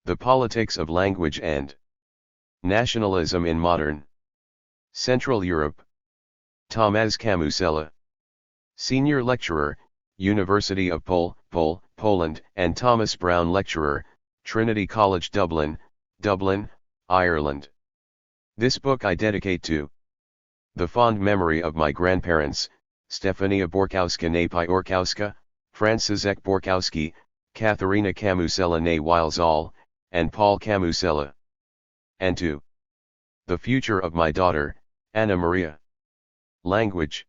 The Politics of Language and Nationalism in Modern Central Europe. Tomasz Kamusella, Senior Lecturer, University of Poland, and Thomas Brown Lecturer, Trinity College Dublin, Dublin, Ireland. This book I dedicate to the fond memory of my grandparents, Stefania Borkowska Napiorkowska, Franciszek Borkowski, Katharina Kamusella na Wilesall, and Paul Kamusella. And to the future of my daughter, Anna Maria. Language.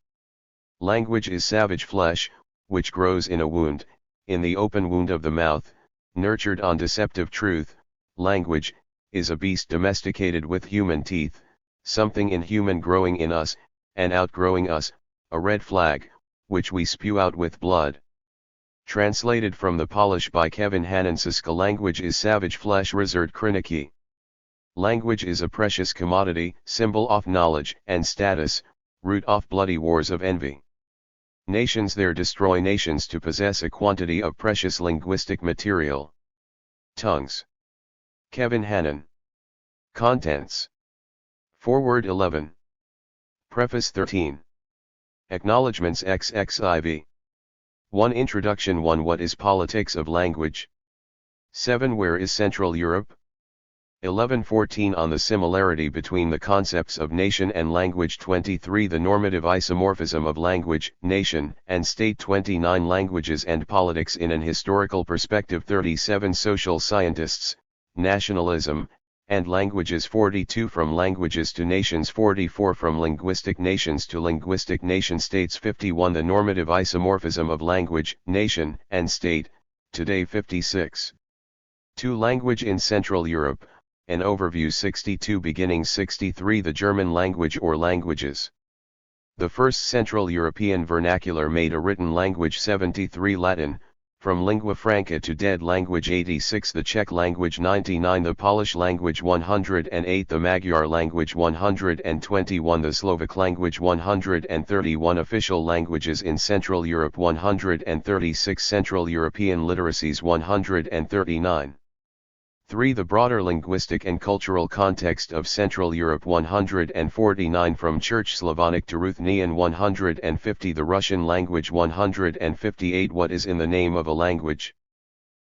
Language is savage flesh, which grows in a wound, in the open wound of the mouth, nurtured on deceptive truth. Language is a beast domesticated with human teeth, something inhuman growing in us, and outgrowing us, a red flag, which we spew out with blood. Translated from the Polish by Kevin Hananczyska. Language is savage flesh reserved kryniki. Language is a precious commodity, symbol of knowledge and status, root of bloody wars of envy. Nations there destroy nations to possess a quantity of precious linguistic material. Tongues. Kevin Hannan. Contents. Foreword 11. Preface 13. Acknowledgements XXIV. 1. Introduction 1. What is politics of language? 7. Where is Central Europe? 11.14 On the similarity between the concepts of nation and language. 23 The normative isomorphism of language, nation, and state. 29 Languages and politics in an historical perspective. 37 Social scientists, nationalism, and languages. 42 From languages to nations. 44 From linguistic nations to linguistic nation states. 51 The normative isomorphism of language, nation, and state, today. 56 2 Language in Central Europe, an overview. 62 Beginning. 63 The German language or languages. The first Central European vernacular made a written language. 73 Latin, from lingua franca to dead language. 86 The Czech language. 99 The Polish language. 108 The Magyar language. 121 The Slovak language. 131 Official languages in Central Europe. 136 Central European literacies. 139 3 The broader linguistic and cultural context of Central Europe. 149 From Church Slavonic to Ruthenian. 150 The Russian language. 158 What is in the name of a language?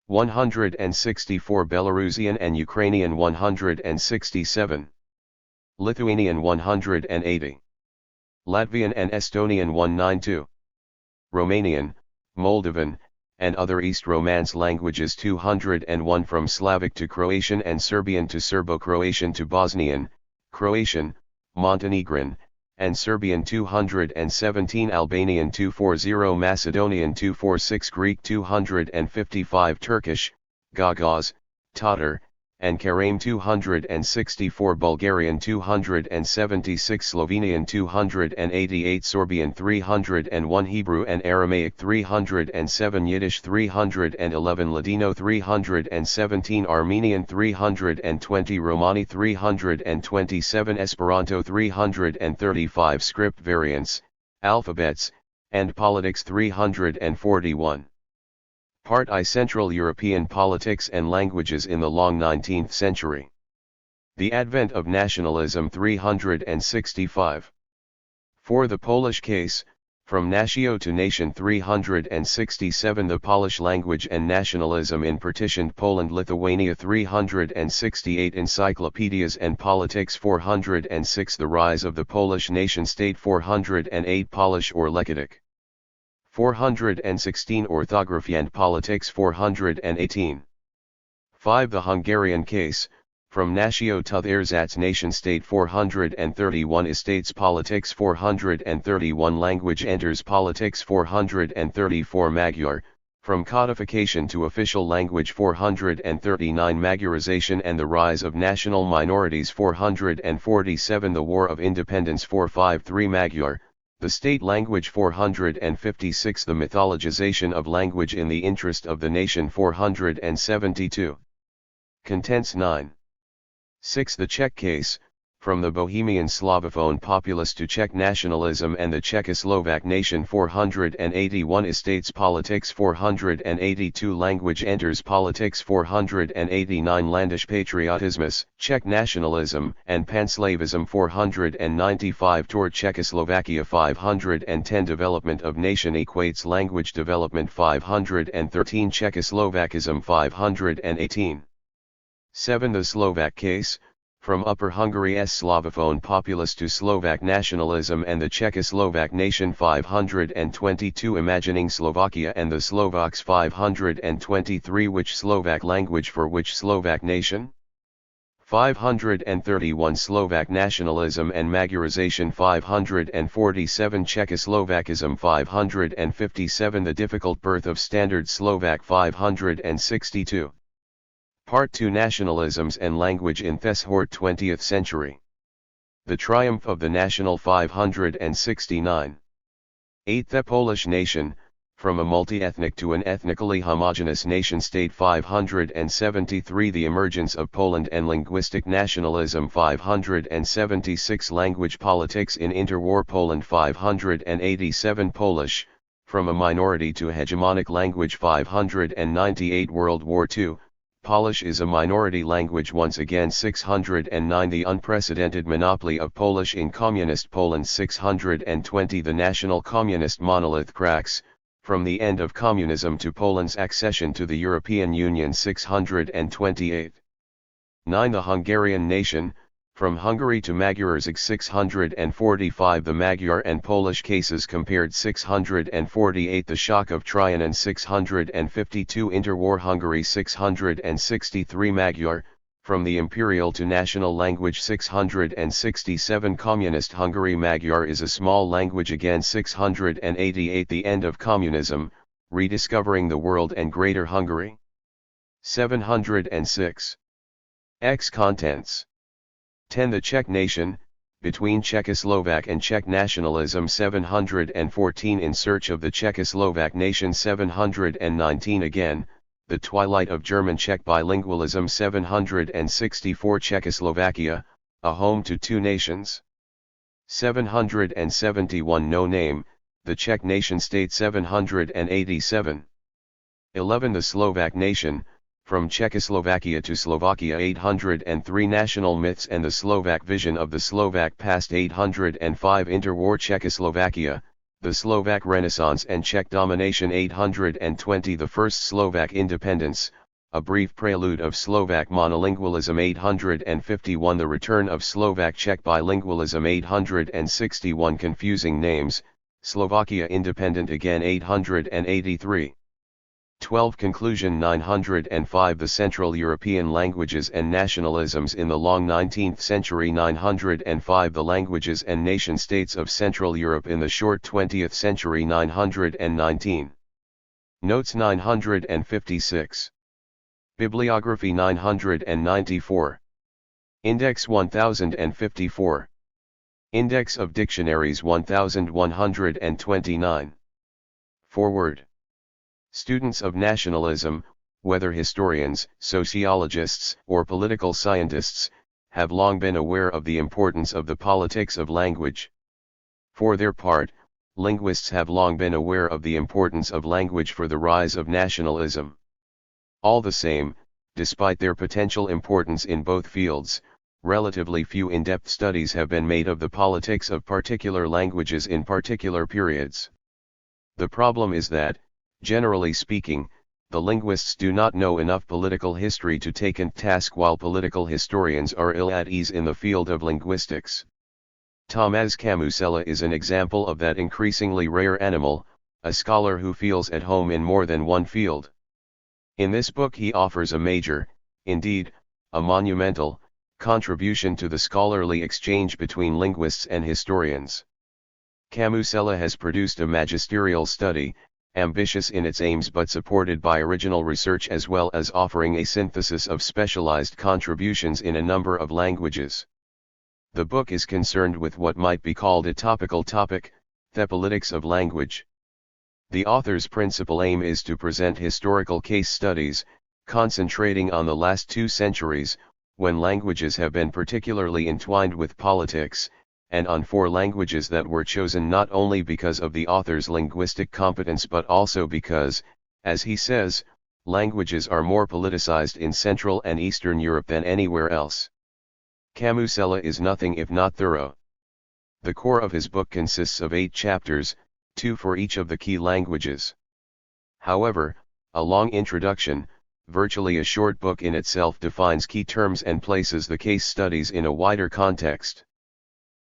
164 Belarusian and Ukrainian. 167 Lithuanian. 180 Latvian and Estonian. 192 Romanian, Moldovan, and other East Romance languages. 201 From Slavic to Croatian and Serbian to Serbo-Croatian to Bosnian, Croatian, Montenegrin, and Serbian. 217 Albanian. 240 Macedonian. 246 Greek. 255 Turkish, Gagauz, Tatar, and Karaim. 264 Bulgarian. 276 Slovenian. 288 Sorbian. 301 Hebrew and Aramaic. 307 Yiddish. 311 Ladino. 317 Armenian. 320 Romani. 327 Esperanto. 335 Script variants, alphabets, and politics. 341 Part I Central European politics and languages in the long 19th century. The advent of nationalism. 365 4 The Polish case, from natio to nation. 367 The Polish language and nationalism in partitioned Poland. Lithuania. 368 Encyclopedias and politics. 406 The rise of the Polish nation-state. 408 Polish or Lekitic. 416 Orthography and politics. 418 5 The Hungarian case, from natio to ersatz nation-state. 431 Estates politics. 431 Language enters politics. 434 Magyar, from codification to official language. 439 Magyarization and the rise of national minorities. 447 The War of Independence. 453 Magyar, the state language. 456 The mythologization of language in the interest of the nation. 472 Contents 9 6 The Czech case, from the Bohemian Slavophone populace to Czech nationalism and the Czechoslovak nation 481 estates politics 482 language enters politics 489 Landish patriotismus, Czech nationalism and panslavism 495 toward Czechoslovakia 510 development of nation equates language development 513 Czechoslovakism 518. 7. The Slovak case, from Upper Hungary's Slavophone populace to Slovak nationalism and the Czechoslovak nation 522 imagining Slovakia and the Slovaks 523 which Slovak language for which Slovak nation? 531 Slovak nationalism and Magyarization 547 Czechoslovakism 557 The difficult birth of Standard Slovak 562. Part 2 Nationalisms and Language in THIRD 20th Century. The Triumph of the National 569. 8. The Polish Nation, from a multi-ethnic to an ethnically homogeneous nation-state 573 The emergence of Poland and linguistic nationalism 576 Language politics in interwar Poland 587 Polish, from a minority to hegemonic language 598 World War II, Polish is a minority language once again 609 The unprecedented monopoly of Polish in communist Poland 620 The national communist monolith cracks, from the end of communism to Poland's accession to the European Union 628. 9. The Hungarian nation, from Hungary to Magyarország 645 The Magyar and Polish cases compared 648 The shock of Trianon 652 Interwar Hungary 663 Magyar, from the imperial to national language 667 Communist Hungary Magyar is a small language again 688 The end of communism, rediscovering the world and Greater Hungary. 706. X. Contents. 10. The Czech nation, between Czechoslovak and Czech nationalism 714 In search of the Czechoslovak nation 719 Again, the twilight of German-Czech bilingualism 764 Czechoslovakia, a home to two nations. 771 No name, the Czech nation-state 787. 11. The Slovak nation, from Czechoslovakia to Slovakia 803 National myths and the Slovak vision of the Slovak past 805 Interwar Czechoslovakia, the Slovak Renaissance and Czech domination 820 The first Slovak independence, a brief prelude of Slovak monolingualism 851 The return of Slovak-Czech bilingualism 861 Confusing names, Slovakia independent again 883. 12. Conclusion 905 The Central European languages and nationalisms in the long 19th century 905 The languages and nation-states of Central Europe in the short 20th century 919. Notes 956. Bibliography 994. Index 1054. Index of dictionaries 1129. Forward. Students of nationalism, whether historians, sociologists, or political scientists, have long been aware of the importance of the politics of language. For their part, linguists have long been aware of the importance of language for the rise of nationalism. All the same, despite their potential importance in both fields, relatively few in-depth studies have been made of the politics of particular languages in particular periods. The problem is that, generally speaking, the linguists do not know enough political history to take in task while political historians are ill at ease in the field of linguistics. Tomasz Kamusella is an example of that increasingly rare animal, a scholar who feels at home in more than one field. In this book he offers a major, indeed, a monumental, contribution to the scholarly exchange between linguists and historians. Kamusella has produced a magisterial study, ambitious in its aims but supported by original research as well as offering a synthesis of specialized contributions in a number of languages. The book is concerned with what might be called a topical topic, the politics of language. The author's principal aim is to present historical case studies, concentrating on the last 2 centuries, when languages have been particularly entwined with politics, and on 4 languages that were chosen not only because of the author's linguistic competence but also because, as he says, languages are more politicized in Central and Eastern Europe than anywhere else. Kamusella is nothing if not thorough. The core of his book consists of 8 chapters, 2 for each of the key languages. However, a long introduction, virtually a short book in itself, defines key terms and places the case studies in a wider context.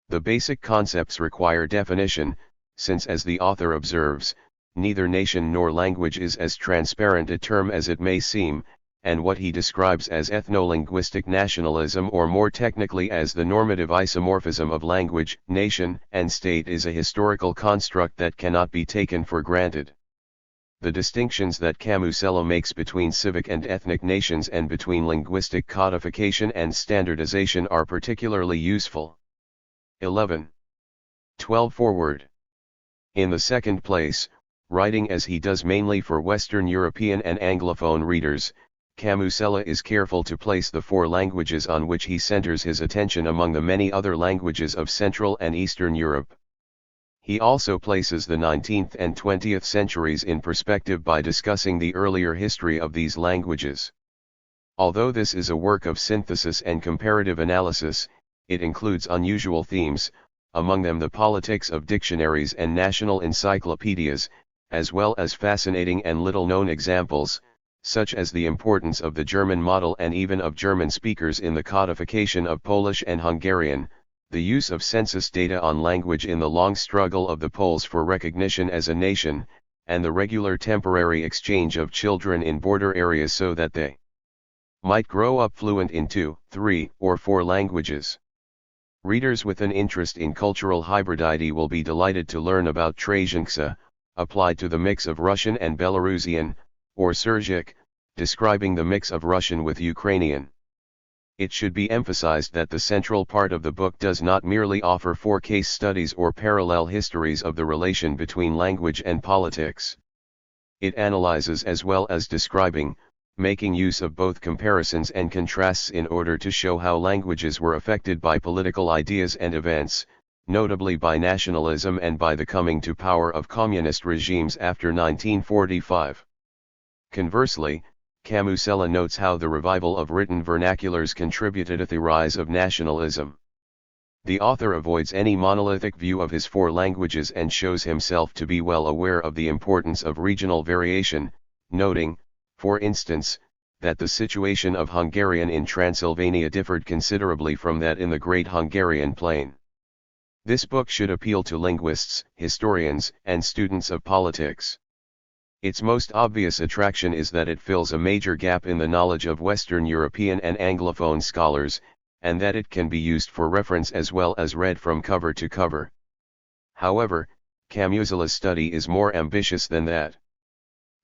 The basic concepts require definition, since as the author observes, neither nation nor language is as transparent a term as it may seem, and what he describes as ethno-linguistic nationalism, or more technically as the normative isomorphism of language, nation, and state, is a historical construct that cannot be taken for granted. The distinctions that Kamusella makes between civic and ethnic nations and between linguistic codification and standardization are particularly useful. 11. 12 Forward. In the second place, writing as he does mainly for Western European and Anglophone readers, Kamusella is careful to place the 4 languages on which he centers his attention among the many other languages of Central and Eastern Europe. He also places the 19th and 20th centuries in perspective by discussing the earlier history of these languages. Although this is a work of synthesis and comparative analysis, it includes unusual themes, among them the politics of dictionaries and national encyclopedias, as well as fascinating and little-known examples, such as the importance of the German model and even of German speakers in the codification of Polish and Hungarian, the use of census data on language in the long struggle of the Poles for recognition as a nation, and the regular temporary exchange of children in border areas so that they might grow up fluent in 2, 3, or 4 languages. Readers with an interest in cultural hybridity will be delighted to learn about Trajanka, applied to the mix of Russian and Belarusian, or Syrzhyk, describing the mix of Russian with Ukrainian. It should be emphasized that the central part of the book does not merely offer 4 case studies or parallel histories of the relation between language and politics. It analyzes as well as describing, making use of both comparisons and contrasts in order to show how languages were affected by political ideas and events, notably by nationalism and by the coming to power of communist regimes after 1945. Conversely, Kamusella notes how the revival of written vernaculars contributed to the rise of nationalism. The author avoids any monolithic view of his 4 languages and shows himself to be well aware of the importance of regional variation, noting, for instance, that the situation of Hungarian in Transylvania differed considerably from that in the Great Hungarian Plain. This book should appeal to linguists, historians, and students of politics. Its most obvious attraction is that it fills a major gap in the knowledge of Western European and Anglophone scholars, and that it can be used for reference as well as read from cover to cover. However, Kamusella's study is more ambitious than that.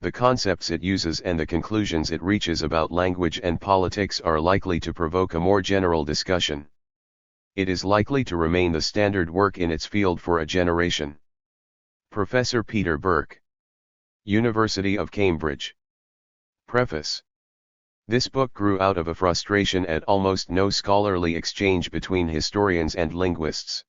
The concepts it uses and the conclusions it reaches about language and politics are likely to provoke a more general discussion. It is likely to remain the standard work in its field for a generation. Professor Peter Burke. University of Cambridge. Preface. This book grew out of a frustration at almost no scholarly exchange between historians and linguists.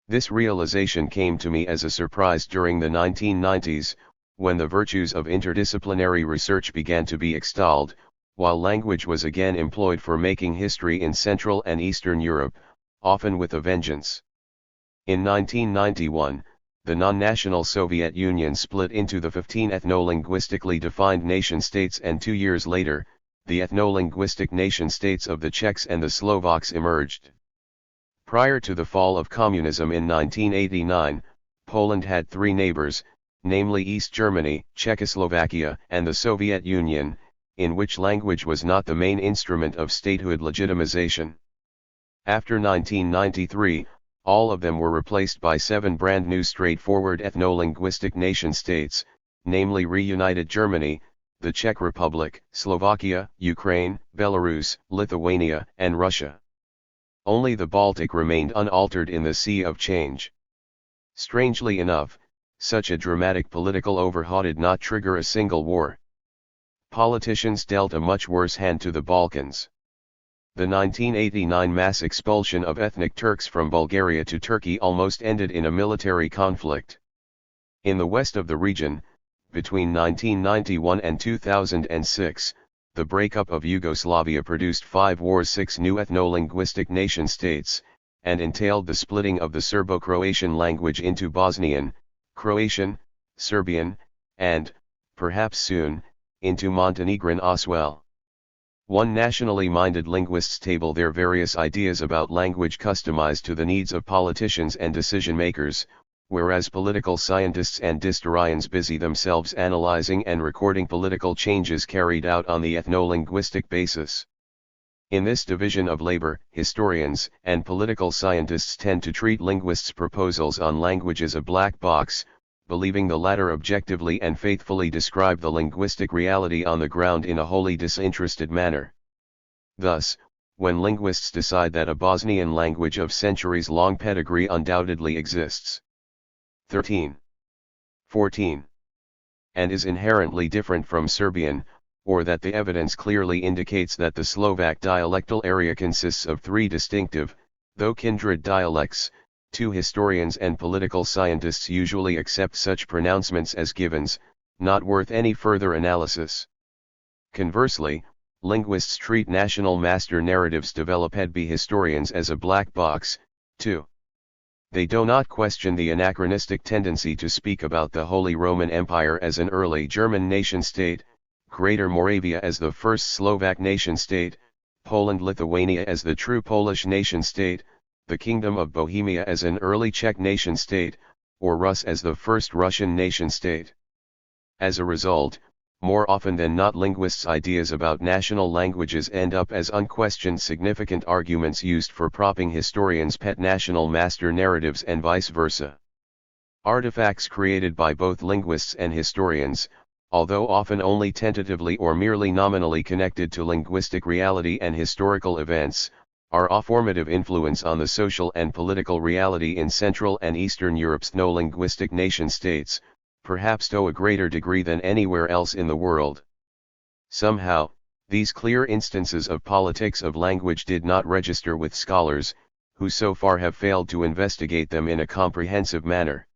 This realization came to me as a surprise during the 1990s, when the virtues of interdisciplinary research began to be extolled, while language was again employed for making history in Central and Eastern Europe, often with a vengeance. In 1991, the non-national Soviet Union split into the 15 ethno-linguistically defined nation-states, and 2 years later, the ethno-linguistic nation-states of the Czechs and the Slovaks emerged. Prior to the fall of communism in 1989, Poland had 3 neighbors, namely East Germany, Czechoslovakia, and the Soviet Union, in which language was not the main instrument of statehood legitimization. After 1993, all of them were replaced by 7 brand new straightforward ethno-linguistic nation-states, namely reunited Germany, the Czech Republic, Slovakia, Ukraine, Belarus, Lithuania, and Russia. Only the Baltic remained unaltered in the sea of change. Strangely enough, such a dramatic political overhaul did not trigger a single war. Politicians dealt a much worse hand to the Balkans. The 1989 mass expulsion of ethnic Turks from Bulgaria to Turkey almost ended in a military conflict. In the west of the region, between 1991 and 2006, the breakup of Yugoslavia produced 5 wars, 6 new ethno-linguistic nation-states, and entailed the splitting of the Serbo-Croatian language into Bosnian, Croatian, Serbian, and, perhaps soon, into Montenegrin as well. One nationally minded linguists table their various ideas about language customized to the needs of politicians and decision-makers, whereas political scientists and historians busy themselves analyzing and recording political changes carried out on the ethno-linguistic basis. In this division of labor, historians and political scientists tend to treat linguists' proposals on language as a black box, believing the latter objectively and faithfully describe the linguistic reality on the ground in a wholly disinterested manner. Thus, when linguists decide that a Bosnian language of centuries-long pedigree undoubtedly exists, 14, and is inherently different from Serbian, or that the evidence clearly indicates that the Slovak dialectal area consists of 3 distinctive, though kindred dialects, 2 historians and political scientists usually accept such pronouncements as givens, not worth any further analysis. Conversely, linguists treat national master narratives developed by historians as a black box, too. They do not question the anachronistic tendency to speak about the Holy Roman Empire as an early German nation-state, Greater Moravia as the first Slovak nation-state, Poland-Lithuania as the true Polish nation-state, the Kingdom of Bohemia as an early Czech nation-state, or Rus as the first Russian nation-state. As a result, more often than not linguists' ideas about national languages end up as unquestioned significant arguments used for propping historians' pet national master narratives and vice versa. Artifacts created by both linguists and historians, although often only tentatively or merely nominally connected to linguistic reality and historical events, are a formative influence on the social and political reality in Central and Eastern Europe's no-linguistic nation-states, perhaps to a greater degree than anywhere else in the world. Somehow, these clear instances of politics of language did not register with scholars, who so far have failed to investigate them in a comprehensive manner.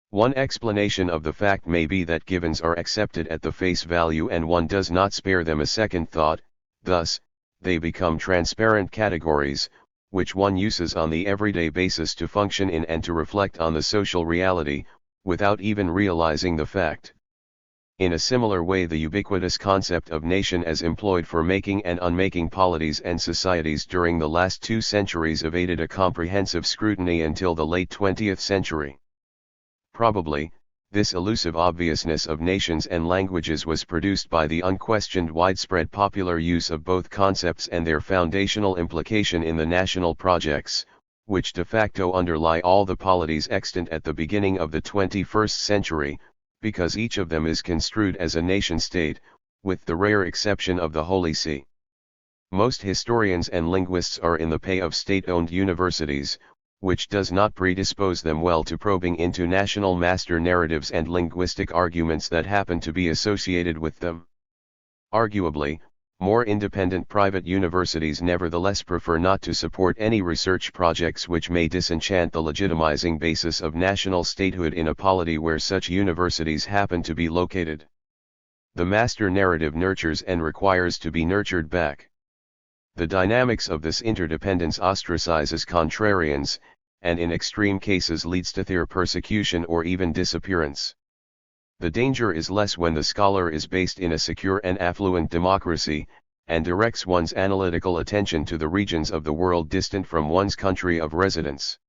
One explanation of the fact may be that givens are accepted at the face value and one does not spare them a second thought, thus, they become transparent categories, which one uses on the everyday basis to function in and to reflect on the social reality, without even realizing the fact. In a similar way, the ubiquitous concept of nation as employed for making and unmaking polities and societies during the last 2 centuries evaded a comprehensive scrutiny until the late 20th century. Probably, this elusive obviousness of nations and languages was produced by the unquestioned widespread popular use of both concepts and their foundational implication in the national projects, which de facto underlie all the polities extant at the beginning of the 21st century, because each of them is construed as a nation-state, with the rare exception of the Holy See. Most historians and linguists are in the pay of state-owned universities, which does not predispose them well to probing into national master narratives and linguistic arguments that happen to be associated with them. Arguably, more independent private universities nevertheless prefer not to support any research projects which may disenchant the legitimizing basis of national statehood in a polity where such universities happen to be located. The master narrative nurtures and requires to be nurtured back. The dynamics of this interdependence ostracizes contrarians, and in extreme cases leads to their persecution or even disappearance. The danger is less when the scholar is based in a secure and affluent democracy, and directs one's analytical attention to the regions of the world distant from one's country of residence.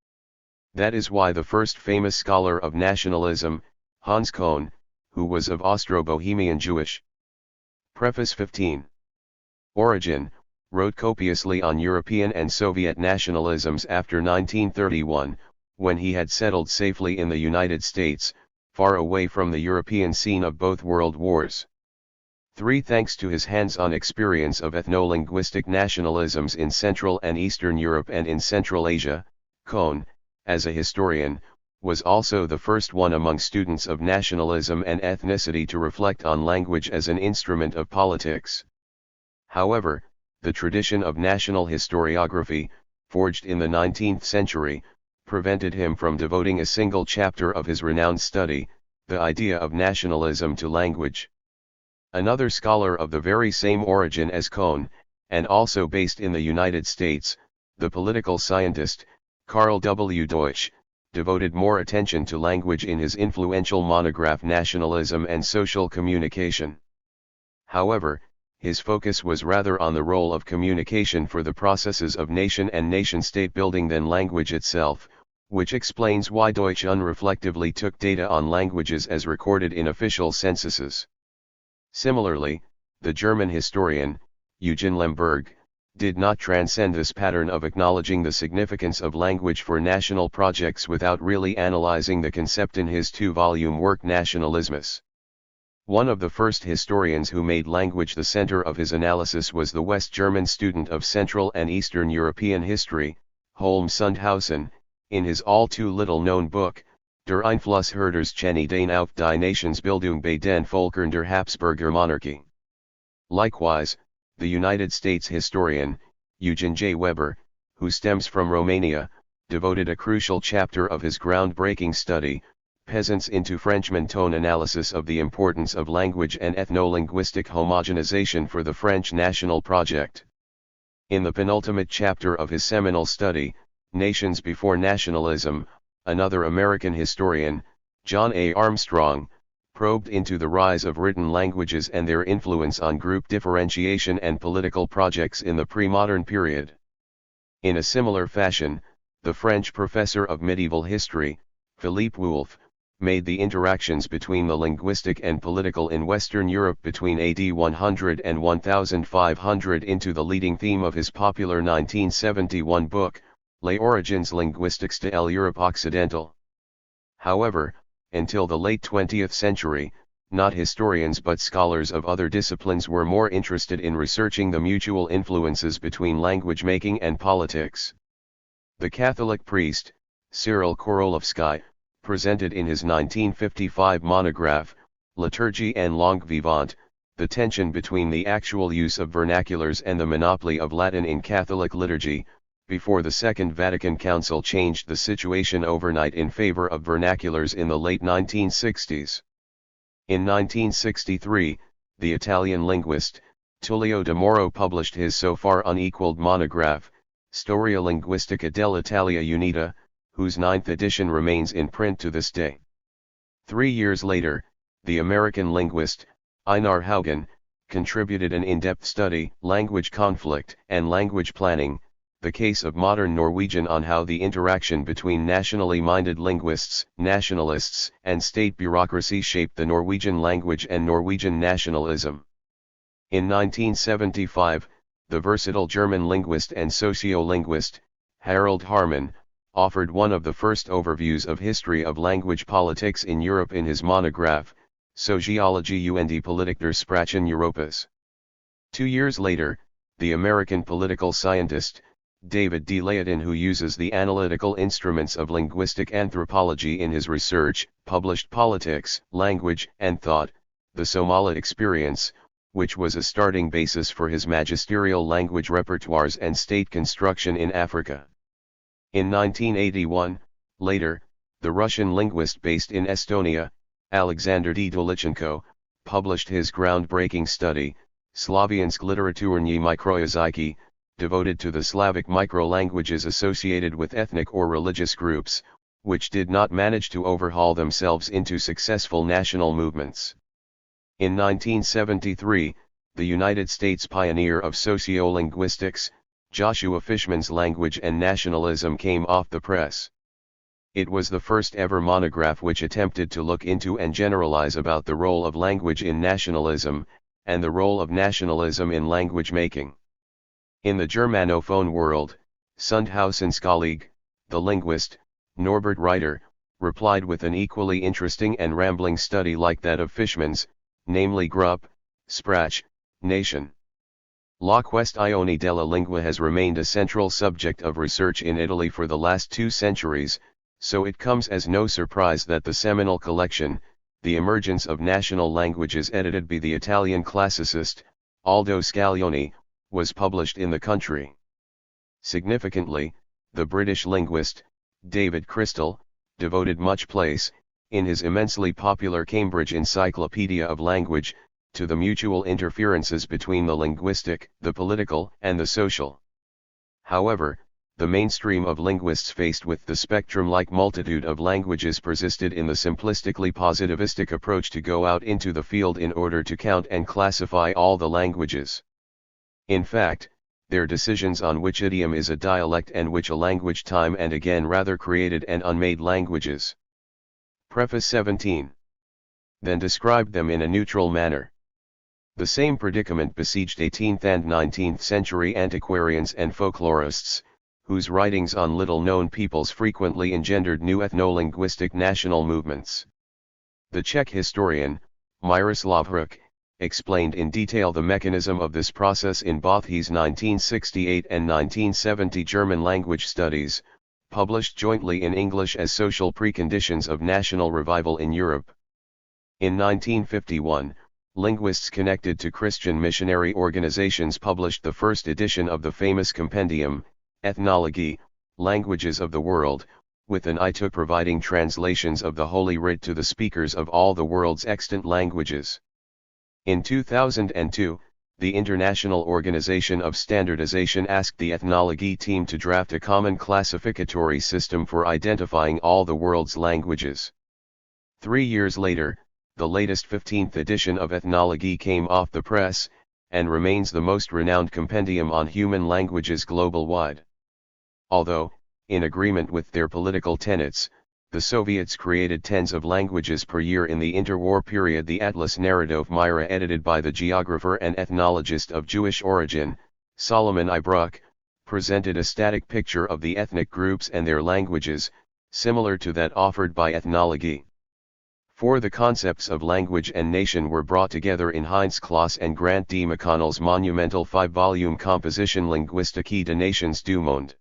That is why the first famous scholar of nationalism, Hans Kohn, who was of Austro-Bohemian Jewish Preface 15. Origin, wrote copiously on European and Soviet nationalisms after 1931, when he had settled safely in the United States, far away from the European scene of both world wars. Thanks to his hands-on experience of ethno-linguistic nationalisms in Central and Eastern Europe and in Central Asia, Kohn, as a historian, was also the first one among students of nationalism and ethnicity to reflect on language as an instrument of politics. However, the tradition of national historiography, forged in the 19th century, prevented him from devoting a single chapter of his renowned study, the idea of nationalism, to language. Another scholar of the very same origin as Kohn, and also based in the United States, the political scientist, Karl W. Deutsch, devoted more attention to language in his influential monograph Nationalism and Social Communication. However, his focus was rather on the role of communication for the processes of nation and nation-state building than language itself, which explains why Deutsch unreflectively took data on languages as recorded in official censuses. Similarly, the German historian, Eugen Lemberg, did not transcend this pattern of acknowledging the significance of language for national projects without really analyzing the concept in his two-volume work Nationalismus. One of the first historians who made language the center of his analysis was the West German student of Central and Eastern European history, Holm Sundhausen, in his all too little-known book, Der Einfluss Herder's Chenidane auf die Nationsbildung bei den Völkern der Habsburger Monarchie. Likewise, the United States historian, Eugen J. Weber, who stems from Romania, devoted a crucial chapter of his groundbreaking study, Peasants into Frenchmen, to analysis of the importance of language and ethno-linguistic homogenization for the French national project. In the penultimate chapter of his seminal study, Nations Before Nationalism, another American historian, John A. Armstrong, probed into the rise of written languages and their influence on group differentiation and political projects in the pre-modern period. In a similar fashion, the French professor of medieval history, Philippe Wolff, made the interactions between the linguistic and political in Western Europe between AD 100 and 1500 into the leading theme of his popular 1971 book, Les Origines linguistiques de l'Europe occidentale. However, until the late 20th century, not historians but scholars of other disciplines were more interested in researching the mutual influences between language making and politics. The Catholic priest, Cyril Korolovsky, presented in his 1955 monograph, Liturgie and Langue Vivante, the tension between the actual use of vernaculars and the monopoly of Latin in Catholic liturgy, before the Second Vatican Council changed the situation overnight in favor of vernaculars in the late 1960s. In 1963, the Italian linguist, Tullio de Moro published his so far unequaled monograph, Storia Linguistica dell'Italia Unita, whose 9th edition remains in print to this day. 3 years later, the American linguist, Einar Haugen, contributed an in-depth study, Language Conflict and Language Planning, the case of modern Norwegian, on how the interaction between nationally minded linguists, nationalists, and state bureaucracy shaped the Norwegian language and Norwegian nationalism. In 1975, the versatile German linguist and sociolinguist, Harald Harman, offered one of the first overviews of history of language politics in Europe in his monograph, Sociologie und Politik der Sprachen Europas. 2 years later, the American political scientist, David D. Leotin, who uses the analytical instruments of linguistic anthropology in his research, published Politics, Language, and Thought, the Somali Experience, which was a starting basis for his magisterial language repertoires and state construction in Africa. In 1981, later, the Russian linguist based in Estonia, Alexander D. Dolichenko, published his groundbreaking study, Slaviansk Literaturny Mikroyazyki, devoted to the Slavic micro-languages associated with ethnic or religious groups, which did not manage to overhaul themselves into successful national movements. In 1973, the United States pioneer of sociolinguistics, Joshua Fishman's Language and Nationalism, came off the press. It was the first ever monograph which attempted to look into and generalize about the role of language in nationalism, and the role of nationalism in language making. In the Germanophone world, Sundhausen's colleague, the linguist, Norbert Reiter, replied with an equally interesting and rambling study like that of Fishman's, namely Gruppe, Sprache, Nation. La questione della lingua has remained a central subject of research in Italy for the last 2 centuries, so it comes as no surprise that the seminal collection, The Emergence of National Languages, edited by the Italian classicist, Aldo Scaglione, was published in the country. Significantly, the British linguist, David Crystal, devoted much place, in his immensely popular Cambridge Encyclopedia of Language, to the mutual interferences between the linguistic, the political, and the social. However, the mainstream of linguists faced with the spectrum-like multitude of languages persisted in the simplistically positivistic approach to go out into the field in order to count and classify all the languages. In fact, their decisions on which idiom is a dialect and which a language time and again rather created and unmade languages. Preface 17. Then described them in a neutral manner. The same predicament besieged 18th and 19th century antiquarians and folklorists, whose writings on little-known peoples frequently engendered new ethno-linguistic national movements. The Czech historian, Miroslav Hruch, explained in detail the mechanism of this process in both his 1968 and 1970 German language studies, published jointly in English as Social Preconditions of National Revival in Europe. In 1951, linguists connected to Christian missionary organizations published the first edition of the famous compendium, Ethnology, Languages of the World, with an eye to providing translations of the Holy Writ to the speakers of all the world's extant languages. In 2002, the International Organization of Standardization asked the Ethnology team to draft a common classificatory system for identifying all the world's languages. 3 years later, the latest 15th edition of Ethnology came off the press, and remains the most renowned compendium on human languages global-wide. Although, in agreement with their political tenets, the Soviets created tens of languages per year in the interwar period, the Atlas Narodov Myra, edited by the geographer and ethnologist of Jewish origin, Solomon I. Bruck, presented a static picture of the ethnic groups and their languages, similar to that offered by Ethnology. For the concepts of language and nation were brought together in Heinz Claus and Grant D. McConnell's monumental 5-volume composition Linguistique des Nations du Monde.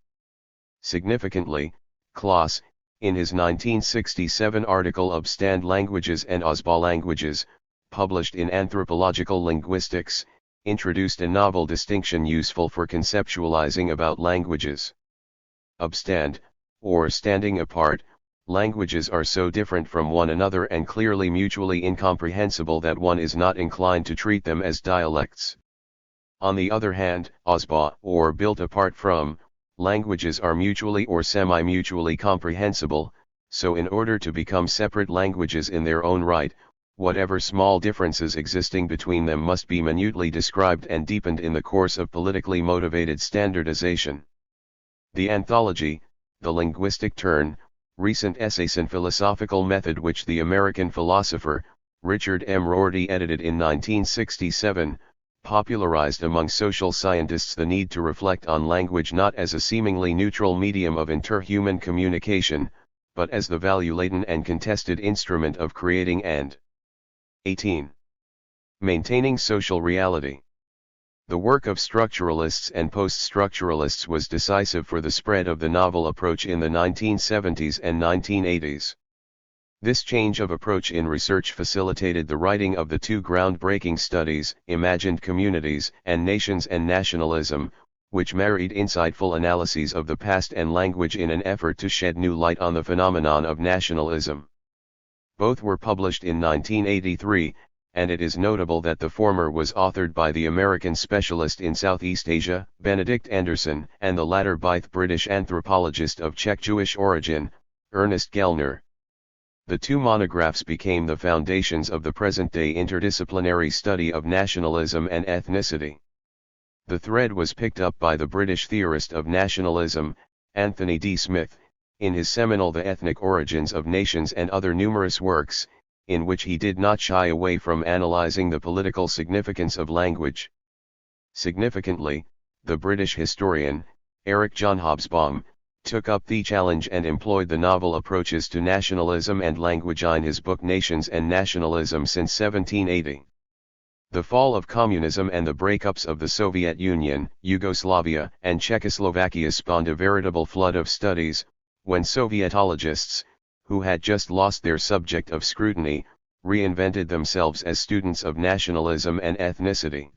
Significantly, Claus, in his 1967 article Obstand Languages and Ausbau Languages, published in Anthropological Linguistics, introduced a novel distinction useful for conceptualizing about languages. Obstand, or standing apart, languages are so different from one another and clearly mutually incomprehensible that one is not inclined to treat them as dialects. On the other hand, Ausbau, or built apart from, languages are mutually or semi-mutually comprehensible, so in order to become separate languages in their own right, whatever small differences existing between them must be minutely described and deepened in the course of politically motivated standardization. The Anthology, the Linguistic Turn, Recent Essays in Philosophical Method, which the American philosopher, Richard M. Rorty, edited in 1967, popularized among social scientists the need to reflect on language not as a seemingly neutral medium of interhuman communication, but as the value-laden and contested instrument of creating and 18. Maintaining social reality. The work of structuralists and post-structuralists was decisive for the spread of the novel approach in the 1970s and 1980s. This change of approach in research facilitated the writing of the two groundbreaking studies, Imagined Communities and Nations and Nationalism, which married insightful analyses of the past and language in an effort to shed new light on the phenomenon of nationalism. Both were published in 1983, and it is notable that the former was authored by the American specialist in Southeast Asia, Benedict Anderson, and the latter by the British anthropologist of Czech Jewish origin, Ernest Gellner. The two monographs became the foundations of the present-day interdisciplinary study of nationalism and ethnicity. The thread was picked up by the British theorist of nationalism, Anthony D. Smith, in his seminal The Ethnic Origins of Nations and other numerous works, in which he did not shy away from analyzing the political significance of language. Significantly, the British historian, Eric John Hobsbawm, took up the challenge and employed the novel approaches to nationalism and language in his book Nations and Nationalism since 1780. The fall of communism and the breakups of the Soviet Union, Yugoslavia, and Czechoslovakia spawned a veritable flood of studies, when Sovietologists, who had just lost their subject of scrutiny, reinvented themselves as students of nationalism and ethnicity.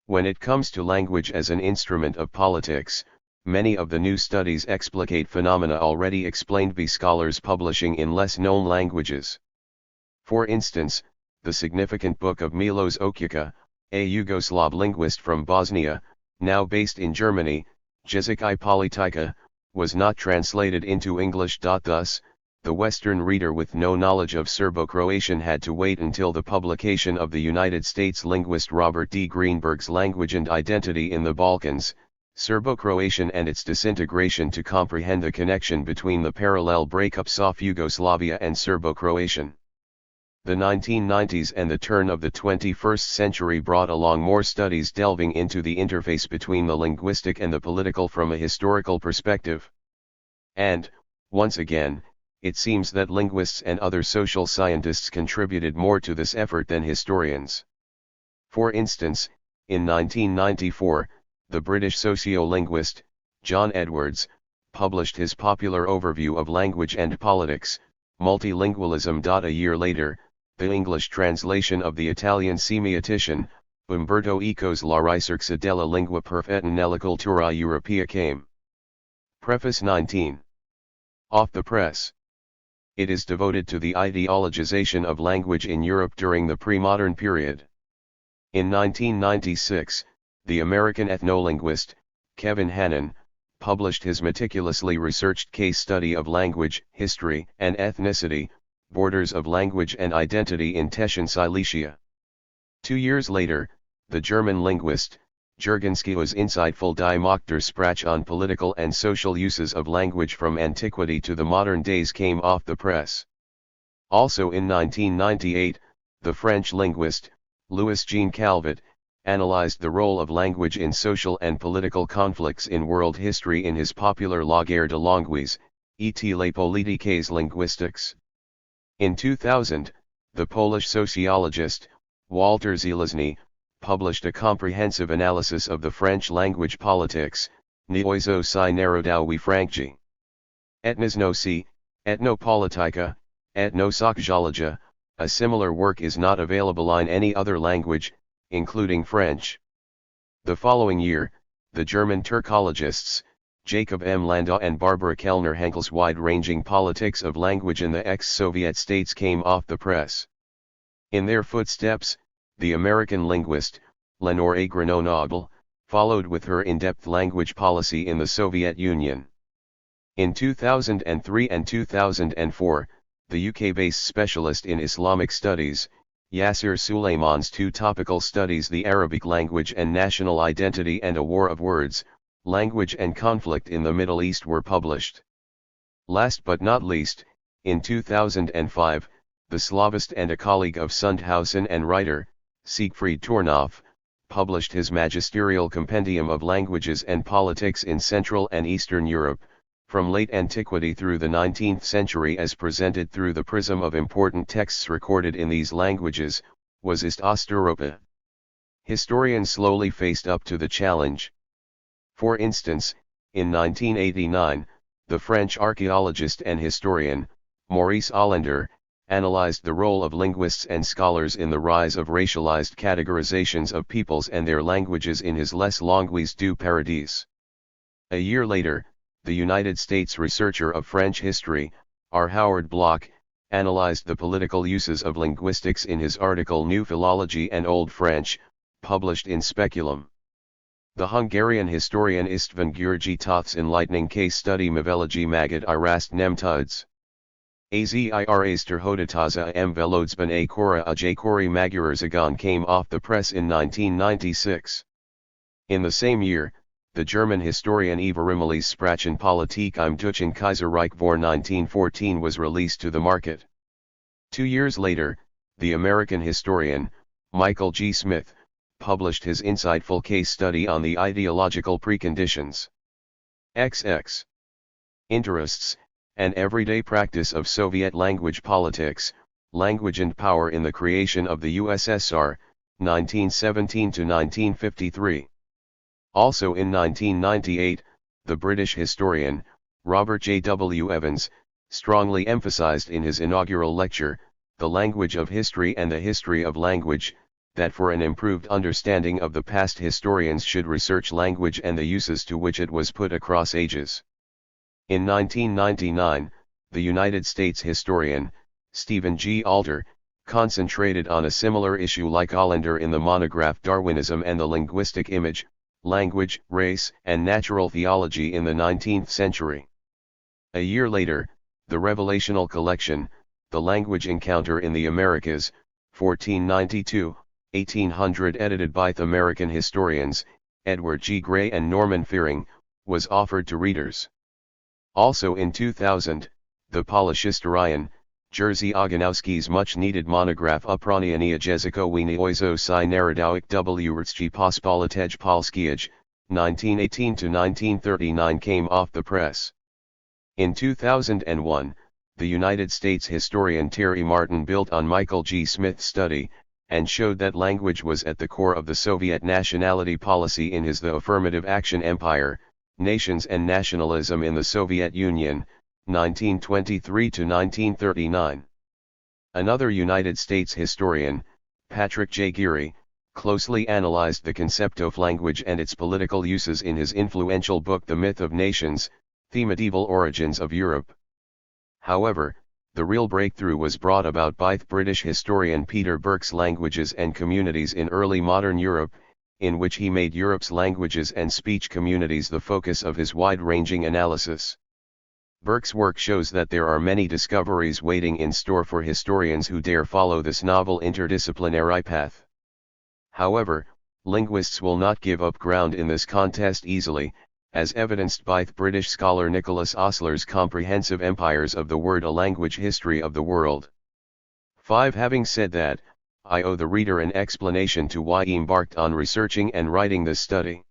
When it comes to language as an instrument of politics, many of the new studies explicate phenomena already explained by scholars publishing in less known languages. For instance, the significant book of Milos Okjuka, a Yugoslav linguist from Bosnia, now based in Germany, Jezik I Politika, was not translated into English. Thus, the Western reader with no knowledge of Serbo-Croatian had to wait until the publication of the United States linguist Robert D. Greenberg's Language and Identity in the Balkans, Serbo-Croatian and its disintegration to comprehend the connection between the parallel breakups of Yugoslavia and Serbo-Croatian. The 1990s and the turn of the 21st century brought along more studies delving into the interface between the linguistic and the political from a historical perspective. And, once again, it seems that linguists and other social scientists contributed more to this effort than historians. For instance, in 1994, the British sociolinguist, John Edwards, published his popular overview of language and politics, Multilingualism. A year later, the English translation of the Italian semiotician, Umberto Eco's La ricerca della lingua perfetta nella cultura europea came. Preface 19. Off the press. It is devoted to the ideologization of language in Europe during the pre-modern period. In 1996, the American ethnolinguist, Kevin Hannon, published his meticulously researched case study of language, history, and ethnicity, Borders of Language and Identity in Tschechien Silesia. 2 years later, the German linguist, Jurgenski's insightful Die Macht der Sprache on political and social uses of language from antiquity to the modern days came off the press. Also in 1998, the French linguist, Louis-Jean Calvet, analyzed the role of language in social and political conflicts in world history in his popular La guerre de langues, et les politiques linguistiques. In 2000, the Polish sociologist, Walter Zelazny, published a comprehensive analysis of the French language politics, Nieozo si narodowi Franci. Etnosnosi, Etnopolitika, Etnosociologia, a similar work is not available in any other language, including French. The following year, the German Turkologists, Jacob M. Landau and Barbara Kellner Henkel's wide-ranging politics of language in the ex-Soviet states came off the press. In their footsteps, the American linguist, Lenore Grenoble, followed with her in-depth language policy in the Soviet Union. In 2003 and 2004, the UK-based specialist in Islamic studies, Yasser Suleiman's 2 topical studies The Arabic Language and National Identity and A War of Words, Language and Conflict in the Middle East were published. Last but not least, in 2005, the Slavist and a colleague of Sundhausen and writer, Siegfried Tornoff, published his magisterial compendium of languages and politics in Central and Eastern Europe, from late antiquity through the 19th century as presented through the prism of important texts recorded in these languages, was East Osteuropa. Historians slowly faced up to the challenge. For instance, in 1989, the French archaeologist and historian, Maurice Allender, analyzed the role of linguists and scholars in the rise of racialized categorizations of peoples and their languages in his Les Langues du Paradis. A year later, the United States researcher of French history, R. Howard Block, analyzed the political uses of linguistics in his article New Philology and Old French, published in Speculum. The Hungarian historian István György Toth's enlightening case study Mevelegy Magad Irast Nemtuds. Azira's Terhodataza M. Velodzban a Kora a Jakori Magyarországon came off the press in 1996. In the same year, the German historian Ivarimelis Sprachen Politik im Deutschen Kaiserreich vor 1914 was released to the market. 2 years later, the American historian, Michael G. Smith, published his insightful case study on the ideological preconditions, XX, interests, and everyday practice of Soviet language politics, Language and Power in the Creation of the USSR, 1917 to 1953. Also in 1998, the British historian, Robert J. W. Evans, strongly emphasized in his inaugural lecture, The Language of History and the History of Language, that for an improved understanding of the past historians should research language and the uses to which it was put across ages. In 1999, the United States historian, Stephen G. Alter, concentrated on a similar issue like Allender in the monograph Darwinism and the Linguistic Image, Language, Race, and Natural Theology in the 19th Century. A year later, the revelational collection, The Language Encounter in the Americas, 1492-1800, edited by American historians, Edward G. Gray and Norman Fearing, was offered to readers. Also in 2000, the Polish historian, Jerzy Oganowski's much-needed monograph Upranianie Językowe Ojzo Narodowych w Rzeczypospolitej Polskiej, 1918-1939 came off the press. In 2001, the United States historian Terry Martin built on Michael G. Smith's study, and showed that language was at the core of the Soviet nationality policy in his The Affirmative Action Empire, Nations and Nationalism in the Soviet Union, 1923-1939. Another United States historian, Patrick J. Geary, closely analyzed the concept of language and its political uses in his influential book The Myth of Nations, The Medieval Origins of Europe. However, the real breakthrough was brought about by British historian Peter Burke's Languages and Communities in Early Modern Europe, in which he made Europe's languages and speech communities the focus of his wide-ranging analysis. Burke's work shows that there are many discoveries waiting in store for historians who dare follow this novel interdisciplinary path. However, linguists will not give up ground in this contest easily, as evidenced by British scholar Nicholas Ostler's comprehensive Empires of the Word, a Language History of the World. 5. Having said that, I owe the reader an explanation to why I embarked on researching and writing this study.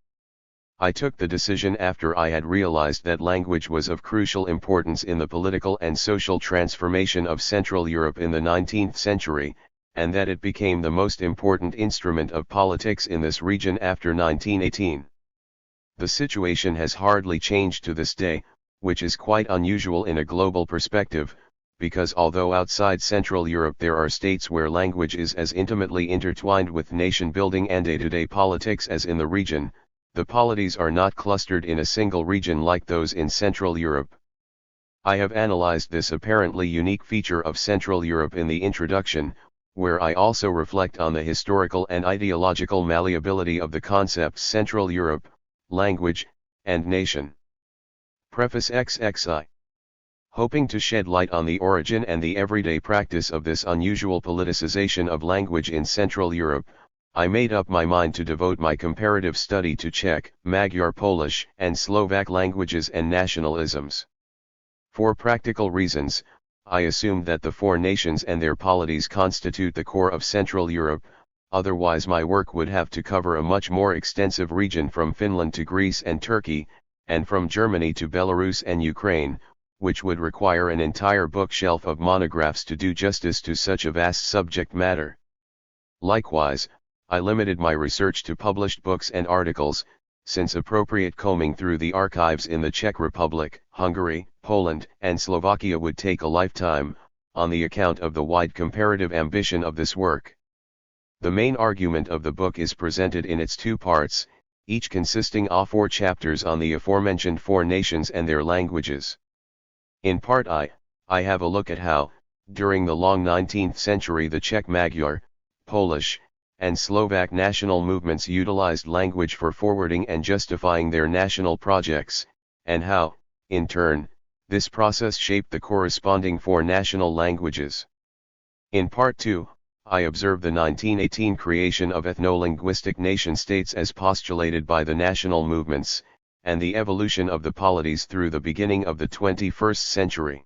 I took the decision after I had realized that language was of crucial importance in the political and social transformation of Central Europe in the 19th century, and that it became the most important instrument of politics in this region after 1918. The situation has hardly changed to this day, which is quite unusual in a global perspective, because although outside Central Europe there are states where language is as intimately intertwined with nation-building and day-to-day politics as in the region, the polities are not clustered in a single region like those in Central Europe. I have analyzed this apparently unique feature of Central Europe in the introduction, where I also reflect on the historical and ideological malleability of the concepts Central Europe, language, and nation. Preface XXI. Hoping to shed light on the origin and the everyday practice of this unusual politicization of language in Central Europe, I made up my mind to devote my comparative study to Czech, Magyar, Polish, and Slovak languages and nationalisms. For practical reasons, I assumed that the four nations and their polities constitute the core of Central Europe, otherwise my work would have to cover a much more extensive region from Finland to Greece and Turkey, and from Germany to Belarus and Ukraine, which would require an entire bookshelf of monographs to do justice to such a vast subject matter. Likewise, I limited my research to published books and articles, since appropriate combing through the archives in the Czech Republic, Hungary, Poland, and Slovakia would take a lifetime, on the account of the wide comparative ambition of this work. The main argument of the book is presented in its two parts, each consisting of 4 chapters on the aforementioned 4 nations and their languages. In part I have a look at how, during the long 19th century, the Czech Magyar, Polish, and Slovak national movements utilized language for forwarding and justifying their national projects, and how, in turn, this process shaped the corresponding 4 national languages. In part 2, I observe the 1918 creation of ethno-linguistic nation-states as postulated by the national movements, and the evolution of the polities through the beginning of the 21st century.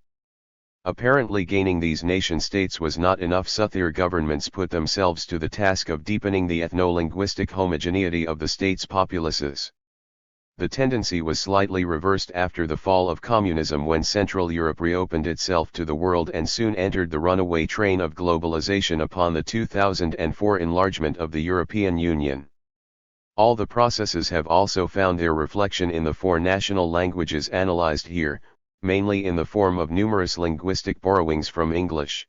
Apparently gaining these nation-states was not enough, so their governments put themselves to the task of deepening the ethno-linguistic homogeneity of the states' populaces. The tendency was slightly reversed after the fall of communism, when Central Europe reopened itself to the world and soon entered the runaway train of globalization upon the 2004 enlargement of the European Union. All the processes have also found their reflection in the 4 national languages analyzed here, mainly in the form of numerous linguistic borrowings from English.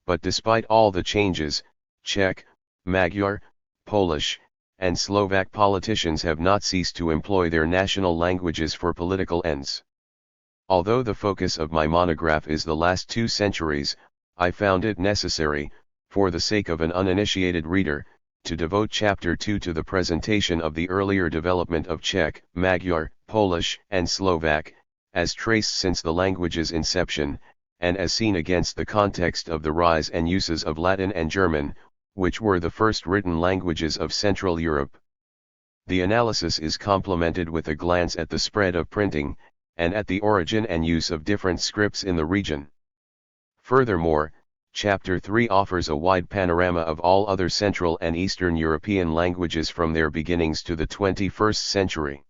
But despite all the changes, Czech, Magyar, Polish, and Slovak politicians have not ceased to employ their national languages for political ends. Although the focus of my monograph is the last 2 centuries, I found it necessary, for the sake of an uninitiated reader, to devote Chapter 2 to the presentation of the earlier development of Czech, Magyar, Polish, and Slovak, as traced since the language's inception, and as seen against the context of the rise and uses of Latin and German, which were the first written languages of Central Europe. The analysis is complemented with a glance at the spread of printing, and at the origin and use of different scripts in the region. Furthermore, Chapter 3 offers a wide panorama of all other Central and Eastern European languages from their beginnings to the 21st century.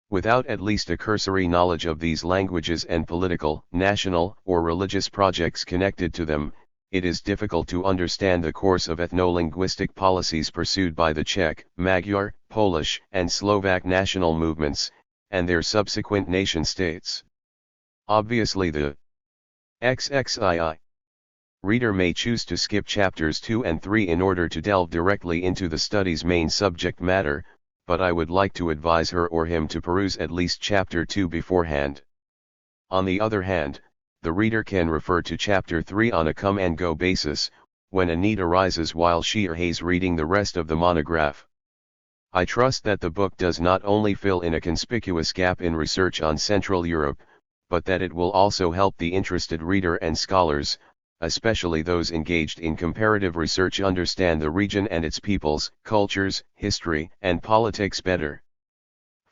Without at least a cursory knowledge of these languages and political, national, or religious projects connected to them, it is difficult to understand the course of ethno-linguistic policies pursued by the Czech, Magyar, Polish, and Slovak national movements, and their subsequent nation-states. Obviously the XXII reader may choose to skip chapters 2 and 3 in order to delve directly into the study's main subject matter, but I would like to advise her or him to peruse at least chapter 2 beforehand. On the other hand, the reader can refer to chapter 3 on a come-and-go basis, when a need arises while she or he is reading the rest of the monograph. I trust that the book does not only fill in a conspicuous gap in research on Central Europe, but that it will also help the interested reader and scholars, especially those engaged in comparative research, understand the region and its peoples, cultures, history, and politics better.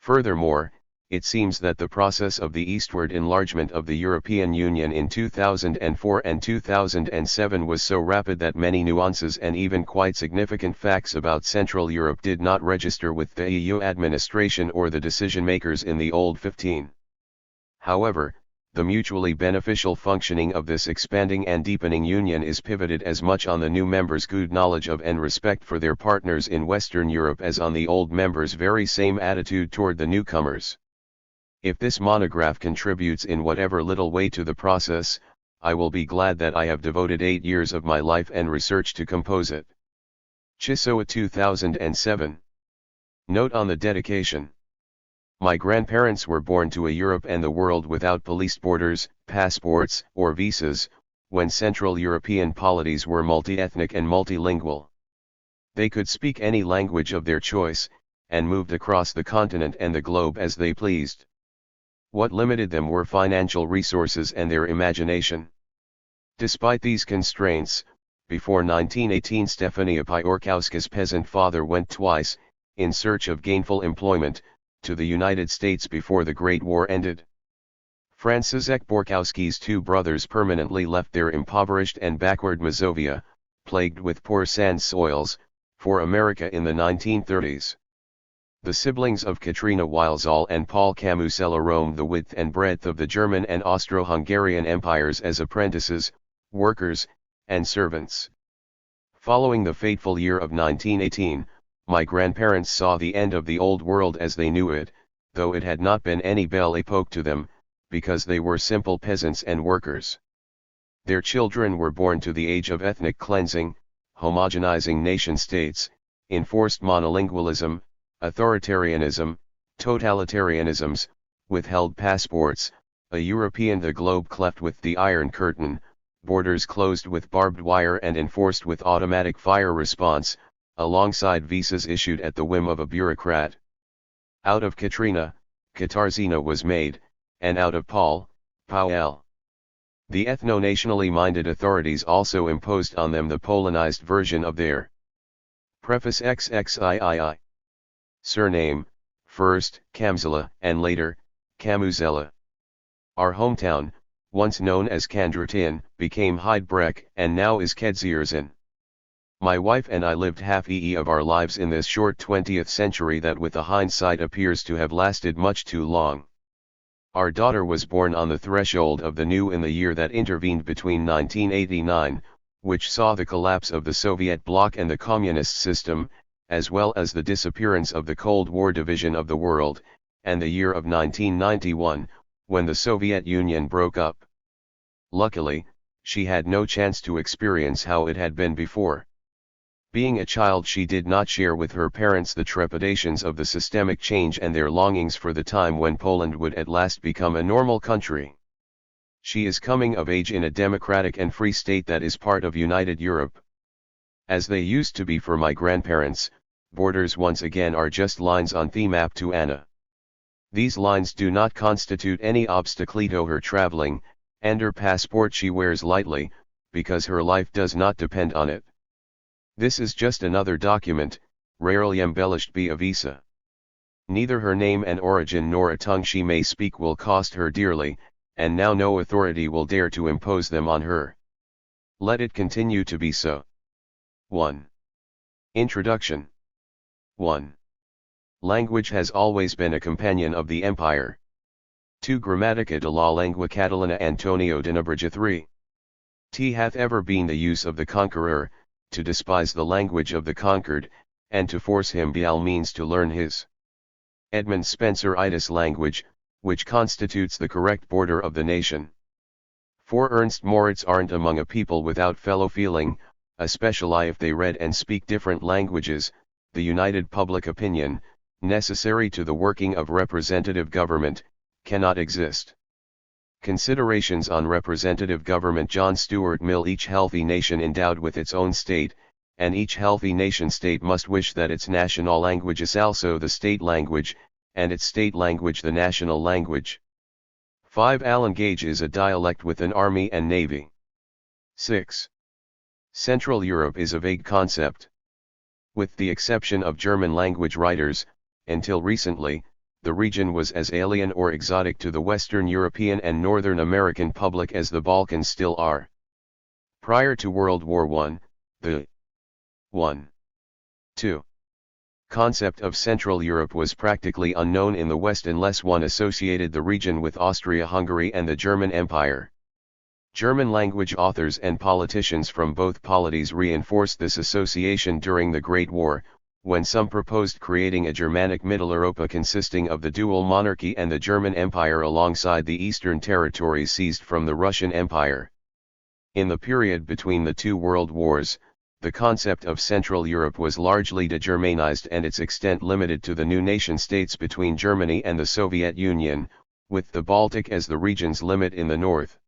Furthermore, it seems that the process of the eastward enlargement of the European Union in 2004 and 2007 was so rapid that many nuances and even quite significant facts about Central Europe did not register with the EU administration or the decision-makers in the old 15. However, the mutually beneficial functioning of this expanding and deepening union is pivoted as much on the new members' good knowledge of and respect for their partners in Western Europe as on the old members' very same attitude toward the newcomers. If this monograph contributes in whatever little way to the process, I will be glad that I have devoted 8 years of my life and research to compose it. Chisoa 2007. Note on the dedication. My grandparents were born to a Europe and the world without policed borders, passports, or visas, when Central European polities were multi-ethnic and multilingual. They could speak any language of their choice, and moved across the continent and the globe as they pleased. What limited them were financial resources and their imagination. Despite these constraints, before 1918 Stefania Piotrkowska's peasant father went twice, in search of gainful employment, to the United States before the Great War ended. Franciszek Borkowski's 2 brothers permanently left their impoverished and backward Mazovia, plagued with poor sand soils, for America in the 1930s. The siblings of Katrina Wilesall and Paul Kamusella roamed the width and breadth of the German and Austro-Hungarian empires as apprentices, workers, and servants. Following the fateful year of 1918, my grandparents saw the end of the old world as they knew it, though it had not been any belle époque to them, because they were simple peasants and workers. Their children were born to the age of ethnic cleansing, homogenizing nation-states, enforced monolingualism, authoritarianism, totalitarianisms, withheld passports, a European the globe cleft with the Iron Curtain, borders closed with barbed wire and enforced with automatic fire response, alongside visas issued at the whim of a bureaucrat. Out of Katrina, Katarzyna was made, and out of Paul, Powell. The ethno-nationally minded authorities also imposed on them the Polonized version of their preface XXIII. Surname, first Kamusella and later, Kamusella. Our hometown, once known as Kandrutin, became Heidbreck and now is Kedzierzyn. My wife and I lived half of our lives in this short 20th century that with the hindsight appears to have lasted much too long. Our daughter was born on the threshold of the new in the year that intervened between 1989, which saw the collapse of the Soviet bloc and the communist system, as well as the disappearance of the Cold War division of the world, and the year of 1991, when the Soviet Union broke up. Luckily, she had no chance to experience how it had been before. Being a child, she did not share with her parents the trepidations of the systemic change and their longings for the time when Poland would at last become a normal country. She is coming of age in a democratic and free state that is part of United Europe. As they used to be for my grandparents, borders once again are just lines on the map to Anna. These lines do not constitute any obstacle to her traveling, and her passport she wears lightly, because her life does not depend on it. This is just another document, rarely embellished by a visa. Neither her name and origin nor a tongue she may speak will cost her dearly, and now no authority will dare to impose them on her. Let it continue to be so. 1. Introduction. 1. Language has always been a companion of the empire. 2. Grammatica de la lengua catalana Antonio de Nebrija 3. T hath ever been the use of the conqueror, to despise the language of the conquered, and to force him by all means to learn his. Edmund Spencer-itis language, which constitutes the correct border of the nation. 4. Ernst Moritz aren't among a people without fellow feeling, especially if they read and speak different languages, the united public opinion, necessary to the working of representative government, cannot exist. Considerations on representative government. John Stuart Mill. Each healthy nation endowed with its own state, and each healthy nation-state must wish that its national language is also the state language, and its state language the national language. 5. Alan Gage is a dialect with an army and navy. 6. Central Europe is a vague concept. With the exception of German language writers, until recently, the region was as alien or exotic to the Western European and Northern American public as the Balkans still are. Prior to World War I, the 2. Concept of Central Europe was practically unknown in the West unless one associated the region with Austria-Hungary and the German Empire. German language authors and politicians from both polities reinforced this association during the Great War, when some proposed creating a Germanic Middle Europa consisting of the dual monarchy and the German Empire alongside the eastern territories seized from the Russian Empire. In the period between the two world wars, the concept of Central Europe was largely de-Germanized and its extent limited to the new nation-states between Germany and the Soviet Union, with the Baltic as the region's limit in the north.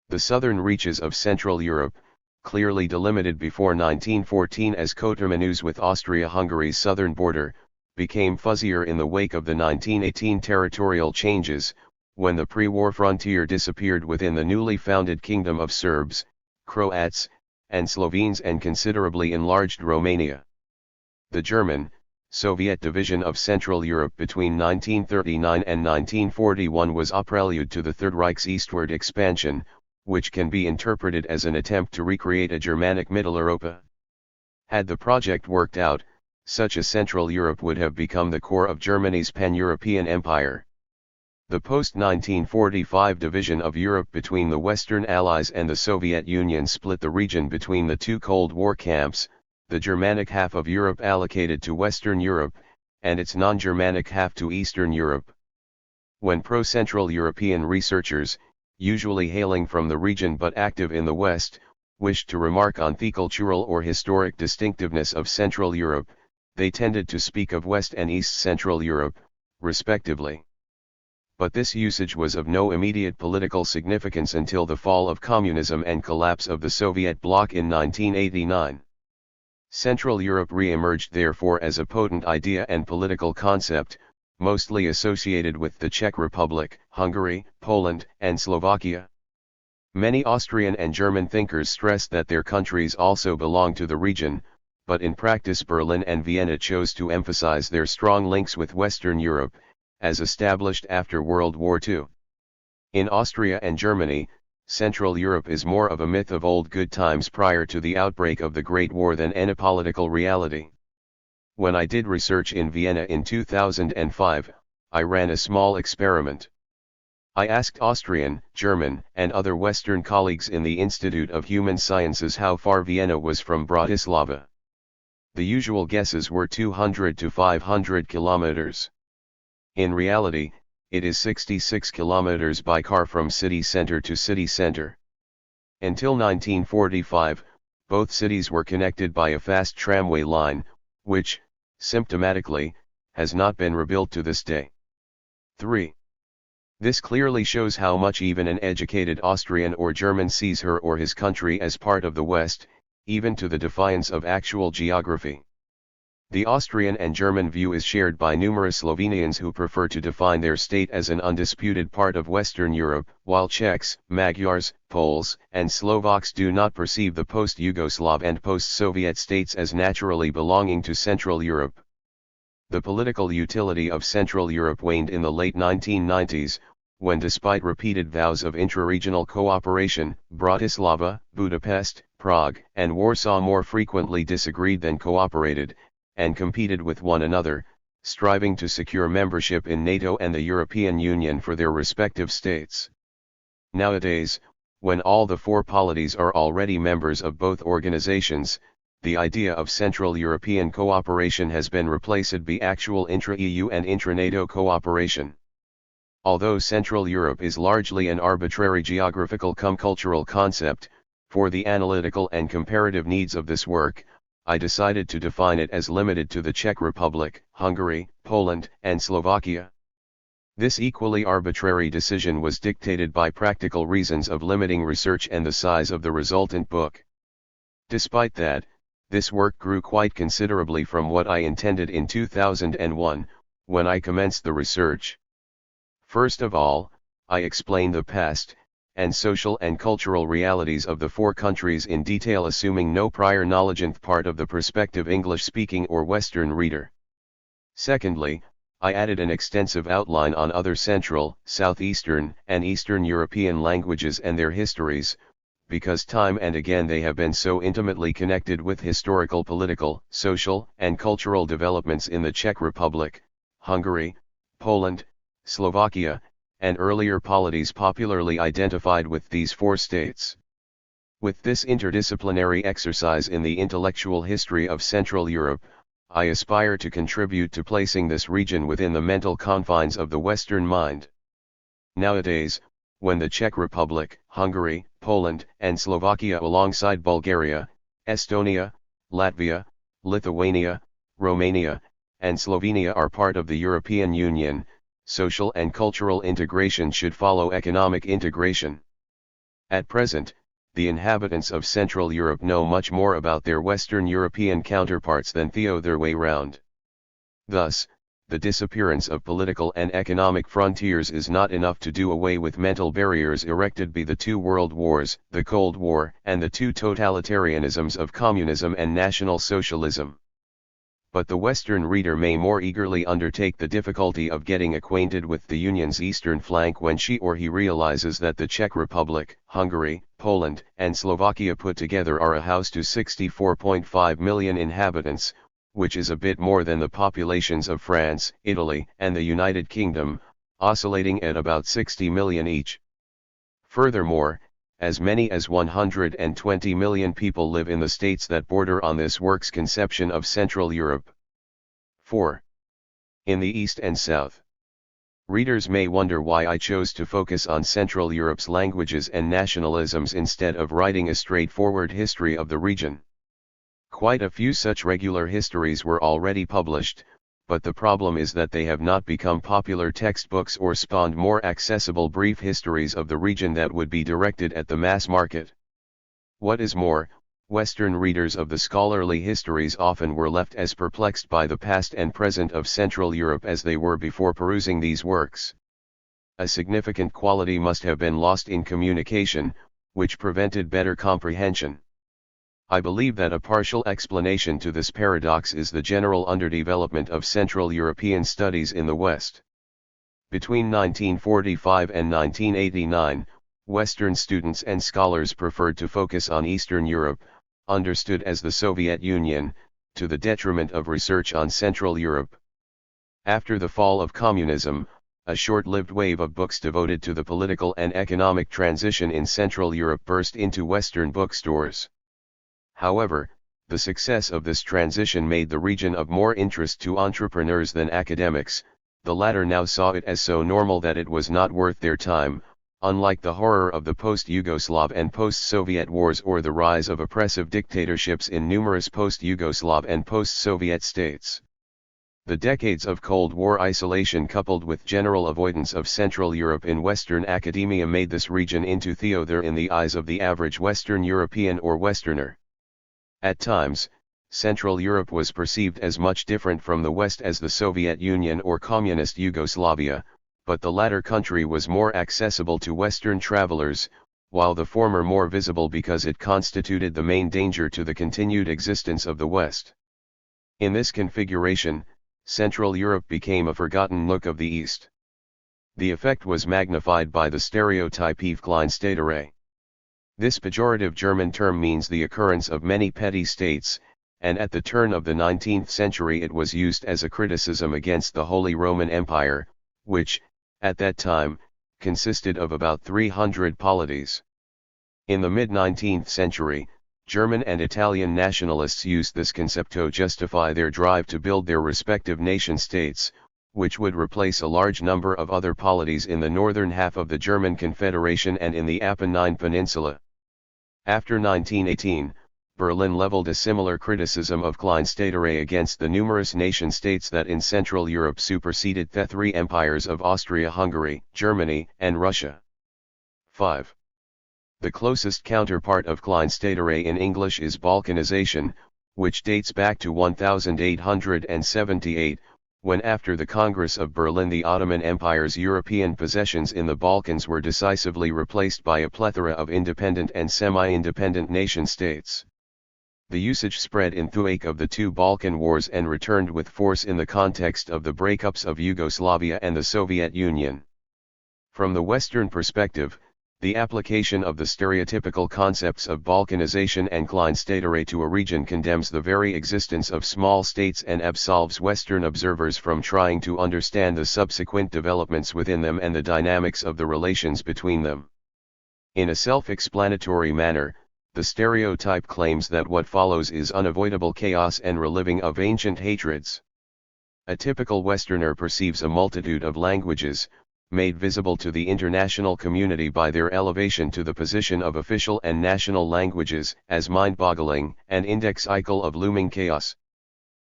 The southern reaches of Central Europe, clearly delimited before 1914 as coterminous with Austria-Hungary's southern border, became fuzzier in the wake of the 1918 territorial changes, when the pre-war frontier disappeared within the newly founded Kingdom of Serbs, Croats, and Slovenes and considerably enlarged Romania. The German, Soviet division of Central Europe between 1939 and 1941 was a prelude to the Third Reich's eastward expansion, which can be interpreted as an attempt to recreate a Germanic Middle Europa. Had the project worked out, such a Central Europe would have become the core of Germany's pan-European empire. The post-1945 division of Europe between the Western Allies and the Soviet Union split the region between the two Cold War camps, the Germanic half of Europe allocated to Western Europe, and its non-Germanic half to Eastern Europe. When pro-Central European researchers, usually hailing from the region but active in the West, wished to remark on the cultural or historic distinctiveness of Central Europe, they tended to speak of West and East Central Europe, respectively. But this usage was of no immediate political significance until the fall of communism and collapse of the Soviet bloc in 1989. Central Europe re-emerged therefore as a potent idea and political concept, mostly associated with the Czech Republic, Hungary, Poland, and Slovakia. Many Austrian and German thinkers stressed that their countries also belong to the region, but in practice Berlin and Vienna chose to emphasize their strong links with Western Europe, as established after World War II. In Austria and Germany, Central Europe is more of a myth of old good times prior to the outbreak of the Great War than any political reality. When I did research in Vienna in 2005, I ran a small experiment. I asked Austrian, German, and other Western colleagues in the Institute of Human Sciences how far Vienna was from Bratislava. The usual guesses were 200 to 500 kilometers. In reality, it is 66 kilometers by car from city center to city center. Until 1945, both cities were connected by a fast tramway line, which, symptomatically, has not been rebuilt to this day. 3. This clearly shows how much even an educated Austrian or German sees her or his country as part of the West, even to the defiance of actual geography. The Austrian and German view is shared by numerous Slovenians who prefer to define their state as an undisputed part of Western Europe, while Czechs, Magyars, Poles, and Slovaks do not perceive the post-Yugoslav and post-Soviet states as naturally belonging to Central Europe. The political utility of Central Europe waned in the late 1990s, when despite repeated vows of intra-regional cooperation, Bratislava, Budapest, Prague, and Warsaw more frequently disagreed than cooperated, and competed with one another, striving to secure membership in NATO and the European Union for their respective states. Nowadays, when all the four polities are already members of both organizations, the idea of Central European cooperation has been replaced by actual intra-EU and intra-NATO cooperation. Although Central Europe is largely an arbitrary geographical-cum-cultural concept, for the analytical and comparative needs of this work, I decided to define it as limited to the Czech Republic, Hungary, Poland, and Slovakia. This equally arbitrary decision was dictated by practical reasons of limiting research and the size of the resultant book. Despite that, this work grew quite considerably from what I intended in 2001, when I commenced the research. First of all, I explained the past, and social and cultural realities of the four countries in detail, assuming no prior knowledge on the part of the prospective English-speaking or Western reader. Secondly, I added an extensive outline on other Central, Southeastern, and Eastern European languages and their histories, because time and again they have been so intimately connected with historical, political, social, and cultural developments in the Czech Republic, Hungary, Poland, Slovakia, and earlier polities popularly identified with these four states. With this interdisciplinary exercise in the intellectual history of Central Europe, I aspire to contribute to placing this region within the mental confines of the Western mind. Nowadays, when the Czech Republic, Hungary, Poland, and Slovakia alongside Bulgaria, Estonia, Latvia, Lithuania, Romania, and Slovenia are part of the European Union, social and cultural integration should follow economic integration. At present, the inhabitants of Central Europe know much more about their Western European counterparts than the other way round. Thus, the disappearance of political and economic frontiers is not enough to do away with mental barriers erected by the two world wars, the Cold War, and the two totalitarianisms of communism and National Socialism. But the Western reader may more eagerly undertake the difficulty of getting acquainted with the Union's eastern flank when she or he realizes that the Czech Republic, Hungary, Poland, and Slovakia put together are a house to 64.5 million inhabitants, which is a bit more than the populations of France, Italy, and the United Kingdom, oscillating at about 60 million each. Furthermore, as many as 120 million people live in the states that border on this work's conception of Central Europe. 4. In the East and South. Readers may wonder why I chose to focus on Central Europe's languages and nationalisms instead of writing a straightforward history of the region. Quite a few such regular histories were already published, but the problem is that they have not become popular textbooks or spawned more accessible brief histories of the region that would be directed at the mass market. What is more, Western readers of the scholarly histories often were left as perplexed by the past and present of Central Europe as they were before perusing these works. A significant quality must have been lost in communication, which prevented better comprehension. I believe that a partial explanation to this paradox is the general underdevelopment of Central European studies in the West. Between 1945 and 1989, Western students and scholars preferred to focus on Eastern Europe, understood as the Soviet Union, to the detriment of research on Central Europe. After the fall of communism, a short-lived wave of books devoted to the political and economic transition in Central Europe burst into Western bookstores. However, the success of this transition made the region of more interest to entrepreneurs than academics. The latter now saw it as so normal that it was not worth their time, Unlike the horror of the post-Yugoslav and post-Soviet wars or the rise of oppressive dictatorships in numerous post-Yugoslav and post-Soviet states, the decades of Cold War isolation coupled with general avoidance of Central Europe in Western academia made this region into theater in the eyes of the average Western European or Westerner. At times, Central Europe was perceived as much different from the West as the Soviet Union or Communist Yugoslavia, but the latter country was more accessible to Western travelers, while the former more visible because it constituted the main danger to the continued existence of the West. In this configuration, Central Europe became a forgotten nook of the East. The effect was magnified by the stereotype Kleinstaaterei. This pejorative German term means the occurrence of many petty states, and at the turn of the 19th century it was used as a criticism against the Holy Roman Empire, which, at that time, consisted of about 300 polities. In the mid-19th century, German and Italian nationalists used this concept to justify their drive to build their respective nation-states, which would replace a large number of other polities in the northern half of the German Confederation and in the Apennine Peninsula. After 1918, Berlin leveled a similar criticism of Kleinstaaterei against the numerous nation-states that in Central Europe superseded the three empires of Austria-Hungary, Germany, and Russia. 5. The closest counterpart of Kleinstaaterei in English is Balkanization, which dates back to 1878, when after the Congress of Berlin the Ottoman Empire's European possessions in the Balkans were decisively replaced by a plethora of independent and semi-independent nation-states. The usage spread in the wake of the two Balkan Wars and returned with force in the context of the breakups of Yugoslavia and the Soviet Union. From the Western perspective, the application of the stereotypical concepts of Balkanization and Kleinstaaterei to a region condemns the very existence of small states and absolves Western observers from trying to understand the subsequent developments within them and the dynamics of the relations between them. In a self-explanatory manner, the stereotype claims that what follows is unavoidable chaos and reliving of ancient hatreds. A typical Westerner perceives a multitude of languages, made visible to the international community by their elevation to the position of official and national languages, as mind-boggling and indexical of looming chaos.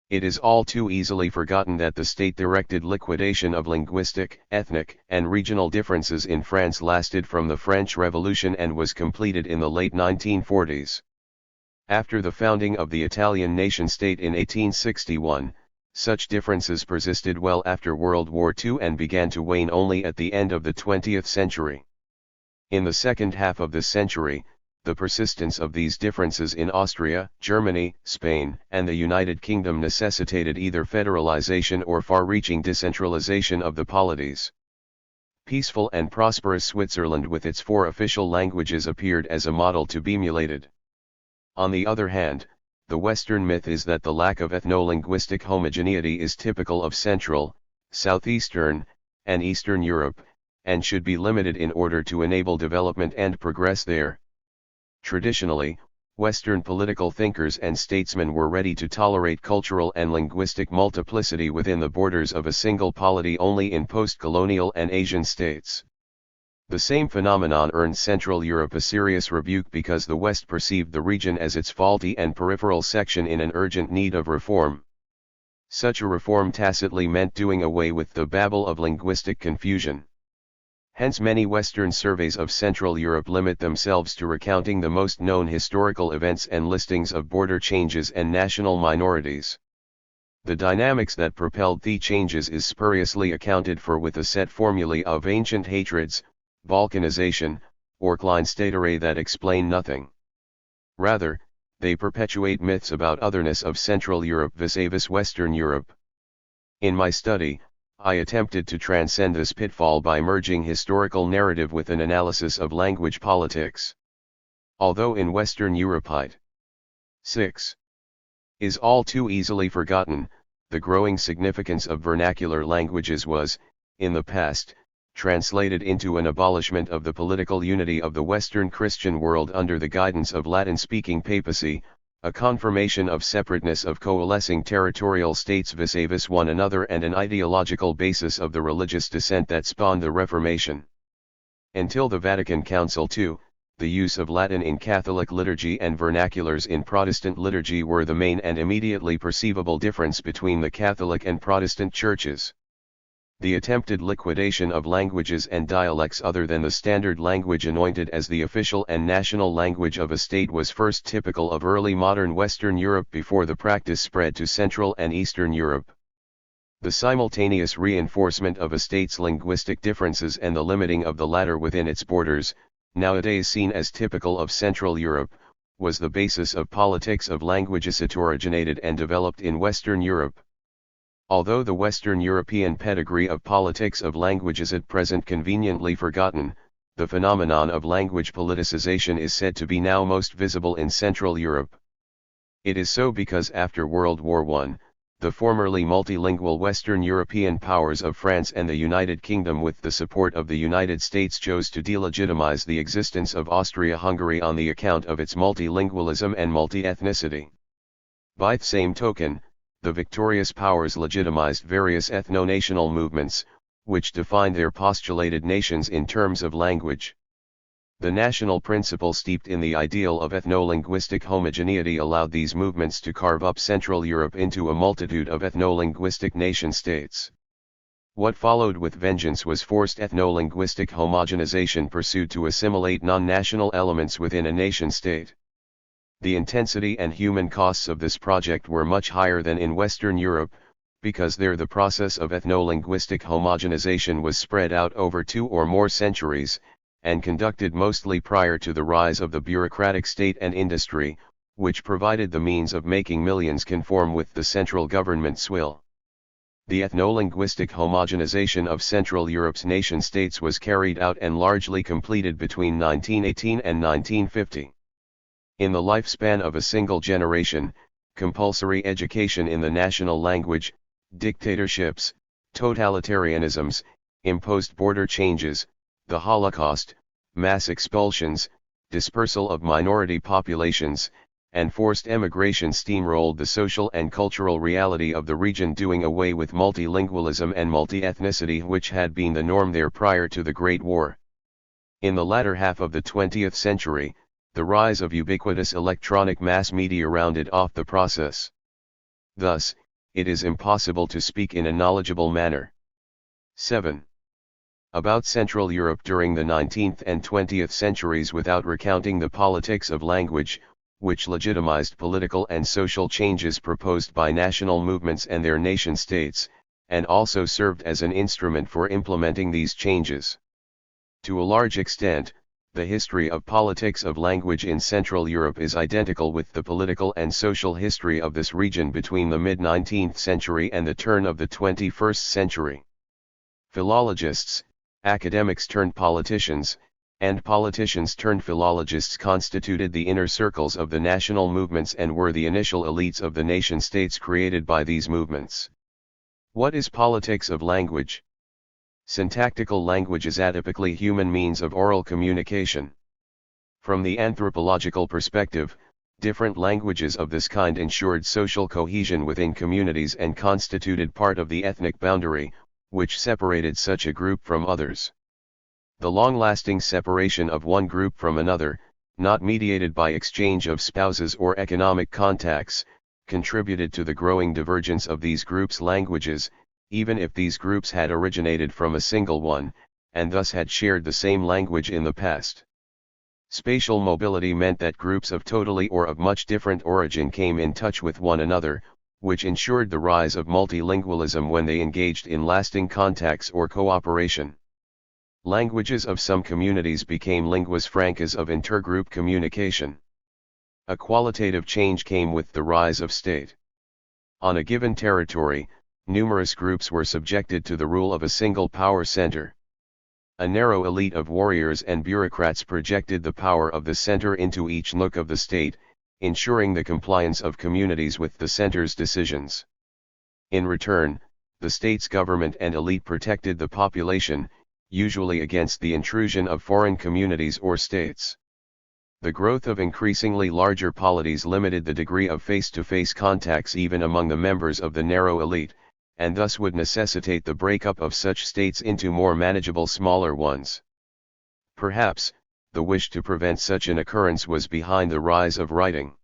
It is all too easily forgotten that the state-directed liquidation of linguistic, ethnic, and regional differences in France lasted from the French Revolution and was completed in the late 1940s. After the founding of the Italian nation-state in 1861, such differences persisted well after World War II and began to wane only at the end of the 20th century. In the second half of this century, the persistence of these differences in Austria, Germany, Spain, and the United Kingdom necessitated either federalization or far-reaching decentralization of the polities. Peaceful and prosperous Switzerland with its 4 official languages appeared as a model to be emulated. On the other hand, the Western myth is that the lack of ethno-linguistic homogeneity is typical of Central, Southeastern, and Eastern Europe, and should be limited in order to enable development and progress there. Traditionally, Western political thinkers and statesmen were ready to tolerate cultural and linguistic multiplicity within the borders of a single polity only in post-colonial and Asian states. The same phenomenon earned Central Europe a serious rebuke because the West perceived the region as its faulty and peripheral section in an urgent need of reform. Such a reform tacitly meant doing away with the babel of linguistic confusion. Hence many Western surveys of Central Europe limit themselves to recounting the most known historical events and listings of border changes and national minorities. The dynamics that propelled the changes is spuriously accounted for with a set formulae of ancient hatreds, Balkanization, or Kleinstaaterei that explain nothing. Rather, they perpetuate myths about otherness of Central Europe vis-a-vis Western Europe. In my study, I attempted to transcend this pitfall by merging historical narrative with an analysis of language politics. Although in Western Europe 6. is all too easily forgotten, the growing significance of vernacular languages was, in the past, translated into an abolishment of the political unity of the Western Christian world under the guidance of Latin-speaking papacy, a confirmation of separateness of coalescing territorial states vis-a-vis one another and an ideological basis of the religious dissent that spawned the Reformation. Until the Vatican Council II, the use of Latin in Catholic liturgy and vernaculars in Protestant liturgy were the main and immediately perceivable difference between the Catholic and Protestant churches. The attempted liquidation of languages and dialects other than the standard language anointed as the official and national language of a state was first typical of early modern Western Europe before the practice spread to Central and Eastern Europe. The simultaneous reinforcement of a state's linguistic differences and the limiting of the latter within its borders, nowadays seen as typical of Central Europe, was the basis of politics of languages. It originated and developed in Western Europe. Although the Western European pedigree of politics of language is at present conveniently forgotten, the phenomenon of language politicization is said to be now most visible in Central Europe. It is so because after World War I, the formerly multilingual Western European powers of France and the United Kingdom with the support of the United States chose to delegitimize the existence of Austria-Hungary on the account of its multilingualism and multi-ethnicity. By the same token, the victorious powers legitimized various ethno-national movements, which defined their postulated nations in terms of language. The national principle steeped in the ideal of ethno-linguistic homogeneity allowed these movements to carve up Central Europe into a multitude of ethno-linguistic nation-states. What followed with vengeance was forced ethno-linguistic homogenization pursued to assimilate non-national elements within a nation-state. The intensity and human costs of this project were much higher than in Western Europe, because there the process of ethno-linguistic homogenization was spread out over 2 or more centuries, and conducted mostly prior to the rise of the bureaucratic state and industry, which provided the means of making millions conform with the central government's will. The ethno-linguistic homogenization of Central Europe's nation-states was carried out and largely completed between 1918 and 1950. In the lifespan of a single generation, compulsory education in the national language, dictatorships, totalitarianisms, imposed border changes, the Holocaust, mass expulsions, dispersal of minority populations, and forced emigration steamrolled the social and cultural reality of the region, doing away with multilingualism and multi-ethnicity which had been the norm there prior to the Great War. In the latter half of the 20th century, the rise of ubiquitous electronic mass media rounded off the process. Thus, it is impossible to speak in a knowledgeable manner. 7. About Central Europe during the 19th and 20th centuries without recounting the politics of language, which legitimized political and social changes proposed by national movements and their nation-states, and also served as an instrument for implementing these changes. To a large extent, the history of politics of language in Central Europe is identical with the political and social history of this region between the mid-19th century and the turn of the 21st century. Philologists, academics turned politicians, and politicians turned philologists constituted the inner circles of the national movements and were the initial elites of the nation-states created by these movements. What is politics of language? Syntactical language is atypically human means of oral communication. From the anthropological perspective, different languages of this kind ensured social cohesion within communities and constituted part of the ethnic boundary, which separated such a group from others. The long-lasting separation of one group from another, not mediated by exchange of spouses or economic contacts, contributed to the growing divergence of these groups' languages, even if these groups had originated from a single one, and thus had shared the same language in the past. Spatial mobility meant that groups of totally or of much different origin came in touch with one another, which ensured the rise of multilingualism when they engaged in lasting contacts or cooperation. Languages of some communities became linguas francas of intergroup communication. A qualitative change came with the rise of state. On a given territory, numerous groups were subjected to the rule of a single power center. A narrow elite of warriors and bureaucrats projected the power of the center into each nook of the state, ensuring the compliance of communities with the center's decisions. In return, the state's government and elite protected the population, usually against the intrusion of foreign communities or states. The growth of increasingly larger polities limited the degree of face-to-face contacts even among the members of the narrow elite, and thus would necessitate the breakup of such states into more manageable smaller ones. Perhaps, the wish to prevent such an occurrence was behind the rise of writing.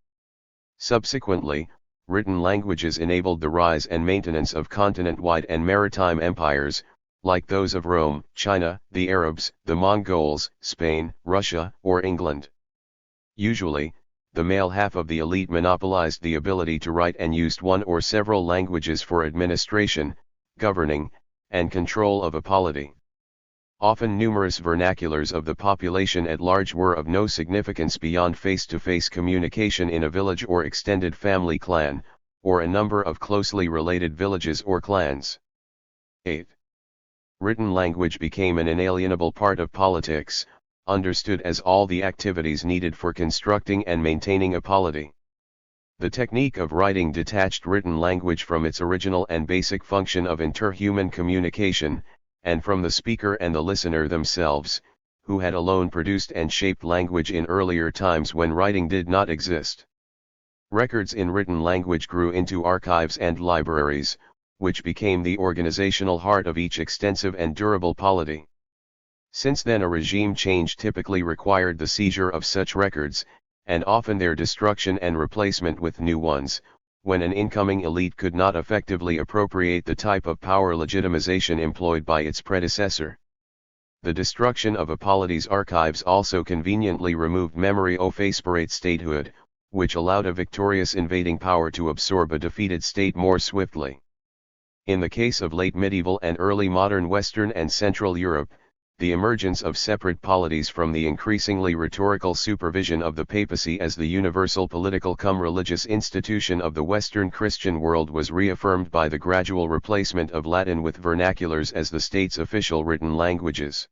Subsequently, written languages enabled the rise and maintenance of continent-wide and maritime empires, like those of Rome, China, the Arabs, the Mongols, Spain, Russia, or England. Usually, the male half of the elite monopolized the ability to write and used one or several languages for administration, governing, and control of a polity. Often numerous vernaculars of the population at large were of no significance beyond face-to-face communication in a village or extended family clan, or a number of closely related villages or clans. 8. Written language became an inalienable part of politics, understood as all the activities needed for constructing and maintaining a polity. The technique of writing detached written language from its original and basic function of interhuman communication, and from the speaker and the listener themselves, who had alone produced and shaped language in earlier times when writing did not exist. Records in written language grew into archives and libraries, which became the organizational heart of each extensive and durable polity. Since then, a regime change typically required the seizure of such records, and often their destruction and replacement with new ones, when an incoming elite could not effectively appropriate the type of power legitimization employed by its predecessor. The destruction of a polity's archives also conveniently removed memory of aspirate statehood, which allowed a victorious invading power to absorb a defeated state more swiftly. In the case of late medieval and early modern Western and Central Europe, the emergence of separate polities from the increasingly rhetorical supervision of the papacy as the universal political cum religious institution of the Western Christian world was reaffirmed by the gradual replacement of Latin with vernaculars as the state's official written languages.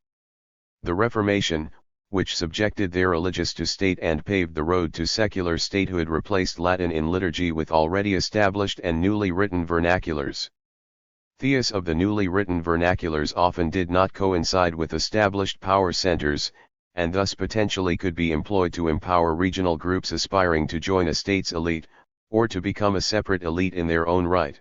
The Reformation, which subjected their religious to state and paved the road to secular statehood, replaced Latin in liturgy with already established and newly written vernaculars. The use of the newly written vernaculars often did not coincide with established power centers, and thus potentially could be employed to empower regional groups aspiring to join a state's elite, or to become a separate elite in their own right.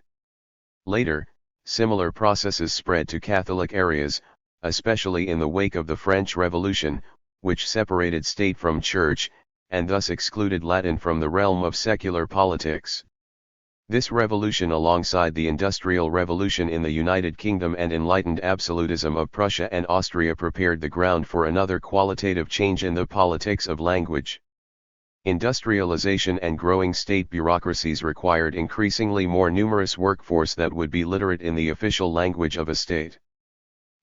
Later, similar processes spread to Catholic areas, especially in the wake of the French Revolution, which separated state from church, and thus excluded Latin from the realm of secular politics. This revolution, alongside the Industrial Revolution in the United Kingdom and enlightened absolutism of Prussia and Austria, prepared the ground for another qualitative change in the politics of language. Industrialization and growing state bureaucracies required increasingly more numerous workforce that would be literate in the official language of a state.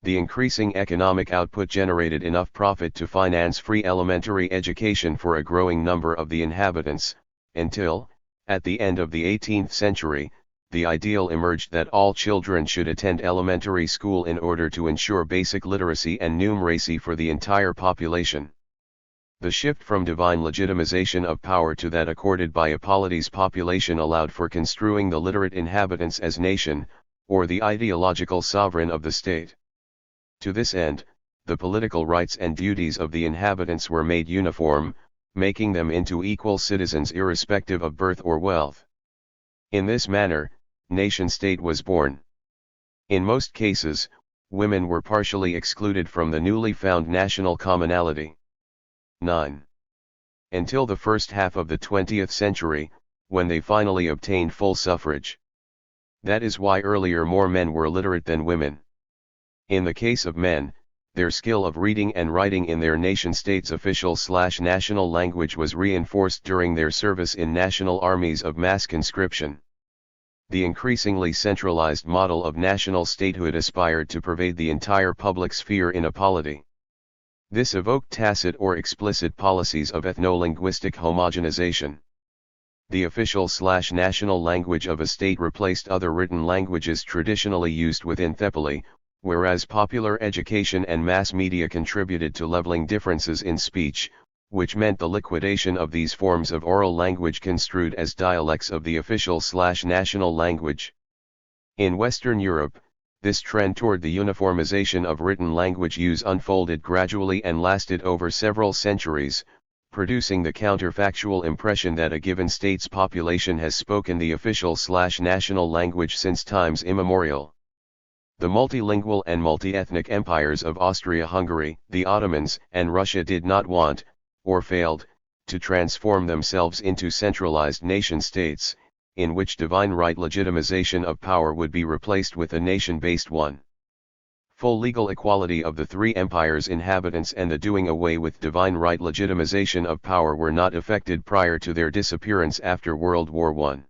The increasing economic output generated enough profit to finance free elementary education for a growing number of the inhabitants, until, at the end of the 18th century, the ideal emerged that all children should attend elementary school in order to ensure basic literacy and numeracy for the entire population. The shift from divine legitimization of power to that accorded by a polity's population allowed for construing the literate inhabitants as nation, or the ideological sovereign of the state. To this end, the political rights and duties of the inhabitants were made uniform, making them into equal citizens irrespective of birth or wealth. In this manner, nation-state was born. In most cases, women were partially excluded from the newly found national commonality. 9. Until the first half of the 20th century, when they finally obtained full suffrage. That is why earlier more men were literate than women. In the case of men, their skill of reading and writing in their nation-state's official/national language was reinforced during their service in national armies of mass conscription. The increasingly centralized model of national statehood aspired to pervade the entire public sphere in a polity. This evoked tacit or explicit policies of ethno-linguistic homogenization. The official/national language of a state replaced other written languages traditionally used within thepoli, whereas popular education and mass media contributed to leveling differences in speech, which meant the liquidation of these forms of oral language construed as dialects of the official/national language. In Western Europe, this trend toward the uniformization of written language use unfolded gradually and lasted over several centuries, producing the counterfactual impression that a given state's population has spoken the official/national language since times immemorial. The multilingual and multi-ethnic empires of Austria-Hungary, the Ottomans, and Russia did not want, or failed, to transform themselves into centralized nation-states, in which divine right legitimization of power would be replaced with a nation-based one. Full legal equality of the three empires' inhabitants and the doing away with divine right legitimization of power were not effected prior to their disappearance after World War I.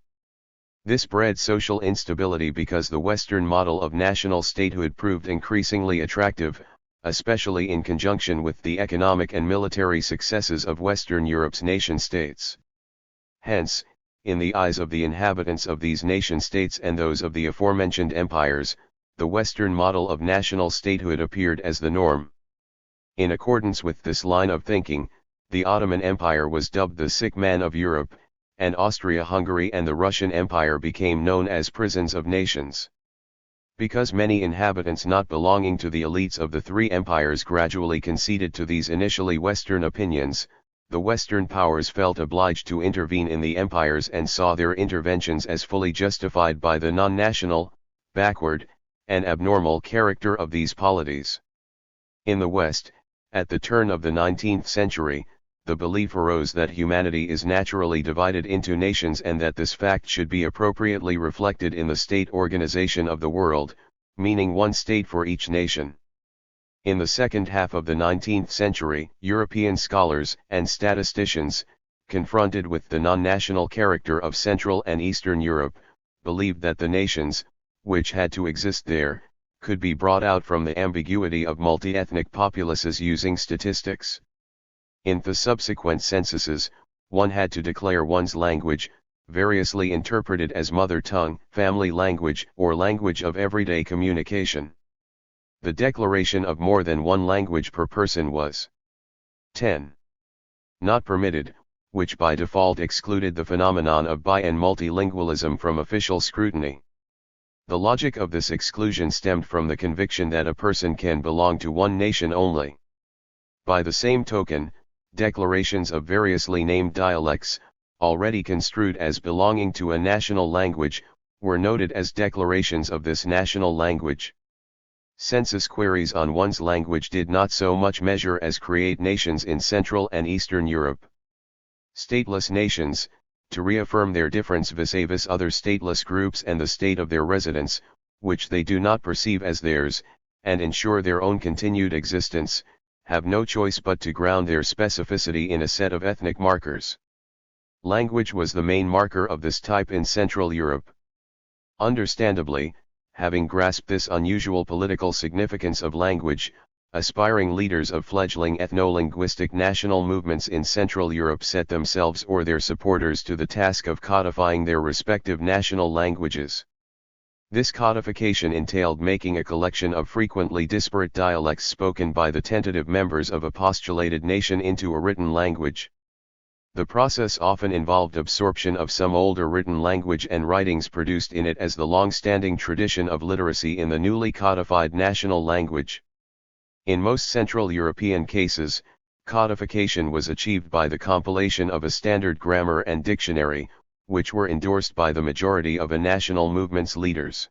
This bred social instability because the Western model of national statehood proved increasingly attractive, especially in conjunction with the economic and military successes of Western Europe's nation-states. Hence, in the eyes of the inhabitants of these nation-states and those of the aforementioned empires, the Western model of national statehood appeared as the norm. In accordance with this line of thinking, the Ottoman Empire was dubbed the sick man of Europe, and Austria-Hungary and the Russian Empire became known as prisons of nations. Because many inhabitants not belonging to the elites of the three empires gradually conceded to these initially Western opinions, the Western powers felt obliged to intervene in the empires and saw their interventions as fully justified by the non-national, backward, and abnormal character of these polities. In the West, at the turn of the 19th century, the belief arose that humanity is naturally divided into nations and that this fact should be appropriately reflected in the state organization of the world, meaning one state for each nation. In the second half of the 19th century, European scholars and statisticians, confronted with the non-national character of Central and Eastern Europe, believed that the nations, which had to exist there, could be brought out from the ambiguity of multi-ethnic populaces using statistics. In the subsequent censuses, one had to declare one's language, variously interpreted as mother tongue, family language, or language of everyday communication. The declaration of more than one language per person was 10. Not permitted, which by default excluded the phenomenon of bi- and multilingualism from official scrutiny. The logic of this exclusion stemmed from the conviction that a person can belong to one nation only. By the same token, declarations of variously named dialects, already construed as belonging to a national language, were noted as declarations of this national language. Census queries on one's language did not so much measure as create nations in Central and Eastern Europe. Stateless nations, to reaffirm their difference vis-a-vis other stateless groups and the state of their residence, which they do not perceive as theirs, and ensure their own continued existence, have no choice but to ground their specificity in a set of ethnic markers. Language was the main marker of this type in Central Europe. Understandably, having grasped this unusual political significance of language, aspiring leaders of fledgling ethno-linguistic national movements in Central Europe set themselves or their supporters to the task of codifying their respective national languages. This codification entailed making a collection of frequently disparate dialects spoken by the tentative members of a postulated nation into a written language. The process often involved absorption of some older written language and writings produced in it as the long-standing tradition of literacy in the newly codified national language. In most Central European cases, codification was achieved by the compilation of a standard grammar and dictionary, which were endorsed by the majority of a national movement's leaders.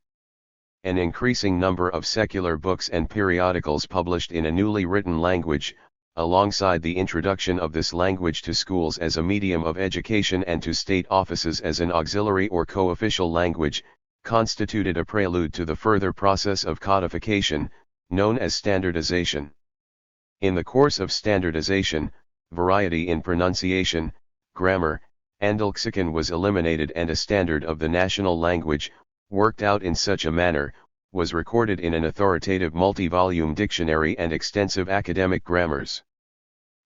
An increasing number of secular books and periodicals published in a newly written language, alongside the introduction of this language to schools as a medium of education and to state offices as an auxiliary or co-official language, constituted a prelude to the further process of codification, known as standardization. In the course of standardization, variety in pronunciation, grammar, and lexicon was eliminated and a standard of the national language, worked out in such a manner, was recorded in an authoritative multi-volume dictionary and extensive academic grammars.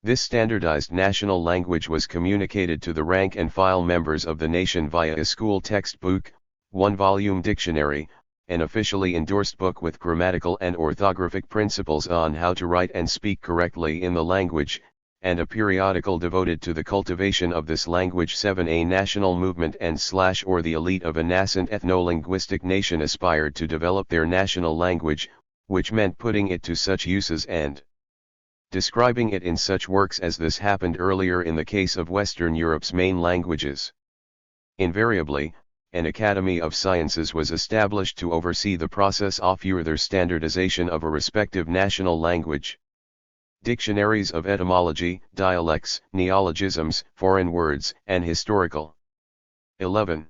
This standardized national language was communicated to the rank-and-file members of the nation via a school textbook, one-volume dictionary, an officially endorsed book with grammatical and orthographic principles on how to write and speak correctly in the language, and a periodical devoted to the cultivation of this language. 7. A national movement and/or the elite of a nascent ethno-linguistic nation aspired to develop their national language, which meant putting it to such uses and describing it in such works as this happened earlier in the case of Western Europe's main languages. Invariably, an Academy of Sciences was established to oversee the process of further standardization of a respective national language. Dictionaries of etymology, dialects, neologisms, foreign words, and historical. 11.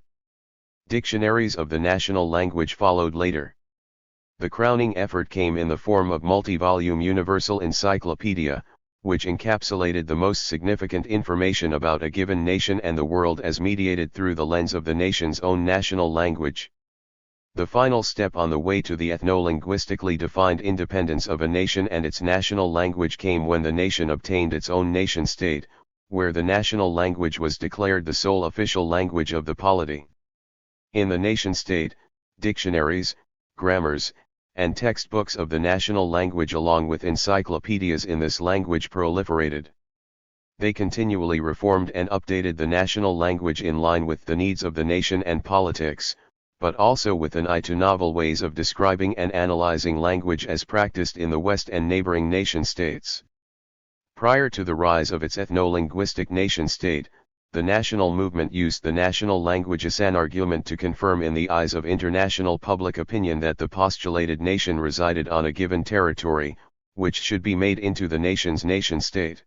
Dictionaries of the national language followed later. The crowning effort came in the form of multi-volume Universal Encyclopedia, which encapsulated the most significant information about a given nation and the world as mediated through the lens of the nation's own national language. The final step on the way to the ethno-linguistically defined independence of a nation and its national language came when the nation obtained its own nation-state, where the national language was declared the sole official language of the polity. In the nation-state, dictionaries, grammars, and textbooks of the national language along with encyclopedias in this language proliferated. They continually reformed and updated the national language in line with the needs of the nation and politics, but also with an eye to novel ways of describing and analyzing language as practiced in the West and neighboring nation-states. Prior to the rise of its ethno-linguistic nation-state, the national movement used the national language as an argument to confirm in the eyes of international public opinion that the postulated nation resided on a given territory, which should be made into the nation's nation-state.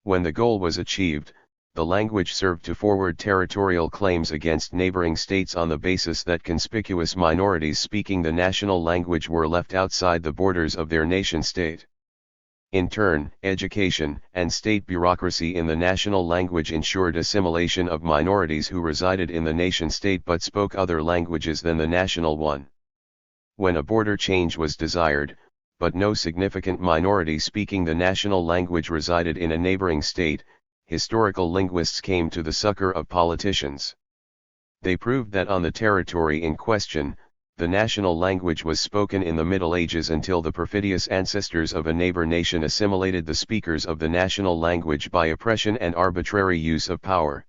When the goal was achieved, the language served to forward territorial claims against neighboring states on the basis that conspicuous minorities speaking the national language were left outside the borders of their nation-state. In turn, education and state bureaucracy in the national language ensured assimilation of minorities who resided in the nation-state but spoke other languages than the national one. When a border change was desired, but no significant minority speaking the national language resided in a neighboring state, historical linguists came to the succor of politicians. They proved that on the territory in question, the national language was spoken in the Middle Ages until the perfidious ancestors of a neighbor nation assimilated the speakers of the national language by oppression and arbitrary use of power.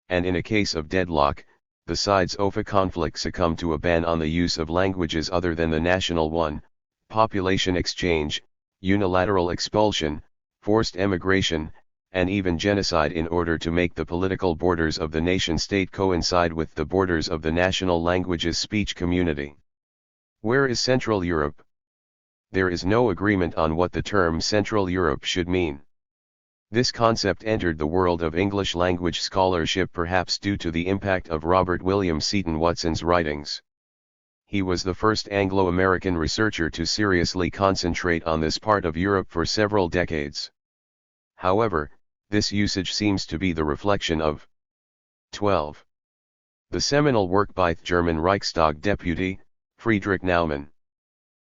And in a case of deadlock, the sides of a conflict succumbed to a ban on the use of languages other than the national one, population exchange, unilateral expulsion, forced emigration, and even genocide in order to make the political borders of the nation-state coincide with the borders of the national language's speech community. Where is Central Europe? There is no agreement on what the term Central Europe should mean. This concept entered the world of English language scholarship perhaps due to the impact of Robert William Seton Watson's writings. He was the first Anglo-American researcher to seriously concentrate on this part of Europe for several decades. However, this usage seems to be the reflection of 12. The seminal work by the German Reichstag deputy, Friedrich Naumann.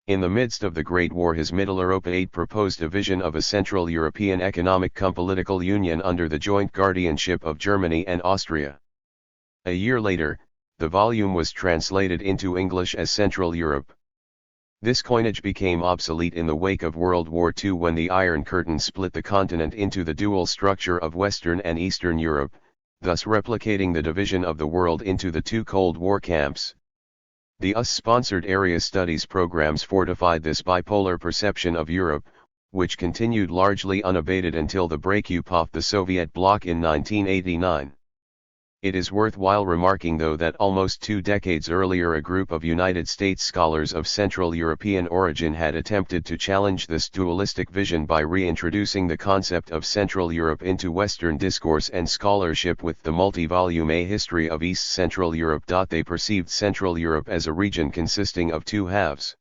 In the midst of the Great War his Mitteleuropa aid proposed a vision of a Central European economic political union under the joint guardianship of Germany and Austria. A year later, the volume was translated into English as Central Europe. This coinage became obsolete in the wake of World War II when the Iron Curtain split the continent into the dual structure of Western and Eastern Europe, thus replicating the division of the world into the two Cold War camps. The US-sponsored area studies programs fortified this bipolar perception of Europe, which continued largely unabated until the breakup of the Soviet bloc in 1989. It is worthwhile remarking though that almost 2 decades earlier a group of United States scholars of Central European origin had attempted to challenge this dualistic vision by reintroducing the concept of Central Europe into Western discourse and scholarship with the multi-volume A History of East Central Europe. They perceived Central Europe as a region consisting of 2 halves.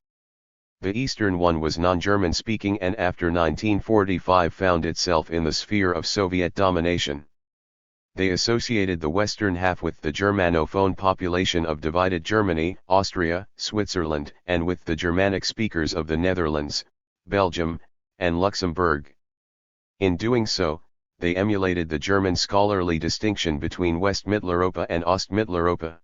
The eastern one was non-German speaking and after 1945 found itself in the sphere of Soviet domination. They associated the western half with the Germanophone population of divided Germany, Austria, Switzerland, and with the Germanic speakers of the Netherlands, Belgium, and Luxembourg. In doing so, they emulated the German scholarly distinction between West Mitteleuropa and Ost Mitteleuropa.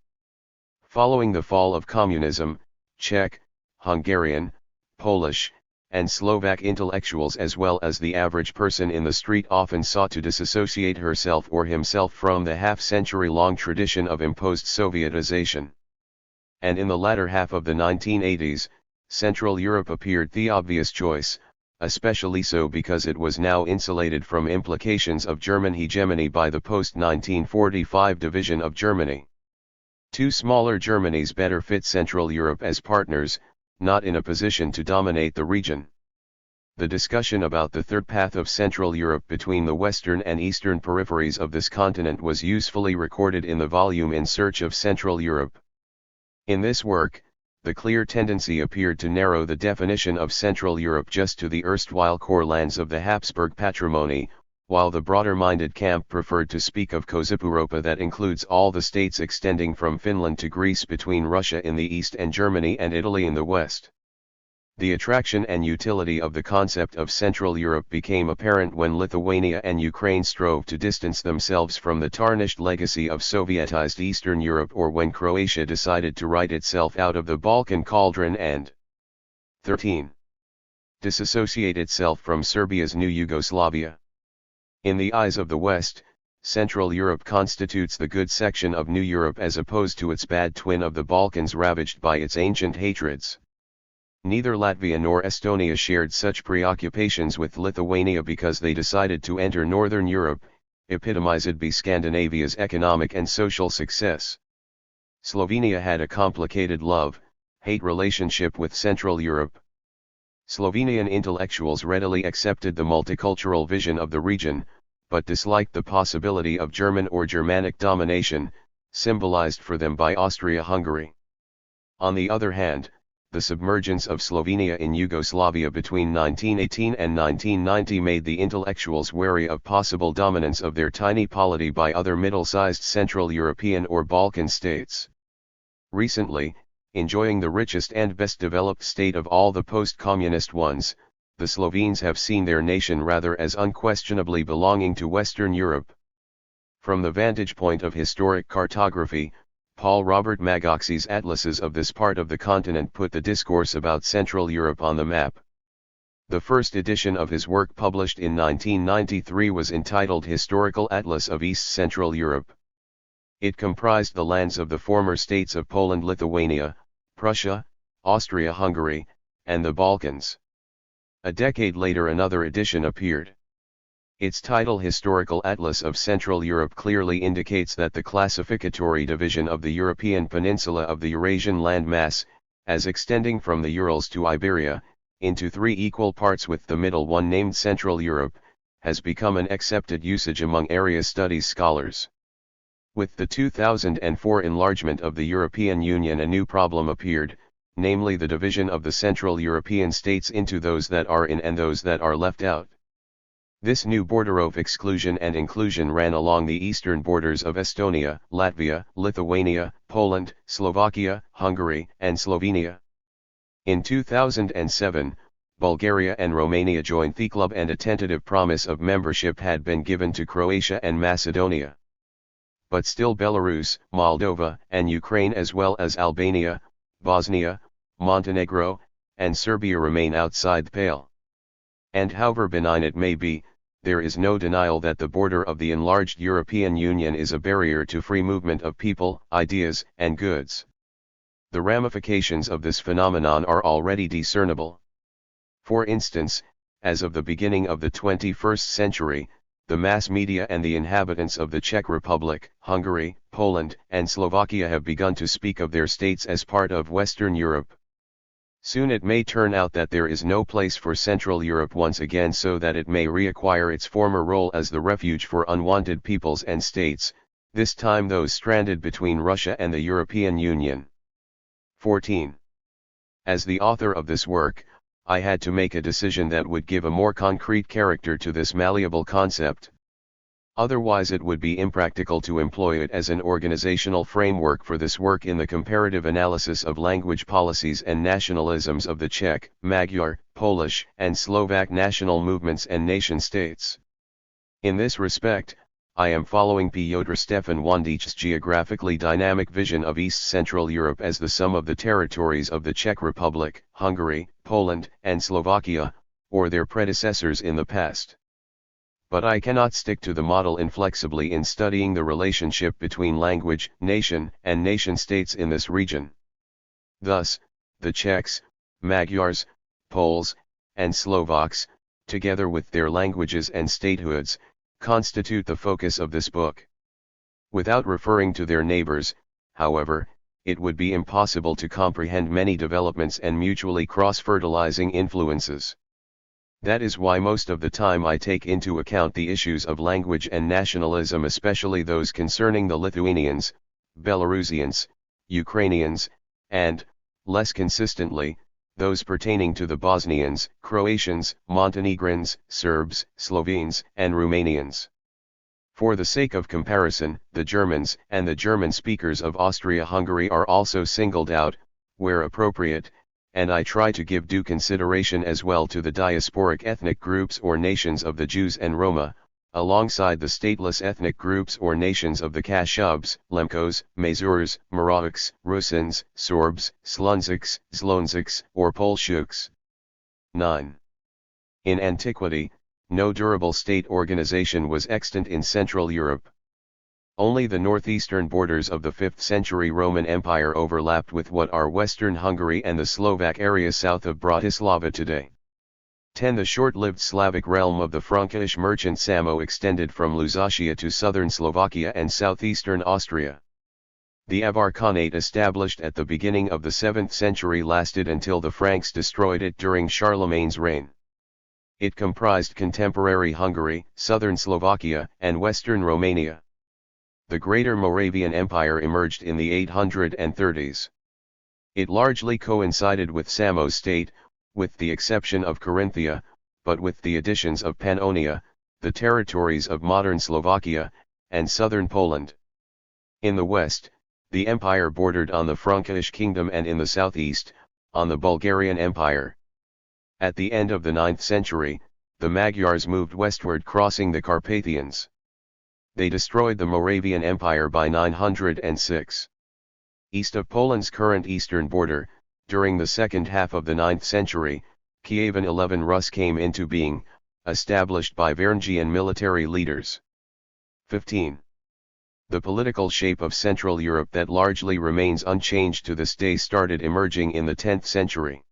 Following the fall of communism, Czech, Hungarian, Polish, and Slovak intellectuals as well as the average person in the street often sought to disassociate herself or himself from the half-century-long tradition of imposed Sovietization. And in the latter half of the 1980s, Central Europe appeared the obvious choice, especially so because it was now insulated from implications of German hegemony by the post-1945 division of Germany. Two smaller Germanies better fit Central Europe as partners, not in a position to dominate the region. The discussion about the third path of Central Europe between the western and eastern peripheries of this continent was usefully recorded in the volume In Search of Central Europe. In this work, the clear tendency appeared to narrow the definition of Central Europe just to the erstwhile core lands of the Habsburg patrimony, while the broader-minded camp preferred to speak of Kozipuropa that includes all the states extending from Finland to Greece between Russia in the east and Germany and Italy in the west. The attraction and utility of the concept of Central Europe became apparent when Lithuania and Ukraine strove to distance themselves from the tarnished legacy of Sovietized Eastern Europe, or when Croatia decided to right itself out of the Balkan cauldron and 13. Disassociate itself from Serbia's new Yugoslavia. In the eyes of the West, Central Europe constitutes the good section of New Europe as opposed to its bad twin of the Balkans ravaged by its ancient hatreds. Neither Latvia nor Estonia shared such preoccupations with Lithuania because they decided to enter Northern Europe, epitomized by Scandinavia's economic and social success. Slovenia had a complicated love-hate relationship with Central Europe. Slovenian intellectuals readily accepted the multicultural vision of the region, but disliked the possibility of German or Germanic domination, symbolized for them by Austria-Hungary. On the other hand, the submergence of Slovenia in Yugoslavia between 1918 and 1990 made the intellectuals wary of possible dominance of their tiny polity by other middle-sized Central European or Balkan states. Recently, enjoying the richest and best developed state of all the post-communist ones, the Slovenes have seen their nation rather as unquestionably belonging to Western Europe. From the vantage point of historic cartography, Paul Robert Magocsi's atlases of this part of the continent put the discourse about Central Europe on the map. The first edition of his work, published in 1993, was entitled Historical Atlas of East Central Europe. It comprised the lands of the former states of Poland, Lithuania, Prussia, Austria-Hungary, and the Balkans. A decade later another edition appeared. Its title, Historical Atlas of Central Europe, clearly indicates that the classificatory division of the European peninsula of the Eurasian landmass, as extending from the Urals to Iberia, into three equal parts with the middle one named Central Europe, has become an accepted usage among area studies scholars. With the 2004 enlargement of the European Union, a new problem appeared, namely the division of the Central European states into those that are in and those that are left out. This new border of exclusion and inclusion ran along the eastern borders of Estonia, Latvia, Lithuania, Poland, Slovakia, Hungary, and Slovenia. In 2007, Bulgaria and Romania joined the club, and a tentative promise of membership had been given to Croatia and Macedonia. But still Belarus, Moldova, and Ukraine, as well as Albania, Bosnia, Montenegro, and Serbia remain outside the pale. And however benign it may be, there is no denial that the border of the enlarged European Union is a barrier to free movement of people, ideas, and goods. The ramifications of this phenomenon are already discernible. For instance, as of the beginning of the 21st century, the mass media and the inhabitants of the Czech Republic, Hungary, Poland, and Slovakia have begun to speak of their states as part of Western Europe. Soon it may turn out that there is no place for Central Europe once again, so that it may reacquire its former role as the refuge for unwanted peoples and states, this time those stranded between Russia and the European Union. 14. As the author of this work, I had to make a decision that would give a more concrete character to this malleable concept. Otherwise it would be impractical to employ it as an organizational framework for this work in the comparative analysis of language policies and nationalisms of the Czech, Magyar, Polish, and Slovak national movements and nation-states. In this respect, I am following Piotr Stefan Wandich's geographically dynamic vision of East Central Europe as the sum of the territories of the Czech Republic, Hungary, Poland, and Slovakia, or their predecessors in the past. But I cannot stick to the model inflexibly in studying the relationship between language, nation, and nation-states in this region. Thus, the Czechs, Magyars, Poles, and Slovaks, together with their languages and statehoods, constitute the focus of this book. Without referring to their neighbors, however, it would be impossible to comprehend many developments and mutually cross-fertilizing influences. That is why most of the time I take into account the issues of language and nationalism, especially those concerning the Lithuanians, Belarusians, Ukrainians, and, less consistently, those pertaining to the Bosnians, Croatians, Montenegrins, Serbs, Slovenes, and Romanians. For the sake of comparison, the Germans and the German speakers of Austria-Hungary are also singled out, where appropriate, and I try to give due consideration as well to the diasporic ethnic groups or nations of the Jews and Roma, alongside the stateless ethnic groups or nations of the Kashubs, Lemkos, Mazurs, Morocks, Rusins, Sorbs, Slunziks, Zlonziks, or Polshuks. 9. In antiquity, no durable state organization was extant in Central Europe. Only the northeastern borders of the 5th century Roman Empire overlapped with what are Western Hungary and the Slovak area south of Bratislava today. 10. The short-lived Slavic realm of the Frankish merchant Samo extended from Lusatia to southern Slovakia and southeastern Austria. The Avar Khanate established at the beginning of the 7th century lasted until the Franks destroyed it during Charlemagne's reign. It comprised contemporary Hungary, southern Slovakia, and western Romania. The Greater Moravian Empire emerged in the 830s. It largely coincided with Samo's state, with the exception of Carinthia, but with the additions of Pannonia, the territories of modern Slovakia, and southern Poland. In the west, the empire bordered on the Frankish kingdom, and in the southeast, on the Bulgarian Empire. At the end of the 9th century, the Magyars moved westward, crossing the Carpathians. They destroyed the Moravian Empire by 906. East of Poland's current eastern border, during the second half of the 9th century, Kievan 11 Rus came into being, established by Varangian military leaders. 15. The political shape of Central Europe that largely remains unchanged to this day started emerging in the 10th century.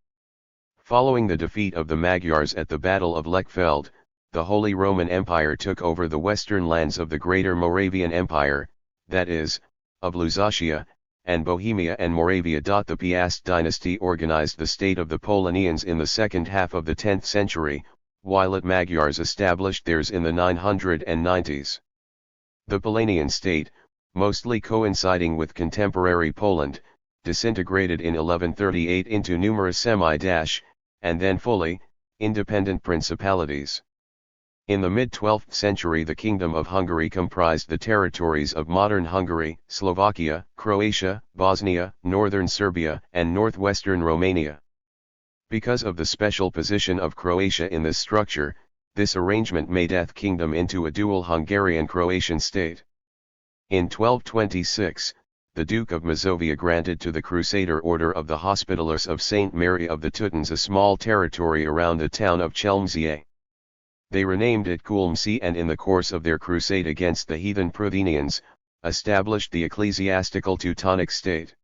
Following the defeat of the Magyars at the Battle of Lechfeld, the Holy Roman Empire took over the western lands of the Greater Moravian Empire, that is, of Lusatia, and Bohemia and Moravia. The Piast dynasty organized the state of the Polanians in the second half of the 10th century, while the Magyars established theirs in the 990s. The Polanian state, mostly coinciding with contemporary Poland, disintegrated in 1138 into numerous and then fully independent principalities. In the mid-12th century, the Kingdom of Hungary comprised the territories of modern Hungary, Slovakia, Croatia, Bosnia, northern Serbia, and northwestern Romania. Because of the special position of Croatia in this structure, this arrangement made the kingdom into a dual Hungarian-Croatian state. In 1226, the Duke of Mazovia granted to the Crusader Order of the Hospitallers of St. Mary of the Teutons a small territory around the town of Chelmsford. They renamed it Kulmsi, and in the course of their crusade against the heathen Pruthenians, established the ecclesiastical Teutonic state.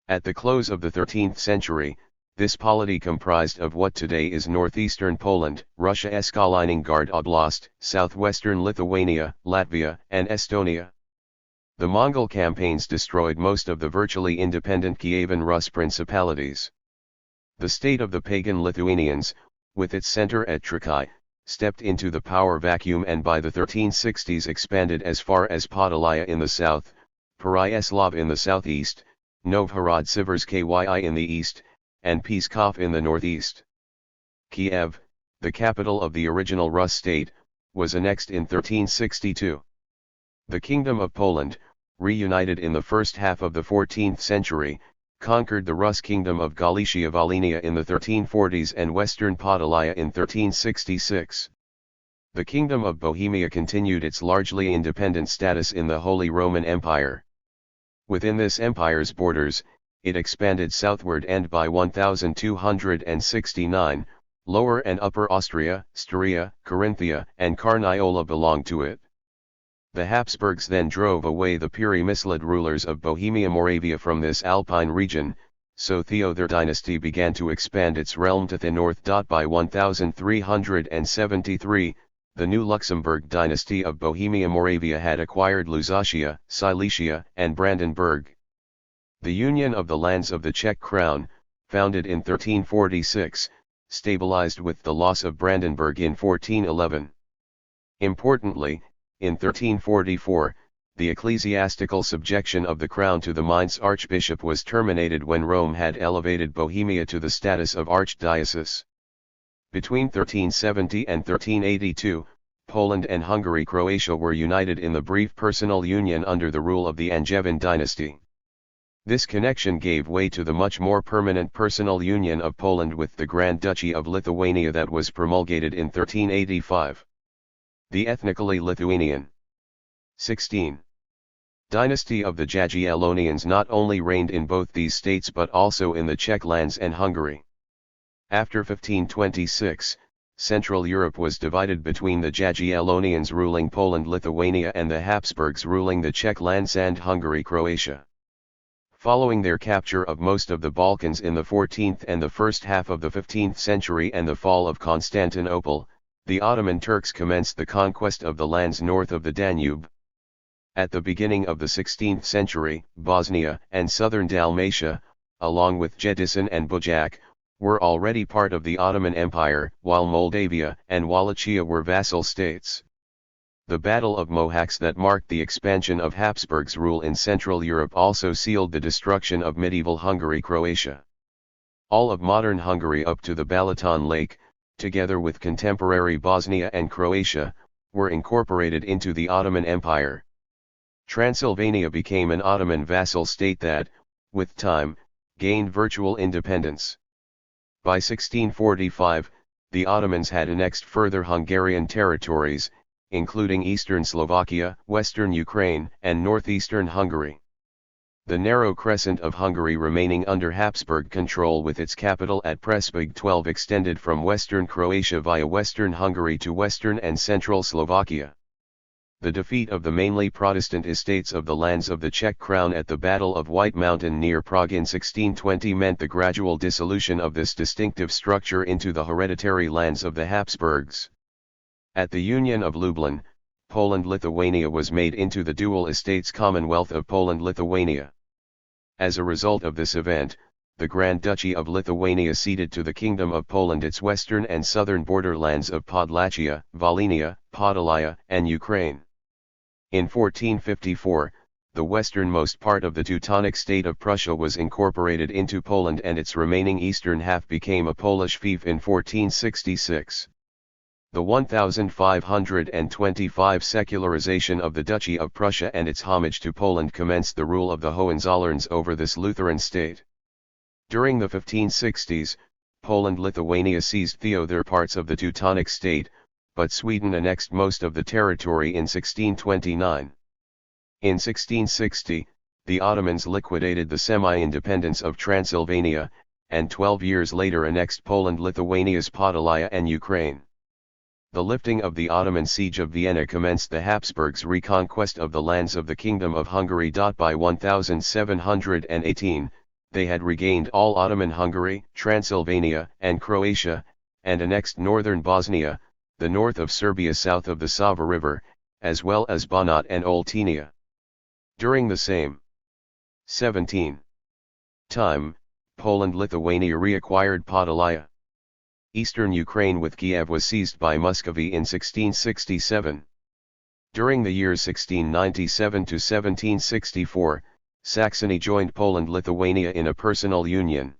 At the close of the 13th century, this polity comprised of what today is northeastern Poland, Russia's Kaliningrad Oblast, southwestern Lithuania, Latvia, and Estonia. The Mongol campaigns destroyed most of the virtually independent Kievan Rus principalities. The state of the pagan Lithuanians, with its center at Trakai, stepped into the power vacuum and by the 1360s expanded as far as Podolaya in the south, Pereyaslav in the southeast, Novhorod-Siversky in the east, and Pskov in the northeast. Kiev, the capital of the original Rus state, was annexed in 1362. The Kingdom of Poland, reunited in the first half of the 14th century, conquered the Rus Kingdom of Galicia-Volhynia in the 1340s and western Podolaya in 1366. The Kingdom of Bohemia continued its largely independent status in the Holy Roman Empire. Within this empire's borders, it expanded southward, and by 1269, Lower and Upper Austria, Styria, Carinthia, and Carniola belonged to it. The Habsburgs then drove away the Puri-Misled rulers of Bohemia-Moravia from this alpine region, so the THIRD dynasty began to expand its realm to the north. By 1373, the new Luxembourg dynasty of Bohemia-Moravia had acquired Lusatia, Silesia, and Brandenburg. The Union of the Lands of the Czech Crown, founded in 1346, stabilized with the loss of Brandenburg in 1411. Importantly, in 1344, the ecclesiastical subjection of the crown to the Mainz archbishop was terminated when Rome had elevated Bohemia to the status of archdiocese. Between 1370 and 1382, Poland and Hungary-Croatia were united in the brief personal union under the rule of the Angevin dynasty. This connection gave way to the much more permanent personal union of Poland with the Grand Duchy of Lithuania that was promulgated in 1385. The ethnically Lithuanian 16. Dynasty of the Jagiellonians not only reigned in both these states but also in the Czech lands and Hungary. After 1526, Central Europe was divided between the Jagiellonians ruling Poland-Lithuania and the Habsburgs ruling the Czech lands and Hungary-Croatia. Following their capture of most of the Balkans in the 14th and the first half of the 15th century and the fall of Constantinople, the Ottoman Turks commenced the conquest of the lands north of the Danube. At the beginning of the 16th century, Bosnia and southern Dalmatia, along with Gedisin and Bujak, were already part of the Ottoman Empire, while Moldavia and Wallachia were vassal states. The Battle of Mohacs that marked the expansion of Habsburg's rule in Central Europe also sealed the destruction of medieval Hungary-Croatia. All of modern Hungary up to the Balaton Lake, together with contemporary Bosnia and Croatia, were incorporated into the Ottoman Empire. Transylvania became an Ottoman vassal state that, with time, gained virtual independence. By 1645, the Ottomans had annexed further Hungarian territories, including eastern Slovakia, western Ukraine, and northeastern Hungary. The narrow crescent of Hungary remaining under Habsburg control with its capital at Prespig 12 extended from western Croatia via western Hungary to western and central Slovakia. The defeat of the mainly Protestant estates of the lands of the Czech Crown at the Battle of White Mountain near Prague in 1620 meant the gradual dissolution of this distinctive structure into the hereditary lands of the Habsburgs. At the Union of Lublin, Poland-Lithuania was made into the dual estates Commonwealth of Poland-Lithuania. As a result of this event, the Grand Duchy of Lithuania ceded to the Kingdom of Poland its western and southern borderlands of Podlachia, Volhynia, Podolia, and Ukraine. In 1454, the westernmost part of the Teutonic state of Prussia was incorporated into Poland and its remaining eastern half became a Polish fief in 1466. The 1525 secularization of the Duchy of Prussia and its homage to Poland commenced the rule of the Hohenzollerns over this Lutheran state. During the 1560s, Poland-Lithuania seized their parts of the Teutonic state, but Sweden annexed most of the territory in 1629. In 1660, the Ottomans liquidated the semi-independence of Transylvania, and 12 years later annexed Poland-Lithuania's Podolia and Ukraine. The lifting of the Ottoman siege of Vienna commenced the Habsburgs' reconquest of the lands of the Kingdom of Hungary. By 1718, they had regained all Ottoman Hungary, Transylvania, and Croatia, and annexed northern Bosnia, the north of Serbia south of the Sava River, as well as Banat and Oltenia. During the same 17 time, Poland-Lithuania reacquired Podolia. Eastern Ukraine with Kiev was seized by Muscovy in 1667. During the years 1697 to 1764, Saxony joined Poland-Lithuania in a personal union.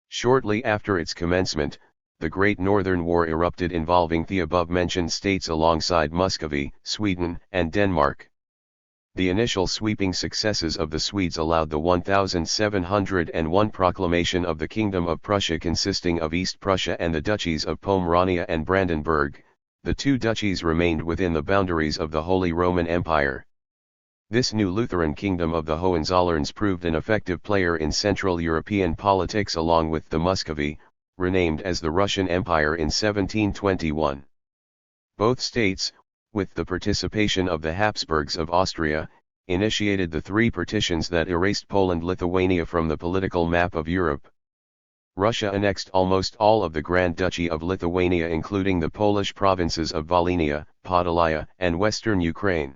Shortly after its commencement, the Great Northern War erupted involving the above-mentioned states alongside Muscovy, Sweden, and Denmark. The initial sweeping successes of the Swedes allowed the 1701 proclamation of the Kingdom of Prussia consisting of East Prussia and the duchies of Pomerania and Brandenburg. The two duchies remained within the boundaries of the Holy Roman Empire. This new Lutheran kingdom of the Hohenzollerns proved an effective player in Central European politics along with the Muscovy, renamed as the Russian Empire in 1721. Both states, with the participation of the Habsburgs of Austria, initiated the three partitions that erased Poland-Lithuania from the political map of Europe. Russia annexed almost all of the Grand Duchy of Lithuania including the Polish provinces of Volhynia, Podolia, and western Ukraine.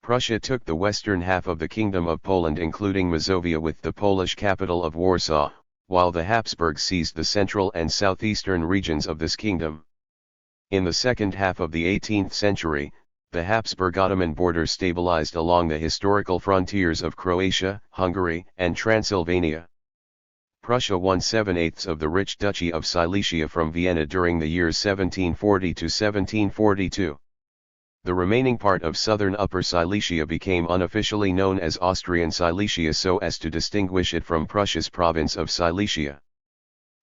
Prussia took the western half of the Kingdom of Poland including Mazovia with the Polish capital of Warsaw, while the Habsburgs seized the central and southeastern regions of this kingdom. In the second half of the 18th century, the Habsburg-Ottoman border stabilized along the historical frontiers of Croatia, Hungary, and Transylvania. Prussia won 7/8 of the rich Duchy of Silesia from Vienna during the years 1740 to 1742. The remaining part of southern Upper Silesia became unofficially known as Austrian Silesia so as to distinguish it from Prussia's province of Silesia.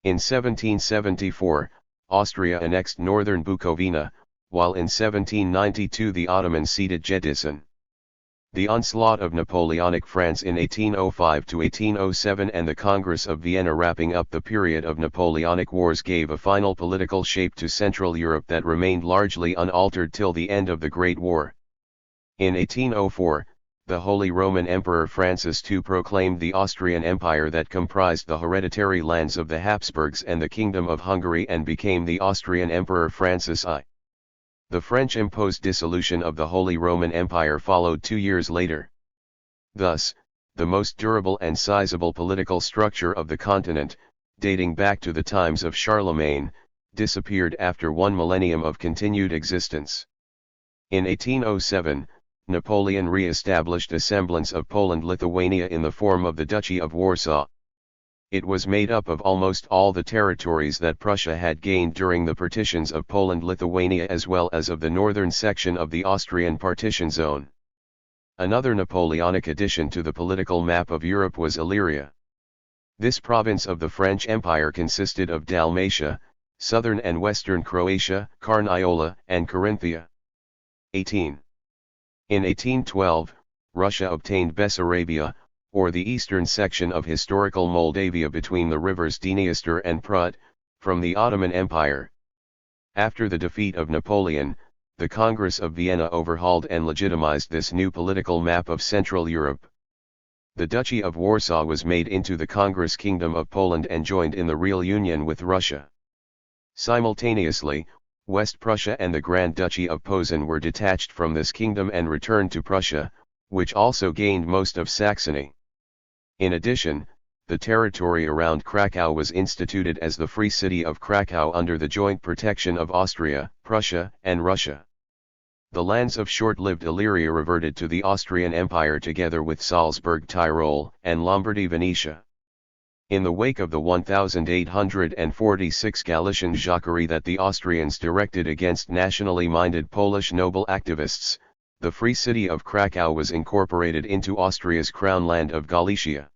In 1774, Austria annexed northern Bukovina, while in 1792 the Ottomans ceded Gedisin. The onslaught of Napoleonic France in 1805 to 1807 and the Congress of Vienna wrapping up the period of Napoleonic Wars gave a final political shape to Central Europe that remained largely unaltered till the end of the Great War. In 1804, the Holy Roman Emperor Francis II proclaimed the Austrian Empire that comprised the hereditary lands of the Habsburgs and the Kingdom of Hungary and became the Austrian Emperor Francis I. The French imposed dissolution of the Holy Roman Empire followed 2 years later. Thus, the most durable and sizable political structure of the continent, dating back to the times of Charlemagne, disappeared after 1 millennium of continued existence. In 1807, Napoleon re-established a semblance of Poland-Lithuania in the form of the Duchy of Warsaw. It was made up of almost all the territories that Prussia had gained during the partitions of Poland-Lithuania as well as of the northern section of the Austrian partition zone. Another Napoleonic addition to the political map of Europe was Illyria. This province of the French Empire consisted of Dalmatia, southern and western Croatia, Carniola, and Carinthia. 18. In 1812, Russia obtained Bessarabia, or the eastern section of historical Moldavia between the rivers Dniester and Prut, from the Ottoman Empire. After the defeat of Napoleon, the Congress of Vienna overhauled and legitimized this new political map of Central Europe. The Duchy of Warsaw was made into the Congress Kingdom of Poland and joined in the real union with Russia. Simultaneously, West Prussia and the Grand Duchy of Posen were detached from this kingdom and returned to Prussia, which also gained most of Saxony. In addition, the territory around Krakow was instituted as the Free City of Krakow under the joint protection of Austria, Prussia, and Russia. The lands of short-lived Illyria reverted to the Austrian Empire together with Salzburg Tyrol and Lombardy Venetia. In the wake of the 1846 Galician jacquerie that the Austrians directed against nationally minded Polish noble activists, the Free City of Krakow was incorporated into Austria's crown land of Galicia.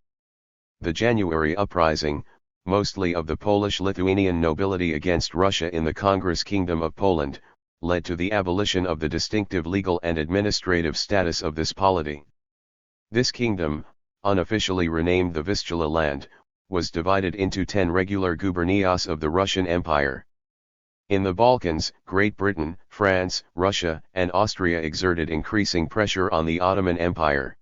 The January uprising, mostly of the Polish-Lithuanian nobility against Russia in the Congress Kingdom of Poland, led to the abolition of the distinctive legal and administrative status of this polity. This kingdom, unofficially renamed the Vistula land, was divided into 10 regular gubernias of the Russian Empire. In the Balkans, Great Britain, France, Russia, and Austria exerted increasing pressure on the Ottoman Empire.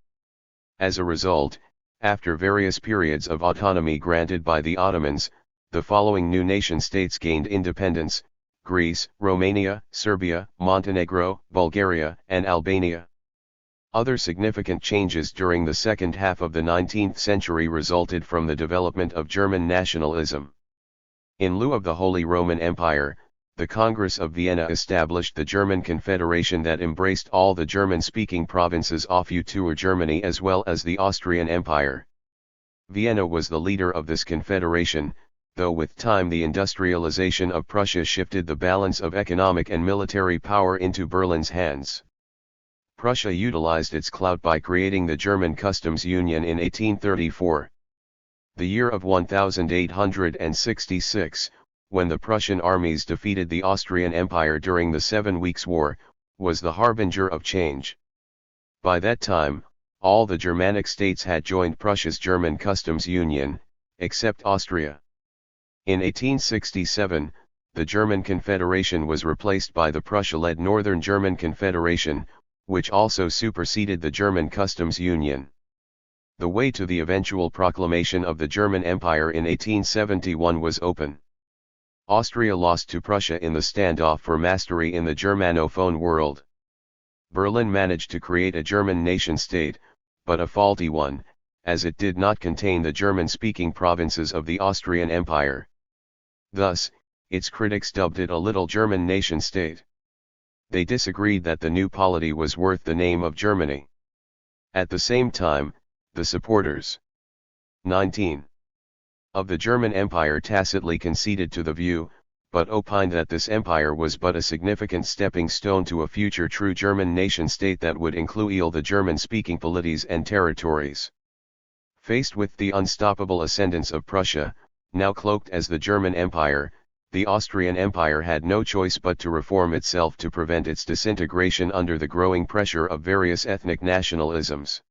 As a result, after various periods of autonomy granted by the Ottomans, the following new nation-states gained independence: Greece, Romania, Serbia, Montenegro, Bulgaria, and Albania. Other significant changes during the second half of the 19th century resulted from the development of German nationalism. In lieu of the Holy Roman Empire, the Congress of Vienna established the German Confederation that embraced all the German-speaking provinces of Future Germany as well as the Austrian Empire. Vienna was the leader of this confederation, though with time the industrialization of Prussia shifted the balance of economic and military power into Berlin's hands. Prussia utilized its clout by creating the German Customs Union in 1834. The year of 1866, when the Prussian armies defeated the Austrian Empire during the 7 Weeks' War, was the harbinger of change. By that time, all the Germanic states had joined Prussia's German Customs Union, except Austria. In 1867, the German Confederation was replaced by the Prussia-led Northern German Confederation, which also superseded the German Customs Union. The way to the eventual proclamation of the German Empire in 1871 was open. Austria lost to Prussia in the standoff for mastery in the Germanophone world. Berlin managed to create a German nation-state, but a faulty one, as it did not contain the German-speaking provinces of the Austrian Empire. Thus, its critics dubbed it a little German nation-state. They disagreed that the new polity was worth the name of Germany. At the same time, the supporters 19 of the German Empire tacitly conceded to the view, but opined that this empire was but a significant stepping stone to a future true German nation-state that would include all the German-speaking polities and territories. Faced with the unstoppable ascendance of Prussia, now cloaked as the German Empire, the Austrian Empire had no choice but to reform itself to prevent its disintegration under the growing pressure of various ethnic nationalisms.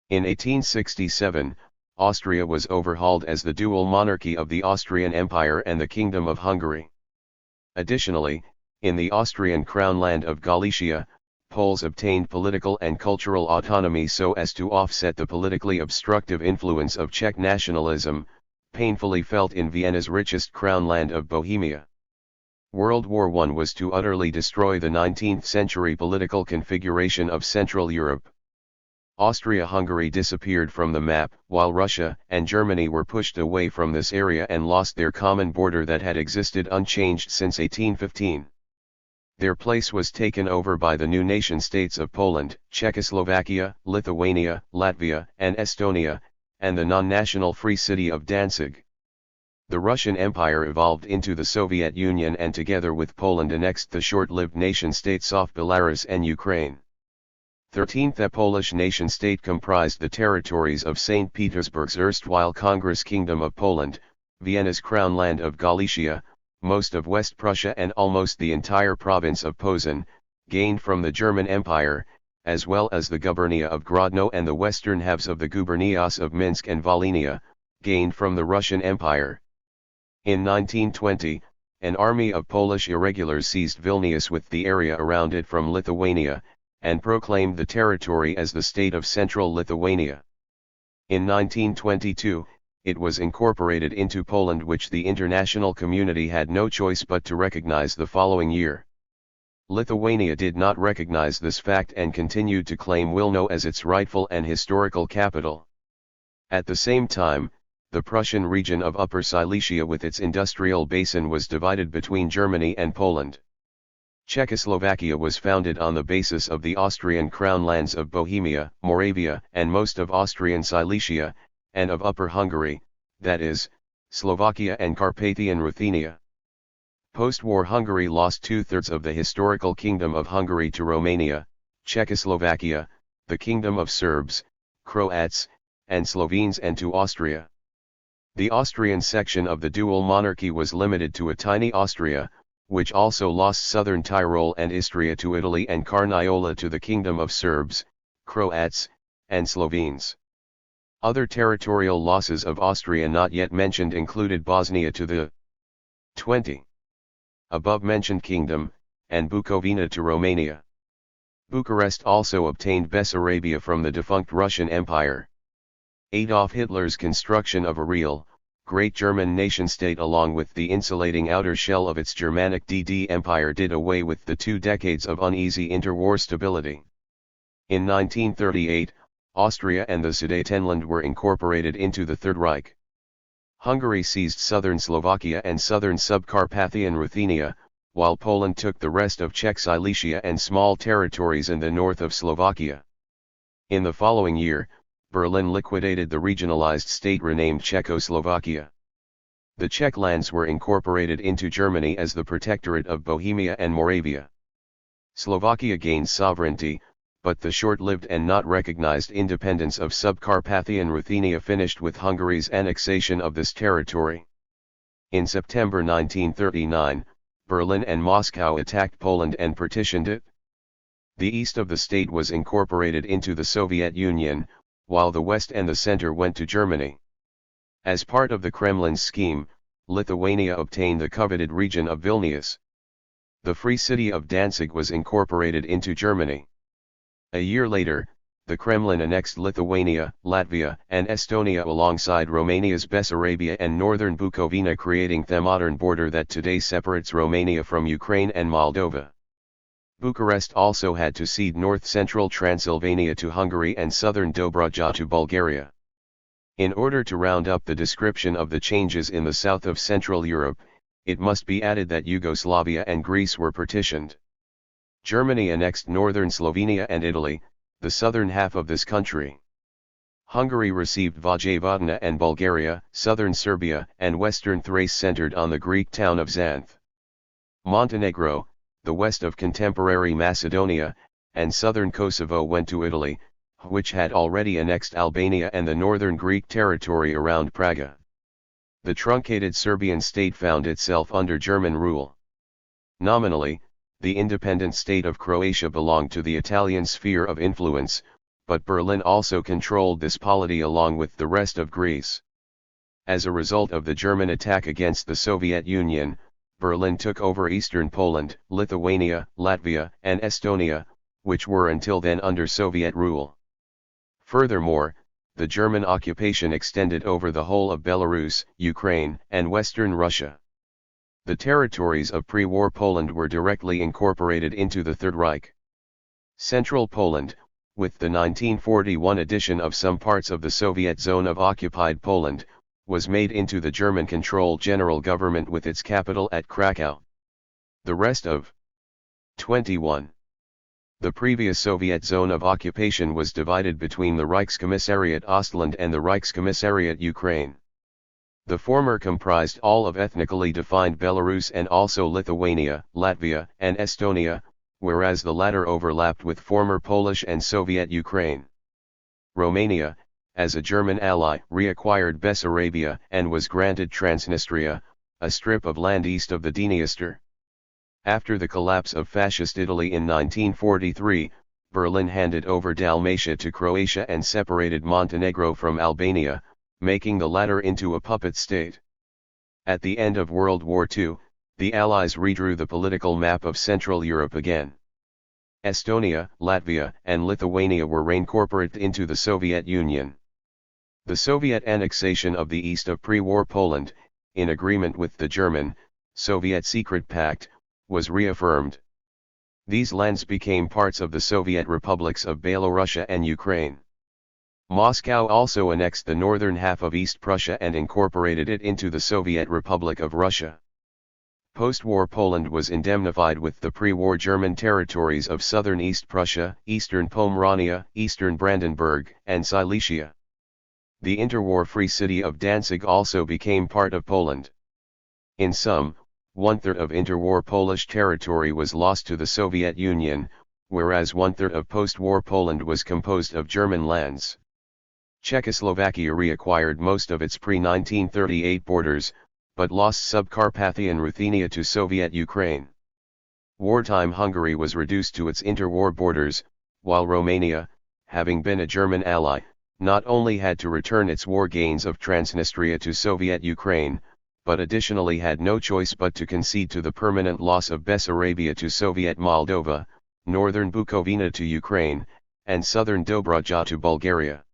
In 1867, Austria was overhauled as the dual monarchy of the Austrian Empire and the Kingdom of Hungary. Additionally, in the Austrian crownland of Galicia, Poles obtained political and cultural autonomy so as to offset the politically obstructive influence of Czech nationalism, painfully felt in Vienna's richest crownland of Bohemia. World War I was to utterly destroy the 19th-century political configuration of Central Europe. Austria-Hungary disappeared from the map, while Russia and Germany were pushed away from this area and lost their common border that had existed unchanged since 1815. Their place was taken over by the new nation-states of Poland, Czechoslovakia, Lithuania, Latvia, and Estonia, and the non-national Free City of Danzig. The Russian Empire evolved into the Soviet Union and together with Poland annexed the short-lived nation-states of Belarus and Ukraine. 13th A Polish nation-state comprised the territories of St. Petersburg's erstwhile Congress Kingdom of Poland, Vienna's crownland of Galicia, most of West Prussia and almost the entire province of Posen, gained from the German Empire, as well as the gubernia of Grodno and the western halves of the gubernias of Minsk and Volhynia, gained from the Russian Empire. In 1920, an army of Polish irregulars seized Vilnius with the area around it from Lithuania, and proclaimed the territory as the state of Central Lithuania. In 1922, it was incorporated into Poland, which the international community had no choice but to recognize the following year. Lithuania did not recognize this fact and continued to claim Wilno as its rightful and historical capital. At the same time, the Prussian region of Upper Silesia with its industrial basin was divided between Germany and Poland. Czechoslovakia was founded on the basis of the Austrian crownlands of Bohemia, Moravia, and most of Austrian Silesia, and of Upper Hungary, that is, Slovakia and Carpathian Ruthenia. Post-war Hungary lost two-thirds of the historical Kingdom of Hungary to Romania, Czechoslovakia, the Kingdom of Serbs, Croats, and Slovenes, and to Austria. The Austrian section of the dual monarchy was limited to a tiny Austria, which also lost southern Tyrol and Istria to Italy and Carniola to the Kingdom of Serbs, Croats, and Slovenes. Other territorial losses of Austria not yet mentioned included Bosnia to the 20 above-mentioned kingdom, and Bukovina to Romania. Bucharest also obtained Bessarabia from the defunct Russian Empire. Adolf Hitler's construction of a real, great German nation-state along with the insulating outer shell of its Germanic DD Empire did away with the 2 decades of uneasy interwar stability. In 1938, Austria and the Sudetenland were incorporated into the Third Reich. Hungary seized southern Slovakia and southern Subcarpathian Ruthenia, while Poland took the rest of Czech Silesia and small territories in the north of Slovakia. In the following year, Berlin liquidated the regionalized state renamed Czechoslovakia. The Czech lands were incorporated into Germany as the Protectorate of Bohemia and Moravia. Slovakia gained sovereignty, but the short-lived and not recognized independence of Subcarpathian Ruthenia finished with Hungary's annexation of this territory. In September 1939, Berlin and Moscow attacked Poland and partitioned it. The east of the state was incorporated into the Soviet Union, while the west and the center went to Germany. As part of the Kremlin's scheme, Lithuania obtained the coveted region of Vilnius. The Free City of Danzig was incorporated into Germany. A year later, the Kremlin annexed Lithuania, Latvia, and Estonia alongside Romania's Bessarabia and northern Bukovina, creating the modern border that today separates Romania from Ukraine and Moldova. Bucharest also had to cede north-central Transylvania to Hungary and southern Dobruja to Bulgaria. In order to round up the description of the changes in the south of Central Europe, it must be added that Yugoslavia and Greece were partitioned. Germany annexed northern Slovenia and Italy, the southern half of this country. Hungary received Vojvodina and Bulgaria, southern Serbia and western Thrace centered on the Greek town of Xanth. Montenegro, the west of contemporary Macedonia, and southern Kosovo went to Italy, which had already annexed Albania and the northern Greek territory around Praga. The truncated Serbian state found itself under German rule. Nominally, the independent state of Croatia belonged to the Italian sphere of influence, but Berlin also controlled this polity along with the rest of Greece. As a result of the German attack against the Soviet Union, Berlin took over eastern Poland, Lithuania, Latvia, and Estonia, which were until then under Soviet rule. Furthermore, the German occupation extended over the whole of Belarus, Ukraine, and western Russia. The territories of pre-war Poland were directly incorporated into the Third Reich. Central Poland, with the 1941 addition of some parts of the Soviet zone of occupied Poland, was made into the German-controlled general government with its capital at Krakow. The rest of 21. The previous Soviet zone of occupation was divided between the Reichskommissariat Ostland and the Reichskommissariat Ukraine. The former comprised all of ethnically defined Belarus and also Lithuania, Latvia, and Estonia, whereas the latter overlapped with former Polish and Soviet Ukraine. Romania, as a German ally, reacquired Bessarabia and was granted Transnistria, a strip of land east of the Dniester. After the collapse of Fascist Italy in 1943, Berlin handed over Dalmatia to Croatia and separated Montenegro from Albania, making the latter into a puppet state. At the end of World War II, the Allies redrew the political map of Central Europe again. Estonia, Latvia, and Lithuania were reincorporated into the Soviet Union. The Soviet annexation of the east of pre-war Poland, in agreement with the German-Soviet Secret Pact, was reaffirmed. These lands became parts of the Soviet republics of Belorussia and Ukraine. Moscow also annexed the northern half of East Prussia and incorporated it into the Soviet Republic of Russia. Post-war Poland was indemnified with the pre-war German territories of southern East Prussia, eastern Pomerania, eastern Brandenburg, and Silesia. The interwar free city of Danzig also became part of Poland. In sum, one-third of interwar Polish territory was lost to the Soviet Union, whereas one-third of post-war Poland was composed of German lands. Czechoslovakia reacquired most of its pre-1938 borders, but lost Subcarpathian Ruthenia to Soviet Ukraine. Wartime Hungary was reduced to its interwar borders, while Romania, having been a German ally, not only had to return its war gains of Transnistria to Soviet Ukraine, but additionally had no choice but to concede to the permanent loss of Bessarabia to Soviet Moldova, northern Bukovina to Ukraine, and southern Dobruja to Bulgaria.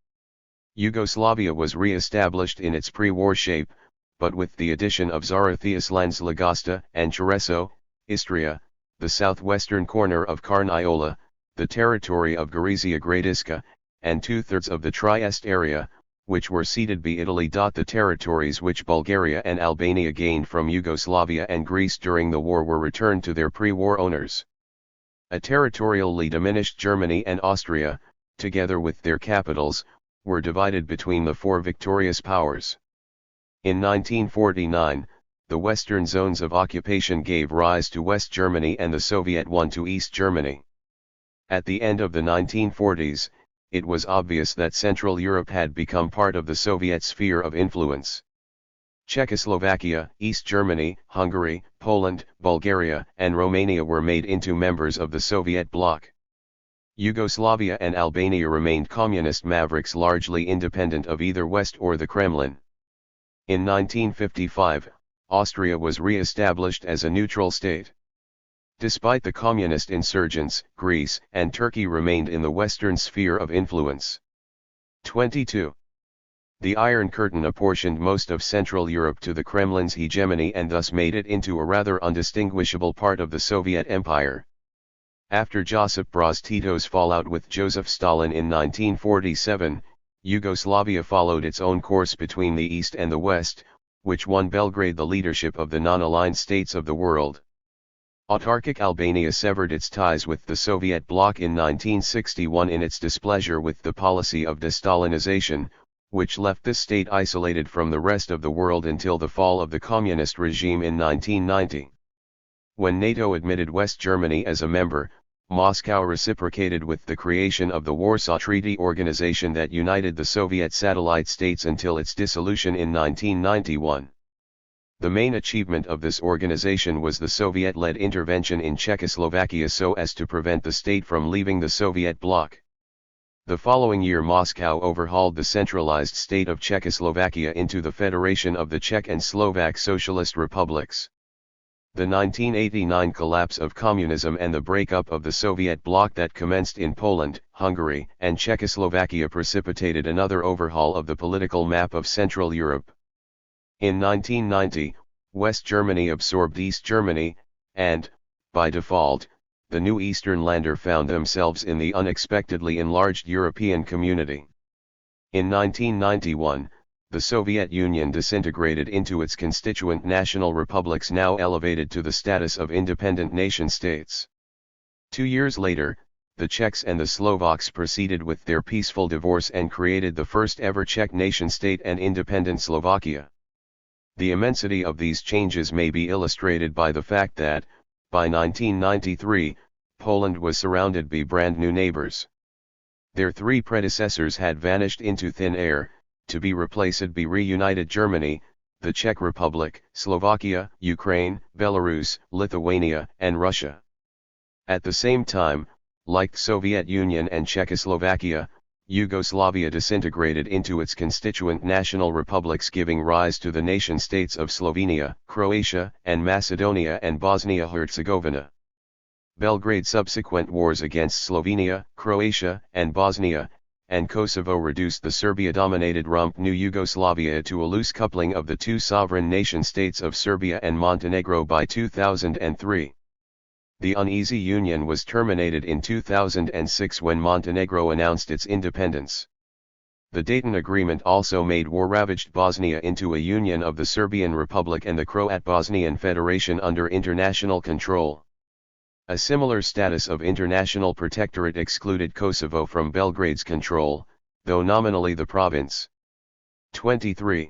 Yugoslavia was re-established in its pre-war shape, but with the addition of Zarathuslands Lagasta and Chereso, Istria, the southwestern corner of Carniola, the territory of Gorizia Gradiska, and two-thirds of the Trieste area, which were ceded by Italy. The territories which Bulgaria and Albania gained from Yugoslavia and Greece during the war were returned to their pre-war owners. A territorially diminished Germany and Austria, together with their capitals, were divided between the four victorious powers. In 1949, the Western zones of occupation gave rise to West Germany and the Soviet one to East Germany. At the end of the 1940s, it was obvious that Central Europe had become part of the Soviet sphere of influence. Czechoslovakia, East Germany, Hungary, Poland, Bulgaria, and Romania were made into members of the Soviet bloc. Yugoslavia and Albania remained communist mavericks largely independent of either West or the Kremlin. In 1955, Austria was re-established as a neutral state. Despite the communist insurgents, Greece and Turkey remained in the Western sphere of influence. 22. The Iron Curtain apportioned most of Central Europe to the Kremlin's hegemony and thus made it into a rather undistinguishable part of the Soviet Empire. After Josip Broz Tito's fallout with Joseph Stalin in 1947, Yugoslavia followed its own course between the East and the West, which won Belgrade the leadership of the non-aligned states of the world. Autarkic Albania severed its ties with the Soviet bloc in 1961 in its displeasure with the policy of de-Stalinization, which left this state isolated from the rest of the world until the fall of the communist regime in 1990. When NATO admitted West Germany as a member, Moscow reciprocated with the creation of the Warsaw Treaty Organization that united the Soviet satellite states until its dissolution in 1991. The main achievement of this organization was the Soviet-led intervention in Czechoslovakia so as to prevent the state from leaving the Soviet bloc. The following year Moscow overhauled the centralized state of Czechoslovakia into the Federation of the Czech and Slovak Socialist Republics. The 1989 collapse of communism and the breakup of the Soviet bloc that commenced in Poland, Hungary, and Czechoslovakia precipitated another overhaul of the political map of Central Europe. In 1990, West Germany absorbed East Germany, and, by default, the new Eastern Länder found themselves in the unexpectedly enlarged European community. In 1991, the Soviet Union disintegrated into its constituent national republics now elevated to the status of independent nation-states. 2 years later, the Czechs and the Slovaks proceeded with their peaceful divorce and created the first ever Czech nation-state and independent Slovakia. The immensity of these changes may be illustrated by the fact that, by 1993, Poland was surrounded by brand new neighbors. Their three predecessors had vanished into thin air, to be replaced by reunited Germany, the Czech Republic, Slovakia, Ukraine, Belarus, Lithuania, and Russia. At the same time, like the Soviet Union and Czechoslovakia, Yugoslavia disintegrated into its constituent national republics, giving rise to the nation-states of Slovenia, Croatia, and Macedonia and Bosnia-Herzegovina. Belgrade's subsequent wars against Slovenia, Croatia, and Bosnia, and Kosovo reduced the Serbia-dominated rump New Yugoslavia to a loose coupling of the two sovereign nation-states of Serbia and Montenegro by 2003. The uneasy union was terminated in 2006 when Montenegro announced its independence. The Dayton Agreement also made war-ravaged Bosnia into a union of the Serbian Republic and the Croat-Bosnian Federation under international control. A similar status of international protectorate excluded Kosovo from Belgrade's control, though nominally the province 23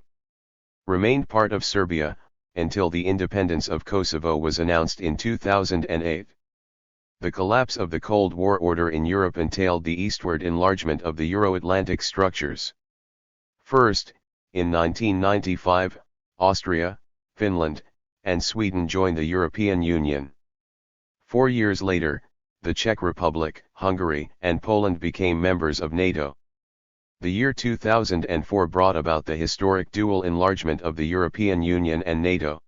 remained part of Serbia, until the independence of Kosovo was announced in 2008. The collapse of the Cold War order in Europe entailed the eastward enlargement of the Euro-Atlantic structures. First, in 1995, Austria, Finland, and Sweden joined the European Union. 4 years later, the Czech Republic, Hungary, and Poland became members of NATO. The year 2004 brought about the historic dual enlargement of the European Union and NATO.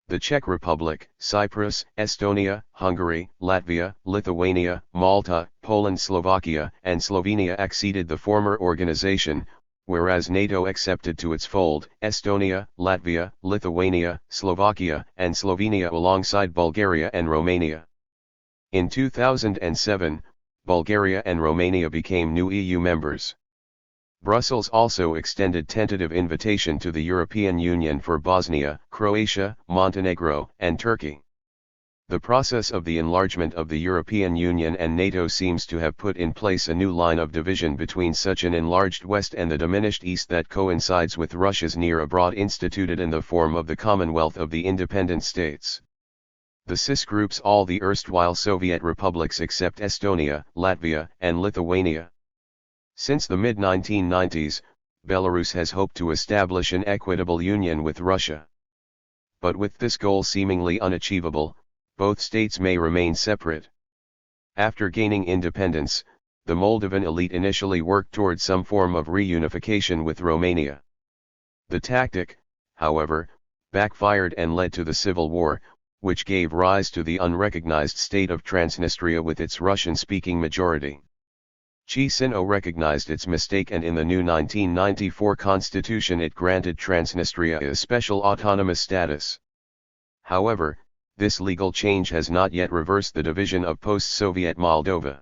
The Czech Republic, Cyprus, Estonia, Hungary, Latvia, Lithuania, Malta, Poland, Slovakia, and Slovenia acceded the former organization, whereas NATO accepted to its fold Estonia, Latvia, Lithuania, Slovakia, and Slovenia alongside Bulgaria and Romania. In 2007, Bulgaria and Romania became new EU members. Brussels also extended tentative invitation to the European Union for Bosnia, Croatia, Montenegro, and Turkey. The process of the enlargement of the European Union and NATO seems to have put in place a new line of division between such an enlarged West and the diminished East that coincides with Russia's near abroad instituted in the form of the Commonwealth of the Independent States. The CIS groups all the erstwhile Soviet republics except Estonia, Latvia, and Lithuania. Since the mid-1990s, Belarus has hoped to establish an equitable union with Russia. But with this goal seemingly unachievable, both states may remain separate. After gaining independence, the Moldovan elite initially worked toward some form of reunification with Romania. The tactic, however, backfired and led to the civil war, which gave rise to the unrecognized state of Transnistria with its Russian-speaking majority. Chisinau recognized its mistake and in the new 1994 constitution it granted Transnistria a special autonomous status. However, this legal change has not yet reversed the division of post-Soviet Moldova.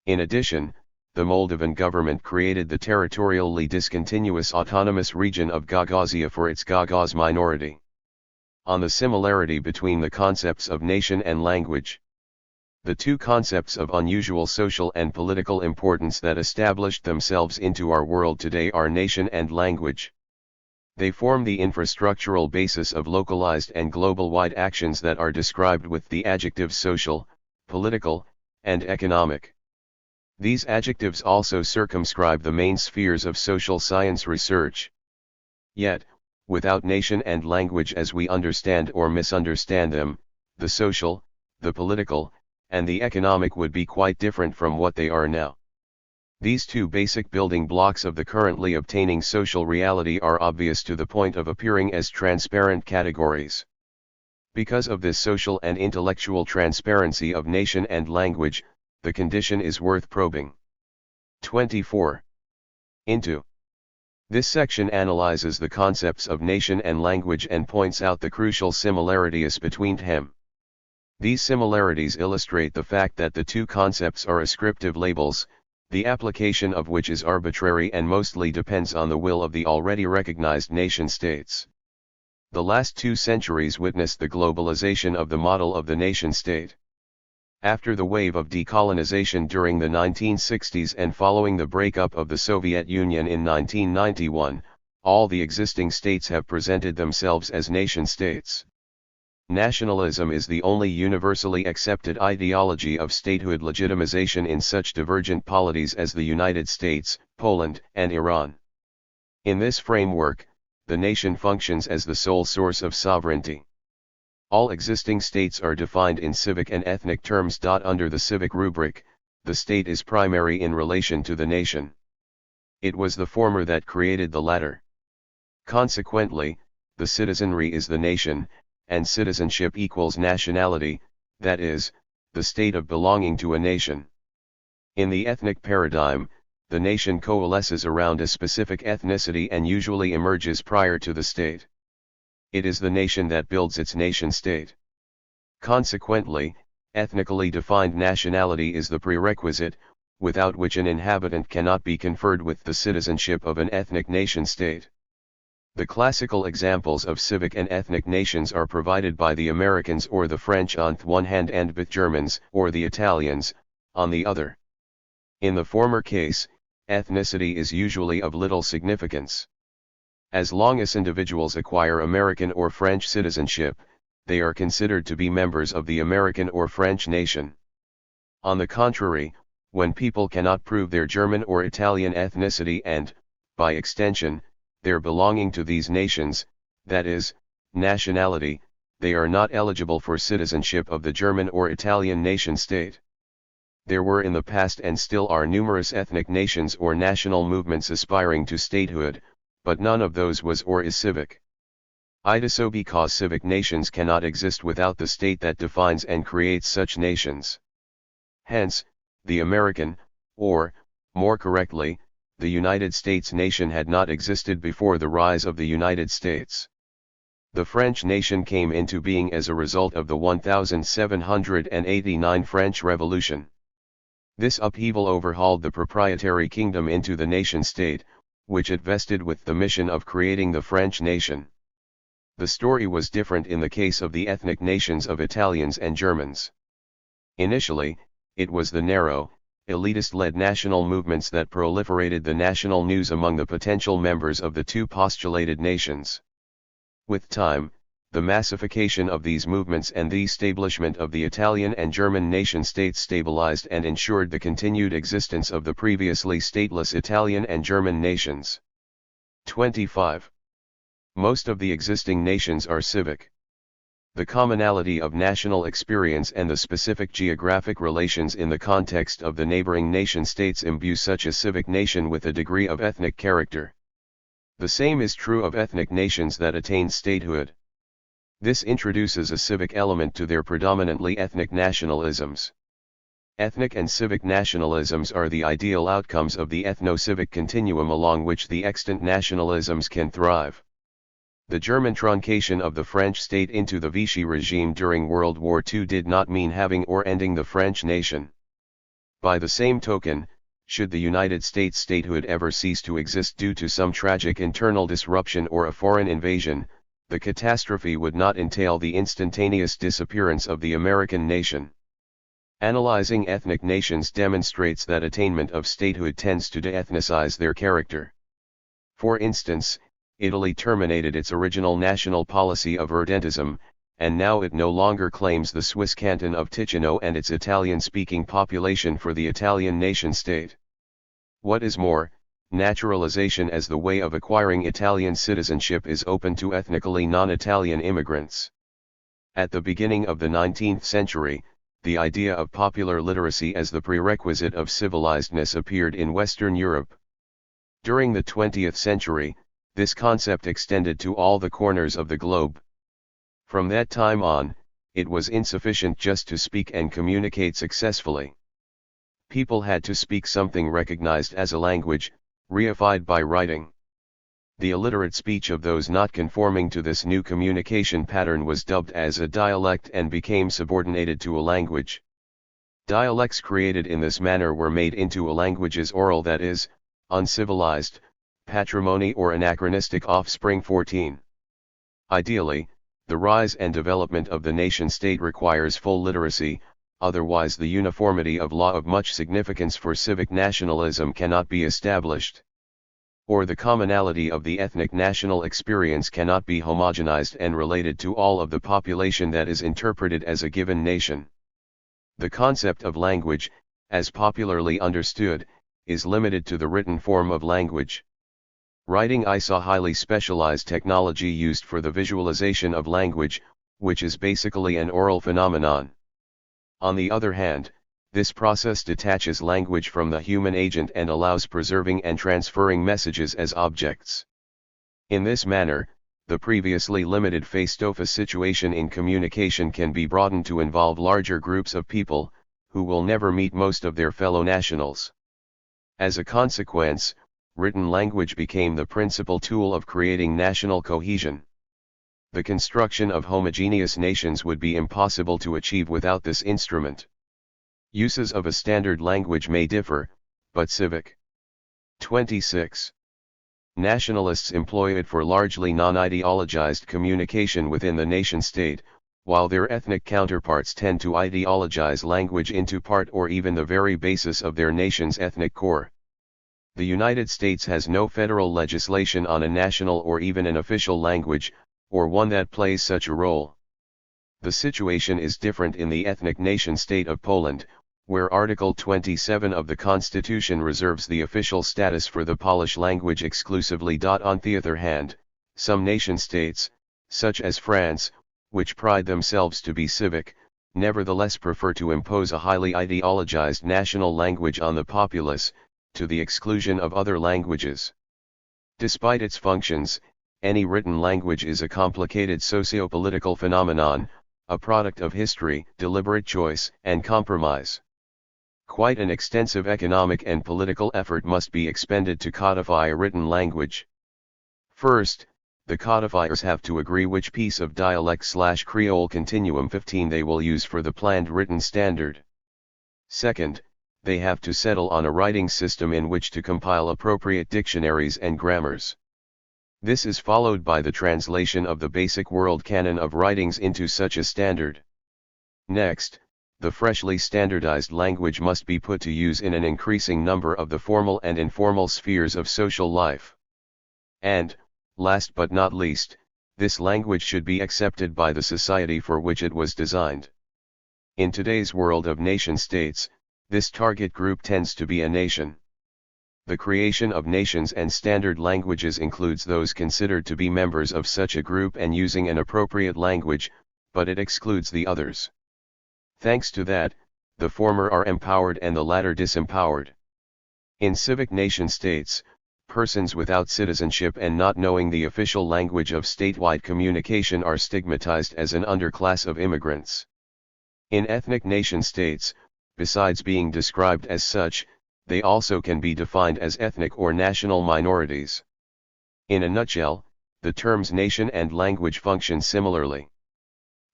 In addition, the Moldovan government created the territorially discontinuous autonomous region of Gagauzia for its Gagauz minority. On the similarity between the concepts of nation and language. The two concepts of unusual social and political importance that established themselves into our world today are nation and language. They form the infrastructural basis of localized and global-wide actions that are described with the adjectives social, political, and economic. These adjectives also circumscribe the main spheres of social science research. Yet, without nation and language as we understand or misunderstand them, the social, the political, and the economic would be quite different from what they are now. These two basic building blocks of the currently obtaining social reality are obvious to the point of appearing as transparent categories. Because of this social and intellectual transparency of nation and language, the condition is worth probing. 24. Into. This section analyzes the concepts of nation and language and points out the crucial similarities between them. These similarities illustrate the fact that the two concepts are ascriptive labels, the application of which is arbitrary and mostly depends on the will of the already recognized nation-states. The last 2 centuries witnessed the globalization of the model of the nation-state. After the wave of decolonization during the 1960s and following the breakup of the Soviet Union in 1991, all the existing states have presented themselves as nation-states. Nationalism is the only universally accepted ideology of statehood legitimization in such divergent polities as the United States, Poland, and Iran. In this framework, the nation functions as the sole source of sovereignty. All existing states are defined in civic and ethnic terms. Under the civic rubric, the state is primary in relation to the nation. It was the former that created the latter. Consequently, the citizenry is the nation, and citizenship equals nationality, that is, the state of belonging to a nation. In the ethnic paradigm, the nation coalesces around a specific ethnicity and usually emerges prior to the state. It is the nation that builds its nation-state. Consequently, ethnically defined nationality is the prerequisite, without which an inhabitant cannot be conferred with the citizenship of an ethnic nation-state. The classical examples of civic and ethnic nations are provided by the Americans or the French on the one hand and the Germans or the Italians, on the other. In the former case, ethnicity is usually of little significance. As long as individuals acquire American or French citizenship, they are considered to be members of the American or French nation. On the contrary, when people cannot prove their German or Italian ethnicity and, by extension, their belonging to these nations, that is, nationality, they are not eligible for citizenship of the German or Italian nation-state. There were in the past and still are numerous ethnic nations or national movements aspiring to statehood, but none of those was or is civic. It is so because civic nations cannot exist without the state that defines and creates such nations. Hence, the American, or, more correctly, the United States nation had not existed before the rise of the United States. The French nation came into being as a result of the 1789 French Revolution. This upheaval overhauled the proprietary kingdom into the nation-state, which it vested with the mission of creating the French nation. The story was different in the case of the ethnic nations of Italians and Germans. Initially, it was the narrow, elitist-led national movements that proliferated the national news among the potential members of the two postulated nations. With time, the massification of these movements and the establishment of the Italian and German nation-states stabilized and ensured the continued existence of the previously stateless Italian and German nations. 25. Most of the existing nations are civic. The commonality of national experience and the specific geographic relations in the context of the neighboring nation-states imbue such a civic nation with a degree of ethnic character. The same is true of ethnic nations that attain statehood. This introduces a civic element to their predominantly ethnic nationalisms. Ethnic and civic nationalisms are the ideal outcomes of the ethno-civic continuum along which the extant nationalisms can thrive. The German truncation of the French state into the Vichy regime during World War II did not mean having or ending the French nation. By the same token, should the United States statehood ever cease to exist due to some tragic internal disruption or a foreign invasion, the catastrophe would not entail the instantaneous disappearance of the American nation. Analyzing ethnic nations demonstrates that attainment of statehood tends to de-ethnicize their character. For instance, Italy terminated its original national policy of irredentism, and now it no longer claims the Swiss canton of Ticino and its Italian-speaking population for the Italian nation-state. What is more, naturalization as the way of acquiring Italian citizenship is open to ethnically non-Italian immigrants. At the beginning of the 19th century, the idea of popular literacy as the prerequisite of civilizedness appeared in Western Europe. During the 20th century, this concept extended to all the corners of the globe. From that time on, it was insufficient just to speak and communicate successfully. People had to speak something recognized as a language, reified by writing. The illiterate speech of those not conforming to this new communication pattern was dubbed as a dialect and became subordinated to a language. Dialects created in this manner were made into a language's oral, that is, uncivilized, patrimony or anachronistic offspring. 14. Ideally, the rise and development of the nation-state requires full literacy, otherwise the uniformity of law of much significance for civic nationalism cannot be established. Or the commonality of the ethnic national experience cannot be homogenized and related to all of the population that is interpreted as a given nation. The concept of language, as popularly understood, is limited to the written form of language. Writing is a highly specialized technology used for the visualization of language, which is basically an oral phenomenon. On the other hand, this process detaches language from the human agent and allows preserving and transferring messages as objects. In this manner, the previously limited face-to-face situation in communication can be broadened to involve larger groups of people, who will never meet most of their fellow nationals. As a consequence, written language became the principal tool of creating national cohesion. The construction of homogeneous nations would be impossible to achieve without this instrument. Uses of a standard language may differ, but civic. 26. Nationalists employ it for largely non-ideologized communication within the nation-state, while their ethnic counterparts tend to ideologize language into part or even the very basis of their nation's ethnic core. The United States has no federal legislation on a national or even an official language, or one that plays such a role. The situation is different in the ethnic nation-state of Poland, where Article 27 of the Constitution reserves the official status for the Polish language exclusively. On the other hand, some nation-states, such as France, which pride themselves to be civic, nevertheless prefer to impose a highly ideologized national language on the populace, to the exclusion of other languages. Despite its functions, any written language is a complicated socio-political phenomenon, a product of history, deliberate choice, and compromise. Quite an extensive economic and political effort must be expended to codify a written language. First, the codifiers have to agree which piece of dialect/Creole continuum 15 they will use for the planned written standard. Second, they have to settle on a writing system in which to compile appropriate dictionaries and grammars. This is followed by the translation of the basic world canon of writings into such a standard. Next, the freshly standardized language must be put to use in an increasing number of the formal and informal spheres of social life. And, last but not least, this language should be accepted by the society for which it was designed. In today's world of nation-states, this target group tends to be a nation. The creation of nations and standard languages includes those considered to be members of such a group and using an appropriate language, but it excludes the others. Thanks to that, the former are empowered and the latter disempowered. In civic nation-states, persons without citizenship and not knowing the official language of statewide communication are stigmatized as an underclass of immigrants. In ethnic nation-states, besides being described as such, they also can be defined as ethnic or national minorities. In a nutshell, the The terms nation and language function similarly.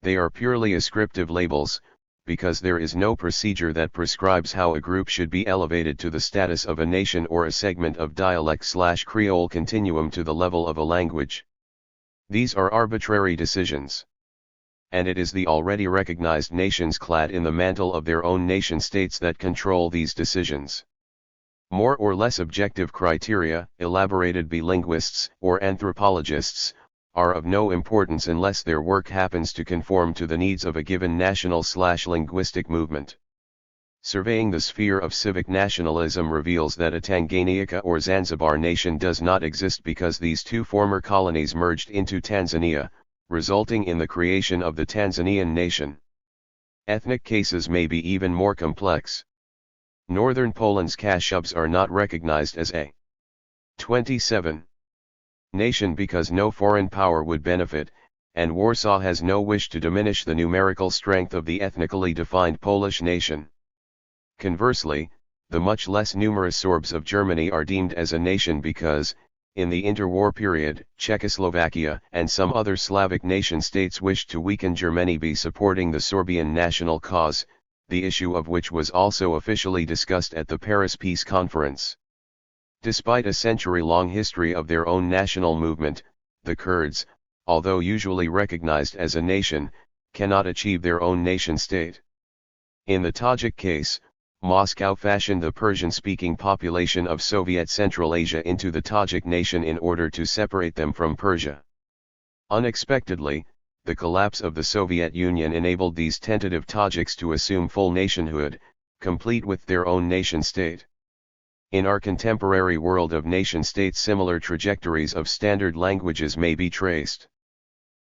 They are purely ascriptive labels, because there is no procedure that prescribes how a group should be elevated to the status of a nation or a segment of dialect/Creole continuum to the level of a language. These are arbitrary decisions. And it is the already recognized nations clad in the mantle of their own nation-states that control these decisions. More or less objective criteria, elaborated by linguists or anthropologists, are of no importance unless their work happens to conform to the needs of a given national/linguistic movement. Surveying the sphere of civic nationalism reveals that a Tanganyika or Zanzibar nation does not exist because these two former colonies merged into Tanzania, resulting in the creation of the Tanzanian nation. Ethnic cases may be even more complex. Northern Poland's Kashubs are not recognized as a 27 nation because no foreign power would benefit, and Warsaw has no wish to diminish the numerical strength of the ethnically defined Polish nation. Conversely, the much less numerous Sorbs of Germany are deemed as a nation because, in the interwar period, Czechoslovakia and some other Slavic nation-states wished to weaken Germany by supporting the Sorbian national cause, the issue of which was also officially discussed at the Paris Peace Conference. Despite a century-long history of their own national movement, the Kurds, although usually recognized as a nation, cannot achieve their own nation-state. In the Tajik case, Moscow fashioned the Persian-speaking population of Soviet Central Asia into the Tajik nation in order to separate them from Persia. Unexpectedly, the collapse of the Soviet Union enabled these tentative Tajiks to assume full nationhood, complete with their own nation-state. In our contemporary world of nation-states, similar trajectories of standard languages may be traced.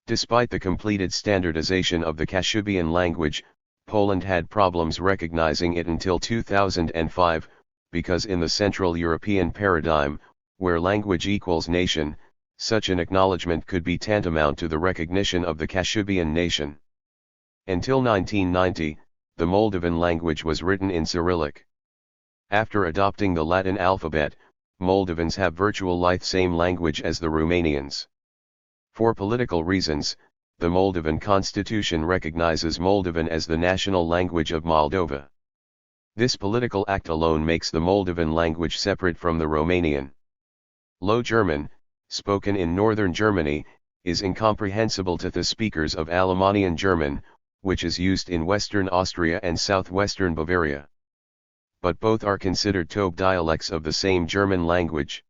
Despite the completed standardization of the Kashubian language, Poland had problems recognizing it until 2005, because in the Central European paradigm, where language equals nation, such an acknowledgement could be tantamount to the recognition of the Kashubian nation. Until 1990, the Moldovan language was written in Cyrillic. After adopting the Latin alphabet, Moldovans have virtually the same language as the Romanians. For political reasons, the Moldovan constitution recognizes Moldovan as the national language of Moldova. This political act alone makes the Moldovan language separate from the Romanian. Low German, spoken in northern Germany, is incomprehensible to the speakers of Alemannian German, which is used in western Austria and southwestern Bavaria. But both are considered Tobe dialects of the same German language.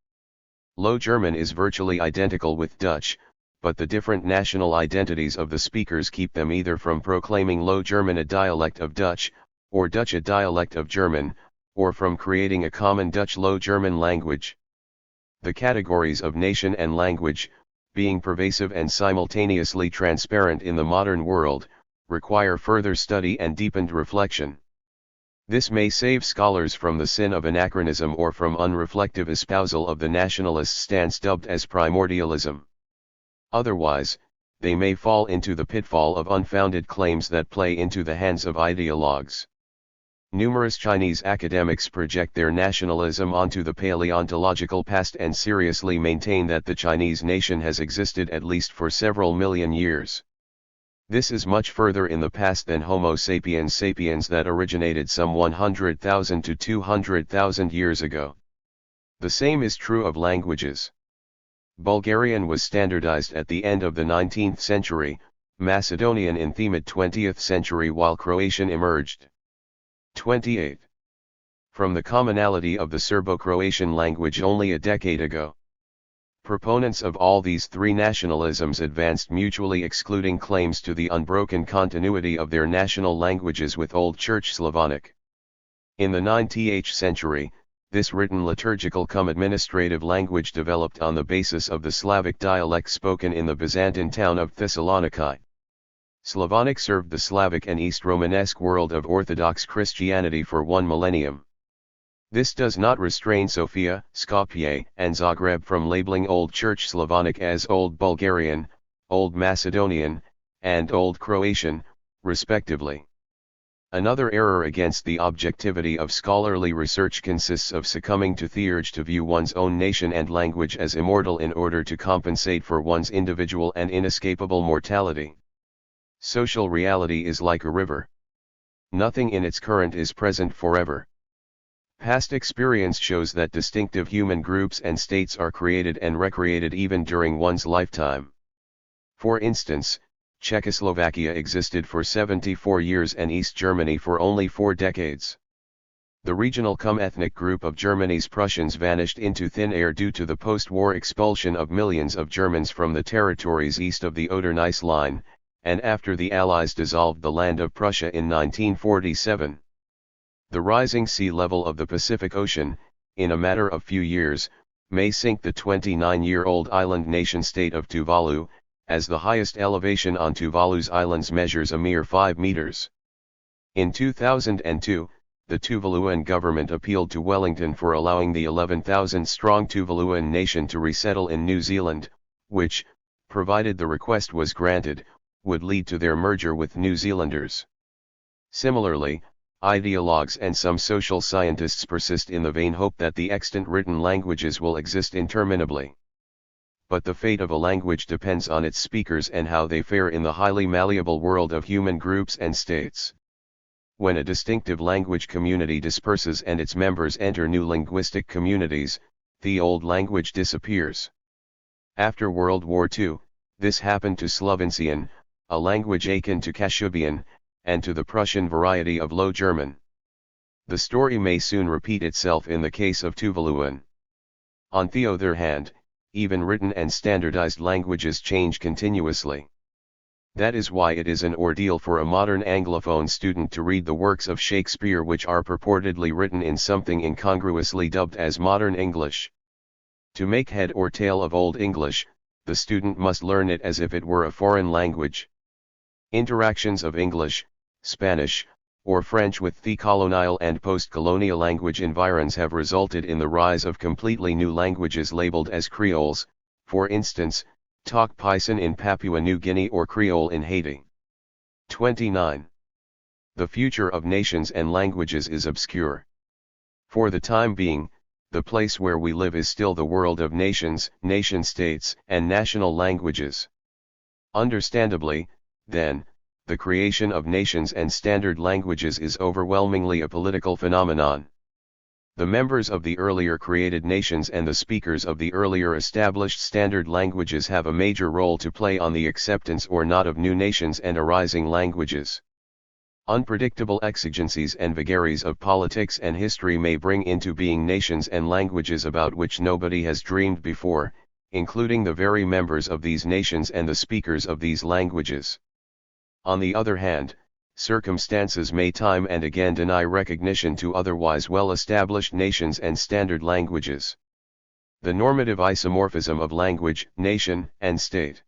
Low German is virtually identical with Dutch, but the different national identities of the speakers keep them either from proclaiming Low German a dialect of Dutch, or Dutch a dialect of German, or from creating a common Dutch-Low German language. The categories of nation and language, being pervasive and simultaneously transparent in the modern world, require further study and deepened reflection. This may save scholars from the sin of anachronism or from unreflective espousal of the nationalist stance dubbed as primordialism. Otherwise, they may fall into the pitfall of unfounded claims that play into the hands of ideologues. Numerous Chinese academics project their nationalism onto the paleontological past and seriously maintain that the Chinese nation has existed at least for several million years. This is much further in the past than Homo sapiens sapiens that originated some 100,000 to 200,000 years ago. The same is true of languages. Bulgarian was standardized at the end of the 19th century, Macedonian in the mid-20th century, while Croatian emerged. 28. From the commonality of the Serbo-Croatian language only a decade ago. Proponents of all these three nationalisms advanced mutually excluding claims to the unbroken continuity of their national languages with Old Church Slavonic. In the 9th century, this written liturgical cum administrative language developed on the basis of the Slavic dialect spoken in the Byzantine town of Thessaloniki. Slavonic served the Slavic and East Romanesque world of Orthodox Christianity for 1 millennium. This does not restrain Sofia, Skopje, and Zagreb from labeling Old Church Slavonic as Old Bulgarian, Old Macedonian, and Old Croatian, respectively. Another error against the objectivity of scholarly research consists of succumbing to the urge to view one's own nation and language as immortal in order to compensate for one's individual and inescapable mortality. Social reality is like a river. Nothing in its current is present forever. Past experience shows that distinctive human groups and states are created and recreated even during one's lifetime. For instance, Czechoslovakia existed for 74 years and East Germany for only 4 decades. The regional ethnic group of Germany's Prussians vanished into thin air due to the post-war expulsion of millions of Germans from the territories east of the Oder-Neisse line, and after the Allies dissolved the land of Prussia in 1947. The rising sea level of the Pacific Ocean, in a matter of few years, may sink the 29-year-old island nation-state of Tuvalu, as the highest elevation on Tuvalu's islands measures a mere 5 meters. In 2002, the Tuvaluan government appealed to Wellington for allowing the 11,000-strong Tuvaluan nation to resettle in New Zealand, which, provided the request was granted, would lead to their merger with New Zealanders. Similarly, ideologues and some social scientists persist in the vain hope that the extant written languages will exist interminably. But the fate of a language depends on its speakers and how they fare in the highly malleable world of human groups and states. When a distinctive language community disperses and its members enter new linguistic communities, the old language disappears. After World War II, this happened to Slovencian, a language akin to Kashubian, and to the Prussian variety of Low German. The story may soon repeat itself in the case of Tuvaluan. On the other hand, even written and standardized languages change continuously. That is why it is an ordeal for a modern Anglophone student to read the works of Shakespeare which are purportedly written in something incongruously dubbed as modern English. To make head or tail of Old English, the student must learn it as if it were a foreign language. Interactions of English, Spanish, or French with the colonial and post-colonial language environs have resulted in the rise of completely new languages labeled as Creoles, for instance, Tok Pisin in Papua New Guinea or Creole in Haiti. 29. The future of nations and languages is obscure. For the time being, the place where we live is still the world of nations, nation-states, and national languages. Understandably, then, the creation of nations and standard languages is overwhelmingly a political phenomenon. The members of the earlier created nations and the speakers of the earlier established standard languages have a major role to play on the acceptance or not of new nations and arising languages. Unpredictable exigencies and vagaries of politics and history may bring into being nations and languages about which nobody has dreamed before, including the very members of these nations and the speakers of these languages. On the other hand, circumstances may time and again deny recognition to otherwise well-established nations and standard languages. The normative isomorphism of language, nation, and state.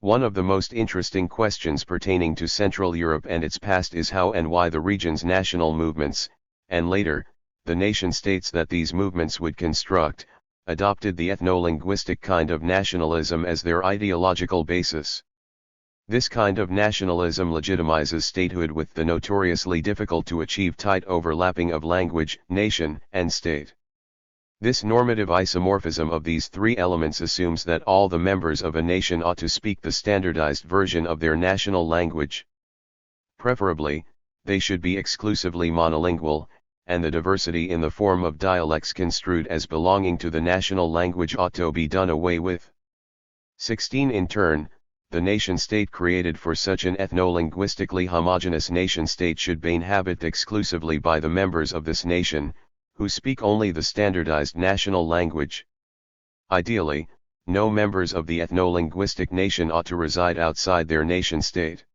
One of the most interesting questions pertaining to Central Europe and its past is how and why the region's national movements, and later, the nation-states that these movements would construct, adopted the ethno-linguistic kind of nationalism as their ideological basis. This kind of nationalism legitimizes statehood with the notoriously difficult to achieve tight overlapping of language, nation, and state. This normative isomorphism of these three elements assumes that all the members of a nation ought to speak the standardized version of their national language. Preferably, they should be exclusively monolingual, and the diversity in the form of dialects construed as belonging to the national language ought to be done away with. 16. In turn, the nation-state created for such an ethno-linguistically homogeneous nation-state should be inhabited exclusively by the members of this nation, who speak only the standardized national language. Ideally, no members of the ethno-linguistic nation ought to reside outside their nation-state.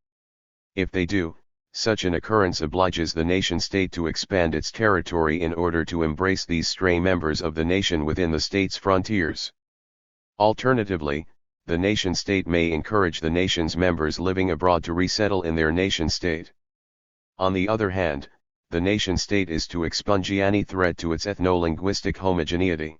If they do, such an occurrence obliges the nation-state to expand its territory in order to embrace these stray members of the nation within the state's frontiers. Alternatively, the nation-state may encourage the nation's members living abroad to resettle in their nation-state. On the other hand, the nation-state is to expunge any threat to its ethno-linguistic homogeneity.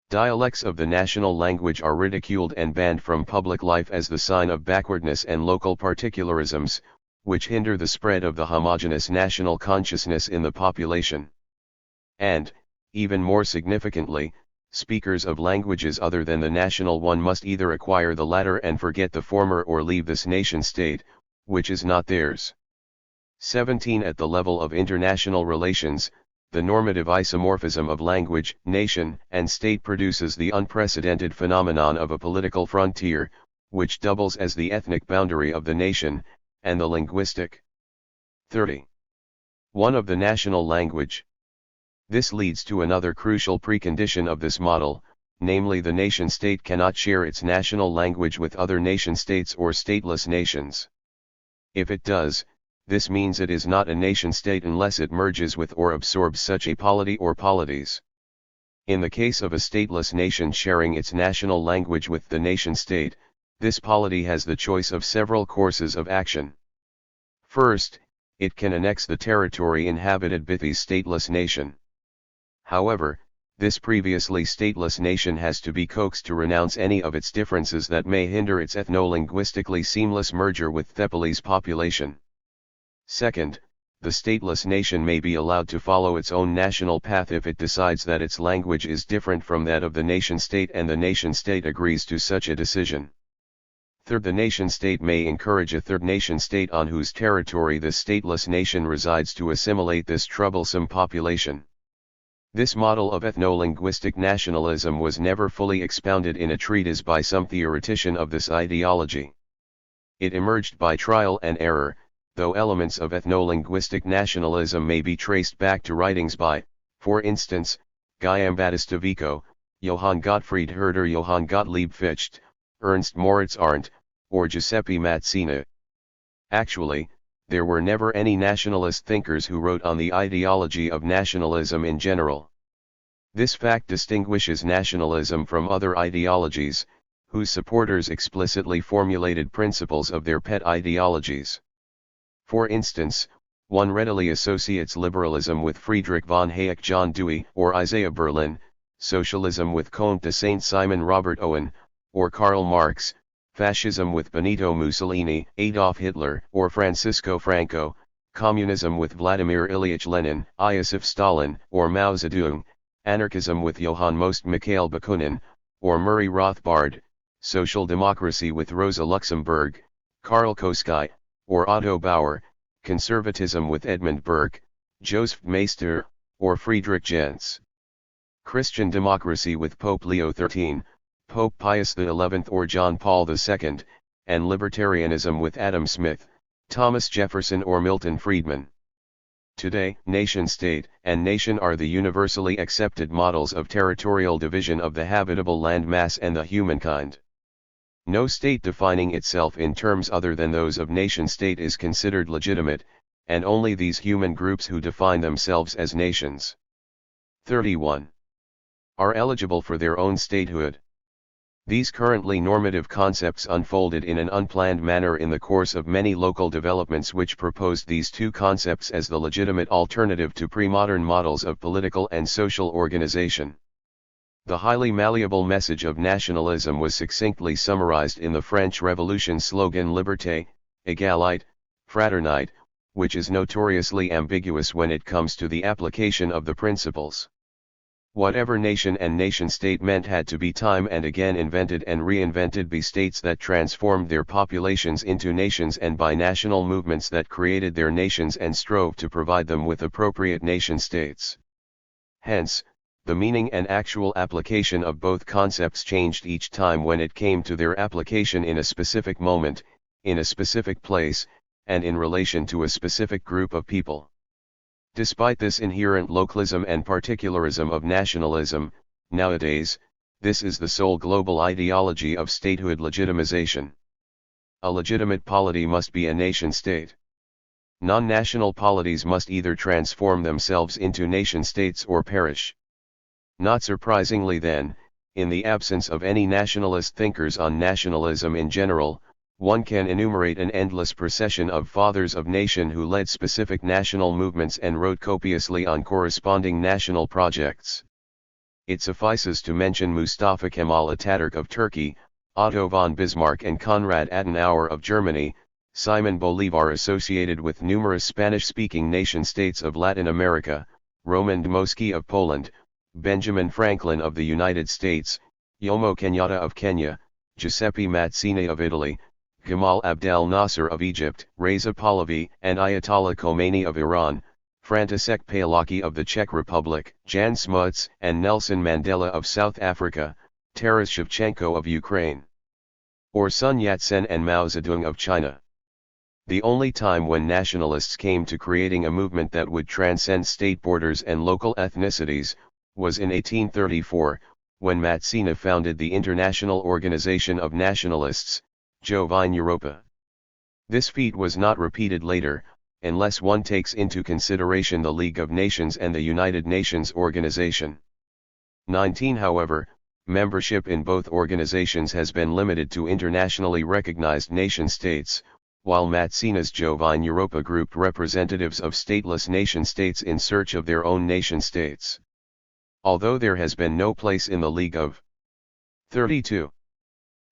Dialects of the national language are ridiculed and banned from public life as the sign of backwardness and local particularisms, which hinder the spread of the homogeneous national consciousness in the population. And, even more significantly, speakers of languages other than the national one must either acquire the latter and forget the former or leave this nation-state, which is not theirs. 17. At the level of international relations, the normative isomorphism of language, nation, and state produces the unprecedented phenomenon of a political frontier, which doubles as the ethnic boundary of the nation, and the linguistic. 30. 1. Of the national language. This leads to another crucial precondition of this model, namely the nation-state cannot share its national language with other nation-states or stateless nations. If it does, this means it is not a nation-state unless it merges with or absorbs such a polity or polities. In the case of a stateless nation sharing its national language with the nation-state, this polity has the choice of several courses of action. First, it can annex the territory inhabited by the stateless nation. However, this previously stateless nation has to be coaxed to renounce any of its differences that may hinder its ethno-linguistically seamless merger with Thepali's population. Second, the stateless nation may be allowed to follow its own national path if it decides that its language is different from that of the nation-state and the nation-state agrees to such a decision. Third, the nation-state may encourage a third nation-state on whose territory the stateless nation resides to assimilate this troublesome population. This model of ethno-linguistic nationalism was never fully expounded in a treatise by some theoretician of this ideology. It emerged by trial and error, though elements of ethno-linguistic nationalism may be traced back to writings by, for instance, Guillaume Battista Vico, Johann Gottfried Herder, Johann Gottlieb Fichte, Ernst Moritz Arndt, or Giuseppe Mazzina. Actually, there were never any nationalist thinkers who wrote on the ideology of nationalism in general. This fact distinguishes nationalism from other ideologies, whose supporters explicitly formulated principles of their pet ideologies. For instance, one readily associates liberalism with Friedrich von Hayek, John Dewey, or Isaiah Berlin, socialism with Comte de Saint-Simon, Robert Owen, or Karl Marx, fascism with Benito Mussolini, Adolf Hitler, or Francisco Franco, communism with Vladimir Ilyich Lenin, Iosif Stalin, or Mao Zedong, anarchism with Johann Most Mikhail Bakunin, or Murray Rothbard, social democracy with Rosa Luxemburg, Karl Koski, or Otto Bauer, conservatism with Edmund Burke, Joseph Meister, or Friedrich Jentz. Christian democracy with Pope Leo XIII, Pope Pius XI, or John Paul II, and libertarianism with Adam Smith, Thomas Jefferson, or Milton Friedman. Today, nation-state and nation are the universally accepted models of territorial division of the habitable land mass and the humankind. No state defining itself in terms other than those of nation-state is considered legitimate, and only these human groups who define themselves as nations 31 are eligible for their own statehood. These currently normative concepts unfolded in an unplanned manner in the course of many local developments which proposed these two concepts as the legitimate alternative to pre-modern models of political and social organization. The highly malleable message of nationalism was succinctly summarized in the French Revolution slogan Liberté, Égalité, Fraternité, which is notoriously ambiguous when it comes to the application of the principles. Whatever nation and nation-state meant had to be time and again invented and reinvented by states that transformed their populations into nations and by national movements that created their nations and strove to provide them with appropriate nation-states. Hence, the meaning and actual application of both concepts changed each time when it came to their application in a specific moment, in a specific place, and in relation to a specific group of people. Despite this inherent localism and particularism of nationalism, nowadays, this is the sole global ideology of statehood legitimization. A legitimate polity must be a nation-state. Non-national polities must either transform themselves into nation-states or perish. Not surprisingly then, in the absence of any nationalist thinkers on nationalism in general, one can enumerate an endless procession of fathers of nation who led specific national movements and wrote copiously on corresponding national projects. It suffices to mention Mustafa Kemal Ataturk of Turkey, Otto von Bismarck and Konrad Adenauer of Germany, Simon Bolivar associated with numerous Spanish-speaking nation-states of Latin America, Roman Dmowski of Poland, Benjamin Franklin of the United States, Jomo Kenyatta of Kenya, Giuseppe Mazzini of Italy, Gamal Abdel Nasser of Egypt, Reza Pahlavi and Ayatollah Khomeini of Iran, František Palaki of the Czech Republic, Jan Smuts and Nelson Mandela of South Africa, Taras Shevchenko of Ukraine, or Sun Yat-sen and Mao Zedong of China. The only time when nationalists came to creating a movement that would transcend state borders and local ethnicities, was in 1834, when Mazzini founded the International Organization of Nationalists, Giovine Europa. This feat was not repeated later, unless one takes into consideration the League of Nations and the United Nations Organization. 19. However, membership in both organizations has been limited to internationally recognized nation-states, while Mazzini's Giovine Europa grouped representatives of stateless nation-states in search of their own nation-states. Although there has been no place in the League of 32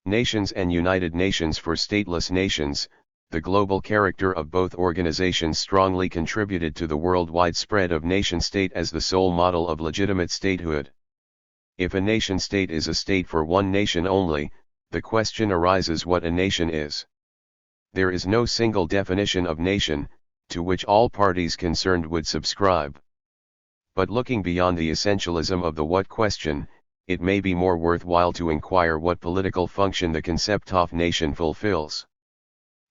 Nations and United Nations for stateless nations, the global character of both organizations strongly contributed to the worldwide spread of nation-state as the sole model of legitimate statehood. If a nation-state is a state for one nation only, the question arises what a nation is. There is no single definition of nation, to which all parties concerned would subscribe. But looking beyond the essentialism of the what question, it may be more worthwhile to inquire what political function the concept of nation fulfills.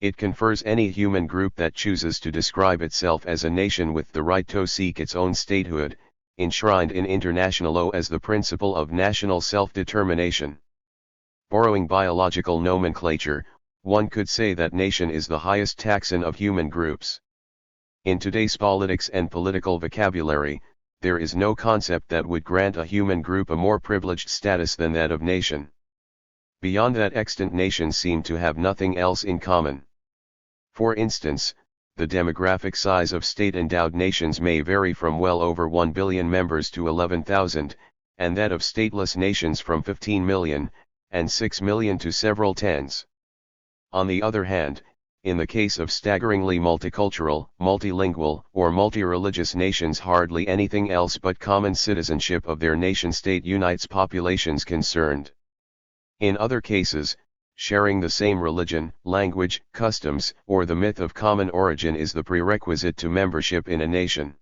It confers any human group that chooses to describe itself as a nation with the right to seek its own statehood, enshrined in international law as the principle of national self-determination. Borrowing biological nomenclature, one could say that nation is the highest taxon of human groups. In today's politics and political vocabulary, there is no concept that would grant a human group a more privileged status than that of nation. Beyond that extent, nations seem to have nothing else in common. For instance, the demographic size of state-endowed nations may vary from well over 1 billion members to 11,000, and that of stateless nations from 15 million, and 6 million to several tens. On the other hand, in the case of staggeringly multicultural, multilingual, or multi-religious nations, hardly anything else but common citizenship of their nation-state unites populations concerned. In other cases, sharing the same religion, language, customs, or the myth of common origin is the prerequisite to membership in a nation.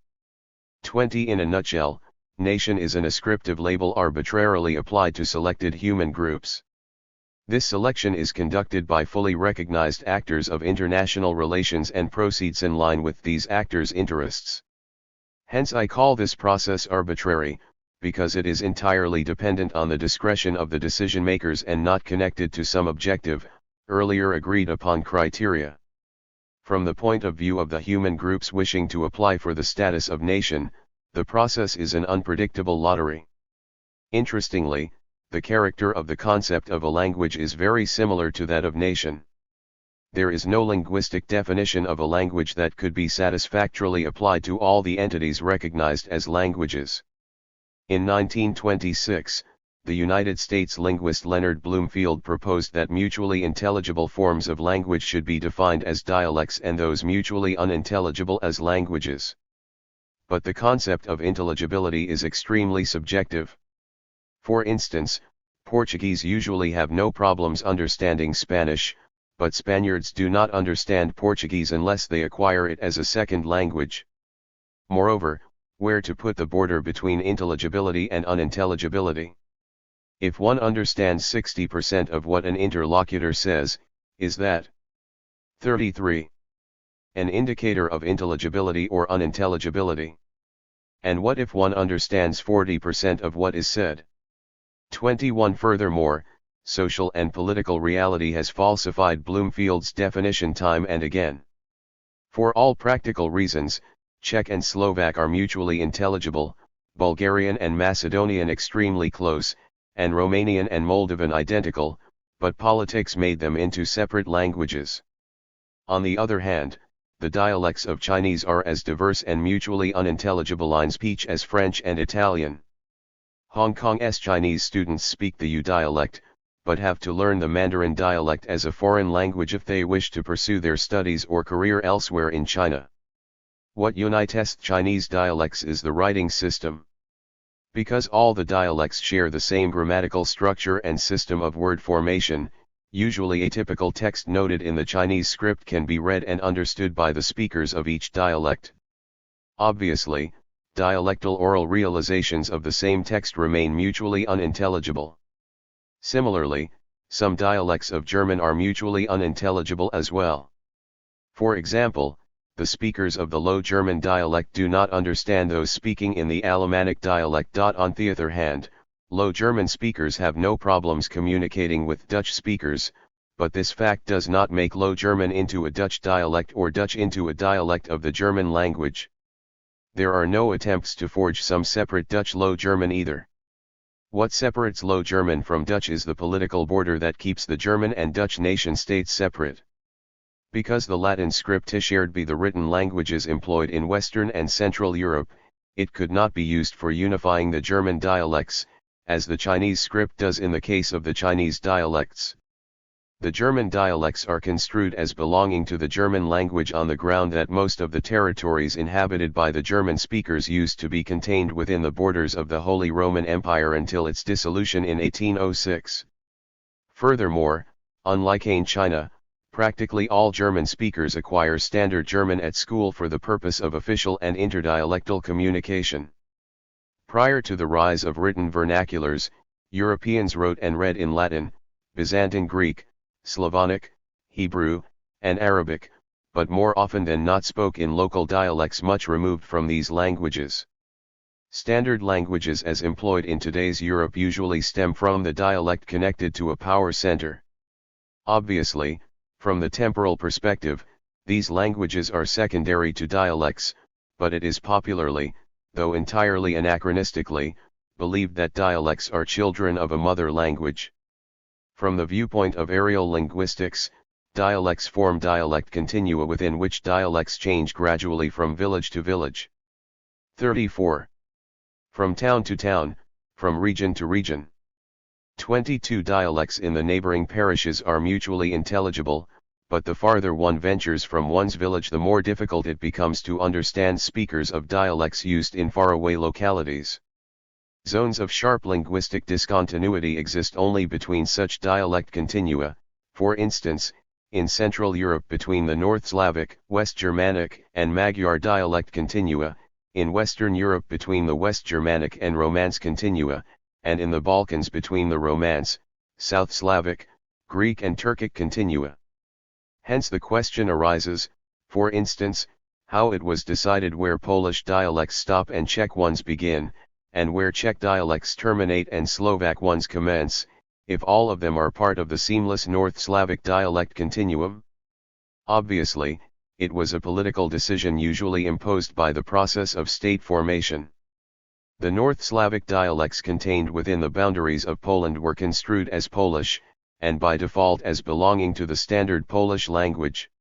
20. In a nutshell, nation is an ascriptive label arbitrarily applied to selected human groups. This selection is conducted by fully recognized actors of international relations and proceeds in line with these actors' interests. Hence I call this process arbitrary, because it is entirely dependent on the discretion of the decision-makers and not connected to some objective, earlier agreed upon criteria. From the point of view of the human groups wishing to apply for the status of nation, the process is an unpredictable lottery. Interestingly, the character of the concept of a language is very similar to that of nation. There is no linguistic definition of a language that could be satisfactorily applied to all the entities recognized as languages. In 1926, the United States linguist Leonard Bloomfield proposed that mutually intelligible forms of language should be defined as dialects and those mutually unintelligible as languages. But the concept of intelligibility is extremely subjective. For instance, Portuguese usually have no problems understanding Spanish, but Spaniards do not understand Portuguese unless they acquire it as a second language. Moreover, where to put the border between intelligibility and unintelligibility? If one understands 60% of what an interlocutor says, is that 33. An indicator of intelligibility or unintelligibility? And what if one understands 40% of what is said? 21. Furthermore, social and political reality has falsified Bloomfield's definition time and again. For all practical reasons, Czech and Slovak are mutually intelligible, Bulgarian and Macedonian extremely close, and Romanian and Moldovan identical, but politics made them into separate languages. On the other hand, the dialects of Chinese are as diverse and mutually unintelligible in speech as French and Italian. Hong Kong's Chinese students speak the Yu dialect, but have to learn the Mandarin dialect as a foreign language if they wish to pursue their studies or career elsewhere in China. What unites Chinese dialects is the writing system. Because all the dialects share the same grammatical structure and system of word formation, usually a typical text noted in the Chinese script can be read and understood by the speakers of each dialect. Obviously, dialectal oral realizations of the same text remain mutually unintelligible. Similarly, some dialects of German are mutually unintelligible as well. For example, the speakers of the Low German dialect do not understand those speaking in the Alemannic dialect. On the other hand, Low German speakers have no problems communicating with Dutch speakers, but this fact does not make Low German into a Dutch dialect or Dutch into a dialect of the German language. There are no attempts to forge some separate Dutch Low German either. What separates Low German from Dutch is the political border that keeps the German and Dutch nation-states separate. Because the Latin script shared by the written languages employed in Western and Central Europe, it could not be used for unifying the German dialects, as the Chinese script does in the case of the Chinese dialects. The German dialects are construed as belonging to the German language on the ground that most of the territories inhabited by the German speakers used to be contained within the borders of the Holy Roman Empire until its dissolution in 1806. Furthermore, unlike in China, practically all German speakers acquire Standard German at school for the purpose of official and interdialectal communication. Prior to the rise of written vernaculars, Europeans wrote and read in Latin, Byzantine Greek, Slavonic, Hebrew, and Arabic, but more often than not spoke in local dialects much removed from these languages. Standard languages as employed in today's Europe usually stem from the dialect connected to a power center. Obviously, from the temporal perspective, these languages are secondary to dialects, but it is popularly, though entirely anachronistically, believed that dialects are children of a mother language. From the viewpoint of areal linguistics, dialects form dialect continua within which dialects change gradually from village to village. 34. From town to town, from region to region. 22 dialects in the neighboring parishes are mutually intelligible, but the farther one ventures from one's village the more difficult it becomes to understand speakers of dialects used in faraway localities. Zones of sharp linguistic discontinuity exist only between such dialect continua, for instance, in Central Europe between the North Slavic, West Germanic, and Magyar dialect continua, in Western Europe between the West Germanic and Romance continua, and in the Balkans between the Romance, South Slavic, Greek and Turkic continua. Hence the question arises, for instance, how it was decided where Polish dialects stop and Czech ones begin, and where Czech dialects terminate and Slovak ones commence, if all of them are part of the seamless North Slavic dialect continuum? Obviously, it was a political decision usually imposed by the process of state formation. The North Slavic dialects contained within the boundaries of Poland were construed as Polish, and by default as belonging to the standard Polish language.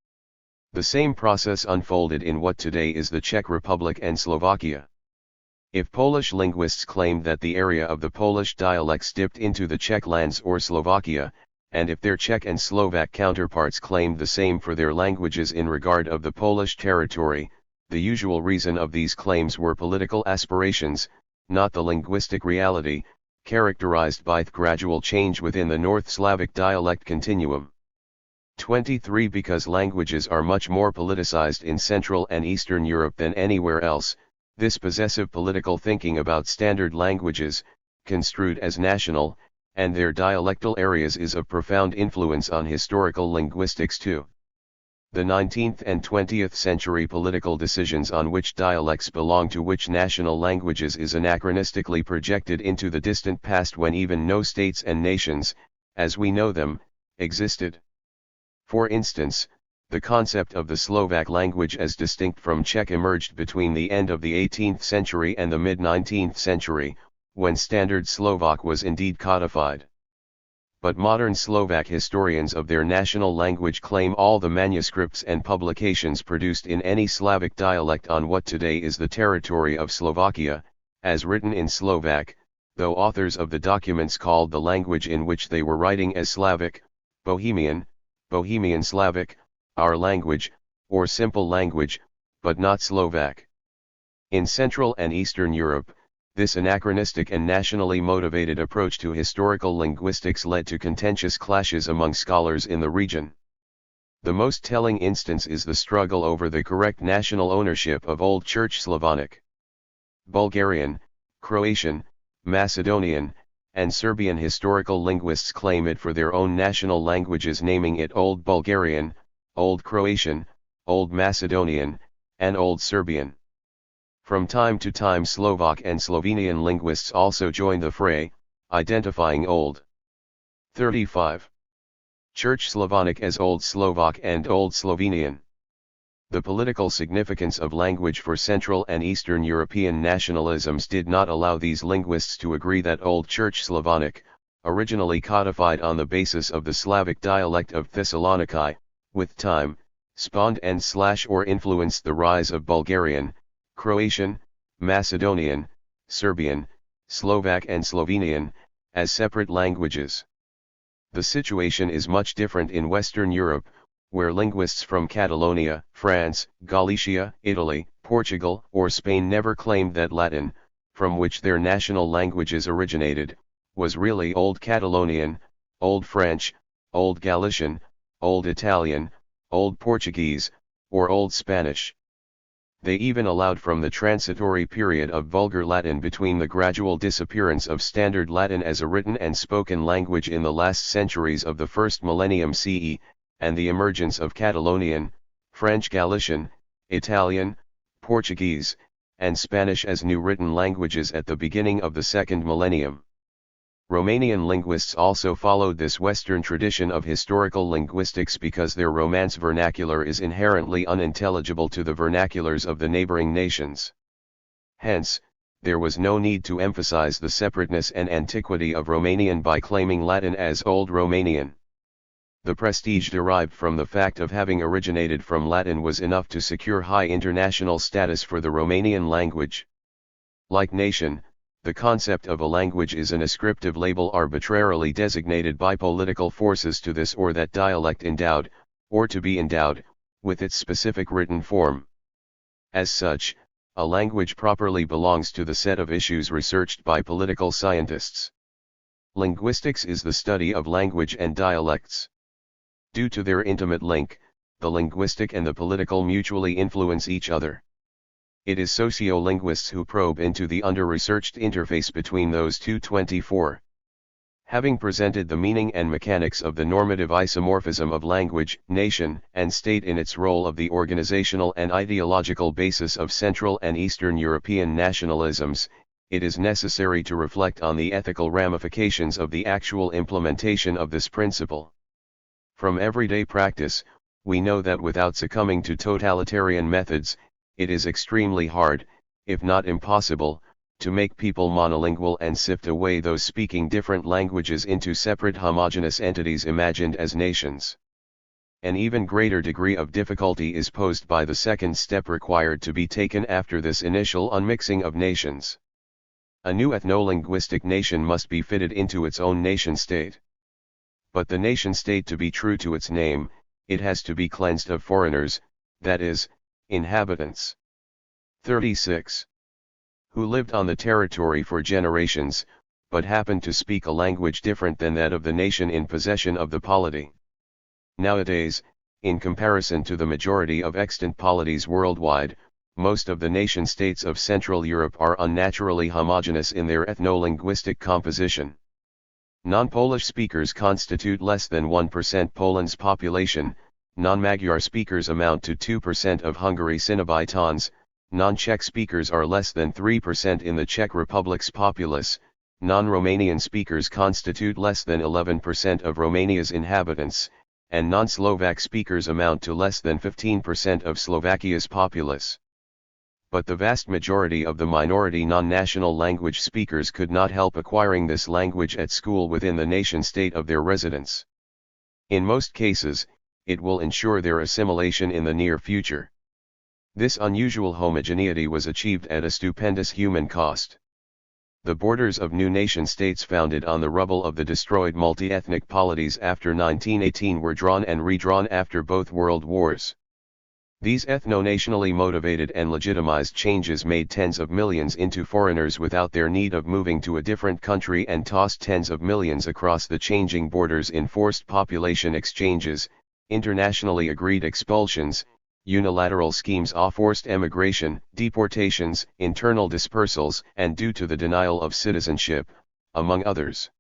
The same process unfolded in what today is the Czech Republic and Slovakia. If Polish linguists claimed that the area of the Polish dialects dipped into the Czech lands or Slovakia, and if their Czech and Slovak counterparts claimed the same for their languages in regard of the Polish territory, the usual reason of these claims were political aspirations, not the linguistic reality, characterized by the gradual change within the North Slavic dialect continuum. 23 Because languages are much more politicized in Central and Eastern Europe than anywhere else, this possessive political thinking about standard languages, construed as national, and their dialectal areas is of profound influence on historical linguistics too. The 19th and 20th century political decisions on which dialects belong to which national languages is anachronistically projected into the distant past when even no states and nations, as we know them, existed. For instance, the concept of the Slovak language as distinct from Czech emerged between the end of the 18th century and the mid-19th century, when Standard Slovak was indeed codified. But modern Slovak historians of their national language claim all the manuscripts and publications produced in any Slavic dialect on what today is the territory of Slovakia, as written in Slovak, though authors of the documents called the language in which they were writing as Slavic, Bohemian, Bohemian Slavic, our language, or simple language, but not Slovak. In Central and Eastern Europe, this anachronistic and nationally motivated approach to historical linguistics led to contentious clashes among scholars in the region. The most telling instance is the struggle over the correct national ownership of Old Church Slavonic. Bulgarian, Croatian, Macedonian, and Serbian historical linguists claim it for their own national languages, naming it Old Bulgarian, Old Croatian, Old Macedonian, and Old Serbian. From time to time Slovak and Slovenian linguists also join the fray, identifying Old 35. Church Slavonic as Old Slovak and Old Slovenian. The political significance of language for Central and Eastern European nationalisms did not allow these linguists to agree that Old Church Slavonic, originally codified on the basis of the Slavic dialect of Thessaloniki, with time, spawned and/or influenced the rise of Bulgarian, Croatian, Macedonian, Serbian, Slovak and Slovenian, as separate languages. The situation is much different in Western Europe, where linguists from Catalonia, France, Galicia, Italy, Portugal, or Spain never claimed that Latin, from which their national languages originated, was really Old Catalonian, Old French, Old Galician, Old Italian, Old Portuguese, or Old Spanish. They even allowed from the transitory period of Vulgar Latin between the gradual disappearance of Standard Latin as a written and spoken language in the last centuries of the first millennium CE, and the emergence of Catalonian, French Galician, Italian, Portuguese, and Spanish as new written languages at the beginning of the second millennium. Romanian linguists also followed this Western tradition of historical linguistics because their Romance vernacular is inherently unintelligible to the vernaculars of the neighboring nations. Hence, there was no need to emphasize the separateness and antiquity of Romanian by claiming Latin as Old Romanian. The prestige derived from the fact of having originated from Latin was enough to secure high international status for the Romanian language. Like nation, the concept of a language is an ascriptive label arbitrarily designated by political forces to this or that dialect endowed, or to be endowed, with its specific written form. As such, a language properly belongs to the set of issues researched by political scientists. Linguistics is the study of language and dialects. Due to their intimate link, the linguistic and the political mutually influence each other. It is sociolinguists who probe into the under-researched interface between those two. 24. Having presented the meaning and mechanics of the normative isomorphism of language, nation, and state in its role of the organizational and ideological basis of Central and Eastern European nationalisms, it is necessary to reflect on the ethical ramifications of the actual implementation of this principle. From everyday practice, we know that without succumbing to totalitarian methods, it is extremely hard, if not impossible, to make people monolingual and sift away those speaking different languages into separate homogeneous entities imagined as nations. An even greater degree of difficulty is posed by the second step required to be taken after this initial unmixing of nations. A new ethno-linguistic nation must be fitted into its own nation-state. But the nation-state, to be true to its name, it has to be cleansed of foreigners, that is, inhabitants. 36. Who lived on the territory for generations, but happened to speak a language different than that of the nation in possession of the polity. Nowadays, in comparison to the majority of extant polities worldwide, most of the nation-states of Central Europe are unnaturally homogeneous in their ethno-linguistic composition. Non-Polish speakers constitute less than 1% Poland's population, non-Magyar speakers amount to 2% of Hungary's inhabitants, non-Czech speakers are less than 3% in the Czech Republic's populace, non-Romanian speakers constitute less than 11% of Romania's inhabitants, and non-Slovak speakers amount to less than 15% of Slovakia's populace. But the vast majority of the minority non-national language speakers could not help acquiring this language at school within the nation-state of their residence. In most cases, it will ensure their assimilation in the near future. This unusual homogeneity was achieved at a stupendous human cost. The borders of new nation-states founded on the rubble of the destroyed multi-ethnic polities after 1918 were drawn and redrawn after both world wars. These ethno-nationally motivated and legitimized changes made tens of millions into foreigners without their need of moving to a different country and tossed tens of millions across the changing borders in forced population exchanges, internationally agreed expulsions, unilateral schemes of forced emigration, deportations, internal dispersals, and due to the denial of citizenship, among others.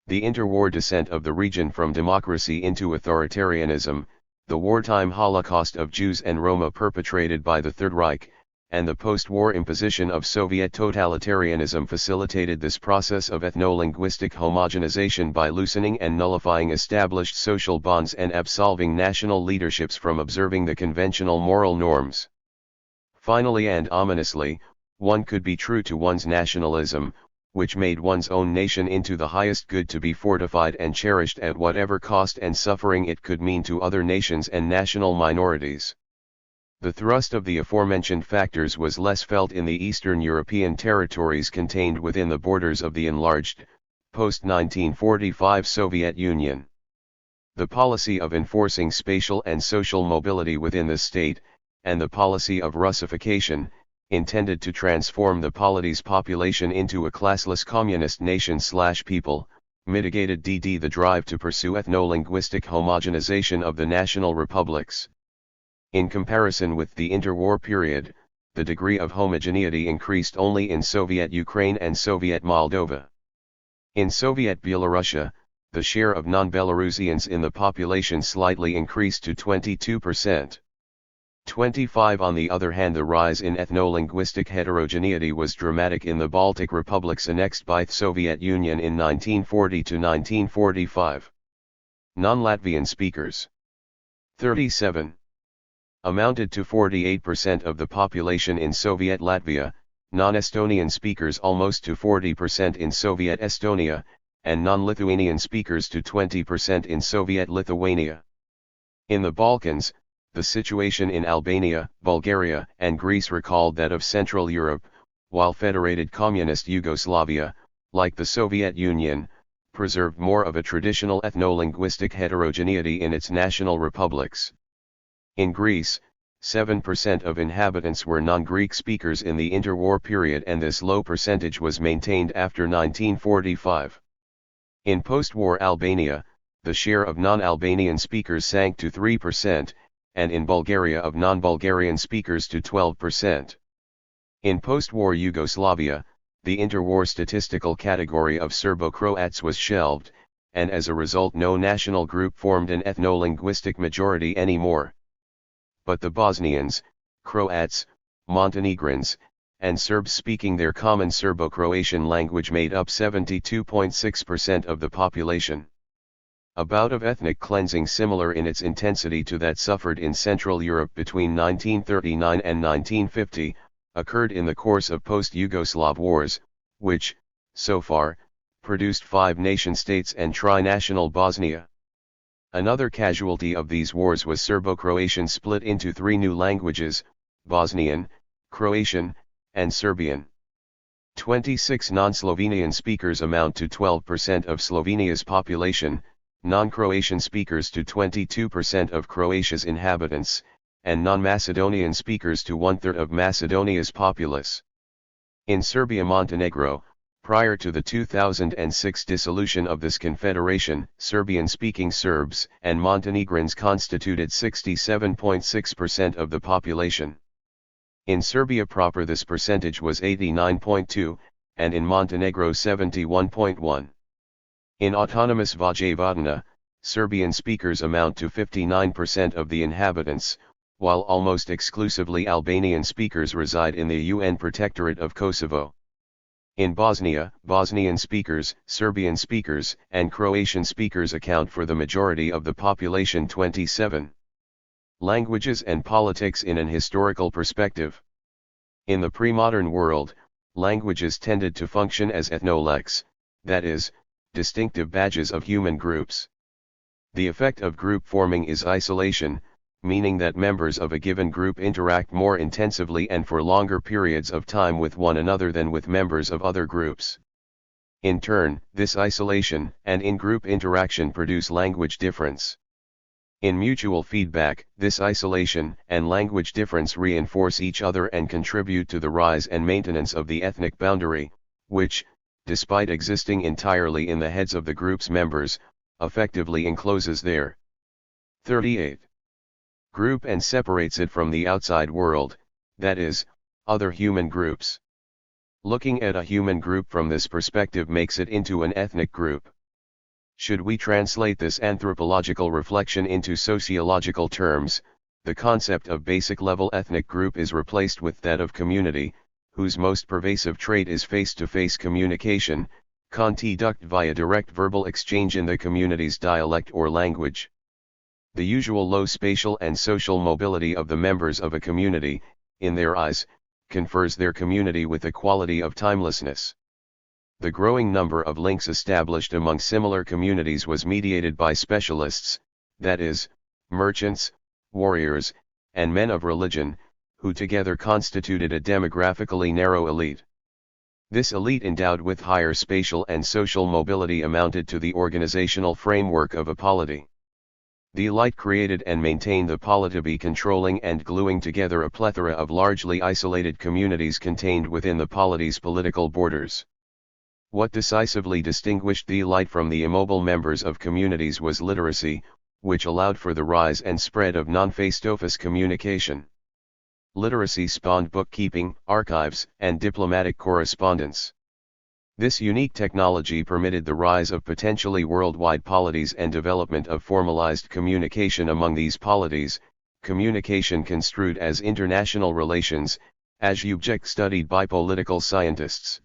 The interwar descent of the region from democracy into authoritarianism, the wartime Holocaust of Jews and Roma perpetrated by the Third Reich, and the post-war imposition of Soviet totalitarianism facilitated this process of ethno-linguistic homogenization by loosening and nullifying established social bonds and absolving national leaderships from observing the conventional moral norms. Finally and ominously, one could be true to one's nationalism, which made one's own nation into the highest good to be fortified and cherished at whatever cost and suffering it could mean to other nations and national minorities. The thrust of the aforementioned factors was less felt in the Eastern European territories contained within the borders of the enlarged, post-1945 Soviet Union. The policy of enforcing spatial and social mobility within the state, and the policy of Russification, intended to transform the polity's population into a classless communist nation/people, mitigated the drive to pursue ethno-linguistic homogenization of the national republics. In comparison with the interwar period, the degree of homogeneity increased only in Soviet Ukraine and Soviet Moldova. In Soviet Belarusia, the share of non-Belarusians in the population slightly increased to 22%. 25 On the other hand, the rise in ethno-linguistic heterogeneity was dramatic in the Baltic republics annexed by the Soviet Union in 1940 to 1945. Non-Latvian speakers, 37. Amounted to 48% of the population in Soviet Latvia, non-Estonian speakers almost to 40% in Soviet Estonia, and non-Lithuanian speakers to 20% in Soviet Lithuania. In the Balkans, the situation in Albania, Bulgaria, and Greece recalled that of Central Europe, while federated communist Yugoslavia, like the Soviet Union, preserved more of a traditional ethno-linguistic heterogeneity in its national republics. In Greece, 7% of inhabitants were non-Greek speakers in the interwar period, and this low percentage was maintained after 1945. In post-war Albania, the share of non-Albanian speakers sank to 3%, and in Bulgaria of non-Bulgarian speakers to 12%. In post-war Yugoslavia, the interwar statistical category of Serbo-Croats was shelved, and as a result no national group formed an ethno-linguistic majority anymore. But the Bosnians, Croats, Montenegrins, and Serbs speaking their common Serbo-Croatian language made up 72.6% of the population. A bout of ethnic cleansing similar in its intensity to that suffered in Central Europe between 1939 and 1950, occurred in the course of post-Yugoslav wars, which, so far, produced 5 nation-states and tri-national Bosnia. Another casualty of these wars was Serbo-Croatian split into 3 new languages, Bosnian, Croatian, and Serbian. 26 non-Slovenian speakers amount to 12% of Slovenia's population, non-Croatian speakers to 22% of Croatia's inhabitants, and non-Macedonian speakers to 1/3 of Macedonia's populace. In Serbia-Montenegro, prior to the 2006 dissolution of this confederation, Serbian-speaking Serbs and Montenegrins constituted 67.6% of the population. In Serbia proper this percentage was 89.2, and in Montenegro 71.1. In autonomous Vojvodina, Serbian speakers amount to 59% of the inhabitants, while almost exclusively Albanian speakers reside in the UN Protectorate of Kosovo. In Bosnia, Bosnian speakers, Serbian speakers, and Croatian speakers account for the majority of the population. 27. Languages and politics in an historical perspective. In the pre-modern world, languages tended to function as ethnolex, that is, distinctive badges of human groups. The effect of group forming is isolation, meaning that members of a given group interact more intensively and for longer periods of time with one another than with members of other groups. In turn, this isolation and in-group interaction produce language difference. In mutual feedback, this isolation and language difference reinforce each other and contribute to the rise and maintenance of the ethnic boundary, which, despite existing entirely in the heads of the group's members, effectively encloses their 38 group and separates it from the outside world, that is, other human groups. Looking at a human group from this perspective makes it into an ethnic group. Should we translate this anthropological reflection into sociological terms, the concept of basic-level ethnic group is replaced with that of community, whose most pervasive trait is face-to-face communication, conducted via direct verbal exchange in the community's dialect or language. The usual low spatial and social mobility of the members of a community, in their eyes, confers their community with a quality of timelessness. The growing number of links established among similar communities was mediated by specialists, that is, merchants, warriors, and men of religion, who together constituted a demographically narrow elite. This elite endowed with higher spatial and social mobility amounted to the organizational framework of a polity. The elite created and maintained the polity, controlling and gluing together a plethora of largely isolated communities contained within the polity's political borders. What decisively distinguished the elite from the immobile members of communities was literacy, which allowed for the rise and spread of non-face-to-face communication. Literacy spawned bookkeeping, archives, and diplomatic correspondence. This unique technology permitted the rise of potentially worldwide polities and development of formalized communication among these polities, communication construed as international relations, as subject studied by political scientists.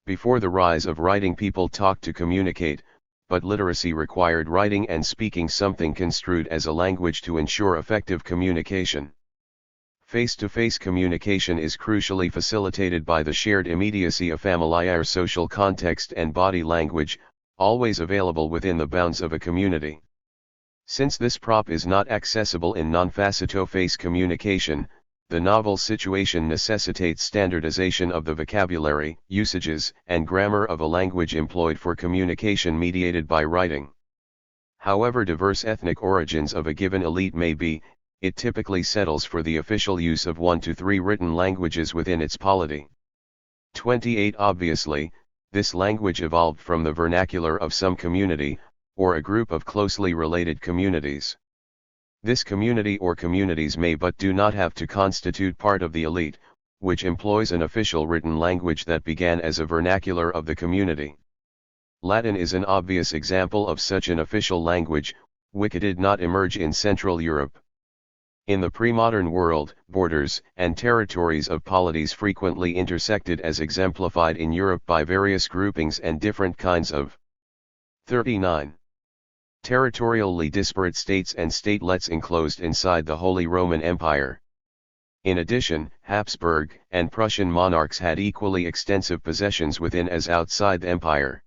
Before the rise of writing, people talked to communicate, but literacy required writing and speaking something construed as a language to ensure effective communication. Face-to-face communication is crucially facilitated by the shared immediacy of familiar social context and body language, always available within the bounds of a community. Since this prop is not accessible in non-face-to-face communication, the novel situation necessitates standardization of the vocabulary, usages, and grammar of a language employed for communication mediated by writing. However diverse ethnic origins of a given elite may be, it typically settles for the official use of 1 to 3 written languages within its polity. 28 Obviously, this language evolved from the vernacular of some community, or a group of closely related communities. This community or communities may but do not have to constitute part of the elite, which employs an official written language that began as a vernacular of the community. Latin is an obvious example of such an official language, which did not emerge in Central Europe. In the pre-modern world, borders and territories of polities frequently intersected, as exemplified in Europe by various groupings and different kinds of 39. Territorially disparate states and statelets enclosed inside the Holy Roman Empire. In addition, Habsburg and Prussian monarchs had equally extensive possessions within as outside the empire.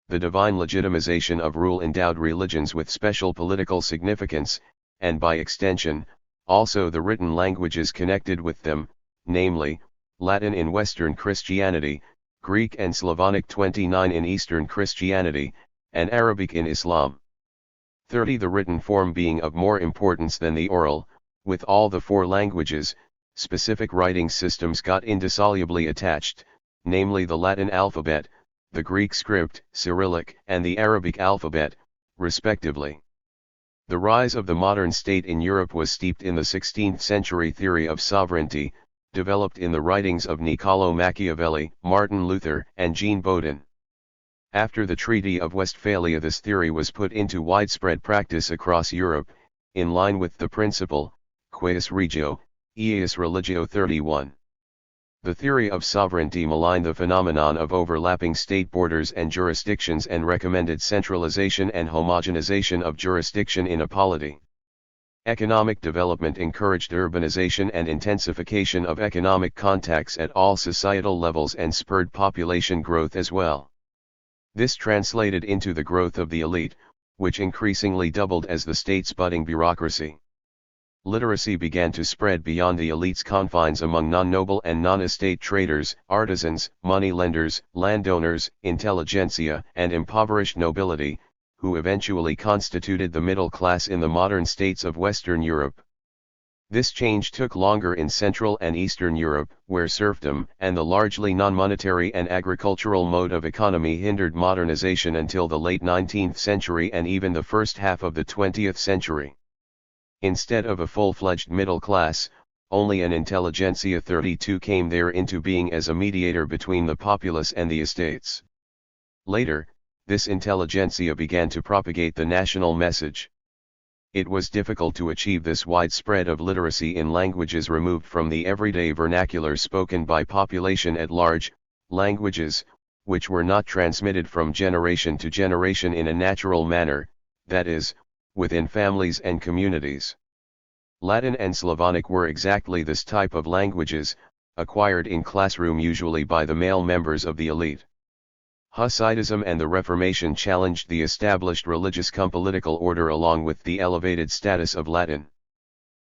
The divine legitimization of rule endowed religions with special political significance, and by extension, also the written languages connected with them, namely, Latin in Western Christianity, Greek and Slavonic 29 in Eastern Christianity, and Arabic in Islam. 30 The written form being of more importance than the oral, with all the 4 languages, specific writing systems got indissolubly attached, namely the Latin alphabet, the Greek script, Cyrillic, and the Arabic alphabet, respectively. The rise of the modern state in Europe was steeped in the 16th century theory of sovereignty, developed in the writings of Niccolò Machiavelli, Martin Luther, and Jean Bodin. After the Treaty of Westphalia, this theory was put into widespread practice across Europe, in line with the principle, quis regio, eius religio 31. The theory of sovereignty maligned the phenomenon of overlapping state borders and jurisdictions and recommended centralization and homogenization of jurisdiction in a polity. Economic development encouraged urbanization and intensification of economic contacts at all societal levels and spurred population growth as well. This translated into the growth of the elite, which increasingly doubled as the state's budding bureaucracy. Literacy began to spread beyond the elite's confines among non-noble and non-estate traders, artisans, moneylenders, landowners, intelligentsia, and impoverished nobility, who eventually constituted the middle class in the modern states of Western Europe. This change took longer in Central and Eastern Europe, where serfdom and the largely non-monetary and agricultural mode of economy hindered modernization until the late 19th century and even the first half of the 20th century. Instead of a full-fledged middle class, only an intelligentsia 32 came there into being as a mediator between the populace and the estates. Later, this intelligentsia began to propagate the national message. It was difficult to achieve this widespread of literacy in languages removed from the everyday vernacular spoken by population at large, languages, which were not transmitted from generation to generation in a natural manner, that is, within families and communities. Latin and Slavonic were exactly this type of languages, acquired in classroom usually by the male members of the elite. Hasidism and the Reformation challenged the established religious political order along with the elevated status of Latin.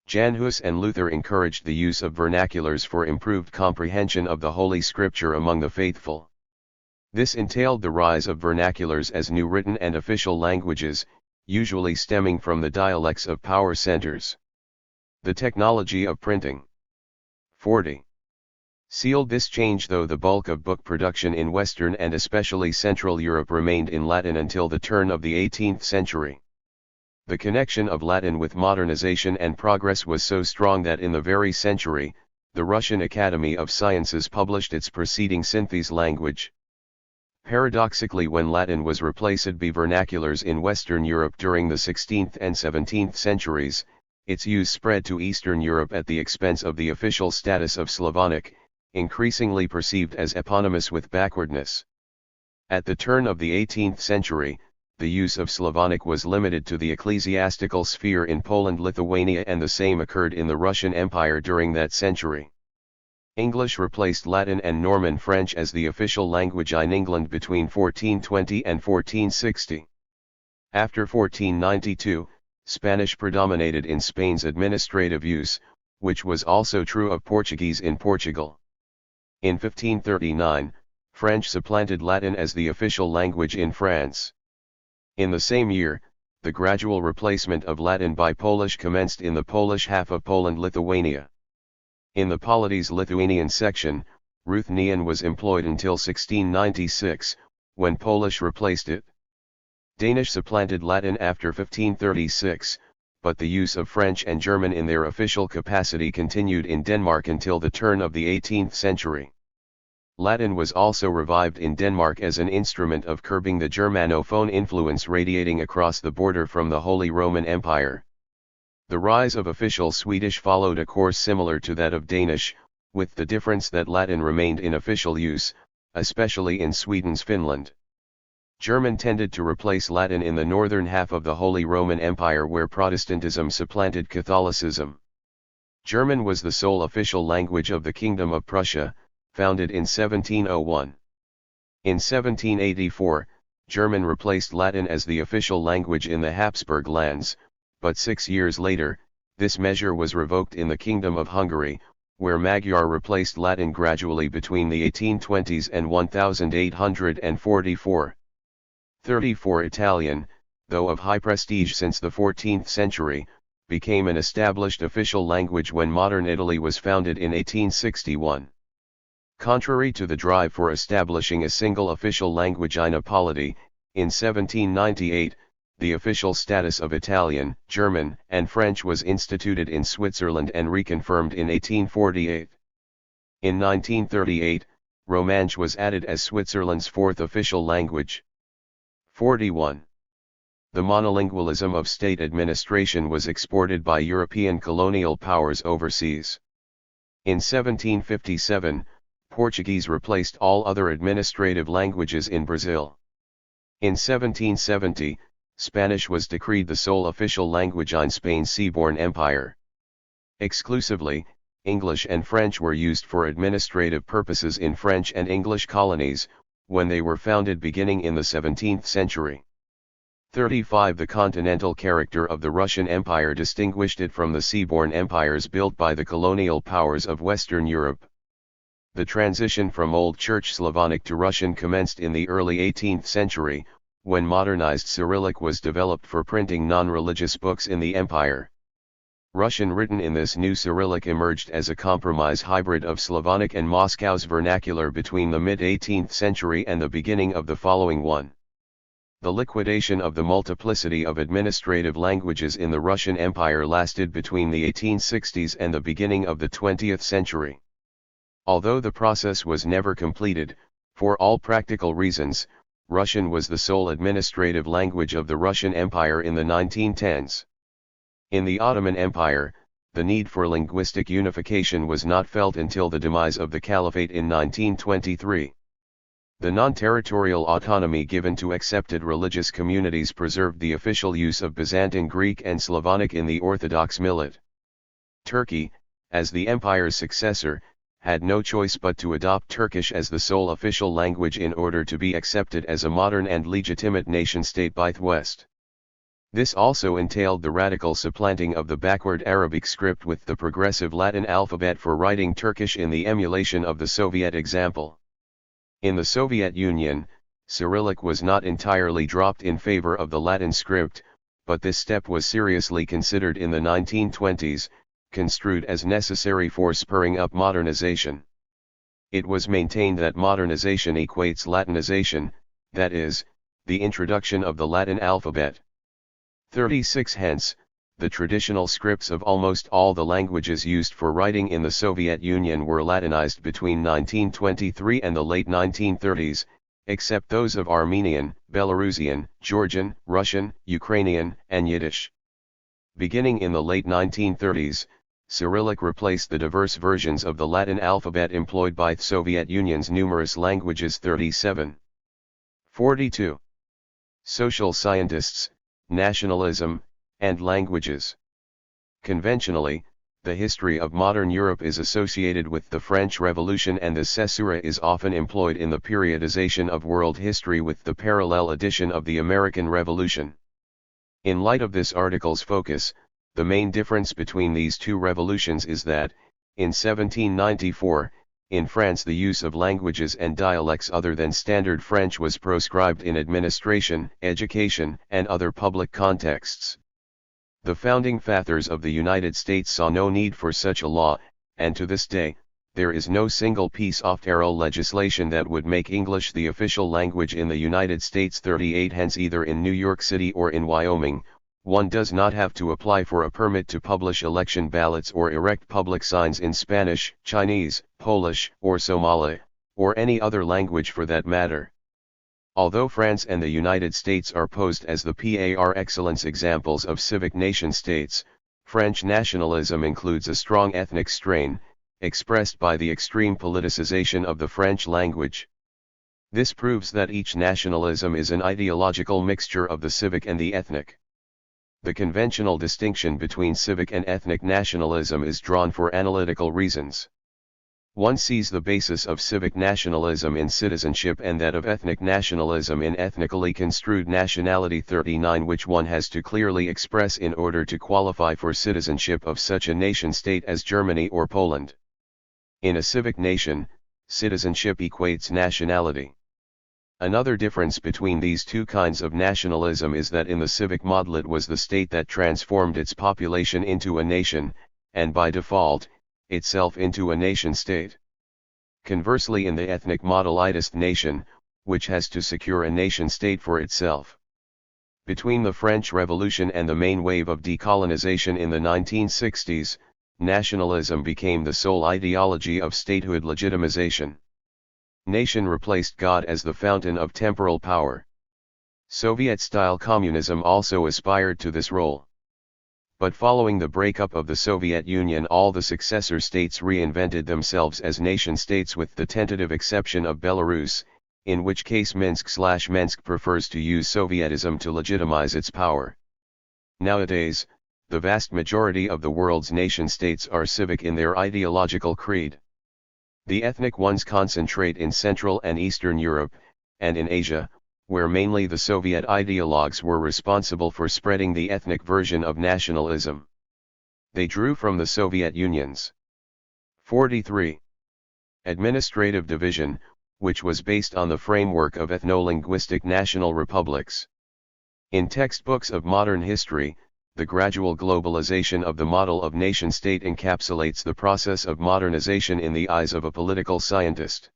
Jan Hus and Luther encouraged the use of vernaculars for improved comprehension of the Holy Scripture among the faithful. This entailed the rise of vernaculars as new written and official languages, usually stemming from the dialects of power centers. The technology of printing 40. Sealed this change, though the bulk of book production in Western and especially Central Europe remained in Latin until the turn of the 18th century. The connection of Latin with modernization and progress was so strong that in the very century, the Russian Academy of Sciences published its preceding Synthes language. Paradoxically, when Latin was replaced by vernaculars in Western Europe during the 16th and 17th centuries, its use spread to Eastern Europe at the expense of the official status of Slavonic, increasingly perceived as eponymous with backwardness. At the turn of the 18th century, the use of Slavonic was limited to the ecclesiastical sphere in Poland, Lithuania, and the same occurred in the Russian Empire during that century. English replaced Latin and Norman French as the official language in England between 1420 and 1460. After 1492, Spanish predominated in Spain's administrative use, which was also true of Portuguese in Portugal. In 1539, French supplanted Latin as the official language in France. In the same year, the gradual replacement of Latin by Polish commenced in the Polish half of Poland-Lithuania. In the polity's Lithuanian section, Ruthenian was employed until 1696, when Polish replaced it. Danish supplanted Latin after 1536, but the use of French and German in their official capacity continued in Denmark until the turn of the 18th century. Latin was also revived in Denmark as an instrument of curbing the Germanophone influence radiating across the border from the Holy Roman Empire. The rise of official Swedish followed a course similar to that of Danish, with the difference that Latin remained in official use, especially in Sweden's Finland. German tended to replace Latin in the northern half of the Holy Roman Empire where Protestantism supplanted Catholicism. German was the sole official language of the Kingdom of Prussia, founded in 1701. In 1784, German replaced Latin as the official language in the Habsburg lands, but 6 years later, this measure was revoked in the Kingdom of Hungary, where Magyar replaced Latin gradually between the 1820s and 1844. 34 Italian, though of high prestige since the 14th century, became an established official language when modern Italy was founded in 1861. Contrary to the drive for establishing a single official language in a polity, in 1798, the official status of Italian, German, and French was instituted in Switzerland and reconfirmed in 1848. In 1938, Romansh was added as Switzerland's fourth official language. 41. The monolingualism of state administration was exported by European colonial powers overseas. In 1757, Portuguese replaced all other administrative languages in Brazil. In 1770, Spanish was decreed the sole official language in Spain's seaborne empire. Exclusively, English and French were used for administrative purposes in French and English colonies, when they were founded beginning in the 17th century. 35 The continental character of the Russian Empire distinguished it from the seaborne empires built by the colonial powers of Western Europe. The transition from Old Church Slavonic to Russian commenced in the early 18th century, when modernized Cyrillic was developed for printing non-religious books in the empire. Russian written in this new Cyrillic emerged as a compromise hybrid of Slavonic and Moscow's vernacular between the mid-18th century and the beginning of the following one. The liquidation of the multiplicity of administrative languages in the Russian Empire lasted between the 1860s and the beginning of the 20th century. Although the process was never completed, for all practical reasons, Russian was the sole administrative language of the Russian Empire in the 1910s. In the Ottoman Empire, the need for linguistic unification was not felt until the demise of the Caliphate in 1923. The non-territorial autonomy given to accepted religious communities preserved the official use of Byzantine Greek and Slavonic in the Orthodox millet. Turkey, as the empire's successor, had no choice but to adopt Turkish as the sole official language in order to be accepted as a modern and legitimate nation-state by the West. This also entailed the radical supplanting of the backward Arabic script with the progressive Latin alphabet for writing Turkish in the emulation of the Soviet example. In the Soviet Union, Cyrillic was not entirely dropped in favor of the Latin script, but this step was seriously considered in the 1920s, construed as necessary for spurring up modernization. It was maintained that modernization equates Latinization, that is, the introduction of the Latin alphabet. 36 Hence, the traditional scripts of almost all the languages used for writing in the Soviet Union were Latinized between 1923 and the late 1930s, except those of Armenian, Belarusian, Georgian, Russian, Ukrainian, and Yiddish. Beginning in the late 1930s, Cyrillic replaced the diverse versions of the Latin alphabet employed by the Soviet Union's numerous languages. 37. 42. Social scientists, nationalism, and languages. Conventionally, the history of modern Europe is associated with the French Revolution, and the caesura is often employed in the periodization of world history with the parallel edition of the American Revolution. In light of this article's focus, the main difference between these two revolutions is that, in 1794, in France the use of languages and dialects other than Standard French was proscribed in administration, education, and other public contexts. The founding fathers of the United States saw no need for such a law, and to this day, there is no single piece of federal legislation that would make English the official language in the United States. 38 Hence, either in New York City or in Wyoming, one does not have to apply for a permit to publish election ballots or erect public signs in Spanish, Chinese, Polish, or Somali, or any other language for that matter. Although France and the United States are posed as the par excellence examples of civic nation-states, French nationalism includes a strong ethnic strain, expressed by the extreme politicization of the French language. This proves that each nationalism is an ideological mixture of the civic and the ethnic. The conventional distinction between civic and ethnic nationalism is drawn for analytical reasons. One sees the basis of civic nationalism in citizenship and that of ethnic nationalism in ethnically construed nationality. 39 Which one has to clearly express in order to qualify for citizenship of such a nation-state as Germany or Poland. In a civic nation, citizenship equates nationality. Another difference between these two kinds of nationalism is that in the civic model it was the state that transformed its population into a nation, and by default, itself into a nation-state. Conversely, in the ethnic model it is the nation, which has to secure a nation-state for itself. Between the French Revolution and the main wave of decolonization in the 1960s, nationalism became the sole ideology of statehood legitimization. Nation replaced God as the fountain of temporal power. Soviet-style communism also aspired to this role. But following the breakup of the Soviet Union, all the successor states reinvented themselves as nation-states with the tentative exception of Belarus, in which case Minsk prefers to use Sovietism to legitimize its power. Nowadays, the vast majority of the world's nation-states are civic in their ideological creed. The ethnic ones concentrate in Central and Eastern Europe, and in Asia, where mainly the Soviet ideologues were responsible for spreading the ethnic version of nationalism. They drew from the Soviet Union's 43. Administrative division, which was based on the framework of ethno-linguistic national republics. In textbooks of modern history, the gradual globalization of the model of nation-state encapsulates the process of modernization in the eyes of a political scientist.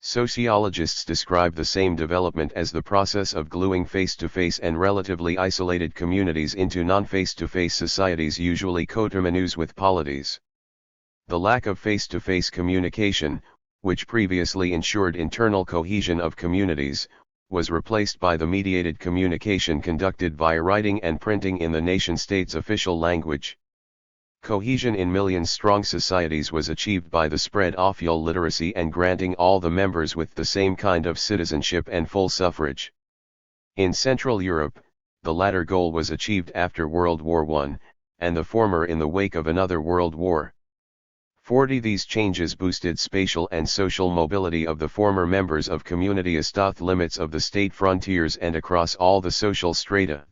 Sociologists describe the same development as the process of gluing face-to-face and relatively isolated communities into non-face-to-face societies, usually coterminous with polities. The lack of face-to-face communication, which previously ensured internal cohesion of communities, was replaced by the mediated communication conducted via writing and printing in the nation-state's official language. Cohesion in million-strong societies was achieved by the spread of full literacy and granting all the members with the same kind of citizenship and full suffrage. In Central Europe, the latter goal was achieved after World War I, and the former in the wake of another World War. 40. These changes boosted spatial and social mobility of the former members of communities within the limits of the state frontiers and across all the social strata.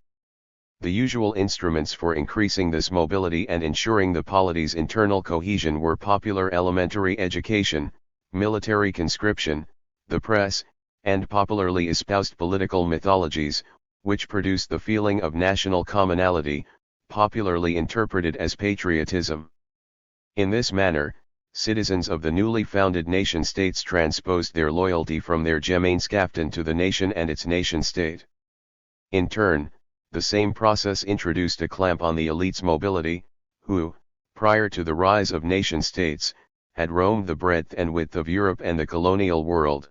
The usual instruments for increasing this mobility and ensuring the polity's internal cohesion were popular elementary education, military conscription, the press, and popularly espoused political mythologies, which produced the feeling of national commonality, popularly interpreted as patriotism. In this manner, citizens of the newly founded nation-states transposed their loyalty from their Gemeinschaften to the nation and its nation-state. In turn, the same process introduced a clamp on the elite's mobility, who, prior to the rise of nation-states, had roamed the breadth and width of Europe and the colonial world.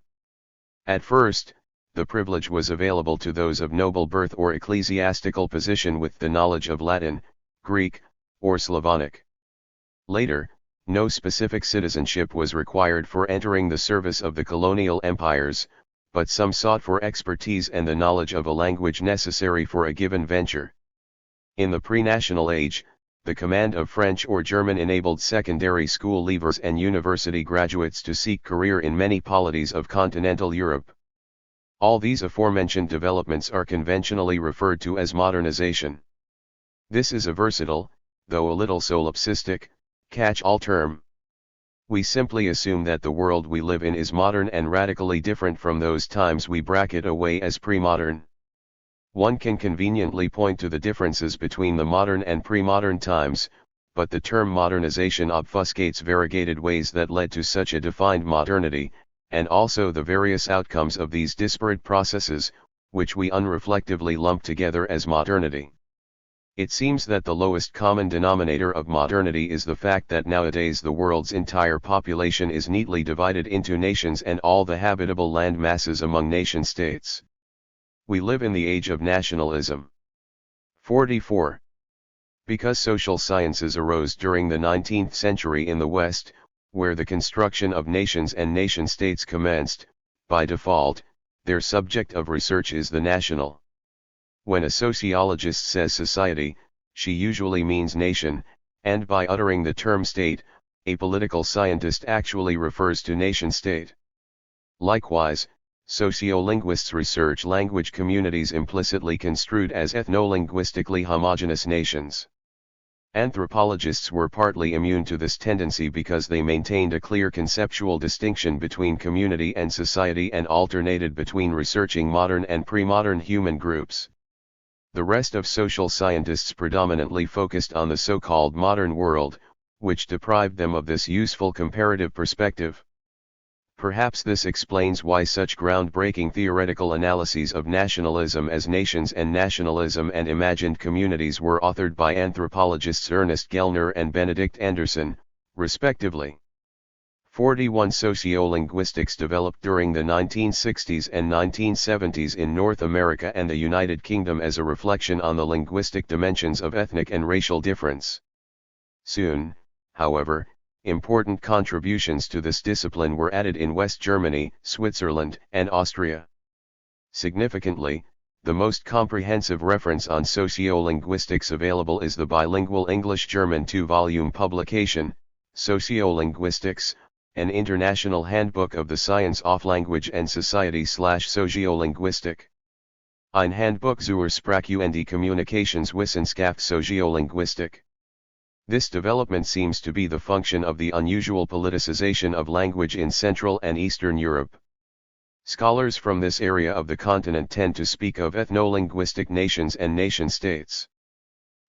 At first, the privilege was available to those of noble birth or ecclesiastical position with the knowledge of Latin, Greek, or Slavonic. Later, no specific citizenship was required for entering the service of the colonial empires, but some sought for expertise and the knowledge of a language necessary for a given venture. In the pre-national age, the command of French or German enabled secondary school leavers and university graduates to seek career in many polities of continental Europe. All these aforementioned developments are conventionally referred to as modernization. This is a versatile, though a little solipsistic, catch-all term. We simply assume that the world we live in is modern and radically different from those times we bracket away as pre-modern. One can conveniently point to the differences between the modern and pre-modern times, but the term modernization obfuscates variegated ways that led to such a defined modernity, and also the various outcomes of these disparate processes, which we unreflectively lump together as modernity. It seems that the lowest common denominator of modernity is the fact that nowadays the world's entire population is neatly divided into nations and all the habitable land masses among nation-states. We live in the age of nationalism. 44. Because social sciences arose during the 19th century in the West, where the construction of nations and nation-states commenced, by default, their subject of research is the national. When a sociologist says society, she usually means nation, and by uttering the term state, a political scientist actually refers to nation-state. Likewise, sociolinguists research language communities implicitly construed as ethno-linguistically homogeneous nations. Anthropologists were partly immune to this tendency because they maintained a clear conceptual distinction between community and society and alternated between researching modern and pre-modern human groups. The rest of social scientists predominantly focused on the so-called modern world, which deprived them of this useful comparative perspective. Perhaps this explains why such groundbreaking theoretical analyses of nationalism as nations and nationalism and imagined communities were authored by anthropologists Ernest Gellner and Benedict Anderson, respectively. 41. Sociolinguistics developed during the 1960s and 1970s in North America and the United Kingdom as a reflection on the linguistic dimensions of ethnic and racial difference. Soon, however, important contributions to this discipline were added in West Germany, Switzerland, and Austria. Significantly, the most comprehensive reference on sociolinguistics available is the bilingual English-German 2-volume publication, Sociolinguistics, an international handbook of the science of language and society/sociolinguistic. Ein Handbuch zur Sprache und die Kommunikationswissenschaft Sociolinguistik. This development seems to be the function of the unusual politicization of language in Central and Eastern Europe. Scholars from this area of the continent tend to speak of ethno-linguistic nations and nation-states.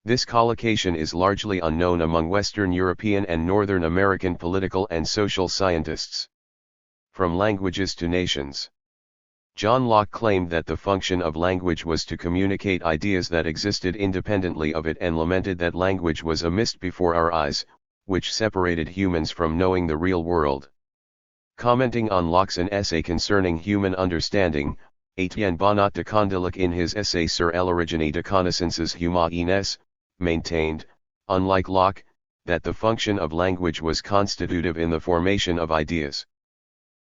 This collocation is largely unknown among Western European and Northern American political and social scientists. From languages to nations. John Locke claimed that the function of language was to communicate ideas that existed independently of it and lamented that language was a mist before our eyes, which separated humans from knowing the real world. Commenting on Locke's an essay concerning human understanding, Étienne Bonnat de Condillac in his essay Sur l'origine des connaissances humaines, maintained, unlike Locke, that the function of language was constitutive in the formation of ideas.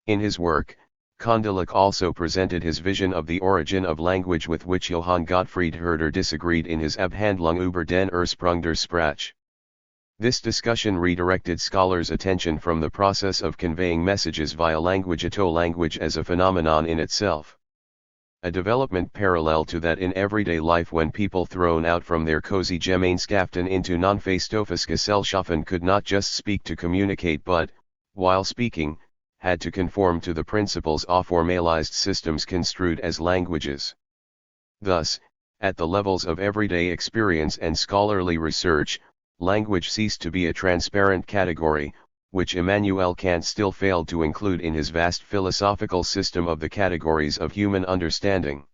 In his work, Condillac also presented his vision of the origin of language with which Johann Gottfried Herder disagreed in his Abhandlung über den Ursprung der Sprache. This discussion redirected scholars' attention from the process of conveying messages via language to language as a phenomenon in itself. A development parallel to that in everyday life when people thrown out from their cozy Gemeinschaften into non-face-to-face Gesellschaften could not just speak to communicate but, while speaking, had to conform to the principles of formalized systems construed as languages. Thus, at the levels of everyday experience and scholarly research, language ceased to be a transparent category, which Immanuel Kant still failed to include in his vast philosophical system of the categories of human understanding.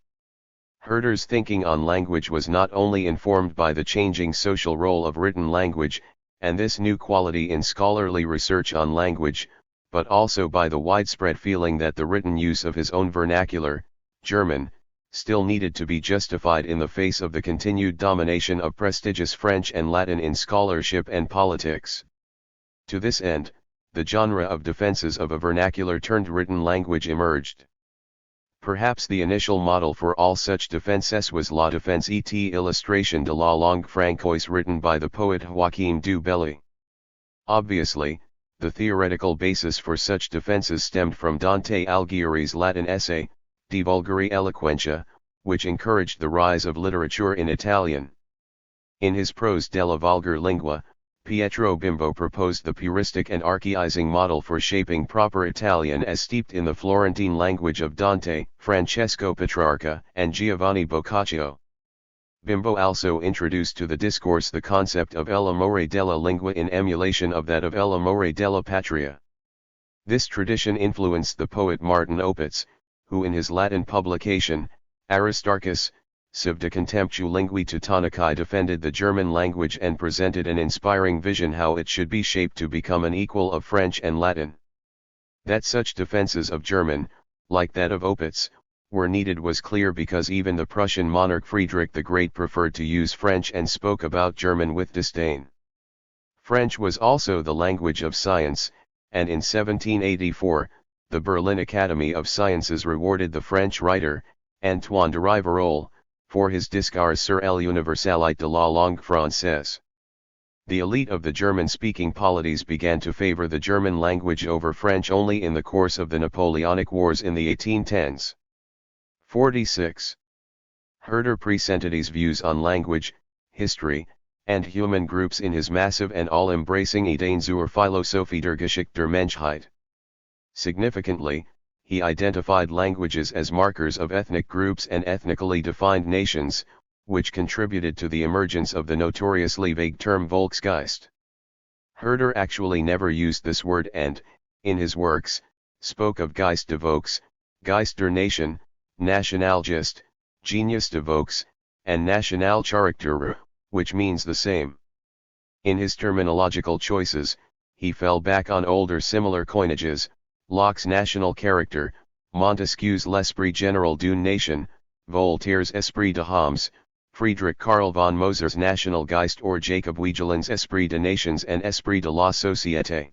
Herder's thinking on language was not only informed by the changing social role of written language, and this new quality in scholarly research on language, but also by the widespread feeling that the written use of his own vernacular, German, still needed to be justified in the face of the continued domination of prestigious French and Latin in scholarship and politics. To this end, the genre of defenses of a vernacular-turned written language emerged. Perhaps the initial model for all such defenses was La Défense et Illustration de la langue francoise written by the poet Joachim du Bellay. Obviously, the theoretical basis for such defenses stemmed from Dante Alighieri's Latin essay, De Vulgari Eloquentia, which encouraged the rise of literature in Italian. In his prose Della Vulgar Lingua, Pietro Bimbo proposed the puristic and archaizing model for shaping proper Italian as steeped in the Florentine language of Dante, Francesco Petrarca, and Giovanni Boccaccio. Bimbo also introduced to the discourse the concept of el amore della lingua in emulation of that of el amore della patria. This tradition influenced the poet Martin Opitz, who in his Latin publication, Aristarchus, Civ de Contemptu Linguae Teutonicae defended the German language and presented an inspiring vision how it should be shaped to become an equal of French and Latin. That such defenses of German, like that of Opitz, were needed was clear because even the Prussian monarch Friedrich the Great preferred to use French and spoke about German with disdain. French was also the language of science, and in 1784, the Berlin Academy of Sciences rewarded the French writer, Antoine de Rivarol, for his Discours sur l'universalité de la langue française. The elite of the German-speaking polities began to favor the German language over French only in the course of the Napoleonic Wars in the 1810s. 46. Herder presented his views on language, history, and human groups in his massive and all-embracing Ideen zur Philosophie der Geschichte der Menschheit. Significantly, he identified languages as markers of ethnic groups and ethnically defined nations, which contributed to the emergence of the notoriously vague term Volksgeist. Herder actually never used this word and, in his works, spoke of Geist des Volks, Geist der Nation, Nationalgeist, Genius des Volks, and Nationalcharakter, which means the same. In his terminological choices, he fell back on older similar coinages, Locke's national character, Montesquieu's L'Esprit Général d'une Nation, Voltaire's Esprit de Hommes, Friedrich Karl von Moser's National Geist or Jacob Wiegelin's Esprit de Nations and Esprit de la Société.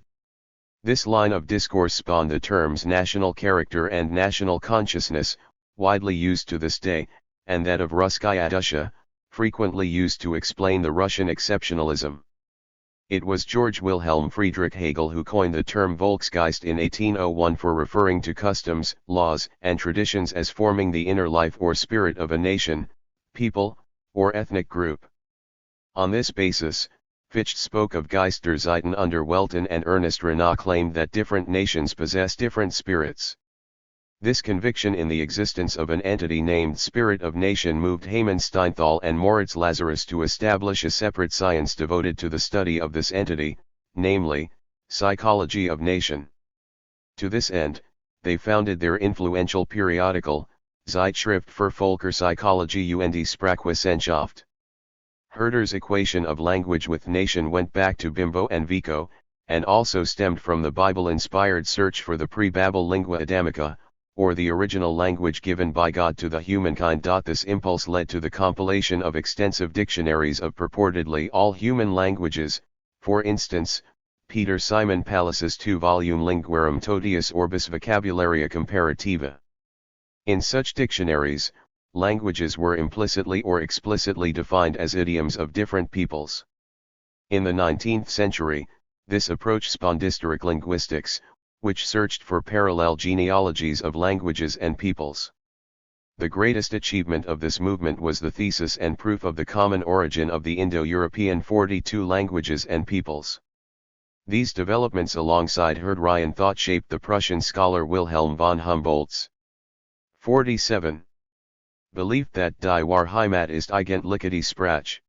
This line of discourse spawned the terms national character and national consciousness, widely used to this day, and that of Russkaya Dusha, frequently used to explain the Russian exceptionalism. It was Georg Wilhelm Friedrich Hegel who coined the term Volksgeist in 1801 for referring to customs, laws, and traditions as forming the inner life or spirit of a nation, people, or ethnic group. On this basis, Fichte spoke of Geisterzeiten under Welton, and Ernest Renan claimed that different nations possess different spirits. This conviction in the existence of an entity named Spirit of Nation moved Hayman Steinthal and Moritz Lazarus to establish a separate science devoted to the study of this entity, namely, psychology of nation. To this end, they founded their influential periodical, Zeitschrift für Völkerpsychologie und Sprachwissenschaft. Herder's equation of language with nation went back to Bimbo and Vico, and also stemmed from the Bible-inspired search for the pre-Babel lingua adamica, or the original language given by God to the humankind. This impulse led to the compilation of extensive dictionaries of purportedly all human languages, for instance, Peter Simon Pallas's 2-volume Linguarum Totius Orbis Vocabularia Comparativa. In such dictionaries, languages were implicitly or explicitly defined as idioms of different peoples. In the 19th century, this approach spawned historic linguistics, which searched for parallel genealogies of languages and peoples. The greatest achievement of this movement was the thesis and proof of the common origin of the Indo-European 42 languages and peoples. These developments alongside Herderian thought shaped the Prussian scholar Wilhelm von Humboldt's 47. Belief that die Wahrheit ist eigentliche Sprache.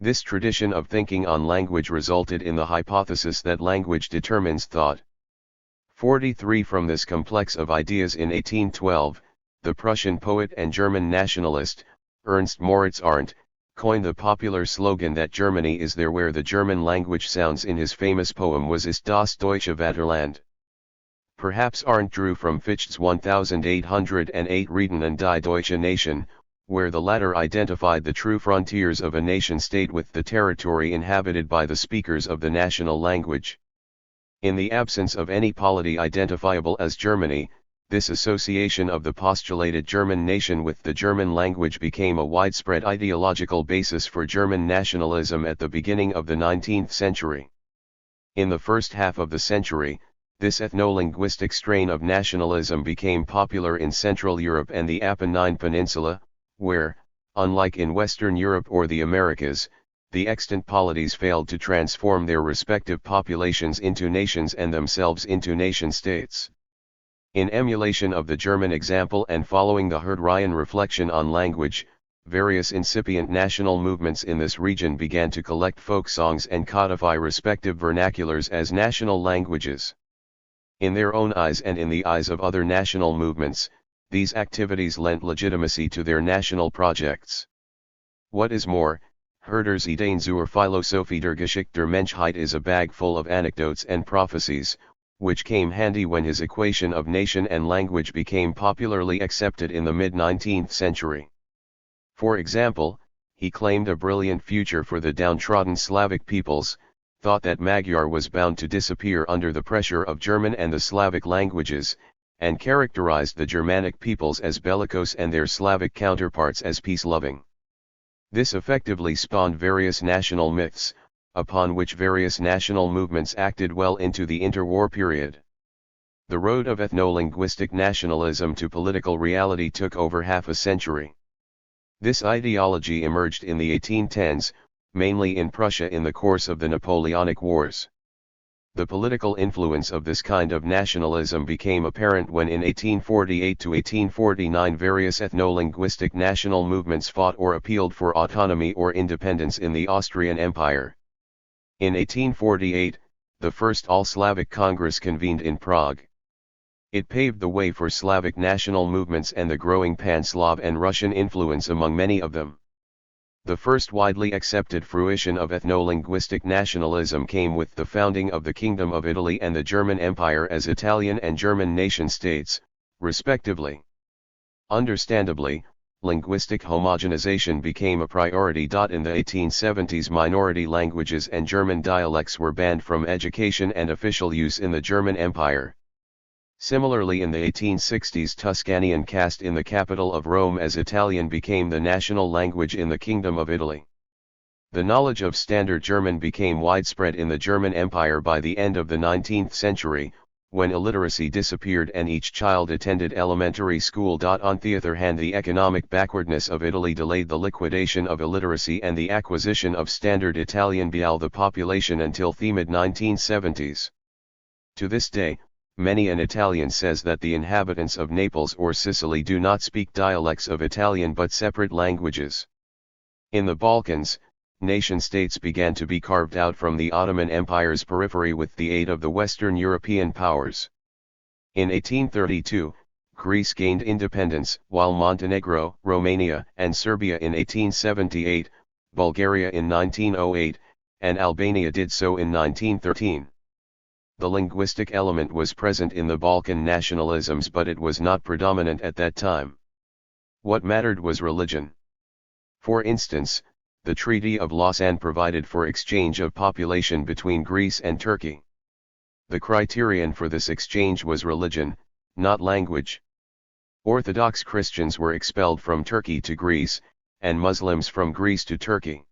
This tradition of thinking on language resulted in the hypothesis that language determines thought. 43. From this complex of ideas in 1812, the Prussian poet and German nationalist, Ernst Moritz Arndt, coined the popular slogan that Germany is there where the German language sounds in his famous poem Was ist das deutsche Vaterland. Perhaps Arndt drew from Fichte's 1808 Reden und die Deutsche Nation, where the latter identified the true frontiers of a nation-state with the territory inhabited by the speakers of the national language. In the absence of any polity identifiable as Germany, this association of the postulated German nation with the German language became a widespread ideological basis for German nationalism at the beginning of the 19th century. In the first half of the century, this ethno-linguistic strain of nationalism became popular in Central Europe and the Apennine Peninsula, where, unlike in Western Europe or the Americas, the extant polities failed to transform their respective populations into nations and themselves into nation-states. In emulation of the German example and following the Herderian reflection on language, various incipient national movements in this region began to collect folk songs and codify respective vernaculars as national languages. In their own eyes and in the eyes of other national movements, these activities lent legitimacy to their national projects. What is more, Herder's Ideen zur Philosophie der Geschichte der Menschheit is a bag full of anecdotes and prophecies, which came handy when his equation of nation and language became popularly accepted in the mid-19th century. For example, he claimed a brilliant future for the downtrodden Slavic peoples, thought that Magyar was bound to disappear under the pressure of German and the Slavic languages, and characterized the Germanic peoples as bellicose and their Slavic counterparts as peace-loving. This effectively spawned various national myths, upon which various national movements acted well into the interwar period. The road of ethno-linguistic nationalism to political reality took over half a century. This ideology emerged in the 1810s, mainly in Prussia in the course of the Napoleonic Wars. The political influence of this kind of nationalism became apparent when in 1848 to 1849 various ethno-linguistic national movements fought or appealed for autonomy or independence in the Austrian Empire. In 1848, the first All-Slavic Congress convened in Prague. It paved the way for Slavic national movements and the growing Pan-Slav and Russian influence among many of them. The first widely accepted fruition of ethno-linguistic nationalism came with the founding of the Kingdom of Italy and the German Empire as Italian and German nation-states, respectively. Understandably, linguistic homogenization became a priority. In the 1870s, minority languages and German dialects were banned from education and official use in the German Empire. Similarly, in the 1860s, Tuscanian caste in the capital of Rome as Italian became the national language in the Kingdom of Italy. The knowledge of Standard German became widespread in the German Empire by the end of the 19th century, when illiteracy disappeared and each child attended elementary school. On the other hand, the economic backwardness of Italy delayed the liquidation of illiteracy and the acquisition of Standard Italian by the population until the mid-1970s. To this day, many an Italian says that the inhabitants of Naples or Sicily do not speak dialects of Italian but separate languages. In the Balkans, nation-states began to be carved out from the Ottoman Empire's periphery with the aid of the Western European powers. In 1832, Greece gained independence, while Montenegro, Romania, and Serbia in 1878, Bulgaria in 1908, and Albania did so in 1913. The linguistic element was present in the Balkan nationalisms, but it was not predominant at that time. What mattered was religion. For instance, the Treaty of Lausanne provided for exchange of population between Greece and Turkey. The criterion for this exchange was religion, not language. Orthodox Christians were expelled from Turkey to Greece, and Muslims from Greece to Turkey.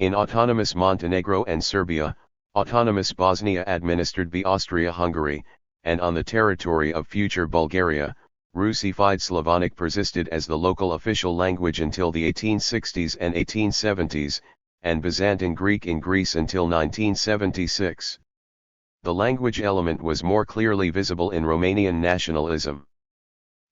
In autonomous Montenegro and Serbia, autonomous Bosnia administered by Austria-Hungary, and on the territory of future Bulgaria, Russified Slavonic persisted as the local official language until the 1860s and 1870s, and Byzantine Greek in Greece until 1976. The language element was more clearly visible in Romanian nationalism.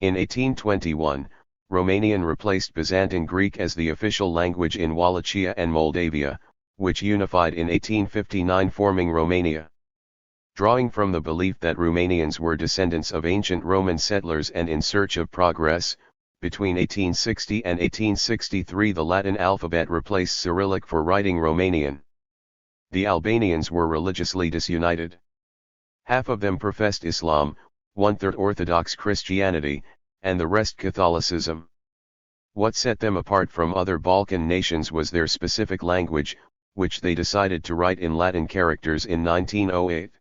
In 1821, Romanian replaced Byzantine Greek as the official language in Wallachia and Moldavia, which unified in 1859, forming Romania. Drawing from the belief that Romanians were descendants of ancient Roman settlers and in search of progress, between 1860 and 1863 the Latin alphabet replaced Cyrillic for writing Romanian. The Albanians were religiously disunited. Half of them professed Islam, one-third Orthodox Christianity, and the rest Catholicism. What set them apart from other Balkan nations was their specific language, which they decided to write in Latin characters in 1908.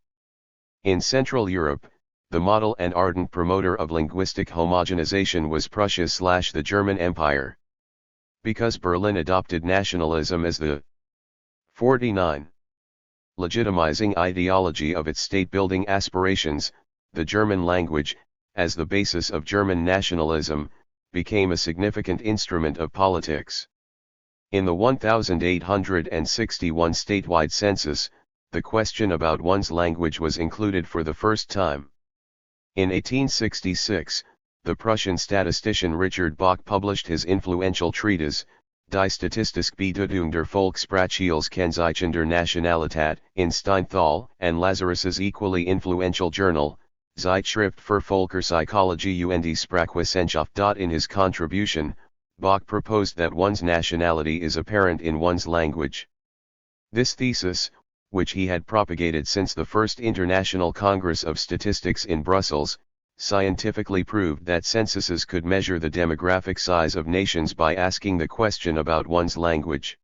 In Central Europe, the model and ardent promoter of linguistic homogenization was Prussia/the German Empire. Because Berlin adopted nationalism as the 49 legitimizing ideology of its state-building aspirations, the German language, as the basis of German nationalism, became a significant instrument of politics. In the 1861 statewide census, the question about one's language was included for the first time. In 1866, the Prussian statistician Richard Bach published his influential treatise, Die statistische Bedeutung der Volkssprachlichen der Nationalität, in Steinthal, and Lazarus's equally influential journal, Zeitschrift für Völkerpsychologie und Sprachwissenschaft. In his contribution, Bach proposed that one's nationality is apparent in one's language. This thesis, which he had propagated since the First International Congress of Statistics in Brussels, scientifically proved that censuses could measure the demographic size of nations by asking the question about one's language.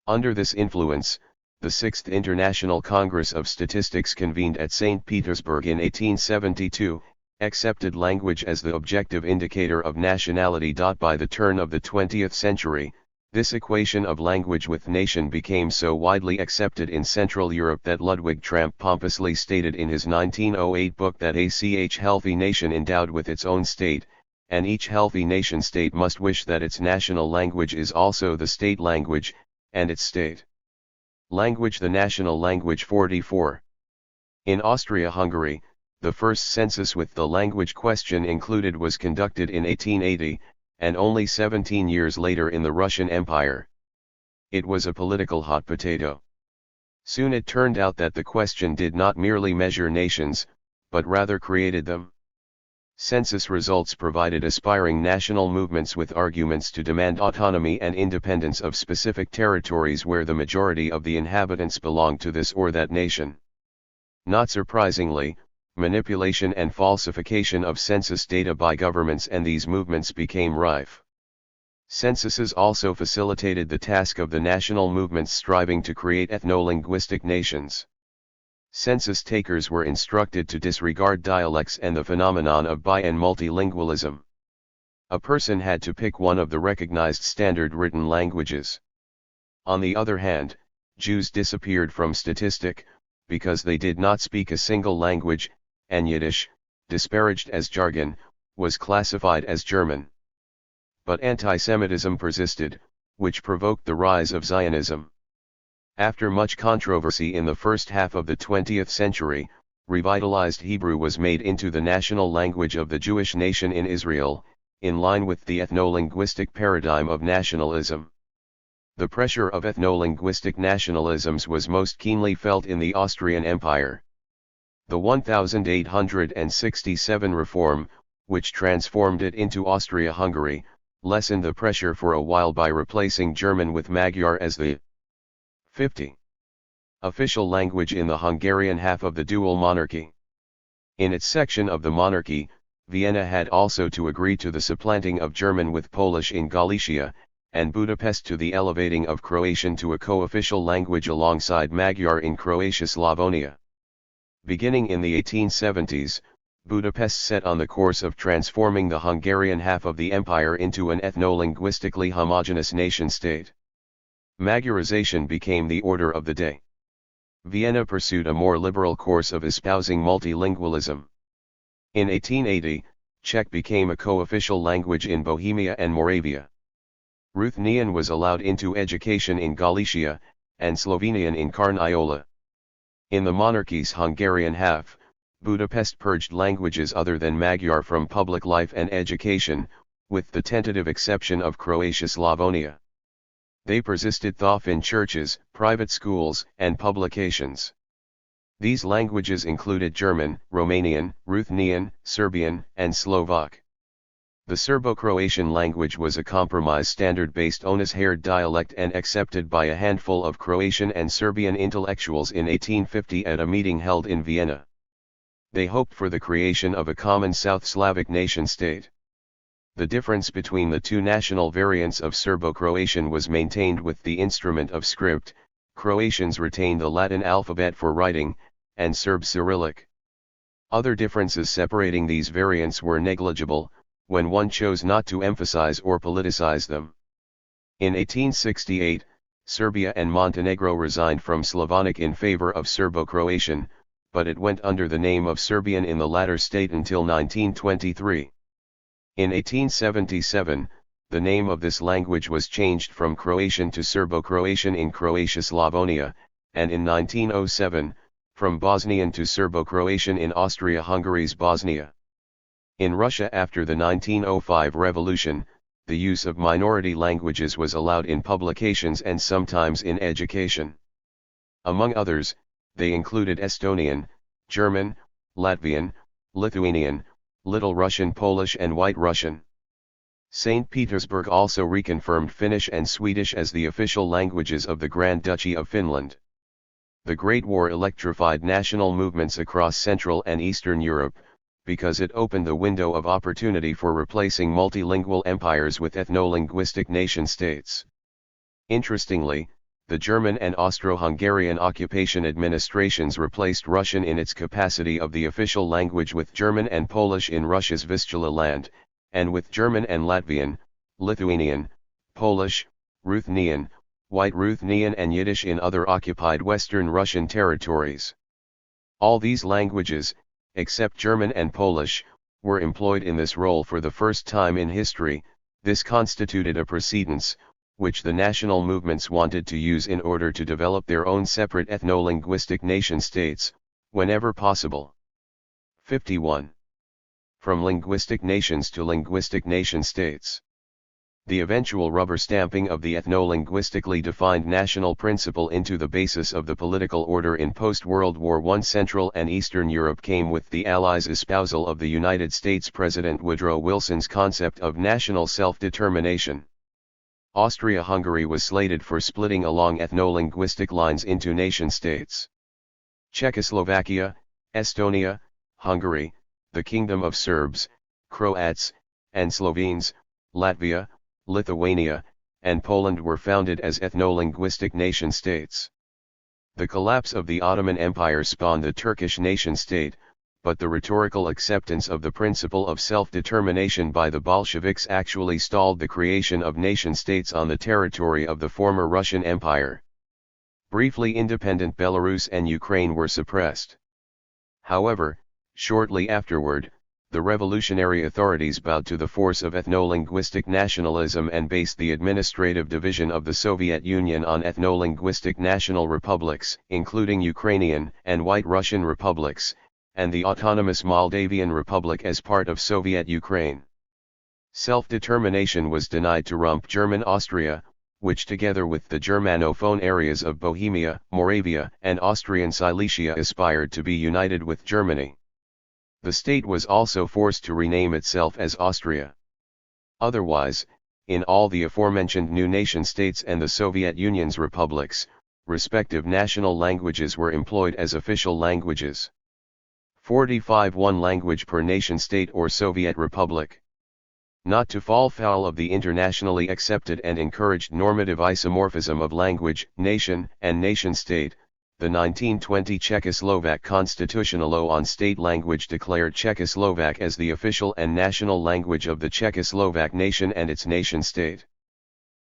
Under this influence, the Sixth International Congress of Statistics, convened at St. Petersburg in 1872, accepted language as the objective indicator of nationality. By the turn of the 20th century, this equation of language with nation became so widely accepted in Central Europe that Ludwig Tramp pompously stated in his 1908 book that a healthy nation endowed with its own state, and each healthy nation-state must wish that its national language is also the state language, and its state language the national language. 44. In Austria-Hungary, the first census with the language question included was conducted in 1880, and only 17 years later in the Russian Empire. It was a political hot potato. Soon it turned out that the question did not merely measure nations, but rather created them. Census results provided aspiring national movements with arguments to demand autonomy and independence of specific territories where the majority of the inhabitants belonged to this or that nation. Not surprisingly, manipulation and falsification of census data by governments and these movements became rife. Censuses also facilitated the task of the national movements striving to create ethno-linguistic nations. Census takers were instructed to disregard dialects and the phenomenon of bi- and multilingualism. A person had to pick one of the recognized standard written languages. On the other hand, Jews disappeared from statistic, because they did not speak a single language, and Yiddish, disparaged as jargon, was classified as German. But anti-Semitism persisted, which provoked the rise of Zionism. After much controversy in the first half of the 20th century, revitalized Hebrew was made into the national language of the Jewish nation in Israel, in line with the ethno-linguistic paradigm of nationalism. The pressure of ethno-linguistic nationalisms was most keenly felt in the Austrian Empire. The 1867 reform, which transformed it into Austria-Hungary, lessened the pressure for a while by replacing German with Magyar as the 50. official language in the Hungarian half of the dual monarchy. In its section of the monarchy, Vienna had also to agree to the supplanting of German with Polish in Galicia, and Budapest to the elevating of Croatian to a co-official language alongside Magyar in Croatia-Slavonia. Beginning in the 1870s, Budapest set on the course of transforming the Hungarian half of the empire into an ethno-linguistically homogeneous nation-state. Magyarization became the order of the day. Vienna pursued a more liberal course of espousing multilingualism. In 1880, Czech became a co-official language in Bohemia and Moravia. Ruthenian was allowed into education in Galicia, and Slovenian in Carniola. In the monarchy's Hungarian half, Budapest purged languages other than Magyar from public life and education, with the tentative exception of Croatia-Slavonia. They persisted though in churches, private schools, and publications. These languages included German, Romanian, Ruthenian, Serbian, and Slovak. The Serbo-Croatian language was a compromise standard based on a haired dialect and accepted by a handful of Croatian and Serbian intellectuals in 1850 at a meeting held in Vienna. They hoped for the creation of a common South Slavic nation-state. The difference between the two national variants of Serbo-Croatian was maintained with the instrument of script. Croatians retained the Latin alphabet for writing, and Serb Cyrillic. Other differences separating these variants were negligible, when one chose not to emphasize or politicize them. In 1868, Serbia and Montenegro resigned from Slavonic in favor of Serbo-Croatian, but it went under the name of Serbian in the latter state until 1923. In 1877, the name of this language was changed from Croatian to Serbo-Croatian in Croatia-Slavonia, and in 1907, from Bosnian to Serbo-Croatian in Austria-Hungary's Bosnia. In Russia after the 1905 revolution, the use of minority languages was allowed in publications and sometimes in education. Among others, they included Estonian, German, Latvian, Lithuanian, Little Russian, Polish and White Russian. St. Petersburg also reconfirmed Finnish and Swedish as the official languages of the Grand Duchy of Finland. The Great War electrified national movements across Central and Eastern Europe, because it opened the window of opportunity for replacing multilingual empires with ethno-linguistic nation-states. Interestingly, the German and Austro-Hungarian occupation administrations replaced Russian in its capacity of the official language with German and Polish in Russia's Vistula land, and with German and Latvian, Lithuanian, Polish, Ruthenian, White Ruthenian and Yiddish in other occupied Western Russian territories. All these languages, except German and Polish, were employed in this role for the first time in history. This constituted a precedence, which the national movements wanted to use in order to develop their own separate ethno-linguistic nation-states, whenever possible. 51. From linguistic nations to linguistic nation-states. The eventual rubber stamping of the ethno-linguistically defined national principle into the basis of the political order in post-World War I Central and Eastern Europe came with the Allies' espousal of the United States President Woodrow Wilson's concept of national self-determination. Austria-Hungary was slated for splitting along ethno-linguistic lines into nation-states. Czechoslovakia, Estonia, Hungary, the Kingdom of Serbs, Croats, and Slovenes, Latvia, Lithuania, and Poland were founded as ethno-linguistic nation-states. The collapse of the Ottoman Empire spawned the Turkish nation-state, but the rhetorical acceptance of the principle of self-determination by the Bolsheviks actually stalled the creation of nation-states on the territory of the former Russian Empire. Briefly independent Belarus and Ukraine were suppressed. However, shortly afterward, the revolutionary authorities bowed to the force of ethno-linguistic nationalism and based the administrative division of the Soviet Union on ethno-linguistic national republics, including Ukrainian and White Russian republics, and the autonomous Moldavian Republic as part of Soviet Ukraine. Self-determination was denied to Rump German Austria, which together with the Germanophone areas of Bohemia, Moravia, and Austrian Silesia aspired to be united with Germany. The state was also forced to rename itself as Austria. Otherwise, in all the aforementioned new nation-states and the Soviet Union's republics, respective national languages were employed as official languages. 45 One language per nation-state or Soviet republic. Not to fall foul of the internationally accepted and encouraged normative isomorphism of language, nation, and nation-state, the 1920 Czechoslovak Constitutional Law on state language declared Czechoslovak as the official and national language of the Czechoslovak nation and its nation-state.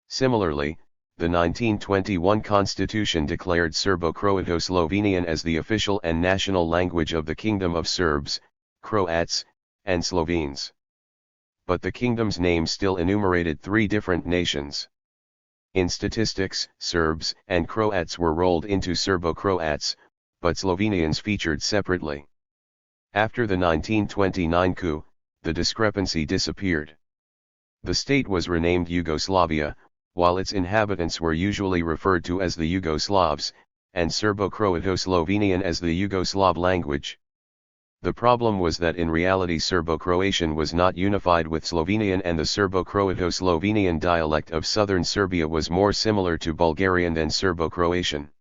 Similarly, the 1921 Constitution declared Serbo-Croato-Slovenian as the official and national language of the Kingdom of Serbs, Croats, and Slovenes. But the kingdom's name still enumerated three different nations. In statistics, Serbs and Croats were rolled into Serbo-Croats, but Slovenians featured separately. After the 1929 coup, the discrepancy disappeared. The state was renamed Yugoslavia, while its inhabitants were usually referred to as the Yugoslavs, and Serbo-Croato-Slovenian as the Yugoslav language. The problem was that in reality Serbo-Croatian was not unified with Slovenian, and the Serbo-Croato-Slovenian dialect of southern Serbia was more similar to Bulgarian than Serbo-Croatian.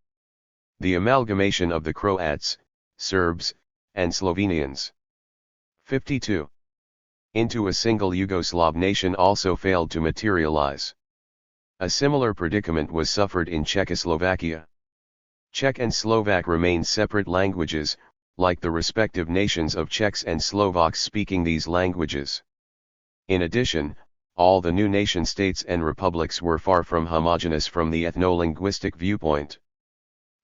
The amalgamation of the Croats, Serbs, and Slovenians 52 into a single Yugoslav nation also failed to materialize. A similar predicament was suffered in Czechoslovakia. Czech and Slovak remained separate languages, like the respective nations of Czechs and Slovaks speaking these languages. In addition, all the new nation-states and republics were far from homogeneous from the ethno-linguistic viewpoint.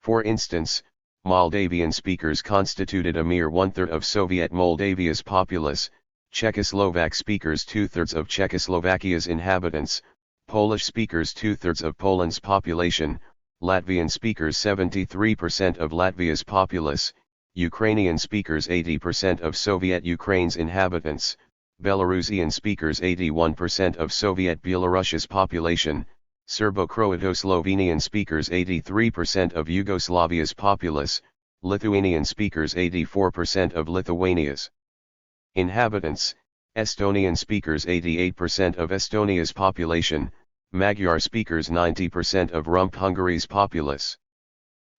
For instance, Moldavian speakers constituted a mere one-third of Soviet Moldavia's populace, Czechoslovak speakers two-thirds of Czechoslovakia's inhabitants, Polish speakers two-thirds of Poland's population, Latvian speakers 73% of Latvia's populace, Ukrainian speakers 80% of Soviet Ukraine's inhabitants, Belarusian speakers 81% of Soviet Belarusia's population, Serbo-Croato-Slovenian speakers 83% of Yugoslavia's populace, Lithuanian speakers 84% of Lithuania's inhabitants, Estonian speakers 88% of Estonia's population, Magyar speakers 90% of Rump Hungary's populace.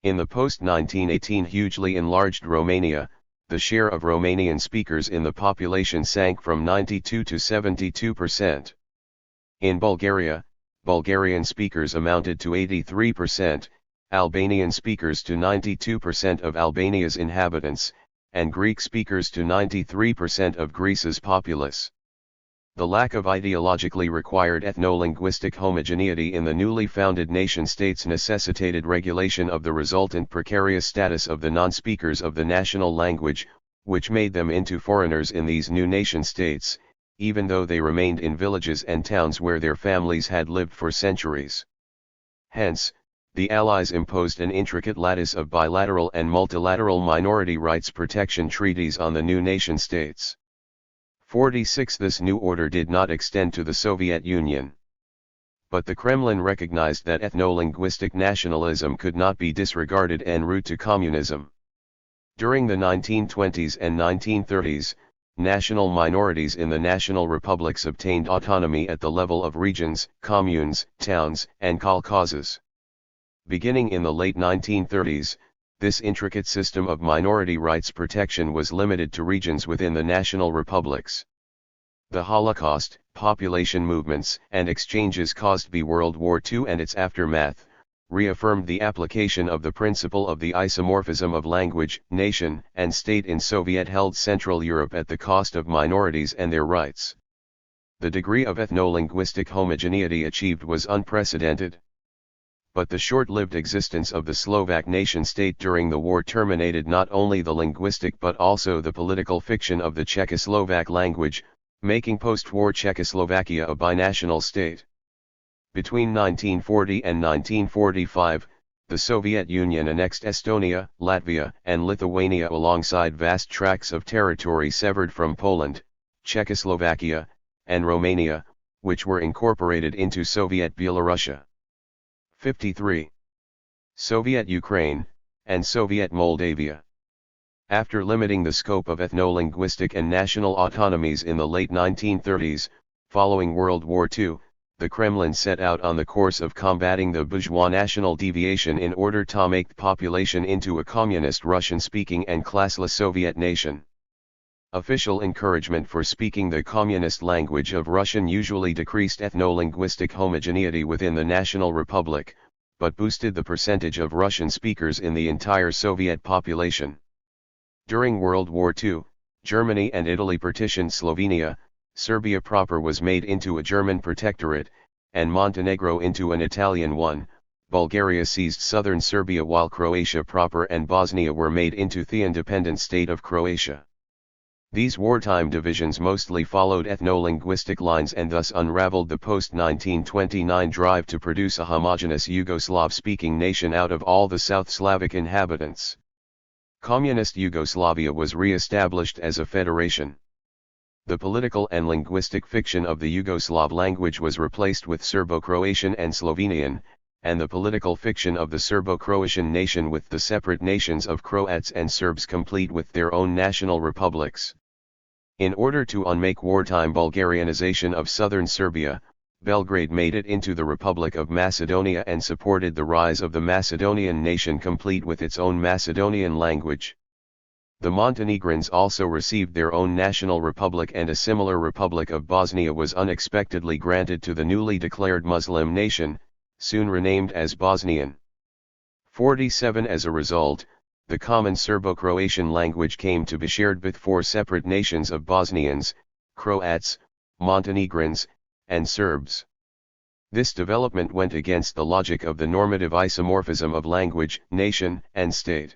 In the post-1918 hugely enlarged Romania, the share of Romanian speakers in the population sank from 92 to 72%. In Bulgaria, Bulgarian speakers amounted to 83%, Albanian speakers to 92% of Albania's inhabitants, and Greek speakers to 93% of Greece's populace. The lack of ideologically required ethno-linguistic homogeneity in the newly founded nation-states necessitated regulation of the resultant precarious status of the non-speakers of the national language, which made them into foreigners in these new nation-states, even though they remained in villages and towns where their families had lived for centuries. Hence, the Allies imposed an intricate lattice of bilateral and multilateral minority rights protection treaties on the new nation-states. 46 This new order did not extend to the Soviet Union. But the Kremlin recognized that ethno-linguistic nationalism could not be disregarded en route to communism. During the 1920s and 1930s, national minorities in the national republics obtained autonomy at the level of regions, communes, towns, and kolkhozes. Beginning in the late 1930s, this intricate system of minority rights protection was limited to regions within the national republics. The Holocaust, population movements, and exchanges caused by World War II and its aftermath, reaffirmed the application of the principle of the isomorphism of language, nation, and state in Soviet-held Central Europe at the cost of minorities and their rights. The degree of ethno-linguistic homogeneity achieved was unprecedented. But the short-lived existence of the Slovak nation-state during the war terminated not only the linguistic but also the political fiction of the Czechoslovak language, making post-war Czechoslovakia a binational state. Between 1940 and 1945, the Soviet Union annexed Estonia, Latvia, and Lithuania alongside vast tracts of territory severed from Poland, Czechoslovakia, and Romania, which were incorporated into Soviet Belorussia. 53. Soviet Ukraine, and Soviet Moldavia. After limiting the scope of ethno-linguistic and national autonomies in the late 1930s, following World War II, the Kremlin set out on the course of combating the bourgeois national deviation in order to make the population into a communist Russian-speaking and classless Soviet nation. Official encouragement for speaking the communist language of Russian usually decreased ethno-linguistic homogeneity within the National Republic, but boosted the percentage of Russian speakers in the entire Soviet population. During World War II, Germany and Italy partitioned Slovenia, Serbia proper was made into a German protectorate, and Montenegro into an Italian one. Bulgaria seized southern Serbia while Croatia proper and Bosnia were made into the independent state of Croatia. These wartime divisions mostly followed ethno-linguistic lines and thus unraveled the post-1929 drive to produce a homogeneous Yugoslav-speaking nation out of all the South Slavic inhabitants. Communist Yugoslavia was re-established as a federation. The political and linguistic fiction of the Yugoslav language was replaced with Serbo-Croatian and Slovenian, and the political fiction of the Serbo-Croatian nation with the separate nations of Croats and Serbs complete with their own national republics. In order to unmake wartime Bulgarianization of southern Serbia, Belgrade made it into the Republic of Macedonia and supported the rise of the Macedonian nation complete with its own Macedonian language. The Montenegrins also received their own national republic, and a similar Republic of Bosnia was unexpectedly granted to the newly declared Muslim nation, soon renamed as Bosnian. 47. As a result, the common Serbo-Croatian language came to be shared with four separate nations of Bosnians, Croats, Montenegrins, and Serbs. This development went against the logic of the normative isomorphism of language, nation, and state.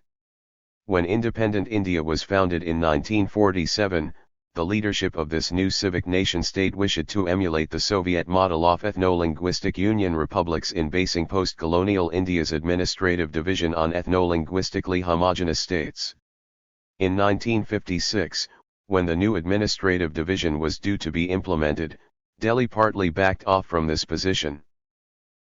When independent India was founded in 1947, the leadership of this new civic nation-state wished to emulate the Soviet model of ethno-linguistic union republics in basing post-colonial India's administrative division on ethno-linguistically homogeneous states. In 1956, when the new administrative division was due to be implemented, Delhi partly backed off from this position.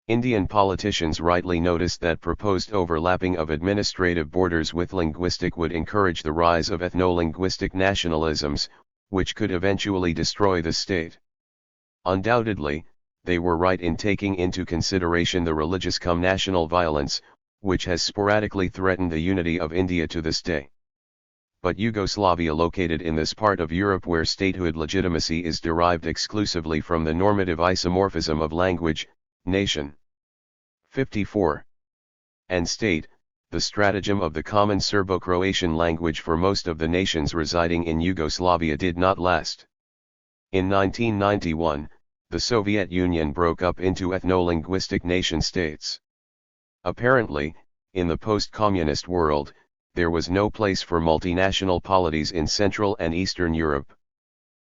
Indian politicians rightly noticed that proposed overlapping of administrative borders with linguistic would encourage the rise of ethno-linguistic nationalisms, which could eventually destroy the state. Undoubtedly, they were right in taking into consideration the religious national violence, which has sporadically threatened the unity of India to this day. But Yugoslavia, located in this part of Europe where statehood legitimacy is derived exclusively from the normative isomorphism of language, nation. 54. And state, the stratagem of the common Serbo-Croatian language for most of the nations residing in Yugoslavia did not last. In 1991, the Soviet Union broke up into ethno-linguistic nation-states. Apparently, in the post-communist world, there was no place for multinational polities in Central and Eastern Europe.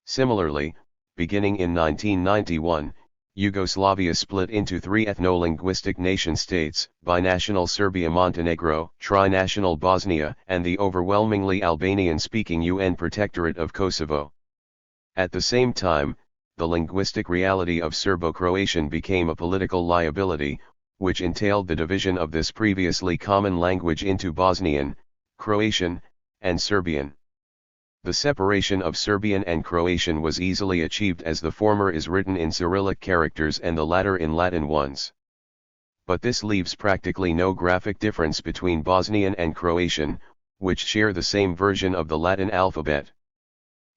Similarly, beginning in 1991, Yugoslavia split into three ethno-linguistic nation-states: binational Serbia-Montenegro, trinational Bosnia, and the overwhelmingly Albanian-speaking UN Protectorate of Kosovo. At the same time, the linguistic reality of Serbo-Croatian became a political liability, which entailed the division of this previously common language into Bosnian, Croatian, and Serbian. The separation of Serbian and Croatian was easily achieved, as the former is written in Cyrillic characters and the latter in Latin ones. But this leaves practically no graphic difference between Bosnian and Croatian, which share the same version of the Latin alphabet.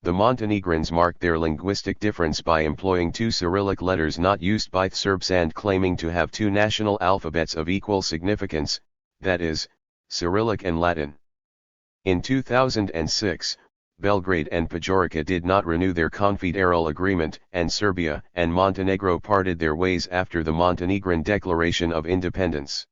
The Montenegrins marked their linguistic difference by employing two Cyrillic letters not used by the Serbs and claiming to have two national alphabets of equal significance, that is, Cyrillic and Latin. In 2006, Belgrade and Podgorica did not renew their confederal agreement, and Serbia and Montenegro parted their ways after the Montenegrin Declaration of Independence.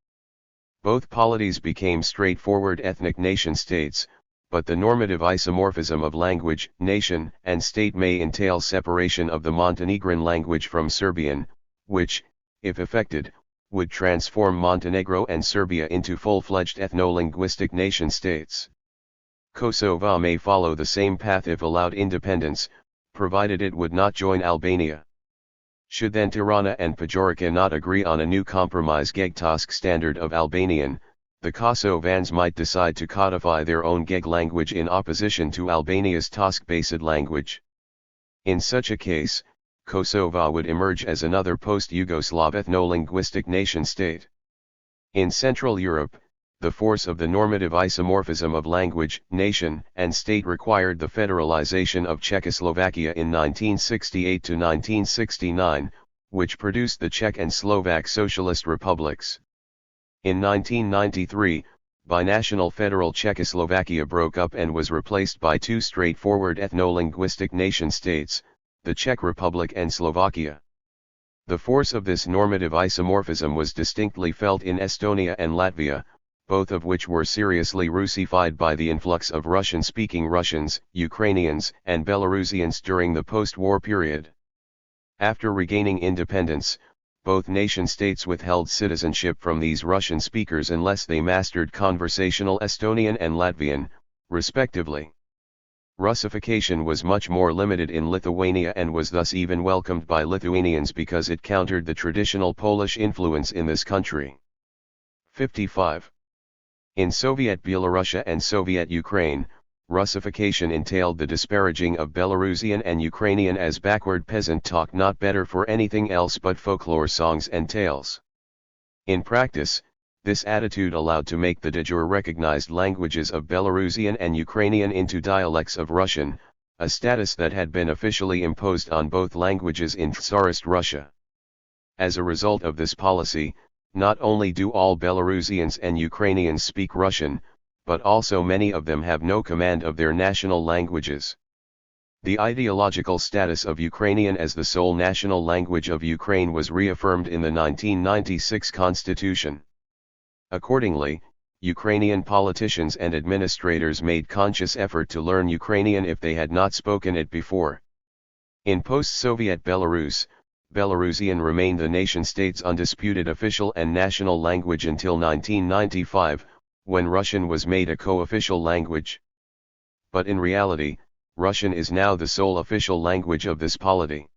Both polities became straightforward ethnic nation-states, but the normative isomorphism of language, nation, and state may entail separation of the Montenegrin language from Serbian, which, if effected, would transform Montenegro and Serbia into full-fledged ethno-linguistic nation-states. Kosovo may follow the same path if allowed independence, provided it would not join Albania. Should then Tirana and Podgorica not agree on a new compromise Gegtask standard of Albanian, the Kosovans might decide to codify their own Geg language in opposition to Albania's Tosk-based language. In such a case, Kosovo would emerge as another post-Yugoslav ethno-linguistic nation-state. In Central Europe, the force of the normative isomorphism of language, nation, and state required the federalization of Czechoslovakia in 1968 to 1969, which produced the Czech and Slovak Socialist Republics. In 1993, binational federal Czechoslovakia broke up and was replaced by two straightforward ethno-linguistic nation-states, the Czech Republic and Slovakia. The force of this normative isomorphism was distinctly felt in Estonia and Latvia, both of which were seriously Russified by the influx of Russian-speaking Russians, Ukrainians, and Belarusians during the post-war period. After regaining independence, both nation-states withheld citizenship from these Russian speakers unless they mastered conversational Estonian and Latvian, respectively. Russification was much more limited in Lithuania and was thus even welcomed by Lithuanians because it countered the traditional Polish influence in this country. 55. In Soviet Belarusia and Soviet Ukraine, Russification entailed the disparaging of Belarusian and Ukrainian as backward peasant talk not better for anything else but folklore songs and tales. In practice, this attitude allowed to make the de jure recognized languages of Belarusian and Ukrainian into dialects of Russian, a status that had been officially imposed on both languages in Tsarist Russia. As a result of this policy, not only do all Belarusians and Ukrainians speak Russian, but also many of them have no command of their national languages. The ideological status of Ukrainian as the sole national language of Ukraine was reaffirmed in the 1996 constitution. Accordingly, Ukrainian politicians and administrators made conscious effort to learn Ukrainian if they had not spoken it before. In post-Soviet Belarus, Belarusian remained the nation-state's undisputed official and national language until 1995, when Russian was made a co-official language. But in reality, Russian is now the sole official language of this polity.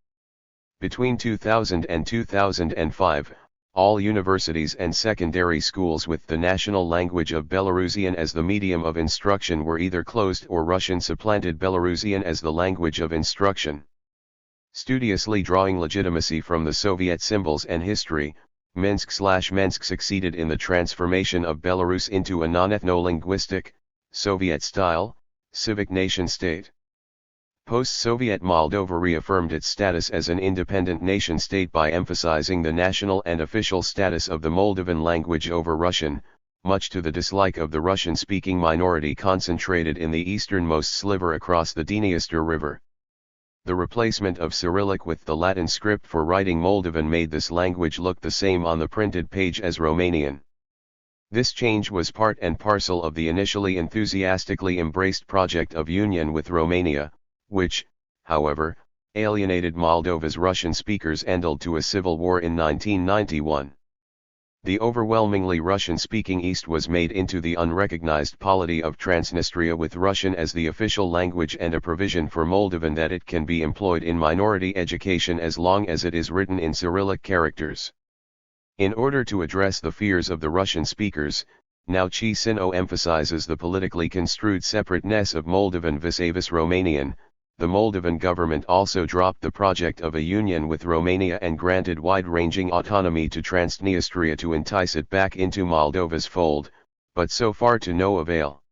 Between 2000 and 2005, all universities and secondary schools with the national language of Belarusian as the medium of instruction were either closed or Russian supplanted Belarusian as the language of instruction. Studiously drawing legitimacy from the Soviet symbols and history, Minsk/Minsk succeeded in the transformation of Belarus into a non-ethno-linguistic, Soviet-style, civic nation-state. Post-Soviet Moldova reaffirmed its status as an independent nation-state by emphasizing the national and official status of the Moldovan language over Russian, much to the dislike of the Russian-speaking minority concentrated in the easternmost sliver across the Dniester River. The replacement of Cyrillic with the Latin script for writing Moldovan made this language look the same on the printed page as Romanian. This change was part and parcel of the initially enthusiastically embraced project of union with Romania, which, however, alienated Moldova's Russian speakers and led to a civil war in 1991. The overwhelmingly Russian-speaking East was made into the unrecognized polity of Transnistria with Russian as the official language and a provision for Moldovan that it can be employed in minority education as long as it is written in Cyrillic characters. In order to address the fears of the Russian speakers, now Chisinau emphasizes the politically construed separateness of Moldovan vis-a-vis Romanian. The Moldovan government also dropped the project of a union with Romania and granted wide-ranging autonomy to Transnistria to entice it back into Moldova's fold, but so far to no avail.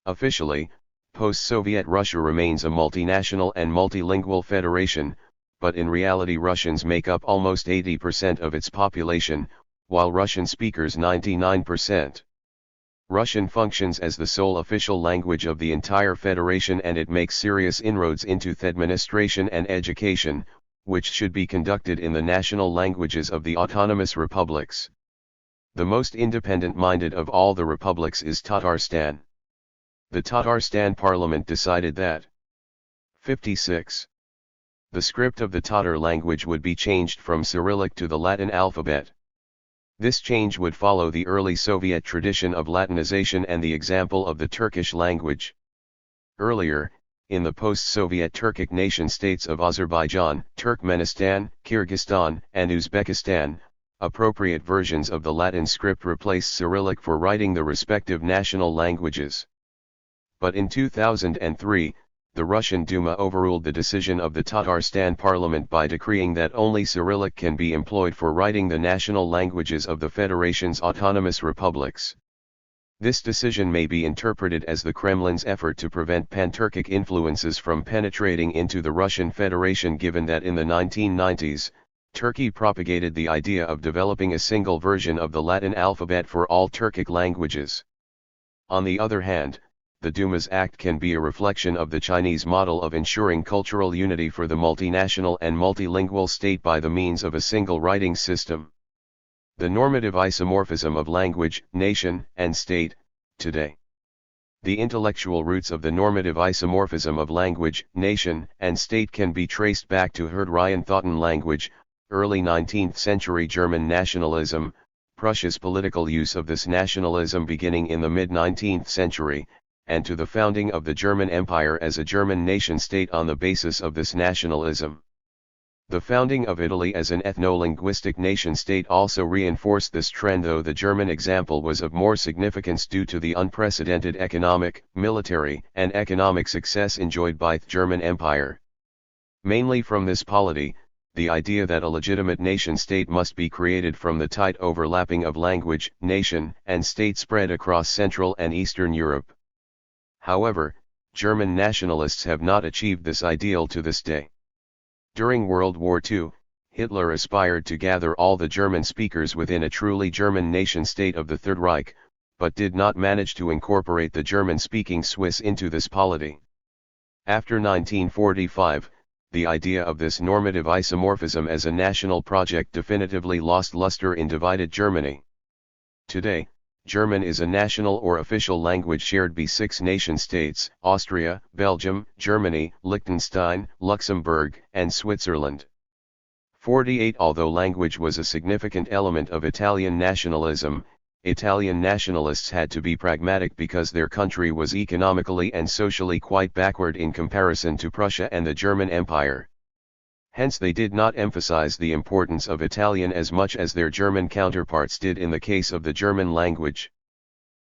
Officially, post-Soviet Russia remains a multinational and multilingual federation, but in reality Russians make up almost 80% of its population, while Russian speakers 99%. Russian functions as the sole official language of the entire federation, and it makes serious inroads into the administration and education, which should be conducted in the national languages of the autonomous republics. The most independent-minded of all the republics is Tatarstan. The Tatarstan parliament decided that 56. The script of the Tatar language would be changed from Cyrillic to the Latin alphabet. This change would follow the early Soviet tradition of Latinization and the example of the Turkish language. Earlier, in the post-Soviet Turkic nation-states of Azerbaijan, Turkmenistan, Kyrgyzstan, and Uzbekistan, appropriate versions of the Latin script replaced Cyrillic for writing the respective national languages. But in 2003, the Russian Duma overruled the decision of the Tatarstan parliament by decreeing that only Cyrillic can be employed for writing the national languages of the Federation's autonomous republics. This decision may be interpreted as the Kremlin's effort to prevent pan-Turkic influences from penetrating into the Russian Federation, given that in the 1990s, Turkey propagated the idea of developing a single version of the Latin alphabet for all Turkic languages. On the other hand, the Duma's act can be a reflection of the Chinese model of ensuring cultural unity for the multinational and multilingual state by the means of a single writing system. The normative isomorphism of language, nation, and state, today. The intellectual roots of the normative isomorphism of language, nation, and state can be traced back to Herd-Reihenthauten language, early 19th century German nationalism, Prussia's political use of this nationalism beginning in the mid-19th century, and to the founding of the German Empire as a German nation-state on the basis of this nationalism. The founding of Italy as an ethno-linguistic nation-state also reinforced this trend, though the German example was of more significance due to the unprecedented economic, military, and economic success enjoyed by the German Empire. Mainly from this polity, the idea that a legitimate nation-state must be created from the tight overlapping of language, nation, and state spread across Central and Eastern Europe. However, German nationalists have not achieved this ideal to this day. During World War II, Hitler aspired to gather all the German speakers within a truly German nation-state of the Third Reich, but did not manage to incorporate the German-speaking Swiss into this polity. After 1945, the idea of this normative isomorphism as a national project definitively lost luster in divided Germany. Today, German is a national or official language shared by 6 nation-states: Austria, Belgium, Germany, Liechtenstein, Luxembourg, and Switzerland. 48 Although language was a significant element of Italian nationalism, Italian nationalists had to be pragmatic because their country was economically and socially quite backward in comparison to Prussia and the German Empire. Hence they did not emphasize the importance of Italian as much as their German counterparts did in the case of the German language.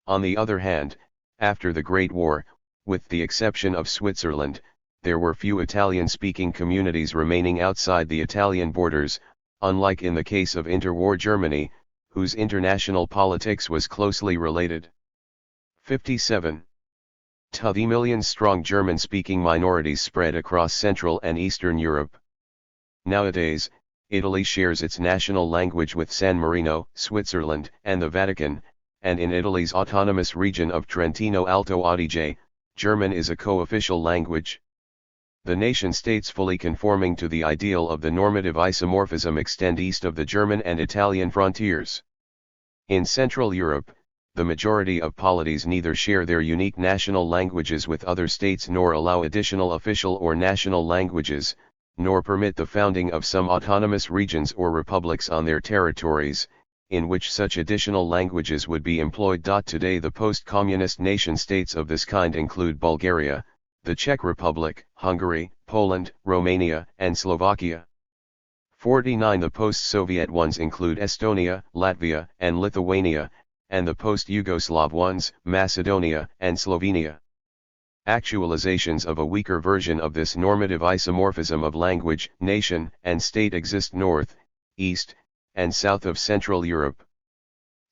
On the other hand, after the Great War, with the exception of Switzerland, there were few Italian-speaking communities remaining outside the Italian borders, unlike in the case of interwar Germany, whose international politics was closely related. 57. The million-strong German-speaking minorities spread across Central and Eastern Europe. Nowadays, Italy shares its national language with San Marino, Switzerland, and the Vatican, and in Italy's autonomous region of Trentino Alto Adige, German is a co-official language. The nation-states fully conforming to the ideal of the normative isomorphism extend east of the German and Italian frontiers. In Central Europe, the majority of polities neither share their unique national languages with other states nor allow additional official or national languages, nor permit the founding of some autonomous regions or republics on their territories, in which such additional languages would be employed. Today the post-communist nation-states of this kind include Bulgaria, the Czech Republic, Hungary, Poland, Romania, and Slovakia. 49 The post-Soviet ones include Estonia, Latvia, and Lithuania, and the post-Yugoslav ones, Macedonia, and Slovenia. Actualizations of a weaker version of this normative isomorphism of language, nation, and state exist north, east, and south of Central Europe.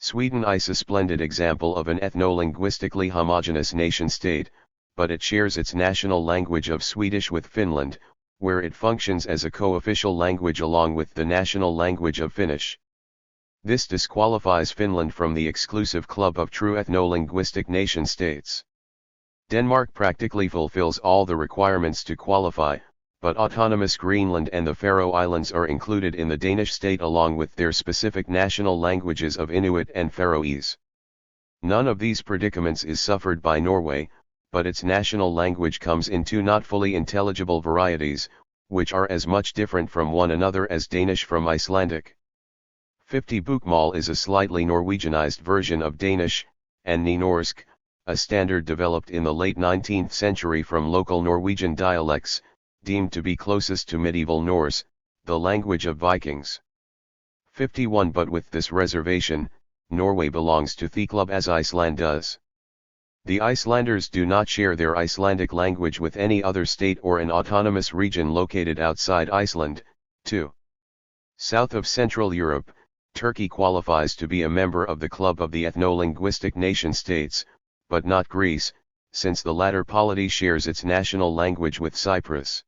Sweden is a splendid example of an ethno-linguistically homogeneous nation-state, but it shares its national language of Swedish with Finland, where it functions as a co-official language along with the national language of Finnish. This disqualifies Finland from the exclusive club of true ethno-linguistic nation-states. Denmark practically fulfills all the requirements to qualify, but autonomous Greenland and the Faroe Islands are included in the Danish state along with their specific national languages of Inuit and Faroese. None of these predicaments is suffered by Norway, but its national language comes in two not fully intelligible varieties, which are as much different from one another as Danish from Icelandic. 50 Bokmål is a slightly Norwegianized version of Danish, and Nynorsk, a standard developed in the late 19th century from local Norwegian dialects, deemed to be closest to medieval Norse, the language of Vikings. 51 But with this reservation, Norway belongs to the club as Iceland does. The Icelanders do not share their Icelandic language with any other state or an autonomous region located outside Iceland. 2. South of Central Europe, Turkey qualifies to be a member of the club of the ethno-linguistic nation-states, but not Greece, since the latter polity shares its national language with Cyprus.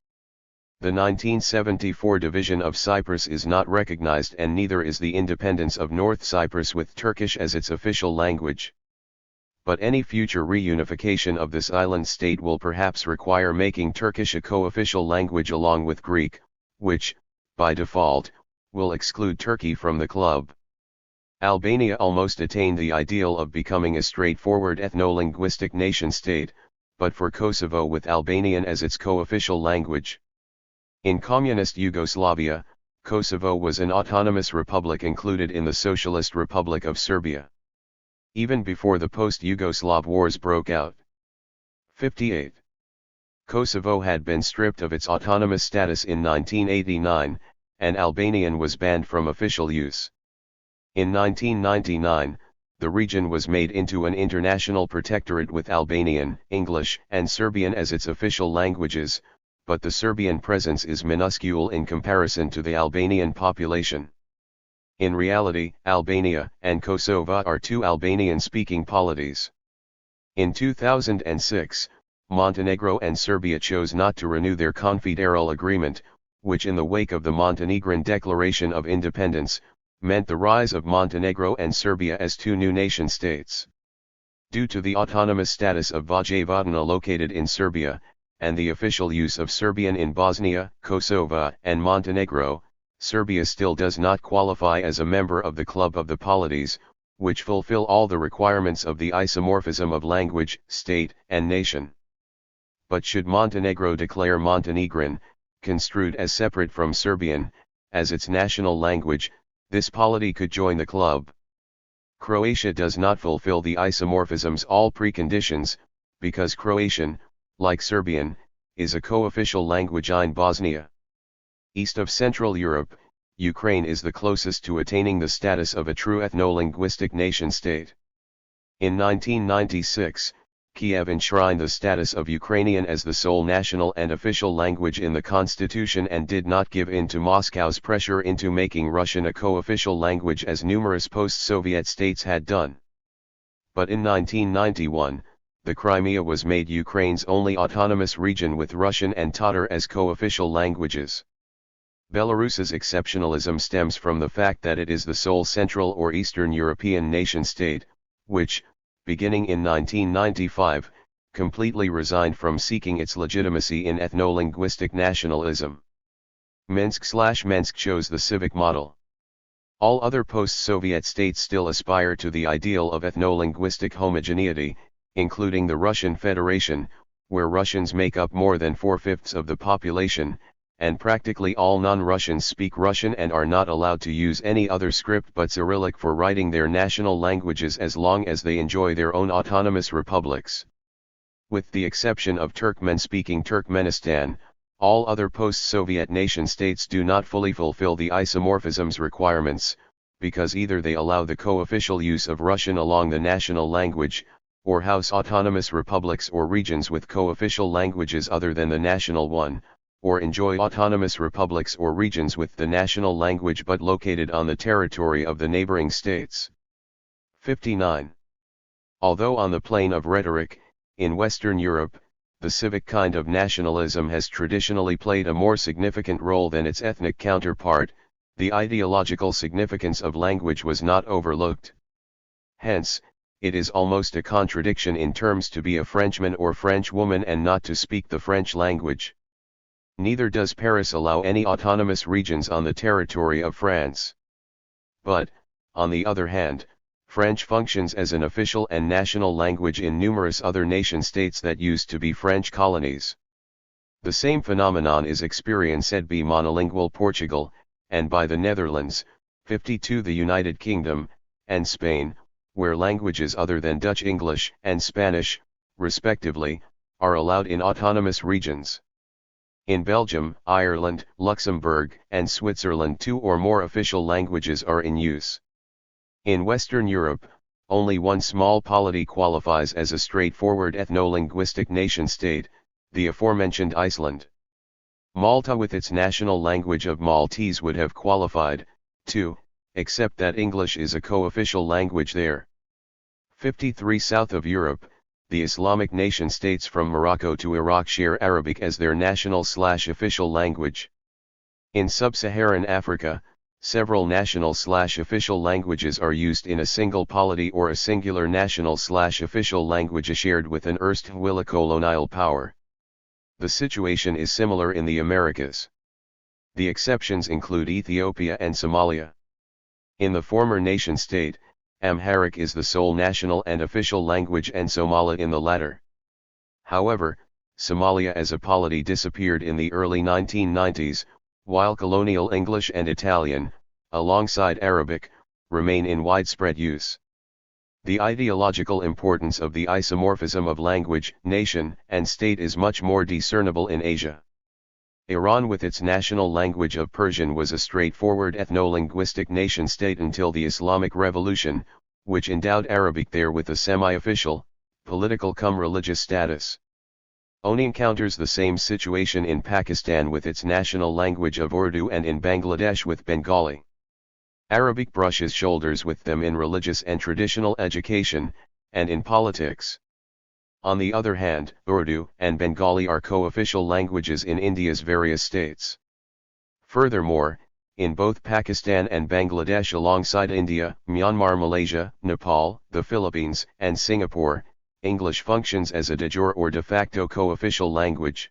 The 1974 division of Cyprus is not recognized and neither is the independence of North Cyprus with Turkish as its official language. But any future reunification of this island state will perhaps require making Turkish a co-official language along with Greek, which, by default, will exclude Turkey from the club. Albania almost attained the ideal of becoming a straightforward ethno-linguistic nation-state, but for Kosovo with Albanian as its co-official language. In communist Yugoslavia, Kosovo was an autonomous republic included in the Socialist Republic of Serbia. Even before the post-Yugoslav wars broke out. 58. Kosovo had been stripped of its autonomous status in 1989, and Albanian was banned from official use. In 1999, the region was made into an international protectorate with Albanian, English, and Serbian as its official languages, but the Serbian presence is minuscule in comparison to the Albanian population. In reality, Albania and Kosovo are two Albanian-speaking polities. In 2006, Montenegro and Serbia chose not to renew their confederal agreement, which in the wake of the Montenegrin Declaration of Independence, meant the rise of Montenegro and Serbia as two new nation-states. Due to the autonomous status of Vojvodina located in Serbia, and the official use of Serbian in Bosnia, Kosovo, and Montenegro, Serbia still does not qualify as a member of the Club of the Polities, which fulfill all the requirements of the isomorphism of language, state, and nation. But should Montenegro declare Montenegrin, construed as separate from Serbian, as its national language, this polity could join the club. Croatia does not fulfill the isomorphism's all preconditions, because Croatian, like Serbian, is a co-official language in Bosnia. East of Central Europe, Ukraine is the closest to attaining the status of a true ethno-linguistic nation-state. In 1996, Kiev enshrined the status of Ukrainian as the sole national and official language in the constitution and did not give in to Moscow's pressure into making Russian a co-official language as numerous post-Soviet states had done. But in 1991, the Crimea was made Ukraine's only autonomous region with Russian and Tatar as co-official languages. Belarus's exceptionalism stems from the fact that it is the sole Central or Eastern European nation-state, which, beginning in 1995, completely resigned from seeking its legitimacy in ethno-linguistic nationalism. Minsk/Minsk chose the civic model. All other post-Soviet states still aspire to the ideal of ethno-linguistic homogeneity, including the Russian Federation, where Russians make up more than 4/5 of the population, and practically all non-Russians speak Russian and are not allowed to use any other script but Cyrillic for writing their national languages as long as they enjoy their own autonomous republics. With the exception of Turkmen-speaking Turkmenistan, all other post-Soviet nation-states do not fully fulfill the isomorphism's requirements, because either they allow the co-official use of Russian along the national language, or house autonomous republics or regions with co-official languages other than the national one, or enjoy autonomous republics or regions with the national language but located on the territory of the neighboring states. 59. Although on the plane of rhetoric, in Western Europe, the civic kind of nationalism has traditionally played a more significant role than its ethnic counterpart. The ideological significance of language was not overlooked. Hence, it is almost a contradiction in terms to be a Frenchman or Frenchwoman and not to speak the French language. Neither does Paris allow any autonomous regions on the territory of France. But, on the other hand, French functions as an official and national language in numerous other nation-states that used to be French colonies. The same phenomenon is experienced by monolingual Portugal, and by the Netherlands, 52 the United Kingdom, and Spain, where languages other than Dutch English and Spanish, respectively, are allowed in autonomous regions. In Belgium, Ireland, Luxembourg, and Switzerland 2 or more official languages are in use. In Western Europe, only one small polity qualifies as a straightforward ethno-linguistic nation-state, the aforementioned Iceland. Malta with its national language of Maltese would have qualified, too, except that English is a co-official language there. 53 South of Europe, the Islamic nation-states from Morocco to Iraq share Arabic as their national/official language. In sub-Saharan Africa, several national/official languages are used in a single polity or a singular national/official language shared with an erstwhile colonial power. The situation is similar in the Americas. The exceptions include Ethiopia and Somalia. In the former nation-state, Amharic is the sole national and official language and Somali in the latter. However, Somalia as a polity disappeared in the early 1990s, while colonial English and Italian, alongside Arabic, remain in widespread use. The ideological importance of the isomorphism of language, nation, and state is much more discernible in Asia. Iran with its national language of Persian was a straightforward ethno-linguistic nation-state until the Islamic Revolution, which endowed Arabic there with a semi-official, political-cum-religious status. Oni encounters the same situation in Pakistan with its national language of Urdu and in Bangladesh with Bengali. Arabic brushes shoulders with them in religious and traditional education, and in politics. On the other hand, Urdu and Bengali are co-official languages in India's various states. Furthermore, in both Pakistan and Bangladesh alongside India, Myanmar, Malaysia, Nepal, the Philippines, and Singapore, English functions as a de jure or de facto co-official language.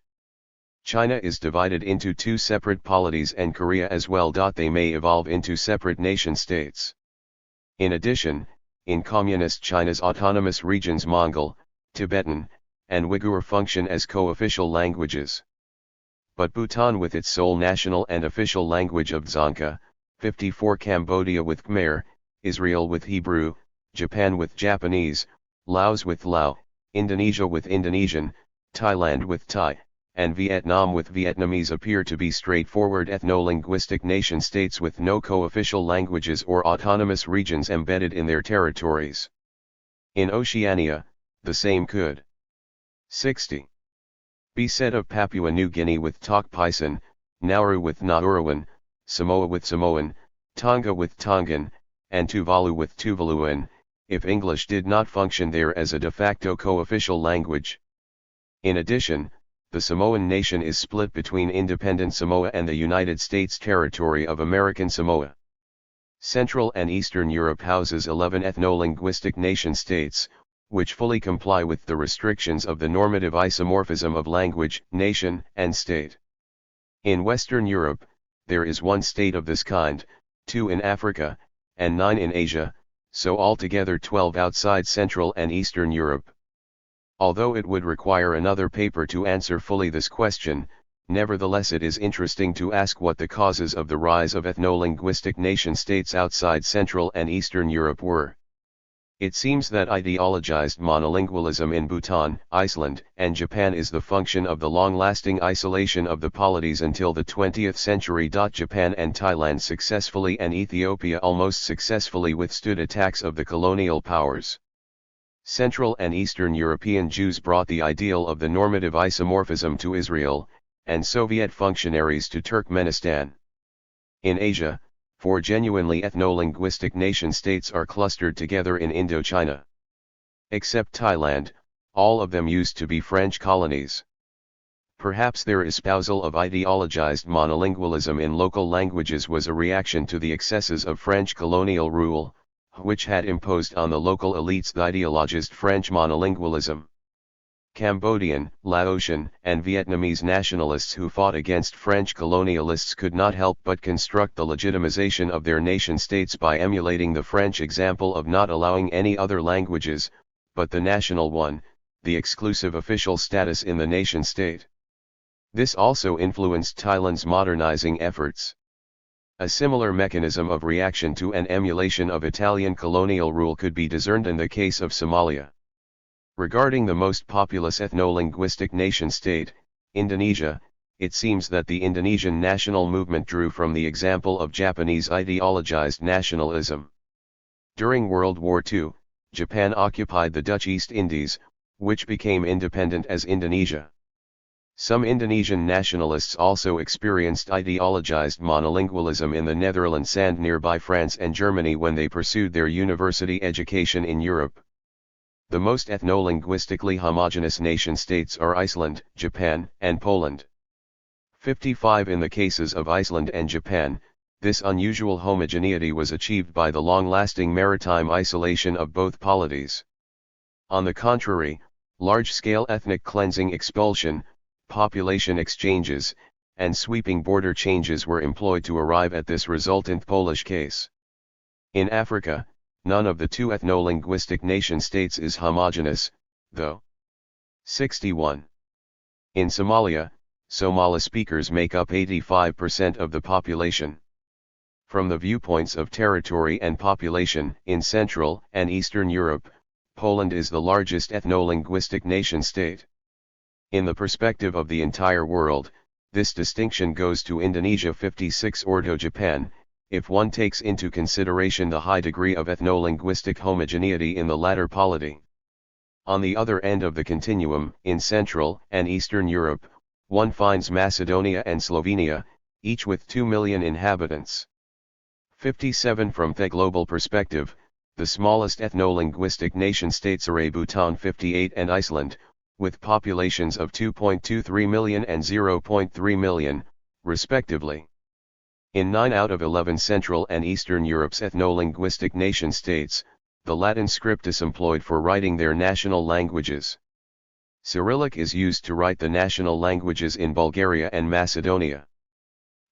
China is divided into 2 separate polities and Korea as well. They may evolve into separate nation-states. In addition, in Communist China's autonomous regions Mongol, Tibetan, and Uyghur function as co-official languages. But Bhutan with its sole national and official language of Dzongkha, 54 Cambodia with Khmer, Israel with Hebrew, Japan with Japanese, Laos with Lao, Indonesia with Indonesian, Thailand with Thai, and Vietnam with Vietnamese appear to be straightforward ethno-linguistic nation-states with no co-official languages or autonomous regions embedded in their territories. In Oceania, the same could 60. be said of Papua New Guinea with Tok Pisin, Nauru with Nauruan, Samoa with Samoan, Tonga with Tongan, and Tuvalu with Tuvaluan, if English did not function there as a de facto co-official language. In addition, the Samoan nation is split between independent Samoa and the United States territory of American Samoa. Central and Eastern Europe houses 11 ethno-linguistic nation-states, which fully comply with the restrictions of the normative isomorphism of language, nation, and state. In Western Europe, there is 1 state of this kind, 2 in Africa, and 9 in Asia, so altogether 12 outside Central and Eastern Europe. Although it would require another paper to answer fully this question, nevertheless it is interesting to ask what the causes of the rise of ethno-linguistic nation-states outside Central and Eastern Europe were. It seems that ideologized monolingualism in Bhutan, Iceland, and Japan is the function of the long-lasting isolation of the polities until the 20th century. Japan and Thailand successfully and Ethiopia almost successfully withstood attacks of the colonial powers. Central and Eastern European Jews brought the ideal of the normative isomorphism to Israel, and Soviet functionaries to Turkmenistan. In Asia, 4 genuinely ethno-linguistic nation-states are clustered together in Indochina. Except Thailand, all of them used to be French colonies. Perhaps their espousal of ideologized monolingualism in local languages was a reaction to the excesses of French colonial rule, which had imposed on the local elites the ideologized French monolingualism. Cambodian, Laotian, and Vietnamese nationalists who fought against French colonialists could not help but construct the legitimization of their nation-states by emulating the French example of not allowing any other languages, but the national one, the exclusive official status in the nation-state. This also influenced Thailand's modernizing efforts. A similar mechanism of reaction to an emulation of Italian colonial rule could be discerned in the case of Somalia. Regarding the most populous ethno-linguistic nation-state, Indonesia, it seems that the Indonesian national movement drew from the example of Japanese ideologized nationalism. During World War II, Japan occupied the Dutch East Indies, which became independent as Indonesia. Some Indonesian nationalists also experienced ideologized monolingualism in the Netherlands and nearby France and Germany when they pursued their university education in Europe. The most ethno-linguistically homogeneous nation-states are Iceland, Japan, and Poland. 55 In the cases of Iceland and Japan, this unusual homogeneity was achieved by the long-lasting maritime isolation of both polities. On the contrary, large-scale ethnic cleansing expulsion, population exchanges, and sweeping border changes were employed to arrive at this resultant Polish case. In Africa, none of the two ethno-linguistic nation-states is homogeneous, though. 61. In Somalia, Somali speakers make up 85% of the population. From the viewpoints of territory and population, in Central and Eastern Europe, Poland is the largest ethno-linguistic nation-state. In the perspective of the entire world, this distinction goes to Indonesia 56 or to Japan, if one takes into consideration the high degree of ethno-linguistic homogeneity in the latter polity. On the other end of the continuum, in Central and Eastern Europe, one finds Macedonia and Slovenia, each with 2 million inhabitants. 57 From the global perspective, the smallest ethno-linguistic nation-states are Bhutan 58 and Iceland, with populations of 2.23 million and 0.3 million, respectively. In 9 out of 11 Central and Eastern Europe's ethno-linguistic nation-states, the Latin script is employed for writing their national languages. Cyrillic is used to write the national languages in Bulgaria and Macedonia.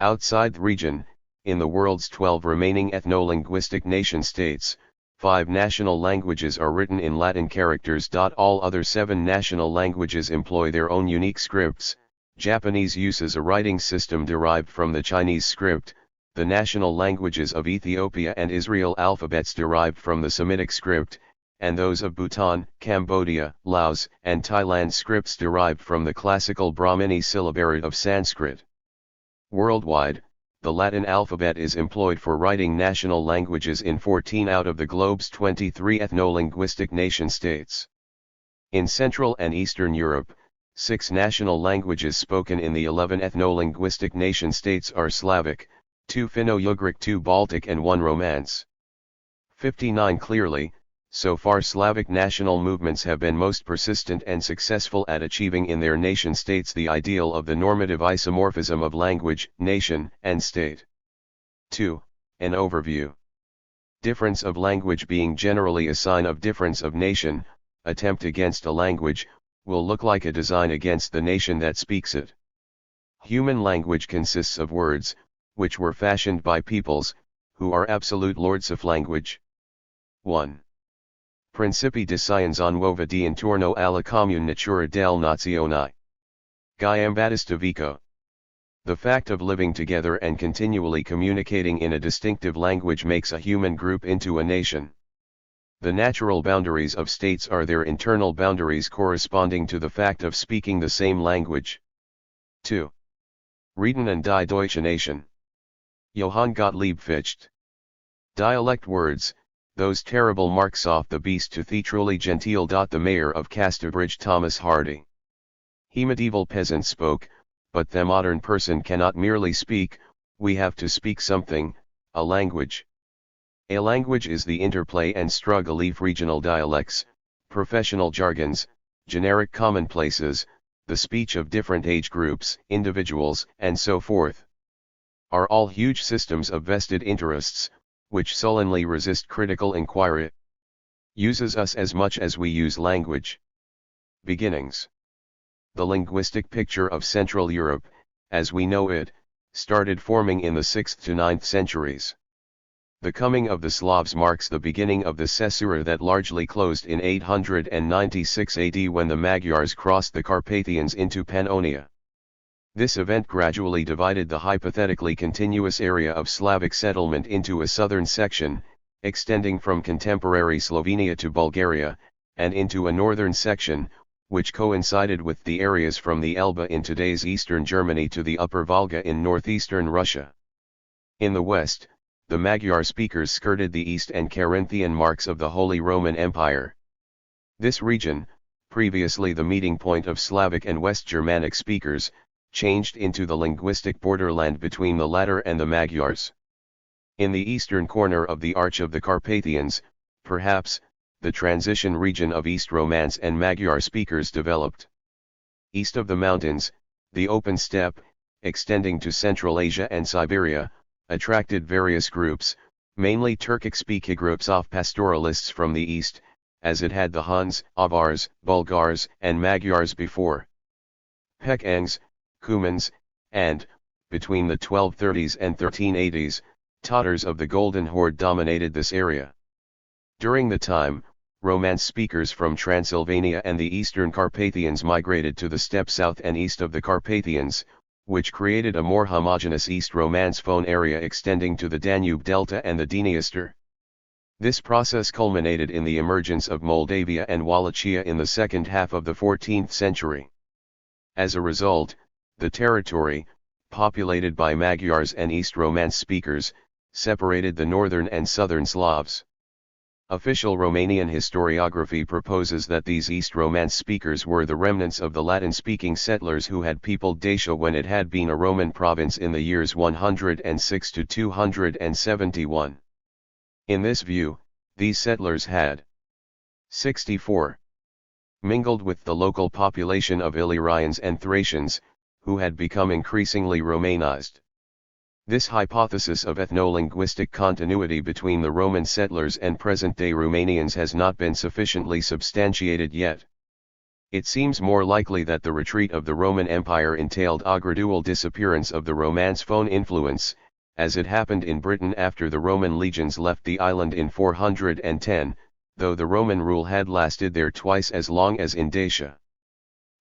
Outside the region, in the world's 12 remaining ethno-linguistic nation-states, 5 national languages are written in Latin characters. All other 7 national languages employ their own unique scripts. Japanese uses a writing system derived from the Chinese script, the national languages of Ethiopia and Israel alphabets derived from the Semitic script, and those of Bhutan, Cambodia, Laos, and Thailand scripts derived from the classical Brahmini syllabary of Sanskrit. Worldwide, the Latin alphabet is employed for writing national languages in 14 out of the globe's 23 ethno-linguistic nation-states. In Central and Eastern Europe, 6 national languages spoken in the 11 ethno-linguistic nation-states are Slavic, 2 Finno-Ugric, 2 Baltic and 1 Romance. 59 Clearly, so far Slavic national movements have been most persistent and successful at achieving in their nation-states the ideal of the normative isomorphism of language, nation, and state. 2. An overview. Difference of language being generally a sign of difference of nation, attempt against a language, will look like a design against the nation that speaks it. Human language consists of words, which were fashioned by peoples, who are absolute lords of language. 1. Principi di scienza nuova di intorno alla comune natura delle nazioni. Gambadista Vico. The fact of living together and continually communicating in a distinctive language makes a human group into a nation. The natural boundaries of states are their internal boundaries corresponding to the fact of speaking the same language. 2. Reden und die Deutsche Nation. Johann Gottlieb Fichte. Dialect words, those terrible marks off the beast to the truly genteel. The mayor of Casterbridge Thomas Hardy. He medieval peasant spoke, but the modern person cannot merely speak, we have to speak something, a language. A language is the interplay and struggle of regional dialects, professional jargons, generic commonplaces, the speech of different age groups, individuals, and so forth, are all huge systems of vested interests, which sullenly resist critical inquiry. Uses us as much as we use language. Beginnings. The linguistic picture of Central Europe, as we know it, started forming in the 6th to 9th centuries. The coming of the Slavs marks the beginning of the caesura that largely closed in 896 AD when the Magyars crossed the Carpathians into Pannonia. This event gradually divided the hypothetically continuous area of Slavic settlement into a southern section, extending from contemporary Slovenia to Bulgaria, and into a northern section, which coincided with the areas from the Elbe in today's eastern Germany to the Upper Volga in northeastern Russia. In the west, the Magyar speakers skirted the East and Carinthian marks of the Holy Roman Empire. This region, previously the meeting point of Slavic and West Germanic speakers, changed into the linguistic borderland between the latter and the Magyars. In the eastern corner of the Arch of the Carpathians, perhaps, the transition region of East Romance and Magyar speakers developed. East of the mountains, the open steppe, extending to Central Asia and Siberia, attracted various groups, mainly Turkic-speaking groups of pastoralists from the east, as it had the Huns, Avars, Bulgars, and Magyars before. Pekangs, Cumans, and, between the 1230s and 1380s, Tatars of the Golden Horde dominated this area. During the time, Romance speakers from Transylvania and the eastern Carpathians migrated to the steppe south and east of the Carpathians, which created a more homogeneous East Romance phone area extending to the Danube Delta and the Dniester. This process culminated in the emergence of Moldavia and Wallachia in the second half of the 14th century. As a result, the territory, populated by Magyars and East Romance speakers, separated the northern and southern Slavs. Official Romanian historiography proposes that these East Romance speakers were the remnants of the Latin-speaking settlers who had peopled Dacia when it had been a Roman province in the years 106 to 271. In this view, these settlers had 64. Mingled with the local population of Illyrians and Thracians, who had become increasingly Romanized. This hypothesis of ethno-linguistic continuity between the Roman settlers and present-day Romanians has not been sufficiently substantiated yet. It seems more likely that the retreat of the Roman Empire entailed a gradual disappearance of the Romance phone influence, as it happened in Britain after the Roman legions left the island in 410, though the Roman rule had lasted there twice as long as in Dacia.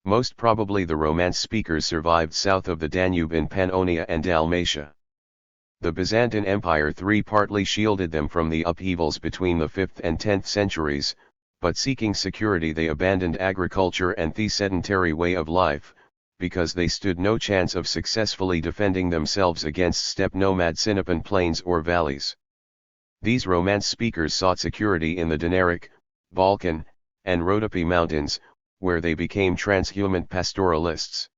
Most probably the Romance speakers survived south of the Danube in Pannonia and Dalmatia. The Byzantine Empire partly shielded them from the upheavals between the 5th and 10th centuries, but seeking security they abandoned agriculture and the sedentary way of life, because they stood no chance of successfully defending themselves against steppe nomad Sinopan plains or valleys. These Romance speakers sought security in the Dinaric, Balkan, and Rhodope mountains, where they became transhumant pastoralists.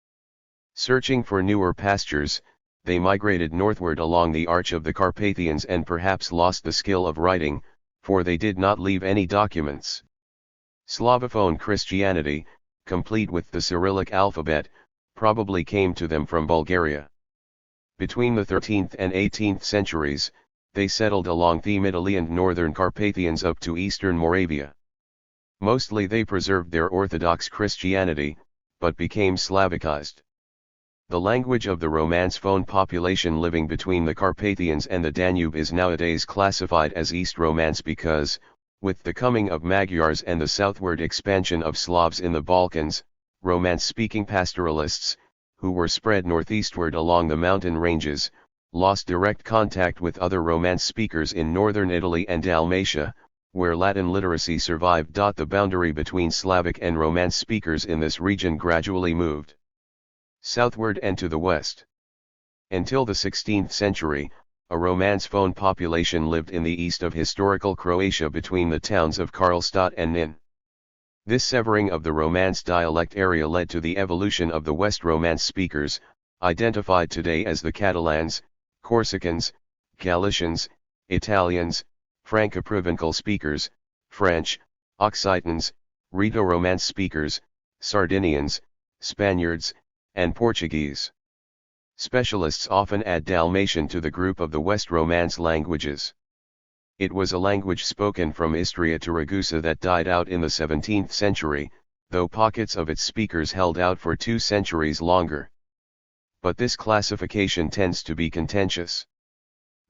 Searching for newer pastures, they migrated northward along the Arch of the Carpathians and perhaps lost the skill of writing, for they did not leave any documents. Slavophone Christianity, complete with the Cyrillic alphabet, probably came to them from Bulgaria. Between the 13th and 18th centuries, they settled along the Italy and northern Carpathians up to eastern Moravia. Mostly they preserved their Orthodox Christianity, but became Slavicized. The language of the Romance phone population living between the Carpathians and the Danube is nowadays classified as East Romance because, with the coming of Magyars and the southward expansion of Slavs in the Balkans, Romance-speaking pastoralists, who were spread northeastward along the mountain ranges, lost direct contact with other Romance speakers in northern Italy and Dalmatia, where Latin literacy survived. The boundary between Slavic and Romance speakers in this region gradually moved southward and to the west. Until the 16th century, a Romance phone population lived in the east of historical Croatia between the towns of Karlstad and Nin. This severing of the Romance dialect area led to the evolution of the West Romance speakers, identified today as the Catalans, Corsicans, Galicians, Italians, Franco-Provençal speakers, French, Occitans, Rito-Romance speakers, Sardinians, Spaniards, and Portuguese. Specialists often add Dalmatian to the group of the West Romance languages. It was a language spoken from Istria to Ragusa that died out in the 17th century, though pockets of its speakers held out for 2 centuries longer. But this classification tends to be contentious.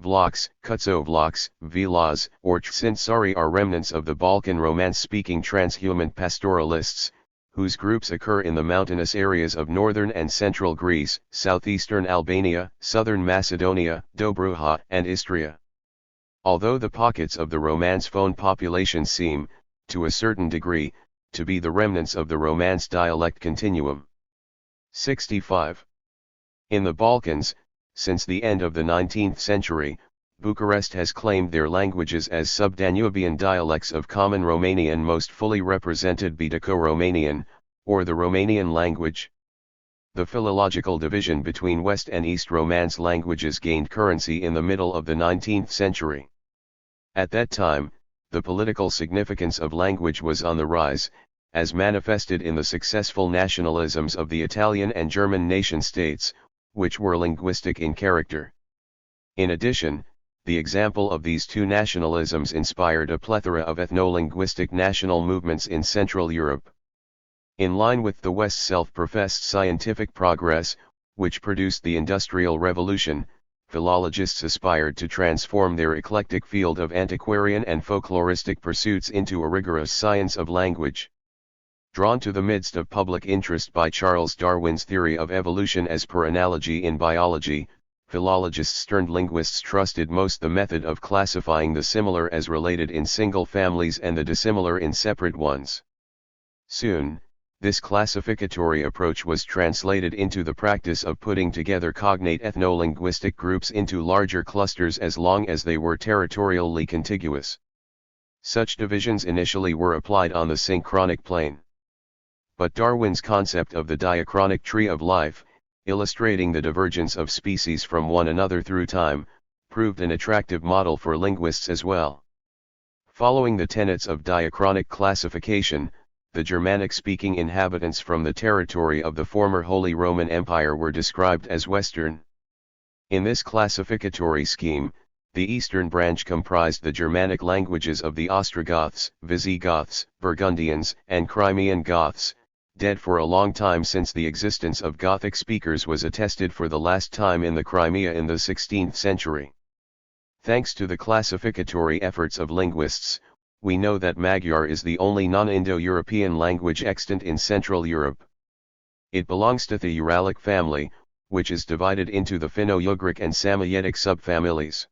Vlachs, Kutsovlaks, Vilas, or Tsinsari are remnants of the Balkan Romance-speaking transhuman pastoralists, whose groups occur in the mountainous areas of northern and central Greece, southeastern Albania, southern Macedonia, Dobruja, and Istria. Although the pockets of the Romance phone population seem, to a certain degree, to be the remnants of the Romance dialect continuum. 65. In the Balkans, since the end of the 19th century, Bucharest has claimed their languages as Subdanubian dialects of Common Romanian, most fully represented Bedico-Romanian, or the Romanian language. The philological division between West and East Romance languages gained currency in the middle of the 19th century. At that time, the political significance of language was on the rise, as manifested in the successful nationalisms of the Italian and German nation-states, which were linguistic in character. In addition, the example of these two nationalisms inspired a plethora of ethno-linguistic national movements in Central Europe. In line with the West's self-professed scientific progress, which produced the Industrial Revolution, philologists aspired to transform their eclectic field of antiquarian and folkloristic pursuits into a rigorous science of language. Drawn to the midst of public interest by Charles Darwin's theory of evolution as per analogy in biology, philologists turned linguists trusted most the method of classifying the similar as related in single families and the dissimilar in separate ones. Soon, this classificatory approach was translated into the practice of putting together cognate ethno-linguistic groups into larger clusters as long as they were territorially contiguous. Such divisions initially were applied on the synchronic plane. But Darwin's concept of the diachronic tree of life, illustrating the divergence of species from one another through time, proved an attractive model for linguists as well. Following the tenets of diachronic classification, the Germanic-speaking inhabitants from the territory of the former Holy Roman Empire were described as Western. In this classificatory scheme, the Eastern branch comprised the Germanic languages of the Ostrogoths, Visigoths, Burgundians, and Crimean Goths, dead for a long time since the existence of Gothic speakers was attested for the last time in the Crimea in the 16th century. Thanks to the classificatory efforts of linguists, we know that Magyar is the only non-Indo-European language extant in Central Europe. It belongs to the Uralic family, which is divided into the Finno-Ugric and Samoyedic subfamilies.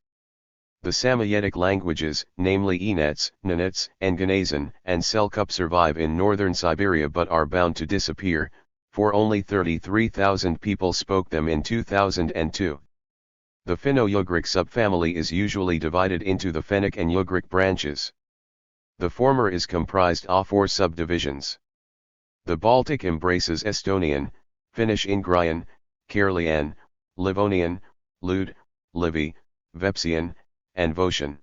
The Samoyedic languages, namely Enets, Nenets, and Ganazan and Selkup, survive in northern Siberia but are bound to disappear, for only 33,000 people spoke them in 2002. The Finno-Ugric subfamily is usually divided into the Fennic and Ugric branches. The former is comprised of 4 subdivisions. The Baltic embraces Estonian, Finnish-Ugrian, Karelian, Livonian, Lud, Livy, Vepsian, and Voshian.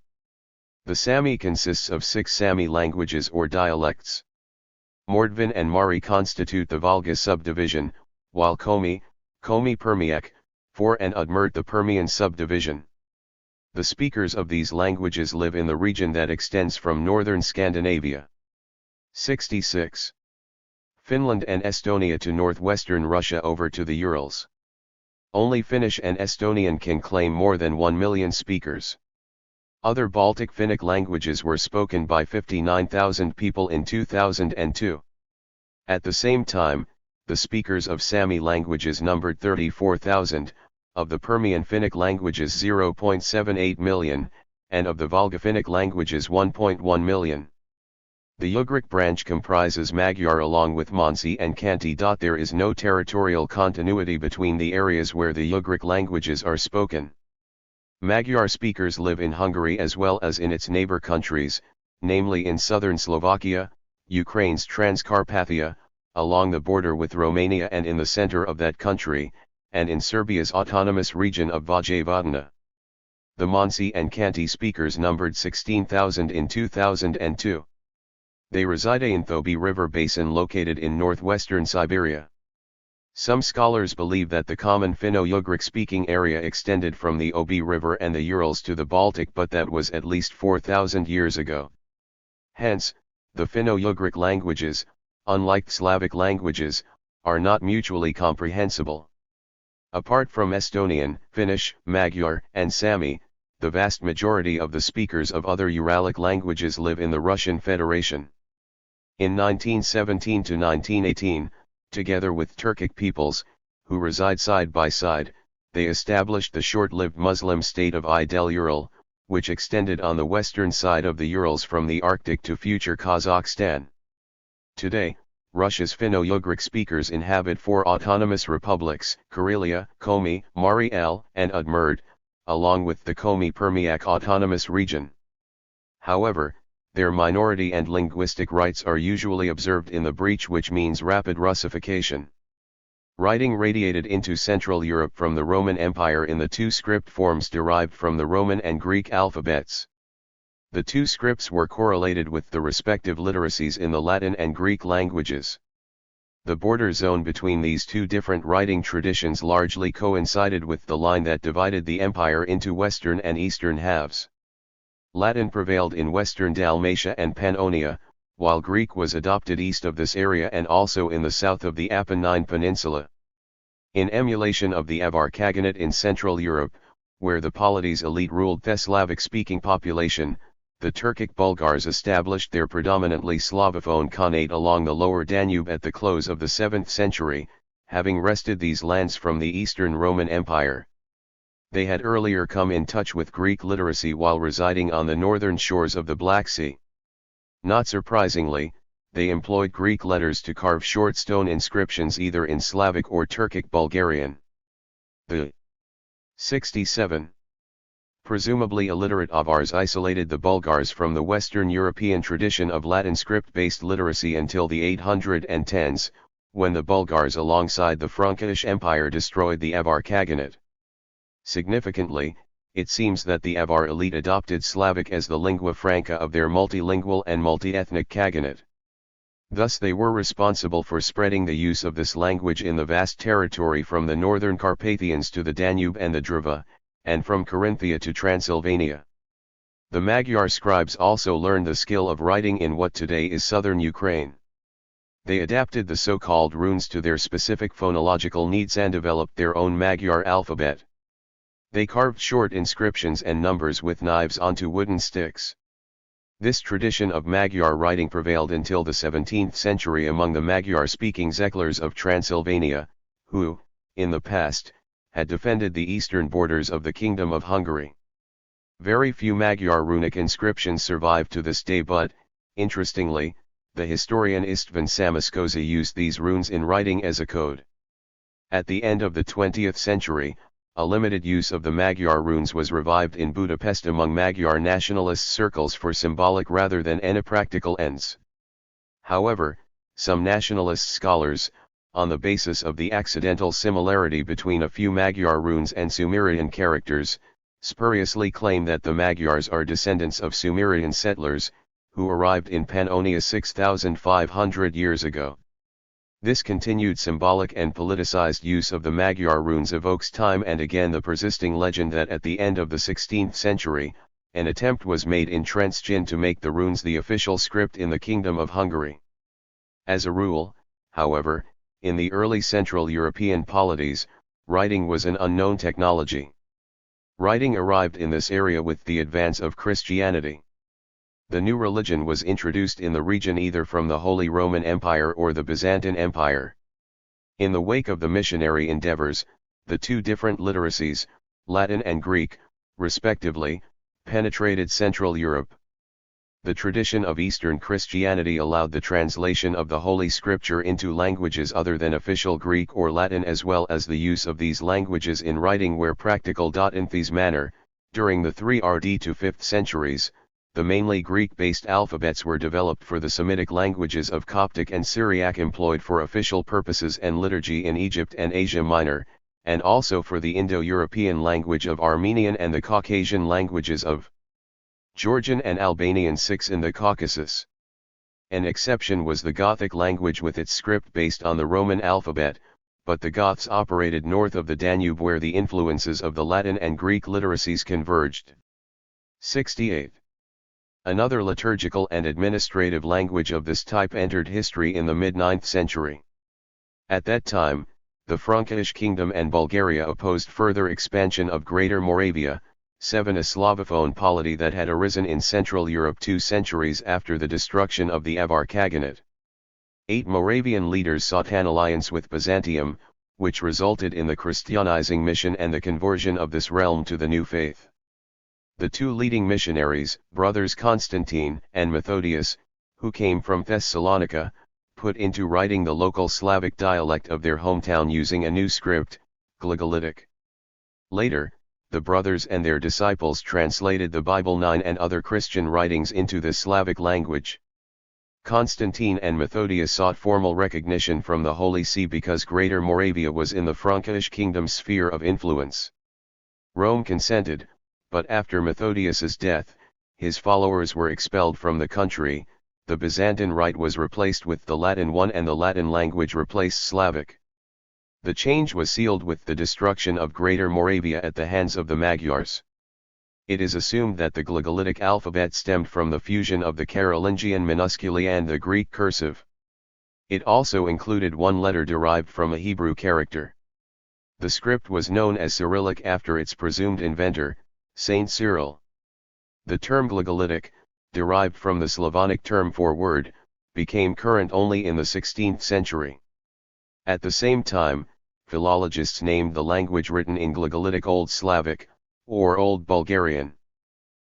The Sami consists of 6 Sami languages or dialects. Mordvin and Mari constitute the Volga subdivision, while Komi, Permiak, For and Udmurt the Permian subdivision. The speakers of these languages live in the region that extends from northern Scandinavia. 66. Finland and Estonia to northwestern Russia over to the Urals. Only Finnish and Estonian can claim more than 1 million speakers. Other Baltic Finnic languages were spoken by 59,000 people in 2002. At the same time, the speakers of Sami languages numbered 34,000, of the Permian Finnic languages 0.78 million, and of the Volga Finnic languages 1.1 million. The Ugric branch comprises Magyar along with Mansi and Khanty. There is no territorial continuity between the areas where the Ugric languages are spoken. Magyar speakers live in Hungary as well as in its neighbor countries, namely in southern Slovakia, Ukraine's Transcarpathia, along the border with Romania and in the center of that country, and in Serbia's autonomous region of Vojvodina. The Mansi and Khanty speakers numbered 16,000 in 2002. They reside in the Obi River basin located in northwestern Siberia. Some scholars believe that the common Finno-Ugric speaking area extended from the Obi River and the Urals to the Baltic, but that was at least 4,000 years ago. Hence, the Finno-Ugric languages, unlike Slavic languages, are not mutually comprehensible. Apart from Estonian, Finnish, Magyar, and Sami, the vast majority of the speakers of other Uralic languages live in the Russian Federation. In 1917 to 1918, together with Turkic peoples, who reside side by side, they established the short-lived Muslim state of Idel-Ural, which extended on the western side of the Urals from the Arctic to future Kazakhstan. Today, Russia's Finno-Ugric speakers inhabit 4 autonomous republics: Karelia, Komi, Mari El, and Udmurt, along with the Komi-Permiak Autonomous Region. However, their minority and linguistic rights are usually observed in the breach, which means rapid Russification. Writing radiated into Central Europe from the Roman Empire in the 2 script forms derived from the Roman and Greek alphabets. The 2 scripts were correlated with the respective literacies in the Latin and Greek languages. The border zone between these 2 different writing traditions largely coincided with the line that divided the empire into western and eastern halves. Latin prevailed in western Dalmatia and Pannonia, while Greek was adopted east of this area and also in the south of the Apennine Peninsula. In emulation of the Avar Khaganate in Central Europe, where the polities elite ruled the Slavic-speaking population, the Turkic Bulgars established their predominantly Slavophone Khanate along the lower Danube at the close of the 7th century, having wrested these lands from the Eastern Roman Empire. They had earlier come in touch with Greek literacy while residing on the northern shores of the Black Sea. Not surprisingly, they employed Greek letters to carve short stone inscriptions either in Slavic or Turkic Bulgarian. The 67. Presumably illiterate Avars isolated the Bulgars from the Western European tradition of Latin script-based literacy until the 810s, when the Bulgars alongside the Frankish Empire destroyed the Avar Khaganate. Significantly, it seems that the Avar elite adopted Slavic as the lingua franca of their multilingual and multi-ethnic Khaganate. Thus they were responsible for spreading the use of this language in the vast territory from the northern Carpathians to the Danube and the Drava, and from Carinthia to Transylvania. The Magyar scribes also learned the skill of writing in what today is southern Ukraine. They adapted the so-called runes to their specific phonological needs and developed their own Magyar alphabet. They carved short inscriptions and numbers with knives onto wooden sticks. This tradition of Magyar writing prevailed until the 17th century among the Magyar-speaking Zeklers of Transylvania, who, in the past, had defended the eastern borders of the Kingdom of Hungary. Very few Magyar runic inscriptions survive to this day, but, interestingly, the historian István Szamoskozsa used these runes in writing as a code. At the end of the 20th century, a limited use of the Magyar runes was revived in Budapest among Magyar nationalist circles for symbolic rather than any practical ends. However, some nationalist scholars, on the basis of the accidental similarity between a few Magyar runes and Sumerian characters, spuriously claim that the Magyars are descendants of Sumerian settlers, who arrived in Pannonia 6,500 years ago. This continued symbolic and politicized use of the Magyar runes evokes time and again the persisting legend that at the end of the 16th century, an attempt was made in Trenčín to make the runes the official script in the Kingdom of Hungary. As a rule, however, in the early Central European polities, writing was an unknown technology. Writing arrived in this area with the advance of Christianity. The new religion was introduced in the region either from the Holy Roman Empire or the Byzantine Empire. In the wake of the missionary endeavors, the 2 different literacies, Latin and Greek, respectively, penetrated Central Europe. The tradition of Eastern Christianity allowed the translation of the Holy Scripture into languages other than official Greek or Latin, as well as the use of these languages in writing where practical. In this manner, during the 3rd to 5th centuries, the mainly Greek-based alphabets were developed for the Semitic languages of Coptic and Syriac employed for official purposes and liturgy in Egypt and Asia Minor, and also for the Indo-European language of Armenian and the Caucasian languages of Georgian and Albanian 6 in the Caucasus. An exception was the Gothic language with its script based on the Roman alphabet, but the Goths operated north of the Danube where the influences of the Latin and Greek literacies converged. 68. Another liturgical and administrative language of this type entered history in the mid-9th century. At that time, the Frankish kingdom and Bulgaria opposed further expansion of Greater Moravia, a Slavophone polity that had arisen in Central Europe 2 centuries after the destruction of the Avar Khaganate. 8 Moravian leaders sought an alliance with Byzantium, which resulted in the Christianizing mission and the conversion of this realm to the new faith. The 2 leading missionaries, brothers Constantine and Methodius, who came from Thessalonica, put into writing the local Slavic dialect of their hometown using a new script, Glagolitic. Later, the brothers and their disciples translated the Bible 9 and other Christian writings into the Slavic language. Constantine and Methodius sought formal recognition from the Holy See because Greater Moravia was in the Frankish kingdom's sphere of influence. Rome consented, but after Methodius's death, his followers were expelled from the country. The Byzantine Rite was replaced with the Latin one and the Latin language replaced Slavic. The change was sealed with the destruction of Greater Moravia at the hands of the Magyars. It is assumed that the Glagolitic alphabet stemmed from the fusion of the Carolingian minusculi and the Greek cursive. It also included one letter derived from a Hebrew character. The script was known as Cyrillic after its presumed inventor, Saint Cyril. The term Glagolitic, derived from the Slavonic term for word, became current only in the 16th century. At the same time, philologists named the language written in Glagolitic Old Slavic, or Old Bulgarian.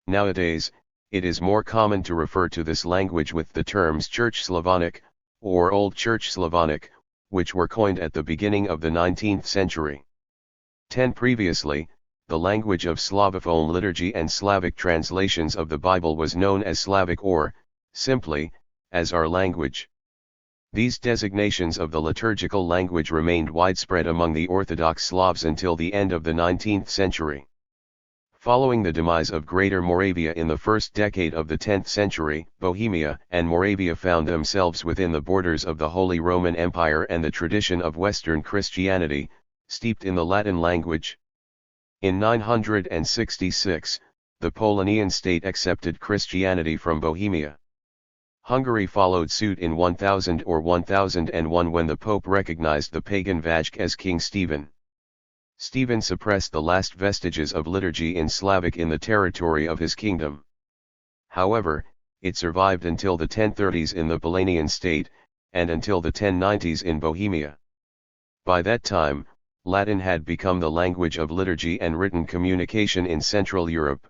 Nowadays, it is more common to refer to this language with the terms Church Slavonic, or Old Church Slavonic, which were coined at the beginning of the 19th century. Previously, the language of Slavophone liturgy and Slavic translations of the Bible was known as Slavic or, simply, as our language. These designations of the liturgical language remained widespread among the Orthodox Slavs until the end of the 19th century. Following the demise of Greater Moravia in the first decade of the 10th century, Bohemia and Moravia found themselves within the borders of the Holy Roman Empire and the tradition of Western Christianity, steeped in the Latin language. In 966, the Polonian state accepted Christianity from Bohemia. Hungary followed suit in 1000 or 1001 when the Pope recognized the pagan Vajk as King Stephen. Stephen suppressed the last vestiges of liturgy in Slavic in the territory of his kingdom. However, it survived until the 1030s in the Polanian state, and until the 1090s in Bohemia. By that time, Latin had become the language of liturgy and written communication in Central Europe.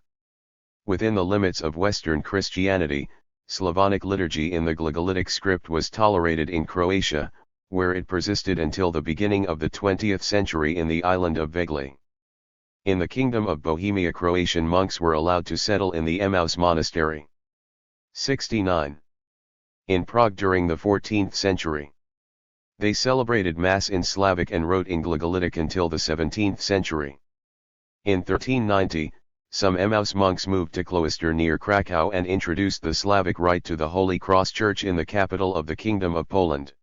Within the limits of Western Christianity, Slavonic liturgy in the Glagolitic script was tolerated in Croatia, where it persisted until the beginning of the 20th century in the island of Vegli. In the Kingdom of Bohemia, Croatian monks were allowed to settle in the Emmaus monastery. 69. In Prague during the 14th century. They celebrated Mass in Slavic and wrote in Glagolitic until the 17th century. In 1390, some Emmaus monks moved to Cloister near Krakow and introduced the Slavic rite to the Holy Cross Church in the capital of the Kingdom of Poland.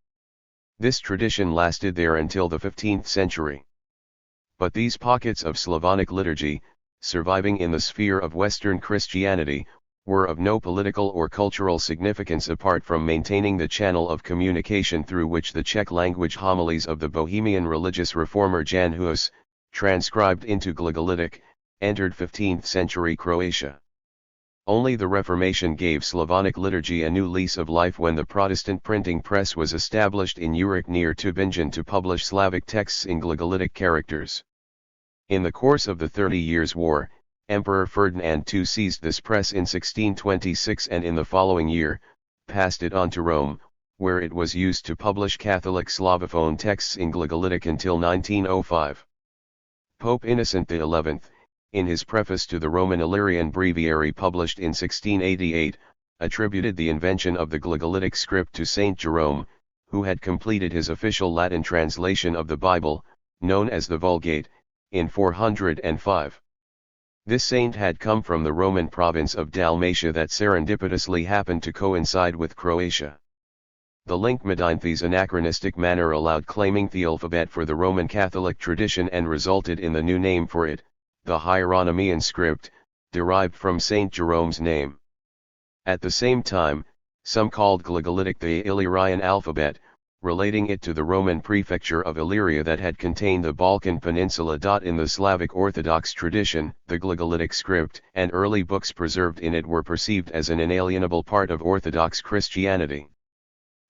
This tradition lasted there until the 15th century. But these pockets of Slavonic liturgy, surviving in the sphere of Western Christianity, were of no political or cultural significance apart from maintaining the channel of communication through which the Czech language homilies of the Bohemian religious reformer Jan Hus, transcribed into Glagolitic, entered 15th century Croatia. Only the Reformation gave Slavonic liturgy a new lease of life when the Protestant printing press was established in Urich near Tübingen to publish Slavic texts in Glagolitic characters. In the course of the 30 Years' War, Emperor Ferdinand II seized this press in 1626 and in the following year, passed it on to Rome, where it was used to publish Catholic Slavophone texts in Glagolitic until 1905. Pope Innocent XI, in his preface to the Roman Illyrian Breviary published in 1688, attributed the invention of the Glagolitic script to Saint Jerome, who had completed his official Latin translation of the Bible, known as the Vulgate, in 405. This saint had come from the Roman province of Dalmatia that serendipitously happened to coincide with Croatia. The Linkmedinthe's anachronistic manner allowed claiming the alphabet for the Roman Catholic tradition and resulted in the new name for it, the Hieronymian script, derived from Saint Jerome's name. At the same time, some called Glagolitic the Illyrian alphabet, relating it to the Roman prefecture of Illyria that had contained the Balkan Peninsula. In the Slavic Orthodox tradition, the Glagolitic script and early books preserved in it were perceived as an inalienable part of Orthodox Christianity.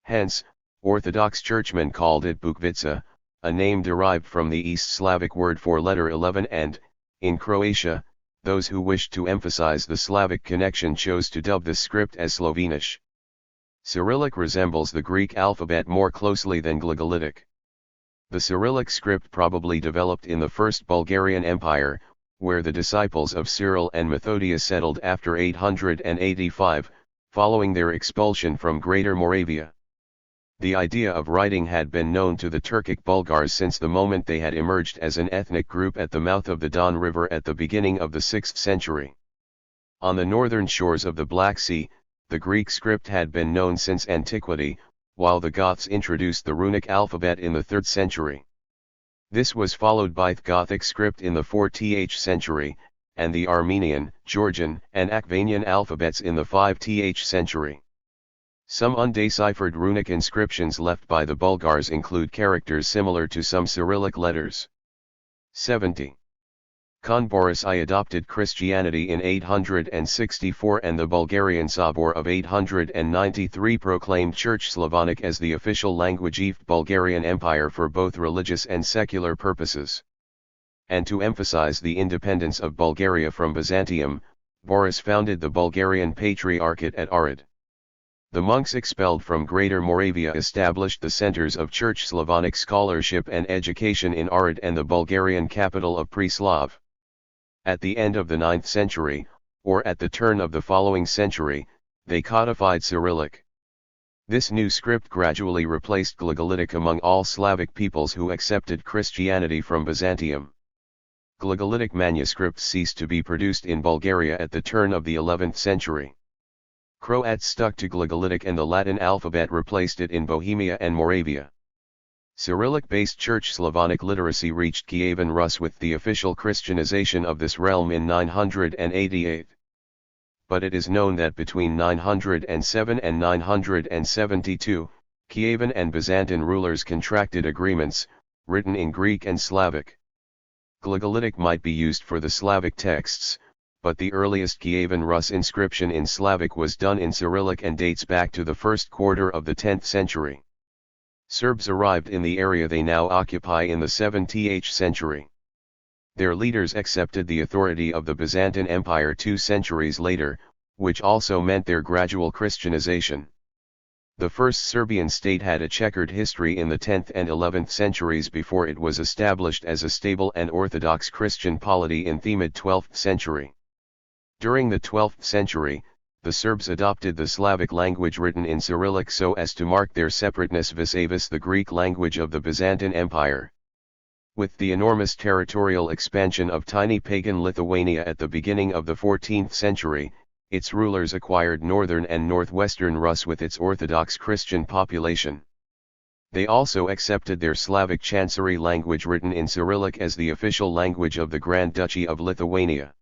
Hence, Orthodox churchmen called it Bukvica, a name derived from the East Slavic word for letter 11, and, in Croatia, those who wished to emphasize the Slavic connection chose to dub the script as Slovenish. Cyrillic resembles the Greek alphabet more closely than Glagolitic. The Cyrillic script probably developed in the First Bulgarian Empire, where the disciples of Cyril and Methodius settled after 885, following their expulsion from Greater Moravia. The idea of writing had been known to the Turkic Bulgars since the moment they had emerged as an ethnic group at the mouth of the Don River at the beginning of the 6th century. On the northern shores of the Black Sea, the Greek script had been known since antiquity, while the Goths introduced the runic alphabet in the 3rd century. This was followed by the Gothic script in the 4th century, and the Armenian, Georgian, and Akvanian alphabets in the 5th century. Some undeciphered runic inscriptions left by the Bulgars include characters similar to some Cyrillic letters. 70. Khan Boris I adopted Christianity in 864 and the Bulgarian Sobor of 893 proclaimed Church Slavonic as the official language of the Bulgarian Empire for both religious and secular purposes. And to emphasize the independence of Bulgaria from Byzantium, Boris founded the Bulgarian Patriarchate at Ohrid. The monks expelled from Greater Moravia established the centers of Church Slavonic scholarship and education in Ohrid and the Bulgarian capital of Preslav. At the end of the 9th century, or at the turn of the following century, they codified Cyrillic. This new script gradually replaced Glagolitic among all Slavic peoples who accepted Christianity from Byzantium. Glagolitic manuscripts ceased to be produced in Bulgaria at the turn of the 11th century. Croats stuck to Glagolitic and the Latin alphabet replaced it in Bohemia and Moravia. Cyrillic-based Church Slavonic literacy reached Kievan Rus with the official Christianization of this realm in 988. But it is known that between 907 and 972, Kievan and Byzantine rulers contracted agreements, written in Greek and Slavic. Glagolitic might be used for the Slavic texts, but the earliest Kievan Rus inscription in Slavic was done in Cyrillic and dates back to the first quarter of the 10th century. Serbs arrived in the area they now occupy in the 7th century. Their leaders accepted the authority of the Byzantine Empire 2 centuries later, which also meant their gradual Christianization. The first Serbian state had a checkered history in the 10th and 11th centuries before it was established as a stable and orthodox Christian polity in the mid-12th century. During the 12th century, the Serbs adopted the Slavic language written in Cyrillic so as to mark their separateness vis-a-vis the Greek language of the Byzantine Empire. With the enormous territorial expansion of tiny pagan Lithuania at the beginning of the 14th century, its rulers acquired northern and northwestern Rus with its Orthodox Christian population. They also accepted their Slavic Chancery language written in Cyrillic as the official language of the Grand Duchy of Lithuania.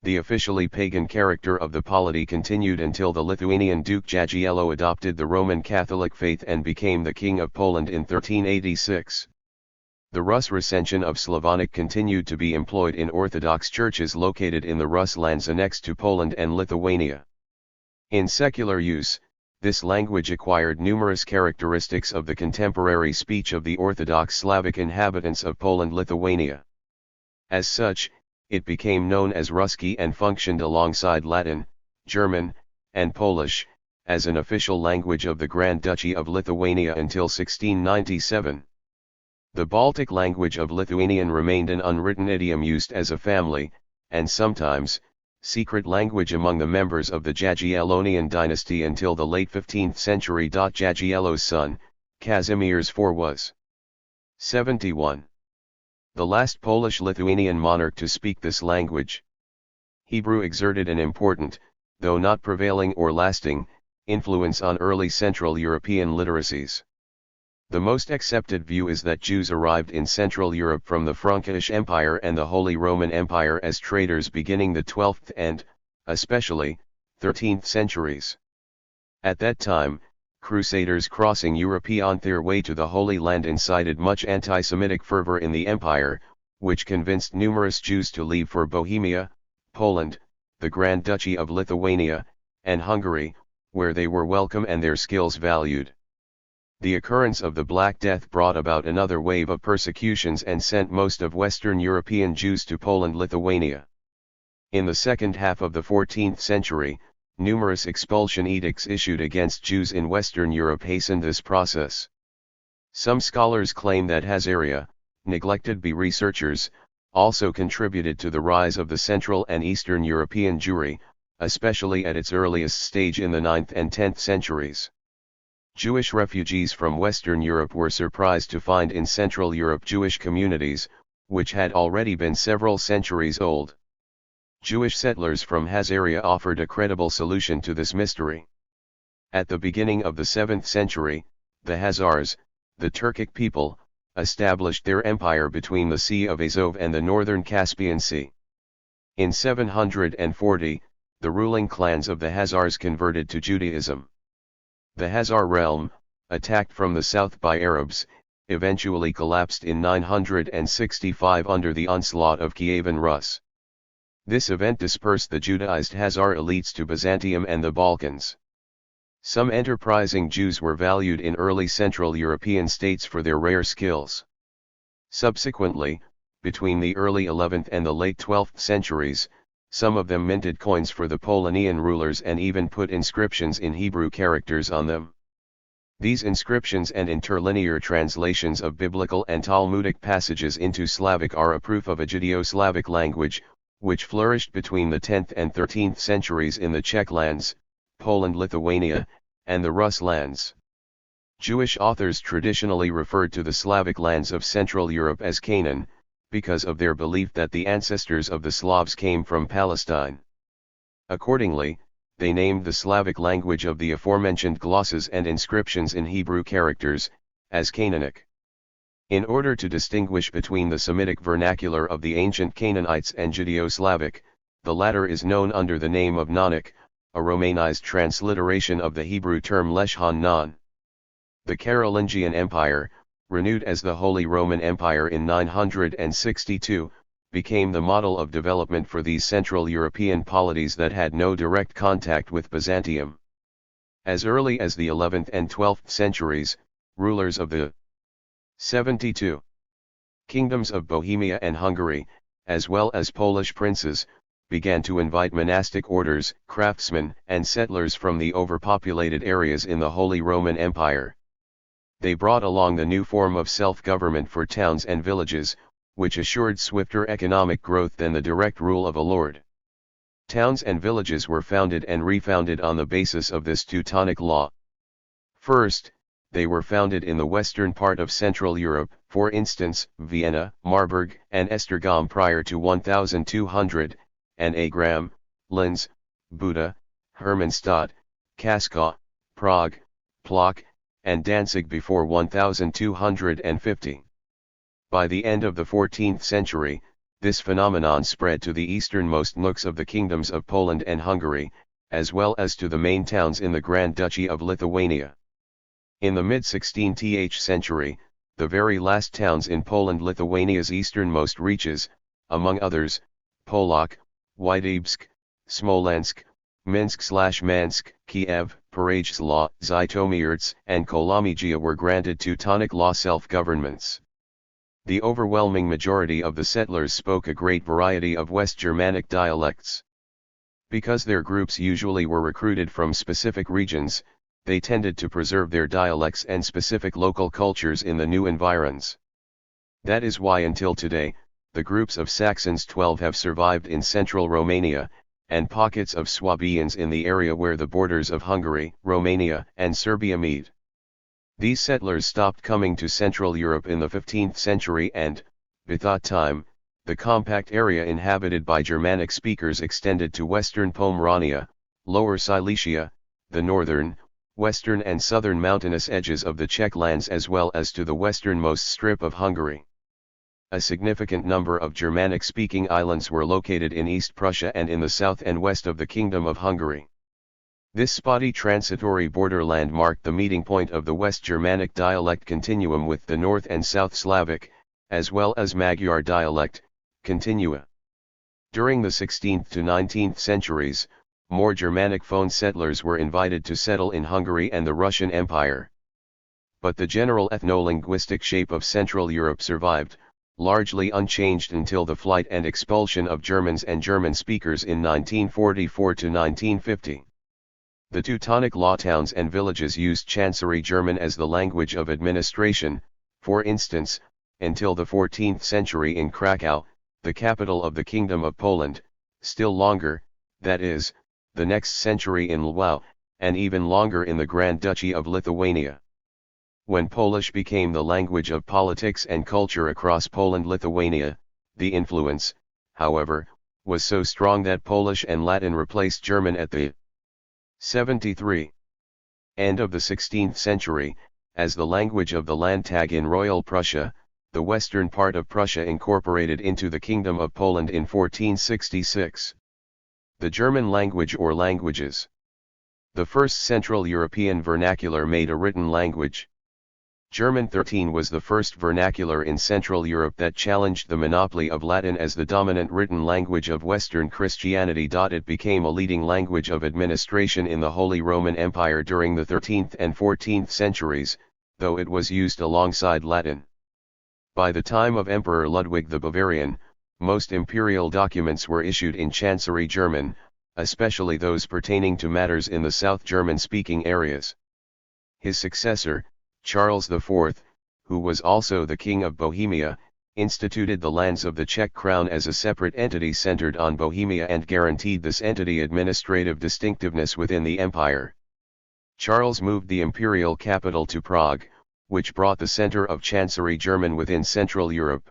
The officially pagan character of the polity continued until the Lithuanian Duke Jagiello adopted the Roman Catholic faith and became the King of Poland in 1386. The Rus recension of Slavonic continued to be employed in Orthodox churches located in the Rus lands annexed to Poland and Lithuania. In secular use, this language acquired numerous characteristics of the contemporary speech of the Orthodox Slavic inhabitants of Poland-Lithuania. As such, it became known as Ruski and functioned alongside Latin, German, and Polish, as an official language of the Grand Duchy of Lithuania until 1697. The Baltic language of Lithuanian remained an unwritten idiom used as a family, and sometimes, secret language among the members of the Jagiellonian dynasty until the late 15th century. Jagiello's son, Kazimierz IV was 71. The last Polish-Lithuanian monarch to speak this language. Hebrew exerted an important, though not prevailing or lasting, influence on early Central European literacies. The most accepted view is that Jews arrived in Central Europe from the Frankish Empire and the Holy Roman Empire as traders beginning the 12th and, especially, 13th centuries. At that time, crusaders crossing Europe on their way to the Holy Land incited much anti-Semitic fervor in the empire, which convinced numerous Jews to leave for Bohemia, Poland, the Grand Duchy of Lithuania, and Hungary, where they were welcome and their skills valued. The occurrence of the Black Death brought about another wave of persecutions and sent most of Western European Jews to Poland-Lithuania. In the second half of the 14th century, numerous expulsion edicts issued against Jews in Western Europe hastened this process. Some scholars claim that Hazaria, neglected by researchers, also contributed to the rise of the Central and Eastern European Jewry, especially at its earliest stage in the 9th and 10th centuries. Jewish refugees from Western Europe were surprised to find in Central Europe Jewish communities, which had already been several centuries old. Jewish settlers from Hazaria offered a credible solution to this mystery. At the beginning of the 7th century, the Hazars, the Turkic people, established their empire between the Sea of Azov and the northern Caspian Sea. In 740, the ruling clans of the Hazars converted to Judaism. The Hazar realm, attacked from the south by Arabs, eventually collapsed in 965 under the onslaught of Kievan Rus. This event dispersed the Judaized Hazar elites to Byzantium and the Balkans. Some enterprising Jews were valued in early Central European states for their rare skills. Subsequently, between the early 11th and the late 12th centuries, some of them minted coins for the Polonian rulers and even put inscriptions in Hebrew characters on them. These inscriptions and interlinear translations of biblical and Talmudic passages into Slavic are a proof of a Judeo-Slavic language, which flourished between the 10th and 13th centuries in the Czech lands, Poland-Lithuania, and the Rus lands. Jewish authors traditionally referred to the Slavic lands of Central Europe as Canaan, because of their belief that the ancestors of the Slavs came from Palestine. Accordingly, they named the Slavic language of the aforementioned glosses and inscriptions in Hebrew characters, as Canaanic. In order to distinguish between the Semitic vernacular of the ancient Canaanites and Judeo-Slavic, the latter is known under the name of Nanak, a Romanized transliteration of the Hebrew term Leshon Non. The Carolingian Empire, renewed as the Holy Roman Empire in 962, became the model of development for these Central European polities that had no direct contact with Byzantium. As early as the 11th and 12th centuries, rulers of the 72 kingdoms of Bohemia and Hungary, as well as Polish princes, began to invite monastic orders, craftsmen, and settlers from the overpopulated areas in the Holy Roman Empire. They brought along the new form of self-government for towns and villages, which assured swifter economic growth than the direct rule of a lord. Towns and villages were founded and refounded on the basis of this Teutonic law. First, they were founded in the western part of Central Europe, for instance, Vienna, Marburg, and Esztergom prior to 1200, and Agram, Linz, Buda, Hermannstadt, Kaska, Prague, Plock, and Danzig before 1250. By the end of the 14th century, this phenomenon spread to the easternmost nooks of the kingdoms of Poland and Hungary, as well as to the main towns in the Grand Duchy of Lithuania. In the mid-16th century, the very last towns in Poland-Lithuania's easternmost reaches, among others, Polok, Vitebsk, Smolensk, Minsk/Mansk, Kiev, Perejsla, Zhytomyr, and Kolomyja were granted Teutonic law self-governments. The overwhelming majority of the settlers spoke a great variety of West Germanic dialects. Because their groups usually were recruited from specific regions, they tended to preserve their dialects and specific local cultures in the new environs. That is why until today, the groups of Saxons 12 have survived in central Romania, and pockets of Swabians in the area where the borders of Hungary, Romania, and Serbia meet. These settlers stopped coming to Central Europe in the 15th century and, by that time, the compact area inhabited by Germanic speakers extended to western Pomerania, Lower Silesia, the northern, western and southern mountainous edges of the Czech lands as well as to the westernmost strip of Hungary. A significant number of Germanic-speaking islands were located in East Prussia and in the south and west of the Kingdom of Hungary. This spotty transitory borderland marked the meeting point of the West Germanic dialect continuum with the North and South Slavic, as well as Magyar dialect, continua. During the 16th to 19th centuries, more Germanic-phone settlers were invited to settle in Hungary and the Russian Empire. But the general ethno-linguistic shape of Central Europe survived, largely unchanged until the flight and expulsion of Germans and German speakers in 1944 to 1950. The Teutonic law towns and villages used Chancery German as the language of administration, for instance, until the 14th century in Krakow, the capital of the Kingdom of Poland, still longer, that is, the next century in Lwów, and even longer in the Grand Duchy of Lithuania. When Polish became the language of politics and culture across Poland-Lithuania, the influence, however, was so strong that Polish and Latin replaced German at the 73. End of the 16th century, as the language of the Landtag in Royal Prussia, the western part of Prussia incorporated into the Kingdom of Poland in 1466. The German language or languages. The first Central European vernacular made a written language. German 13 was the first vernacular in Central Europe that challenged the monopoly of Latin as the dominant written language of Western Christianity. It became a leading language of administration in the Holy Roman Empire during the 13th and 14th centuries, though it was used alongside Latin. By the time of Emperor Ludwig the Bavarian, most imperial documents were issued in Chancery German, especially those pertaining to matters in the South German-speaking areas. His successor, Charles IV, who was also the King of Bohemia, instituted the lands of the Czech crown as a separate entity centered on Bohemia and guaranteed this entity administrative distinctiveness within the empire. Charles moved the imperial capital to Prague, which brought the center of Chancery German within Central Europe.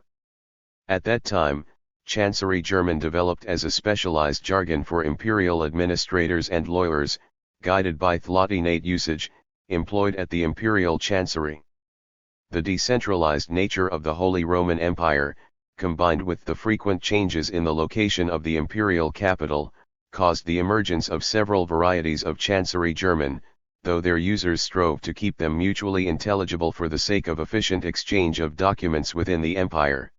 At that time, Chancery German developed as a specialized jargon for imperial administrators and lawyers, guided by Thalatinate usage, employed at the imperial chancery. The decentralized nature of the Holy Roman Empire, combined with the frequent changes in the location of the imperial capital, caused the emergence of several varieties of Chancery German, though their users strove to keep them mutually intelligible for the sake of efficient exchange of documents within the empire.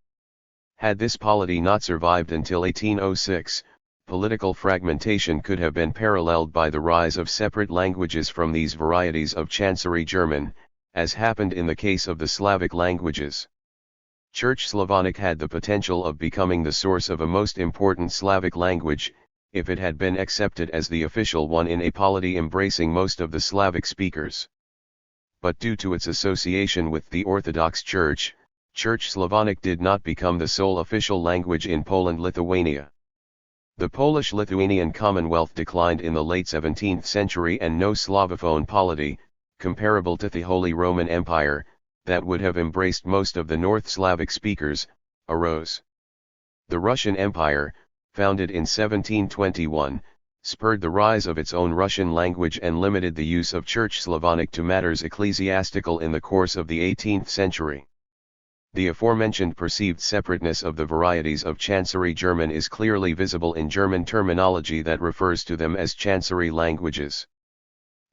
Had this polity not survived until 1806, political fragmentation could have been paralleled by the rise of separate languages from these varieties of Chancery German, as happened in the case of the Slavic languages. Church Slavonic had the potential of becoming the source of a most important Slavic language, if it had been accepted as the official one in a polity embracing most of the Slavic speakers. But due to its association with the Orthodox Church, Church Slavonic did not become the sole official language in Poland-Lithuania. The Polish-Lithuanian Commonwealth declined in the late 17th century and no Slavophone polity, comparable to the Holy Roman Empire, that would have embraced most of the North Slavic speakers, arose. The Russian Empire, founded in 1721, spurred the rise of its own Russian language and limited the use of Church Slavonic to matters ecclesiastical in the course of the 18th century. The aforementioned perceived separateness of the varieties of Chancery German is clearly visible in German terminology that refers to them as Chancery languages.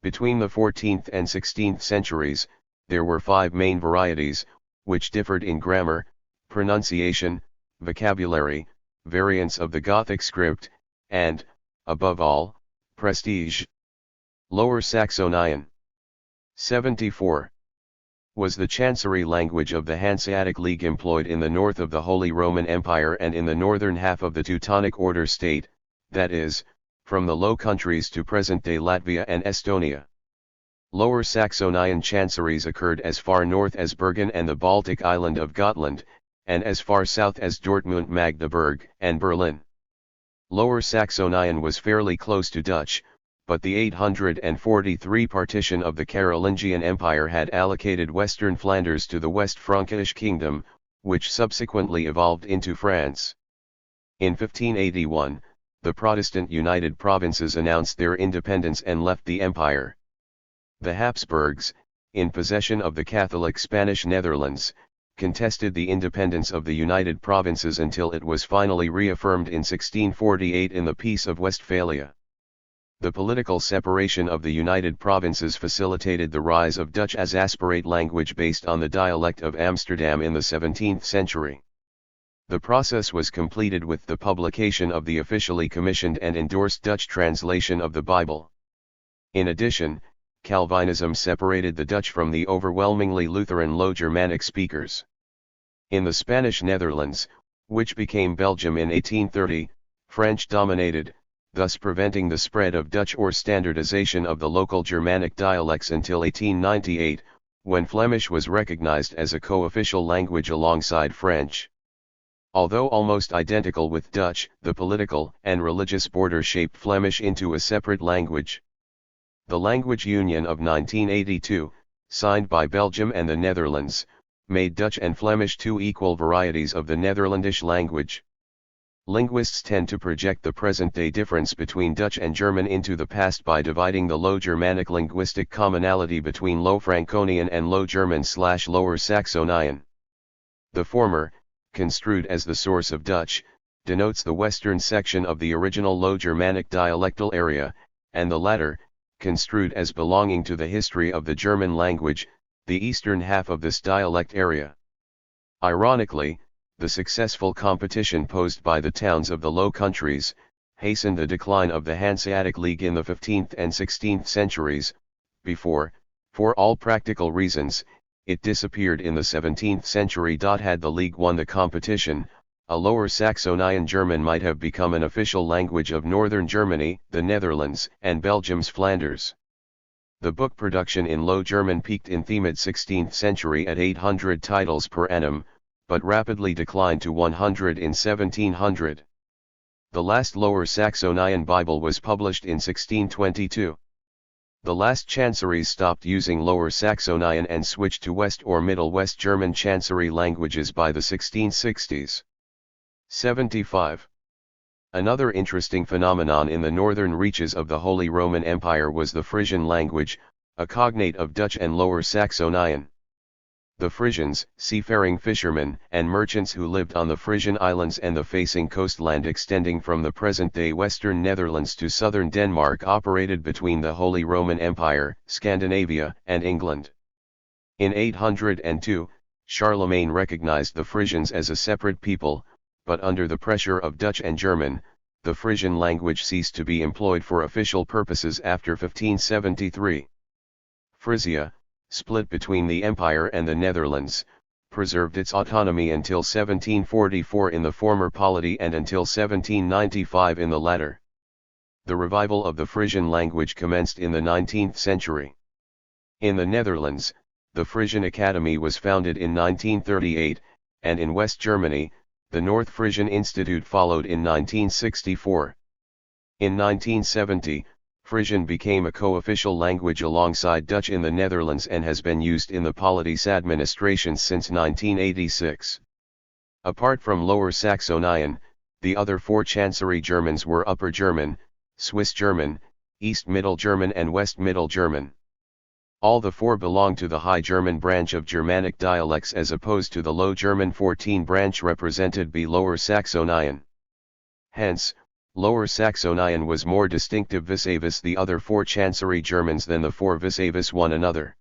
Between the 14th and 16th centuries, there were 5 main varieties, which differed in grammar, pronunciation, vocabulary, variants of the Gothic script, and, above all, prestige. Lower Saxonian. 74. Was the Chancery language of the Hanseatic League employed in the north of the Holy Roman Empire and in the northern half of the Teutonic Order state, that is, from the Low Countries to present-day Latvia and Estonia. Lower Saxonian chanceries occurred as far north as Bergen and the Baltic island of Gotland, and as far south as Dortmund, Magdeburg, and Berlin. Lower Saxonian was fairly close to Dutch, but the 843 partition of the Carolingian Empire had allocated Western Flanders to the West Frankish Kingdom, which subsequently evolved into France. In 1581, the Protestant United Provinces announced their independence and left the empire. The Habsburgs, in possession of the Catholic Spanish Netherlands, contested the independence of the United Provinces until it was finally reaffirmed in 1648 in the Peace of Westphalia. The political separation of the United Provinces facilitated the rise of Dutch as aspirate language based on the dialect of Amsterdam in the 17th century. The process was completed with the publication of the officially commissioned and endorsed Dutch translation of the Bible. In addition, Calvinism separated the Dutch from the overwhelmingly Lutheran Low Germanic speakers. In the Spanish Netherlands, which became Belgium in 1830, French dominated, thus preventing the spread of Dutch or standardization of the local Germanic dialects until 1898, when Flemish was recognized as a co-official language alongside French. Although almost identical with Dutch, the political and religious border shaped Flemish into a separate language. The Language Union of 1982, signed by Belgium and the Netherlands, made Dutch and Flemish two equal varieties of the Netherlandish language. Linguists tend to project the present-day difference between Dutch and German into the past by dividing the Low Germanic linguistic commonality between Low Franconian and Low German/Lower Saxonian. The former, construed as the source of Dutch, denotes the western section of the original Low Germanic dialectal area, and the latter, construed as belonging to the history of the German language, the eastern half of this dialect area. Ironically, the successful competition posed by the towns of the Low Countries hastened the decline of the Hanseatic League in the 15th and 16th centuries. Before, for all practical reasons, it disappeared in the 17th century. Had the League won the competition, a Lower Saxonian German might have become an official language of northern Germany, the Netherlands, and Belgium's Flanders. The book production in Low German peaked in the mid-16th century at 800 titles per annum, but rapidly declined to 100 in 1700. The last Lower Saxonian Bible was published in 1622. The last chanceries stopped using Lower Saxonian and switched to West or Middle West German chancery languages by the 1660s. 75. Another interesting phenomenon in the northern reaches of the Holy Roman Empire was the Frisian language, a cognate of Dutch and Lower Saxonian. The Frisians, seafaring fishermen and merchants who lived on the Frisian Islands and the facing coastland extending from the present-day western Netherlands to southern Denmark, operated between the Holy Roman Empire, Scandinavia, and England. In 802, Charlemagne recognized the Frisians as a separate people, but under the pressure of Dutch and German, the Frisian language ceased to be employed for official purposes after 1573. Frisia, split between the Empire and the Netherlands, preserved its autonomy until 1744 in the former polity and until 1795 in the latter. The revival of the Frisian language commenced in the 19th century. In the Netherlands, the Frisian Academy was founded in 1938, and in West Germany, the North Frisian Institute followed in 1964. In 1970, Frisian became a co-official language alongside Dutch in the Netherlands and has been used in the polities administrations since 1986. Apart from Lower Saxonian, the other four Chancery Germans were Upper German, Swiss German, East Middle German and West Middle German. All the four belong to the High German branch of Germanic dialects as opposed to the Low German 14 branch represented by Lower Saxonian. Hence, Lower Saxonian was more distinctive vis-a-vis the other four Chancery Germans than the four vis-a-vis one another.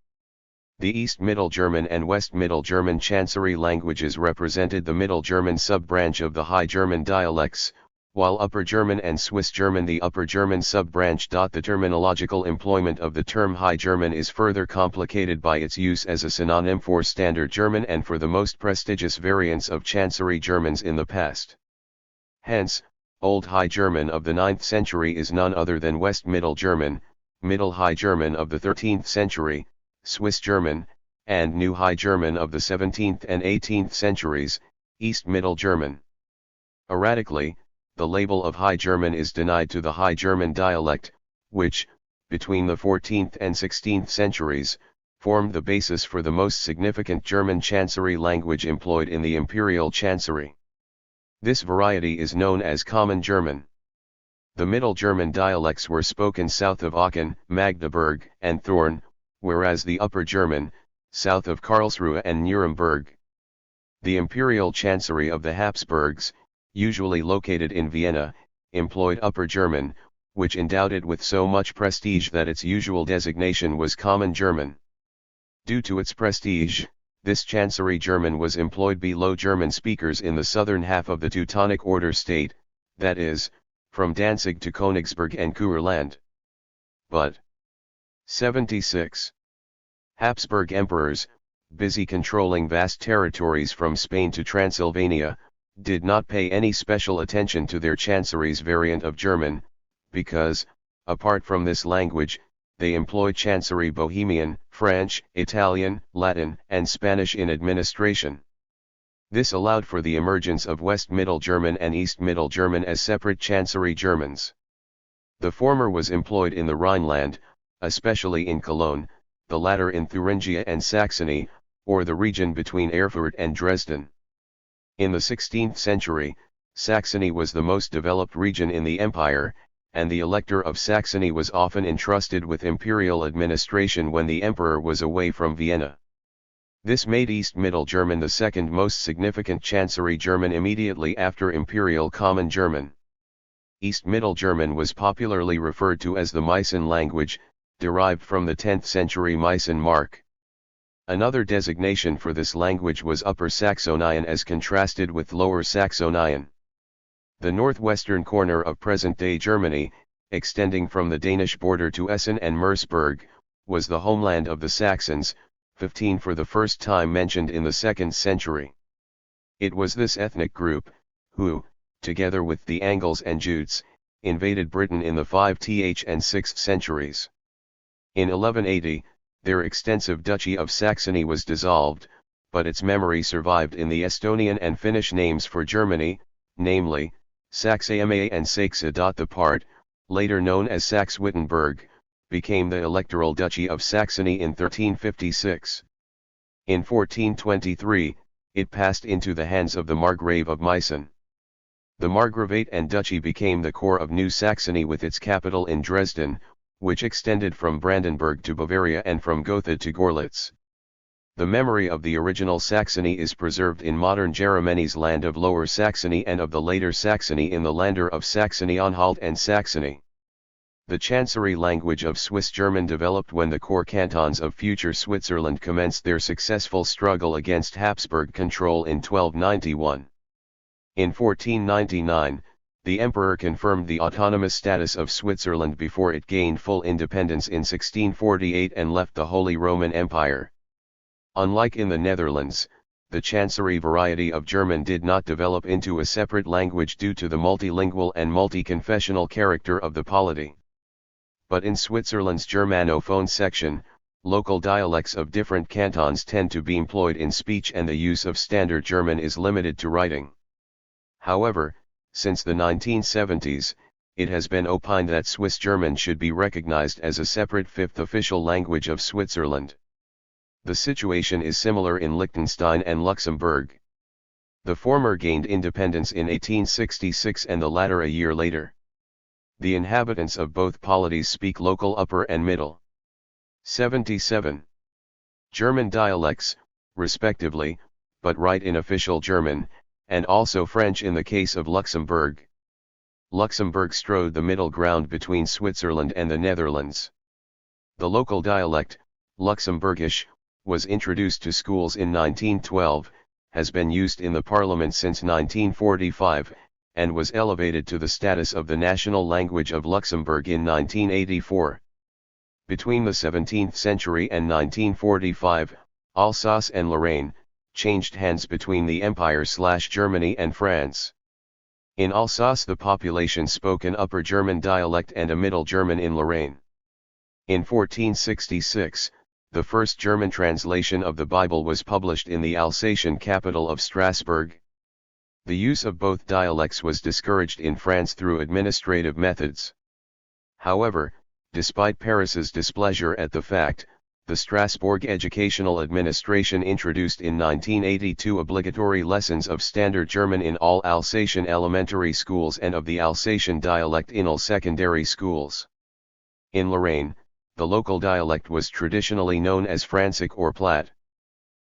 The East Middle German and West Middle German Chancery languages represented the Middle German sub-branch of the High German dialects, while Upper German and Swiss German the Upper German sub-branch. The terminological employment of the term High German is further complicated by its use as a synonym for Standard German and for the most prestigious variants of Chancery Germans in the past. Hence, Old High German of the 9th century is none other than West Middle German, Middle High German of the 13th century, Swiss German, and New High German of the 17th and 18th centuries, East Middle German. Erratically, the label of High German is denied to the High German dialect, which, between the 14th and 16th centuries, formed the basis for the most significant German Chancery language employed in the imperial chancery. This variety is known as Common German. The Middle German dialects were spoken south of Aachen, Magdeburg, and Thorn, whereas the Upper German, south of Karlsruhe and Nuremberg. The imperial chancery of the Habsburgs, usually located in Vienna, employed Upper German, which endowed it with so much prestige that its usual designation was Common German. Due to its prestige, this Chancery German was employed by Low German speakers in the southern half of the Teutonic Order state, that is, from Danzig to Königsberg and Kurland. But 76. Habsburg emperors, busy controlling vast territories from Spain to Transylvania, did not pay any special attention to their Chancery's variant of German, because, apart from this language, they employed Chancery Bohemian, French, Italian, Latin, and Spanish in administration. This allowed for the emergence of West Middle German and East Middle German as separate Chancery Germans. The former was employed in the Rhineland, especially in Cologne, the latter in Thuringia and Saxony, or the region between Erfurt and Dresden. In the 16th century, Saxony was the most developed region in the empire, and the Elector of Saxony was often entrusted with imperial administration when the emperor was away from Vienna. This made East Middle German the second most significant Chancery German immediately after Imperial Common German. East Middle German was popularly referred to as the Meissen language, derived from the 10th century Meissen mark. Another designation for this language was Upper Saxonian as contrasted with Lower Saxonian. The northwestern corner of present-day Germany, extending from the Danish border to Essen and Merseburg, was the homeland of the Saxons, 15 for the first time mentioned in the 2nd century. It was this ethnic group, who, together with the Angles and Jutes, invaded Britain in the 5th and 6th centuries. In 1180, their extensive Duchy of Saxony was dissolved, but its memory survived in the Estonian and Finnish names for Germany, namely, Saxe-Mae and Saxe. The part, later known as Saxe-Wittenberg, became the Electoral Duchy of Saxony in 1356. In 1423, it passed into the hands of the Margrave of Meissen. The Margravate and Duchy became the core of New Saxony with its capital in Dresden, which extended from Brandenburg to Bavaria and from Gotha to Görlitz. The memory of the original Saxony is preserved in modern Jeremeni's land of Lower Saxony and of the later Saxony in the Länder of Saxony-Anhalt and Saxony. The Chancery language of Swiss German developed when the core cantons of future Switzerland commenced their successful struggle against Habsburg control in 1291. In 1499, the emperor confirmed the autonomous status of Switzerland before it gained full independence in 1648 and left the Holy Roman Empire. Unlike in the Netherlands, the Chancery variety of German did not develop into a separate language due to the multilingual and multi-confessional character of the polity. But in Switzerland's Germanophone section, local dialects of different cantons tend to be employed in speech and the use of Standard German is limited to writing. However, since the 1970s, it has been opined that Swiss German should be recognized as a separate fifth official language of Switzerland. The situation is similar in Liechtenstein and Luxembourg. The former gained independence in 1866 and the latter a year later. The inhabitants of both polities speak local Upper and Middle. 77. German dialects, respectively, but write in official German, and also French in the case of Luxembourg. Luxembourg strode the middle ground between Switzerland and the Netherlands. The local dialect, Luxembourgish, was introduced to schools in 1912, has been used in the parliament since 1945, and was elevated to the status of the national language of Luxembourg in 1984. Between the 17th century and 1945, Alsace and Lorraine changed hands between the Empire/Germany and France. In Alsace the population spoke an Upper German dialect and a Middle German in Lorraine. In 1466, the first German translation of the Bible was published in the Alsatian capital of Strasbourg. The use of both dialects was discouraged in France through administrative methods. However, despite Paris's displeasure at the fact, the Strasbourg Educational Administration introduced in 1982 obligatory lessons of Standard German in all Alsatian elementary schools and of the Alsatian dialect in all secondary schools. In Lorraine, the local dialect was traditionally known as Francic or Platt.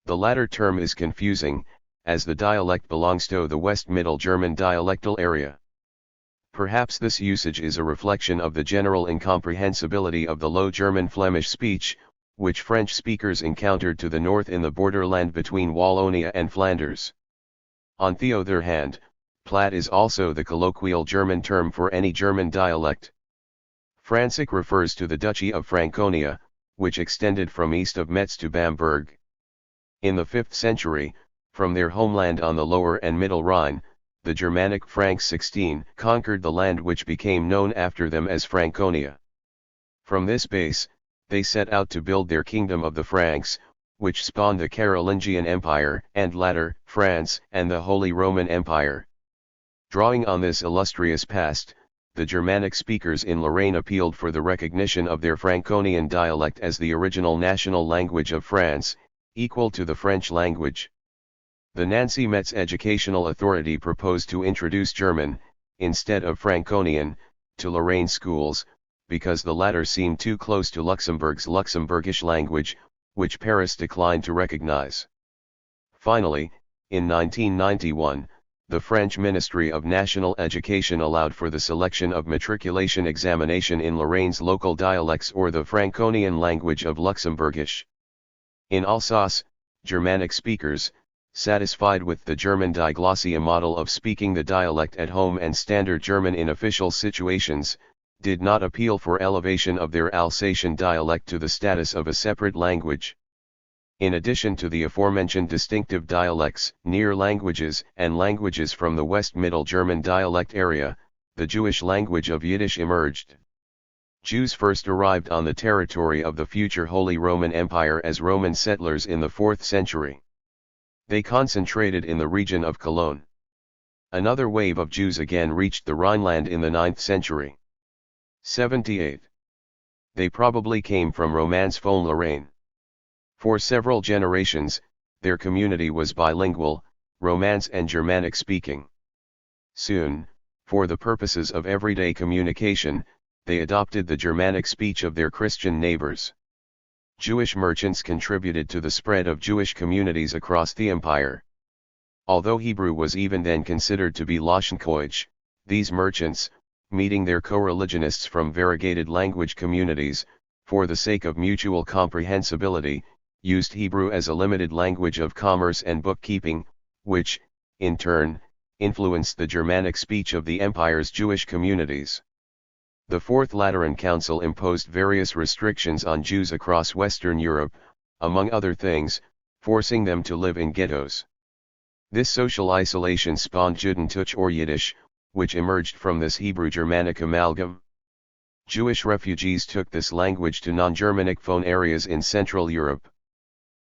The latter term is confusing, as the dialect belongs to the West Middle German dialectal area. Perhaps this usage is a reflection of the general incomprehensibility of the Low German Flemish speech, which French speakers encountered to the north in the borderland between Wallonia and Flanders. On the other hand, Platt is also the colloquial German term for any German dialect. Francic refers to the Duchy of Franconia, which extended from east of Metz to Bamberg. In the 5th century, from their homeland on the Lower and Middle Rhine, the Germanic Franks 16 conquered the land which became known after them as Franconia. From this base, they set out to build their kingdom of the Franks, which spawned the Carolingian Empire and latter, France and the Holy Roman Empire. Drawing on this illustrious past, the Germanic speakers in Lorraine appealed for the recognition of their Franconian dialect as the original national language of France, equal to the French language. The Nancy Metz Educational Authority proposed to introduce German, instead of Franconian, to Lorraine schools, because the latter seemed too close to Luxembourg's Luxembourgish language, which Paris declined to recognize. Finally, in 1991, the French Ministry of National Education allowed for the selection of matriculation examination in Lorraine's local dialects or the Franconian language of Luxembourgish. In Alsace, Germanic speakers, satisfied with the German diglossia model of speaking the dialect at home and Standard German in official situations, did not appeal for elevation of their Alsatian dialect to the status of a separate language. In addition to the aforementioned distinctive dialects, near languages, and languages from the West Middle German dialect area, the Jewish language of Yiddish emerged. Jews first arrived on the territory of the future Holy Roman Empire as Roman settlers in the 4th century. They concentrated in the region of Cologne. Another wave of Jews again reached the Rhineland in the 9th century. 78. They probably came from Romance-Fon-Lorraine. For several generations, their community was bilingual, Romance and Germanic speaking. Soon, for the purposes of everyday communication, they adopted the Germanic speech of their Christian neighbors. Jewish merchants contributed to the spread of Jewish communities across the empire. Although Hebrew was even then considered to be Lashonkoich, these merchants, meeting their co-religionists from variegated language communities, for the sake of mutual comprehensibility, used Hebrew as a limited language of commerce and bookkeeping, which, in turn, influenced the Germanic speech of the empire's Jewish communities. The Fourth Lateran Council imposed various restrictions on Jews across Western Europe, among other things, forcing them to live in ghettos. This social isolation spawned Judentuch or Yiddish, which emerged from this Hebrew-Germanic amalgam. Jewish refugees took this language to non-Germanic phone areas in Central Europe.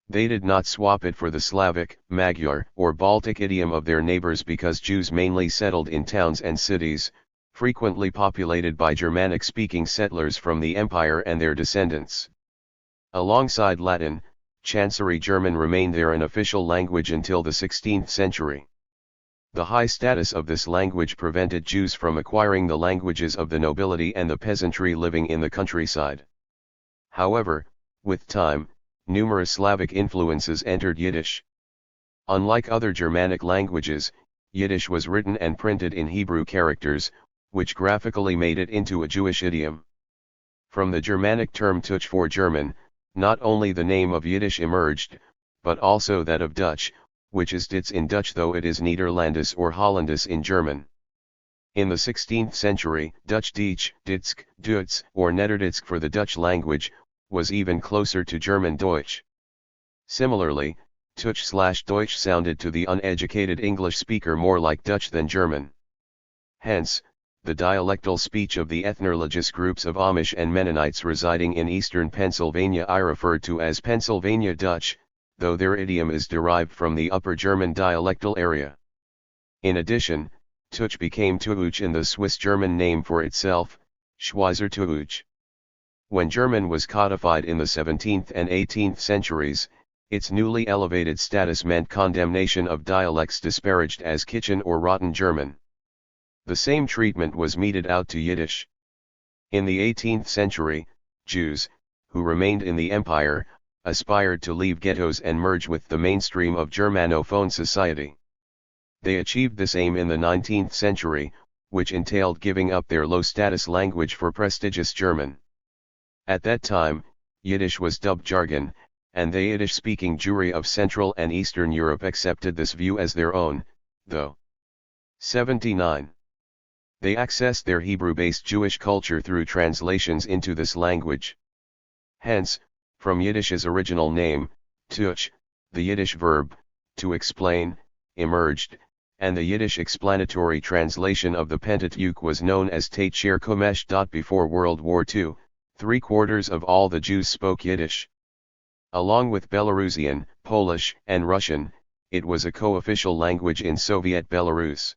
They did not swap it for the Slavic, Magyar, or Baltic idiom of their neighbors because Jews mainly settled in towns and cities, frequently populated by Germanic-speaking settlers from the empire and their descendants. Alongside Latin, Chancery German remained there an official language until the 16th century. The high status of this language prevented Jews from acquiring the languages of the nobility and the peasantry living in the countryside. However, with time, numerous Slavic influences entered Yiddish. Unlike other Germanic languages, Yiddish was written and printed in Hebrew characters, which graphically made it into a Jewish idiom. From the Germanic term Tuch for German, not only the name of Yiddish emerged, but also that of Dutch, which is Dits in Dutch though it is Nederlandus or Hollandus in German. In the 16th century, Dutch Deutsch, Ditsk, Duits, or Nederduits for the Dutch language, was even closer to German Deutsch. Similarly, Tuch/Deutsch sounded to the uneducated English speaker more like Dutch than German. Hence, the dialectal speech of the ethnoreligious groups of Amish and Mennonites residing in eastern Pennsylvania I referred to as Pennsylvania Dutch, though their idiom is derived from the Upper German dialectal area. In addition, Tuch became Tuuch in the Swiss German name for itself, Schweizertuch. When German was codified in the 17th and 18th centuries, its newly elevated status meant condemnation of dialects disparaged as kitchen or rotten German. The same treatment was meted out to Yiddish. In the 18th century, Jews, who remained in the empire, aspired to leave ghettos and merge with the mainstream of Germanophone society. They achieved this aim in the 19th century, which entailed giving up their low-status language for prestigious German. At that time, Yiddish was dubbed jargon, and the Yiddish-speaking Jewry of Central and Eastern Europe accepted this view as their own, though. 79. They accessed their Hebrew-based Jewish culture through translations into this language. Hence, from Yiddish's original name, tuch, the Yiddish verb, to explain, emerged, and the Yiddish explanatory translation of the Pentateuch was known as Tate Sher Komesh. Before World War II, 3/4 of all the Jews spoke Yiddish. Along with Belarusian, Polish, and Russian, it was a co-official language in Soviet Belarus.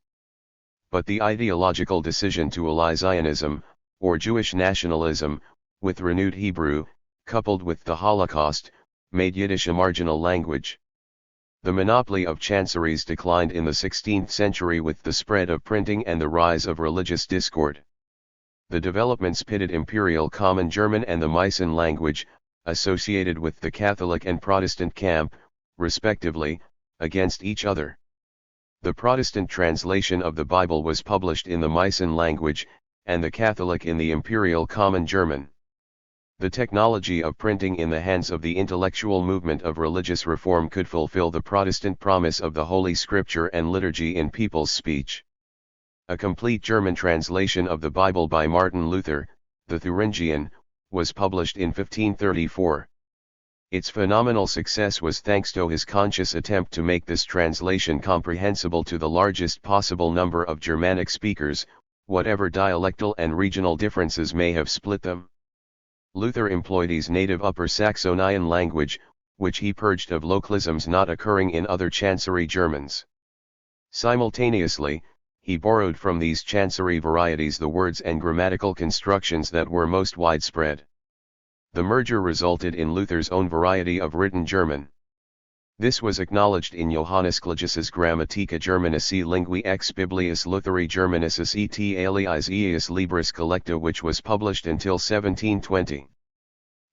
But the ideological decision to ally Zionism, or Jewish nationalism, with renewed Hebrew, coupled with the Holocaust, made Yiddish a marginal language. The monopoly of chanceries declined in the 16th century with the spread of printing and the rise of religious discord. The developments pitted Imperial Common German and the Meissen language, associated with the Catholic and Protestant camp, respectively, against each other. The Protestant translation of the Bible was published in the Meissen language, and the Catholic in the Imperial Common German. The technology of printing in the hands of the intellectual movement of religious reform could fulfill the Protestant promise of the Holy Scripture and liturgy in people's speech. A complete German translation of the Bible by Martin Luther, the Thuringian, was published in 1534. Its phenomenal success was thanks to his conscious attempt to make this translation comprehensible to the largest possible number of Germanic speakers, whatever dialectal and regional differences may have split them. Luther employed his native Upper Saxonian language, which he purged of localisms not occurring in other Chancery Germans. Simultaneously, he borrowed from these Chancery varieties the words and grammatical constructions that were most widespread. The merger resulted in Luther's own variety of written German. This was acknowledged in Johannes Clagius's Grammatica Germanici Lingui ex Bibliis Lutheri Germanicis et aliis eius Libris Collecta, which was published until 1720.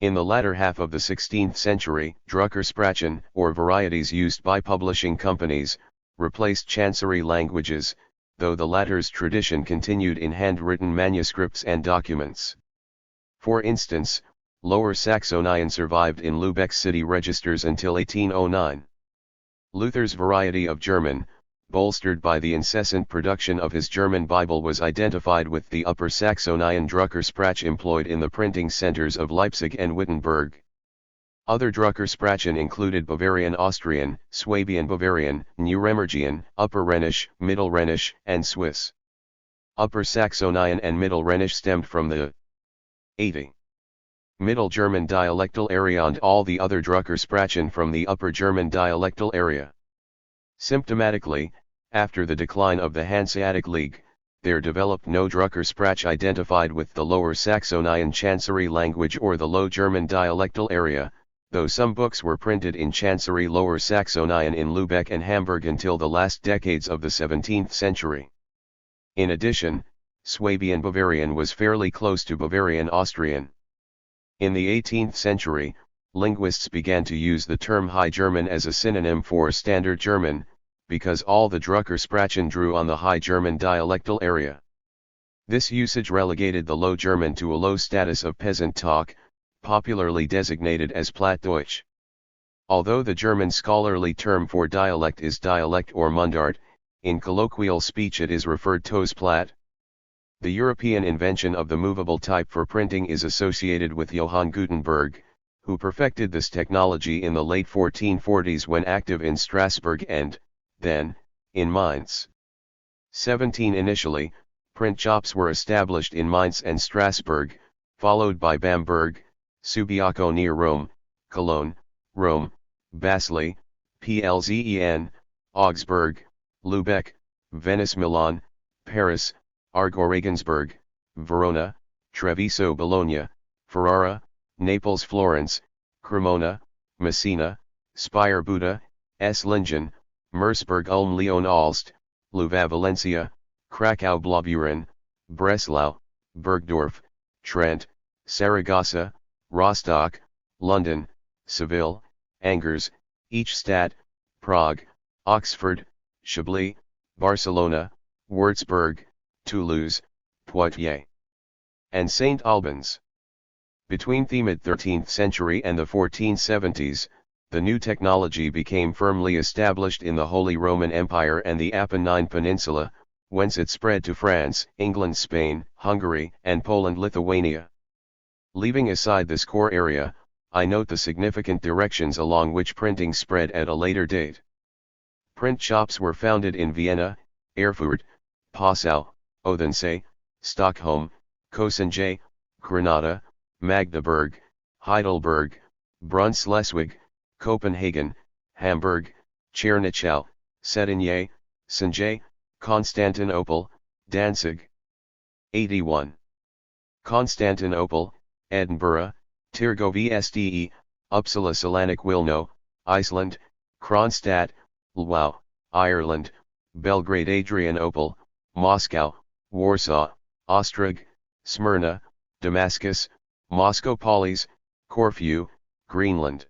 In the latter half of the 16th century, Druckersprachen, or varieties used by publishing companies, replaced Chancery languages, though the latter's tradition continued in handwritten manuscripts and documents. For instance, Lower Saxonian survived in Lübeck city registers until 1809. Luther's variety of German, bolstered by the incessant production of his German Bible, was identified with the Upper Saxonian Druckersprache employed in the printing centers of Leipzig and Wittenberg. Other Druckersprachen included Bavarian Austrian, Swabian Bavarian, New Remmergian, Upper Rhenish, Middle Rhenish, and Swiss. Upper Saxonian and Middle Rhenish stemmed from the 80. Middle German dialectal area and all the other Druckersprachen from the Upper German dialectal area. Symptomatically, after the decline of the Hanseatic League, there developed no Druckersprache identified with the Lower Saxonian Chancery language or the Low German dialectal area, though some books were printed in Chancery Lower Saxonian in Lübeck and Hamburg until the last decades of the 17th century. In addition, Swabian Bavarian was fairly close to Bavarian Austrian. In the 18th century, linguists began to use the term High German as a synonym for Standard German, because all the Druckersprachen drew on the High German dialectal area. This usage relegated the Low German to a low status of peasant talk, popularly designated as Plattdeutsch. Although the German scholarly term for dialect is dialect or Mundart, in colloquial speech it is referred to as Platt. The European invention of the movable type for printing is associated with Johann Gutenberg, who perfected this technology in the late 1440s when active in Strasbourg and, then, in Mainz. 17 Initially, print shops were established in Mainz and Strasbourg, followed by Bamberg, Subiaco near Rome, Cologne, Rome, Basel, Plzen, Augsburg, Lübeck, Venice, Milan, Paris, Argau, Regensburg, Verona, Treviso, Bologna, Ferrara, Naples, Florence, Cremona, Messina, Speyer, Buda, Esslingen, Mersburg, Ulm, Lyon, Aalst, Louvain, Valencia, Krakow, Blaubeuren, Breslau, Bergdorf, Trent, Saragossa, Rostock, London, Seville, Angers, Eichstätt, Prague, Oxford, Chablis, Barcelona, Würzburg, Toulouse, Poitiers, and St. Albans. Between the mid-13th century and the 1470s, the new technology became firmly established in the Holy Roman Empire and the Apennine Peninsula, whence it spread to France, England, Spain, Hungary, and Poland-Lithuania. Leaving aside this core area, I note the significant directions along which printing spread at a later date. Print shops were founded in Vienna, Erfurt, Passau, Odense, Stockholm, Kosinge, Granada, Magdeburg, Heidelberg, Brunn-Schleswig, Copenhagen, Hamburg, Chernichow, Cetinje, Sanjay, Constantinople, Danzig. 81. Constantinople, Edinburgh, Tirgoviste, Uppsala, Selanik, Wilno, Iceland, Kronstadt, Lwów, Ireland, Belgrade, Adrianople, Moscow, Warsaw, Ostrog, Smyrna, Damascus, Moscopolis, Corfu, Greenland.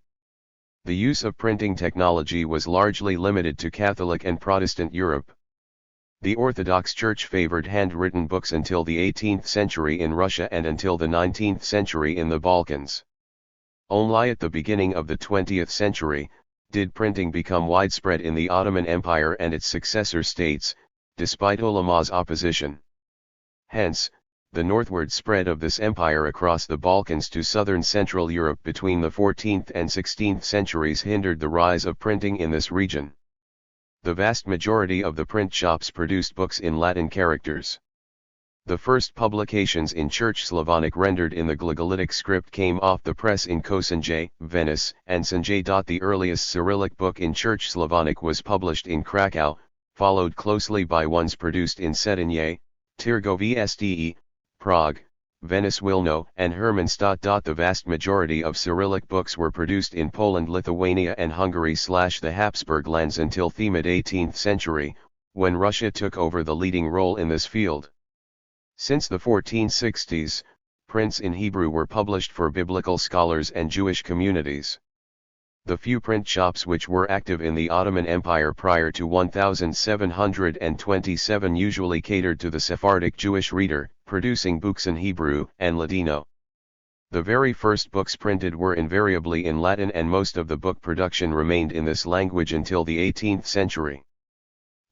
The use of printing technology was largely limited to Catholic and Protestant Europe. The Orthodox Church favored handwritten books until the 18th century in Russia and until the 19th century in the Balkans. Only at the beginning of the 20th century did printing become widespread in the Ottoman Empire and its successor states, despite ulamā's opposition. Hence, the northward spread of this empire across the Balkans to southern Central Europe between the 14th and 16th centuries hindered the rise of printing in this region. The vast majority of the print shops produced books in Latin characters. The first publications in Church Slavonic rendered in the Glagolitic script came off the press in Kosinje, Venice, and Sanjay. The earliest Cyrillic book in Church Slavonic was published in Krakow, followed closely by ones produced in Cetinje, Tirgoviste, Prague, Venice, Wilno, and Hermannstadt. The vast majority of Cyrillic books were produced in Poland, Lithuania, and Hungary / the Habsburg lands until the mid-18th century, when Russia took over the leading role in this field. Since the 1460s, prints in Hebrew were published for biblical scholars and Jewish communities. The few print shops which were active in the Ottoman Empire prior to 1727 usually catered to the Sephardic Jewish reader, producing books in Hebrew and Ladino. The very first books printed were invariably in Latin, and most of the book production remained in this language until the 18th century.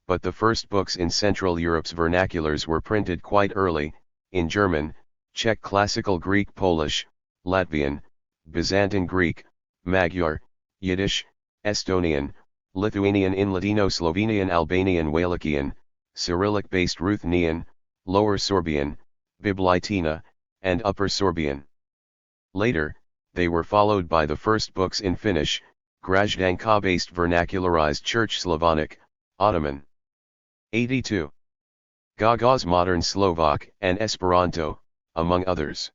But the first books in Central Europe's vernaculars were printed quite early, in German, Czech Classical Greek, Polish, Latvian, Byzantine Greek, Magyar, Yiddish, Estonian, Lithuanian, in Ladino, Slovenian, Albanian, Wallachian, Cyrillic-based Ruthenian, Lower Sorbian, Biblitina, and Upper Sorbian. Later, they were followed by the first books in Finnish, Grajdanka-based vernacularized Church Slavonic, Ottoman. 82. Gagauz, Modern Slovak, and Esperanto, among others.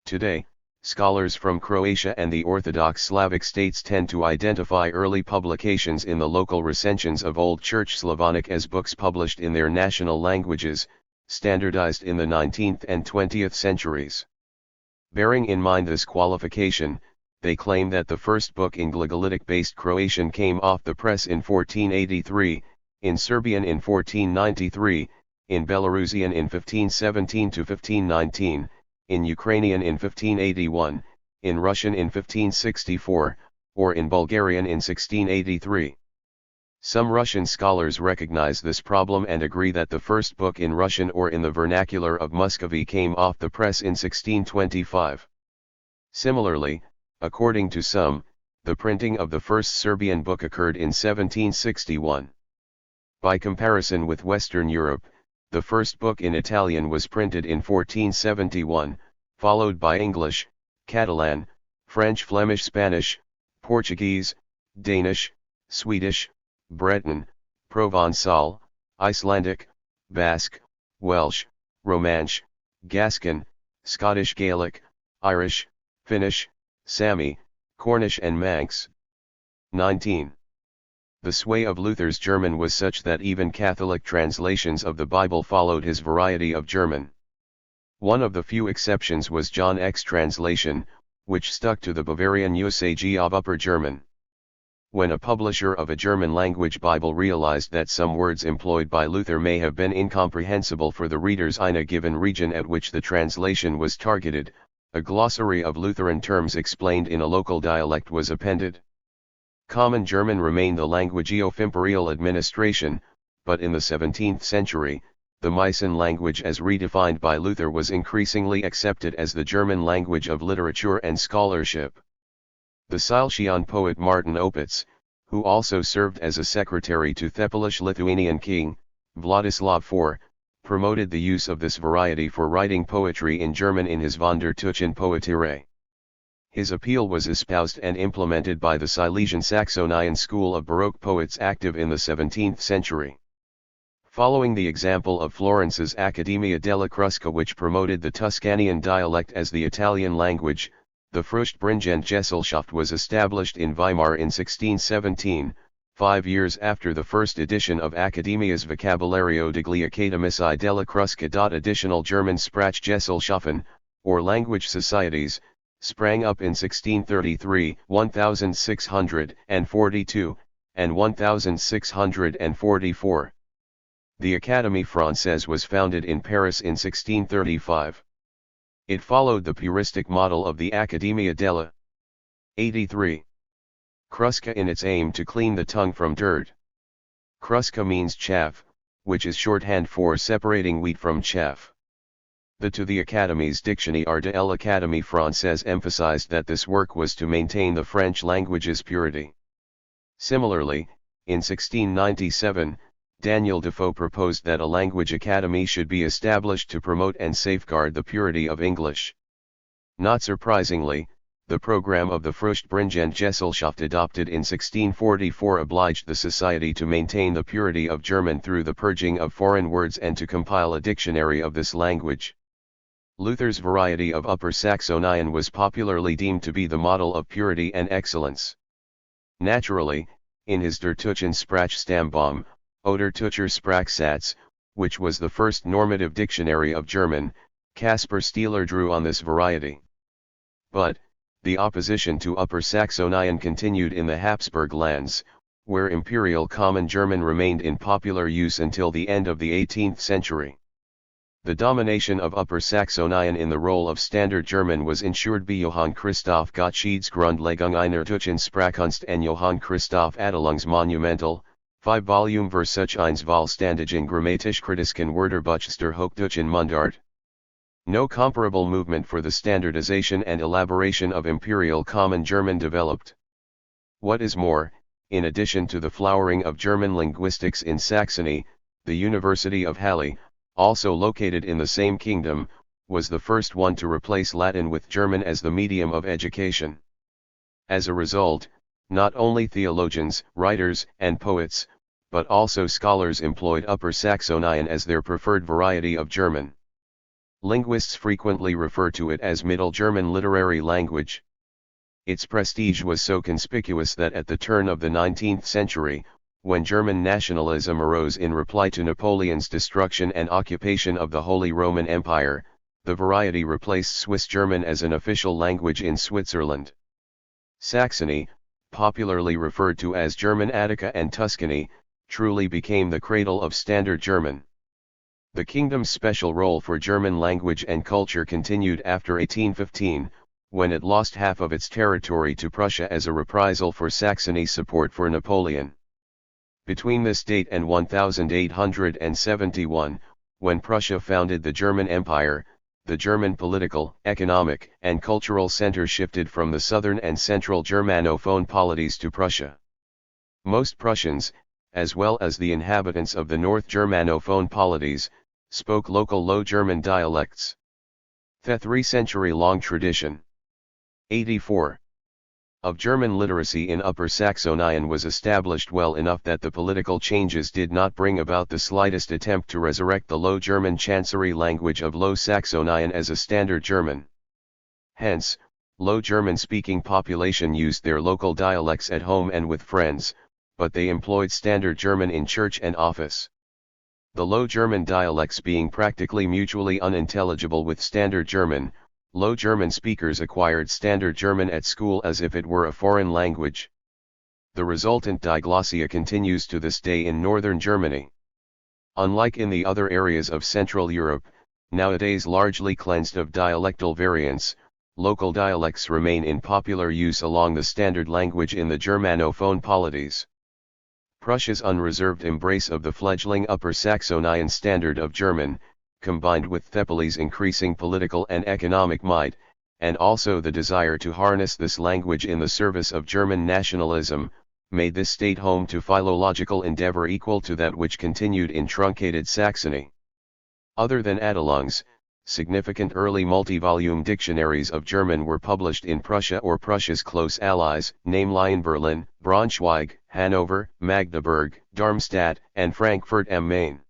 Today, scholars from Croatia and the Orthodox Slavic states tend to identify early publications in the local recensions of Old Church Slavonic as books published in their national languages, standardized in the 19th and 20th centuries. Bearing in mind this qualification, they claim that the first book in Glagolitic-based Croatian came off the press in 1483, in Serbian in 1493, in Belarusian in 1517–1519, in Ukrainian in 1581, in Russian in 1564, or in Bulgarian in 1683. Some Russian scholars recognize this problem and agree that the first book in Russian or in the vernacular of Muscovy came off the press in 1625. Similarly, according to some, the printing of the first Serbian book occurred in 1761. By comparison with Western Europe, the first book in Italian was printed in 1471, followed by English, Catalan, French, Flemish, Spanish, Portuguese, Danish, Swedish, Breton, Provençal, Icelandic, Basque, Welsh, Romansh, Gascon, Scottish Gaelic, Irish, Finnish, Sami, Cornish and Manx. 19. The sway of Luther's German was such that even Catholic translations of the Bible followed his variety of German. One of the few exceptions was John Eck's translation, which stuck to the Bavarian usage of Upper German. When a publisher of a German-language Bible realized that some words employed by Luther may have been incomprehensible for the readers in a given region at which the translation was targeted, a glossary of Lutheran terms explained in a local dialect was appended. Common German remained the language of imperial administration, but in the 17th century, the Meissen language as redefined by Luther was increasingly accepted as the German language of literature and scholarship. The Silesian poet Martin Opitz, who also served as a secretary to the Polish-Lithuanian king, Władysław IV, promoted the use of this variety for writing poetry in German in his Von der Tüchen Poetirei. His appeal was espoused and implemented by the Silesian Saxonian school of Baroque poets active in the 17th century. Following the example of Florence's Accademia della Crusca, which promoted the Tuscanian dialect as the Italian language, the Fruchtbringende-Gesellschaft was established in Weimar in 1617, 5 years after the first edition of Accademia's Vocabulario degli Accademici della Crusca. Additional German Sprachgesellschaften, or language societies, sprang up in 1633, 1642, and 1644. The Académie Française was founded in Paris in 1635. It followed the puristic model of the Accademia della 83. Crusca in its aim to clean the tongue from dirt. Crusca means chaff, which is shorthand for separating wheat from chaff. The Académie's Dictionnaire de l'Académie Française emphasized that this work was to maintain the French language's purity. Similarly, in 1697, Daniel Defoe proposed that a language academy should be established to promote and safeguard the purity of English. Not surprisingly, the program of the Fruchtbringende-Gesellschaft adopted in 1644 obliged the society to maintain the purity of German through the purging of foreign words and to compile a dictionary of this language. Luther's variety of Upper Saxonian was popularly deemed to be the model of purity and excellence. Naturally, in his Der Tüchen Sprachstammbaum, Oder Tücher Sprachsatz, which was the first normative dictionary of German, Caspar Stieler drew on this variety. But, the opposition to Upper Saxonian continued in the Habsburg lands, where Imperial Common German remained in popular use until the end of the 18th century. The domination of Upper Saxonian in the role of Standard German was ensured by Johann Christoph Gottsched's Grundlegung einer deutschen Sprachkunst and Johann Christoph Adelung's monumental, 5-volume Versuch eines Vollständigen grammatisch-kritischen Wörterbuchs der Hochdeutschen Mundart. No comparable movement for the standardization and elaboration of Imperial Common German developed. What is more, in addition to the flowering of German linguistics in Saxony, the University of Halle, also located in the same kingdom, was the first one to replace Latin with German as the medium of education. As a result, not only theologians, writers, and poets, but also scholars employed Upper Saxonian as their preferred variety of German. Linguists frequently refer to it as Middle German literary language. Its prestige was so conspicuous that at the turn of the 19th century, when German nationalism arose in reply to Napoleon's destruction and occupation of the Holy Roman Empire, the variety replaced Swiss German as an official language in Switzerland. Saxony, popularly referred to as German Attica and Tuscany, truly became the cradle of Standard German. The kingdom's special role for German language and culture continued after 1815, when it lost half of its territory to Prussia as a reprisal for Saxony's support for Napoleon. Between this date and 1871, when Prussia founded the German Empire, the German political, economic, and cultural center shifted from the southern and central Germanophone polities to Prussia. Most Prussians, as well as the inhabitants of the North Germanophone polities, spoke local Low German dialects. The 3-century-long tradition. 84. Of German literacy in Upper Saxonian was established well enough that the political changes did not bring about the slightest attempt to resurrect the Low German Chancery language of Low Saxonian as a Standard German. Hence, Low German-speaking population used their local dialects at home and with friends, but they employed Standard German in church and office. The Low German dialects being practically mutually unintelligible with Standard German, Low German speakers acquired Standard German at school as if it were a foreign language. The resultant diglossia continues to this day in northern Germany. Unlike in the other areas of Central Europe, nowadays largely cleansed of dialectal variants, local dialects remain in popular use along the standard language in the Germanophone polities. Prussia's unreserved embrace of the fledgling Upper Saxonian standard of German, combined with Thepeli's increasing political and economic might, and also the desire to harness this language in the service of German nationalism, made this state home to philological endeavor equal to that which continued in truncated Saxony. Other than Adelung's, significant early multi-volume dictionaries of German were published in Prussia or Prussia's close allies, namely in Berlin, Braunschweig, Hanover, Magdeburg, Darmstadt, and Frankfurt am Main.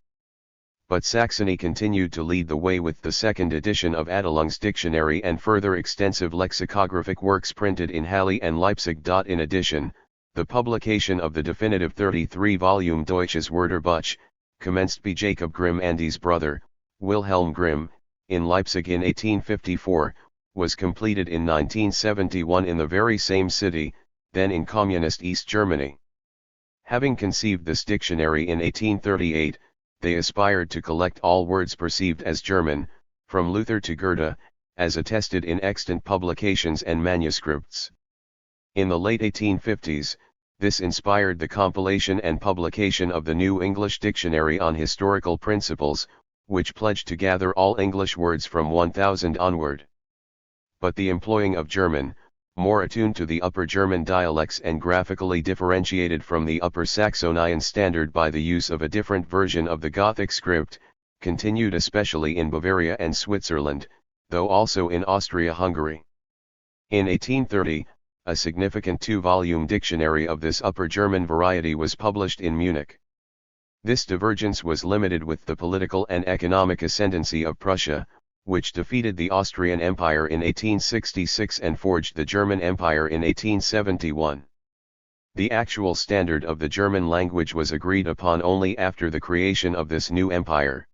But Saxony continued to lead the way with the second edition of Adelung's dictionary and further extensive lexicographic works printed in Halle and Leipzig. In addition, the publication of the definitive 33-volume Deutsches Wörterbuch, commenced by Jacob Grimm and his brother, Wilhelm Grimm, in Leipzig in 1854, was completed in 1971 in the very same city, then in communist East Germany. Having conceived this dictionary in 1838, they aspired to collect all words perceived as German, from Luther to Goethe, as attested in extant publications and manuscripts. In the late 1850s, this inspired the compilation and publication of the New English Dictionary on Historical Principles, which pledged to gather all English words from 1000 onward. But the employing of German, more attuned to the Upper German dialects and graphically differentiated from the Upper Saxonian standard by the use of a different version of the Gothic script, continued especially in Bavaria and Switzerland, though also in Austria-Hungary. In 1830, a significant 2-volume dictionary of this Upper German variety was published in Munich. This divergence was limited with the political and economic ascendancy of Prussia, which defeated the Austrian Empire in 1866 and forged the German Empire in 1871. The actual standard of the German language was agreed upon only after the creation of this new empire.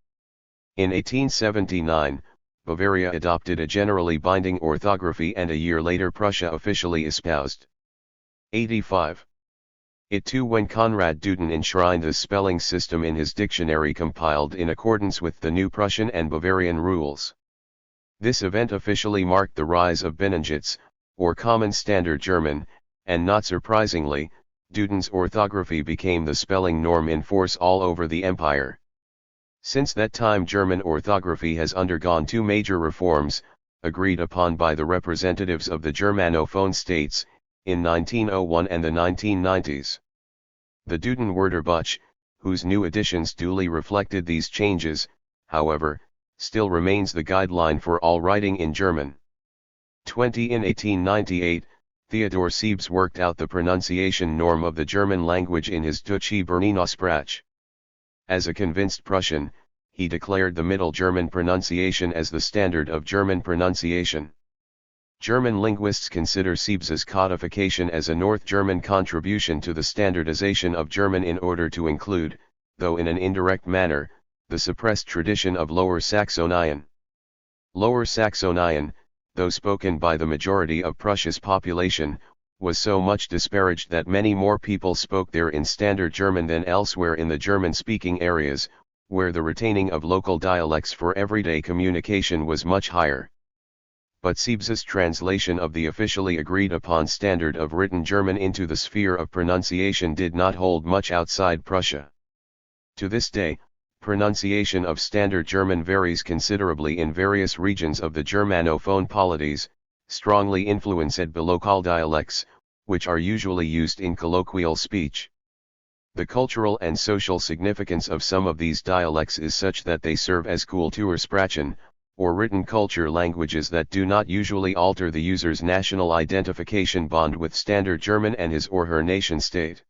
In 1879, Bavaria adopted a generally binding orthography and a year later Prussia officially espoused. 85. It too when Konrad Duden enshrined the spelling system in his dictionary compiled in accordance with the new Prussian and Bavarian rules. This event officially marked the rise of Binnenschutz, or Common Standard German, and not surprisingly, Duden's orthography became the spelling norm in force all over the empire. Since that time German orthography has undergone 2 major reforms, agreed upon by the representatives of the Germanophone states, in 1901 and the 1990s. The Duden Wörterbuch, whose new editions duly reflected these changes, however, still remains the guideline for all writing in German. 20 In 1898, Theodor Siebes worked out the pronunciation norm of the German language in his Deutsche Bernina-Sprache. As a convinced Prussian, he declared the Middle German pronunciation as the standard of German pronunciation. German linguists consider Siebes's codification as a North German contribution to the standardization of German in order to include, though in an indirect manner, the suppressed tradition of Lower Saxonian. Lower Saxonian, though spoken by the majority of Prussia's population, was so much disparaged that many more people spoke there in Standard German than elsewhere in the German-speaking areas, where the retaining of local dialects for everyday communication was much higher. But Siebes's translation of the officially agreed-upon standard of written German into the sphere of pronunciation did not hold much outside Prussia. To this day, pronunciation of Standard German varies considerably in various regions of the Germanophone polities, strongly influenced by local dialects, which are usually used in colloquial speech. The cultural and social significance of some of these dialects is such that they serve as Kultursprachen, or written culture languages that do not usually alter the user's national identification bond with Standard German and his or her nation-state.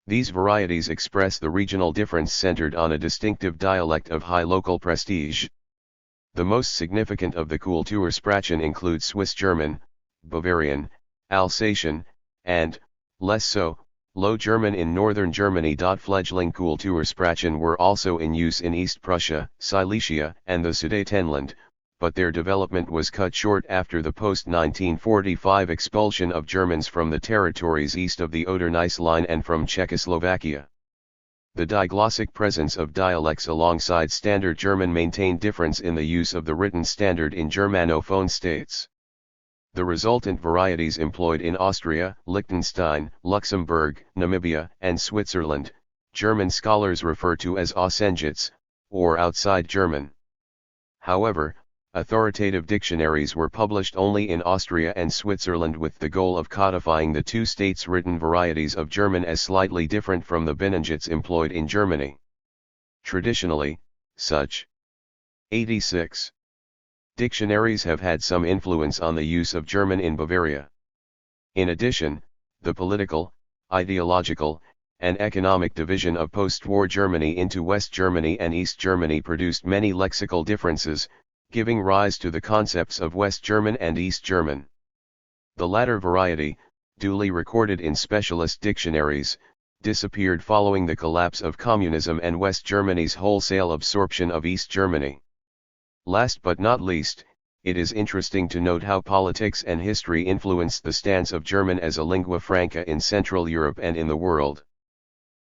These varieties express the regional difference centered on a distinctive dialect of high local prestige. The most significant of the Kultursprachen include Swiss German, Bavarian, Alsatian, and, less so, Low German in northern Germany. Fledgling Kultursprachen were also in use in East Prussia, Silesia, and the Sudetenland, but their development was cut short after the post-1945 expulsion of Germans from the territories east of the Oder-Neisse line and from Czechoslovakia. The diglossic presence of dialects alongside Standard German maintained difference in the use of the written standard in Germanophone states. The resultant varieties employed in Austria, Liechtenstein, Luxembourg, Namibia, and Switzerland, German scholars refer to as Außenjitz, or outside German. However, authoritative dictionaries were published only in Austria and Switzerland with the goal of codifying the two states' written varieties of German as slightly different from the Binnenjitz employed in Germany. Traditionally, such 86 dictionaries have had some influence on the use of German in Bavaria. In addition, the political, ideological, and economic division of post-war Germany into West Germany and East Germany produced many lexical differences, giving rise to the concepts of West German and East German. The latter variety, duly recorded in specialist dictionaries, disappeared following the collapse of communism and West Germany's wholesale absorption of East Germany. Last but not least, it is interesting to note how politics and history influenced the stance of German as a lingua franca in Central Europe and in the world.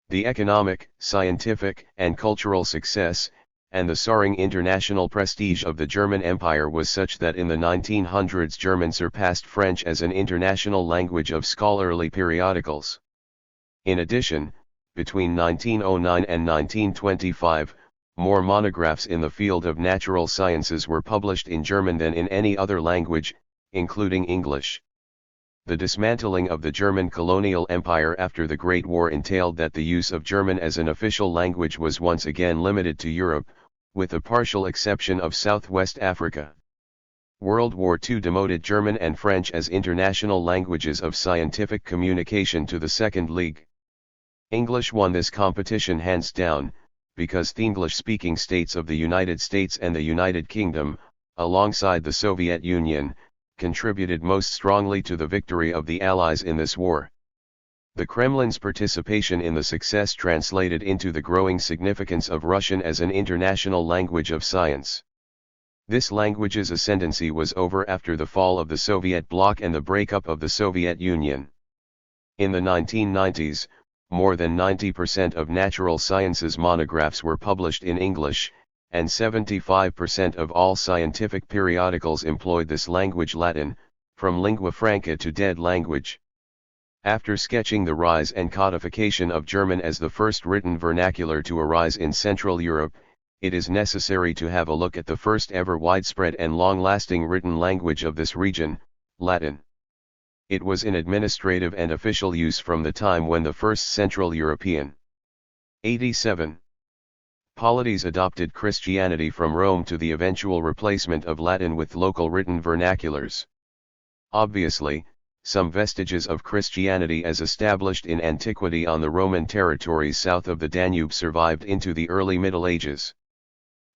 The economic, scientific, and cultural success, and the soaring international prestige of the German Empire was such that in the 1900s German surpassed French as an international language of scholarly periodicals. In addition, between 1909 and 1925, more monographs in the field of natural sciences were published in German than in any other language, including English. The dismantling of the German colonial empire after the Great War entailed that the use of German as an official language was once again limited to Europe, with the partial exception of Southwest Africa. World War II demoted German and French as international languages of scientific communication to the Second League. English won this competition hands down, because the English-speaking states of the United States and the United Kingdom, alongside the Soviet Union, contributed most strongly to the victory of the Allies in this war. The Kremlin's participation in the success translated into the growing significance of Russian as an international language of science. This language's ascendancy was over after the fall of the Soviet bloc and the breakup of the Soviet Union. In the 1990s, more than 90% of natural sciences monographs were published in English, and 75% of all scientific periodicals employed this language Latin, from lingua franca to dead language. After sketching the rise and codification of German as the first written vernacular to arise in Central Europe, it is necessary to have a look at the first ever widespread and long-lasting written language of this region, Latin. It was in administrative and official use from the time when the first Central European 87 polities adopted Christianity from Rome to the eventual replacement of Latin with local written vernaculars. Obviously, some vestiges of Christianity as established in antiquity on the Roman territories south of the Danube survived into the early Middle Ages.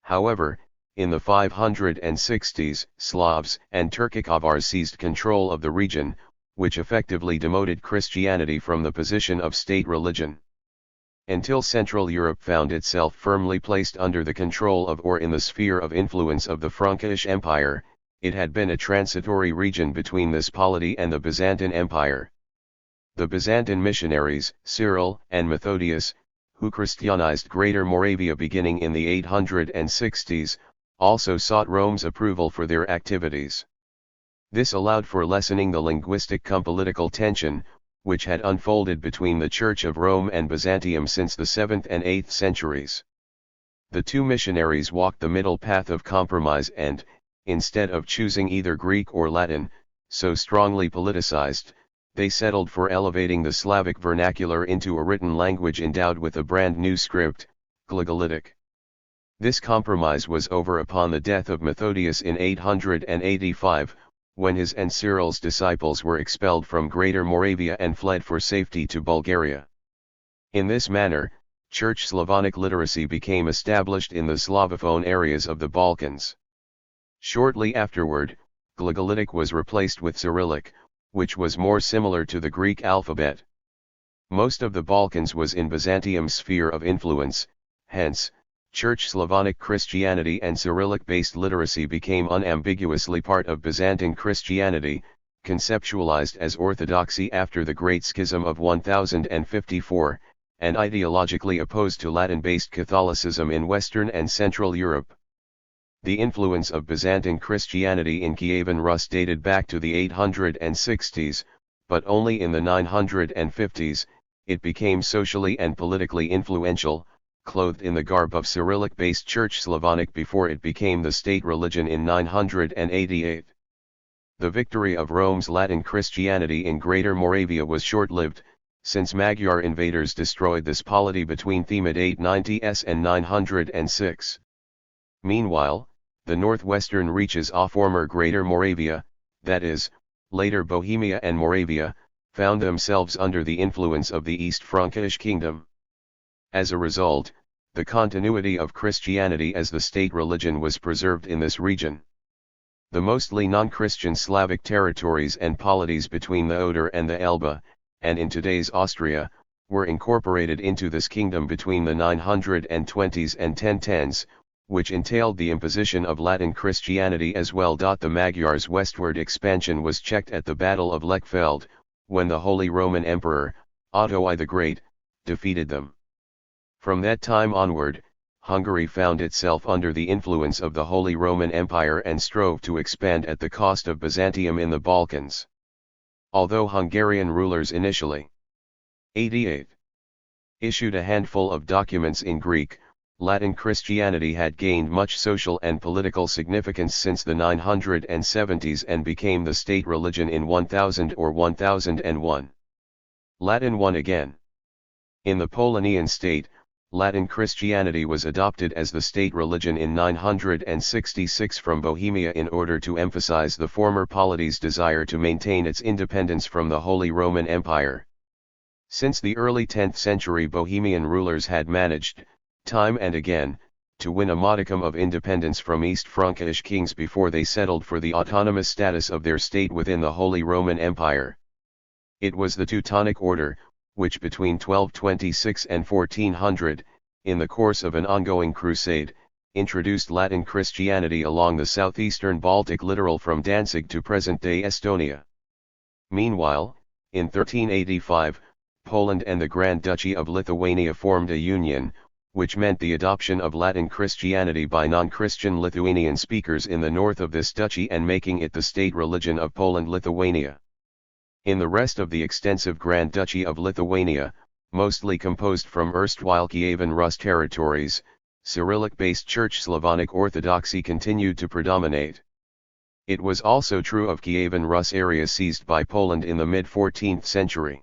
However, in the 560s, Slavs and Turkic Avars seized control of the region, which effectively demoted Christianity from the position of state religion. Until Central Europe found itself firmly placed under the control of or in the sphere of influence of the Frankish Empire, it had been a transitory region between this polity and the Byzantine Empire. The Byzantine missionaries, Cyril and Methodius, who Christianized Greater Moravia beginning in the 860s, also sought Rome's approval for their activities. This allowed for lessening the linguistic political tension, which had unfolded between the Church of Rome and Byzantium since the 7th and 8th centuries. The two missionaries walked the middle path of compromise and, instead of choosing either Greek or Latin, so strongly politicized, they settled for elevating the Slavic vernacular into a written language endowed with a brand new script, Glagolitic. This compromise was over upon the death of Methodius in 885, when his and Cyril's disciples were expelled from Greater Moravia and fled for safety to Bulgaria. In this manner, Church Slavonic literacy became established in the Slavophone areas of the Balkans. Shortly afterward, Glagolitic was replaced with Cyrillic, which was more similar to the Greek alphabet. Most of the Balkans was in Byzantium's sphere of influence, hence, Church Slavonic Christianity and Cyrillic-based literacy became unambiguously part of Byzantine Christianity, conceptualized as orthodoxy after the Great Schism of 1054, and ideologically opposed to Latin-based Catholicism in Western and Central Europe. The influence of Byzantine Christianity in Kievan Rus dated back to the 860s, but only in the 950s, it became socially and politically influential, clothed in the garb of Cyrillic-based Church Slavonic before it became the state religion in 988. The victory of Rome's Latin Christianity in Greater Moravia was short-lived, since Magyar invaders destroyed this polity between Themid 890s and 906. Meanwhile, the northwestern reaches of former Greater Moravia, that is, later Bohemia and Moravia, found themselves under the influence of the East Frankish kingdom. As a result, the continuity of Christianity as the state religion was preserved in this region. The mostly non-Christian Slavic territories and polities between the Oder and the Elbe, and in today's Austria, were incorporated into this kingdom between the 920s and 1010s, which entailed the imposition of Latin Christianity as well. The Magyars' westward expansion was checked at the Battle of Lechfeld, when the Holy Roman Emperor, Otto I the Great, defeated them. From that time onward, Hungary found itself under the influence of the Holy Roman Empire and strove to expand at the cost of Byzantium in the Balkans. Although Hungarian rulers initially 88 issued a handful of documents in Greek, Latin Christianity had gained much social and political significance since the 970s and became the state religion in 1000 or 1001. Latin won again. In the Polonian state, Latin Christianity was adopted as the state religion in 966 from Bohemia in order to emphasize the former polity's desire to maintain its independence from the Holy Roman Empire. Since the early 10th century, Bohemian rulers had managed, time and again, to win a modicum of independence from East Frankish kings before they settled for the autonomous status of their state within the Holy Roman Empire. It was the Teutonic Order, which between 1226 and 1400, in the course of an ongoing crusade, introduced Latin Christianity along the southeastern Baltic littoral from Danzig to present-day Estonia. Meanwhile, in 1385, Poland and the Grand Duchy of Lithuania formed a union, which meant the adoption of Latin Christianity by non-Christian Lithuanian speakers in the north of this duchy and making it the state religion of Poland-Lithuania. In the rest of the extensive Grand Duchy of Lithuania, mostly composed from erstwhile Kievan Rus territories, Cyrillic-based Church Slavonic Orthodoxy continued to predominate. It was also true of Kievan Rus area seized by Poland in the mid-14th century.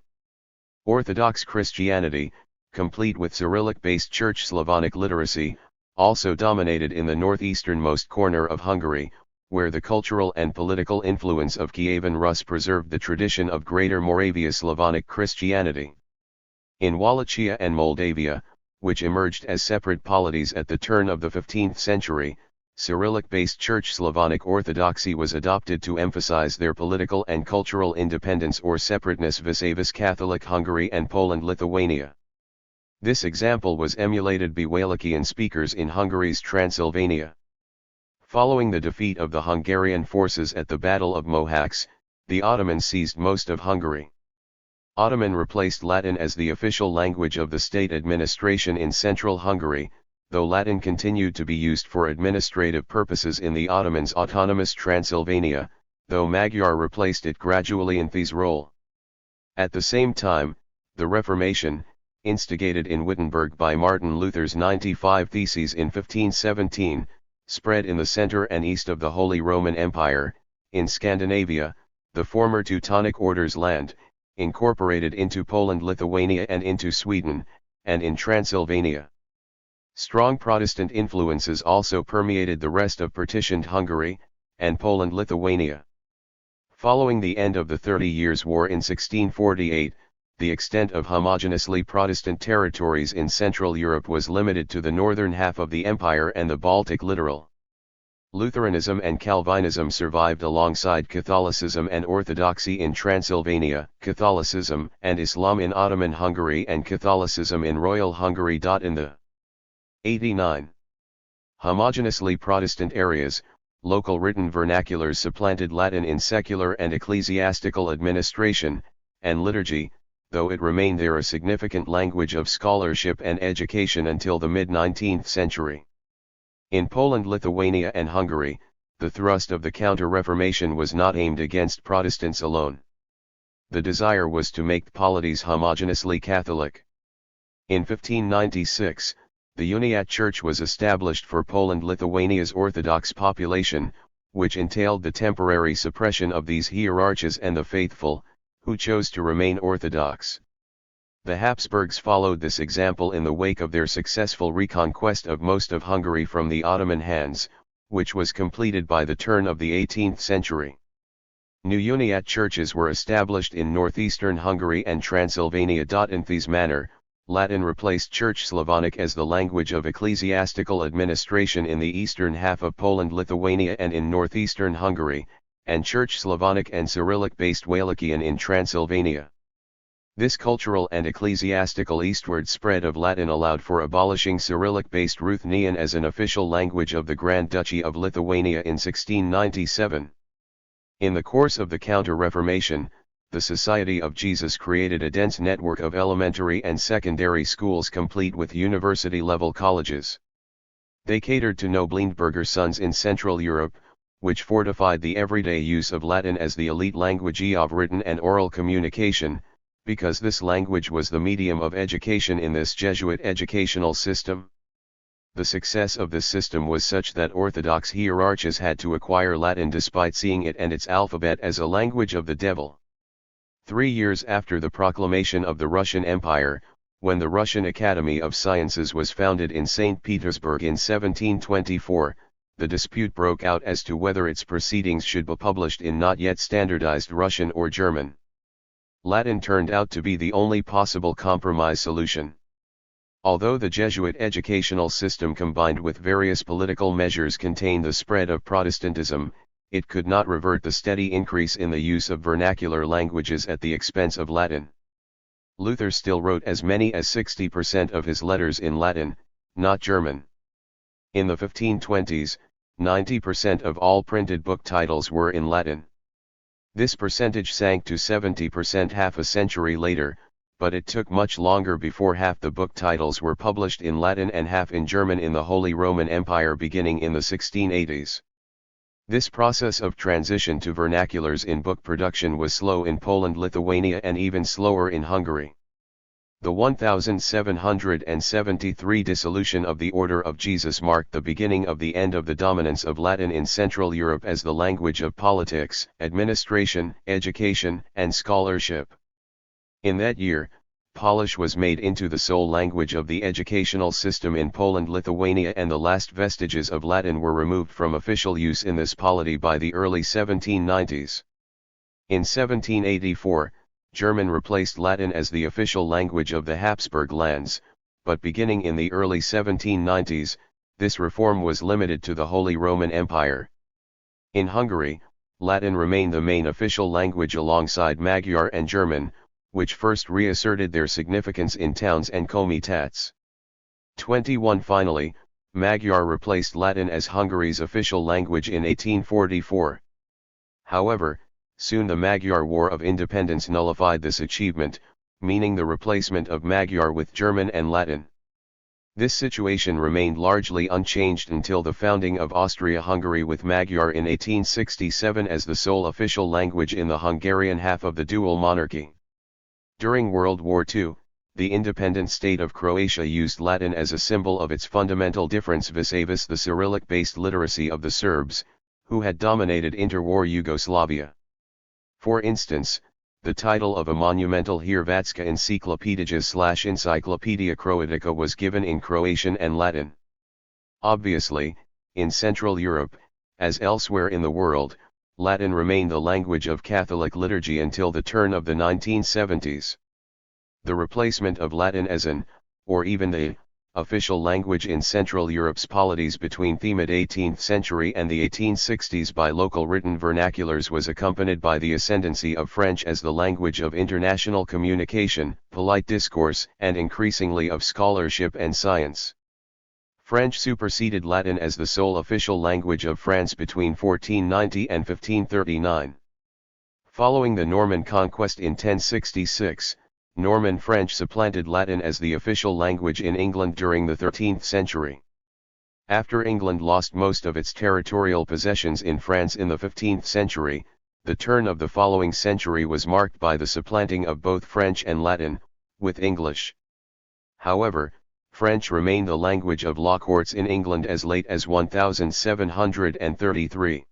Orthodox Christianity, complete with Cyrillic-based Church Slavonic literacy, also dominated in the northeasternmost corner of Hungary, where the cultural and political influence of Kievan Rus preserved the tradition of Greater Moravia Slavonic Christianity. In Wallachia and Moldavia, which emerged as separate polities at the turn of the 15th century, Cyrillic-based Church Slavonic Orthodoxy was adopted to emphasize their political and cultural independence or separateness vis-a-vis Catholic Hungary and Poland-Lithuania. This example was emulated by Wallachian speakers in Hungary's Transylvania. Following the defeat of the Hungarian forces at the Battle of Mohacs, the Ottomans seized most of Hungary. Ottoman replaced Latin as the official language of the state administration in central Hungary, though Latin continued to be used for administrative purposes in the Ottomans' autonomous Transylvania, though Magyar replaced it gradually in Tyrol. At the same time, the Reformation, instigated in Wittenberg by Martin Luther's 95 Theses in 1517, spread in the center and east of the Holy Roman Empire, in Scandinavia, the former Teutonic Order's land, incorporated into Poland-Lithuania and into Sweden, and in Transylvania. Strong Protestant influences also permeated the rest of partitioned Hungary, and Poland-Lithuania. Following the end of the 30 Years' War in 1648, the extent of homogeneously Protestant territories in Central Europe was limited to the northern half of the empire and the Baltic littoral. Lutheranism and Calvinism survived alongside Catholicism and Orthodoxy in Transylvania, Catholicism and Islam in Ottoman Hungary, and Catholicism in Royal Hungary. In the 89 homogeneously Protestant areas, local written vernaculars supplanted Latin in secular and ecclesiastical administration and liturgy, though it remained there a significant language of scholarship and education until the mid-19th century. In Poland, Lithuania and Hungary, the thrust of the Counter-Reformation was not aimed against Protestants alone. The desire was to make the polities homogeneously Catholic. In 1596, the Uniate Church was established for Poland-Lithuania's Orthodox population, which entailed the temporary suppression of these hierarchies and the faithful, who chose to remain Orthodox. The Habsburgs followed this example in the wake of their successful reconquest of most of Hungary from the Ottoman hands, which was completed by the turn of the 18th century. New Uniate churches were established in northeastern Hungary and Transylvania. In this manner, Latin replaced Church Slavonic as the language of ecclesiastical administration in the eastern half of Poland-Lithuania and in northeastern Hungary, and Church Slavonic and Cyrillic-based Wallachian in Transylvania. This cultural and ecclesiastical eastward spread of Latin allowed for abolishing Cyrillic-based Ruthenian as an official language of the Grand Duchy of Lithuania in 1697. In the course of the Counter-Reformation, the Society of Jesus created a dense network of elementary and secondary schools complete with university-level colleges. They catered to Nobelindberger sons in Central Europe, which fortified the everyday use of Latin as the elite language of written and oral communication, because this language was the medium of education in this Jesuit educational system. The success of this system was such that Orthodox hierarchies had to acquire Latin despite seeing it and its alphabet as a language of the devil. 3 years after the proclamation of the Russian Empire, when the Russian Academy of Sciences was founded in St. Petersburg in 1724, the dispute broke out as to whether its proceedings should be published in not yet standardized Russian or German. Latin turned out to be the only possible compromise solution. Although the Jesuit educational system combined with various political measures contained the spread of Protestantism, it could not revert the steady increase in the use of vernacular languages at the expense of Latin. Luther still wrote as many as 60% of his letters in Latin, not German. In the 1520s, 90% of all printed book titles were in Latin. This percentage sank to 70% half a century later, but it took much longer before half the book titles were published in Latin and half in German in the Holy Roman Empire beginning in the 1680s. This process of transition to vernaculars in book production was slow in Poland, Lithuania, and even slower in Hungary. The 1773 dissolution of the Order of Jesus marked the beginning of the end of the dominance of Latin in Central Europe as the language of politics, administration, education, and scholarship. In that year, Polish was made into the sole language of the educational system in Poland, Lithuania, and the last vestiges of Latin were removed from official use in this polity by the early 1790s. In 1784, German replaced Latin as the official language of the Habsburg lands, but beginning in the early 1790s, this reform was limited to the Holy Roman Empire. In Hungary, Latin remained the main official language alongside Magyar and German, which first reasserted their significance in towns and comitats. 21 Finally, Magyar replaced Latin as Hungary's official language in 1844. However, soon the Magyar War of Independence nullified this achievement, meaning the replacement of Magyar with German and Latin. This situation remained largely unchanged until the founding of Austria-Hungary with Magyar in 1867 as the sole official language in the Hungarian half of the dual monarchy. During World War II, the independent state of Croatia used Latin as a symbol of its fundamental difference vis-a-vis the Cyrillic-based literacy of the Serbs, who had dominated interwar Yugoslavia. For instance, the title of a monumental Hrvatska Encyclopedia/Encyclopedia Croatica was given in Croatian and Latin. Obviously, in Central Europe, as elsewhere in the world, Latin remained the language of Catholic liturgy until the turn of the 1970s. The replacement of Latin as an, or even the, official language in Central Europe's polities between the mid-18th century and the 1860s by local written vernaculars, was accompanied by the ascendancy of French as the language of international communication, polite discourse, and increasingly of scholarship and science. French superseded Latin as the sole official language of France between 1490 and 1539. Following the Norman conquest in 1066, Norman French supplanted Latin as the official language in England during the 13th century. After England lost most of its territorial possessions in France in the 15th century, the turn of the following century was marked by the supplanting of both French and Latin, with English. However, French remained the language of law courts in England as late as 1733.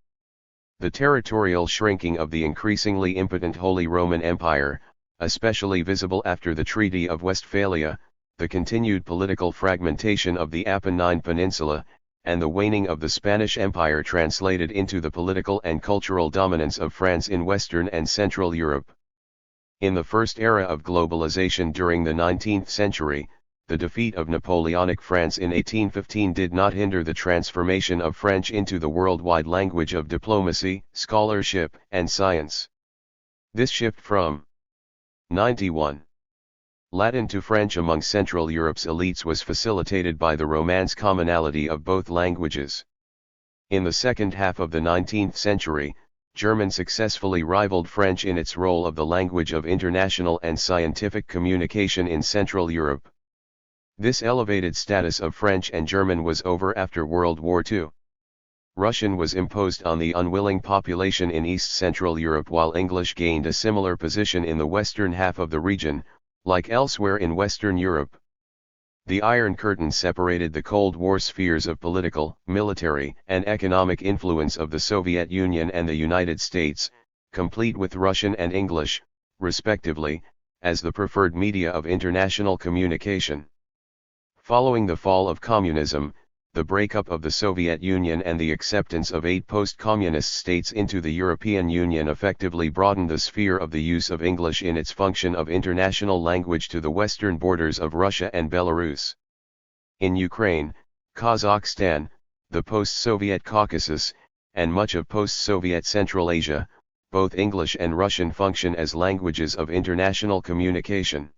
The territorial shrinking of the increasingly impotent Holy Roman Empire, especially visible after the Treaty of Westphalia, the continued political fragmentation of the Apennine Peninsula, and the waning of the Spanish Empire translated into the political and cultural dominance of France in Western and Central Europe. In the first era of globalization during the 19th century, the defeat of Napoleonic France in 1815 did not hinder the transformation of French into the worldwide language of diplomacy, scholarship, and science. This shift from 91. Latin to French among Central Europe's elites was facilitated by the Romance commonality of both languages. In the second half of the 19th century, German successfully rivaled French in its role of the language of international and scientific communication in Central Europe. This elevated status of French and German was over after World War II. Russian was imposed on the unwilling population in East Central Europe, while English gained a similar position in the western half of the region, like elsewhere in Western Europe. The Iron Curtain separated the Cold War spheres of political, military, and economic influence of the Soviet Union and the United States, complete with Russian and English, respectively, as the preferred media of international communication. Following the fall of communism, the breakup of the Soviet Union and the acceptance of 8 post-communist states into the European Union effectively broadened the sphere of the use of English in its function of international language to the western borders of Russia and Belarus. In Ukraine, Kazakhstan, the post-Soviet Caucasus, and much of post-Soviet Central Asia, both English and Russian function as languages of international communication.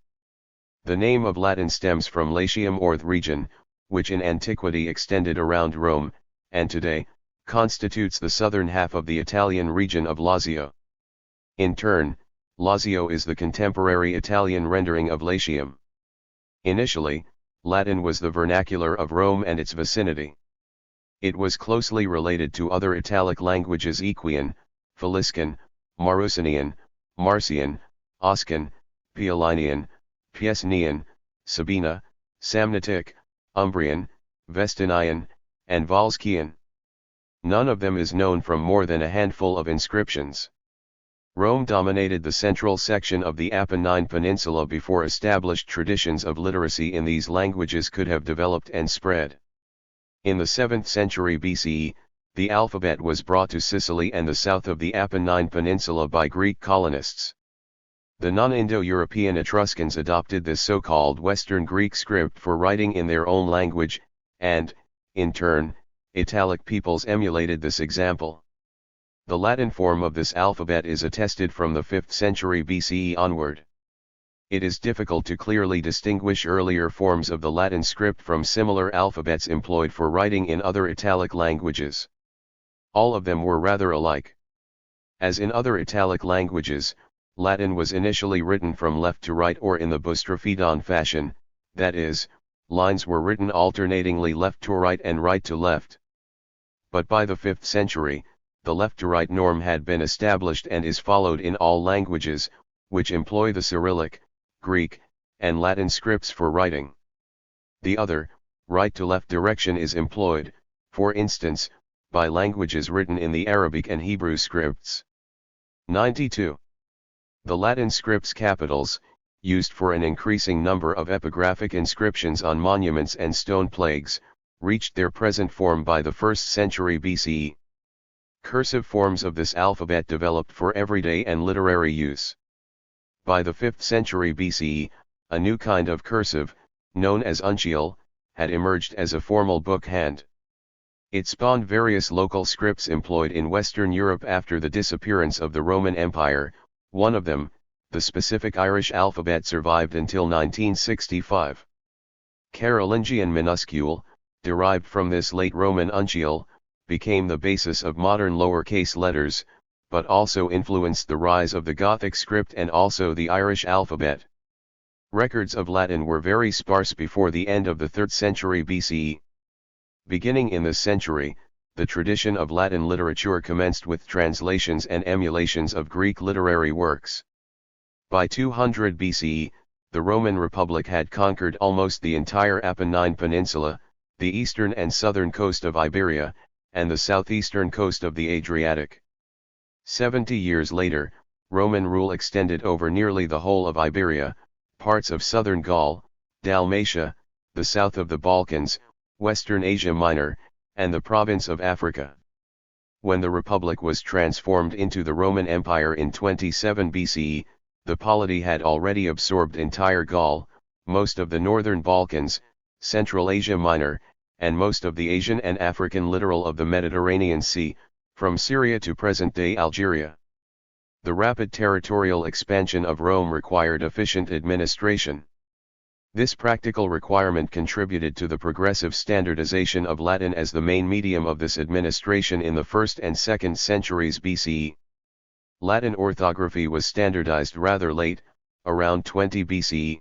The name of Latin stems from Latium or the region, which in antiquity extended around Rome, and today, constitutes the southern half of the Italian region of Lazio. In turn, Lazio is the contemporary Italian rendering of Latium. Initially, Latin was the vernacular of Rome and its vicinity. It was closely related to other Italic languages: Equian, Faliscan, Marrucinian, Marcian, Oscan, Paeolinian, Piesnian, Sabina, Samnitic, Umbrian, Vestinian, and Volscian. None of them is known from more than a handful of inscriptions. Rome dominated the central section of the Apennine Peninsula before established traditions of literacy in these languages could have developed and spread. In the 7th century BCE, the alphabet was brought to Sicily and the south of the Apennine Peninsula by Greek colonists. The non-Indo-European Etruscans adopted this so-called Western Greek script for writing in their own language, and, in turn, Italic peoples emulated this example. The Latin form of this alphabet is attested from the 5th century BCE onward. It is difficult to clearly distinguish earlier forms of the Latin script from similar alphabets employed for writing in other Italic languages. All of them were rather alike. As in other Italic languages, Latin was initially written from left to right or in the boustrophedon fashion, that is, lines were written alternatingly left to right and right to left. But by the 5th century, the left to right norm had been established and is followed in all languages, which employ the Cyrillic, Greek, and Latin scripts for writing. The other, right to left direction is employed, for instance, by languages written in the Arabic and Hebrew scripts. 92. The Latin script's capitals, used for an increasing number of epigraphic inscriptions on monuments and stone plaques, reached their present form by the 1st century BCE. Cursive forms of this alphabet developed for everyday and literary use. By the 5th century BCE, a new kind of cursive, known as uncial, had emerged as a formal book hand. It spawned various local scripts employed in Western Europe after the disappearance of the Roman Empire. One of them, the specific Irish alphabet, survived until 1965. Carolingian minuscule, derived from this late Roman uncial, became the basis of modern lowercase letters, but also influenced the rise of the Gothic script and also the Irish alphabet. Records of Latin were very sparse before the end of the 3rd century BCE. Beginning in this century, the tradition of Latin literature commenced with translations and emulations of Greek literary works. By 200 BCE, the Roman Republic had conquered almost the entire Apennine Peninsula, the eastern and southern coast of Iberia, and the southeastern coast of the Adriatic. 70 years later, Roman rule extended over nearly the whole of Iberia, parts of southern Gaul, Dalmatia, the south of the Balkans, Western Asia Minor, and the province of Africa. When the Republic was transformed into the Roman Empire in 27 BCE, the polity had already absorbed entire Gaul, most of the northern Balkans, Central Asia Minor, and most of the Asian and African littoral of the Mediterranean Sea, from Syria to present-day Algeria. The rapid territorial expansion of Rome required efficient administration. This practical requirement contributed to the progressive standardization of Latin as the main medium of this administration in the 1st and 2nd centuries BCE. Latin orthography was standardized rather late, around 20 BCE.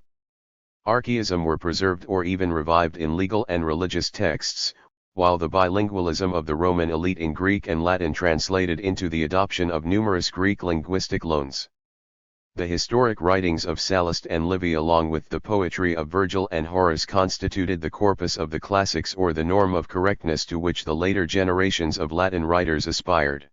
Archaisms were preserved or even revived in legal and religious texts, while the bilingualism of the Roman elite in Greek and Latin translated into the adoption of numerous Greek linguistic loans. The historic writings of Sallust and Livy along with the poetry of Virgil and Horace constituted the corpus of the classics, or the norm of correctness to which the later generations of Latin writers aspired.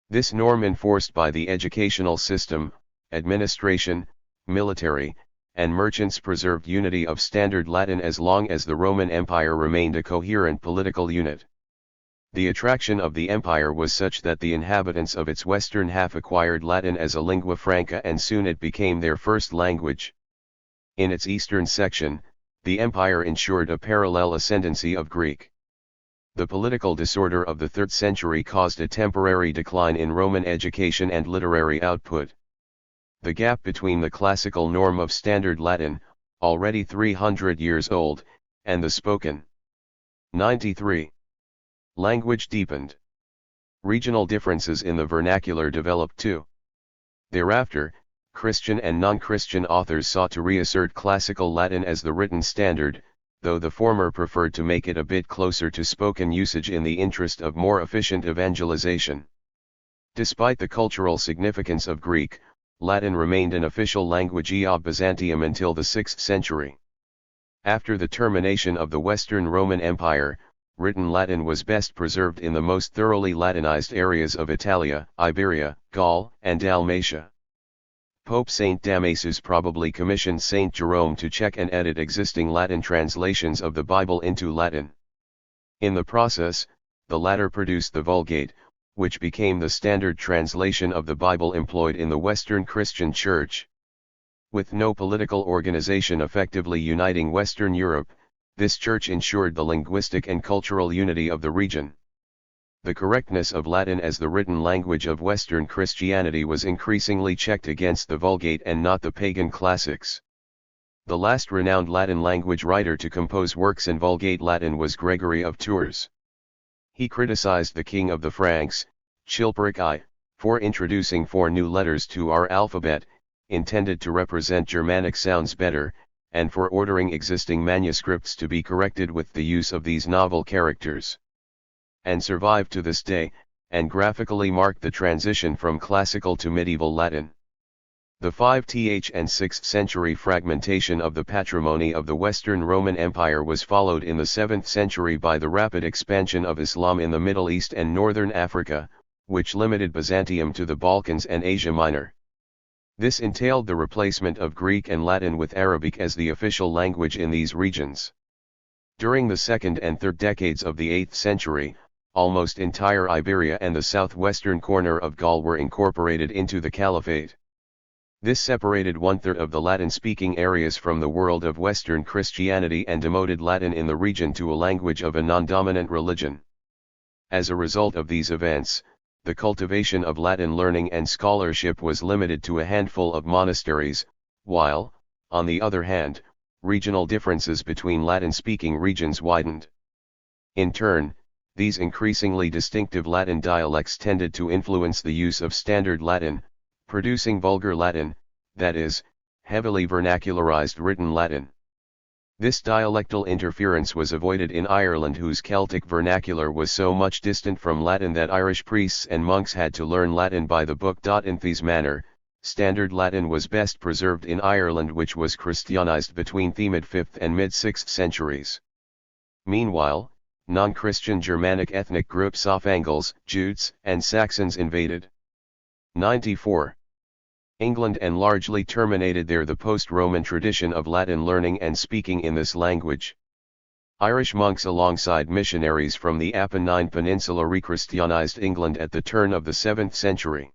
This norm, enforced by the educational system, administration, military, and merchants, preserved unity of standard Latin as long as the Roman Empire remained a coherent political unit. The attraction of the empire was such that the inhabitants of its western half acquired Latin as a lingua franca, and soon it became their first language. In its eastern section, the empire ensured a parallel ascendancy of Greek. The political disorder of the 3rd century caused a temporary decline in Roman education and literary output. The gap between the classical norm of Standard Latin, already 300 years old, and the spoken 93 language deepened. Regional differences in the vernacular developed too. Thereafter, Christian and non-Christian authors sought to reassert classical Latin as the written standard, though the former preferred to make it a bit closer to spoken usage in the interest of more efficient evangelization. Despite the cultural significance of Greek, Latin remained an official language of Byzantium until the 6th century. After the termination of the Western Roman Empire, written Latin was best preserved in the most thoroughly Latinized areas of Italia, Iberia, Gaul, and Dalmatia. Pope Saint Damasus probably commissioned Saint Jerome to check and edit existing Latin translations of the Bible into Latin. In the process, the latter produced the Vulgate, which became the standard translation of the Bible employed in the Western Christian Church. With no political organization effectively uniting Western Europe, this church ensured the linguistic and cultural unity of the region. The correctness of Latin as the written language of Western Christianity was increasingly checked against the Vulgate and not the pagan classics. The last renowned Latin language writer to compose works in Vulgate Latin was Gregory of Tours. He criticized the king of the Franks, Chilperic I, for introducing 4 new letters to our alphabet, intended to represent Germanic sounds better, and for ordering existing manuscripts to be corrected with the use of these novel characters. And survived to this day, and graphically marked the transition from classical to medieval Latin. The 5th and 6th century fragmentation of the patrimony of the Western Roman Empire was followed in the 7th century by the rapid expansion of Islam in the Middle East and northern Africa, which limited Byzantium to the Balkans and Asia Minor. This entailed the replacement of Greek and Latin with Arabic as the official language in these regions. During the 2nd and 3rd decades of the 8th century, almost entire Iberia and the southwestern corner of Gaul were incorporated into the Caliphate. This separated one-third of the Latin-speaking areas from the world of Western Christianity and demoted Latin in the region to a language of a non-dominant religion. As a result of these events, the cultivation of Latin learning and scholarship was limited to a handful of monasteries, while, on the other hand, regional differences between Latin-speaking regions widened. In turn, these increasingly distinctive Latin dialects tended to influence the use of Standard Latin, producing Vulgar Latin, that is, heavily vernacularized written Latin. This dialectal interference was avoided in Ireland, whose Celtic vernacular was so much distant from Latin that Irish priests and monks had to learn Latin by the book. In this manner, Standard Latin was best preserved in Ireland, which was Christianized between the mid-5th and mid-6th centuries. Meanwhile, non-Christian Germanic ethnic groups of Angles, Jutes, and Saxons invaded. 94. England and largely terminated there the post-Roman tradition of Latin learning and speaking in this language. Irish monks alongside missionaries from the Apennine Peninsula rechristianized England at the turn of the 7th century.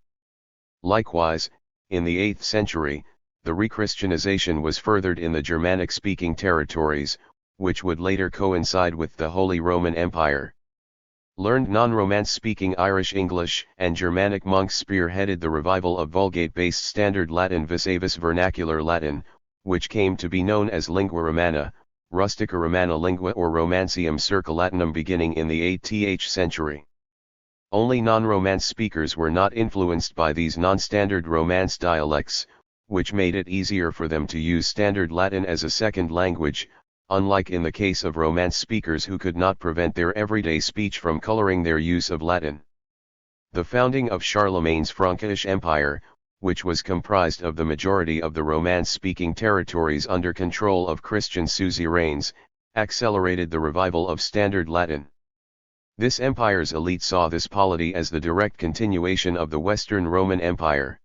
Likewise, in the 8th century, the rechristianization was furthered in the Germanic-speaking territories, which would later coincide with the Holy Roman Empire. Learned non-Romance-speaking Irish English and Germanic monks spearheaded the revival of Vulgate-based Standard Latin vis-a-vis Vernacular Latin, which came to be known as Lingua Romana, Rustica Romana Lingua or Romancium Circa Latinum beginning in the 8th century. Only non-Romance speakers were not influenced by these non-standard Romance dialects, which made it easier for them to use Standard Latin as a second language, unlike in the case of Romance speakers who could not prevent their everyday speech from coloring their use of Latin. The founding of Charlemagne's Frankish Empire, which was comprised of the majority of the Romance-speaking territories under control of Christian suzerains, accelerated the revival of Standard Latin. This empire's elite saw this polity as the direct continuation of the Western Roman Empire.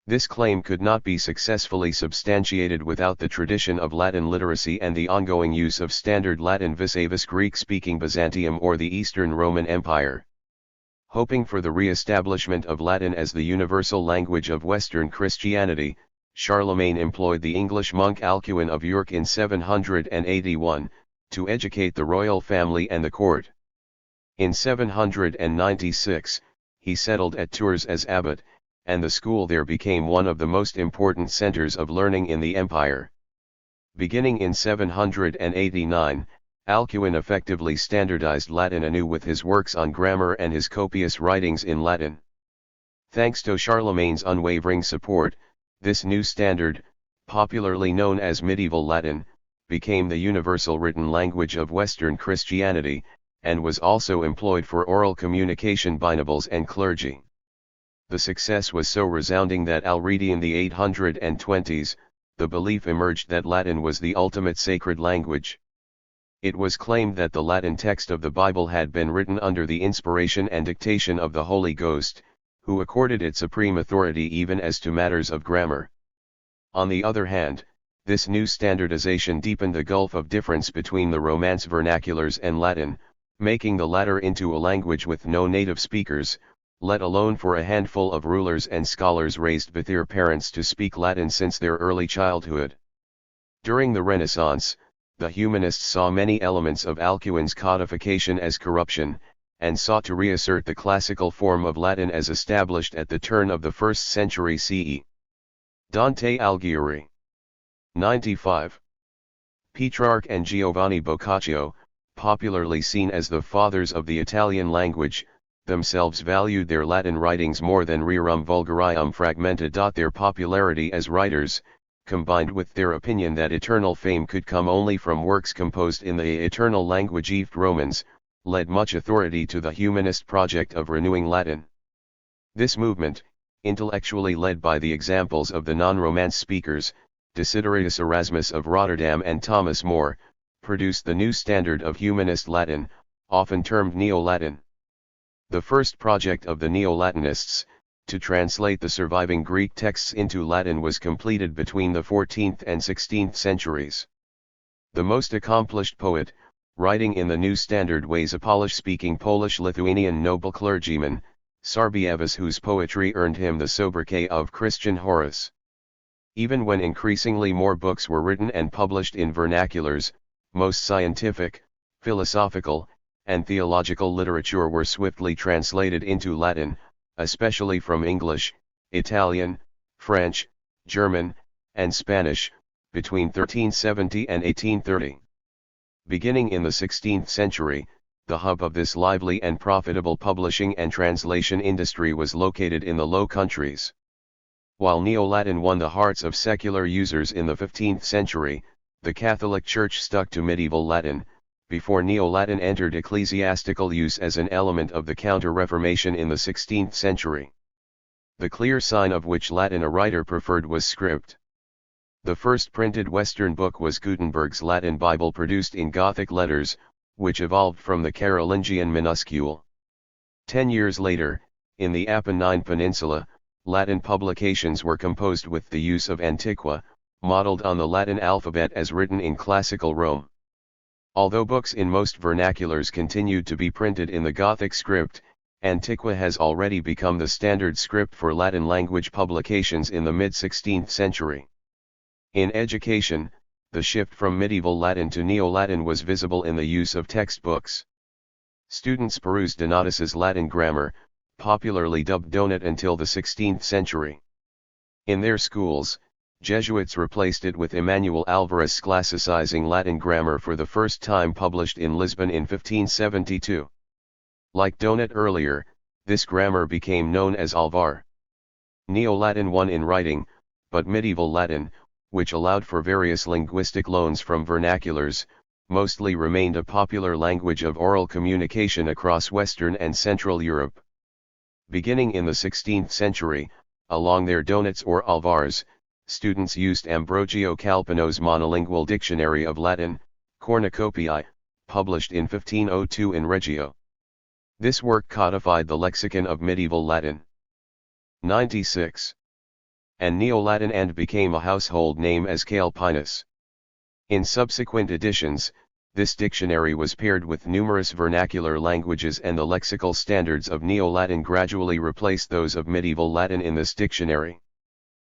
This claim could not be successfully substantiated without the tradition of Latin literacy and the ongoing use of Standard Latin vis-a-vis Greek-speaking Byzantium or the Eastern Roman Empire. Hoping for the re-establishment of Latin as the universal language of Western Christianity, Charlemagne employed the English monk Alcuin of York in 781, to educate the royal family and the court. In 796, he settled at Tours as abbot, and the school there became one of the most important centers of learning in the empire. Beginning in 789, Alcuin effectively standardized Latin anew with his works on grammar and his copious writings in Latin. Thanks to Charlemagne's unwavering support, this new standard, popularly known as Medieval Latin, became the universal written language of Western Christianity, and was also employed for oral communication by nobles and clergy. The success was so resounding that already in the 820s, the belief emerged that Latin was the ultimate sacred language. It was claimed that the Latin text of the Bible had been written under the inspiration and dictation of the Holy Ghost, who accorded it supreme authority even as to matters of grammar. On the other hand, this new standardization deepened the gulf of difference between the Romance vernaculars and Latin, making the latter into a language with no native speakers, let alone for a handful of rulers and scholars raised by their parents to speak Latin since their early childhood. During the Renaissance, the humanists saw many elements of Alcuin's codification as corruption, and sought to reassert the classical form of Latin as established at the turn of the 1st century CE. Dante Alighieri. 95. Petrarch and Giovanni Boccaccio, popularly seen as the fathers of the Italian language, themselves valued their Latin writings more than rerum vulgarium fragmenta. Their popularity as writers, combined with their opinion that eternal fame could come only from works composed in the eternal language of Romans, led much authority to the humanist project of renewing Latin. This movement, intellectually led by the examples of the non-Romance speakers, Desiderius Erasmus of Rotterdam and Thomas More, produced the new standard of humanist Latin, often termed Neo-Latin. The first project of the Neo-Latinists, to translate the surviving Greek texts into Latin, was completed between the 14th and 16th centuries. The most accomplished poet, writing in the new standard, was a Polish-speaking Polish-Lithuanian noble clergyman, Sarbiewicz, whose poetry earned him the sobriquet of Christian Horace. Even when increasingly more books were written and published in vernaculars, most scientific, philosophical, and theological literature were swiftly translated into Latin, especially from English, Italian, French, German, and Spanish, between 1370 and 1830. Beginning in the 16th century, the hub of this lively and profitable publishing and translation industry was located in the Low Countries. While Neo-Latin won the hearts of secular users in the 15th century, the Catholic Church stuck to medieval Latin, before Neo-Latin entered ecclesiastical use as an element of the Counter-Reformation in the 16th century. The clear sign of which Latin a writer preferred was script. The first printed Western book was Gutenberg's Latin Bible, produced in Gothic letters, which evolved from the Carolingian minuscule. 10 years later, in the Apennine Peninsula, Latin publications were composed with the use of Antiqua, modeled on the Latin alphabet as written in classical Rome. Although books in most vernaculars continued to be printed in the Gothic script, Antiqua has already become the standard script for Latin language publications in the mid-16th century. In education, the shift from medieval Latin to Neo-Latin was visible in the use of textbooks. Students perused Donatus's Latin grammar, popularly dubbed Donat, until the 16th century. In their schools, Jesuits replaced it with Emmanuel Alvarez classicizing Latin grammar for the first time, published in Lisbon in 1572. Like Donat earlier, this grammar became known as Alvar. Neo-Latin won in writing, but medieval Latin, which allowed for various linguistic loans from vernaculars, mostly remained a popular language of oral communication across Western and Central Europe. Beginning in the 16th century, along their Donats or Alvars, students used Ambrogio Calpino's monolingual Dictionary of Latin, Cornucopiae, published in 1502 in Reggio. This work codified the lexicon of medieval Latin. 96. And Neo-Latin and became a household name as Calpinus. In subsequent editions, this dictionary was paired with numerous vernacular languages, and the lexical standards of Neo-Latin gradually replaced those of medieval Latin in this dictionary.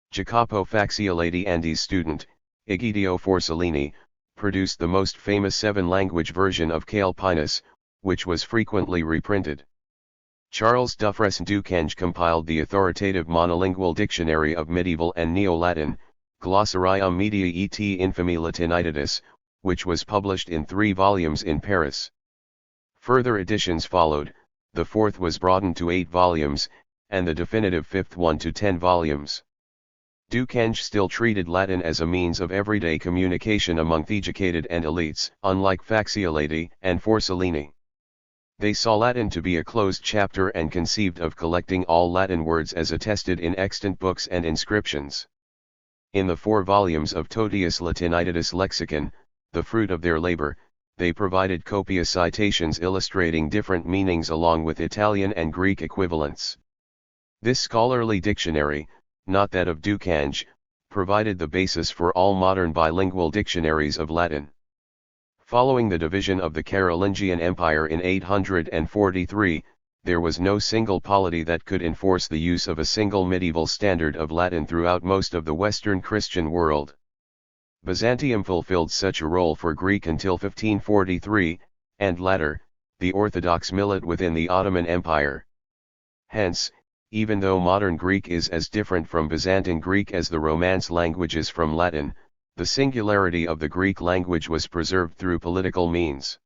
Jacopo Facciolati and his student, Egidio Forcellini, produced the most famous 7-language version of Calpinus, which was frequently reprinted. Charles Dufresne Ducange compiled the authoritative monolingual dictionary of medieval and Neo-Latin, Glossarium Media et Infami Latinitatis, which was published in 3 volumes in Paris. Further editions followed, the 4th was broadened to 8 volumes, and the definitive 5th one to 10 volumes. Ducange still treated Latin as a means of everyday communication among the educated and elites, unlike Facciolati and Forcellini. They saw Latin to be a closed chapter and conceived of collecting all Latin words as attested in extant books and inscriptions. In the 4 volumes of Totius Latinitatis Lexicon, the fruit of their labor, they provided copious citations illustrating different meanings along with Italian and Greek equivalents. This scholarly dictionary, not that of Ducange, provided the basis for all modern bilingual dictionaries of Latin. Following the division of the Carolingian Empire in 843, there was no single polity that could enforce the use of a single medieval standard of Latin throughout most of the Western Christian world. Byzantium fulfilled such a role for Greek until 1543, and later, the Orthodox millet within the Ottoman Empire. Hence, even though modern Greek is as different from Byzantine Greek as the Romance languages from Latin, the singularity of the Greek language was preserved through political means.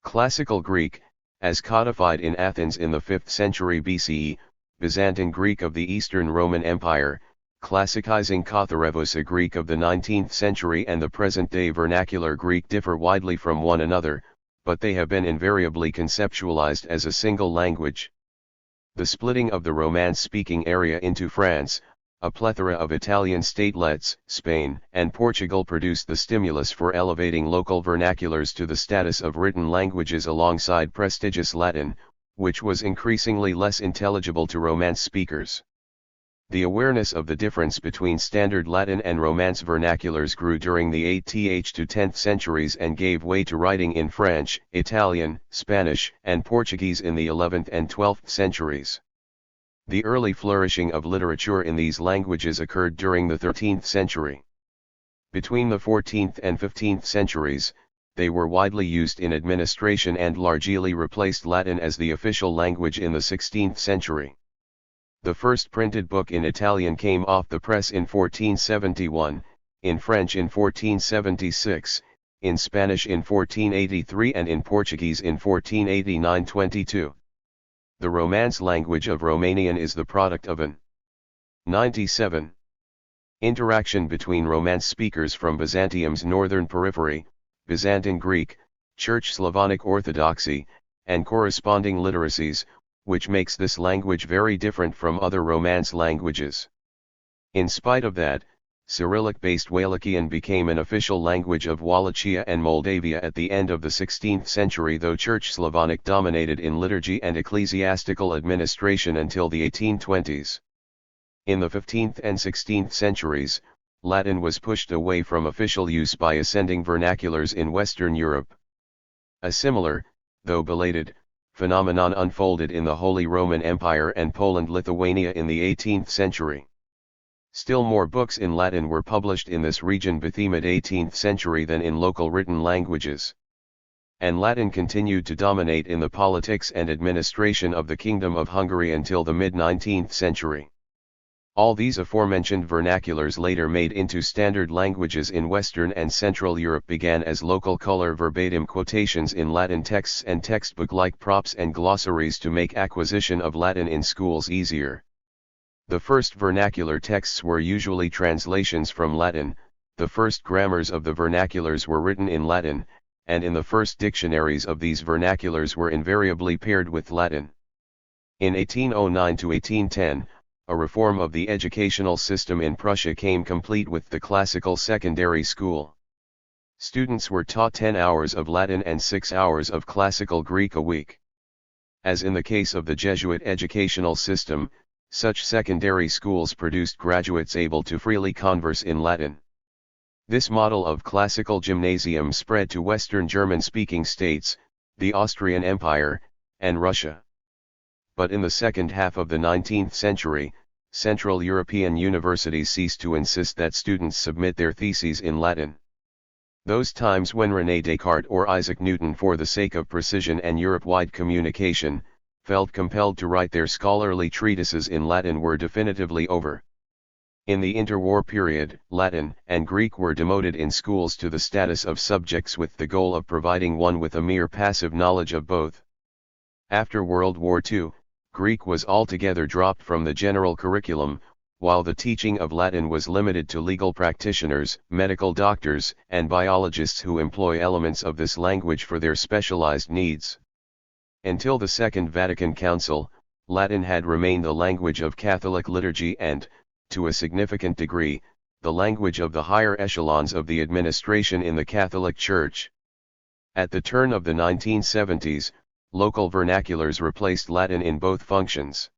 Classical Greek, as codified in Athens in the 5th century BCE, Byzantine Greek of the Eastern Roman Empire, classicizing Katharevosa Greek of the 19th century and the present-day vernacular Greek differ widely from one another, but they have been invariably conceptualized as a single language. The splitting of the Romance-speaking area into France, a plethora of Italian statelets, Spain, and Portugal produced the stimulus for elevating local vernaculars to the status of written languages alongside prestigious Latin, which was increasingly less intelligible to Romance speakers. The awareness of the difference between Standard Latin and Romance vernaculars grew during the 8th to 10th centuries and gave way to writing in French, Italian, Spanish, and Portuguese in the 11th and 12th centuries. The early flourishing of literature in these languages occurred during the 13th century. Between the 14th and 15th centuries, they were widely used in administration and largely replaced Latin as the official language in the 16th century. The first printed book in Italian came off the press in 1471, in French in 1476, in Spanish in 1483 and in Portuguese in 1489-22. The Romance language of Romanian is the product of an 97. Interaction between Romance speakers from Byzantium's northern periphery, Byzantine Greek, Church Slavonic Orthodoxy, and corresponding literacies, which makes this language very different from other Romance languages. In spite of that, Cyrillic-based Wallachian became an official language of Wallachia and Moldavia at the end of the 16th century, though Church Slavonic dominated in liturgy and ecclesiastical administration until the 1820s. In the 15th and 16th centuries, Latin was pushed away from official use by ascending vernaculars in Western Europe. A similar, though belated, phenomenon unfolded in the Holy Roman Empire and Poland-Lithuania in the 18th century. Still more books in Latin were published in this region by the mid-18th century than in local written languages. And Latin continued to dominate in the politics and administration of the Kingdom of Hungary until the mid-19th century. All these aforementioned vernaculars later made into standard languages in Western and Central Europe began as local color verbatim quotations in Latin texts and textbook-like props and glossaries to make acquisition of Latin in schools easier. The first vernacular texts were usually translations from Latin, the first grammars of the vernaculars were written in Latin, and in the first dictionaries of these vernaculars were invariably paired with Latin. In 1809 to 1810, a reform of the educational system in Prussia came complete with the classical secondary school. Students were taught 10 hours of Latin and 6 hours of classical Greek a week. As in the case of the Jesuit educational system, such secondary schools produced graduates able to freely converse in Latin. This model of classical gymnasium spread to Western German-speaking states, the Austrian Empire, and Russia. But in the second half of the 19th century, Central European universities ceased to insist that students submit their theses in Latin. Those times when René Descartes or Isaac Newton, for the sake of precision and Europe-wide communication, felt compelled to write their scholarly treatises in Latin were definitively over. In the interwar period, Latin and Greek were demoted in schools to the status of subjects with the goal of providing one with a mere passive knowledge of both. After World War II, Greek was altogether dropped from the general curriculum, while the teaching of Latin was limited to legal practitioners, medical doctors, and biologists who employ elements of this language for their specialized needs. Until the Second Vatican Council, Latin had remained the language of Catholic liturgy and, to a significant degree, the language of the higher echelons of the administration in the Catholic Church. At the turn of the 1970s, local vernaculars replaced Latin in both functions.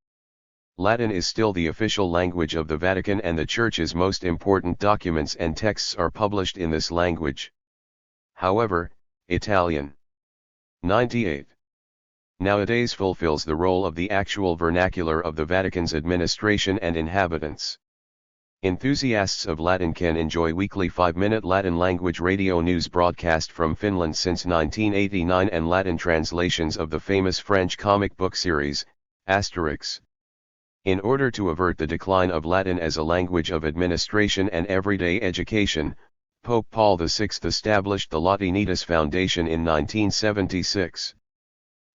Latin is still the official language of the Vatican, and the Church's most important documents and texts are published in this language. However, Italian 98 nowadays fulfills the role of the actual vernacular of the Vatican's administration and inhabitants. Enthusiasts of Latin can enjoy weekly 5-minute Latin language radio news broadcast from Finland since 1989 and Latin translations of the famous French comic book series, Asterix. In order to avert the decline of Latin as a language of administration and everyday education, Pope Paul VI established the Latinitas Foundation in 1976.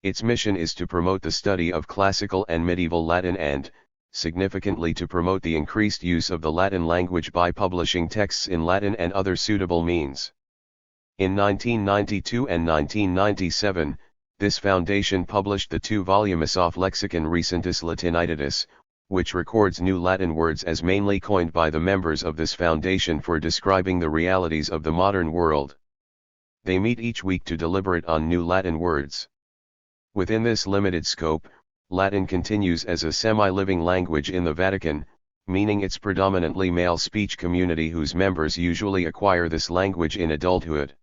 Its mission is to promote the study of classical and medieval Latin and, significantly, to promote the increased use of the Latin language by publishing texts in Latin and other suitable means. In 1992 and 1997, this foundation published the 2-volume Soft Lexicon Recentis Latinitatis, which records new Latin words as mainly coined by the members of this foundation for describing the realities of the modern world. They meet each week to deliberate on new Latin words. Within this limited scope, Latin continues as a semi-living language in the Vatican, meaning its predominantly male speech community whose members usually acquire this language in adulthood.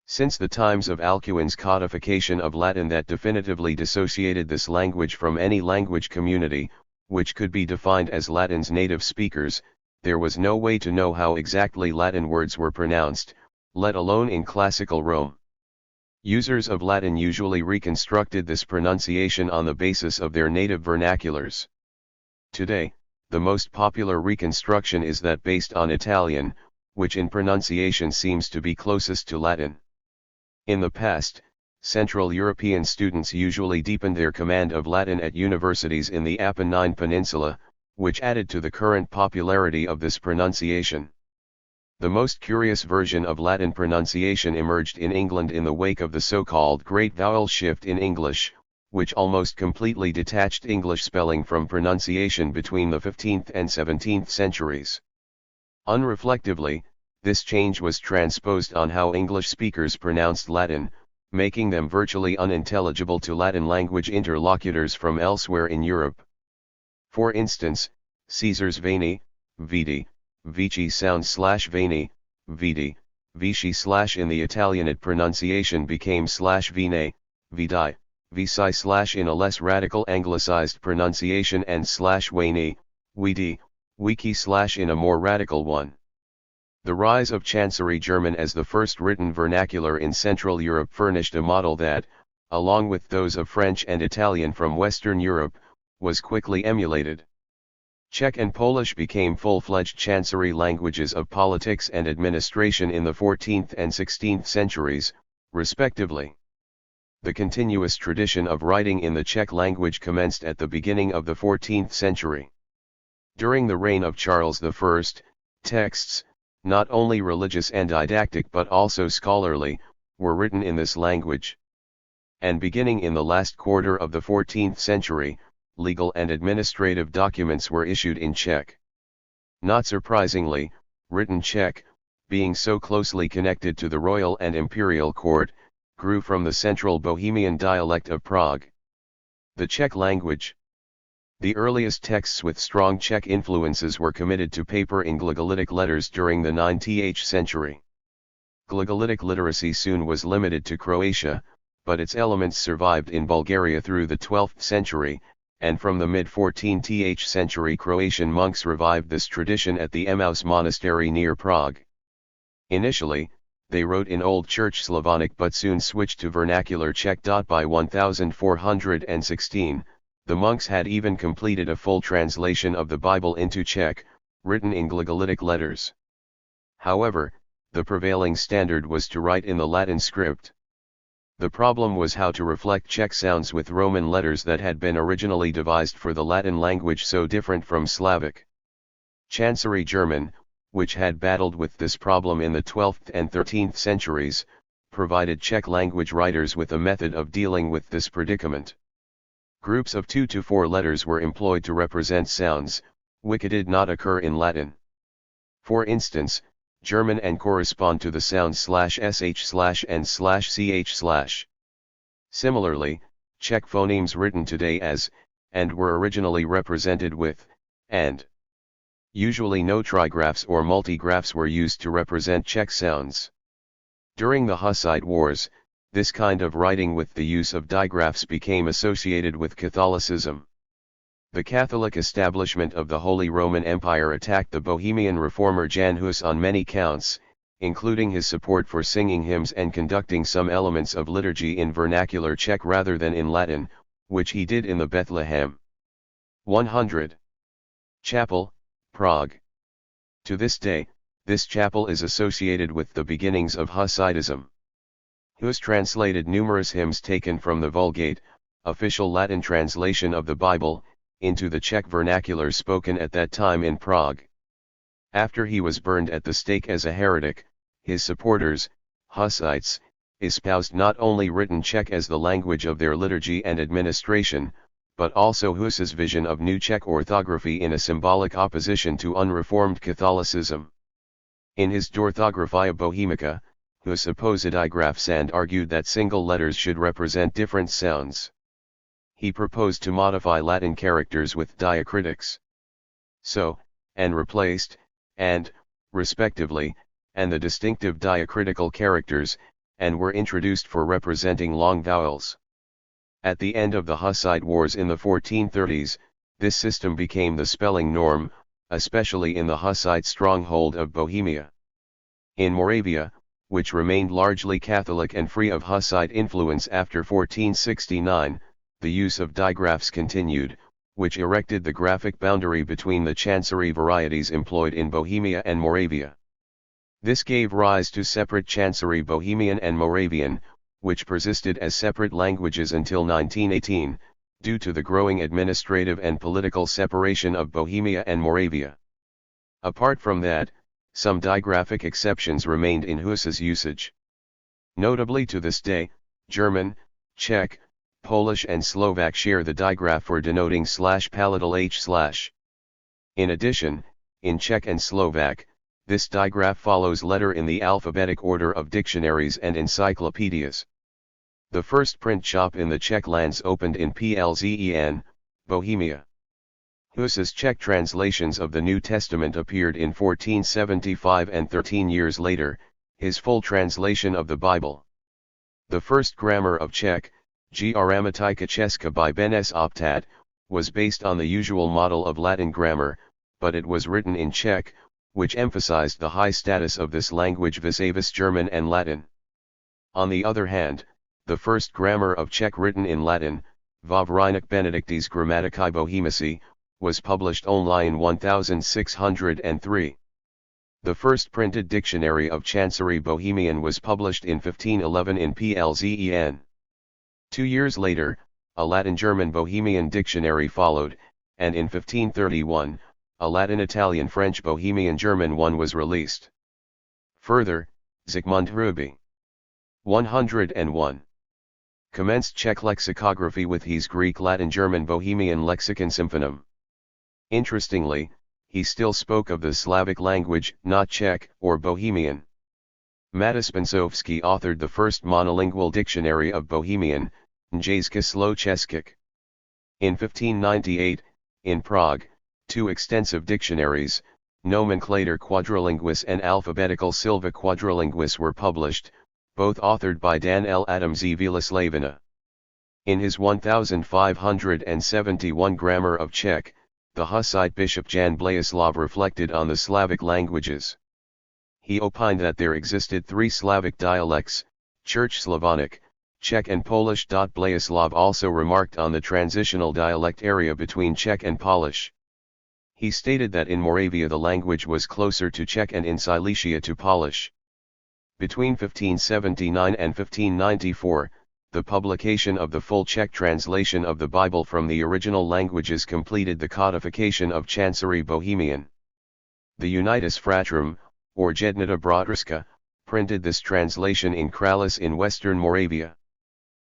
Since the times of Alcuin's codification of Latin that definitively dissociated this language from any language community, which could be defined as Latin's native speakers, there was no way to know how exactly Latin words were pronounced, let alone in classical Rome. Users of Latin usually reconstructed this pronunciation on the basis of their native vernaculars. Today, the most popular reconstruction is that based on Italian, which in pronunciation seems to be closest to Latin. In the past, Central European students usually deepened their command of Latin at universities in the Apennine Peninsula, which added to the current popularity of this pronunciation. The most curious version of Latin pronunciation emerged in England in the wake of the so-called Great Vowel Shift in English, which almost completely detached English spelling from pronunciation between the 15th and 17th centuries. Unreflectively, this change was transposed on how English speakers pronounced Latin, making them virtually unintelligible to Latin language interlocutors from elsewhere in Europe. For instance, Caesar's Veni, Vidi, Vici sound /Veni, Vidi, Vici / in the Italianate pronunciation became /Vine, Vidi, Vici / in a less radical anglicized pronunciation and /Weni, Widi, Wiki / in a more radical one. The rise of Chancery German as the first written vernacular in Central Europe furnished a model that, along with those of French and Italian from Western Europe, was quickly emulated. Czech and Polish became full-fledged Chancery languages of politics and administration in the 14th and 16th centuries, respectively. The continuous tradition of writing in the Czech language commenced at the beginning of the 14th century. During the reign of Charles I, texts, not only religious and didactic but also scholarly, were written in this language. And beginning in the last quarter of the 14th century, legal and administrative documents were issued in Czech. Not surprisingly, written Czech, being so closely connected to the royal and imperial court, grew from the central Bohemian dialect of Prague. The Czech language. The earliest texts with strong Czech influences were committed to paper in Glagolitic letters during the 9th century. Glagolitic literacy soon was limited to Croatia, but its elements survived in Bulgaria through the 12th century, and from the mid-14th century Croatian monks revived this tradition at the Emmaus monastery near Prague. Initially, they wrote in Old Church Slavonic but soon switched to vernacular Czech. By 1416, the monks had even completed a full translation of the Bible into Czech, written in Glagolitic letters. However, the prevailing standard was to write in the Latin script. The problem was how to reflect Czech sounds with Roman letters that had been originally devised for the Latin language so different from Slavic. Chancery German, which had battled with this problem in the 12th and 13th centuries, provided Czech language writers with a method of dealing with this predicament. Groups of 2 to 4 letters were employed to represent sounds, which did not occur in Latin. For instance, German and correspond to the sounds /sh/ and /ch/. Similarly, Czech phonemes written today as, and were originally represented with, and. Usually no trigraphs or multigraphs were used to represent Czech sounds. During the Hussite Wars, this kind of writing with the use of digraphs became associated with Catholicism. The Catholic establishment of the Holy Roman Empire attacked the Bohemian reformer Jan Hus on many counts, including his support for singing hymns and conducting some elements of liturgy in vernacular Czech rather than in Latin, which he did in the Bethlehem 100 Chapel, Prague. To this day, this chapel is associated with the beginnings of Hussitism. Hus translated numerous hymns taken from the Vulgate, official Latin translation of the Bible, into the Czech vernacular spoken at that time in Prague. After he was burned at the stake as a heretic, his supporters, Hussites, espoused not only written Czech as the language of their liturgy and administration, but also Hus's vision of new Czech orthography in a symbolic opposition to unreformed Catholicism. In his D'Orthographia Bohemica, Hus opposed digraphs and argued that single letters should represent different sounds. He proposed to modify Latin characters with diacritics. So, and replaced, and, respectively, and the distinctive diacritical characters, and were introduced for representing long vowels. At the end of the Hussite Wars in the 1430s, This system became the spelling norm, especially in the Hussite stronghold of Bohemia. In Moravia, which remained largely Catholic and free of Hussite influence after 1469, the use of digraphs continued, which erected the graphic boundary between the Chancery varieties employed in Bohemia and Moravia. This gave rise to separate Chancery Bohemian and Moravian, which persisted as separate languages until 1918, due to the growing administrative and political separation of Bohemia and Moravia. Apart from that, some digraphic exceptions remained in Hus's usage. Notably to this day, German, Czech, Polish and Slovak share the digraph for denoting /palatal h/. In addition, in Czech and Slovak, this digraph follows letter in the alphabetic order of dictionaries and encyclopedias. The first print shop in the Czech lands opened in Plzeň, Bohemia. Hus's Czech translations of the New Testament appeared in 1475 and 13 years later, his full translation of the Bible. The first grammar of Czech, Gramatika Česká by Benes Optat, was based on the usual model of Latin grammar, but it was written in Czech, which emphasized the high status of this language vis-a-vis German and Latin. On the other hand, the first grammar of Czech written in Latin, Vavrinek Benedictis Grammaticae Bohemici, was published only in 1603. The first printed dictionary of Chancery Bohemian was published in 1511 in Plzeň. 2 years later, a Latin-German Bohemian dictionary followed, and in 1531, a Latin-Italian-French Bohemian-German one was released. Further, Zygmunt Hruby 101 commenced Czech lexicography with his Greek-Latin-German Bohemian lexicon Symphonum. Interestingly, he still spoke of the Slavic language, not Czech or Bohemian. Matis Pensovsky authored the first monolingual dictionary of Bohemian, Njejska Sločeskik. In 1598, in Prague, 2 extensive dictionaries, Nomenclator Quadrilinguis and Alphabetical Silva Quadrilinguis were published, both authored by Dan L. Adams e Villaslavina. In his 1571 Grammar of Czech, the Hussite bishop Jan Blahoslav reflected on the Slavic languages. He opined that there existed 3 Slavic dialects, Church Slavonic, Czech and Polish. Blahoslav also remarked on the transitional dialect area between Czech and Polish. He stated that in Moravia the language was closer to Czech and in Silesia to Polish. Between 1579 and 1594, the publication of the full Czech translation of the Bible from the original languages completed the codification of Chancery Bohemian. The Unitas Fratrum, or Jednota Bratrska, printed this translation in Kralis in western Moravia.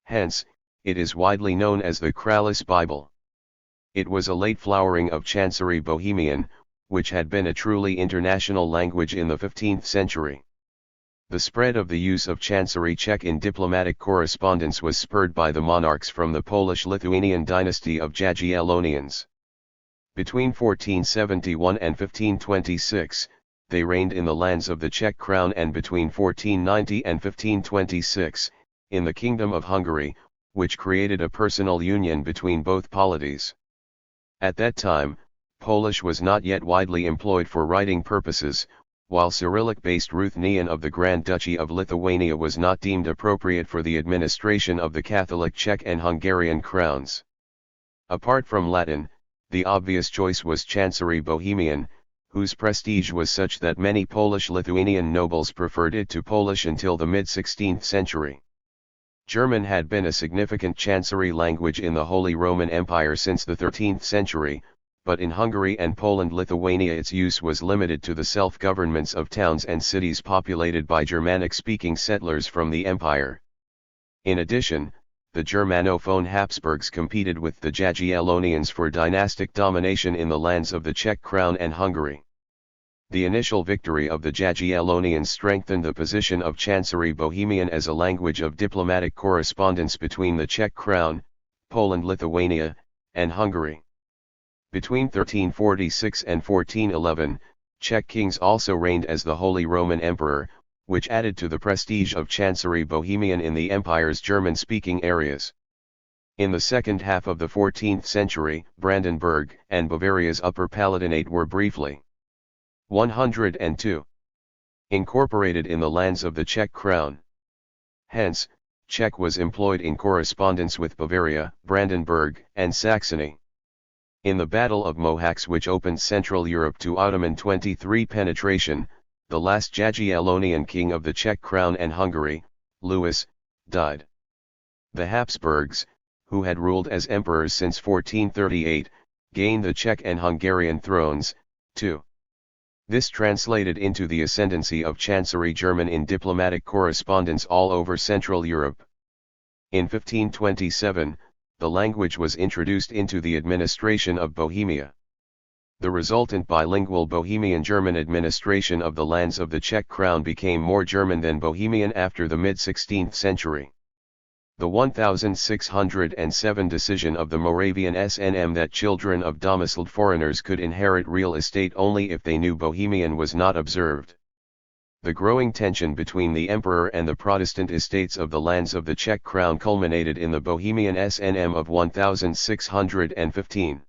Hence, it is widely known as the Kralis Bible. It was a late flowering of Chancery Bohemian, which had been a truly international language in the 15th century. The spread of the use of Chancery Czech in diplomatic correspondence was spurred by the monarchs from the Polish-Lithuanian dynasty of Jagiellonians. Between 1471 and 1526, they reigned in the lands of the Czech crown, and between 1490 and 1526, in the Kingdom of Hungary, which created a personal union between both polities. At that time, Polish was not yet widely employed for writing purposes, while Cyrillic-based Ruthenian of the Grand Duchy of Lithuania was not deemed appropriate for the administration of the Catholic Czech and Hungarian crowns. Apart from Latin, the obvious choice was Chancery Bohemian, whose prestige was such that many Polish-Lithuanian nobles preferred it to Polish until the mid-16th century. German had been a significant Chancery language in the Holy Roman Empire since the 13th century, but in Hungary and Poland-Lithuania its use was limited to the self-governments of towns and cities populated by Germanic-speaking settlers from the empire. In addition, the Germanophone Habsburgs competed with the Jagiellonians for dynastic domination in the lands of the Czech crown and Hungary. The initial victory of the Jagiellonians strengthened the position of Chancery Bohemian as a language of diplomatic correspondence between the Czech crown, Poland-Lithuania, and Hungary. Between 1346 and 1411, Czech kings also reigned as the Holy Roman Emperor, which added to the prestige of Chancery Bohemian in the empire's German-speaking areas. In the second half of the 14th century, Brandenburg and Bavaria's Upper Palatinate were briefly 102 incorporated in the lands of the Czech crown. Hence, Czech was employed in correspondence with Bavaria, Brandenburg, and Saxony. In the Battle of Mohacs, which opened Central Europe to Ottoman 23 penetration, the last Jagiellonian king of the Czech crown and Hungary, Louis, died. The Habsburgs, who had ruled as emperors since 1438, gained the Czech and Hungarian thrones, too. This translated into the ascendancy of Chancery German in diplomatic correspondence all over Central Europe. In 1527, the language was introduced into the administration of Bohemia. The resultant bilingual Bohemian German administration of the lands of the Czech crown became more German than Bohemian after the mid-16th century. The 1607 decision of the Moravian SNM that children of domiciled foreigners could inherit real estate only if they knew Bohemian was not observed. The growing tension between the emperor and the Protestant estates of the lands of the Czech crown culminated in the Bohemian SNM of 1615.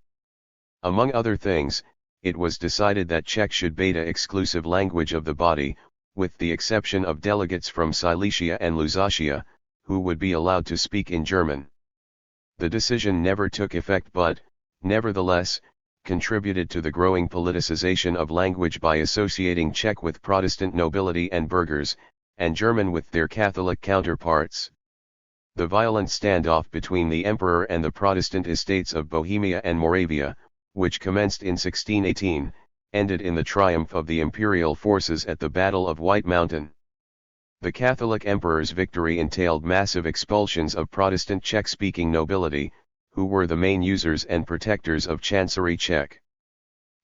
Among other things, it was decided that Czech should be the exclusive language of the body, with the exception of delegates from Silesia and Lusatia, who would be allowed to speak in German. The decision never took effect but, nevertheless, contributed to the growing politicization of language by associating Czech with Protestant nobility and burghers, and German with their Catholic counterparts. The violent standoff between the emperor and the Protestant estates of Bohemia and Moravia, which commenced in 1618, ended in the triumph of the imperial forces at the Battle of White Mountain. The Catholic emperor's victory entailed massive expulsions of Protestant Czech-speaking nobility, who were the main users and protectors of Chancery Czech.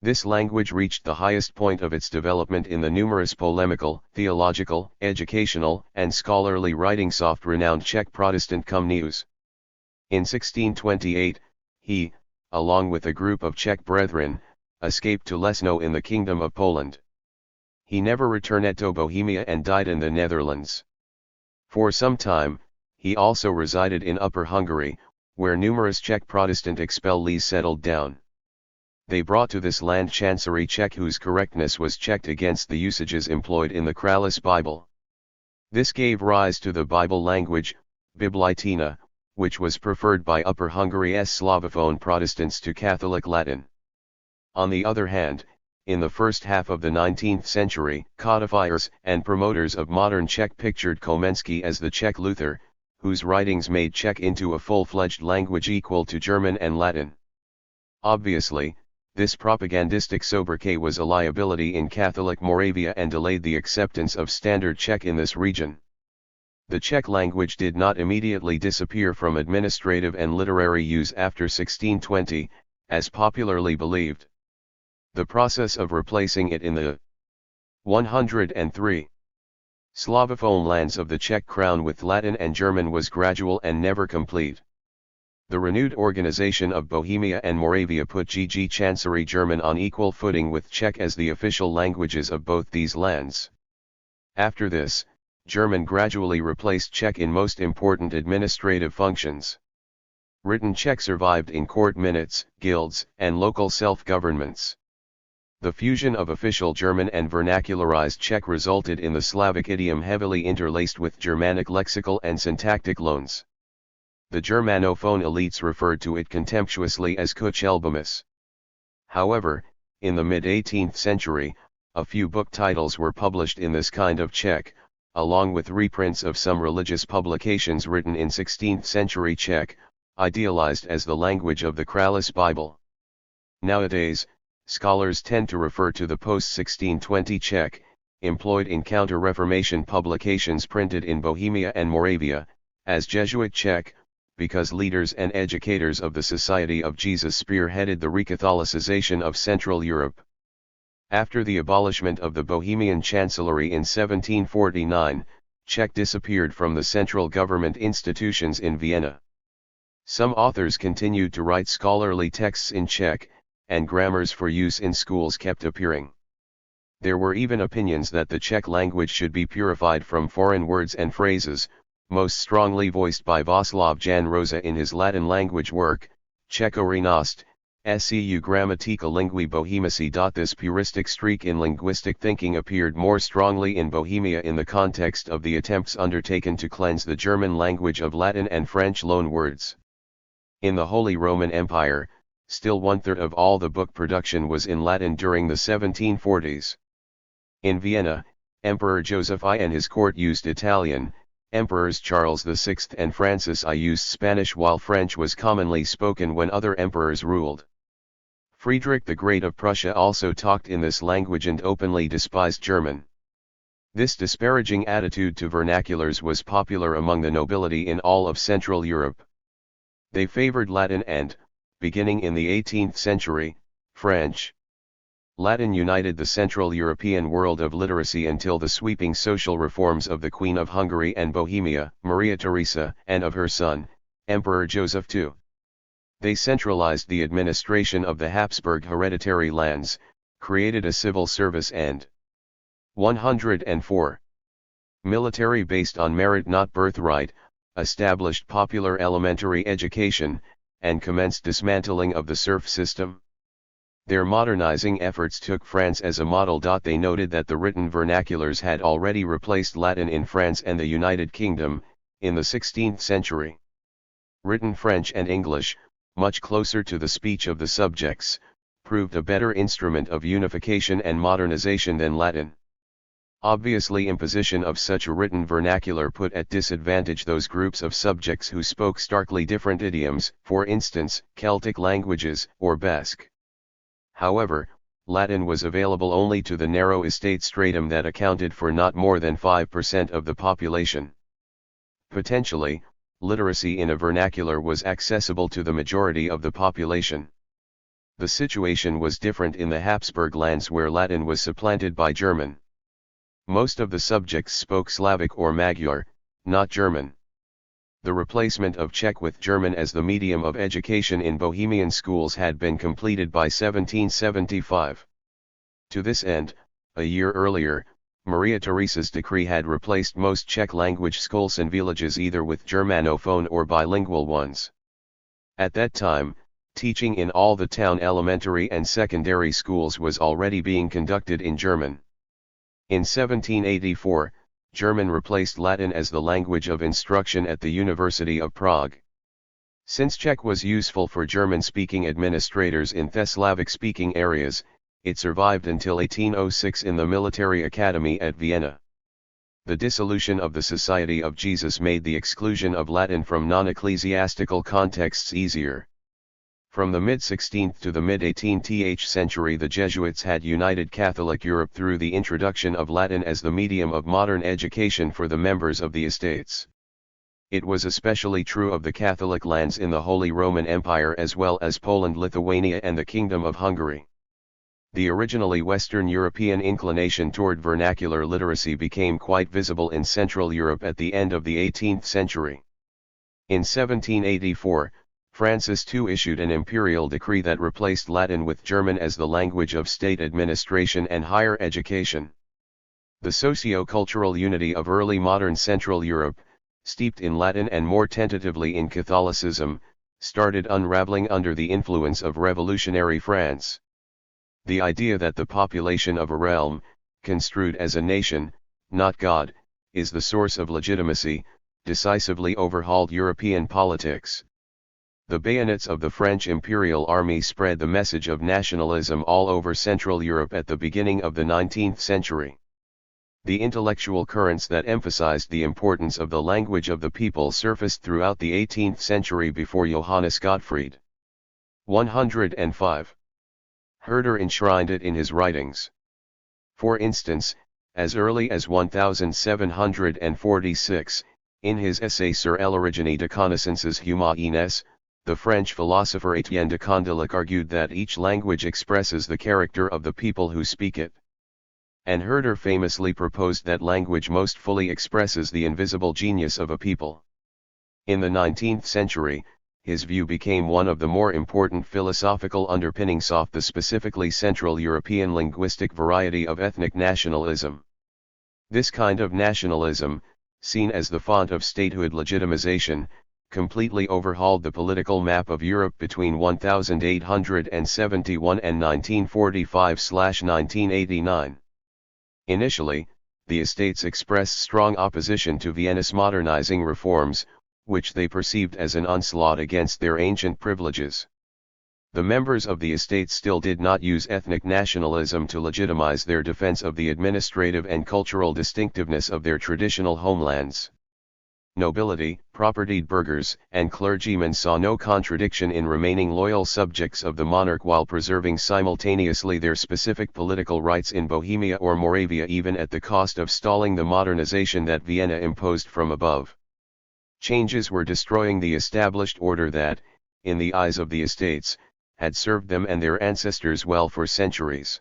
This language reached the highest point of its development in the numerous polemical, theological, educational, and scholarly writings of renowned Czech Protestant communies. In 1628, he, along with a group of Czech brethren, escaped to Lesno in the Kingdom of Poland. He never returned to Bohemia and died in the Netherlands. For some time, he also resided in Upper Hungary, where numerous Czech Protestant expellees settled down. They brought to this land Chancery Czech whose correctness was checked against the usages employed in the Kralis Bible. This gave rise to the Bible language, Biblitina, which was preferred by Upper Hungary's Slavophone Protestants to Catholic Latin. On the other hand, in the first half of the 19th century, codifiers and promoters of modern Czech pictured Komensky as the Czech Luther, whose writings made Czech into a full-fledged language equal to German and Latin. Obviously, this propagandistic sobriquet was a liability in Catholic Moravia and delayed the acceptance of Standard Czech in this region. The Czech language did not immediately disappear from administrative and literary use after 1620, as popularly believed. The process of replacing it in the 103 Slavophone lands of the Czech crown with Latin and German was gradual and never complete. The renewed organization of Bohemia and Moravia put GG Chancery German on equal footing with Czech as the official languages of both these lands. After this, German gradually replaced Czech in most important administrative functions. Written Czech survived in court minutes, guilds, and local self-governments. The fusion of official German and vernacularized Czech resulted in the Slavic idiom heavily interlaced with Germanic lexical and syntactic loans. The Germanophone elites referred to it contemptuously as Kuchelbamus. However, in the mid-18th century, a few book titles were published in this kind of Czech, along with reprints of some religious publications written in 16th century Czech, idealized as the language of the Kralis Bible. Nowadays, scholars tend to refer to the post-1620 Czech, employed in counter-Reformation publications printed in Bohemia and Moravia, as Jesuit Czech, because leaders and educators of the Society of Jesus spearheaded the recatholicization of Central Europe. After the abolishment of the Bohemian Chancellery in 1749, Czech disappeared from the central government institutions in Vienna. Some authors continued to write scholarly texts in Czech, and grammars for use in schools kept appearing. There were even opinions that the Czech language should be purified from foreign words and phrases, most strongly voiced by Václav Jan-Rosa in his Latin language work, Čekorenost, SCU Grammatica Lingui Bohemici. This puristic streak in linguistic thinking appeared more strongly in Bohemia in the context of the attempts undertaken to cleanse the German language of Latin and French loanwords. In the Holy Roman Empire, still 1/3 of all the book production was in Latin during the 1740s. In Vienna, Emperor Joseph I and his court used Italian, Emperors Charles VI and Francis I used Spanish, while French was commonly spoken when other emperors ruled. Friedrich the Great of Prussia also talked in this language and openly despised German. This disparaging attitude to vernaculars was popular among the nobility in all of Central Europe. They favored Latin and, beginning in the 18th century, French. Latin united the Central European world of literacy until the sweeping social reforms of the Queen of Hungary and Bohemia, Maria Theresa, and of her son, Emperor Joseph II. They centralized the administration of the Habsburg hereditary lands, created a civil service and 104. Military based on merit not birthright, established popular elementary education, and commenced dismantling of the serf system. Their modernizing efforts took France as a model. They noted that the written vernaculars had already replaced Latin in France and the United Kingdom, in the 16th century. Written French and English, much closer to the speech of the subjects, proved a better instrument of unification and modernization than Latin. Obviously, imposition of such a written vernacular put at disadvantage those groups of subjects who spoke starkly different idioms, for instance, Celtic languages, or Basque. However, Latin was available only to the narrow estate stratum that accounted for not more than 5% of the population. Potentially, literacy in a vernacular was accessible to the majority of the population. The situation was different in the Habsburg lands, where Latin was supplanted by German. Most of the subjects spoke Slavic or Magyar, not German. The replacement of Czech with German as the medium of education in Bohemian schools had been completed by 1775. To this end, a year earlier, Maria Theresa's decree had replaced most Czech-language schools and villages either with Germanophone or bilingual ones. At that time, teaching in all the town elementary and secondary schools was already being conducted in German. In 1784, German replaced Latin as the language of instruction at the University of Prague. Since Czech was useful for German-speaking administrators in Slavic-speaking areas, it survived until 1806 in the military academy at Vienna. The dissolution of the Society of Jesus made the exclusion of Latin from non-ecclesiastical contexts easier. From the mid-16th to the mid-18th century, the Jesuits had united Catholic Europe through the introduction of Latin as the medium of modern education for the members of the estates. It was especially true of the Catholic lands in the Holy Roman Empire as well as Poland, Lithuania, and the Kingdom of Hungary. The originally Western European inclination toward vernacular literacy became quite visible in Central Europe at the end of the 18th century. In 1784, Francis II issued an imperial decree that replaced Latin with German as the language of state administration and higher education. The socio-cultural unity of early modern Central Europe, steeped in Latin and more tentatively in Catholicism, started unraveling under the influence of revolutionary France. The idea that the population of a realm, construed as a nation, not God, is the source of legitimacy, decisively overhauled European politics. The bayonets of the French imperial army spread the message of nationalism all over Central Europe at the beginning of the 19th century. The intellectual currents that emphasized the importance of the language of the people surfaced throughout the 18th century before Johannes Gottfried. 105. Herder enshrined it in his writings. For instance, as early as 1746, in his essay Sur l'origine des connaissances humaines, the French philosopher Étienne de Condillac argued that each language expresses the character of the people who speak it. And Herder famously proposed that language most fully expresses the invisible genius of a people. In the 19th century, his view became one of the more important philosophical underpinnings of the specifically Central European linguistic variety of ethnic nationalism. This kind of nationalism, seen as the font of statehood legitimization, completely overhauled the political map of Europe between 1871 and 1945–1989. Initially, the estates expressed strong opposition to Vienna's modernizing reforms, which they perceived as an onslaught against their ancient privileges. The members of the estates still did not use ethnic nationalism to legitimize their defense of the administrative and cultural distinctiveness of their traditional homelands. Nobility, propertied burghers, and clergymen saw no contradiction in remaining loyal subjects of the monarch while preserving simultaneously their specific political rights in Bohemia or Moravia, even at the cost of stalling the modernization that Vienna imposed from above. Changes were destroying the established order that, in the eyes of the estates, had served them and their ancestors well for centuries.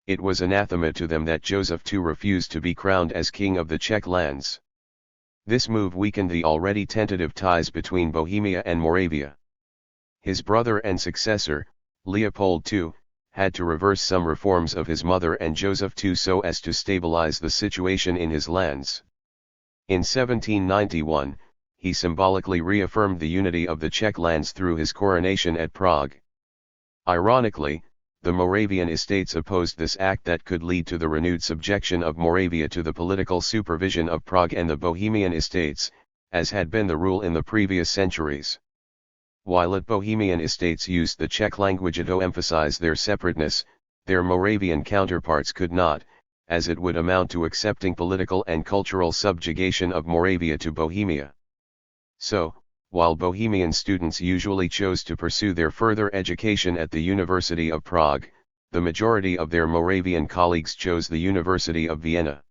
It was anathema to them that Joseph II refused to be crowned as king of the Czech lands. This move weakened the already tentative ties between Bohemia and Moravia. His brother and successor, Leopold II, had to reverse some reforms of his mother and Joseph II so as to stabilize the situation in his lands. In 1791, he symbolically reaffirmed the unity of the Czech lands through his coronation at Prague. Ironically, the Moravian estates opposed this act that could lead to the renewed subjection of Moravia to the political supervision of Prague and the Bohemian estates, as had been the rule in the previous centuries. While at Bohemian estates used the Czech language to emphasize their separateness, their Moravian counterparts could not, as it would amount to accepting political and cultural subjugation of Moravia to Bohemia. So, while Bohemian students usually chose to pursue their further education at the University of Prague, the majority of their Moravian colleagues chose the University of Vienna.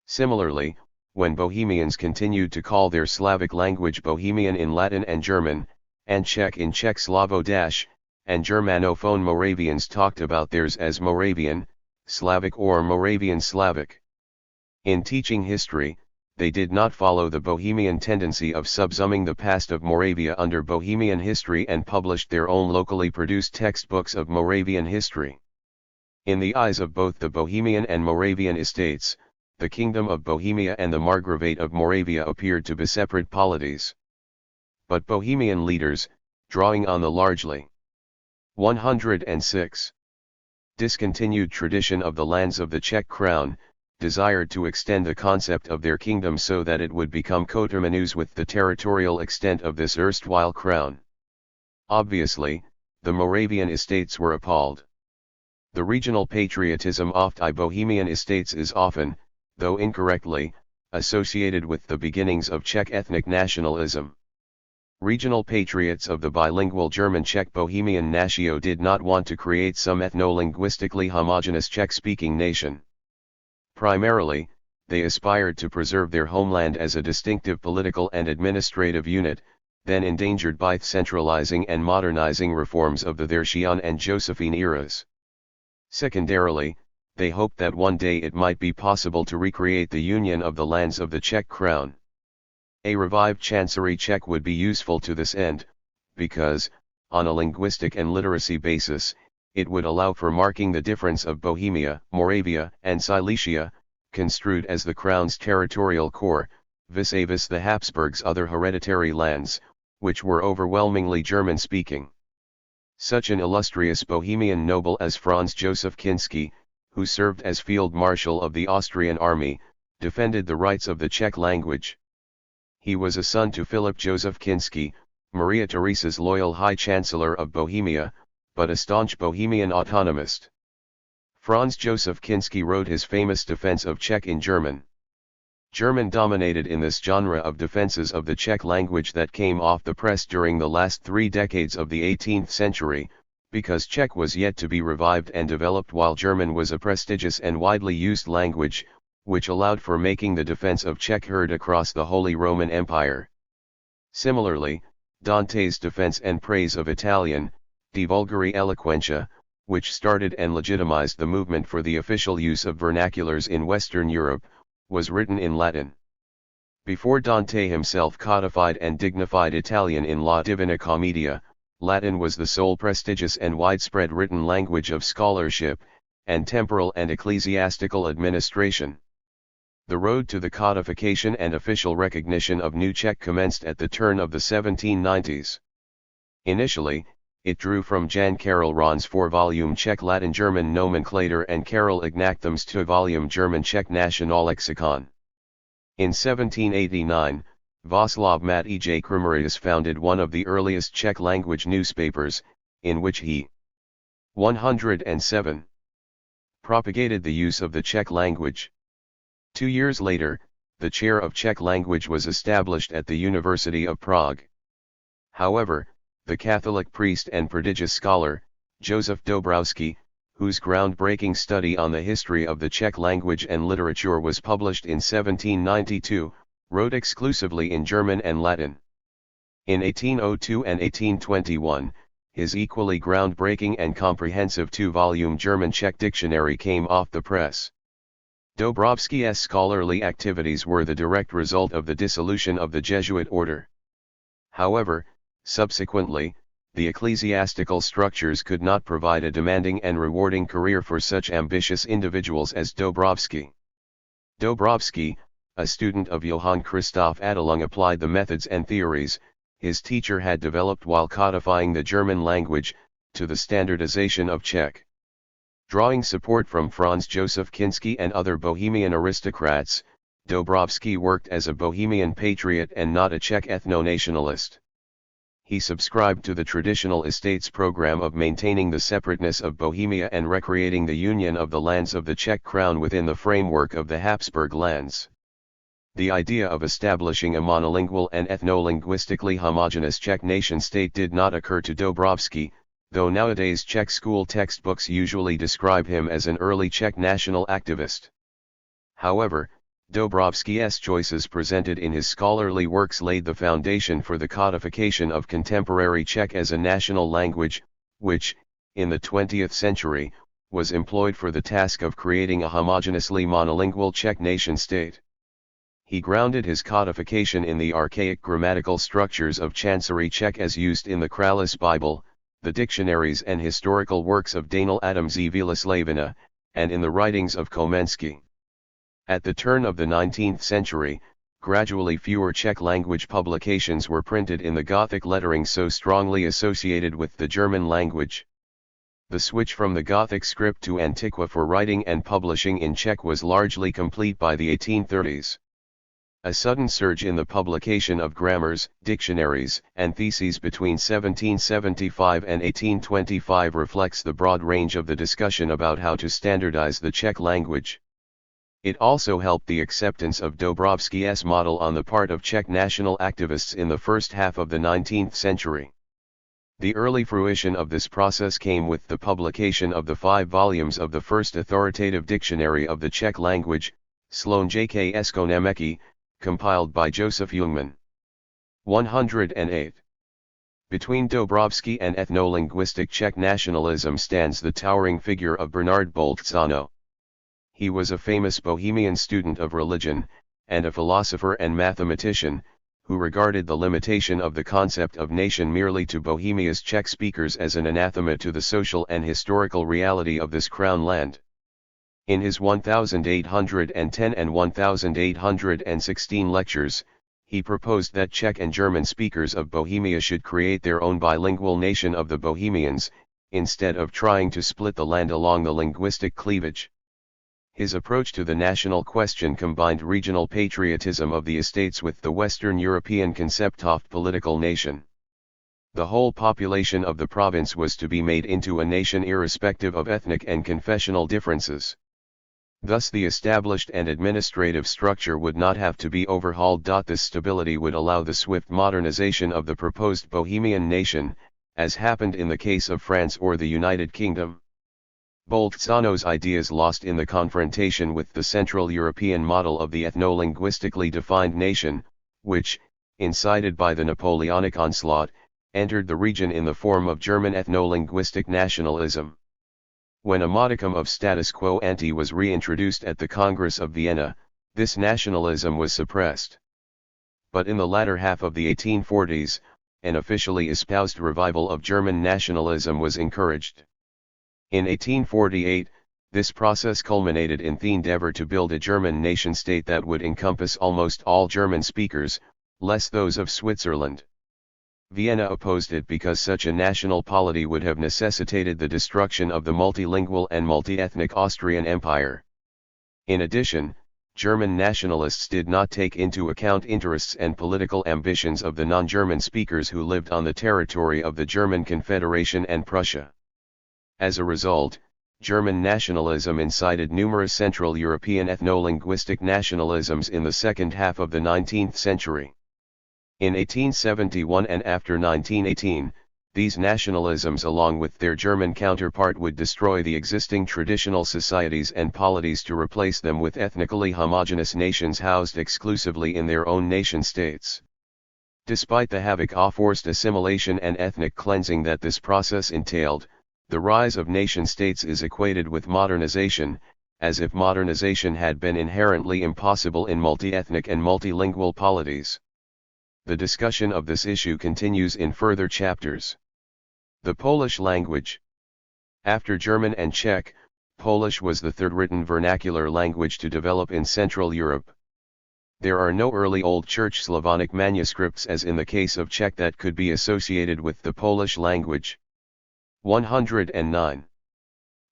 Similarly, when Bohemians continued to call their Slavic language Bohemian in Latin and German, and Czech in Czech Slavo-, and Germanophone Moravians talked about theirs as Moravian, Slavic or Moravian Slavic. In teaching history, they did not follow the Bohemian tendency of subsuming the past of Moravia under Bohemian history and published their own locally produced textbooks of Moravian history. In the eyes of both the Bohemian and Moravian estates, the Kingdom of Bohemia and the Margravate of Moravia appeared to be separate polities. But Bohemian leaders, drawing on the largely 106 discontinued tradition of the lands of the Czech crown, desired to extend the concept of their kingdom so that it would become coterminous with the territorial extent of this erstwhile crown. Obviously, the Moravian estates were appalled. The regional patriotism of the Bohemian estates is often, though incorrectly, associated with the beginnings of Czech ethnic nationalism. Regional patriots of the bilingual German-Czech Bohemian Natio did not want to create some ethno-linguistically homogeneous Czech-speaking nation. Primarily, they aspired to preserve their homeland as a distinctive political and administrative unit, then endangered by centralizing and modernizing reforms of the Tertian and Josephine eras. Secondarily, they hoped that one day it might be possible to recreate the union of the lands of the Czech crown. A revived Chancery Czech would be useful to this end, because, on a linguistic and literacy basis, it would allow for marking the difference of Bohemia, Moravia, and Silesia, construed as the crown's territorial core, vis-a-vis the Habsburgs' other hereditary lands, which were overwhelmingly German-speaking. Such an illustrious Bohemian noble as Franz Joseph Kinsky, who served as Field Marshal of the Austrian army, defended the rights of the Czech language. He was a son to Philip Joseph Kinsky, Maria Theresa's loyal High Chancellor of Bohemia, but a staunch Bohemian autonomist. Franz Joseph Kinsky wrote his famous defense of Czech in German. German dominated in this genre of defenses of the Czech language that came off the press during the last 3 decades of the 18th century, because Czech was yet to be revived and developed while German was a prestigious and widely used language, which allowed for making the defense of Czech heard across the Holy Roman Empire. Similarly, Dante's defense and praise of Italian, De Vulgari Eloquentia, which started and legitimized the movement for the official use of vernaculars in Western Europe, was written in Latin. Before Dante himself codified and dignified Italian in La Divina Commedia, Latin was the sole prestigious and widespread written language of scholarship, and temporal and ecclesiastical administration. The road to the codification and official recognition of New Czech commenced at the turn of the 1790s. Initially, it drew from Jan Karel Rahn's 4-volume Czech Latin-German nomenclator and Karel Ignáthem's 2-volume German-Czech Nationallexikon. In 1789, Václav Matej Kramarius founded one of the earliest Czech-language newspapers, in which he 107 propagated the use of the Czech language. 2 years later, the chair of Czech language was established at the University of Prague. However, the Catholic priest and prodigious scholar, Josef Dobrovský, whose groundbreaking study on the history of the Czech language and literature was published in 1792, wrote exclusively in German and Latin. In 1802 and 1821, his equally groundbreaking and comprehensive 2-volume German-Czech dictionary came off the press. Dobrovsky's scholarly activities were the direct result of the dissolution of the Jesuit order. However, subsequently, the ecclesiastical structures could not provide a demanding and rewarding career for such ambitious individuals as Dobrovský. Dobrovský, a student of Johann Christoph Adelung, applied the methods and theories his teacher had developed while codifying the German language, to the standardization of Czech. Drawing support from Franz Josef Kinsky and other Bohemian aristocrats, Dobrovský worked as a Bohemian patriot and not a Czech ethno-nationalist. He subscribed to the traditional estates program of maintaining the separateness of Bohemia and recreating the union of the lands of the Czech crown within the framework of the Habsburg lands. The idea of establishing a monolingual and ethno-linguistically homogeneous Czech nation-state did not occur to Dobrovský, though nowadays Czech school textbooks usually describe him as an early Czech national activist. However, Dobrovsky's choices presented in his scholarly works laid the foundation for the codification of contemporary Czech as a national language, which, in the 20th century, was employed for the task of creating a homogeneously monolingual Czech nation-state. He grounded his codification in the archaic grammatical structures of Chancery Czech as used in the Kralis Bible, the dictionaries and historical works of Daniel Adams e Vílislavina, and in the writings of Komensky. At the turn of the 19th century, gradually fewer Czech-language publications were printed in the Gothic lettering so strongly associated with the German language. The switch from the Gothic script to Antiqua for writing and publishing in Czech was largely complete by the 1830s. A sudden surge in the publication of grammars, dictionaries, and theses between 1775 and 1825 reflects the broad range of the discussion about how to standardize the Czech language. It also helped the acceptance of Dobrovsky's model on the part of Czech national activists in the first half of the 19th century. The early fruition of this process came with the publication of the 5 volumes of the first authoritative dictionary of the Czech language, Slovenské německy, compiled by Josef Jungmann. 108. Between Dobrovský and ethno-linguistic Czech nationalism stands the towering figure of Bernard Bolzano. He was a famous Bohemian student of religion, and a philosopher and mathematician, who regarded the limitation of the concept of nation merely to Bohemia's Czech speakers as an anathema to the social and historical reality of this crown land. In his 1810 and 1816 lectures, he proposed that Czech and German speakers of Bohemia should create their own bilingual nation of the Bohemians, instead of trying to split the land along the linguistic cleavage. His approach to the national question combined regional patriotism of the estates with the Western European concept of political nation. The whole population of the province was to be made into a nation irrespective of ethnic and confessional differences. Thus the established and administrative structure would not have to be overhauled. This stability would allow the swift modernization of the proposed Bohemian nation, as happened in the case of France or the United Kingdom. Bolzano's ideas lost in the confrontation with the Central European model of the ethno-linguistically defined nation, which, incited by the Napoleonic onslaught, entered the region in the form of German ethno-linguistic nationalism. When a modicum of status quo ante was reintroduced at the Congress of Vienna, this nationalism was suppressed. But in the latter half of the 1840s, an officially espoused revival of German nationalism was encouraged. In 1848, This process culminated in the endeavor to build a German nation-state that would encompass almost all German speakers, less those of Switzerland. Vienna opposed it because such a national polity would have necessitated the destruction of the multilingual and multi-ethnic Austrian Empire. In addition, German nationalists did not take into account interests and political ambitions of the non-German speakers who lived on the territory of the German Confederation and Prussia. As a result, German nationalism incited numerous Central European ethno-linguistic nationalisms in the second half of the 19th century. In 1871 and after 1918, these nationalisms along with their German counterpart would destroy the existing traditional societies and polities to replace them with ethnically homogeneous nations housed exclusively in their own nation-states. Despite the havoc of forced assimilation and ethnic cleansing that this process entailed, the rise of nation-states is equated with modernization, as if modernization had been inherently impossible in multi-ethnic and multilingual polities. The discussion of this issue continues in further chapters. The Polish language. After German and Czech, Polish was the third written vernacular language to develop in Central Europe. There are no early Old Church Slavonic manuscripts as in the case of Czech that could be associated with the Polish language. 109.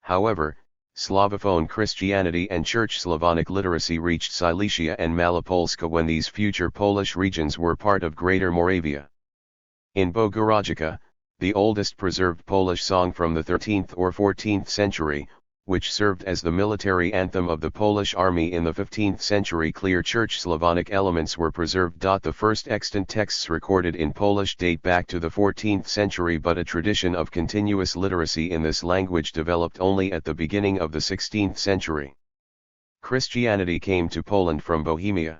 However, Slavophone Christianity and Church Slavonic literacy reached Silesia and Malopolska when these future Polish regions were part of Greater Moravia. In Bogorodzica, the oldest preserved Polish song from the 13th or 14th century, which served as the military anthem of the Polish army in the 15th century, clear Church Slavonic elements were preserved. The first extant texts recorded in Polish date back to the 14th century, but a tradition of continuous literacy in this language developed only at the beginning of the 16th century. Christianity came to Poland from Bohemia.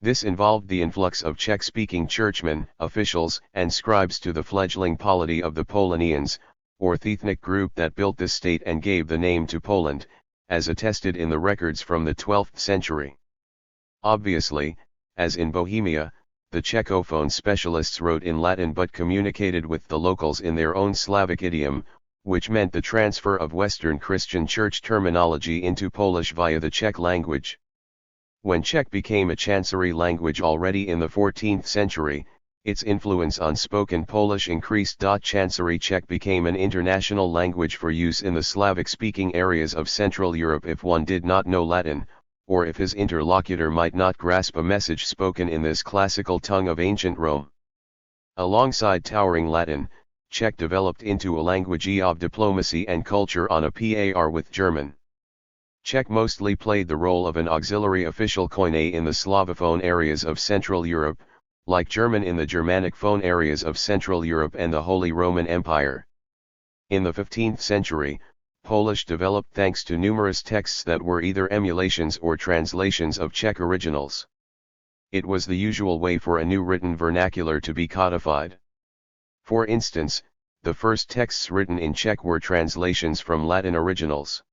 This involved the influx of Czech-speaking churchmen, officials, and scribes to the fledgling polity of the Polonians, or the ethnic group that built this state and gave the name to Poland, as attested in the records from the 12th century. Obviously, as in Bohemia, the Czechophone specialists wrote in Latin but communicated with the locals in their own Slavic idiom, which meant the transfer of Western Christian Church terminology into Polish via the Czech language. When Czech became a chancery language already in the 14th century, its influence on spoken Polish increased. Chancery Czech became an international language for use in the Slavic-speaking areas of Central Europe if one did not know Latin, or if his interlocutor might not grasp a message spoken in this classical tongue of ancient Rome. Alongside towering Latin, Czech developed into a language of diplomacy and culture on a par with German. Czech mostly played the role of an auxiliary official koine in the Slavophone areas of Central Europe, like German in the Germanic phone areas of Central Europe and the Holy Roman Empire. In the 15th century, Polish developed thanks to numerous texts that were either emulations or translations of Czech originals. It was the usual way for a new written vernacular to be codified. For instance, the first texts written in Czech were translations from Latin originals.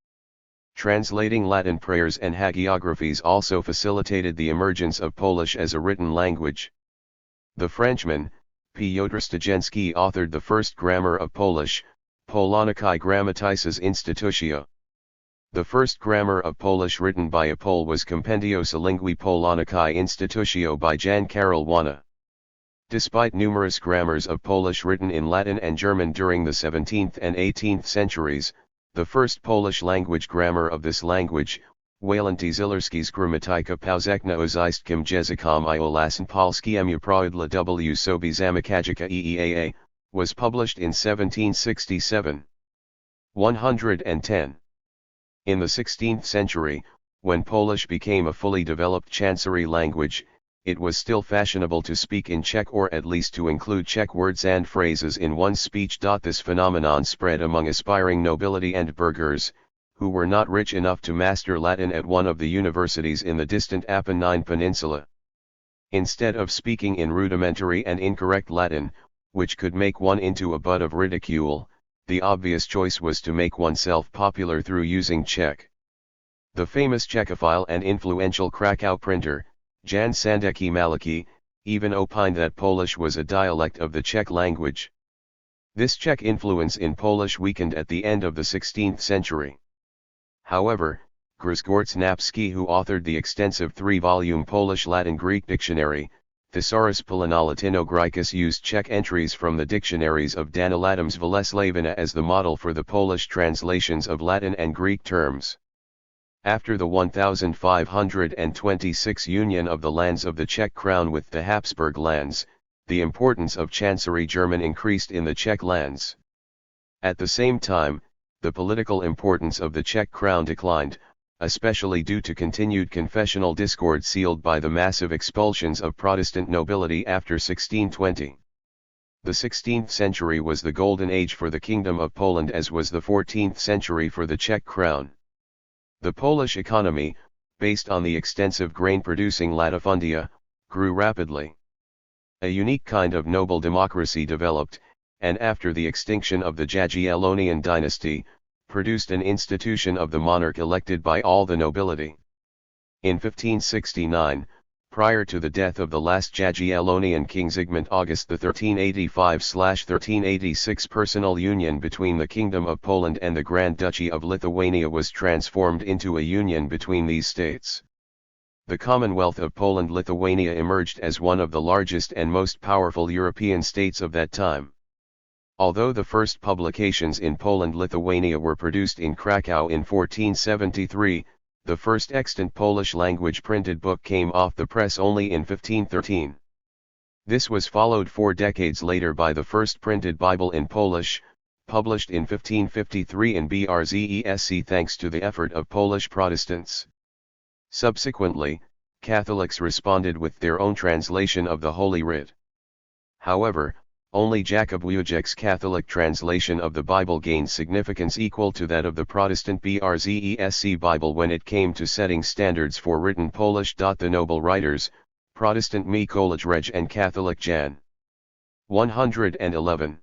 Translating Latin prayers and hagiographies also facilitated the emergence of Polish as a written language. The Frenchman, Piotr Stojensky, authored the first grammar of Polish, Poloniki Grammatices Institutio. The first grammar of Polish written by a Pole was Compendiosa Lingui Poloniki Institutio by Jan Karol Wana. Despite numerous grammars of Polish written in Latin and German during the 17th and 18th centuries, the first Polish language grammar of this language, Walenty Zilerski's Gramatyka Powszechna Ozyjskim Językom I Olasin Polskiemu Praudla w Sobie Zamykajika EEAA, was published in 1767. 110. In the 16th century, when Polish became a fully developed chancery language, it was still fashionable to speak in Czech or at least to include Czech words and phrases in one's speech. This phenomenon spread among aspiring nobility and burghers, who were not rich enough to master Latin at one of the universities in the distant Apennine Peninsula. Instead of speaking in rudimentary and incorrect Latin, which could make one into a butt of ridicule, the obvious choice was to make oneself popular through using Czech. The famous Czechophile and influential Krakow printer, Jan Sandecki Malachy, even opined that Polish was a dialect of the Czech language. This Czech influence in Polish weakened at the end of the 16th century. However, Grzegorz Napski, who authored the extensive 3-volume Polish-Latin-Greek dictionary, Thesaurus Polonolitino-Graicus, used Czech entries from the dictionaries of Daniel Adams Weleslawina as the model for the Polish translations of Latin and Greek terms. After the 1526 union of the lands of the Czech crown with the Habsburg lands, the importance of Chancery German increased in the Czech lands. At the same time, the political importance of the Czech crown declined, especially due to continued confessional discord sealed by the massive expulsions of Protestant nobility after 1620. The 16th century was the golden age for the Kingdom of Poland, as was the 14th century for the Czech crown. The Polish economy, based on the extensive grain-producing latifundia, grew rapidly. A unique kind of noble democracy developed, and after the extinction of the Jagiellonian dynasty, produced an institution of the monarch elected by all the nobility. In 1569, prior to the death of the last Jagiellonian king Zygmunt August, the 1385/1386 personal union between the Kingdom of Poland and the Grand Duchy of Lithuania was transformed into a union between these states. The Commonwealth of Poland-Lithuania emerged as one of the largest and most powerful European states of that time. Although the first publications in Poland-Lithuania were produced in Krakow in 1473, the first extant Polish-language printed book came off the press only in 1513. This was followed 4 decades later by the first printed Bible in Polish, published in 1553 in Brzesc thanks to the effort of Polish Protestants. Subsequently, Catholics responded with their own translation of the Holy Writ. However, only Jakub Wojciech's Catholic translation of the Bible gained significance equal to that of the Protestant Brzesc Bible when it came to setting standards for written Polish. The noble writers, Protestant Mikołaj Reg and Catholic Jan 111.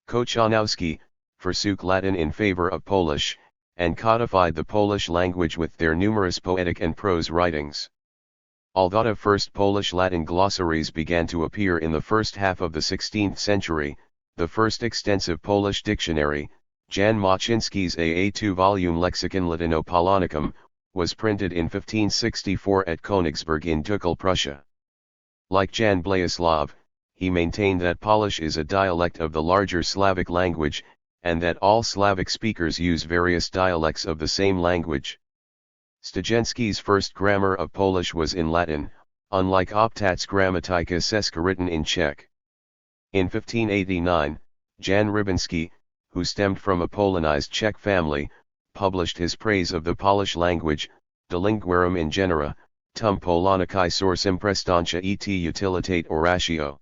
Kochanowski, forsook Latin in favor of Polish, and codified the Polish language with their numerous poetic and prose writings. Although the first Polish-Latin glossaries began to appear in the first half of the 16th century, the first extensive Polish dictionary, Jan Moczynski's A 2-volume Lexicon Latino-Polonicum, was printed in 1564 at Königsberg in Ducal, Prussia. Like Jan Blaisław, he maintained that Polish is a dialect of the larger Slavic language, and that all Slavic speakers use various dialects of the same language. Stojensky's first grammar of Polish was in Latin, unlike Optat's Gramatyka Česka written in Czech. In 1589, Jan Rybinski, who stemmed from a Polonized Czech family, published his praise of the Polish language, De linguarum in genera, tum Polonicae sourcem prestantia et utilitate oratio.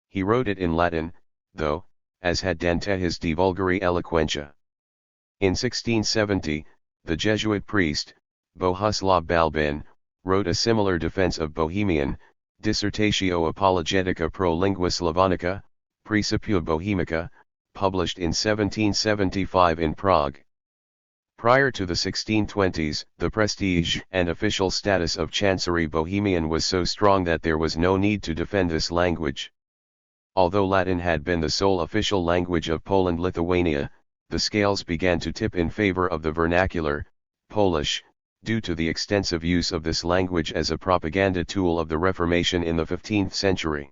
He wrote it in Latin, though, as had Dante his De vulgari eloquentia. In 1670, the Jesuit priest, Bohuslav Balbin, wrote a similar defense of Bohemian, Dissertatio Apologetica pro lingua slavonica, Principia Bohemica, published in 1775 in Prague. Prior to the 1620s, the prestige and official status of Chancery Bohemian was so strong that there was no need to defend this language. Although Latin had been the sole official language of Poland-Lithuania, the scales began to tip in favor of the vernacular, Polish, due to the extensive use of this language as a propaganda tool of the Reformation in the 15th century.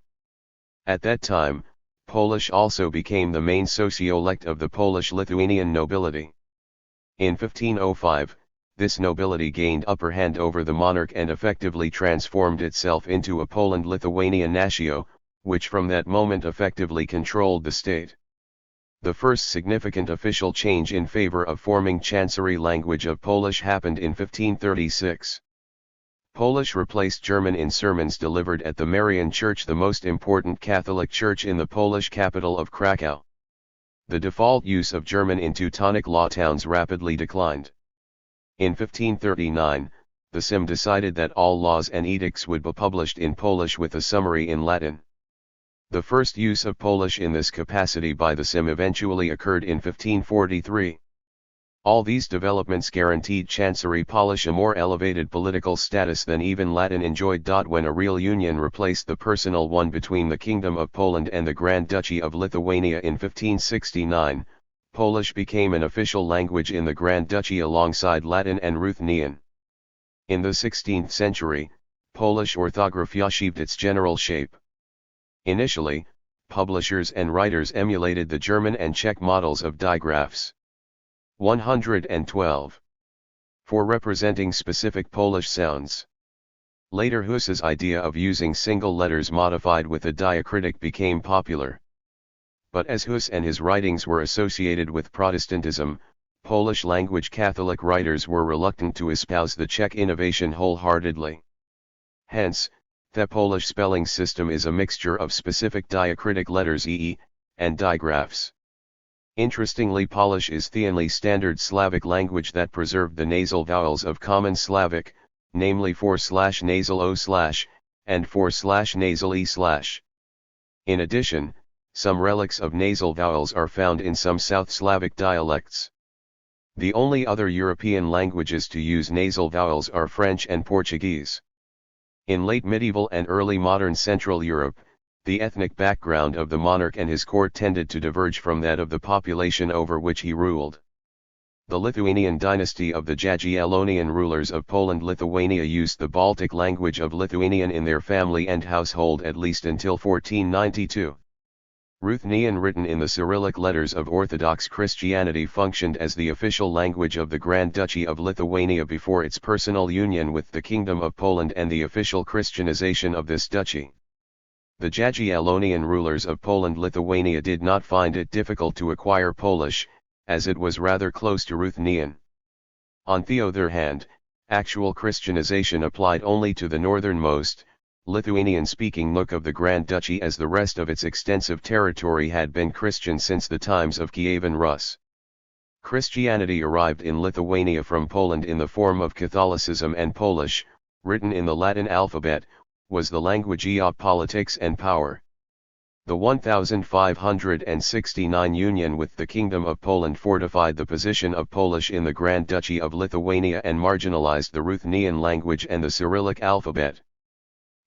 At that time, Polish also became the main sociolect of the Polish-Lithuanian nobility. In 1505, this nobility gained upper hand over the monarch and effectively transformed itself into a Poland-Lithuania natio, which from that moment effectively controlled the state. The first significant official change in favor of forming Chancery language of Polish happened in 1536. Polish replaced German in sermons delivered at the Marian Church, the most important Catholic church in the Polish capital of Krakow. The default use of German in Teutonic law towns rapidly declined. In 1539, the Sejm decided that all laws and edicts would be published in Polish with a summary in Latin. The first use of Polish in this capacity by the Sejm eventually occurred in 1543. All these developments guaranteed Chancery Polish a more elevated political status than even Latin enjoyed. When a real union replaced the personal one between the Kingdom of Poland and the Grand Duchy of Lithuania in 1569, Polish became an official language in the Grand Duchy alongside Latin and Ruthenian. In the 16th century, Polish orthography achieved its general shape. Initially, publishers and writers emulated the German and Czech models of digraphs. 112. For representing specific Polish sounds. Later Huss's idea of using single letters modified with a diacritic became popular. But as Huss and his writings were associated with Protestantism, Polish-language Catholic writers were reluctant to espouse the Czech innovation wholeheartedly. Hence, the Polish spelling system is a mixture of specific diacritic letters e, and digraphs. Interestingly, Polish is the only standard Slavic language that preserved the nasal vowels of Common Slavic, namely /nasal o/ and /nasal e/. In addition, some relics of nasal vowels are found in some South Slavic dialects. The only other European languages to use nasal vowels are French and Portuguese. In late medieval and early modern Central Europe, the ethnic background of the monarch and his court tended to diverge from that of the population over which he ruled. The Lithuanian dynasty of the Jagiellonian rulers of Poland-Lithuania used the Baltic language of Lithuanian in their family and household at least until 1492. Ruthenian, written in the Cyrillic letters of Orthodox Christianity, functioned as the official language of the Grand Duchy of Lithuania before its personal union with the Kingdom of Poland and the official Christianization of this duchy. The Jagiellonian rulers of Poland-Lithuania did not find it difficult to acquire Polish, as it was rather close to Ruthenian. On the other hand, actual Christianization applied only to the northernmost, Lithuanian-speaking nook of the Grand Duchy, as the rest of its extensive territory had been Christian since the times of Kievan Rus. Christianity arrived in Lithuania from Poland in the form of Catholicism, and Polish, written in the Latin alphabet, was the language of politics and power. The 1569 union with the Kingdom of Poland fortified the position of Polish in the Grand Duchy of Lithuania and marginalized the Ruthenian language and the Cyrillic alphabet.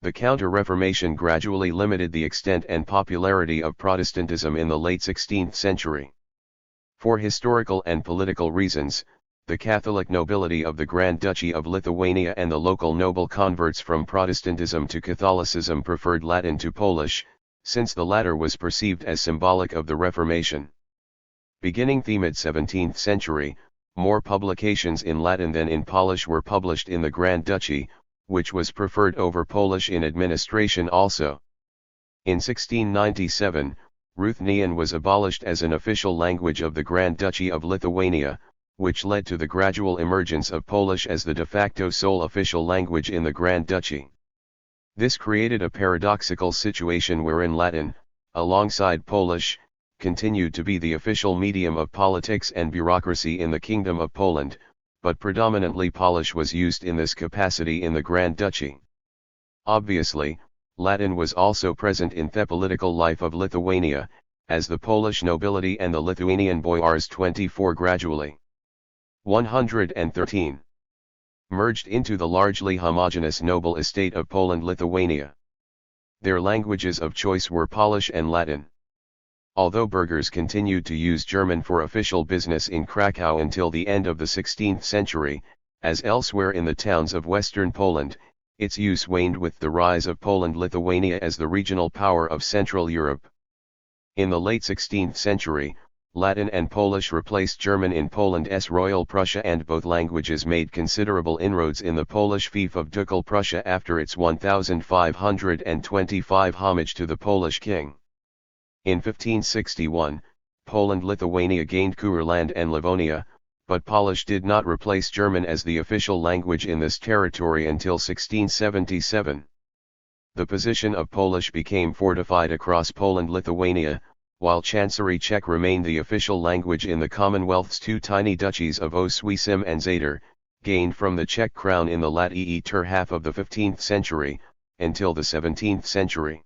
The Counter-Reformation gradually limited the extent and popularity of Protestantism in the late 16th century. For historical and political reasons, the Catholic nobility of the Grand Duchy of Lithuania and the local noble converts from Protestantism to Catholicism preferred Latin to Polish, since the latter was perceived as symbolic of the Reformation. Beginning the mid-17th century, more publications in Latin than in Polish were published in the Grand Duchy, which was preferred over Polish in administration also. In 1697, Ruthenian was abolished as an official language of the Grand Duchy of Lithuania, which led to the gradual emergence of Polish as the de facto sole official language in the Grand Duchy. This created a paradoxical situation wherein Latin, alongside Polish, continued to be the official medium of politics and bureaucracy in the Kingdom of Poland, but predominantly Polish was used in this capacity in the Grand Duchy. Obviously, Latin was also present in the political life of Lithuania, as the Polish nobility and the Lithuanian boyars 24 gradually 113 merged into the largely homogeneous noble estate of Poland-Lithuania. Their languages of choice were Polish and Latin. Although burghers continued to use German for official business in Krakow until the end of the 16th century, as elsewhere in the towns of western Poland, its use waned with the rise of Poland-Lithuania as the regional power of Central Europe. In the late 16th century, Latin and Polish replaced German in Poland's Royal Prussia, and both languages made considerable inroads in the Polish fief of Ducal Prussia after its 1525 homage to the Polish king. In 1561, Poland-Lithuania gained Courland and Livonia, but Polish did not replace German as the official language in this territory until 1677. The position of Polish became fortified across Poland-Lithuania, while Chancery Czech remained the official language in the Commonwealth's two tiny duchies of Oswiecim and Zadar, gained from the Czech crown in the latter half of the 15th century, until the 17th century.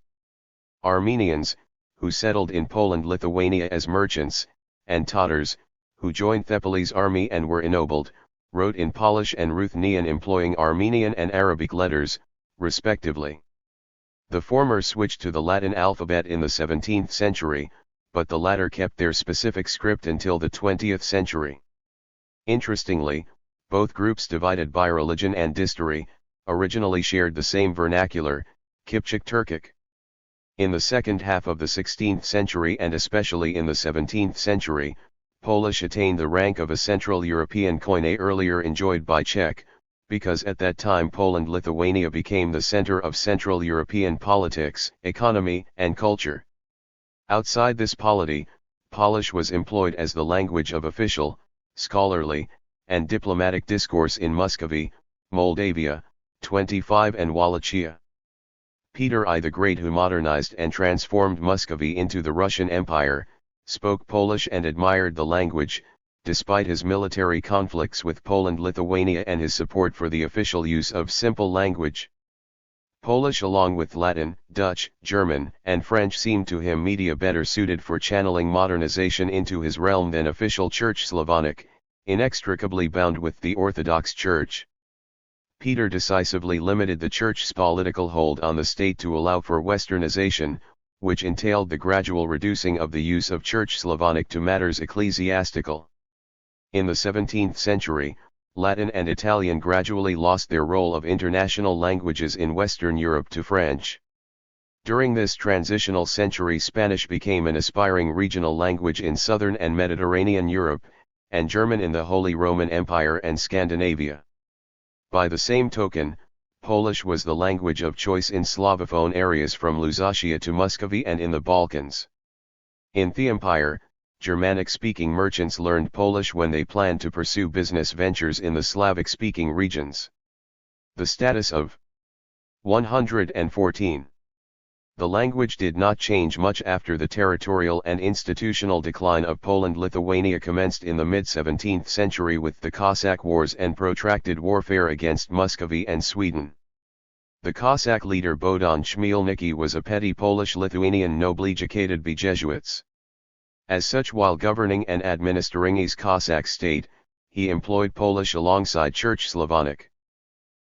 Armenians, who settled in Poland-Lithuania as merchants, and Tatars, who joined Thepali's army and were ennobled, wrote in Polish and Ruthenian employing Armenian and Arabic letters, respectively. The former switched to the Latin alphabet in the 17th century, but the latter kept their specific script until the 20th century. Interestingly, both groups divided by religion and history, originally shared the same vernacular, Kipchak-Turkic. In the second half of the 16th century and especially in the 17th century, Polish attained the rank of a Central European Koine earlier enjoyed by Czech, because at that time Poland-Lithuania became the center of Central European politics, economy, and culture. Outside this polity, Polish was employed as the language of official, scholarly, and diplomatic discourse in Muscovy, Moldavia, 25 and Wallachia. Peter I the Great, who modernized and transformed Muscovy into the Russian Empire, spoke Polish and admired the language, despite his military conflicts with Poland-Lithuania and his support for the official use of simple language. Polish along with Latin, Dutch, German, and French seemed to him media better suited for channeling modernization into his realm than official Church Slavonic, inextricably bound with the Orthodox Church. Peter decisively limited the Church's political hold on the state to allow for Westernization, which entailed the gradual reducing of the use of Church Slavonic to matters ecclesiastical. In the 17th century, Latin and Italian gradually lost their role of international languages in Western Europe to French. During this transitional century, Spanish became an aspiring regional language in southern and Mediterranean Europe, and German in the Holy Roman Empire and Scandinavia. By the same token, Polish was the language of choice in Slavophone areas from Lusatia to Muscovy and in the Balkans. In the Empire, Germanic-speaking merchants learned Polish when they planned to pursue business ventures in the Slavic-speaking regions. The status of 114. The language did not change much after the territorial and institutional decline of Poland-Lithuania commenced in the mid-17th century with the Cossack Wars and protracted warfare against Muscovy and Sweden. The Cossack leader Bohdan Chmielnicki was a petty Polish-Lithuanian noble educated by Jesuits. As such, while governing and administering his Cossack state, he employed Polish alongside Church Slavonic.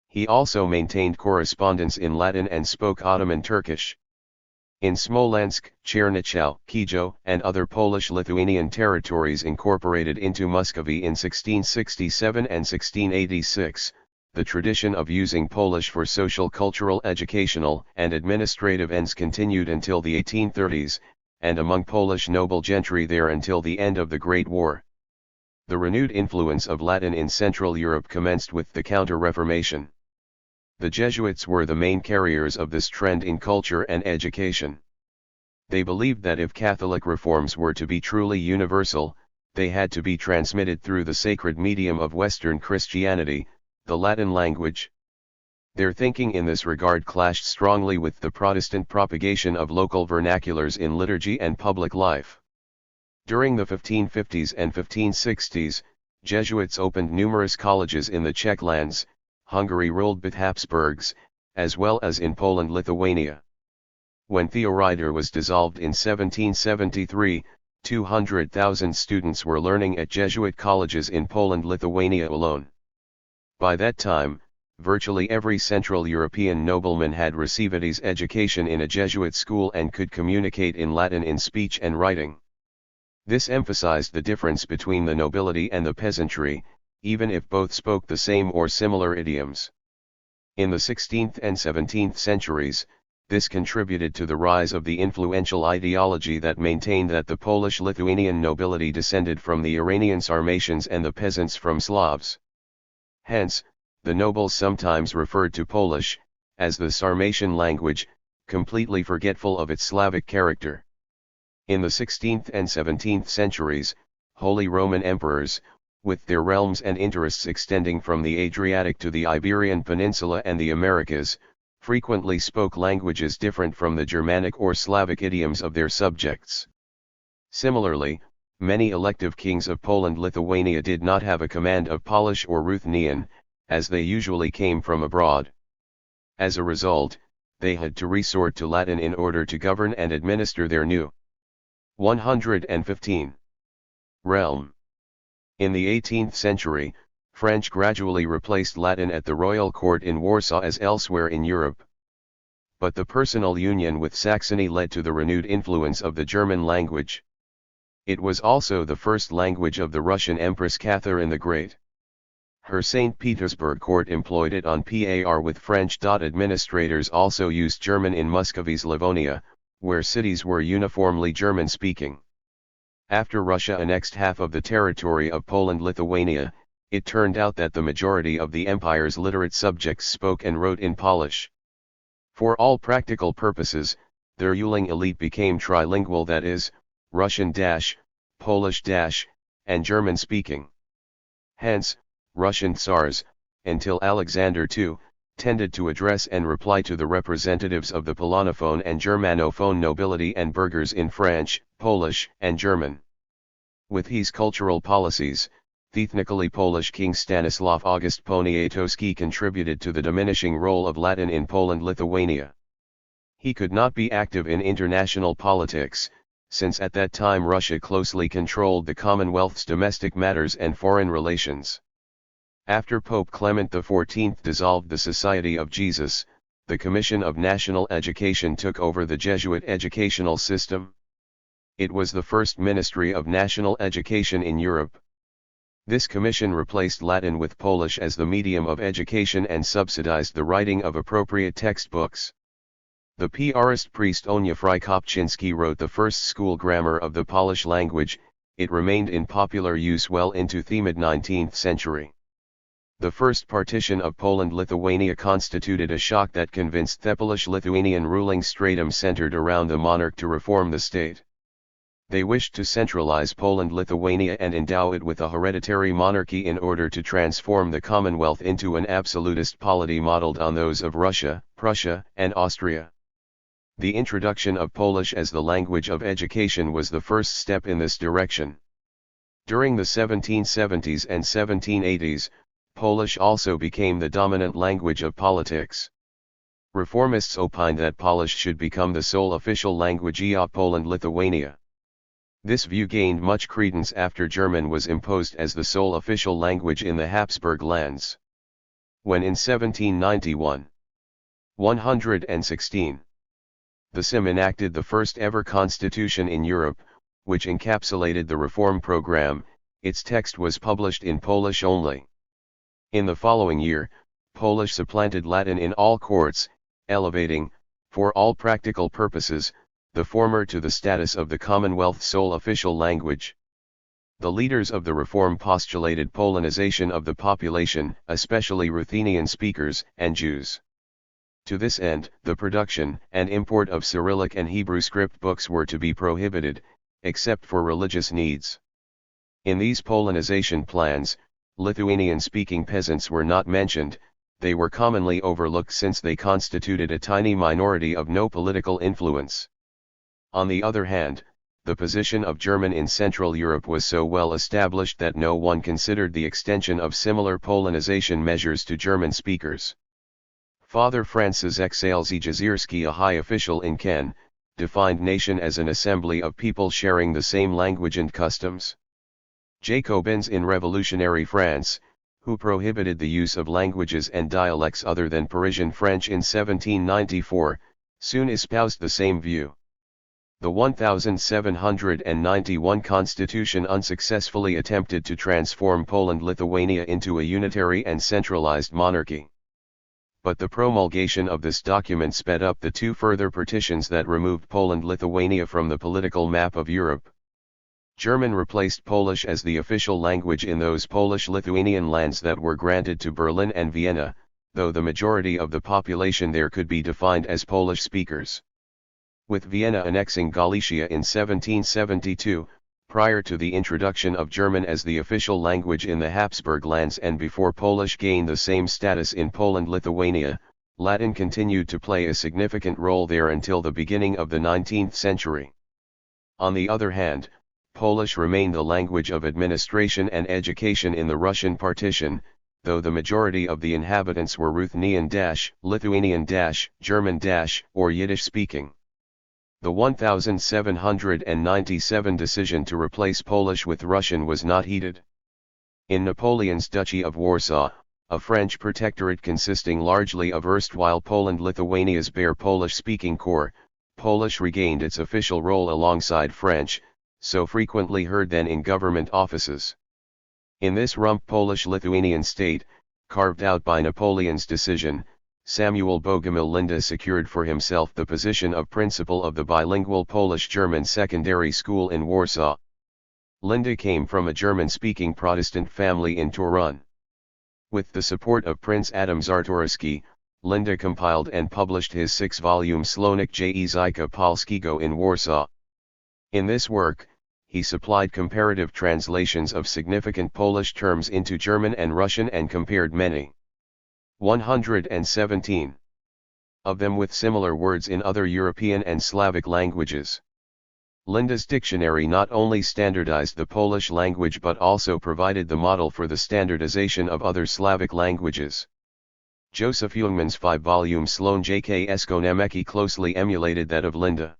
He also maintained correspondence in Latin and spoke Ottoman Turkish. In Smolensk, Chernichow, Kijo, and other Polish-Lithuanian territories incorporated into Muscovy in 1667 and 1686, the tradition of using Polish for social, cultural, educational, and administrative ends continued until the 1830s, and among Polish noble gentry there until the end of the Great War. The renewed influence of Latin in Central Europe commenced with the Counter-Reformation. The Jesuits were the main carriers of this trend in culture and education. They believed that if Catholic reforms were to be truly universal, they had to be transmitted through the sacred medium of Western Christianity, the Latin language. Their thinking in this regard clashed strongly with the Protestant propagation of local vernaculars in liturgy and public life. During the 1550s and 1560s, Jesuits opened numerous colleges in the Czech lands, Hungary ruled by Habsburgs, as well as in Poland-Lithuania. When Theorida was dissolved in 1773, 200,000 students were learning at Jesuit colleges in Poland-Lithuania alone. By that time, virtually every Central European nobleman had received his education in a Jesuit school and could communicate in Latin in speech and writing. This emphasized the difference between the nobility and the peasantry, even if both spoke the same or similar idioms. In the 16th and 17th centuries, this contributed to the rise of the influential ideology that maintained that the Polish-Lithuanian nobility descended from the Iranian Sarmatians and the peasants from Slavs. Hence, the nobles sometimes referred to Polish as the Sarmatian language, completely forgetful of its Slavic character. In the 16th and 17th centuries, Holy Roman emperors, with their realms and interests extending from the Adriatic to the Iberian Peninsula and the Americas, frequently spoke languages different from the Germanic or Slavic idioms of their subjects. Similarly, many elective kings of Poland-Lithuania did not have a command of Polish or Ruthenian, as they usually came from abroad. As a result, they had to resort to Latin in order to govern and administer their new 115 realm. In the 18th century, French gradually replaced Latin at the royal court in Warsaw as elsewhere in Europe. But the personal union with Saxony led to the renewed influence of the German language. It was also the first language of the Russian Empress Catherine the Great. Her St. Petersburg court employed it on par with French. Administrators also used German in Muscovy's Livonia, where cities were uniformly German-speaking. After Russia annexed half of the territory of Poland-Lithuania, it turned out that the majority of the empire's literate subjects spoke and wrote in Polish. For all practical purposes, the ruling elite became trilingual, that is, Russian-, Polish-, and German-speaking. Hence, Russian Tsars, until Alexander II, tended to address and reply to the representatives of the Polanophone and Germanophone nobility and burghers in French, Polish, and German. With his cultural policies, the ethnically Polish King Stanislaw August Poniatowski contributed to the diminishing role of Latin in Poland-Lithuania. He could not be active in international politics, since at that time Russia closely controlled the Commonwealth's domestic matters and foreign relations. After Pope Clement XIV dissolved the Society of Jesus, the Commission of National Education took over the Jesuit educational system. It was the first ministry of national education in Europe. This commission replaced Latin with Polish as the medium of education and subsidized the writing of appropriate textbooks. The Piarist priest Onufry Kopczynski wrote the first school grammar of the Polish language. It remained in popular use well into the mid-19th century. The first partition of Poland-Lithuania constituted a shock that convinced the Polish-Lithuanian ruling stratum centered around the monarch to reform the state. They wished to centralize Poland-Lithuania and endow it with a hereditary monarchy in order to transform the Commonwealth into an absolutist polity modeled on those of Russia, Prussia, and Austria. The introduction of Polish as the language of education was the first step in this direction. During the 1770s and 1780s, Polish also became the dominant language of politics. Reformists opined that Polish should become the sole official language of Poland-Lithuania. This view gained much credence after German was imposed as the sole official language in the Habsburg lands. When in 1791, 116, the Sejm enacted the first ever constitution in Europe, which encapsulated the reform program, its text was published in Polish only. In the following year, Polish supplanted Latin in all courts, elevating, for all practical purposes, the former to the status of the Commonwealth's sole official language. The leaders of the reform postulated Polonization of the population, especially Ruthenian speakers and Jews. To this end, the production and import of Cyrillic and Hebrew script books were to be prohibited, except for religious needs. In these Polonization plans, Lithuanian-speaking peasants were not mentioned. They were commonly overlooked since they constituted a tiny minority of no political influence. On the other hand, the position of German in Central Europe was so well established that no one considered the extension of similar Polonization measures to German speakers. Father Francis Exalzi-Jazierski, a high official in Ken, defined nation as an assembly of people sharing the same language and customs. Jacobins in revolutionary France, who prohibited the use of languages and dialects other than Parisian French in 1794, soon espoused the same view. The 1791 constitution unsuccessfully attempted to transform Poland-Lithuania into a unitary and centralized monarchy. But the promulgation of this document sped up the two further partitions that removed Poland-Lithuania from the political map of Europe. German replaced Polish as the official language in those Polish-Lithuanian lands that were granted to Berlin and Vienna, though the majority of the population there could be defined as Polish speakers. With Vienna annexing Galicia in 1772, prior to the introduction of German as the official language in the Habsburg lands and before Polish gained the same status in Poland-Lithuania, Latin continued to play a significant role there until the beginning of the 19th century. On the other hand, Polish remained the language of administration and education in the Russian partition, though the majority of the inhabitants were Ruthenian-, Lithuanian-, German-, or Yiddish-speaking. The 1797 decision to replace Polish with Russian was not heeded. In Napoleon's Duchy of Warsaw, a French protectorate consisting largely of erstwhile Poland-Lithuania's bare Polish-speaking core, Polish regained its official role alongside French, so frequently heard then in government offices. In this rump Polish-Lithuanian state, carved out by Napoleon's decision, Samuel Bogomil Linde secured for himself the position of principal of the bilingual Polish-German secondary school in Warsaw. Linde came from a German-speaking Protestant family in Torun. With the support of Prince Adam Czartoryski, Linde compiled and published his 6-volume Słownik Języka Polskiego in Warsaw. In this work, he supplied comparative translations of significant Polish terms into German and Russian and compared many 117 of them with similar words in other European and Slavic languages. Linde's dictionary not only standardized the Polish language but also provided the model for the standardization of other Slavic languages. Joseph Jungmann's 5-volume Słownik Niemiecki closely emulated that of Linde.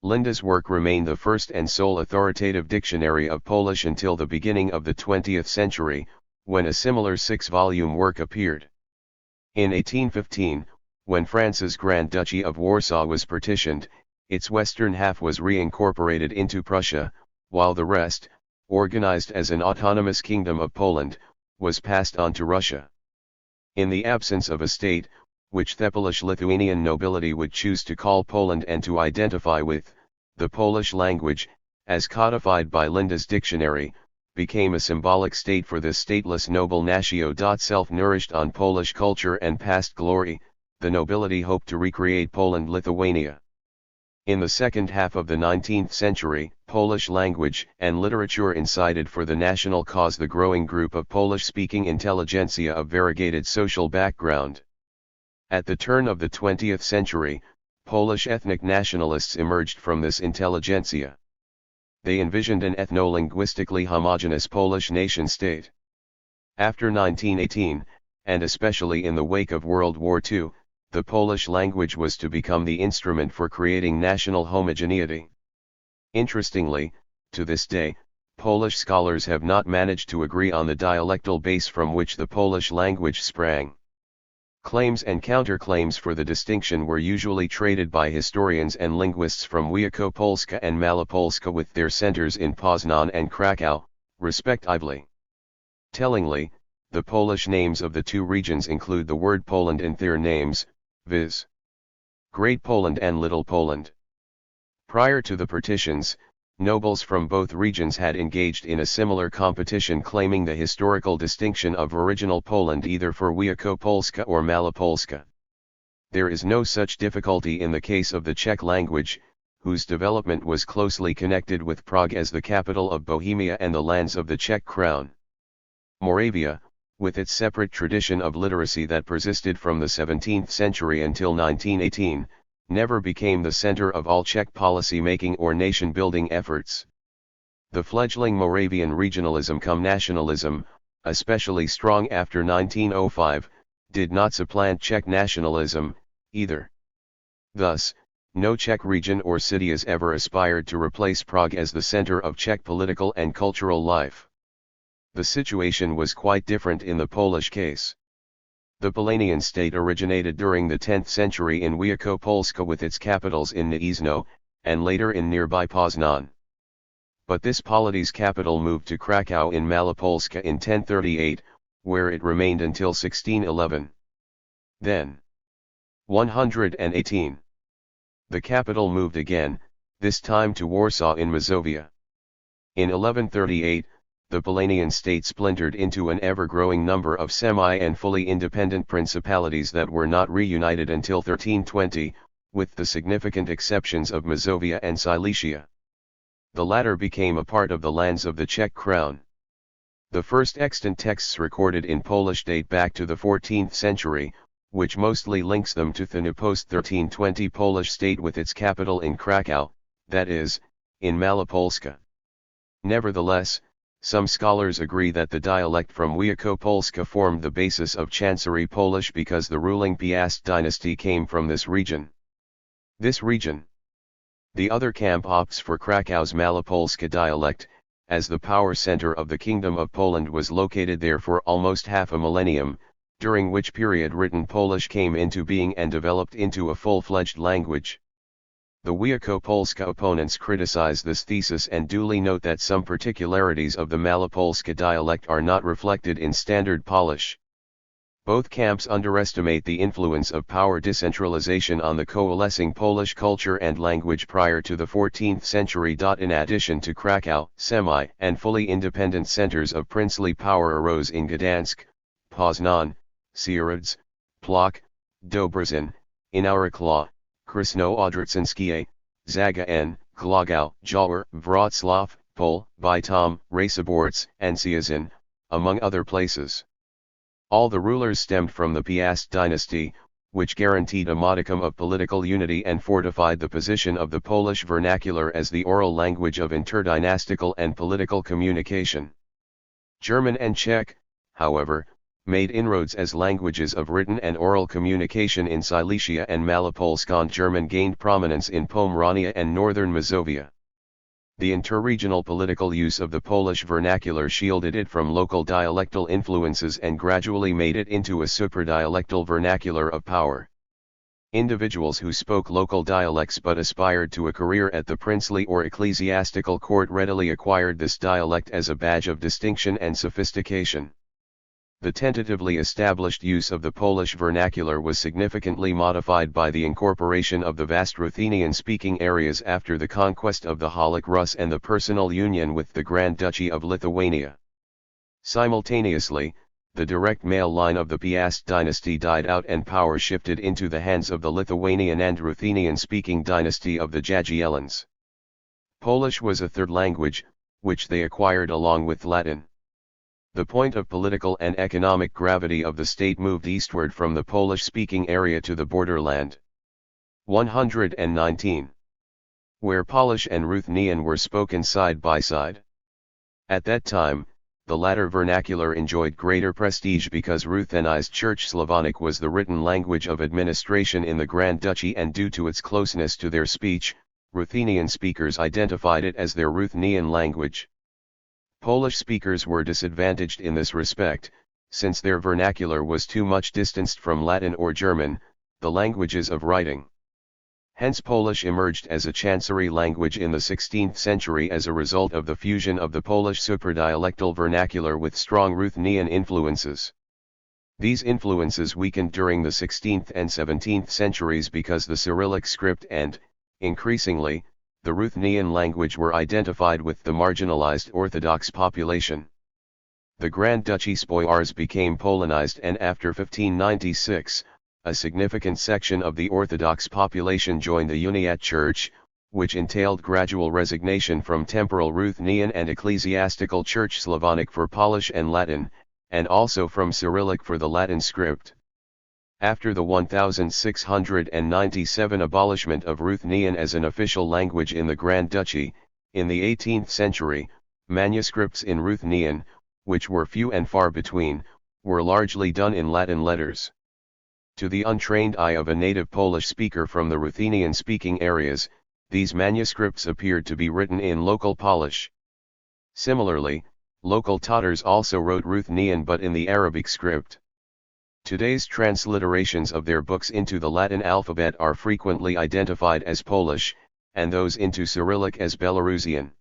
Linde's work remained the first and sole authoritative dictionary of Polish until the beginning of the 20th century, when a similar 6-volume work appeared. In 1815, when France's Grand Duchy of Warsaw was partitioned, its western half was reincorporated into Prussia, while the rest, organized as an autonomous kingdom of Poland, was passed on to Russia. In the absence of a state, which the Polish-Lithuanian nobility would choose to call Poland and to identify with, the Polish language, as codified by Linde's dictionary, became a symbolic state for this stateless noble natio. Self-nourished on Polish culture and past glory, the nobility hoped to recreate Poland-Lithuania. In the second half of the 19th century, Polish language and literature incited for the national cause the growing group of Polish-speaking intelligentsia of variegated social background. At the turn of the 20th century, Polish ethnic nationalists emerged from this intelligentsia. They envisioned an ethno-linguistically homogeneous Polish nation-state. After 1918, and especially in the wake of World War II, the Polish language was to become the instrument for creating national homogeneity. Interestingly, to this day, Polish scholars have not managed to agree on the dialectal base from which the Polish language sprang. Claims and counterclaims for the distinction were usually traded by historians and linguists from Wielkopolska and Malopolska with their centers in Poznan and Krakow, respectively. Tellingly, the Polish names of the two regions include the word Poland in their names, viz. Great Poland and Little Poland. Prior to the partitions, nobles from both regions had engaged in a similar competition claiming the historical distinction of original Poland either for Wielkopolska or Malopolska. There is no such difficulty in the case of the Czech language, whose development was closely connected with Prague as the capital of Bohemia and the lands of the Czech crown. Moravia, with its separate tradition of literacy that persisted from the 17th century until 1918, never became the center of all Czech policy-making or nation-building efforts. The fledgling Moravian regionalism cum nationalism, especially strong after 1905, did not supplant Czech nationalism, either. Thus, no Czech region or city has ever aspired to replace Prague as the center of Czech political and cultural life. The situation was quite different in the Polish case. The Polanian state originated during the 10th century in Wielkopolska with its capitals in Gniezno, and later in nearby Poznan. But this polity's capital moved to Krakow in Malopolska in 1038, where it remained until 1611. Then, 118. The capital moved again, this time to Warsaw in Mazovia. In 1138, the Polanian state splintered into an ever-growing number of semi- and fully independent principalities that were not reunited until 1320, with the significant exceptions of Mazovia and Silesia. The latter became a part of the lands of the Czech crown. The first extant texts recorded in Polish date back to the 14th century, which mostly links them to the new post-1320 Polish state with its capital in Krakow, that is, in Malopolska. Nevertheless, some scholars agree that the dialect from Wielkopolska formed the basis of Chancery Polish because the ruling Piast dynasty came from this region. This region. The other camp opts for Krakow's Malopolska dialect, as the power center of the Kingdom of Poland was located there for almost half a millennium, during which period written Polish came into being and developed into a full-fledged language. The Wielkopolska opponents criticize this thesis and duly note that some particularities of the Malopolska dialect are not reflected in Standard Polish. Both camps underestimate the influence of power decentralization on the coalescing Polish culture and language prior to the 14th century. In addition to Krakow, semi- and fully independent centers of princely power arose in Gdansk, Poznan, Sieradz, Plock, Dobrzyń, Inowrocław, Krasno-Odrzańskie, Zaga and Głogów, Jawor, Wrocław, Pol, Bytom, Raciborz, and Cieszyn, among other places. All the rulers stemmed from the Piast dynasty, which guaranteed a modicum of political unity and fortified the position of the Polish vernacular as the oral language of interdynastical and political communication. German and Czech, however, made inroads as languages of written and oral communication in Silesia, and Malopolskan German gained prominence in Pomerania and northern Mazovia. The interregional political use of the Polish vernacular shielded it from local dialectal influences and gradually made it into a supradialectal vernacular of power. Individuals who spoke local dialects but aspired to a career at the princely or ecclesiastical court readily acquired this dialect as a badge of distinction and sophistication. The tentatively established use of the Polish vernacular was significantly modified by the incorporation of the vast Ruthenian-speaking areas after the conquest of the Halych Rus and the personal union with the Grand Duchy of Lithuania. Simultaneously, the direct male line of the Piast dynasty died out and power shifted into the hands of the Lithuanian and Ruthenian-speaking dynasty of the Jagiellons. Polish was a third language, which they acquired along with Latin. The point of political and economic gravity of the state moved eastward from the Polish-speaking area to the borderland. 119. Where Polish and Ruthenian were spoken side by side. At that time, the latter vernacular enjoyed greater prestige because Ruthenized Church Slavonic was the written language of administration in the Grand Duchy, and due to its closeness to their speech, Ruthenian speakers identified it as their Ruthenian language. Polish speakers were disadvantaged in this respect, since their vernacular was too much distanced from Latin or German, the languages of writing. Hence Polish emerged as a chancery language in the 16th century as a result of the fusion of the Polish supradialectal vernacular with strong Ruthenian influences. These influences weakened during the 16th and 17th centuries because the Cyrillic script and, increasingly, the Ruthenian language were identified with the marginalized Orthodox population. The Grand Duchy's boyars became Polonized, and after 1596, a significant section of the Orthodox population joined the Uniate Church, which entailed gradual resignation from temporal Ruthenian and ecclesiastical Church Slavonic for Polish and Latin, and also from Cyrillic for the Latin script. After the 1697 abolishment of Ruthenian as an official language in the Grand Duchy, in the 18th century, manuscripts in Ruthenian, which were few and far between, were largely done in Latin letters. To the untrained eye of a native Polish speaker from the Ruthenian-speaking areas, these manuscripts appeared to be written in local Polish. Similarly, local Tatars also wrote Ruthenian but in the Arabic script. Today's transliterations of their books into the Latin alphabet are frequently identified as Polish, and those into Cyrillic as Belarusian.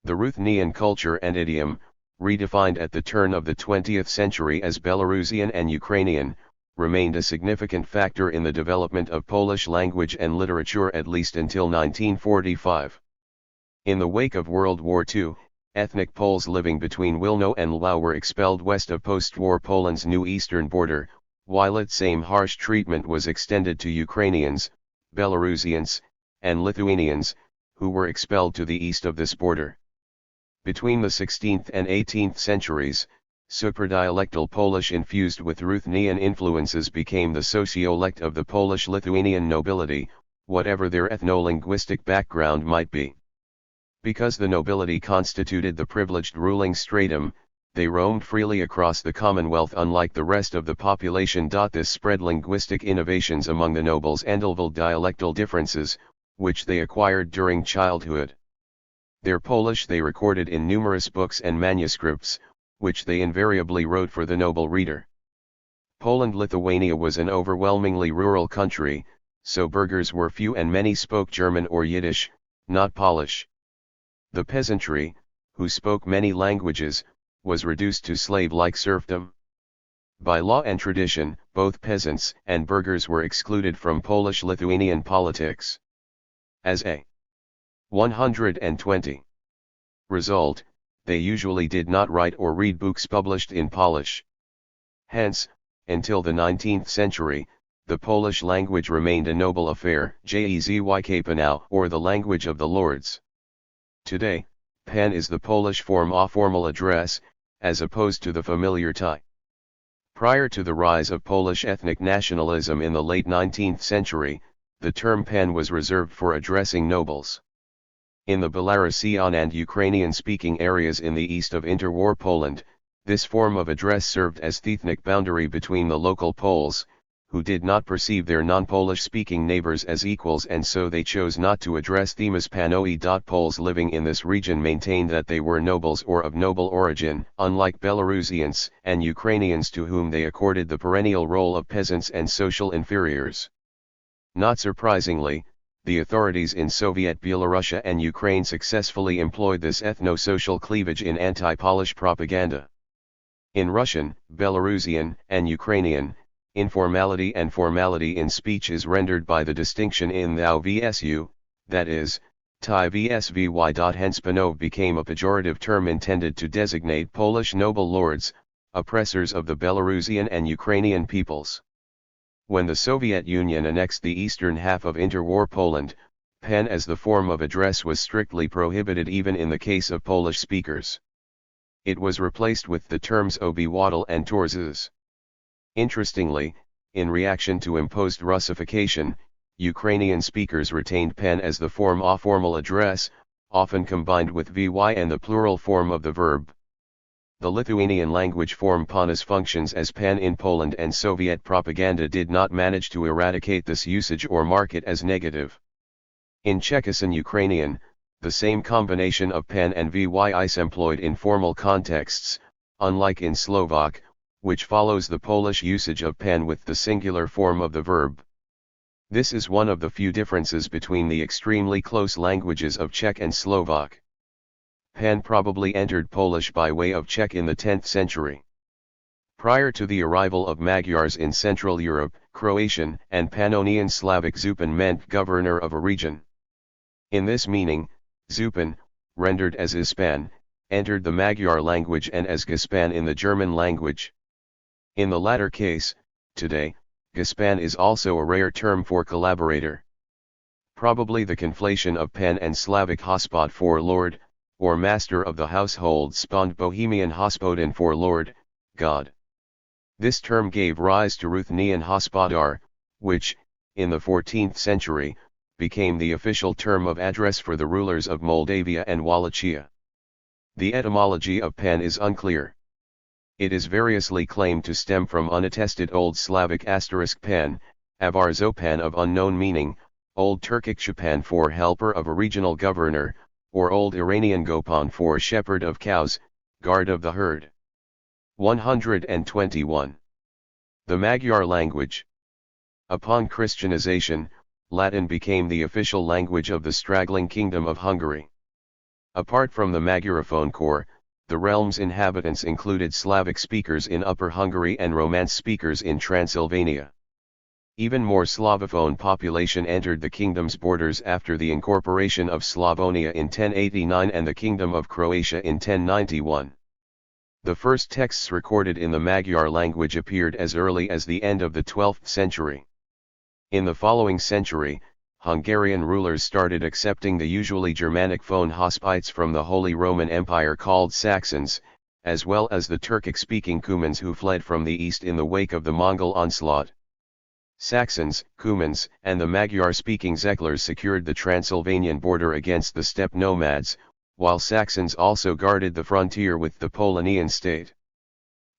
The Ruthenian culture and idiom, redefined at the turn of the 20th century as Belarusian and Ukrainian, remained a significant factor in the development of Polish language and literature at least until 1945. In the wake of World War II, ethnic Poles living between Wilno and Lwów were expelled west of post-war Poland's new eastern border, while its same harsh treatment was extended to Ukrainians, Belarusians, and Lithuanians, who were expelled to the east of this border. Between the 16th and 18th centuries, supradialectal Polish infused with Ruthenian influences became the sociolect of the Polish-Lithuanian nobility, whatever their ethno-linguistic background might be. Because the nobility constituted the privileged ruling stratum, they roamed freely across the Commonwealth unlike the rest of the population. This spread linguistic innovations among the nobles and revealed dialectal differences, which they acquired during childhood. Their Polish they recorded in numerous books and manuscripts, which they invariably wrote for the noble reader. Poland-Lithuania was an overwhelmingly rural country, so burghers were few and many spoke German or Yiddish, not Polish. The peasantry, who spoke many languages, was reduced to slave-like serfdom. By law and tradition, both peasants and burghers were excluded from Polish-Lithuanian politics. As a 120 result, they usually did not write or read books published in Polish. Hence, until the 19th century, the Polish language remained a noble affair, język or the language of the lords. Today, pan is the Polish form of formal address, as opposed to the familiar ty. Prior to the rise of Polish ethnic nationalism in the late 19th century, the term pan was reserved for addressing nobles. In the Belarusian and Ukrainian-speaking areas in the east of interwar Poland, this form of address served as the ethnic boundary between the local Poles, who did not perceive their non-Polish-speaking neighbors as equals, and so they chose not to address them as panowie. Poles living in this region maintained that they were nobles or of noble origin, unlike Belarusians and Ukrainians to whom they accorded the perennial role of peasants and social inferiors. Not surprisingly, the authorities in Soviet Belarusia and Ukraine successfully employed this ethno-social cleavage in anti-Polish propaganda. In Russian, Belarusian, and Ukrainian, informality and formality in speech is rendered by the distinction in thou vs you, that is, ty vs vy. Hence panov became a pejorative term intended to designate Polish noble lords, oppressors of the Belarusian and Ukrainian peoples. When the Soviet Union annexed the eastern half of interwar Poland, pan as the form of address was strictly prohibited even in the case of Polish speakers. It was replaced with the terms obywatel and torzys. Interestingly, in reaction to imposed Russification, Ukrainian speakers retained pan as the form of formal address, often combined with vy and the plural form of the verb. The Lithuanian language form panas functions as pan in Poland, and Soviet propaganda did not manage to eradicate this usage or mark it as negative. In Czechian Ukrainian, the same combination of pan and vy is employed in formal contexts, unlike in Slovak, which follows the Polish usage of pan with the singular form of the verb. This is one of the few differences between the extremely close languages of Czech and Slovak. Pan probably entered Polish by way of Czech in the 10th century. Prior to the arrival of Magyars in Central Europe, Croatian and Pannonian Slavic Zupan meant governor of a region. In this meaning, Zupan, rendered as Ispan, entered the Magyar language and as Gaspan in the German language. In the latter case, today, Gaspan is also a rare term for collaborator. Probably the conflation of pan and Slavic hospod for lord, or master of the household spawned Bohemian hospodin for lord, god. This term gave rise to Ruthenian hospodar, which, in the 14th century, became the official term of address for the rulers of Moldavia and Wallachia. The etymology of pan is unclear. It is variously claimed to stem from unattested Old Slavic *pan, avarzopan of unknown meaning, Old Turkic shapan for helper of a regional governor, or Old Iranian gopan for shepherd of cows, guard of the herd. 121. The Magyar language. Upon Christianization, Latin became the official language of the straggling Kingdom of Hungary. Apart from the Magyarophone core, the realm's inhabitants included Slavic speakers in Upper Hungary and Romance speakers in Transylvania. Even more Slavophone population entered the kingdom's borders after the incorporation of Slavonia in 1089 and the Kingdom of Croatia in 1091. The first texts recorded in the Magyar language appeared as early as the end of the 12th century. In the following century, Hungarian rulers started accepting the usually Germanic phone hospites from the Holy Roman Empire called Saxons, as well as the Turkic-speaking Cumans who fled from the east in the wake of the Mongol onslaught. Saxons, Cumans, and the Magyar-speaking Zeklers secured the Transylvanian border against the steppe nomads, while Saxons also guarded the frontier with the Polonian state.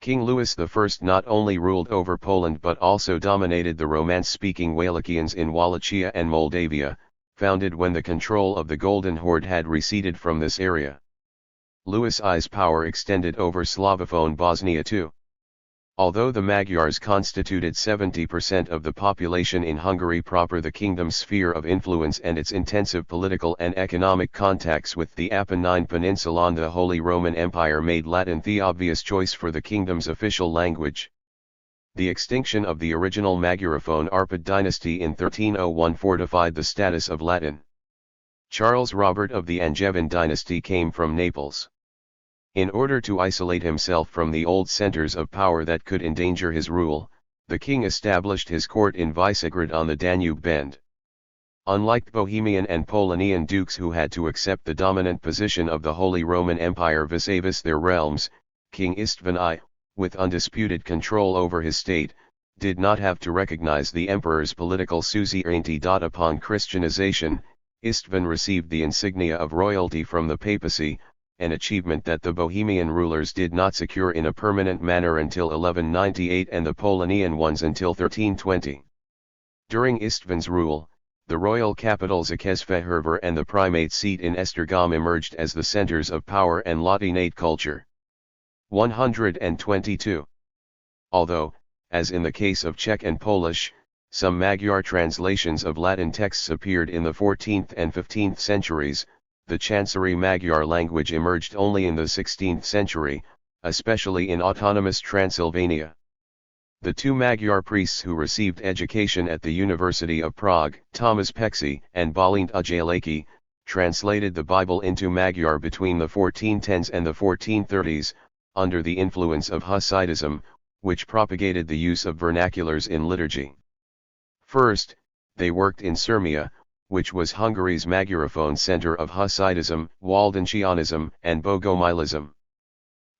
King Louis I not only ruled over Poland but also dominated the Romance-speaking Wallachians in Wallachia and Moldavia, founded when the control of the Golden Horde had receded from this area. Louis I's power extended over Slavophone Bosnia too. Although the Magyars constituted 70% of the population in Hungary proper, the kingdom's sphere of influence and its intensive political and economic contacts with the Apennine Peninsula and the Holy Roman Empire made Latin the obvious choice for the kingdom's official language. The extinction of the original Magyarophone Arpad dynasty in 1301 fortified the status of Latin. Charles Robert of the Angevin dynasty came from Naples. In order to isolate himself from the old centers of power that could endanger his rule, the king established his court in Visegrad on the Danube bend. Unlike Bohemian and Polonian dukes who had to accept the dominant position of the Holy Roman Empire vis-a-vis their realms, King Istvan I, with undisputed control over his state, did not have to recognize the emperor's political suzerainty. Upon Christianization, Istvan received the insignia of royalty from the papacy, an achievement that the Bohemian rulers did not secure in a permanent manner until 1198 and the Polonian ones until 1320. During Istvan's rule, the royal capitals Székesfehérvár and the primate seat in Esztergom emerged as the centers of power and Latinate culture. 122. Although, as in the case of Czech and Polish, some Magyar translations of Latin texts appeared in the 14th and 15th centuries, the Chancery Magyar language emerged only in the 16th century, especially in autonomous Transylvania. The two Magyar priests who received education at the University of Prague, Tomasz Kamusella and Bálint Ujjaléki, translated the Bible into Magyar between the 1410s and the 1430s, under the influence of Hussitism, which propagated the use of vernaculars in liturgy. First, they worked in Sirmia, which was Hungary's Magyarophone center of Hussitism, Waldensianism, and Bogomilism.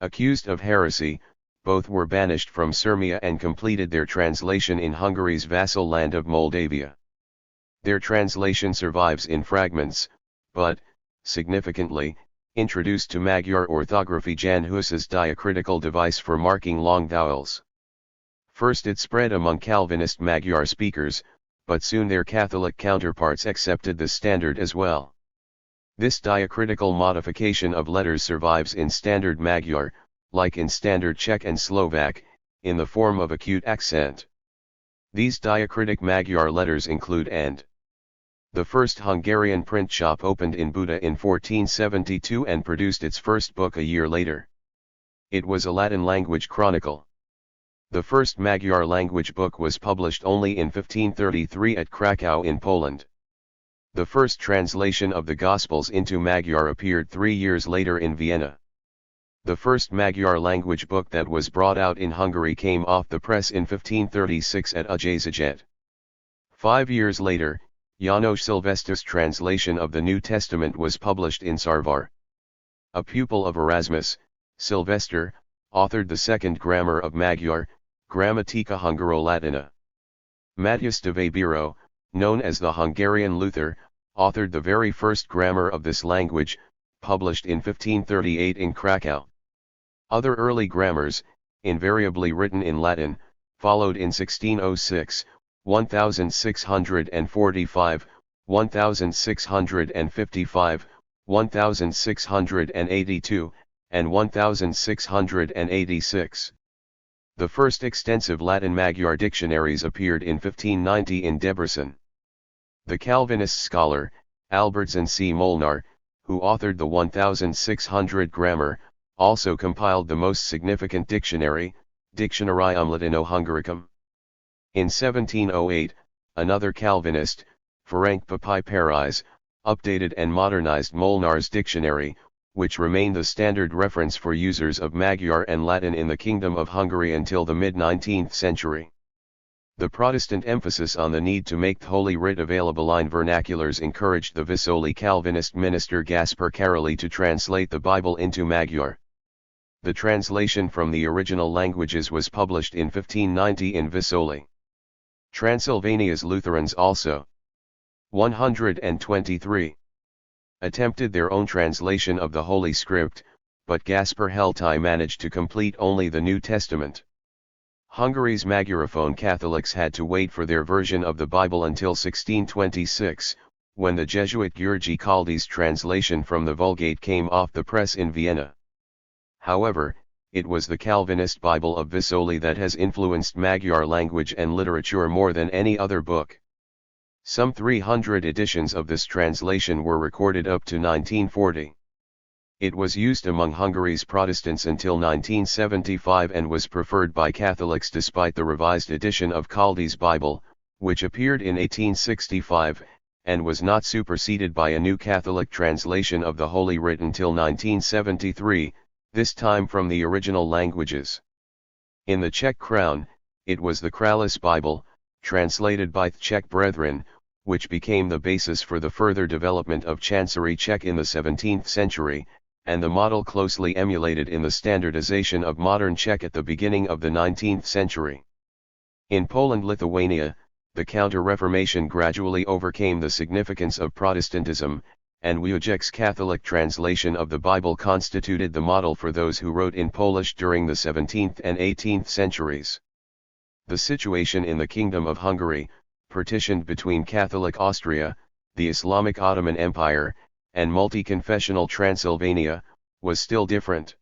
Accused of heresy, both were banished from Sirmia and completed their translation in Hungary's vassal land of Moldavia. Their translation survives in fragments, but, significantly, introduced to Magyar orthography Jan Hus's diacritical device for marking long vowels. First it spread among Calvinist Magyar speakers, but soon their Catholic counterparts accepted the standard as well. This diacritical modification of letters survives in Standard Magyar, like in Standard Czech and Slovak, in the form of acute accent. These diacritic Magyar letters include and. The first Hungarian print shop opened in Buda in 1472 and produced its first book a year later. It was a Latin language chronicle. The first Magyar language book was published only in 1533 at Krakow in Poland. The first translation of the Gospels into Magyar appeared 3 years later in Vienna. The first Magyar language book that was brought out in Hungary came off the press in 1536 at Újszeged. 5 years later, János Szilveszter's translation of the New Testament was published in Szarvár. A pupil of Erasmus, Szilveszter authored the second grammar of Magyar, Grammatica Hungaro-Latina. Matthias de Weybiro, known as the Hungarian Luther, authored the very first grammar of this language, published in 1538 in Krakow. Other early grammars, invariably written in Latin, followed in 1606, 1645, 1655, 1682, and 1686. The first extensive Latin Magyar dictionaries appeared in 1590 in Debrecen. The Calvinist scholar, Albertson C. Molnar, who authored the 1600 grammar, also compiled the most significant dictionary, Dictionarium Latino-Hungaricum. In 1708, another Calvinist, Ferenc Papai Paris, updated and modernized Molnar's dictionary, which remained the standard reference for users of Magyar and Latin in the Kingdom of Hungary until the mid-19th century. The Protestant emphasis on the need to make the Holy Writ available in vernaculars encouraged the Visoli Calvinist minister Gaspar Karoli to translate the Bible into Magyar. The translation from the original languages was published in 1590 in Visoli. Transylvania's Lutherans also 123 attempted their own translation of the Holy Script, but Gaspar Heltai managed to complete only the New Testament. Hungary's Magyarophone Catholics had to wait for their version of the Bible until 1626, when the Jesuit György Kaldi's translation from the Vulgate came off the press in Vienna. However, it was the Calvinist Bible of Visoli that has influenced Magyar language and literature more than any other book. Some 300 editions of this translation were recorded up to 1940. It was used among Hungary's Protestants until 1975 and was preferred by Catholics despite the revised edition of Caldi's Bible, which appeared in 1865, and was not superseded by a new Catholic translation of the Holy Writ until 1973, this time from the original languages. In the Czech Crown, it was the Kralis Bible, translated by the Czech Brethren, which became the basis for the further development of Chancery Czech in the 17th century, and the model closely emulated in the standardization of modern Czech at the beginning of the 19th century. In Poland-Lithuania, the Counter-Reformation gradually overcame the significance of Protestantism, and Wojciech's Catholic translation of the Bible constituted the model for those who wrote in Polish during the 17th and 18th centuries. The situation in the Kingdom of Hungary, partitioned between Catholic Austria, the Islamic Ottoman Empire, and multi-confessional Transylvania, was still different.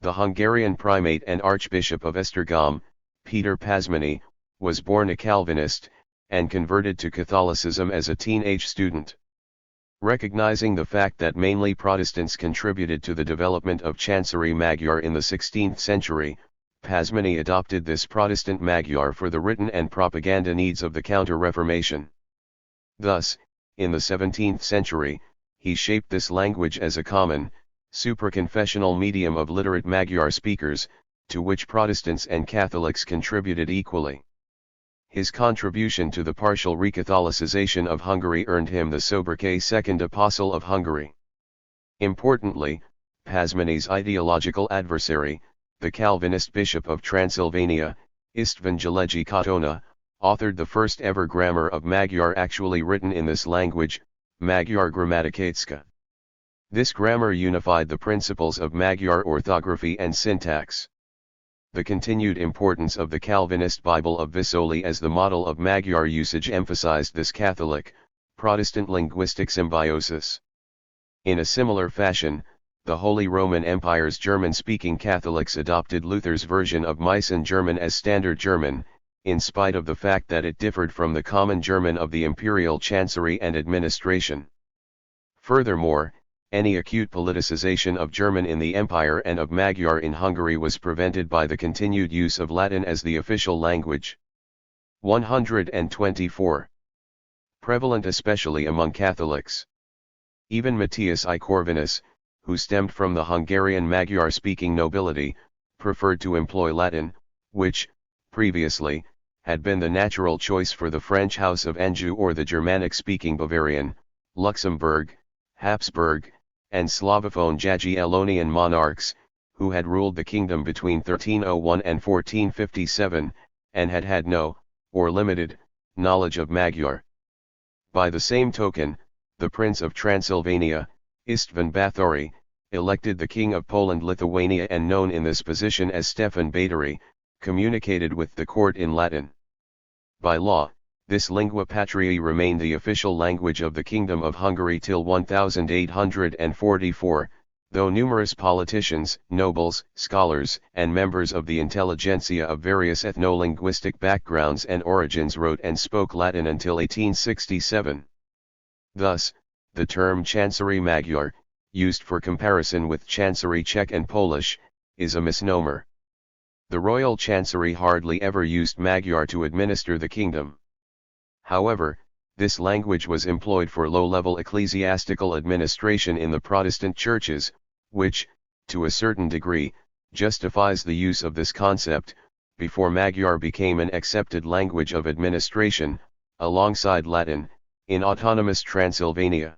The Hungarian primate and Archbishop of Esztergom, Peter Pázmány, was born a Calvinist, and converted to Catholicism as a teenage student. Recognizing the fact that mainly Protestants contributed to the development of Chancery Magyar in the 16th century, Pázmány adopted this Protestant Magyar for the written and propaganda needs of the Counter-Reformation. Thus, in the 17th century, he shaped this language as a common, supraconfessional medium of literate Magyar speakers, to which Protestants and Catholics contributed equally. His contribution to the partial recatholicization of Hungary earned him the sobriquet Second Apostle of Hungary. Importantly, Pázmány's ideological adversary, the Calvinist Bishop of Transylvania, István Jelegy Katona, authored the first ever grammar of Magyar actually written in this language, Magyar Grammaticacska. This grammar unified the principles of Magyar orthography and syntax. The continued importance of the Calvinist Bible of Visoli as the model of Magyar usage emphasized this Catholic, Protestant linguistic symbiosis. In a similar fashion, the Holy Roman Empire's German-speaking Catholics adopted Luther's version of Meissen German as Standard German, in spite of the fact that it differed from the common German of the imperial chancery and administration. Furthermore, any acute politicization of German in the Empire and of Magyar in Hungary was prevented by the continued use of Latin as the official language. 124. Prevalent especially among Catholics. Even Matthias I Corvinus, who stemmed from the Hungarian Magyar-speaking nobility, preferred to employ Latin, which, previously, had been the natural choice for the French House of Anjou or the Germanic-speaking Bavarian, Luxembourg, Habsburg, and Slavophone Jagiellonian monarchs, who had ruled the kingdom between 1301 and 1457, and had had no, or limited, knowledge of Magyar. By the same token, the Prince of Transylvania, István Báthory, elected the King of Poland-Lithuania and known in this position as Stefan Báthory, communicated with the court in Latin. By law, this lingua patriae remained the official language of the Kingdom of Hungary till 1844, though numerous politicians, nobles, scholars, and members of the intelligentsia of various ethno-linguistic backgrounds and origins wrote and spoke Latin until 1867. Thus, the term Chancery Magyar, used for comparison with Chancery Czech and Polish, is a misnomer. The royal chancery hardly ever used Magyar to administer the kingdom. However, this language was employed for low-level ecclesiastical administration in the Protestant churches, which, to a certain degree, justifies the use of this concept, before Magyar became an accepted language of administration, alongside Latin, in autonomous Transylvania.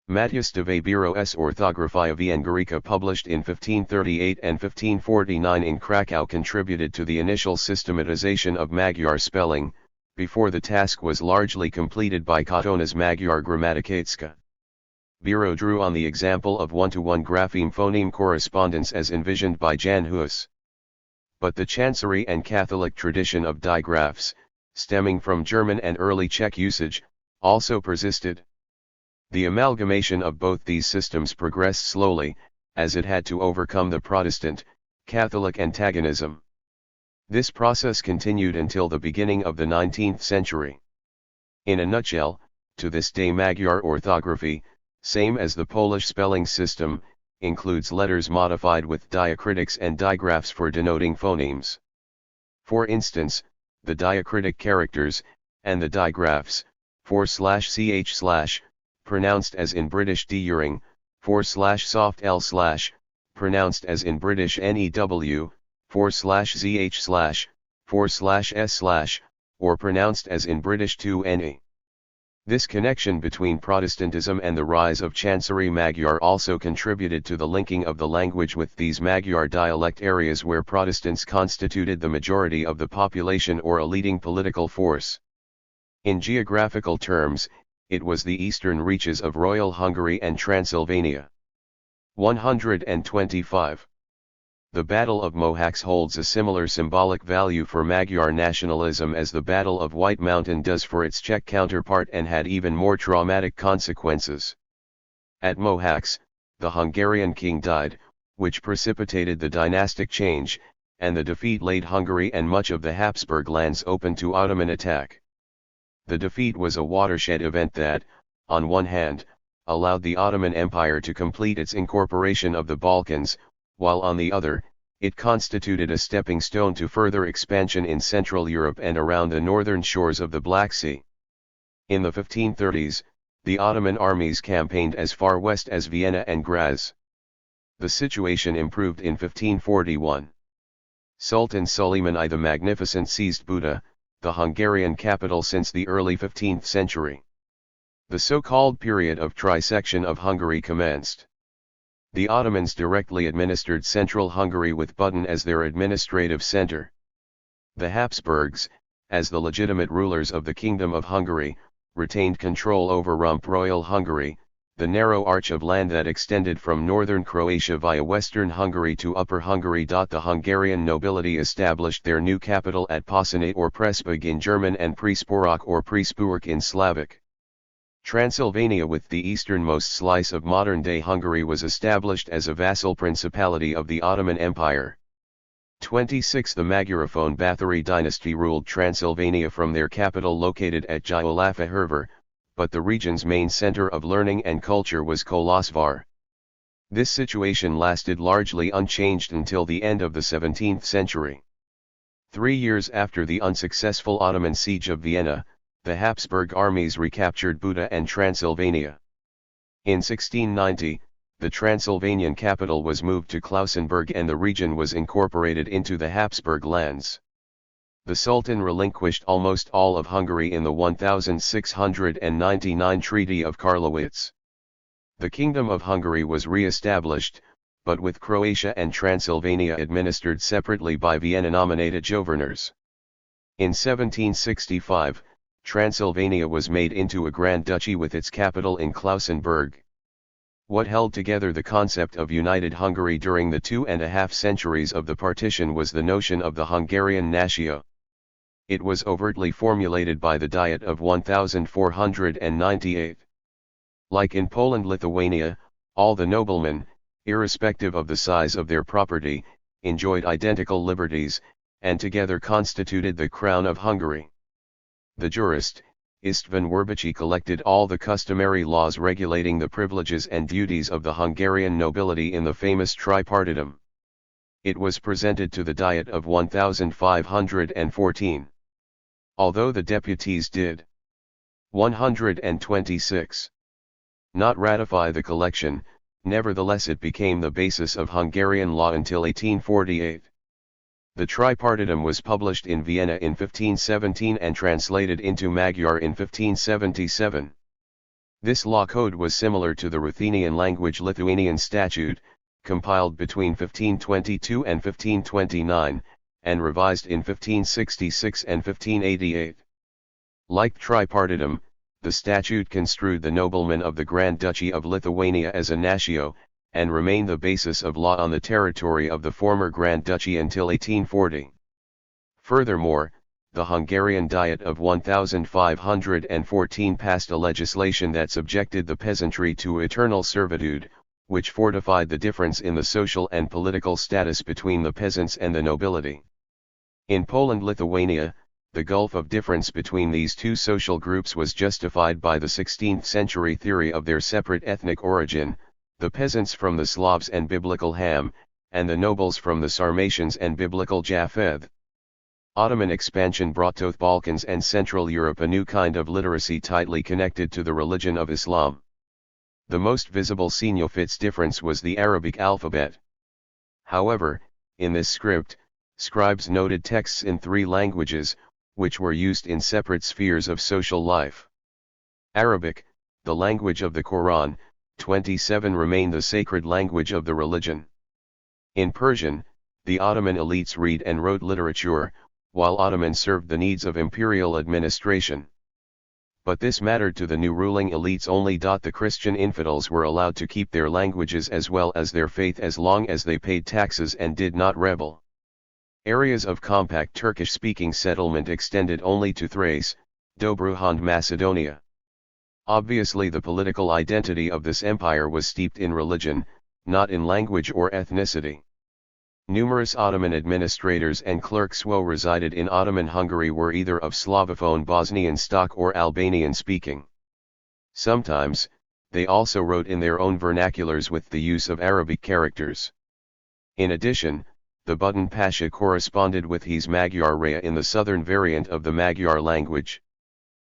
Matthias de Webero's Orthographia Vengerica published in 1538 and 1549 in Krakow contributed to the initial systematization of Magyar spelling, before the task was largely completed by Katona's Magyar Grammaticacska. Biro drew on the example of one-to-one grapheme-phoneme correspondence as envisioned by Jan Hus. But the Chancery and Catholic tradition of digraphs, stemming from German and early Czech usage, also persisted. The amalgamation of both these systems progressed slowly, as it had to overcome the Protestant, Catholic antagonism. This process continued until the beginning of the 19th century. In a nutshell, to this day Magyar orthography, same as the Polish spelling system, includes letters modified with diacritics and digraphs for denoting phonemes. For instance, the diacritic characters, and the digraphs, /ch/, pronounced as in British during, /soft l/, pronounced as in British new, /zh/, /s/, or pronounced as in British ne. This connection between Protestantism and the rise of Chancery Magyar also contributed to the linking of the language with these Magyar dialect areas where Protestants constituted the majority of the population or a leading political force. In geographical terms, it was the eastern reaches of Royal Hungary and Transylvania. 125. The Battle of Mohacs holds a similar symbolic value for Magyar nationalism as the Battle of White Mountain does for its Czech counterpart and had even more traumatic consequences. At Mohacs, the Hungarian king died, which precipitated the dynastic change, and the defeat laid Hungary and much of the Habsburg lands open to Ottoman attack. The defeat was a watershed event that, on one hand, allowed the Ottoman Empire to complete its incorporation of the Balkans, while on the other, it constituted a stepping stone to further expansion in Central Europe and around the northern shores of the Black Sea. In the 1530s, the Ottoman armies campaigned as far west as Vienna and Graz. The situation improved in 1541. Sultan Suleiman I the Magnificent seized Buda, the Hungarian capital since the early 15th century. The so-called period of trisection of Hungary commenced. The Ottomans directly administered central Hungary with Budin as their administrative center. The Habsburgs, as the legitimate rulers of the Kingdom of Hungary, retained control over Rump Royal Hungary, the narrow arch of land that extended from northern Croatia via western Hungary to Upper Hungary. The Hungarian nobility established their new capital at Posenate or Pressburg in German and Pressburg or Pressburg in Slavic. Transylvania, with the easternmost slice of modern-day Hungary, was established as a vassal principality of the Ottoman Empire. 26. The Magyarophone Bathory dynasty ruled Transylvania from their capital located at Gyulafehérvár, but the region's main center of learning and culture was Kolozsvár. This situation lasted largely unchanged until the end of the 17th century. 3 years after the unsuccessful Ottoman siege of Vienna, the Habsburg armies recaptured Buda and Transylvania. In 1690, the Transylvanian capital was moved to Klausenburg and the region was incorporated into the Habsburg lands. The Sultan relinquished almost all of Hungary in the 1699 Treaty of Karlowitz. The Kingdom of Hungary was re-established, but with Croatia and Transylvania administered separately by Vienna-nominated governors. In 1765, Transylvania was made into a Grand Duchy with its capital in Klausenburg. What held together the concept of united Hungary during the 2.5 centuries of the partition was the notion of the Hungarian natio. It was overtly formulated by the Diet of 1498. Like in Poland-Lithuania, all the noblemen, irrespective of the size of their property, enjoyed identical liberties, and together constituted the Crown of Hungary. The jurist, István Werbicki, collected all the customary laws regulating the privileges and duties of the Hungarian nobility in the famous Tripartitum. It was presented to the Diet of 1514. Although the deputies did 126 not ratify the collection, nevertheless it became the basis of Hungarian law until 1848. The Tripartitum was published in Vienna in 1517 and translated into Magyar in 1577. This law code was similar to the Ruthenian language Lithuanian statute, compiled between 1522 and 1529, and revised in 1566 and 1588. Like Tripartitum, the statute construed the noblemen of the Grand Duchy of Lithuania as a natio, and remained the basis of law on the territory of the former Grand Duchy until 1840. Furthermore, the Hungarian Diet of 1514 passed a legislation that subjected the peasantry to eternal servitude, which fortified the difference in the social and political status between the peasants and the nobility. In Poland-Lithuania, the gulf of difference between these two social groups was justified by the 16th century theory of their separate ethnic origin, the peasants from the Slavs and biblical Ham, and the nobles from the Sarmatians and biblical Japheth. Ottoman expansion brought to the Balkans and Central Europe a new kind of literacy tightly connected to the religion of Islam. The most visible Xenophytes difference was the Arabic alphabet. However, in this script, scribes noted texts in 3 languages, which were used in separate spheres of social life. Arabic, the language of the Quran, 27 remained the sacred language of the religion. In Persian, the Ottoman elites read and wrote literature, while Ottomans served the needs of imperial administration. But this mattered to the new ruling elites only. The Christian infidels were allowed to keep their languages as well as their faith as long as they paid taxes and did not rebel. Areas of compact Turkish-speaking settlement extended only to Thrace, Dobruja and Macedonia. Obviously the political identity of this empire was steeped in religion, not in language or ethnicity. Numerous Ottoman administrators and clerks who resided in Ottoman Hungary were either of Slavophone Bosnian stock or Albanian speaking. Sometimes, they also wrote in their own vernaculars with the use of Arabic characters. In addition, the Button Pasha corresponded with his Magyar Rea in the southern variant of the Magyar language.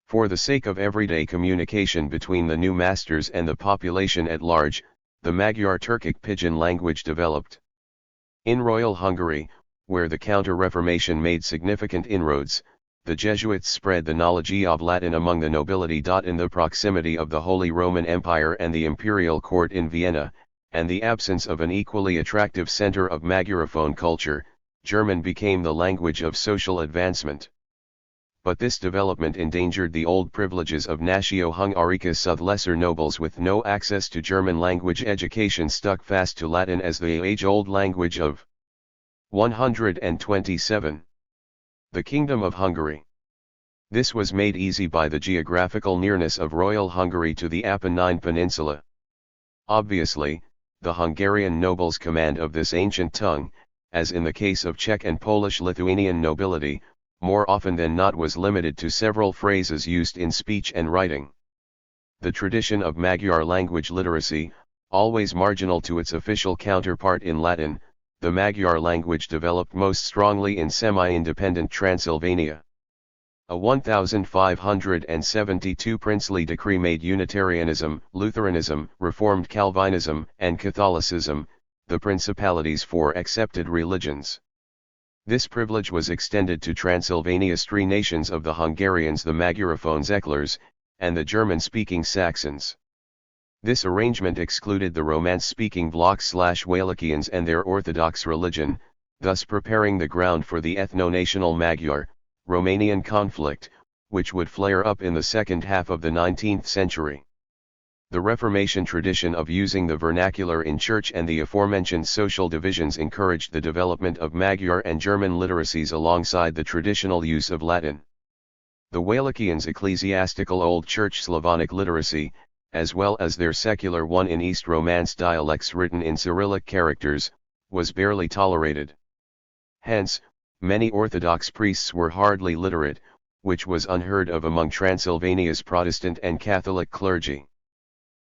For the sake of everyday communication between the new masters and the population at large, the Magyar Turkic Pidgin language developed. In Royal Hungary, where the Counter-Reformation made significant inroads, the Jesuits spread the knowledge of Latin among the nobility. In the proximity of the Holy Roman Empire and the imperial court in Vienna, and the absence of an equally attractive center of Magyarophone culture, German became the language of social advancement. But this development endangered the old privileges of Natio Hungarica. The lesser nobles with no access to German language education stuck fast to Latin as the age-old language of 127. The Kingdom of Hungary. This was made easy by the geographical nearness of Royal Hungary to the Apennine Peninsula. Obviously, the Hungarian nobles' command of this ancient tongue, as in the case of Czech and Polish-Lithuanian nobility, more often than not was limited to several phrases used in speech and writing. The tradition of Magyar language literacy, always marginal to its official counterpart in Latin, the Magyar language developed most strongly in semi-independent Transylvania. A 1572 princely decree made Unitarianism, Lutheranism, Reformed Calvinism, and Catholicism, the principalities for accepted religions. This privilege was extended to Transylvania's 3 nations of the Hungarians, the Magyarophone Zeklers, and the German-speaking Saxons. This arrangement excluded the Romance-speaking Vlachs/Wallachians and their Orthodox religion, thus preparing the ground for the ethno-national Magyar, Romanian conflict, which would flare up in the second half of the 19th century. The Reformation tradition of using the vernacular in church and the aforementioned social divisions encouraged the development of Magyar and German literacies alongside the traditional use of Latin. The Wallachians' ecclesiastical Old Church Slavonic literacy, as well as their secular one in East Romance dialects written in Cyrillic characters, was barely tolerated. Hence, many Orthodox priests were hardly literate, which was unheard of among Transylvania's Protestant and Catholic clergy.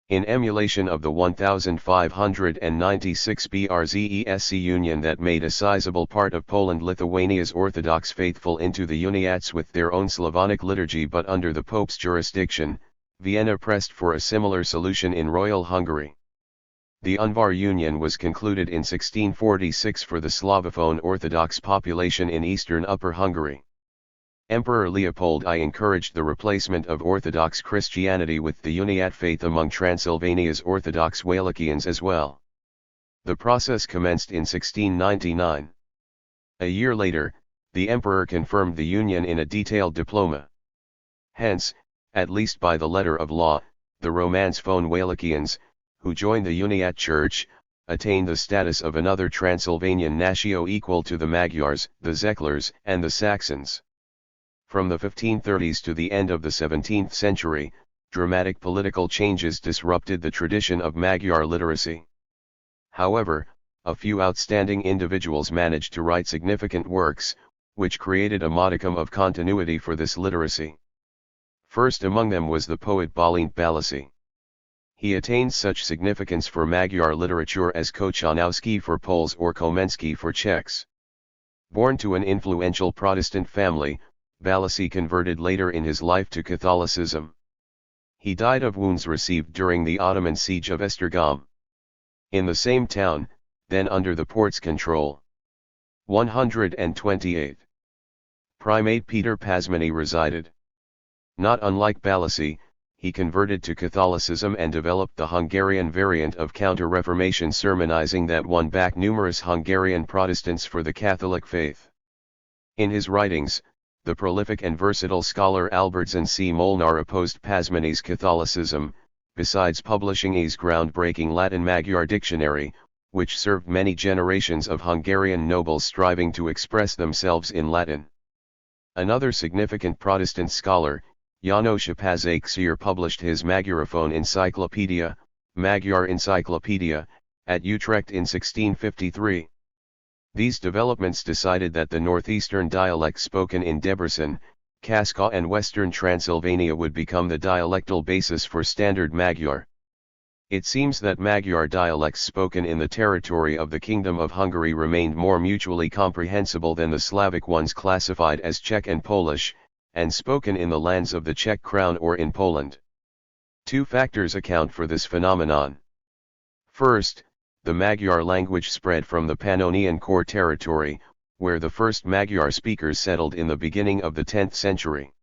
In emulation of the 1596 Brzesc union that made a sizable part of Poland-Lithuania's Orthodox faithful into the Uniats with their own Slavonic liturgy but under the Pope's jurisdiction, Vienna pressed for a similar solution in Royal Hungary. The Unvar Union was concluded in 1646 for the Slavophone Orthodox population in eastern Upper Hungary. Emperor Leopold I encouraged the replacement of Orthodox Christianity with the Uniat faith among Transylvania's Orthodox Wallachians as well. The process commenced in 1699. A year later, the emperor confirmed the union in a detailed diploma. Hence, at least by the letter of law, the Romance-phone Wallachians, who joined the Uniat Church, attained the status of another Transylvanian natio equal to the Magyars, the Zeklers, and the Saxons. From the 1530s to the end of the 17th century, dramatic political changes disrupted the tradition of Magyar literacy. However, a few outstanding individuals managed to write significant works, which created a modicum of continuity for this literacy. First among them was the poet Balint Balassi. He attained such significance for Magyar literature as Kochanowski for Poles or Komensky for Czechs. Born to an influential Protestant family, Balassi converted later in his life to Catholicism. He died of wounds received during the Ottoman siege of Esztergom. In the same town, then under the Porte's control. 128. Primate Peter Pasmany resided. Not unlike Balassi, he converted to Catholicism and developed the Hungarian variant of Counter-Reformation sermonizing that won back numerous Hungarian Protestants for the Catholic faith. In his writings, the prolific and versatile scholar Albertson C. Molnar opposed Pasmany's Catholicism, besides publishing his groundbreaking Latin-Magyar dictionary, which served many generations of Hungarian nobles striving to express themselves in Latin. Another significant Protestant scholar, János Pasaksir, published his Magyarophone Encyclopedia, Magyar Encyclopedia, at Utrecht in 1653. These developments decided that the northeastern dialect spoken in Debrecen, Kaska and western Transylvania would become the dialectal basis for Standard Magyar. It seems that Magyar dialects spoken in the territory of the Kingdom of Hungary remained more mutually comprehensible than the Slavic ones classified as Czech and Polish, and spoken in the lands of the Czech Crown or in Poland. Two factors account for this phenomenon. First, the Magyar language spread from the Pannonian Core territory, where the first Magyar speakers settled in the beginning of the 10th century.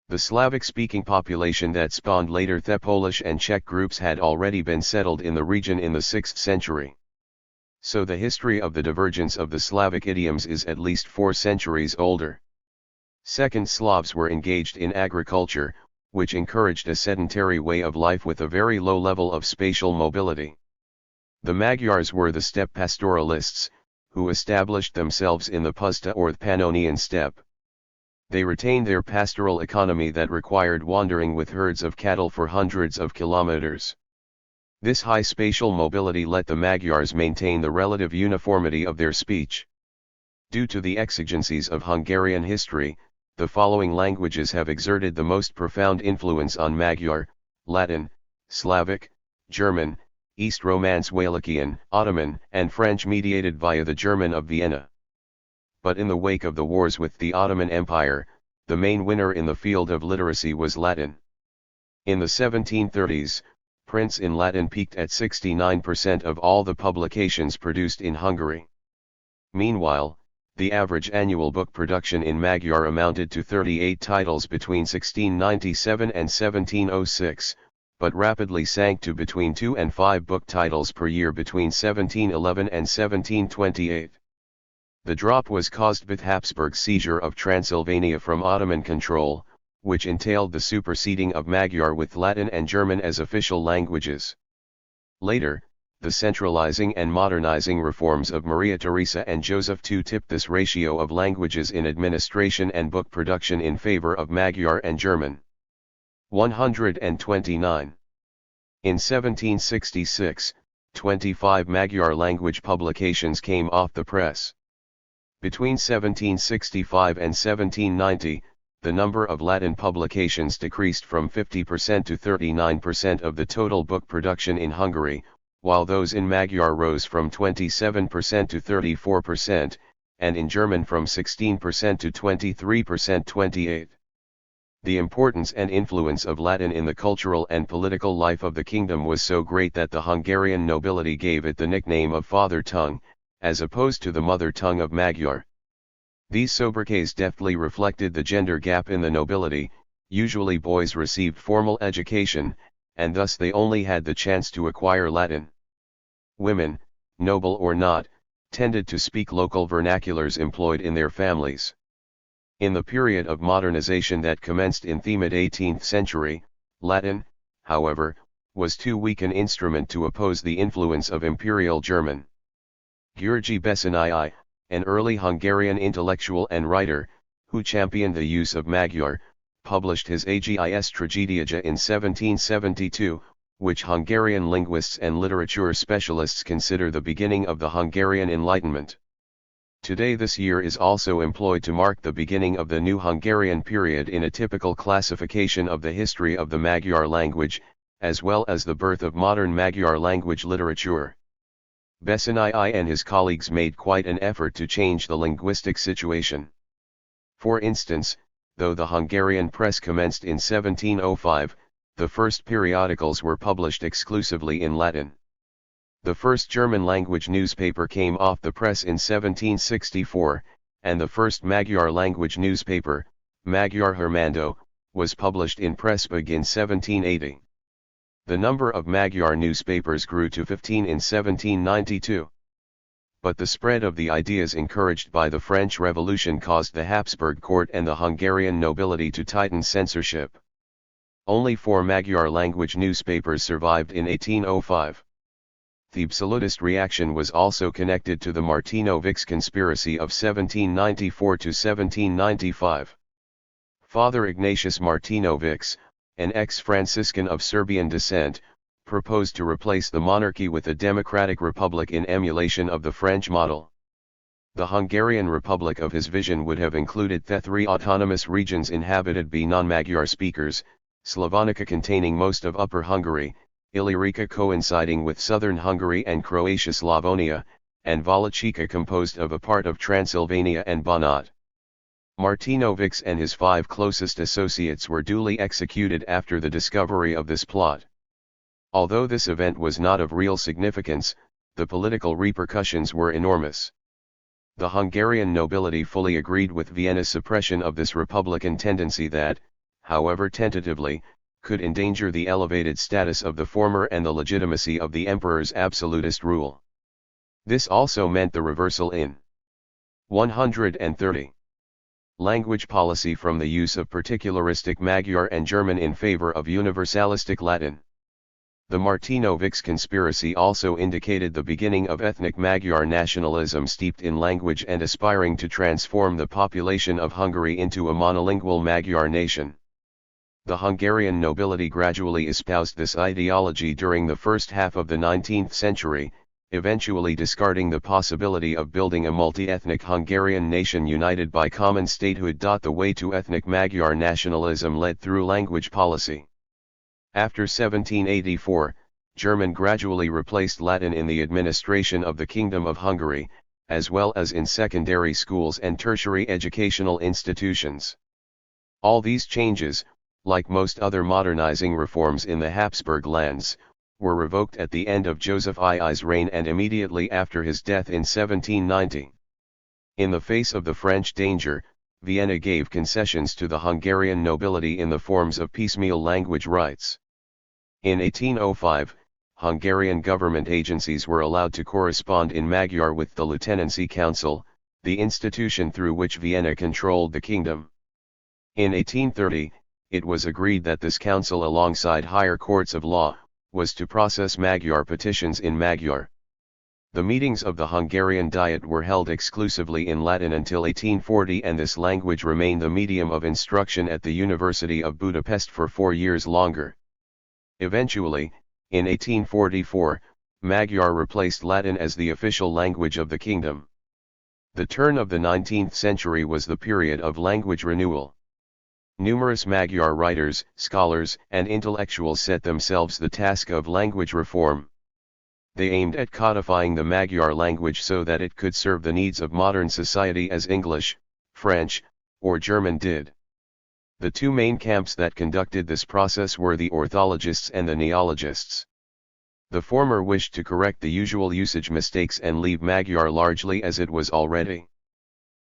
The Slavic-speaking population that spawned later the Polish and Czech groups had already been settled in the region in the 6th century. So the history of the divergence of the Slavic idioms is at least 4 centuries older. Second, Slavs were engaged in agriculture, which encouraged a sedentary way of life with a very low level of spatial mobility. The Magyars were the steppe pastoralists, who established themselves in the Puszta or the Pannonian steppe. They retained their pastoral economy that required wandering with herds of cattle for hundreds of kilometers. This high spatial mobility let the Magyars maintain the relative uniformity of their speech. Due to the exigencies of Hungarian history, the following languages have exerted the most profound influence on Magyar: Latin, Slavic, German, East Romance, Wallachian, Ottoman, and French, mediated via the German of Vienna. But in the wake of the wars with the Ottoman Empire, the main winner in the field of literacy was Latin. In the 1730s, prints in Latin peaked at 69% of all the publications produced in Hungary. Meanwhile, the average annual book production in Magyar amounted to 38 titles between 1697 and 1706, but rapidly sank to between 2 and 5 book titles per year between 1711 and 1728. The drop was caused by Habsburg's seizure of Transylvania from Ottoman control, which entailed the superseding of Magyar with Latin and German as official languages. Later, the centralizing and modernizing reforms of Maria Theresa and Joseph II tipped this ratio of languages in administration and book production in favor of Magyar and German. 129. In 1766, 25 Magyar language publications came off the press. Between 1765 and 1790, the number of Latin publications decreased from 50% to 39% of the total book production in Hungary, while those in Magyar rose from 27% to 34%, and in German from 16% to 23%. 28. The importance and influence of Latin in the cultural and political life of the kingdom was so great that the Hungarian nobility gave it the nickname of father tongue, as opposed to the mother tongue of Magyar. These sobriquets deftly reflected the gender gap in the nobility. Usually boys received formal education, and thus they only had the chance to acquire Latin. Women, noble or not, tended to speak local vernaculars employed in their families. In the period of modernization that commenced in the mid-18th century, Latin, however, was too weak an instrument to oppose the influence of Imperial German. György Besenyei, an early Hungarian intellectual and writer, who championed the use of Magyar, published his Agis Tragediaja in 1772, which Hungarian linguists and literature specialists consider the beginning of the Hungarian Enlightenment. Today this year is also employed to mark the beginning of the new Hungarian period in a typical classification of the history of the Magyar language, as well as the birth of modern Magyar language literature. Beszény and his colleagues made quite an effort to change the linguistic situation. For instance, though the Hungarian press commenced in 1705, the first periodicals were published exclusively in Latin. The first German-language newspaper came off the press in 1764, and the first Magyar-language newspaper, Magyar Hírmondó, was published in Pressburg in 1780. The number of Magyar newspapers grew to 15 in 1792. But the spread of the ideas encouraged by the French Revolution caused the Habsburg court and the Hungarian nobility to tighten censorship. Only 4 Magyar-language newspapers survived in 1805. The absolutist reaction was also connected to the Martinovics conspiracy of 1794 to 1795. Father Ignatius Martinovics, an ex-Franciscan of Serbian descent, proposed to replace the monarchy with a democratic republic in emulation of the French model. The Hungarian Republic of his vision would have included the 3 autonomous regions inhabited by non-Magyar speakers, Slavonica containing most of Upper Hungary, Illyrica coinciding with southern Hungary and Croatia Slavonia, and Wallachia composed of a part of Transylvania and Banat. Martinovics and his 5 closest associates were duly executed after the discovery of this plot. Although this event was not of real significance, the political repercussions were enormous. The Hungarian nobility fully agreed with Vienna's suppression of this republican tendency that, however tentatively, could endanger the elevated status of the former and the legitimacy of the emperor's absolutist rule. This also meant the reversal in 130. Language policy from the use of particularistic Magyar and German in favor of universalistic Latin. The Martinovics conspiracy also indicated the beginning of ethnic Magyar nationalism steeped in language and aspiring to transform the population of Hungary into a monolingual Magyar nation. The Hungarian nobility gradually espoused this ideology during the first half of the 19th century, eventually discarding the possibility of building a multi-ethnic Hungarian nation united by common statehood. The way to ethnic Magyar nationalism led through language policy. After 1784, German gradually replaced Latin in the administration of the Kingdom of Hungary, as well as in secondary schools and tertiary educational institutions. All these changes, like most other modernizing reforms in the Habsburg lands, were revoked at the end of Joseph II's reign and immediately after his death in 1790. In the face of the French danger, Vienna gave concessions to the Hungarian nobility in the forms of piecemeal language rights. In 1805, Hungarian government agencies were allowed to correspond in Magyar with the Lieutenancy Council, the institution through which Vienna controlled the kingdom. In 1830, it was agreed that this council, alongside higher courts of law, was to process Magyar petitions in Magyar. The meetings of the Hungarian Diet were held exclusively in Latin until 1840, and this language remained the medium of instruction at the University of Budapest for 4 years longer. Eventually, in 1844, Magyar replaced Latin as the official language of the kingdom. The turn of the 19th century was the period of language renewal. Numerous Magyar writers, scholars, and intellectuals set themselves the task of language reform. They aimed at codifying the Magyar language so that it could serve the needs of modern society as English, French, or German did. The 2 main camps that conducted this process were the orthologists and the neologists. The former wished to correct the usual usage mistakes and leave Magyar largely as it was already.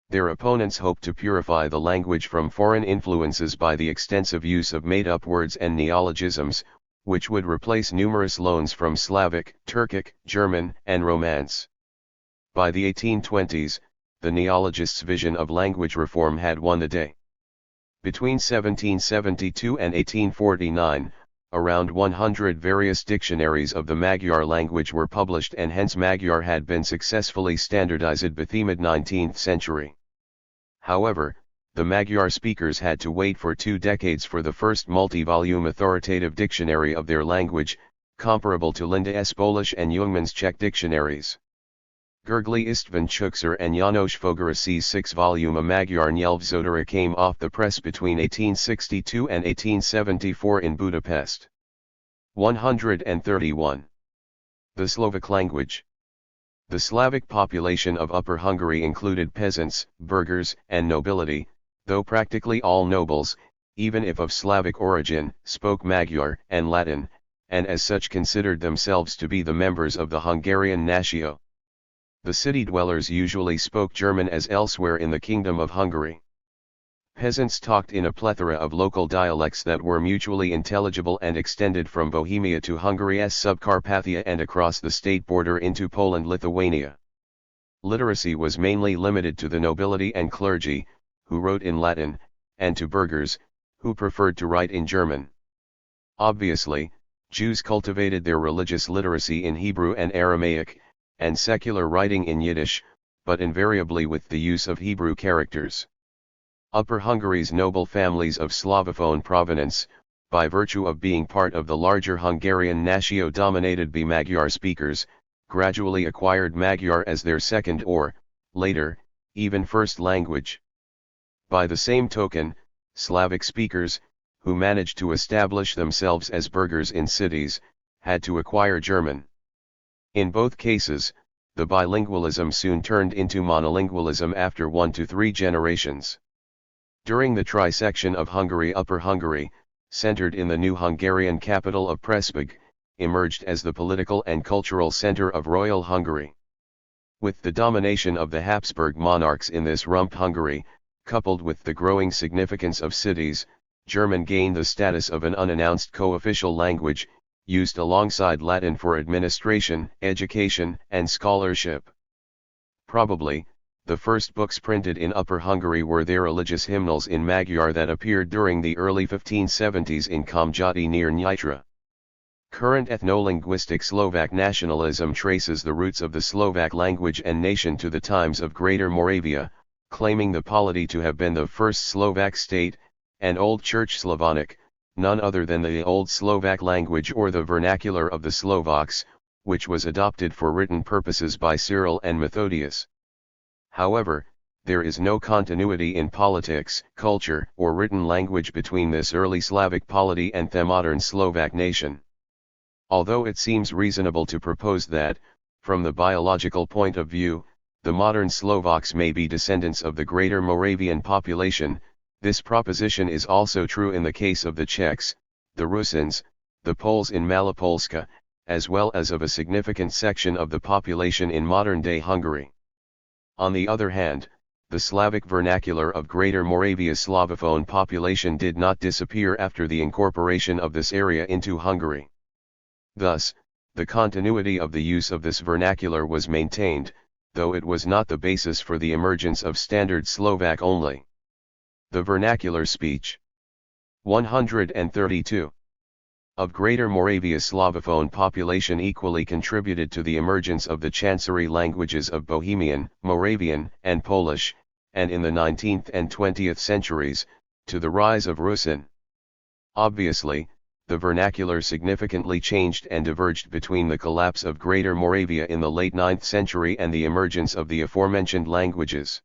Their opponents hoped to purify the language from foreign influences by the extensive use of made-up words and neologisms, which would replace numerous loans from Slavic, Turkic, German, and Romance. By the 1820s, the neologists' vision of language reform had won the day. Between 1772 and 1849, around 100 various dictionaries of the Magyar language were published, and hence Magyar had been successfully standardized by the mid-19th century. However, the Magyar speakers had to wait for 2 decades for the first multi-volume authoritative dictionary of their language, comparable to Linde's Polish and Jungmann's Czech dictionaries. Gergely Istvan Chuxer and János Fogarasi's 6-volume A Magyar Nyelvzodora came off the press between 1862 and 1874 in Budapest. 131. The Slovak language. The Slavic population of Upper Hungary included peasants, burghers, and nobility, though practically all nobles, even if of Slavic origin, spoke Magyar and Latin, and as such considered themselves to be the members of the Hungarian natio. The city dwellers usually spoke German as elsewhere in the Kingdom of Hungary. Peasants talked in a plethora of local dialects that were mutually intelligible and extended from Bohemia to Hungary's Subcarpathia and across the state border into Poland-Lithuania. Literacy was mainly limited to the nobility and clergy, who wrote in Latin, and to burghers, who preferred to write in German. Obviously, Jews cultivated their religious literacy in Hebrew and Aramaic, and secular writing in Yiddish, but invariably with the use of Hebrew characters. Upper Hungary's noble families of Slavophone provenance, by virtue of being part of the larger Hungarian natio dominated by Magyar speakers, gradually acquired Magyar as their second or, later, even first language. By the same token, Slavic speakers, who managed to establish themselves as burghers in cities, had to acquire German. In both cases, the bilingualism soon turned into monolingualism after 1 to 3 generations. During the trisection of Hungary, Upper Hungary, centered in the new Hungarian capital of Pressburg, emerged as the political and cultural center of Royal Hungary. With the domination of the Habsburg monarchs in this rump Hungary, coupled with the growing significance of cities, German gained the status of an unannounced co-official language, used alongside Latin for administration, education, and scholarship. Probably, the first books printed in Upper Hungary were their religious hymnals in Magyar that appeared during the early 1570s in Komjati near Nyitra. Current ethno-linguistic Slovak nationalism traces the roots of the Slovak language and nation to the times of Greater Moravia, claiming the polity to have been the first Slovak state, and Old Church Slavonic, none other than the Old Slovak language or the vernacular of the Slovaks, which was adopted for written purposes by Cyril and Methodius. However, there is no continuity in politics, culture, or written language between this early Slavic polity and the modern Slovak nation. Although it seems reasonable to propose that, from the biological point of view, the modern Slovaks may be descendants of the Greater Moravian population, this proposition is also true in the case of the Czechs, the Rusins, the Poles in Malopolska, as well as of a significant section of the population in modern-day Hungary. On the other hand, the Slavic vernacular of Greater Moravia's Slavophone population did not disappear after the incorporation of this area into Hungary. Thus, the continuity of the use of this vernacular was maintained, though it was not the basis for the emergence of Standard Slovak only. The vernacular speech. 132. Of Greater Moravia's Slavophone population equally contributed to the emergence of the Chancery languages of Bohemian, Moravian, and Polish, and in the 19th and 20th centuries, to the rise of Rusin. Obviously, the vernacular significantly changed and diverged between the collapse of Greater Moravia in the late 9th century and the emergence of the aforementioned languages.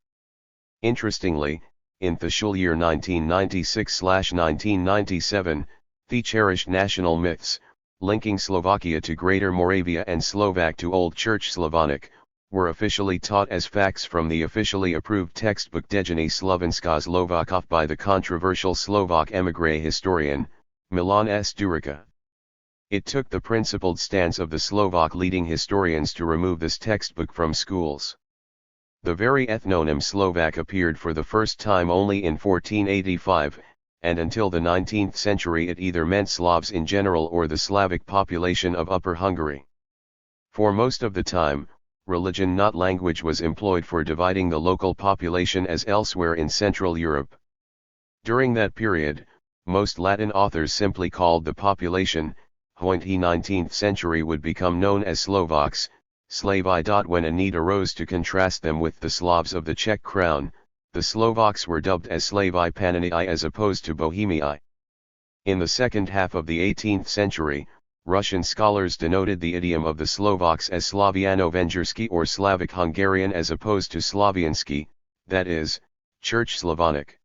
Interestingly, in the schul year 1996/1997, the cherished national myths, linking Slovakia to Greater Moravia and Slovak to Old Church Slavonic, were officially taught as facts from the officially approved textbook Dejiny Slovenska Slovakov by the controversial Slovak émigré historian, Milan Sturica. It took the principled stance of the Slovak leading historians to remove this textbook from schools. The very ethnonym Slovak appeared for the first time only in 1485, and until the 19th century it either meant Slavs in general or the Slavic population of Upper Hungary. For most of the time, religion not language was employed for dividing the local population as elsewhere in Central Europe. During that period, most Latin authors simply called the population, when the 19th century would become known as Slovaks, Slavai. When a need arose to contrast them with the Slavs of the Czech crown, the Slovaks were dubbed as Slavai Panonii as opposed to Bohemii. In the second half of the 18th century, Russian scholars denoted the idiom of the Slovaks as Slaviano-Vengersky or Slavic-Hungarian as opposed to Slaviansky, that is, Church Slavonic.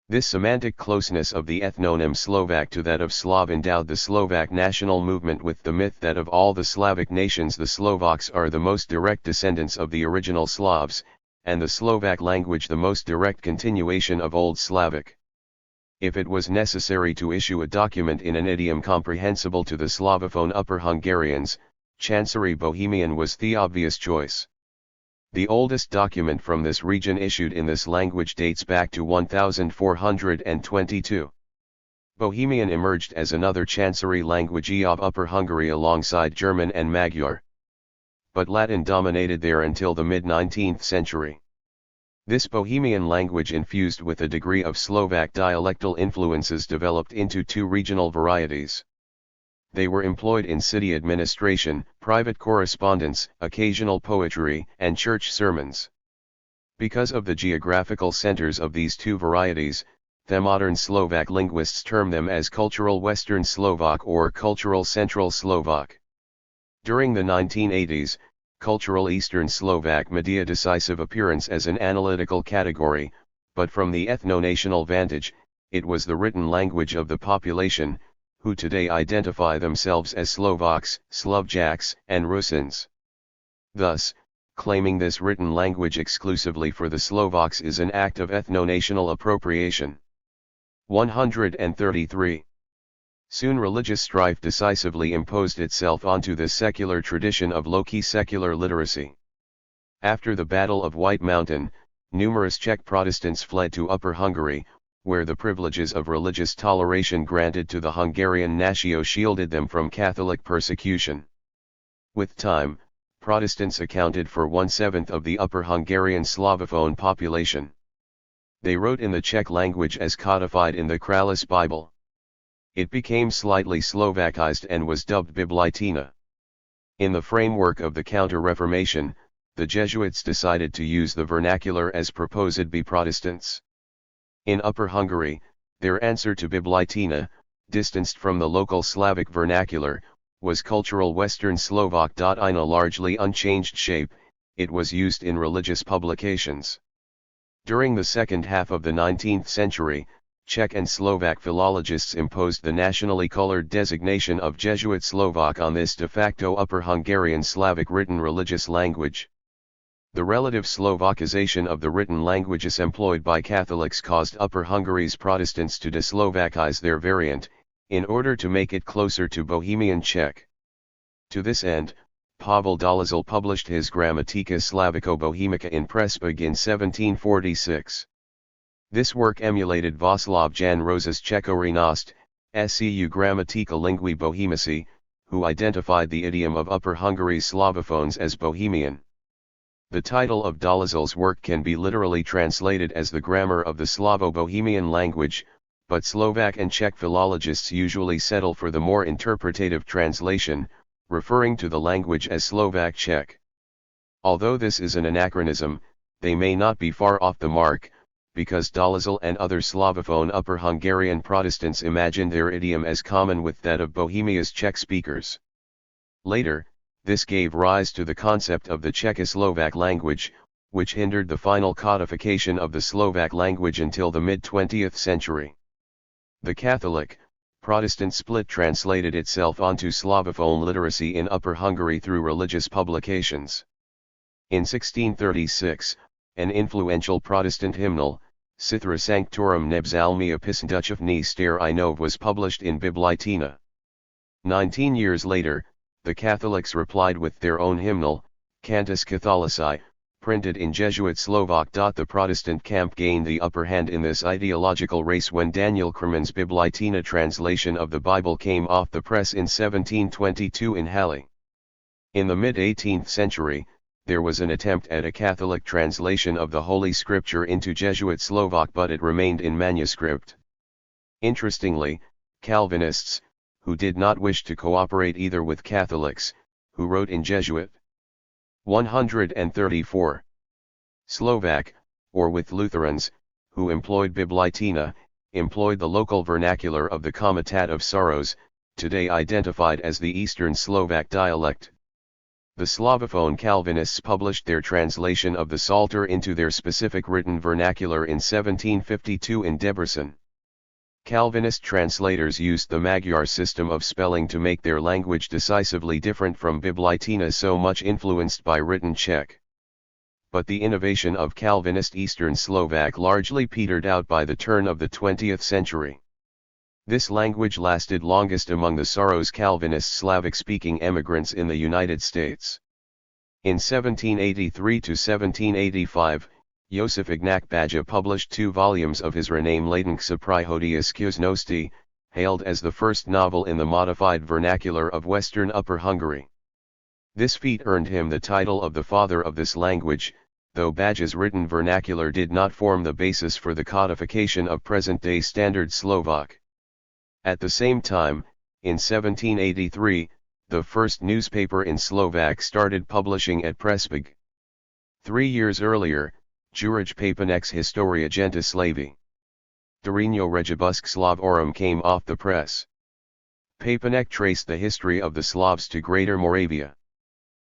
This semantic closeness of the ethnonym Slovak to that of Slav endowed the Slovak national movement with the myth that of all the Slavic nations the Slovaks are the most direct descendants of the original Slavs, and the Slovak language the most direct continuation of Old Slavic. If it was necessary to issue a document in an idiom comprehensible to the Slavophone Upper Hungarians, Chancery Bohemian was the obvious choice. The oldest document from this region issued in this language dates back to 1422. Bohemian emerged as another chancery language of Upper Hungary alongside German and Magyar. But Latin dominated there until the mid-19th century. This Bohemian language infused with a degree of Slovak dialectal influences developed into two regional varieties. They were employed in city administration, private correspondence, occasional poetry, and church sermons. Because of the geographical centers of these two varieties, the modern Slovak linguists term them as Cultural Western Slovak or Cultural Central Slovak. During the 1980s, Cultural Eastern Slovak made a decisive appearance as an analytical category, but from the ethno-national vantage, it was the written language of the population, who today identify themselves as Slovaks, Slovjaks, and Rusyns. Thus, claiming this written language exclusively for the Slovaks is an act of ethno-national appropriation. 133. Soon religious strife decisively imposed itself onto this secular tradition of low-key secular literacy. After the Battle of White Mountain, numerous Czech Protestants fled to Upper Hungary, where the privileges of religious toleration granted to the Hungarian Natio shielded them from Catholic persecution. With time, Protestants accounted for 1/7 of the Upper Hungarian Slavophone population. They wrote in the Czech language as codified in the Kralis Bible. It became slightly Slovakized and was dubbed Biblitina. In the framework of the Counter-Reformation, the Jesuits decided to use the vernacular as proposed by Protestants. In Upper Hungary, their answer to Biblitina, distanced from the local Slavic vernacular, was Cultural Western Slovak. In a largely unchanged shape, it was used in religious publications. During the second half of the 19th century, Czech and Slovak philologists imposed the nationally colored designation of Jesuit Slovak on this de facto Upper Hungarian Slavic written religious language. The relative Slovakization of the written languages employed by Catholics caused Upper Hungary's Protestants to de-Slovakize their variant, in order to make it closer to Bohemian Czech. To this end, Pavel Dolezal published his Grammatica Slavico-Bohemica in Pressburg in 1746. This work emulated Václav Jan Rosa's Čechorenost, SCU Grammatica Lingui Bohemici, who identified the idiom of Upper Hungary's Slavophones as Bohemian. The title of Dolezal's work can be literally translated as the grammar of the Slavo-Bohemian language, but Slovak and Czech philologists usually settle for the more interpretative translation, referring to the language as Slovak Czech. Although this is an anachronism, they may not be far off the mark, because Dolezal and other Slavophone Upper Hungarian Protestants imagined their idiom as common with that of Bohemia's Czech speakers. Later, this gave rise to the concept of the Czechoslovak language, which hindered the final codification of the Slovak language until the mid-20th century. The Catholic, Protestant split translated itself onto Slavophone literacy in Upper Hungary through religious publications. In 1636, an influential Protestant hymnal, Cithra Sanctorum Nebzalmi Episnduchevni Stare Inov, was published in Biblitina. 19 years later, the Catholics replied with their own hymnal, Cantus Catholici, printed in Jesuit Slovak. The Protestant camp gained the upper hand in this ideological race when Daniel Kremen's Biblitina translation of the Bible came off the press in 1722 in Halle. In the mid-18th century, there was an attempt at a Catholic translation of the Holy Scripture into Jesuit Slovak, but it remained in manuscript. Interestingly, Calvinists, who did not wish to cooperate either with Catholics, who wrote in Jesuit. 134. Slovak, or with Lutherans, who employed Biblitina, employed the local vernacular of the Comitat of Sorrows, today identified as the Eastern Slovak dialect. The Slavophone Calvinists published their translation of the Psalter into their specific written vernacular in 1752 in Debrecen. Calvinist translators used the Magyar system of spelling to make their language decisively different from Biblitina, so much influenced by written Czech. But the innovation of Calvinist Eastern Slovak largely petered out by the turn of the 20th century. This language lasted longest among the Saros Calvinist Slavic-speaking emigrants in the United States. In 1783 to 1785, Josef Ignac Baja published 2 volumes of his Rename-Ladenka Prihodia Skuznosti, hailed as the first novel in the modified vernacular of Western Upper Hungary. This feat earned him the title of the father of this language, though Baja's written vernacular did not form the basis for the codification of present-day Standard Slovak. At the same time, in 1783, the first newspaper in Slovak started publishing at Prespig. 3 years earlier, Juraj Papanek's Historia Genta Slavi. Darino Regibusk Slavorum came off the press. Papanek traced the history of the Slavs to Greater Moravia.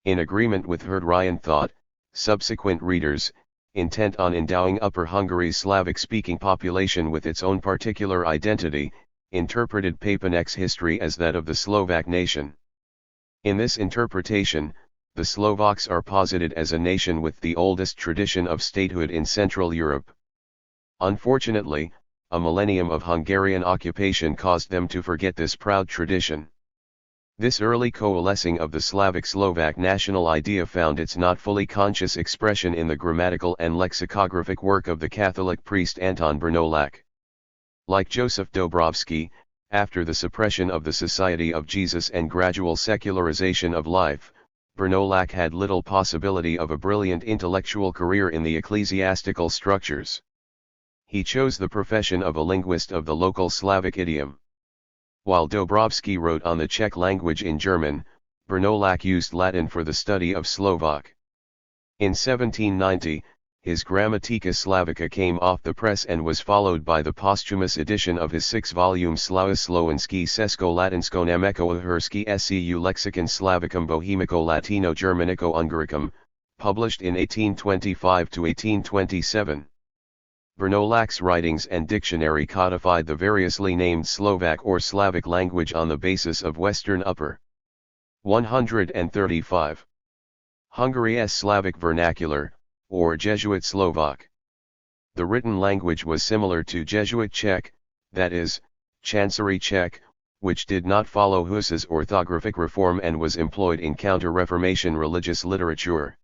In agreement with Herdryan thought, subsequent readers, intent on endowing Upper Hungary's Slavic-speaking population with its own particular identity, interpreted Papanek's history as that of the Slovak nation. In this interpretation, the Slovaks are posited as a nation with the oldest tradition of statehood in Central Europe. Unfortunately, a millennium of Hungarian occupation caused them to forget this proud tradition. This early coalescing of the Slavic-Slovak national idea found its not fully conscious expression in the grammatical and lexicographic work of the Catholic priest Anton Bernolak. Like Joseph Dobrovsky, after the suppression of the Society of Jesus and gradual secularization of life, Bernolak had little possibility of a brilliant intellectual career in the ecclesiastical structures. He chose the profession of a linguist of the local Slavic idiom. While Dobrovsky wrote on the Czech language in German, Bernolak used Latin for the study of Slovak. In 1790, his Grammatica Slavica came off the press and was followed by the posthumous edition of his 6-volume Slavoslovenski Sesko Latinsko Nemeko Uherski Seu Lexicon Slavicum Bohemico Latino Germanico Ungaricum, published in 1825 to 1827. Bernolak's writings and dictionary codified the variously named Slovak or Slavic language on the basis of Western Upper. 135. Hungary's Slavic vernacular, or Jesuit Slovak. The written language was similar to Jesuit Czech, that is, Chancery Czech, which did not follow Hus's orthographic reform and was employed in counter-Reformation religious literature.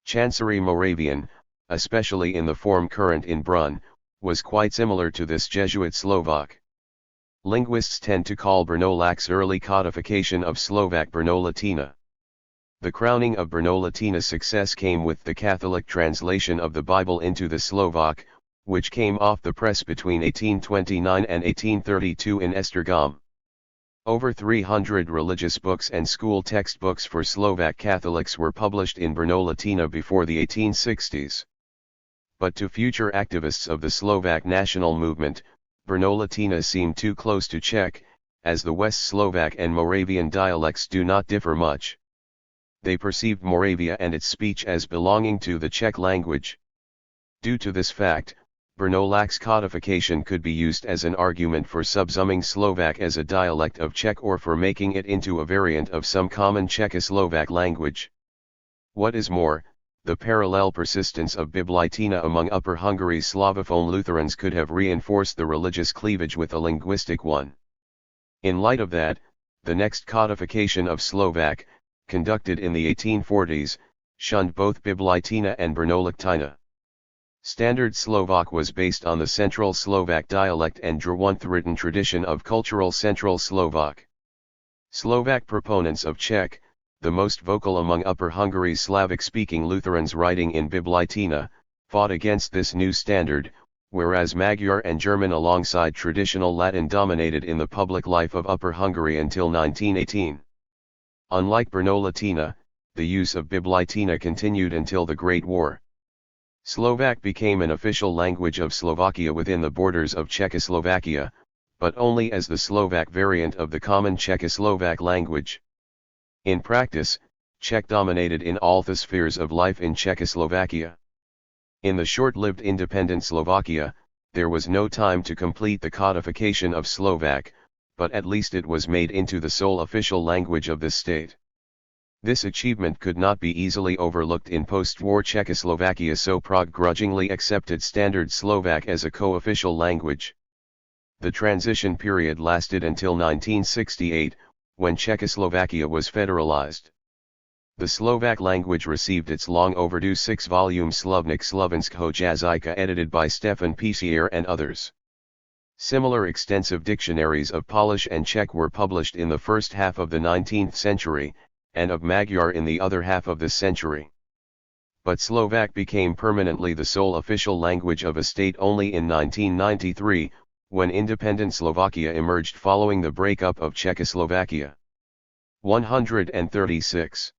Chancery Moravian, especially in the form current in Brunn, was quite similar to this Jesuit Slovak. Linguists tend to call Bernolak's early codification of Slovak Brno-Latina. The crowning of Brno-Latina's success came with the Catholic translation of the Bible into the Slovak, which came off the press between 1829 and 1832 in Esztergom. Over 300 religious books and school textbooks for Slovak Catholics were published in Brno-Latina before the 1860s. But to future activists of the Slovak national movement, Brno-Latina seemed too close to Czech, as the West Slovak and Moravian dialects do not differ much. They perceived Moravia and its speech as belonging to the Czech language. Due to this fact, Bernolak's codification could be used as an argument for subsuming Slovak as a dialect of Czech or for making it into a variant of some common Czechoslovak language. What is more, the parallel persistence of Biblitina among Upper Hungary's Slavophone Lutherans could have reinforced the religious cleavage with a linguistic one. In light of that, the next codification of Slovak, conducted in the 1840s, shunned both Biblitina and Brno-Latina. Standard Slovak was based on the Central Slovak dialect and drew on the written tradition of cultural Central Slovak. Slovak proponents of Czech, the most vocal among Upper Hungary's Slavic-speaking Lutherans writing in Biblitina, fought against this new standard, whereas Magyar and German alongside traditional Latin dominated in the public life of Upper Hungary until 1918. Unlike Brno-Latina, the use of Biblitina continued until the Great War. Slovak became an official language of Slovakia within the borders of Czechoslovakia, but only as the Slovak variant of the common Czechoslovak language. In practice, Czech dominated in all the spheres of life in Czechoslovakia. In the short-lived independent Slovakia, there was no time to complete the codification of Slovak, but at least it was made into the sole official language of the state. This achievement could not be easily overlooked in post-war Czechoslovakia, so Prague grudgingly accepted Standard Slovak as a co-official language. The transition period lasted until 1968, when Czechoslovakia was federalized. The Slovak language received its long overdue 6-volume Slovník slovenského jazyka edited by Stefan Písier and others. Similar extensive dictionaries of Polish and Czech were published in the first half of the 19th century, and of Magyar in the other half of this century. But Slovak became permanently the sole official language of a state only in 1993, when independent Slovakia emerged following the breakup of Czechoslovakia. 136.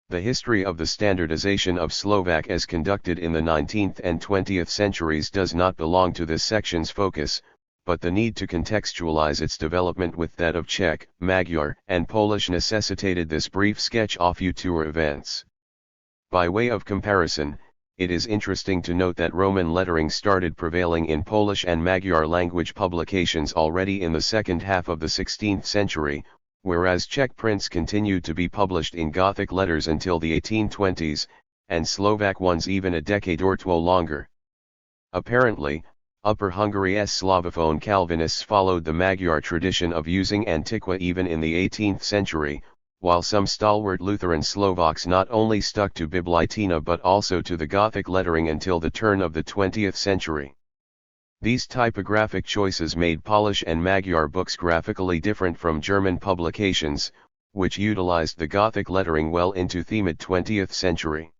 The history of the standardization of Slovak as conducted in the 19th and 20th centuries does not belong to this section's focus, but the need to contextualize its development with that of Czech, Magyar, and Polish necessitated this brief sketch of future events. By way of comparison, it is interesting to note that Roman lettering started prevailing in Polish and Magyar language publications already in the second half of the 16th century, whereas Czech prints continued to be published in Gothic letters until the 1820s, and Slovak ones even a decade or two longer. Apparently, Upper Hungary's Slavophone Calvinists followed the Magyar tradition of using Antiqua even in the 18th century, while some stalwart Lutheran Slovaks not only stuck to Biblitina but also to the Gothic lettering until the turn of the 20th century. These typographic choices made Polish and Magyar books graphically different from German publications, which utilized the Gothic lettering well into the mid-20th century.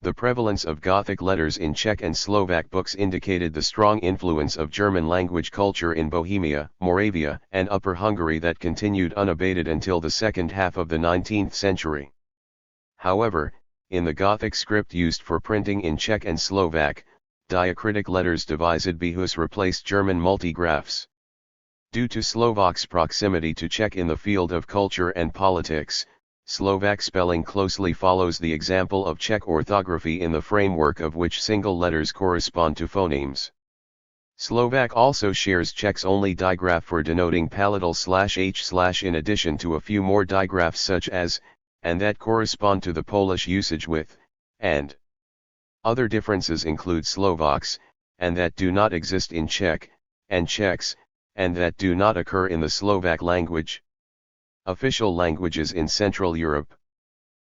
The prevalence of Gothic letters in Czech and Slovak books indicated the strong influence of German language culture in Bohemia, Moravia, and Upper Hungary that continued unabated until the second half of the 19th century. However, in the Gothic script used for printing in Czech and Slovak, diacritic letters devised Behus replaced German multigraphs. Due to Slovak's proximity to Czech in the field of culture and politics, Slovak spelling closely follows the example of Czech orthography in the framework of which single letters correspond to phonemes. Slovak also shares Czech's only digraph for denoting palatal /h/ in addition to a few more digraphs such as, and that correspond to the Polish usage with, and. Other differences include Slovaks, and that do not exist in Czech, and Czechs, and that do not occur in the Slovak language. Official languages in Central Europe.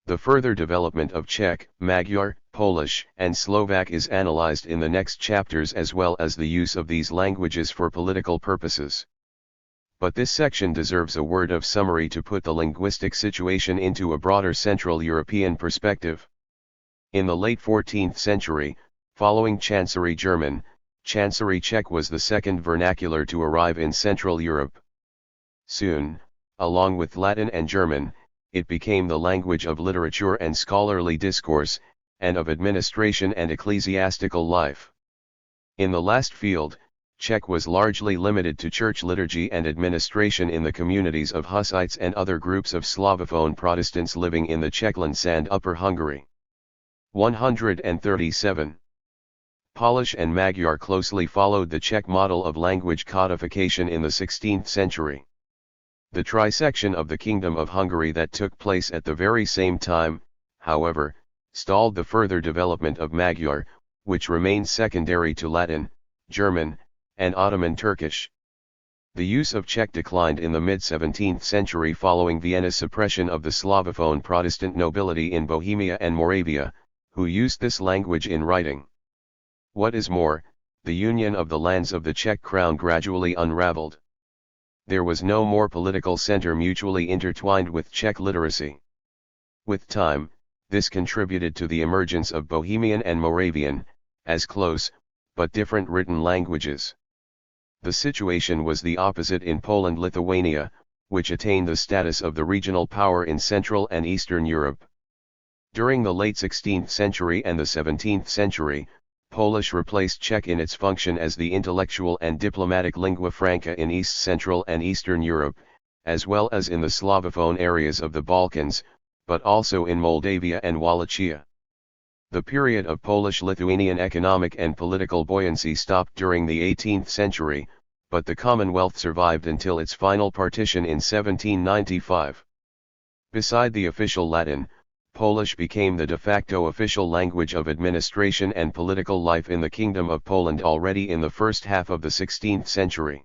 The further development of Czech, Magyar, Polish, and Slovak is analyzed in the next chapters as well as the use of these languages for political purposes. But this section deserves a word of summary to put the linguistic situation into a broader Central European perspective. In the late 14th century, following Chancery German, Chancery Czech was the second vernacular to arrive in Central Europe. Soon, along with Latin and German, it became the language of literature and scholarly discourse, and of administration and ecclesiastical life. In the last field, Czech was largely limited to church liturgy and administration in the communities of Hussites and other groups of Slavophone Protestants living in the Czechlands and Upper Hungary. 137. Polish and Magyar closely followed the Czech model of language codification in the 16th century. The trisection of the Kingdom of Hungary that took place at the very same time, however, stalled the further development of Magyar, which remained secondary to Latin, German, and Ottoman Turkish. The use of Czech declined in the mid-17th century following Vienna's suppression of the Slavophone Protestant nobility in Bohemia and Moravia, who used this language in writing. What is more, the union of the lands of the Czech crown gradually unraveled. There was no more political center mutually intertwined with Czech literacy. With time, this contributed to the emergence of Bohemian and Moravian, as close, but different written languages. The situation was the opposite in Poland-Lithuania, which attained the status of the regional power in Central and Eastern Europe. During the late 16th century and the 17th century, Polish replaced Czech in its function as the intellectual and diplomatic lingua franca in East Central and Eastern Europe, as well as in the Slavophone areas of the Balkans, but also in Moldavia and Wallachia. The period of Polish-Lithuanian economic and political buoyancy stopped during the 18th century, but the Commonwealth survived until its final partition in 1795. Beside the official Latin, Polish became the de facto official language of administration and political life in the Kingdom of Poland already in the first half of the 16th century.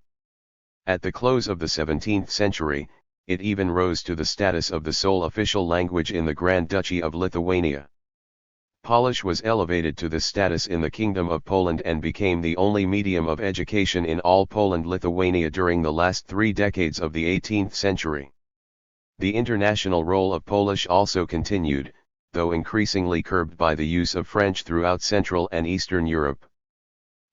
At the close of the 17th century, it even rose to the status of the sole official language in the Grand Duchy of Lithuania. Polish was elevated to this status in the Kingdom of Poland and became the only medium of education in all Poland-Lithuania during the last 3 decades of the 18th century. The international role of Polish also continued, though increasingly curbed by the use of French throughout Central and Eastern Europe.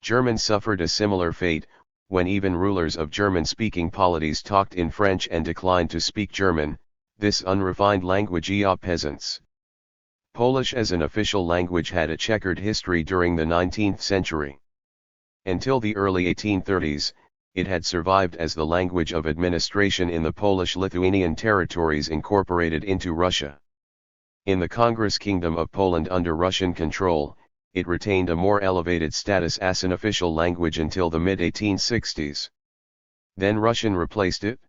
German suffered a similar fate, when even rulers of German-speaking polities talked in French and declined to speak German, this unrefined language of peasants. Polish as an official language had a checkered history during the 19th century. Until the early 1830s, it had survived as the language of administration in the Polish-Lithuanian territories incorporated into Russia. In the Congress Kingdom of Poland under Russian control, it retained a more elevated status as an official language until the mid-1860s. Then Russian replaced it.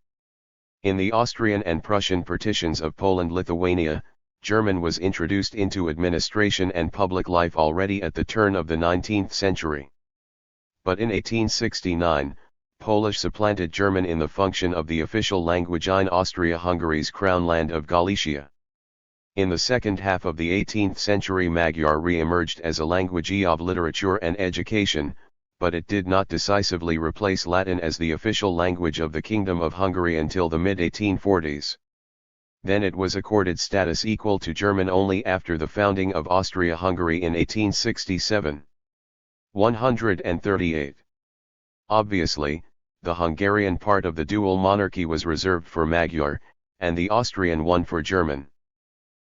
In the Austrian and Prussian partitions of Poland-Lithuania, German was introduced into administration and public life already at the turn of the 19th century. But in 1869, Polish supplanted German in the function of the official language in Austria-Hungary's crown land of Galicia. In the second half of the 18th century, Magyar re-emerged as a language of literature and education, but it did not decisively replace Latin as the official language of the Kingdom of Hungary until the mid-1840s. Then it was accorded status equal to German only after the founding of Austria-Hungary in 1867. 138. Obviously, the Hungarian part of the dual monarchy was reserved for Magyar, and the Austrian one for German.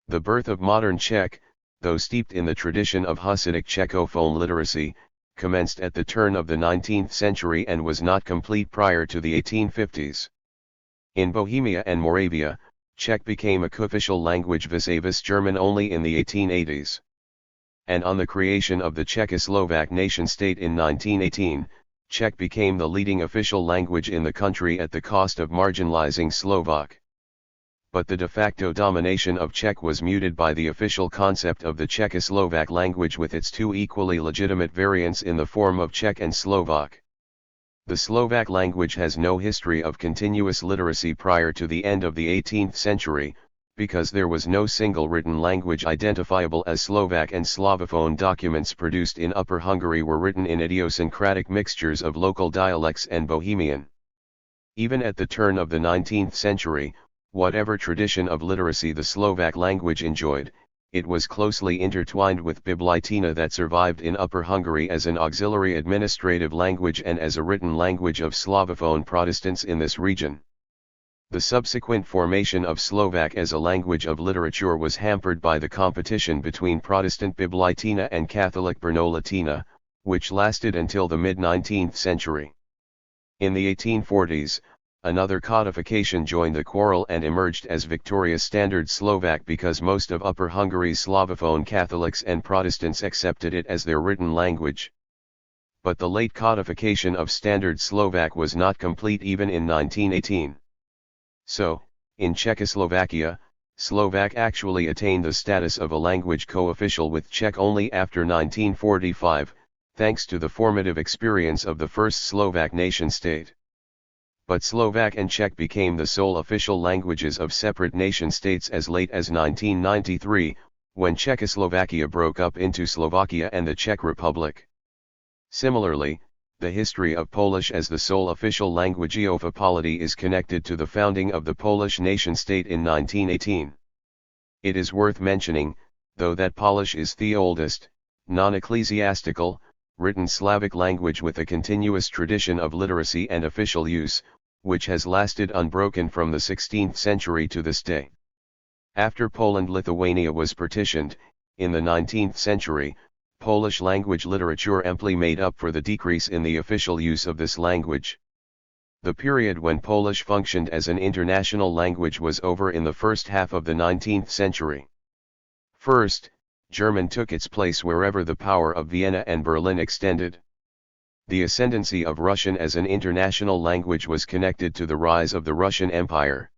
The birth of modern Czech, though steeped in the tradition of Hussitic Czechophone literacy, commenced at the turn of the 19th century and was not complete prior to the 1850s. In Bohemia and Moravia, Czech became a co-official language vis-a-vis German only in the 1880s. And on the creation of the Czechoslovak nation-state in 1918, Czech became the leading official language in the country at the cost of marginalizing Slovak. But the de facto domination of Czech was muted by the official concept of the Czechoslovak language with its 2 equally legitimate variants in the form of Czech and Slovak. The Slovak language has no history of continuous literacy prior to the end of the 18th century, because there was no single written language identifiable as Slovak, and Slavophone documents produced in Upper Hungary were written in idiosyncratic mixtures of local dialects and Bohemian. Even at the turn of the 19th century, whatever tradition of literacy the Slovak language enjoyed, it was closely intertwined with Biblitina that survived in Upper Hungary as an auxiliary administrative language and as a written language of Slavophone Protestants in this region. The subsequent formation of Slovak as a language of literature was hampered by the competition between Protestant Biblitina and Catholic Brno-Latina, which lasted until the mid-19th century. In the 1840s, another codification joined the quarrel and emerged as Victoria's Standard Slovak because most of Upper Hungary's Slavophone Catholics and Protestants accepted it as their written language. But the late codification of Standard Slovak was not complete even in 1918. So, in Czechoslovakia, Slovak actually attained the status of a language co-official with Czech only after 1945, thanks to the formative experience of the first Slovak nation-state. But Slovak and Czech became the sole official languages of separate nation-states as late as 1993, when Czechoslovakia broke up into Slovakia and the Czech Republic. Similarly, the history of Polish as the sole official language of a polity is connected to the founding of the Polish nation-state in 1918. It is worth mentioning, though, that Polish is the oldest, non-ecclesiastical, written Slavic language with a continuous tradition of literacy and official use, which has lasted unbroken from the 16th century to this day. After Poland-Lithuania was partitioned, in the 19th century, Polish language literature amply made up for the decrease in the official use of this language. The period when Polish functioned as an international language was over in the first half of the 19th century. First, German took its place wherever the power of Vienna and Berlin extended. The ascendancy of Russian as an international language was connected to the rise of the Russian Empire.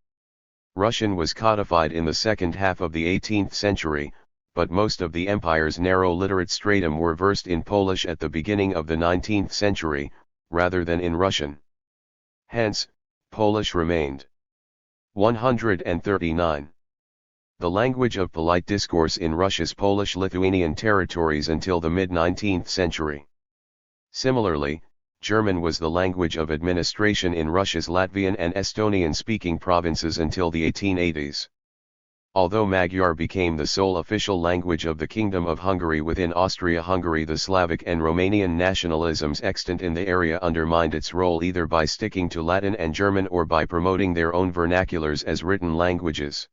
Russian was codified in the second half of the 18th century, but most of the empire's narrow literate stratum were versed in Polish at the beginning of the 19th century, rather than in Russian. Hence, Polish remained. 139. The language of polite discourse in Russia's Polish-Lithuanian territories until the mid-19th century. Similarly, German was the language of administration in Russia's Latvian and Estonian-speaking provinces until the 1880s. Although Magyar became the sole official language of the Kingdom of Hungary within Austria-Hungary, the Slavic and Romanian nationalisms extant in the area undermined its role either by sticking to Latin and German or by promoting their own vernaculars as written languages.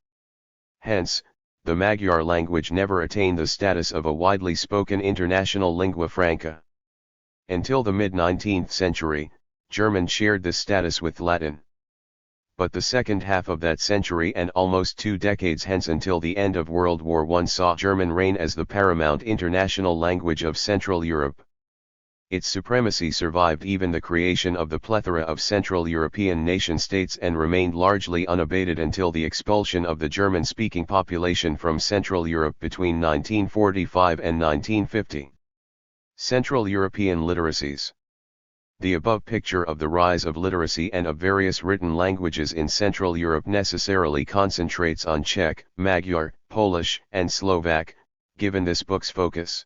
Hence, the Magyar language never attained the status of a widely spoken international lingua franca. Until the mid-19th century, German shared this status with Latin. But the second half of that century and almost 2 decades hence until the end of World War I saw German reign as the paramount international language of Central Europe. Its supremacy survived even the creation of the plethora of Central European nation-states and remained largely unabated until the expulsion of the German-speaking population from Central Europe between 1945 and 1950. Central European literacies. The above picture of the rise of literacy and of various written languages in Central Europe necessarily concentrates on Czech, Magyar, Polish, and Slovak, given this book's focus.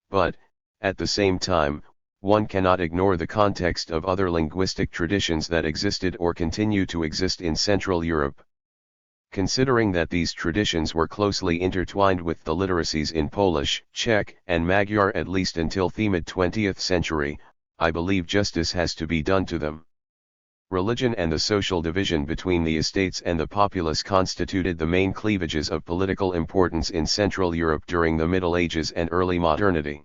But, at the same time, one cannot ignore the context of other linguistic traditions that existed or continue to exist in Central Europe. Considering that these traditions were closely intertwined with the literacies in Polish, Czech, and Magyar at least until the mid-20th century, I believe justice has to be done to them. Religion and the social division between the estates and the populace constituted the main cleavages of political importance in Central Europe during the Middle Ages and early modernity.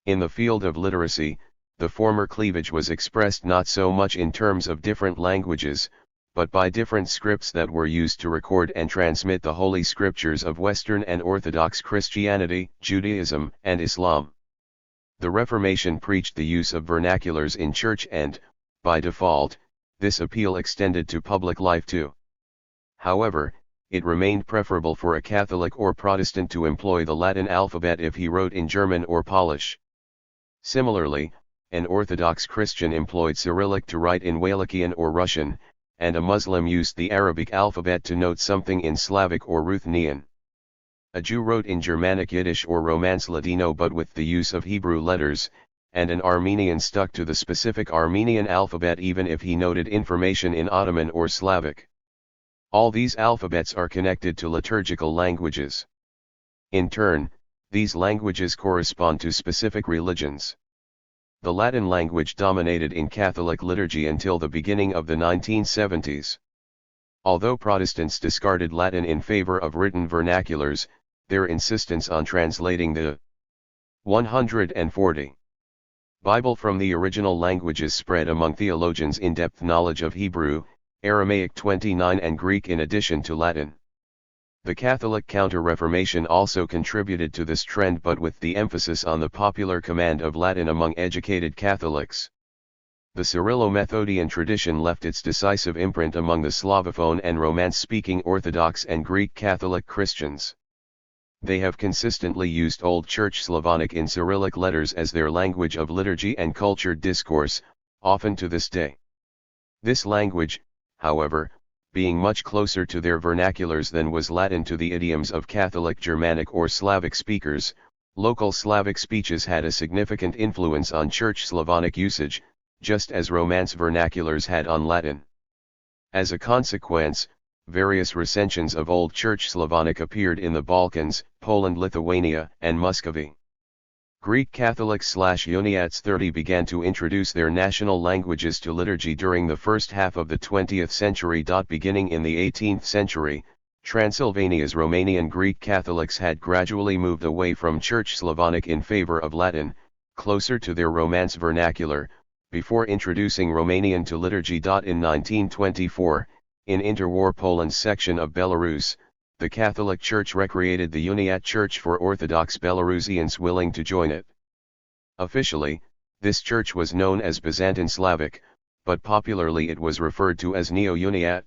In the field of literacy, the former cleavage was expressed not so much in terms of different languages, but by different scripts that were used to record and transmit the holy scriptures of Western and Orthodox Christianity, Judaism, and Islam. The Reformation preached the use of vernaculars in church and, by default, this appeal extended to public life too. However, it remained preferable for a Catholic or Protestant to employ the Latin alphabet if he wrote in German or Polish. Similarly, an Orthodox Christian employed Cyrillic to write in Wallachian or Russian, and a Muslim used the Arabic alphabet to note something in Slavic or Ruthenian. A Jew wrote in Germanic Yiddish or Romance Ladino but with the use of Hebrew letters, and an Armenian stuck to the specific Armenian alphabet even if he noted information in Ottoman or Slavic. All these alphabets are connected to liturgical languages. In turn, these languages correspond to specific religions. The Latin language dominated in Catholic liturgy until the beginning of the 1970s. Although Protestants discarded Latin in favor of written vernaculars, their insistence on translating the 140 Bible from the original languages spread among theologians in-depth knowledge of Hebrew, Aramaic 29 and Greek in addition to Latin. The Catholic Counter-Reformation also contributed to this trend but with the emphasis on the popular command of Latin among educated Catholics. The Cyrillo-Methodian tradition left its decisive imprint among the Slavophone and Romance-speaking Orthodox and Greek Catholic Christians. They have consistently used Old Church Slavonic in Cyrillic letters as their language of liturgy and cultured discourse, often to this day. This language, however, being much closer to their vernaculars than was Latin to the idioms of Catholic Germanic or Slavic speakers, local Slavic speeches had a significant influence on Church Slavonic usage, just as Romance vernaculars had on Latin. As a consequence, various recensions of Old Church Slavonic appeared in the Balkans, Poland, Lithuania, and Muscovy. Greek Catholics/Uniats 30 began to introduce their national languages to liturgy during the first half of the 20th century. Beginning in the 18th century, Transylvania's Romanian Greek Catholics had gradually moved away from Church Slavonic in favor of Latin, closer to their Romance vernacular, before introducing Romanian to liturgy. In 1924, in interwar Poland's section of Belarus, the Catholic Church recreated the Uniat Church for Orthodox Belarusians willing to join it. Officially, this church was known as Byzantine Slavic, but popularly it was referred to as Neo-Uniat.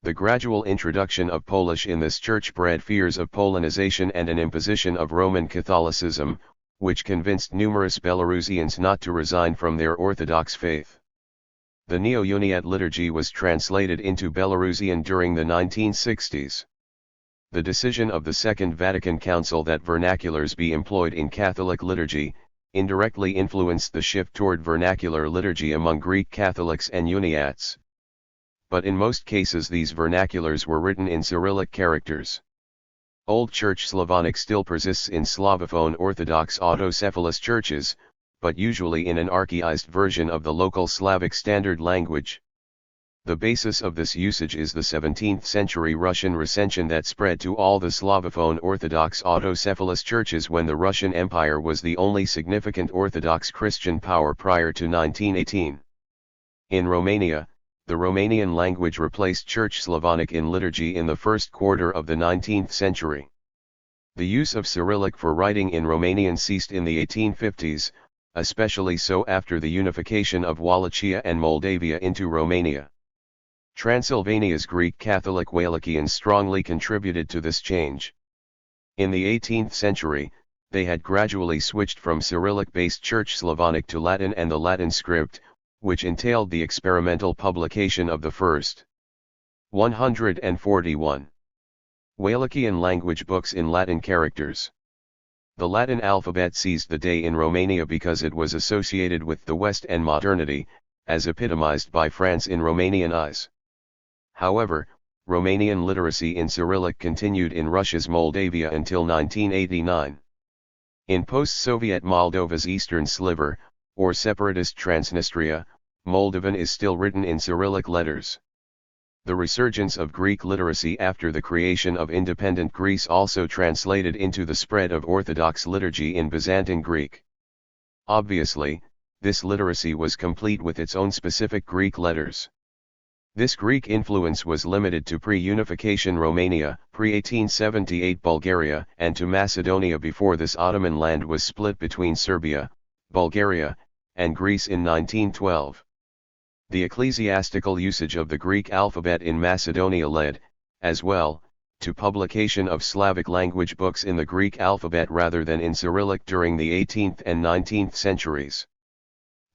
The gradual introduction of Polish in this church bred fears of Polonization and an imposition of Roman Catholicism, which convinced numerous Belarusians not to resign from their Orthodox faith. The Neo-Uniat liturgy was translated into Belarusian during the 1960s. The decision of the Second Vatican Council that vernaculars be employed in Catholic liturgy, indirectly influenced the shift toward vernacular liturgy among Greek Catholics and Uniats. But in most cases these vernaculars were written in Cyrillic characters. Old Church Slavonic still persists in Slavophone Orthodox autocephalous churches, but usually in an archaized version of the local Slavic standard language. The basis of this usage is the 17th century Russian recension that spread to all the Slavophone Orthodox autocephalous churches when the Russian Empire was the only significant Orthodox Christian power prior to 1918. In Romania, the Romanian language replaced Church Slavonic in liturgy in the first quarter of the 19th century. The use of Cyrillic for writing in Romanian ceased in the 1850s, especially so after the unification of Wallachia and Moldavia into Romania. Transylvania's Greek Catholic Wallachians strongly contributed to this change. In the 18th century, they had gradually switched from Cyrillic-based Church Slavonic to Latin and the Latin script, which entailed the experimental publication of the first 141 Wallachian language books in Latin characters. The Latin alphabet seized the day in Romania because it was associated with the West and modernity, as epitomized by France in Romanian eyes. However, Romanian literacy in Cyrillic continued in Russia's Moldavia until 1989. In post-Soviet Moldova's eastern sliver, or separatist Transnistria, Moldovan is still written in Cyrillic letters. The resurgence of Greek literacy after the creation of independent Greece also translated into the spread of Orthodox liturgy in Byzantine Greek. Obviously, this literacy was complete with its own specific Greek letters. This Greek influence was limited to pre-unification Romania, pre-1878 Bulgaria, and to Macedonia before this Ottoman land was split between Serbia, Bulgaria, and Greece in 1912. The ecclesiastical usage of the Greek alphabet in Macedonia led, as well, to publication of Slavic language books in the Greek alphabet rather than in Cyrillic during the 18th and 19th centuries.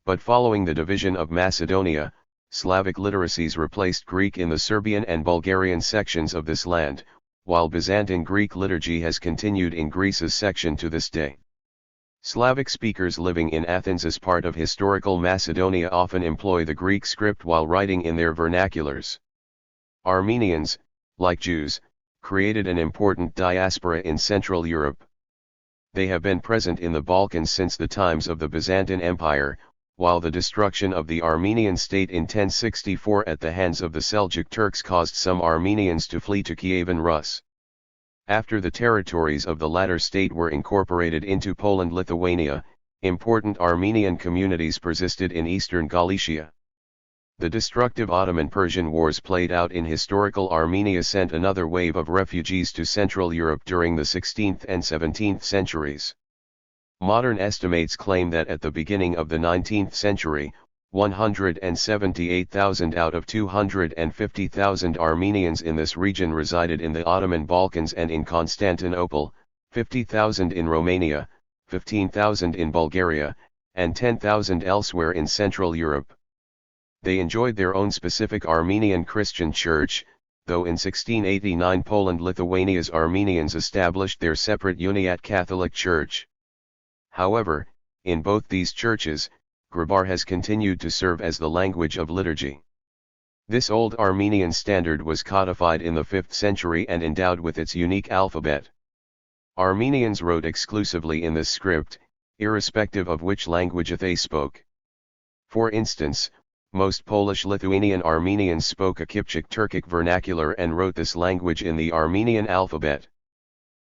But following the division of Macedonia, Slavic literacies replaced Greek in the Serbian and Bulgarian sections of this land, while Byzantine Greek liturgy has continued in Greece's section to this day. Slavic speakers living in Athens as part of historical Macedonia often employ the Greek script while writing in their vernaculars. Armenians, like Jews, created an important diaspora in Central Europe. They have been present in the Balkans since the times of the Byzantine Empire, while the destruction of the Armenian state in 1064 at the hands of the Seljuk Turks caused some Armenians to flee to Kievan Rus. After the territories of the latter state were incorporated into Poland-Lithuania, important Armenian communities persisted in eastern Galicia. The destructive Ottoman-Persian Wars played out in historical Armenia sent another wave of refugees to Central Europe during the 16th and 17th centuries. Modern estimates claim that at the beginning of the 19th century, 178,000 out of 250,000 Armenians in this region resided in the Ottoman Balkans and in Constantinople, 50,000 in Romania, 15,000 in Bulgaria, and 10,000 elsewhere in Central Europe. They enjoyed their own specific Armenian Christian church, though in 1689 Poland-Lithuania's Armenians established their separate Uniat Catholic Church. However, in both these churches, Grabar has continued to serve as the language of liturgy. This old Armenian standard was codified in the 5th century and endowed with its unique alphabet. Armenians wrote exclusively in this script, irrespective of which language they spoke. For instance, Most Polish-Lithuanian Armenians spoke a Kypchak-Turkic vernacular and wrote this language in the Armenian alphabet.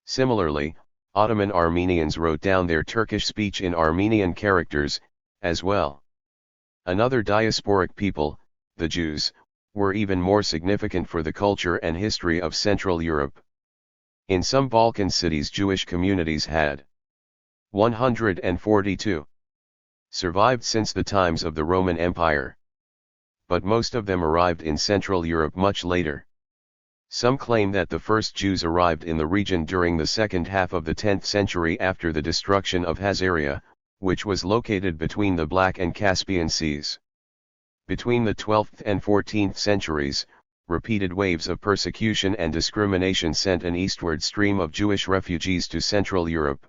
Similarly, Ottoman Armenians wrote down their Turkish speech in Armenian characters, as well. Another diasporic people, the Jews, were even more significant for the culture and history of Central Europe. In some Balkan cities Jewish communities had 142 survived since the times of the Roman Empire. But most of them arrived in Central Europe much later. Some claim that the first Jews arrived in the region during the second half of the 10th century after the destruction of Hazaria, which was located between the Black and Caspian Seas. Between the 12th and 14th centuries, repeated waves of persecution and discrimination sent an eastward stream of Jewish refugees to Central Europe.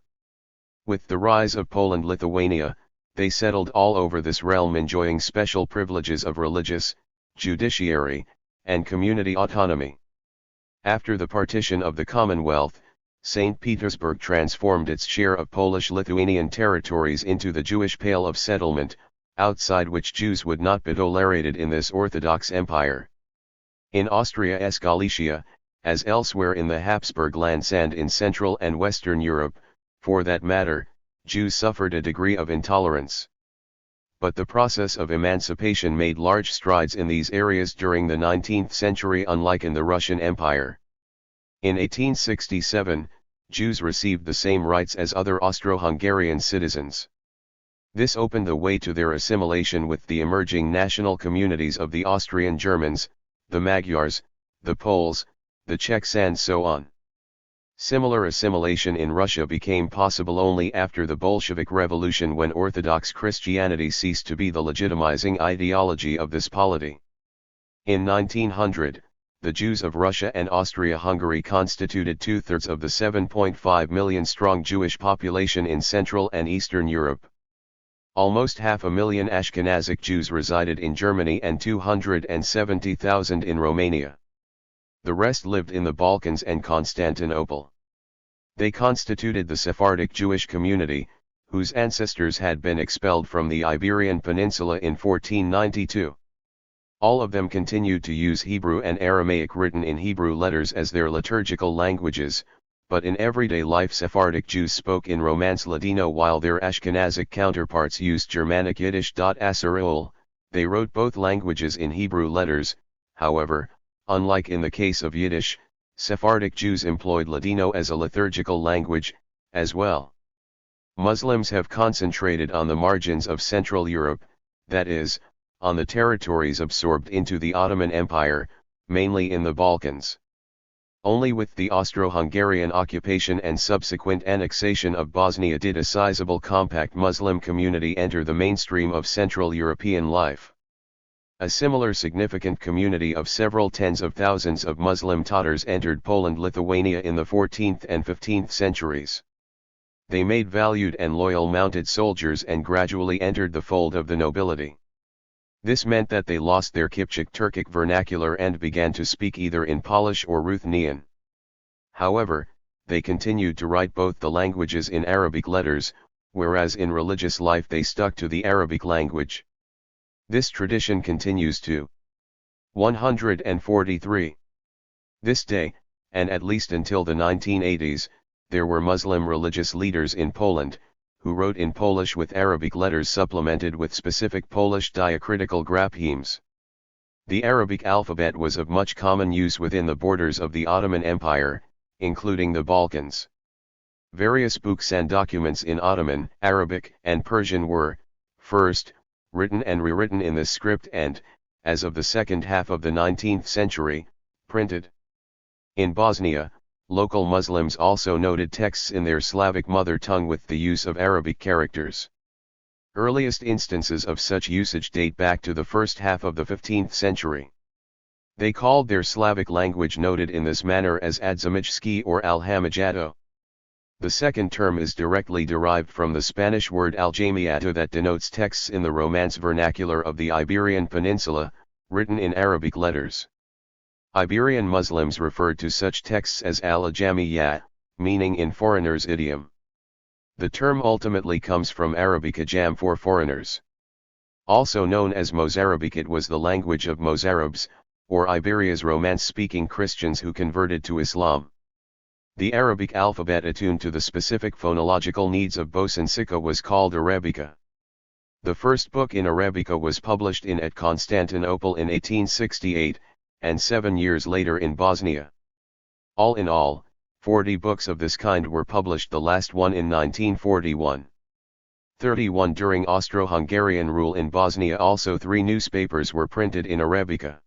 With the rise of Poland-Lithuania, they settled all over this realm, enjoying special privileges of religious, judiciary, and community autonomy. After the partition of the Commonwealth, St. Petersburg transformed its share of Polish-Lithuanian territories into the Jewish Pale of Settlement, outside which Jews would not be tolerated in this Orthodox empire. In Austria's Galicia, as elsewhere in the Habsburg lands and in Central and Western Europe, for that matter, Jews suffered a degree of intolerance. But the process of emancipation made large strides in these areas during the 19th century, unlike in the Russian Empire. In 1867, Jews received the same rights as other Austro-Hungarian citizens. This opened the way to their assimilation with the emerging national communities of the Austrian Germans, the Magyars, the Poles, the Czechs and so on. Similar assimilation in Russia became possible only after the Bolshevik Revolution, when Orthodox Christianity ceased to be the legitimizing ideology of this polity. In 1900, the Jews of Russia and Austria-Hungary constituted 2/3 of the 7.5 million strong Jewish population in Central and Eastern Europe. Almost 500,000 Ashkenazic Jews resided in Germany and 270,000 in Romania. The rest lived in the Balkans and Constantinople. They constituted the Sephardic Jewish community, whose ancestors had been expelled from the Iberian Peninsula in 1492. All of them continued to use Hebrew and Aramaic written in Hebrew letters as their liturgical languages, but in everyday life Sephardic Jews spoke in Romance Ladino while their Ashkenazic counterparts used Germanic Yiddish. Assyriol. They wrote both languages in Hebrew letters. However, unlike in the case of Yiddish, Sephardic Jews employed Ladino as a liturgical language, as well. Muslims have concentrated on the margins of Central Europe, that is, on the territories absorbed into the Ottoman Empire, mainly in the Balkans. Only with the Austro-Hungarian occupation and subsequent annexation of Bosnia did a sizable compact Muslim community enter the mainstream of Central European life. A similar significant community of several tens of thousands of Muslim Tatars entered Poland-Lithuania in the 14th and 15th centuries. They made valued and loyal mounted soldiers and gradually entered the fold of the nobility. This meant that they lost their Kypchak-Turkic vernacular and began to speak either in Polish or Ruthenian. However, they continued to write both the languages in Arabic letters, whereas in religious life they stuck to the Arabic language. This tradition continues to 143. This day, and at least until the 1980s, there were Muslim religious leaders in Poland, who wrote in Polish with Arabic letters supplemented with specific Polish diacritical graphemes. The Arabic alphabet was of much common use within the borders of the Ottoman Empire, including the Balkans. Various books and documents in Ottoman, Arabic, and Persian were, first, written and rewritten in this script and, as of the second half of the 19th century, printed. In Bosnia, local Muslims also noted texts in their Slavic mother tongue with the use of Arabic characters. Earliest instances of such usage date back to the first half of the 15th century. They called their Slavic language noted in this manner as Adzamijski or Alhamijado. The second term is directly derived from the Spanish word aljamiato that denotes texts in the Romance vernacular of the Iberian Peninsula, written in Arabic letters. Iberian Muslims referred to such texts as al-ajamiyya, meaning in foreigners' idiom. The term ultimately comes from Arabic ajam for foreigners. Also known as Mozarabic, it was the language of Mozarabs, or Iberia's Romance-speaking Christians who converted to Islam. The Arabic alphabet attuned to the specific phonological needs of Bosansica was called Arabica. The first book in Arabica was published at Constantinople in 1868, and 7 years later in Bosnia. All in all, 40 books of this kind were published, the last one in 1941. 31 during Austro-Hungarian rule in Bosnia. Also 3 newspapers were printed in Arabica.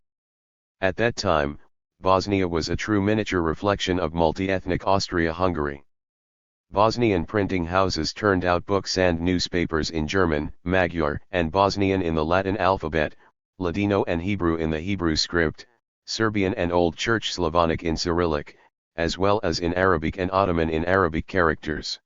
At that time, Bosnia was a true miniature reflection of multi-ethnic Austria-Hungary. Bosnian printing houses turned out books and newspapers in German, Magyar, and Bosnian in the Latin alphabet, Ladino and Hebrew in the Hebrew script, Serbian and Old Church Slavonic in Cyrillic, as well as in Arabic and Ottoman in Arabic characters.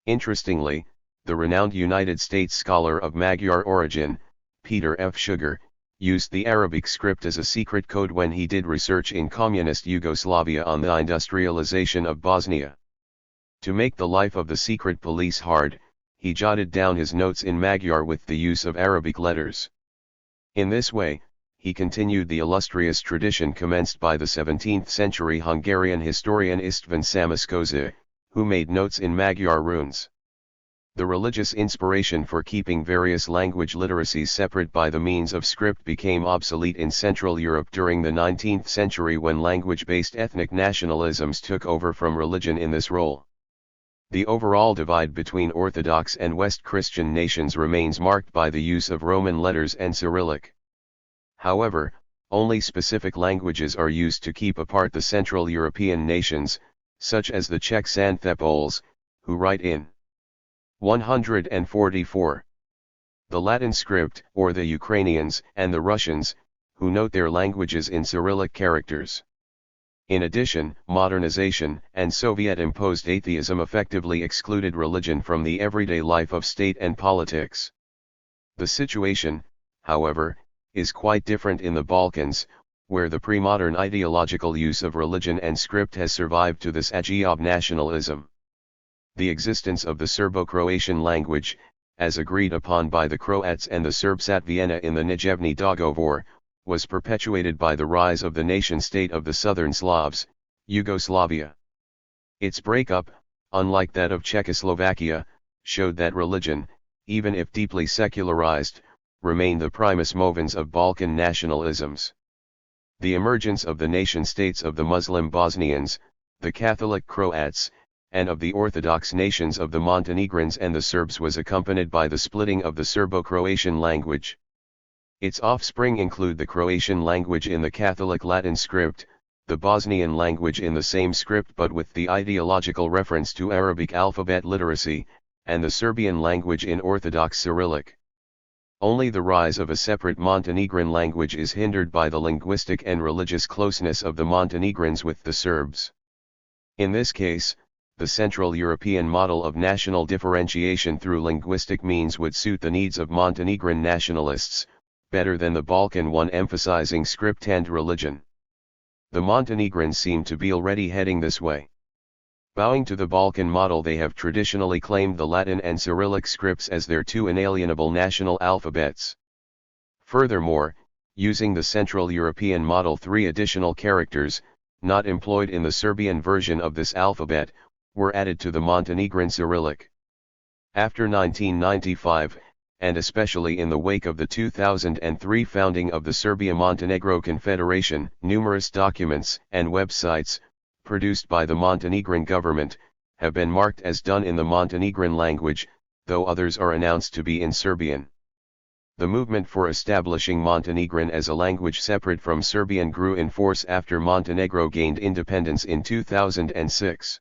Interestingly, the renowned United States scholar of Magyar origin, Peter F. Sugar, used the Arabic script as a secret code when he did research in communist Yugoslavia on the industrialization of Bosnia. To make the life of the secret police hard, he jotted down his notes in Magyar with the use of Arabic letters. In this way, he continued the illustrious tradition commenced by the 17th century Hungarian historian István Szamoskozsa, who made notes in Magyar runes. The religious inspiration for keeping various language literacies separate by the means of script became obsolete in Central Europe during the 19th century when language-based ethnic nationalisms took over from religion in this role. The overall divide between Orthodox and West Christian nations remains marked by the use of Roman letters and Cyrillic. However, only specific languages are used to keep apart the Central European nations, such as the Czechs and the Poles, who write in 144. The Latin script, or the Ukrainians and the Russians, who note their languages in Cyrillic characters. In addition, modernization and Soviet-imposed atheism effectively excluded religion from the everyday life of state and politics. The situation, however, is quite different in the Balkans, where the pre-modern ideological use of religion and script has survived to this age of nationalism. The existence of the Serbo-Croatian language, as agreed upon by the Croats and the Serbs at Vienna in the Nijevni Dogovor, was perpetuated by the rise of the nation-state of the Southern Slavs, Yugoslavia. Its breakup, unlike that of Czechoslovakia, showed that religion, even if deeply secularized, remained the primus movens of Balkan nationalisms. The emergence of the nation-states of the Muslim Bosnians, the Catholic Croats, and of the Orthodox nations of the Montenegrins and the Serbs was accompanied by the splitting of the Serbo-Croatian language. Its offspring include the Croatian language in the Catholic Latin script, the Bosnian language in the same script but with the ideological reference to Arabic alphabet literacy, and the Serbian language in Orthodox Cyrillic. Only the rise of a separate Montenegrin language is hindered by the linguistic and religious closeness of the Montenegrins with the Serbs. In this case, the Central European model of national differentiation through linguistic means would suit the needs of Montenegrin nationalists, better than the Balkan one emphasizing script and religion. The Montenegrins seem to be already heading this way. Bowing to the Balkan model, they have traditionally claimed the Latin and Cyrillic scripts as their two inalienable national alphabets. Furthermore, using the Central European model, 3 additional characters, not employed in the Serbian version of this alphabet, were added to the Montenegrin Cyrillic. After 1995, and especially in the wake of the 2003 founding of the Serbia-Montenegro Confederation, numerous documents and websites, produced by the Montenegrin government, have been marked as done in the Montenegrin language, though others are announced to be in Serbian. The movement for establishing Montenegrin as a language separate from Serbian grew in force after Montenegro gained independence in 2006.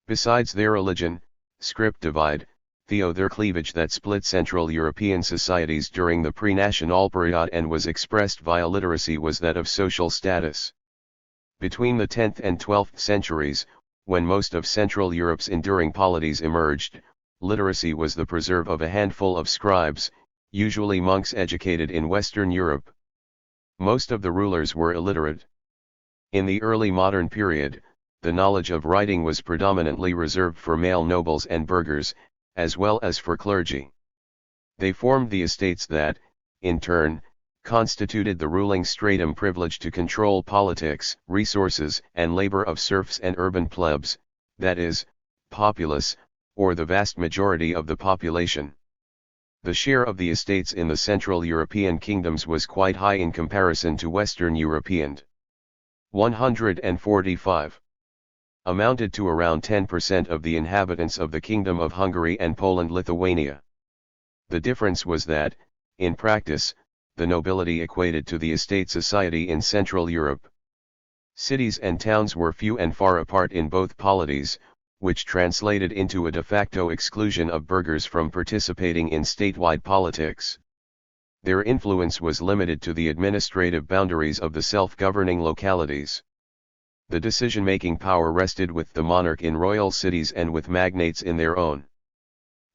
Besides their religion, script divide, the other cleavage that split Central European societies during the pre-national period and was expressed via literacy was that of social status. Between the 10th and 12th centuries, when most of Central Europe's enduring polities emerged, literacy was the preserve of a handful of scribes, usually monks educated in Western Europe. Most of the rulers were illiterate. In the early modern period, the knowledge of writing was predominantly reserved for male nobles and burghers, as well as for clergy. They formed the estates that, in turn, constituted the ruling stratum privileged to control politics, resources, and labor of serfs and urban plebs, that is, populace, or the vast majority of the population. The share of the estates in the Central European kingdoms was quite high in comparison to Western European. 145. Amounted to around 10% of the inhabitants of the Kingdom of Hungary and Poland-Lithuania. The difference was that, in practice, the nobility equated to the estate society in Central Europe. Cities and towns were few and far apart in both polities, which translated into a de facto exclusion of burghers from participating in statewide politics. Their influence was limited to the administrative boundaries of the self-governing localities. The decision-making power rested with the monarch in royal cities and with magnates in their own.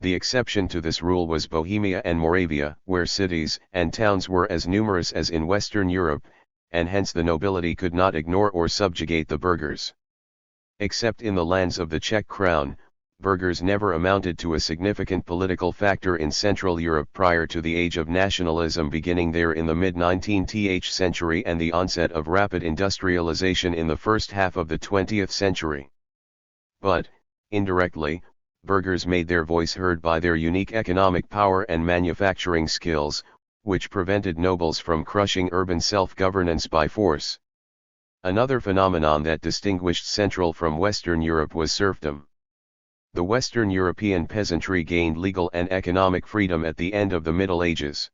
The exception to this rule was Bohemia and Moravia, where cities and towns were as numerous as in Western Europe, and hence the nobility could not ignore or subjugate the burghers. Except in the lands of the Czech crown, burghers never amounted to a significant political factor in Central Europe prior to the age of nationalism beginning there in the mid-19th century and the onset of rapid industrialization in the first half of the 20th century. But, indirectly, burghers made their voice heard by their unique economic power and manufacturing skills, which prevented nobles from crushing urban self-governance by force. Another phenomenon that distinguished Central from Western Europe was serfdom. The Western European peasantry gained legal and economic freedom at the end of the Middle Ages.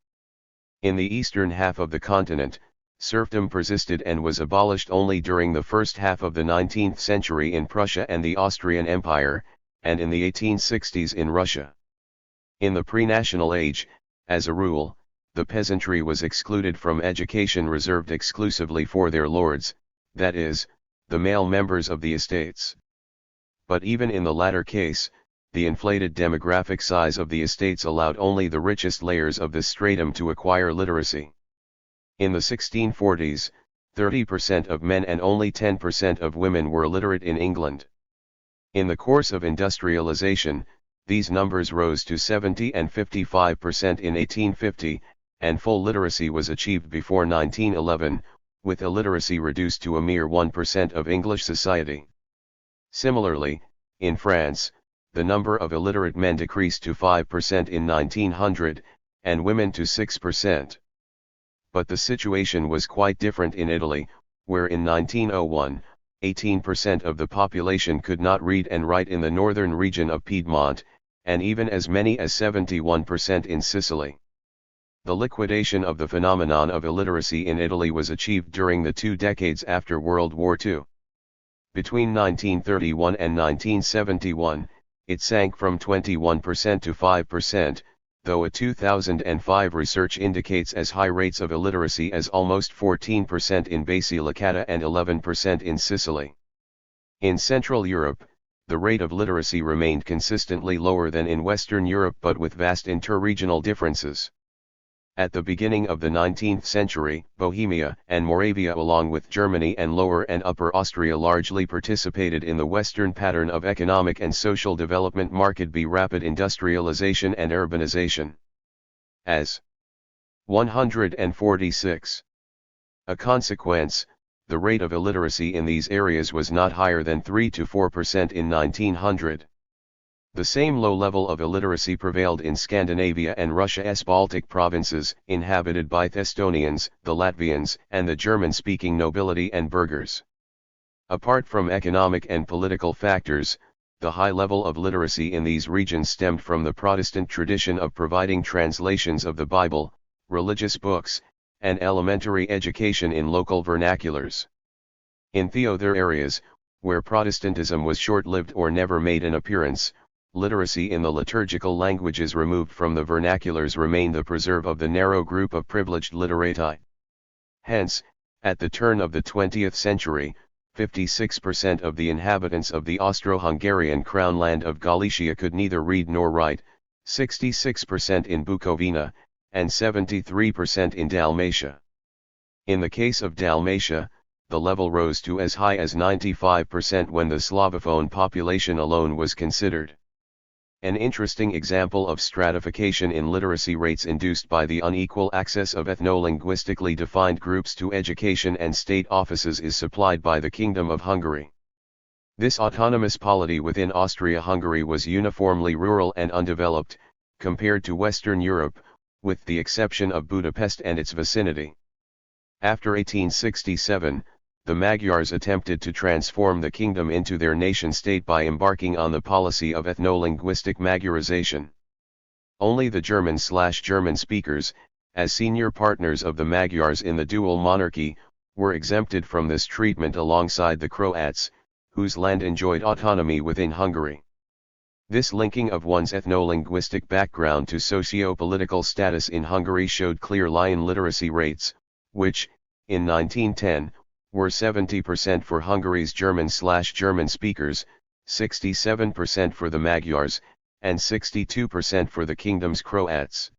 In the eastern half of the continent, serfdom persisted and was abolished only during the first half of the 19th century in Prussia and the Austrian Empire, and in the 1860s in Russia. In the pre-national age, as a rule, the peasantry was excluded from education reserved exclusively for their lords, that is, the male members of the estates. But even in the latter case, the inflated demographic size of the estates allowed only the richest layers of this stratum to acquire literacy. In the 1640s, 30% of men and only 10% of women were literate in England. In the course of industrialization, these numbers rose to 70 and 55% in 1850, and full literacy was achieved before 1911, with illiteracy reduced to a mere 1% of English society. Similarly, in France, the number of illiterate men decreased to 5% in 1900, and women to 6%. But the situation was quite different in Italy, where in 1901, 18% of the population could not read and write in the northern region of Piedmont, and even as many as 71% in Sicily. The liquidation of the phenomenon of illiteracy in Italy was achieved during the 2 decades after World War II. Between 1931 and 1971, it sank from 21% to 5%, though a 2005 research indicates as high rates of illiteracy as almost 14% in Basilicata and 11% in Sicily. In Central Europe, the rate of literacy remained consistently lower than in Western Europe but with vast interregional differences. At the beginning of the 19th century, Bohemia and Moravia along with Germany and Lower and Upper Austria largely participated in the Western pattern of economic and social development marked by rapid industrialization and urbanization. As 146. A consequence, the rate of illiteracy in these areas was not higher than 3 to 4% in 1900. The same low level of illiteracy prevailed in Scandinavia and Russia's Baltic provinces, inhabited by the Estonians, the Latvians, and the German-speaking nobility and burghers. Apart from economic and political factors, the high level of literacy in these regions stemmed from the Protestant tradition of providing translations of the Bible, religious books, and elementary education in local vernaculars. In the other areas, where Protestantism was short-lived or never made an appearance, literacy in the liturgical languages removed from the vernaculars remained the preserve of the narrow group of privileged literati. Hence, at the turn of the 20th century, 56% of the inhabitants of the Austro-Hungarian crown land of Galicia could neither read nor write, 66% in Bukovina, and 73% in Dalmatia. In the case of Dalmatia, the level rose to as high as 95% when the Slavophone population alone was considered. An interesting example of stratification in literacy rates induced by the unequal access of ethno-linguistically defined groups to education and state offices is supplied by the Kingdom of Hungary. This autonomous polity within Austria-Hungary was uniformly rural and undeveloped, compared to Western Europe, with the exception of Budapest and its vicinity. After 1867, the Magyars attempted to transform the kingdom into their nation-state by embarking on the policy of ethno-linguistic Magyarization. Only the German/German speakers, as senior partners of the Magyars in the dual monarchy, were exempted from this treatment alongside the Croats, whose land enjoyed autonomy within Hungary. This linking of one's ethno-linguistic background to socio-political status in Hungary showed clear line literacy rates, which, in 1910, were 70% for Hungary's German/German speakers, 67% for the Magyars, and 62% for the kingdom's Croats.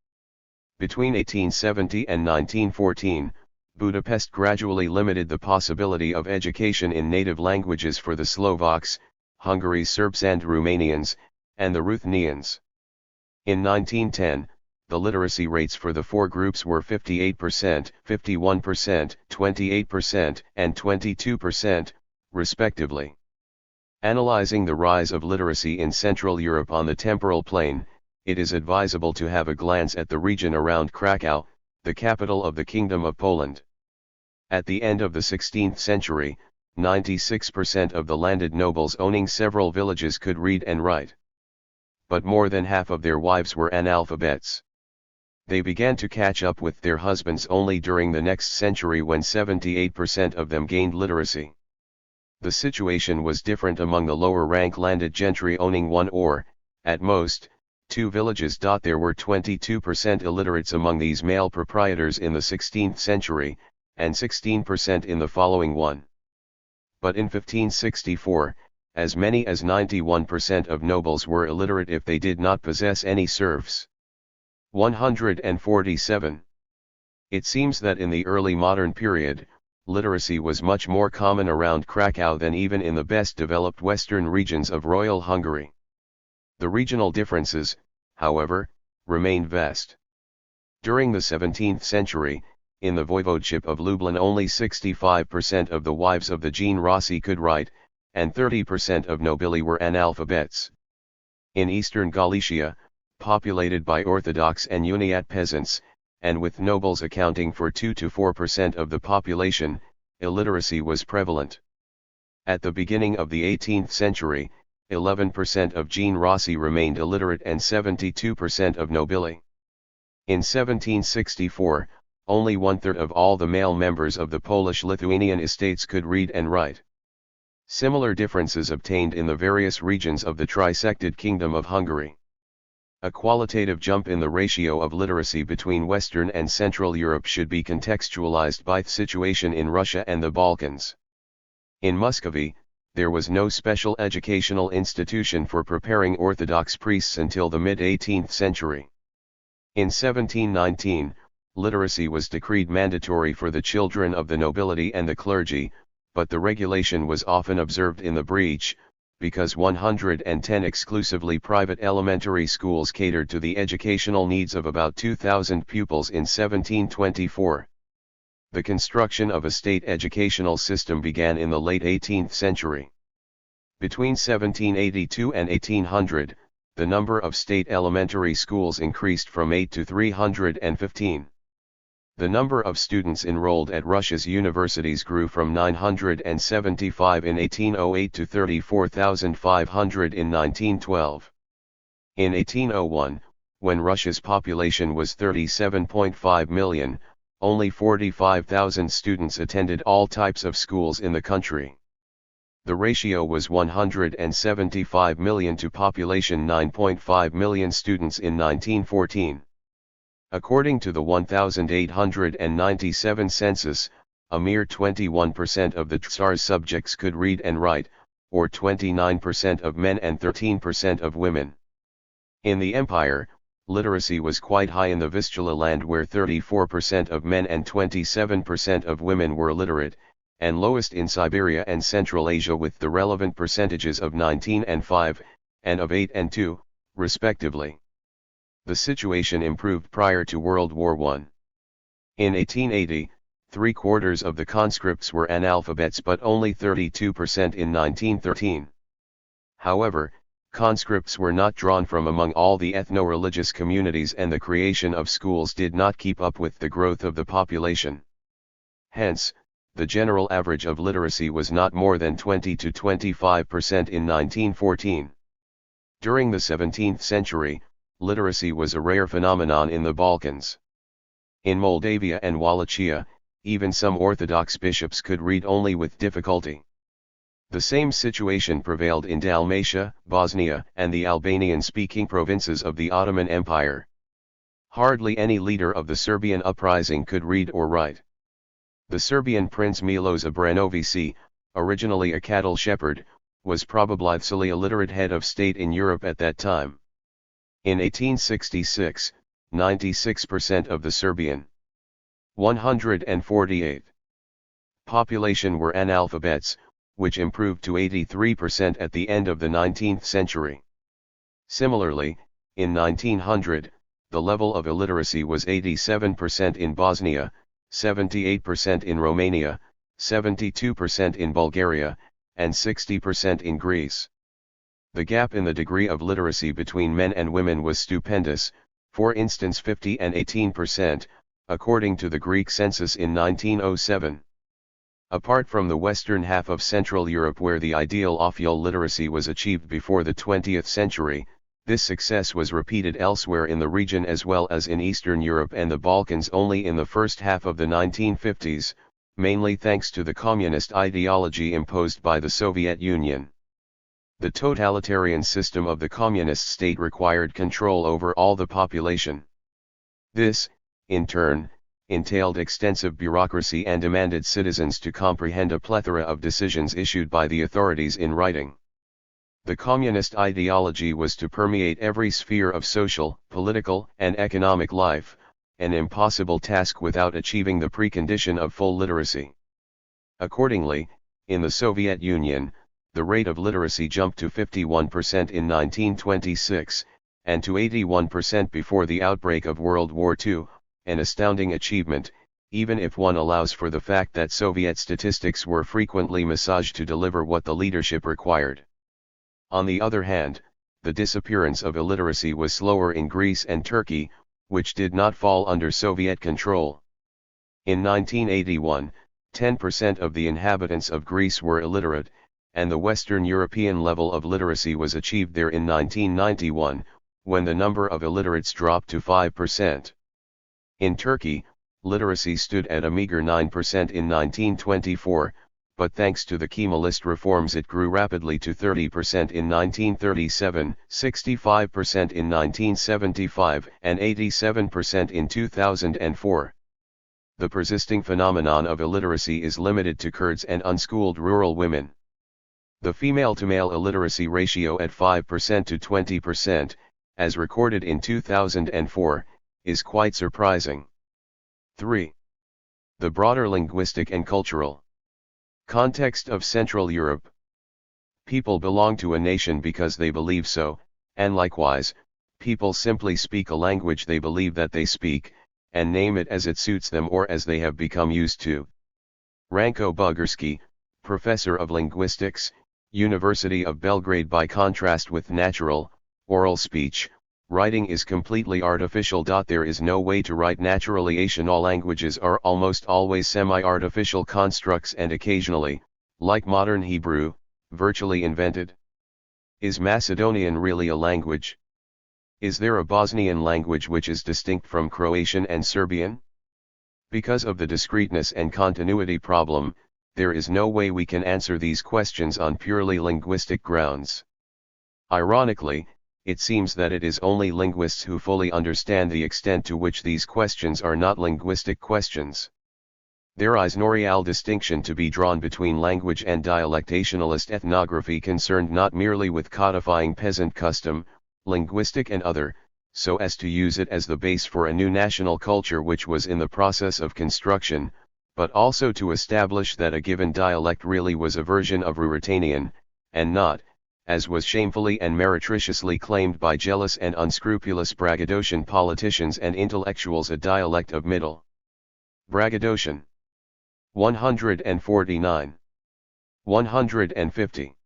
Between 1870 and 1914, Budapest gradually limited the possibility of education in native languages for the Slovaks, Hungary's Serbs and Romanians, and the Ruthenians. In 1910, the literacy rates for the four groups were 58%, 51%, 28%, and 22%, respectively. Analyzing the rise of literacy in Central Europe on the temporal plane, it is advisable to have a glance at the region around Krakow, the capital of the Kingdom of Poland. At the end of the 16th century, 96% of the landed nobles owning several villages could read and write. But more than half of their wives were analphabets. They began to catch up with their husbands only during the next century when 78% of them gained literacy. The situation was different among the lower rank landed gentry owning one or, at most, two villages. There were 22% illiterates among these male proprietors in the 16th century, and 16% in the following one. But in 1564, as many as 91% of nobles were illiterate if they did not possess any serfs. 147. It seems that in the early modern period, literacy was much more common around Krakow than even in the best developed western regions of Royal Hungary. The regional differences, however, remain vast. During the 17th century, in the voivodeship of Lublin only 65% of the wives of the generacji could write, and 30% of nobili were analphabets. In eastern Galicia, populated by Orthodox and Uniat peasants, and with nobles accounting for 2 to 4% of the population, illiteracy was prevalent. At the beginning of the 18th century, 11% of generacji remained illiterate and 72% of nobili. In 1764, only one-third of all the male members of the Polish-Lithuanian estates could read and write. Similar differences obtained in the various regions of the trisected Kingdom of Hungary. A qualitative jump in the ratio of literacy between Western and Central Europe should be contextualized by the situation in Russia and the Balkans. In Muscovy, there was no special educational institution for preparing Orthodox priests until the mid-18th century. In 1719, literacy was decreed mandatory for the children of the nobility and the clergy, but the regulation was often observed in the breach, because 110 exclusively private elementary schools catered to the educational needs of about 2,000 pupils in 1724. The construction of a state educational system began in the late 18th century. Between 1782 and 1800, the number of state elementary schools increased from 8 to 315. The number of students enrolled at Russia's universities grew from 975 in 1808 to 34,500 in 1912. In 1801, when Russia's population was 37.5 million, only 45,000 students attended all types of schools in the country. The ratio was 175 million to population 9.5 million students in 1914. According to the 1897 census, a mere 21% of the Tsar's subjects could read and write, or 29% of men and 13% of women. In the empire, literacy was quite high in the Vistula land where 34% of men and 27% of women were literate, and lowest in Siberia and Central Asia with the relevant percentages of 19 and 5, and of 8 and 2, respectively. The situation improved prior to World War I. In 1880, 3/4 of the conscripts were analphabets but only 32% in 1913. However, conscripts were not drawn from among all the ethno-religious communities and the creation of schools did not keep up with the growth of the population. Hence, the general average of literacy was not more than 20 to 25% in 1914. During the 17th century, literacy was a rare phenomenon in the Balkans. In Moldavia and Wallachia, even some Orthodox bishops could read only with difficulty. The same situation prevailed in Dalmatia, Bosnia, and the Albanian-speaking provinces of the Ottoman Empire. Hardly any leader of the Serbian uprising could read or write. The Serbian Prince Miloš Obrenović, originally a cattle shepherd, was probably a literate head of state in Europe at that time. In 1866, 96% of the Serbian 148 population were analphabets, which improved to 83% at the end of the 19th century. Similarly, in 1900, the level of illiteracy was 87% in Bosnia, 78% in Romania, 72% in Bulgaria, and 60% in Greece. The gap in the degree of literacy between men and women was stupendous, for instance 50 and 18%, according to the Greek census in 1907. Apart from the western half of Central Europe where the ideal official literacy was achieved before the 20th century, this success was repeated elsewhere in the region as well as in Eastern Europe and the Balkans only in the first half of the 1950s, mainly thanks to the communist ideology imposed by the Soviet Union. The totalitarian system of the communist state required control over all the population. This, in turn, entailed extensive bureaucracy and demanded citizens to comprehend a plethora of decisions issued by the authorities in writing. The communist ideology was to permeate every sphere of social, political, and economic life, an impossible task without achieving the precondition of full literacy. Accordingly, in the Soviet Union, the rate of literacy jumped to 51% in 1926, and to 81% before the outbreak of World War II, an astounding achievement, even if one allows for the fact that Soviet statistics were frequently massaged to deliver what the leadership required. On the other hand, the disappearance of illiteracy was slower in Greece and Turkey, which did not fall under Soviet control. In 1981, 10% of the inhabitants of Greece were illiterate, and the Western European level of literacy was achieved there in 1991, when the number of illiterates dropped to 5%. In Turkey, literacy stood at a meager 9% in 1924, but thanks to the Kemalist reforms it grew rapidly to 30% in 1937, 65% in 1975, and 87% in 2004. The persisting phenomenon of illiteracy is limited to Kurds and unschooled rural women. The female-to-male illiteracy ratio at 5% to 20%, as recorded in 2004, is quite surprising. 3. The broader linguistic and cultural context of Central Europe. People belong to a nation because they believe so, and likewise, people simply speak a language they believe that they speak, and name it as it suits them or as they have become used to. Ranko Bugarski, professor of linguistics, University of Belgrade. By contrast with natural, oral speech, writing is completely artificial. There is no way to write naturally. All languages are almost always semi-artificial constructs and occasionally, like modern Hebrew, virtually invented. Is Macedonian really a language? Is there a Bosnian language which is distinct from Croatian and Serbian? Because of the discreteness and continuity problem, there is no way we can answer these questions on purely linguistic grounds. Ironically, it seems that it is only linguists who fully understand the extent to which these questions are not linguistic questions. There is no real distinction to be drawn between language and dialectationalist ethnography concerned not merely with codifying peasant custom, linguistic and other, so as to use it as the base for a new national culture which was in the process of construction, but also to establish that a given dialect really was a version of Ruritanian, and not, as was shamefully and meretriciously claimed by jealous and unscrupulous braggadocian politicians and intellectuals, a dialect of Middle Braggadocian. 149. 150.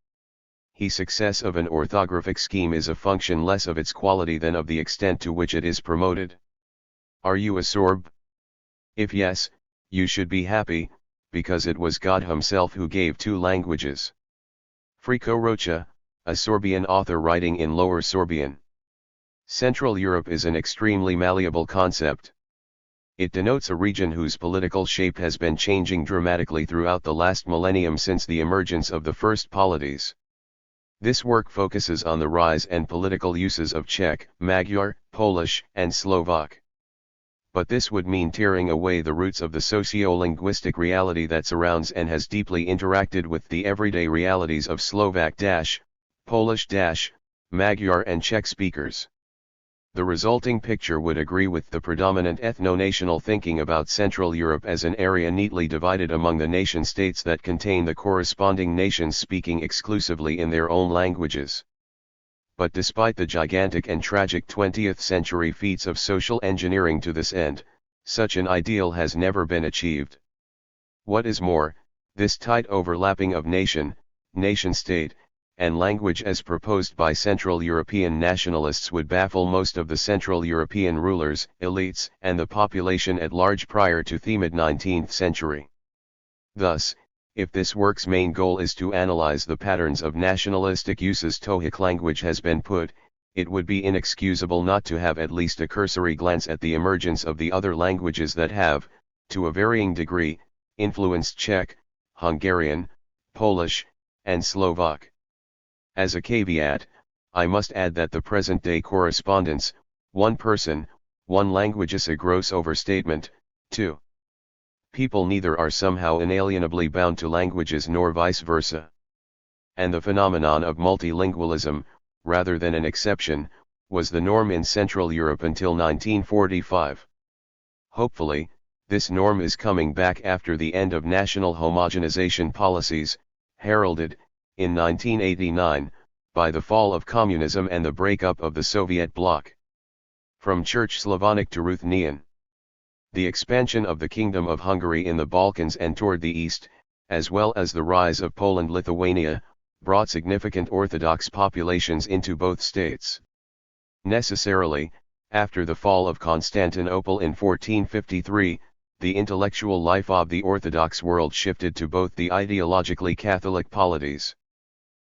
The success of an orthographic scheme is a function less of its quality than of the extent to which it is promoted. Are you a Sorb? If yes, you should be happy, because it was God himself who gave two languages. Frico Rocha, a Sorbian author writing in Lower Sorbian. Central Europe is an extremely malleable concept. It denotes a region whose political shape has been changing dramatically throughout the last millennium since the emergence of the first polities. This work focuses on the rise and political uses of Czech, Magyar, Polish, and Slovak. But this would mean tearing away the roots of the socio-linguistic reality that surrounds and has deeply interacted with the everyday realities of Slovak, Polish, Magyar and Czech speakers. The resulting picture would agree with the predominant ethno-national thinking about Central Europe as an area neatly divided among the nation-states that contain the corresponding nations speaking exclusively in their own languages. But despite the gigantic and tragic 20th century feats of social engineering to this end, such an ideal has never been achieved. What is more, this tight overlapping of nation-state, and language as proposed by Central European nationalists would baffle most of the Central European rulers, elites, and the population at large prior to the mid-19th century. Thus, if this work's main goal is to analyze the patterns of nationalistic uses Tohic language has been put, it would be inexcusable not to have at least a cursory glance at the emergence of the other languages that have, to a varying degree, influenced Czech, Hungarian, Polish, and Slovak. As a caveat, I must add that the present-day correspondence, one person, one language is a gross overstatement. 2. People neither are somehow inalienably bound to languages nor vice versa. And the phenomenon of multilingualism, rather than an exception, was the norm in Central Europe until 1945. Hopefully, this norm is coming back after the end of national homogenization policies, heralded, in 1989, by the fall of communism and the breakup of the Soviet bloc. From Church Slavonic to Ruthenian. The expansion of the Kingdom of Hungary in the Balkans and toward the east, as well as the rise of Poland-Lithuania, brought significant Orthodox populations into both states. Necessarily, after the fall of Constantinople in 1453, the intellectual life of the Orthodox world shifted to both the ideologically Catholic polities.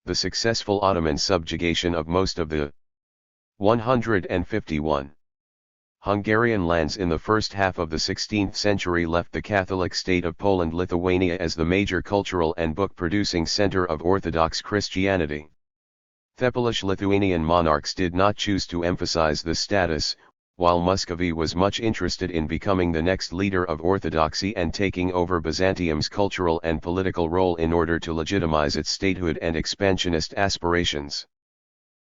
The successful Ottoman subjugation of most of the 151 Hungarian lands in the first half of the 16th century left the Catholic state of Poland-Lithuania as the major cultural and book-producing center of Orthodox Christianity. The Polish-Lithuanian monarchs did not choose to emphasize this status, while Muscovy was much interested in becoming the next leader of Orthodoxy and taking over Byzantium's cultural and political role in order to legitimize its statehood and expansionist aspirations.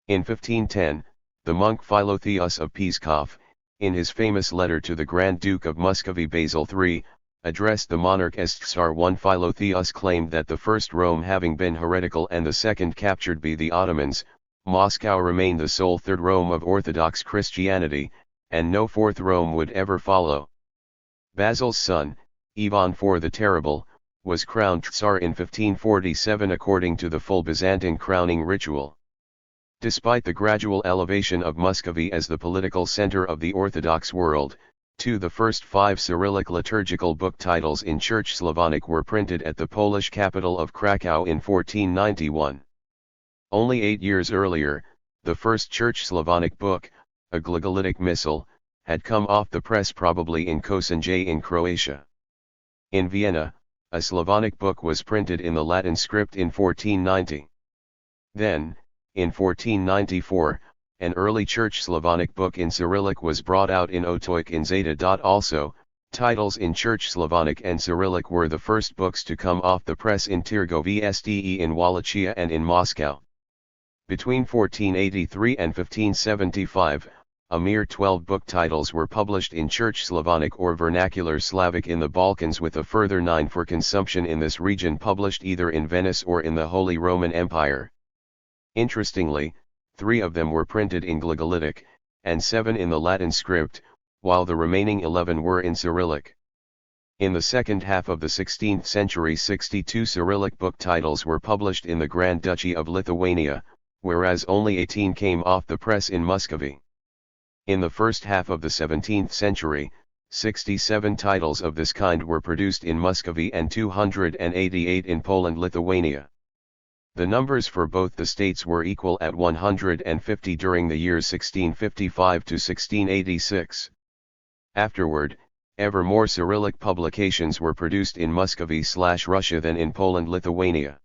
In 1510, the monk Philotheos of Pskov, in his famous letter to the Grand Duke of Muscovy Basil III, addressed the monarch as Tsar I. Philotheos claimed that the first Rome having been heretical and the second captured by the Ottomans, Moscow remained the sole third Rome of Orthodox Christianity, and no fourth Rome would ever follow. Basil's son, Ivan IV the Terrible, was crowned Tsar in 1547 according to the full Byzantine crowning ritual. Despite the gradual elevation of Muscovy as the political center of the Orthodox world, the first 5 Cyrillic liturgical book titles in Church Slavonic were printed at the Polish capital of Krakow in 1491. Only 8 years earlier, the first Church Slavonic book, a Glagolitic Missal, had come off the press probably in Kosinje in Croatia. In Vienna, a Slavonic book was printed in the Latin script in 1490. Then, in 1494, an early Church Slavonic book in Cyrillic was brought out in Otoik in Zeta. Also, titles in Church Slavonic and Cyrillic were the first books to come off the press in Târgoviște in Wallachia and in Moscow. Between 1483 and 1575, a mere 12 book titles were published in Church Slavonic or Vernacular Slavic in the Balkans, with a further 9 for consumption in this region published either in Venice or in the Holy Roman Empire. Interestingly, 3 of them were printed in Glagolitic, and 7 in the Latin script, while the remaining 11 were in Cyrillic. In the second half of the 16th century 62 Cyrillic book titles were published in the Grand Duchy of Lithuania, whereas only 18 came off the press in Muscovy. In the first half of the 17th century, 67 titles of this kind were produced in Muscovy and 288 in Poland-Lithuania. The numbers for both the states were equal at 150 during the years 1655 to 1686. Afterward, ever more Cyrillic publications were produced in Muscovy/Russia than in Poland-Lithuania.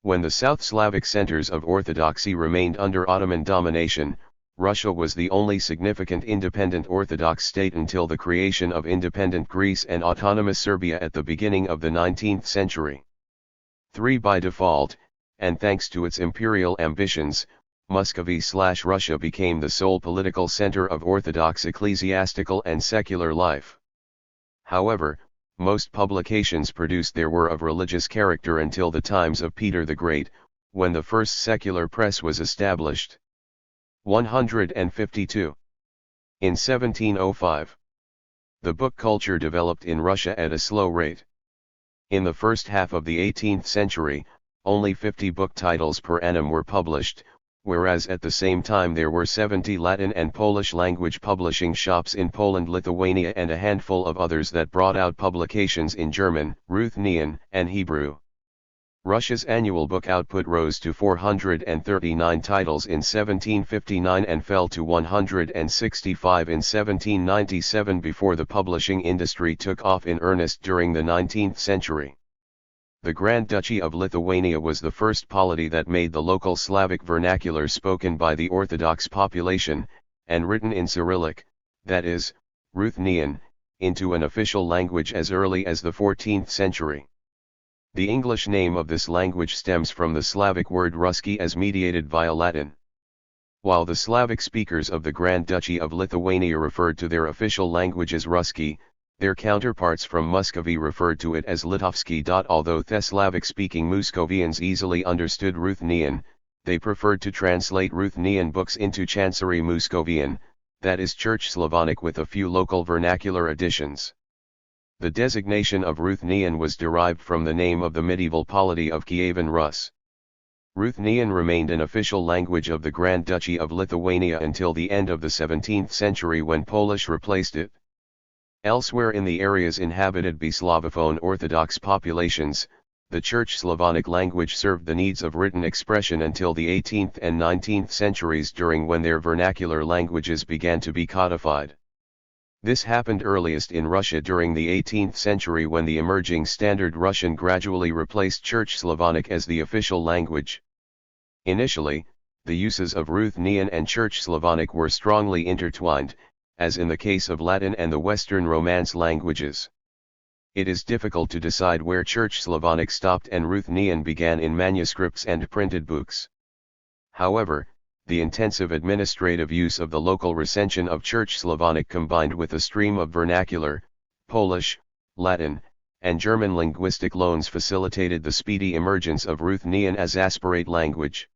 When the South Slavic centers of Orthodoxy remained under Ottoman domination, Russia was the only significant independent Orthodox state until the creation of independent Greece and autonomous Serbia at the beginning of the 19th century. 3 By default, and thanks to its imperial ambitions, Muscovy/Russia became the sole political center of Orthodox ecclesiastical and secular life. However, most publications produced there were of religious character until the times of Peter the Great, when the first secular press was established. 152. In 1705. The book culture developed in Russia at a slow rate. In the first half of the 18th century, only 50 book titles per annum were published, whereas at the same time there were 70 Latin and Polish language publishing shops in Poland, Lithuania, and a handful of others that brought out publications in German, Ruthenian, and Hebrew. Russia's annual book output rose to 439 titles in 1759 and fell to 165 in 1797 before the publishing industry took off in earnest during the 19th century. The Grand Duchy of Lithuania was the first polity that made the local Slavic vernacular spoken by the Orthodox population, and written in Cyrillic, that is, Ruthenian, into an official language as early as the 14th century. The English name of this language stems from the Slavic word Ruski as mediated via Latin. While the Slavic speakers of the Grand Duchy of Lithuania referred to their official language as Ruski, their counterparts from Muscovy referred to it as Litovsky. Although Slavic-speaking Muscovians easily understood Ruthenian, they preferred to translate Ruthenian books into Chancery Muscovian, that is Church Slavonic with a few local vernacular additions. The designation of Ruthenian was derived from the name of the medieval polity of Kievan Rus. Ruthenian remained an official language of the Grand Duchy of Lithuania until the end of the 17th century when Polish replaced it. Elsewhere in the areas inhabited by Slavophone Orthodox populations, the Church Slavonic language served the needs of written expression until the 18th and 19th centuries, during when their vernacular languages began to be codified. This happened earliest in Russia during the 18th century when the emerging Standard Russian gradually replaced Church Slavonic as the official language. Initially, the uses of Ruthenian and Church Slavonic were strongly intertwined, as in the case of Latin and the Western Romance languages. It is difficult to decide where Church Slavonic stopped and Ruthenian began in manuscripts and printed books. However, the intensive administrative use of the local recension of Church Slavonic combined with a stream of vernacular, Polish, Latin, and German linguistic loans facilitated the speedy emergence of Ruthenian as aspirate language.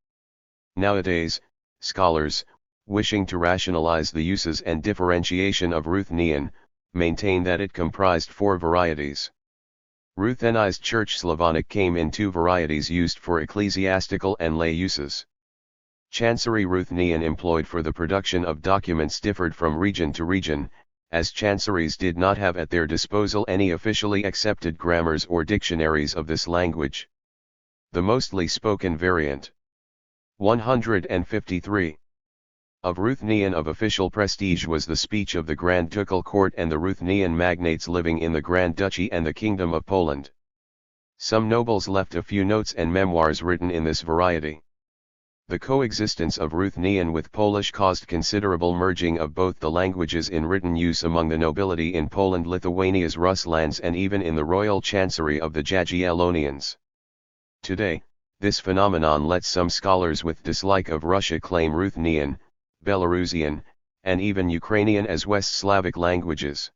Nowadays, scholars, wishing to rationalize the uses and differentiation of Ruthenian, maintain that it comprised 4 varieties. Ruthenized Church Slavonic came in 2 varieties used for ecclesiastical and lay uses. Chancery Ruthenian employed for the production of documents differed from region to region, as chanceries did not have at their disposal any officially accepted grammars or dictionaries of this language. The mostly spoken variant. 153. Of Ruthenian of official prestige was the speech of the Grand Ducal Court and the Ruthenian magnates living in the Grand Duchy and the Kingdom of Poland. Some nobles left a few notes and memoirs written in this variety. The coexistence of Ruthenian with Polish caused considerable merging of both the languages in written use among the nobility in Poland, Lithuania's Rus lands, and even in the royal chancery of the Jagiellonians. Today, this phenomenon lets some scholars with dislike of Russia claim Ruthenian, Belarusian, and even Ukrainian as West Slavic languages.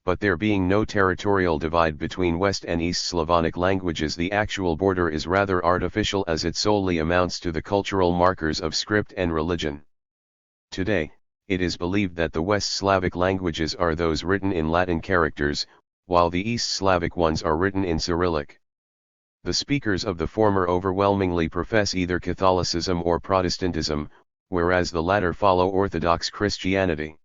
But there being no territorial divide between West and East Slavonic languages, the actual border is rather artificial, as it solely amounts to the cultural markers of script and religion. Today, it is believed that the West Slavic languages are those written in Latin characters, while the East Slavic ones are written in Cyrillic. The speakers of the former overwhelmingly profess either Catholicism or Protestantism, whereas the latter follow Orthodox Christianity.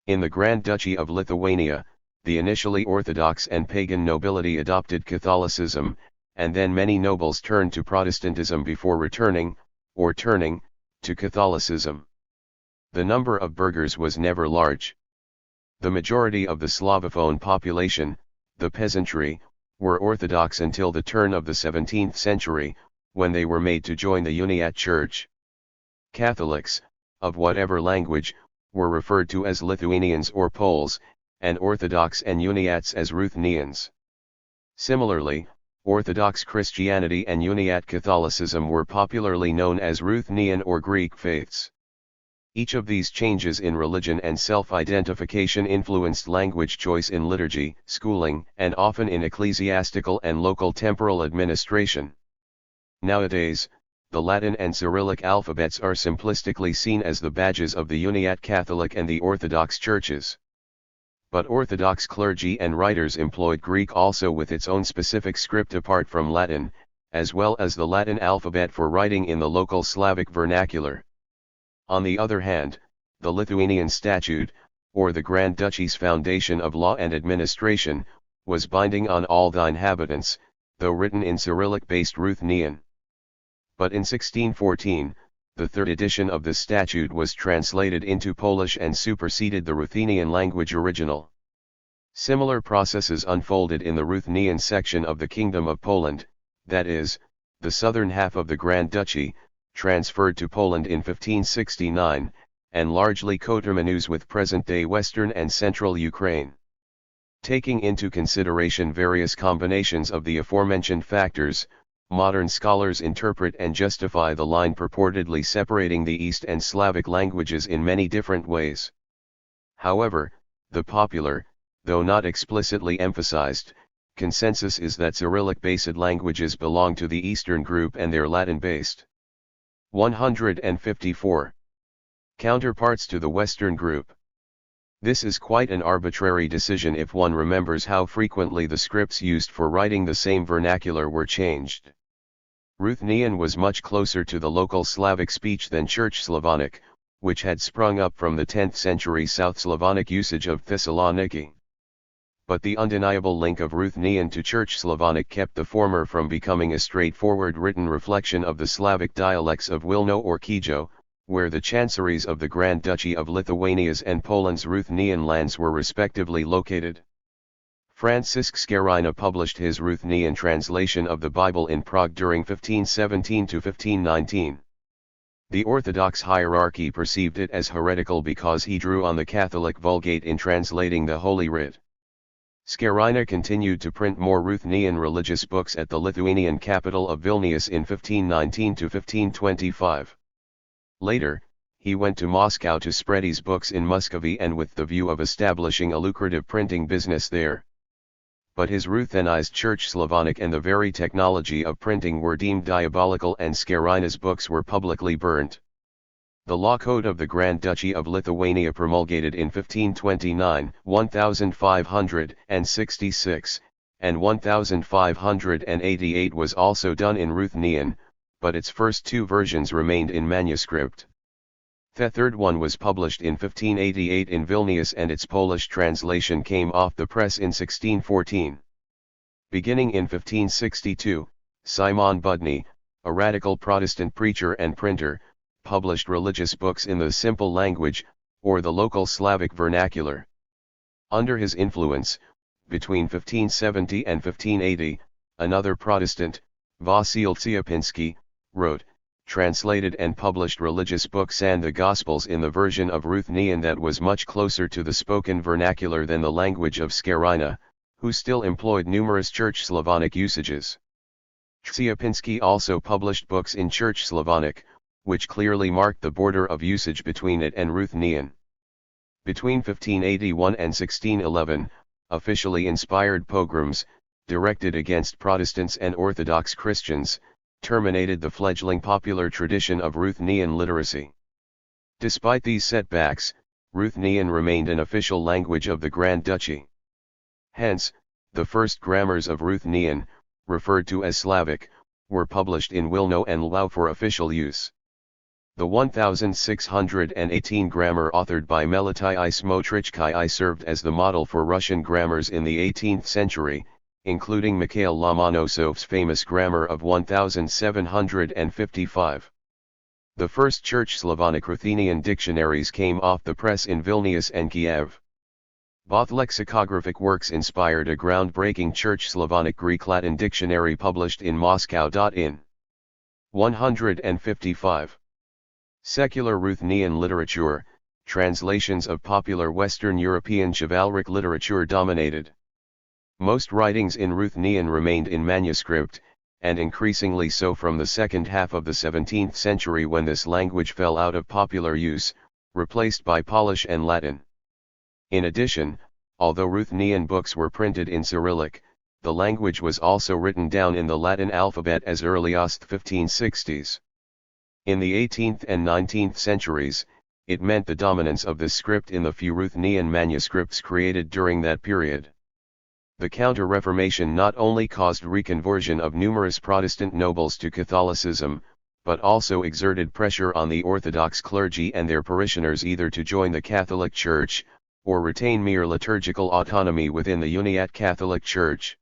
In the Grand Duchy of Lithuania, the initially Orthodox and pagan nobility adopted Catholicism, and then many nobles turned to Protestantism before returning, or turning, to Catholicism. The number of burghers was never large. The majority of the Slavophone population, the peasantry, were Orthodox until the turn of the 17th century, when they were made to join the Uniate Church. Catholics, of whatever language, were referred to as Lithuanians or Poles, and Orthodox and Uniates as Ruthenians. Similarly, Orthodox Christianity and Uniate Catholicism were popularly known as Ruthenian or Greek faiths. Each of these changes in religion and self-identification influenced language choice in liturgy, schooling, and often in ecclesiastical and local temporal administration. Nowadays, the Latin and Cyrillic alphabets are simplistically seen as the badges of the Uniate Catholic and the Orthodox churches. But Orthodox clergy and writers employed Greek also with its own specific script apart from Latin, as well as the Latin alphabet for writing in the local Slavic vernacular. On the other hand, the Lithuanian Statute, or the Grand Duchy's foundation of law and administration, was binding on all the inhabitants, though written in Cyrillic-based Ruthenian. But in 1614, the third edition of the statute was translated into Polish and superseded the Ruthenian language original. Similar processes unfolded in the Ruthenian section of the Kingdom of Poland, that is, the southern half of the Grand Duchy, transferred to Poland in 1569, and largely coterminous with present-day western and central Ukraine. Taking into consideration various combinations of the aforementioned factors, modern scholars interpret and justify the line purportedly separating the East and Slavic languages in many different ways. However, the popular, though not explicitly emphasized, consensus is that Cyrillic-based languages belong to the Eastern group and they're Latin-based. 154. Counterparts to the Western group. This is quite an arbitrary decision if one remembers how frequently the scripts used for writing the same vernacular were changed. Ruthenian was much closer to the local Slavic speech than Church Slavonic, which had sprung up from the 10th century South Slavonic usage of Thessaloniki. But the undeniable link of Ruthenian to Church Slavonic kept the former from becoming a straightforward written reflection of the Slavic dialects of Wilno or Kijo, where the chanceries of the Grand Duchy of Lithuania's and Poland's Ruthenian lands were respectively located. Francisc Scarina published his Ruthenian translation of the Bible in Prague during 1517 to 1519. The Orthodox hierarchy perceived it as heretical because he drew on the Catholic Vulgate in translating the Holy Writ. Scarina continued to print more Ruthenian religious books at the Lithuanian capital of Vilnius in 1519 to 1525. Later, he went to Moscow to spread his books in Muscovy and with the view of establishing a lucrative printing business there. But his Ruthenized Church Slavonic and the very technology of printing were deemed diabolical and Scarina's books were publicly burnt. The Law Code of the Grand Duchy of Lithuania promulgated in 1529, 1566, and 1588 was also done in Ruthenian, but its first two versions remained in manuscript. The third one was published in 1588 in Vilnius and its Polish translation came off the press in 1614. Beginning in 1562, Simon Budny, a radical Protestant preacher and printer, published religious books in the simple language, or the local Slavic vernacular. Under his influence, between 1570 and 1580, another Protestant, Wasyl Tsiepinski, wrote, translated and published religious books and the Gospels in the version of Ruthenian that was much closer to the spoken vernacular than the language of Scarina, who still employed numerous Church Slavonic usages. Tsiepinski also published books in Church Slavonic, which clearly marked the border of usage between it and Ruthenian. Between 1581 and 1611, officially inspired pogroms, directed against Protestants and Orthodox Christians, terminated the fledgling popular tradition of Ruthenian literacy. Despite these setbacks, Ruthenian remained an official language of the Grand Duchy. Hence, the first grammars of Ruthenian, referred to as Slavic, were published in Wilno and Lwów for official use. The 1618 grammar authored by Melity I Smotricki I served as the model for Russian grammars in the 18th century, including Mikhail Lomonosov's famous grammar of 1755. The first Church Slavonic Ruthenian dictionaries came off the press in Vilnius and Kiev. Both lexicographic works inspired a groundbreaking Church Slavonic Greek-Latin dictionary published in Moscow. In 155. Secular Ruthenian literature, translations of popular Western European chivalric literature dominated. Most writings in Ruthenian remained in manuscript, and increasingly so from the second half of the 17th century when this language fell out of popular use, replaced by Polish and Latin. In addition, although Ruthenian books were printed in Cyrillic, the language was also written down in the Latin alphabet as early as the 1560s. In the 18th and 19th centuries, it meant the dominance of this script in the few Ruthenian manuscripts created during that period. The Counter-Reformation not only caused reconversion of numerous Protestant nobles to Catholicism, but also exerted pressure on the Orthodox clergy and their parishioners either to join the Catholic Church, or retain mere liturgical autonomy within the Uniate Catholic Church.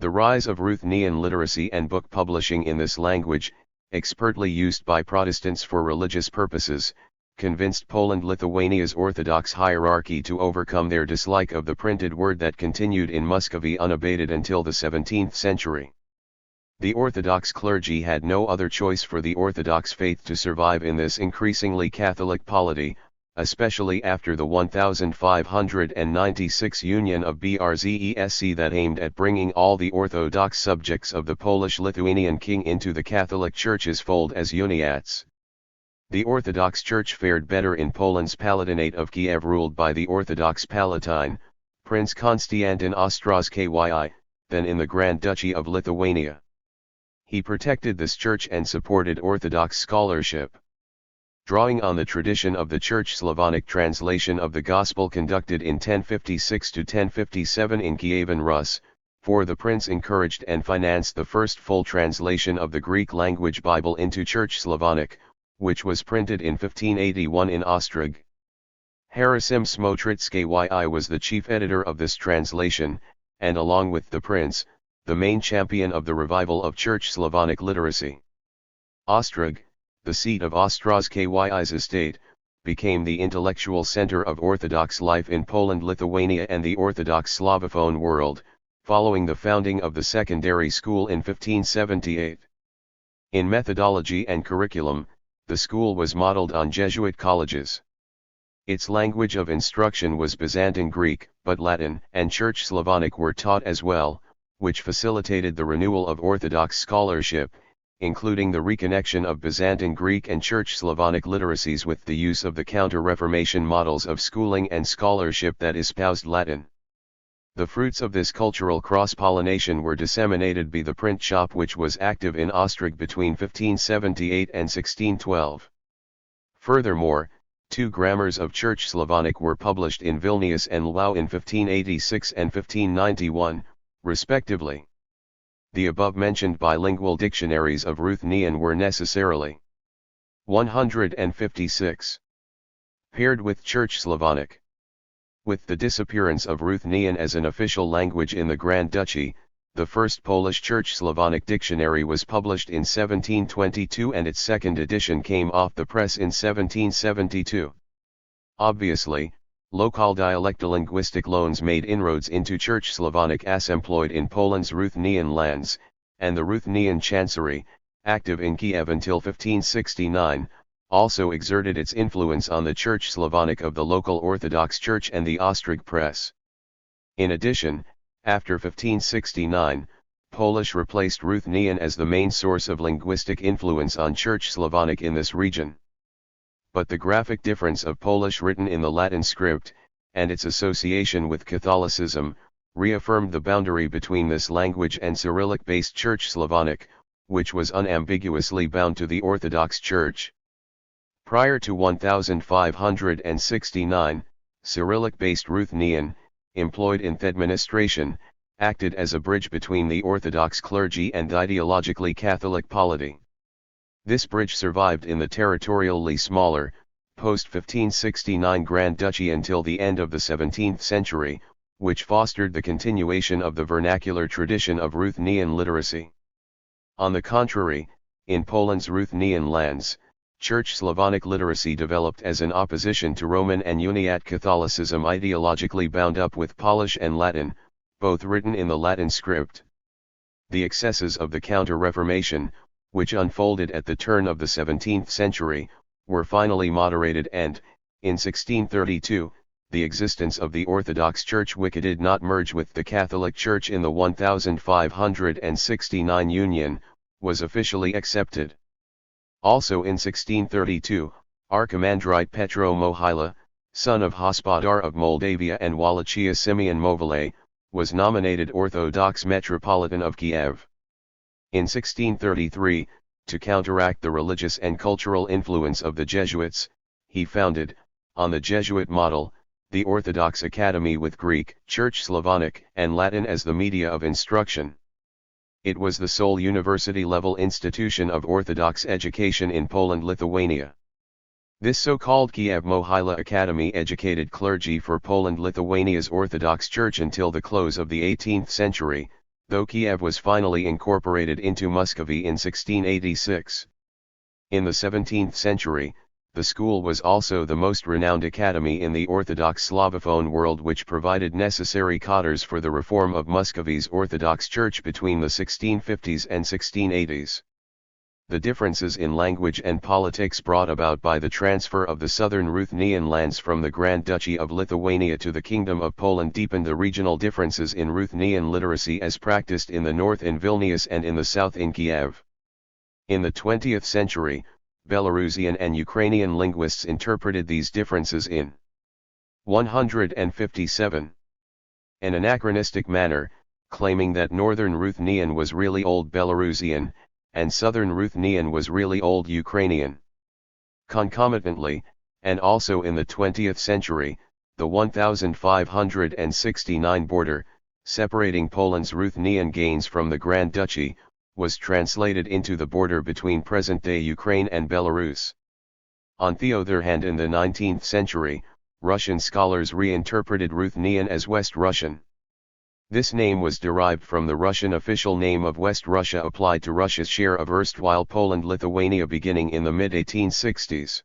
The rise of Ruthenian literacy and book publishing in this language, expertly used by Protestants for religious purposes, convinced Poland-Lithuania's Orthodox hierarchy to overcome their dislike of the printed word that continued in Muscovy unabated until the 17th century. The Orthodox clergy had no other choice for the Orthodox faith to survive in this increasingly Catholic polity, especially after the 1596 union of Brzesc that aimed at bringing all the Orthodox subjects of the Polish-Lithuanian king into the Catholic Church's fold as uniates. The Orthodox Church fared better in Poland's Palatinate of Kiev ruled by the Orthodox Palatine, Prince Konstantin Ostrowski, than in the Grand Duchy of Lithuania. He protected this church and supported Orthodox scholarship. Drawing on the tradition of the Church Slavonic translation of the Gospel conducted in 1056 to 1057 in Kievan Rus, for the prince encouraged and financed the first full translation of the Greek language Bible into Church Slavonic, which was printed in 1581 in Ostrog. Harasim Smotricki was the chief editor of this translation, and along with the prince, the main champion of the revival of Church Slavonic literacy. Ostrog, the seat of Ostrowski's estate, became the intellectual center of Orthodox life in Poland-Lithuania and the Orthodox Slavophone world, following the founding of the secondary school in 1578. In methodology and curriculum, the school was modeled on Jesuit colleges. Its language of instruction was Byzantine Greek, but Latin and Church Slavonic were taught as well, which facilitated the renewal of Orthodox scholarship, including the reconnection of Byzantine Greek and Church Slavonic literacies with the use of the Counter-Reformation models of schooling and scholarship that espoused Latin. The fruits of this cultural cross-pollination were disseminated by the print shop which was active in Ostrog between 1578 and 1612. Furthermore, 2 grammars of Church Slavonic were published in Vilnius and Lwów in 1586 and 1591, respectively. The above-mentioned bilingual dictionaries of Ruthenian were necessarily 156 paired with Church Slavonic. With the disappearance of Ruthenian as an official language in the Grand Duchy, the first Polish Church Slavonic dictionary was published in 1722 and its second edition came off the press in 1772. Obviously, local dialectolinguistic loans made inroads into Church Slavonic as employed in Poland's Ruthenian lands, and the Ruthenian Chancery, active in Kiev until 1569, also exerted its influence on the Church Slavonic of the local Orthodox Church and the Ostrog press. In addition, after 1569, Polish replaced Ruthenian as the main source of linguistic influence on Church Slavonic in this region. But the graphic difference of Polish written in the Latin script, and its association with Catholicism, reaffirmed the boundary between this language and Cyrillic-based Church Slavonic, which was unambiguously bound to the Orthodox Church. Prior to 1569, Cyrillic-based Ruthenian, employed in administration, acted as a bridge between the Orthodox clergy and ideologically Catholic polity. This bridge survived in the territorially smaller, post-1569 Grand Duchy until the end of the 17th century, which fostered the continuation of the vernacular tradition of Ruthenian literacy. On the contrary, in Poland's Ruthenian lands, Church Slavonic literacy developed as an opposition to Roman and Uniate Catholicism ideologically bound up with Polish and Latin, both written in the Latin script. The excesses of the Counter-Reformation, which unfolded at the turn of the 17th century, were finally moderated and, in 1632, the existence of the Orthodox Church did not merge with the Catholic Church in the 1569 Union, was officially accepted. Also in 1632, Archimandrite Petro Mohyla, son of Hospodar of Moldavia and Wallachia Simeon Mohyla, was nominated Orthodox Metropolitan of Kiev. In 1633, to counteract the religious and cultural influence of the Jesuits, he founded, on the Jesuit model, the Orthodox Academy with Greek, Church Slavonic, and Latin as the media of instruction. It was the sole university-level institution of Orthodox education in Poland-Lithuania. This so-called Kiev Mohyla Academy educated clergy for Poland-Lithuania's Orthodox Church until the close of the 18th century, though Kiev was finally incorporated into Muscovy in 1686. In the 17th century, the school was also the most renowned academy in the Orthodox Slavophone world, which provided necessary cadres for the reform of Muscovy's Orthodox Church between the 1650s and 1680s. The differences in language and politics brought about by the transfer of the southern Ruthenian lands from the Grand Duchy of Lithuania to the Kingdom of Poland deepened the regional differences in Ruthenian literacy as practiced in the north in Vilnius and in the south in Kiev. In the 20th century, Belarusian and Ukrainian linguists interpreted these differences in 157. An anachronistic manner, claiming that Northern Ruthenian was really Old Belarusian, and Southern Ruthenian was really Old Ukrainian. Concomitantly, and also in the 20th century, the 1569 border, separating Poland's Ruthenian gains from the Grand Duchy, was translated into the border between present-day Ukraine and Belarus. On the other hand, in the 19th century, Russian scholars reinterpreted Ruthenian as West Russian. This name was derived from the Russian official name of West Russia applied to Russia's share of erstwhile Poland-Lithuania beginning in the mid-1860s.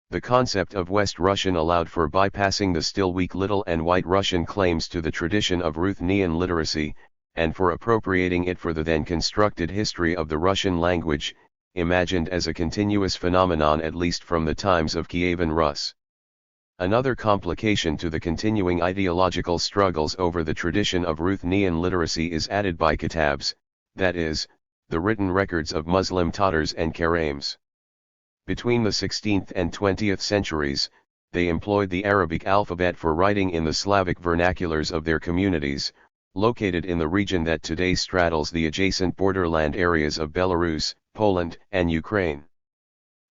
The concept of West Russian allowed for bypassing the still weak Little and White Russian claims to the tradition of Ruthenian literacy, and for appropriating it for the then constructed history of the Russian language, imagined as a continuous phenomenon at least from the times of Kievan Rus. Another complication to the continuing ideological struggles over the tradition of Ruthenian literacy is added by kitabs, that is, the written records of Muslim Tatars and Karames. Between the 16th and 20th centuries, they employed the Arabic alphabet for writing in the Slavic vernaculars of their communities, located in the region that today straddles the adjacent borderland areas of Belarus, Poland, and Ukraine.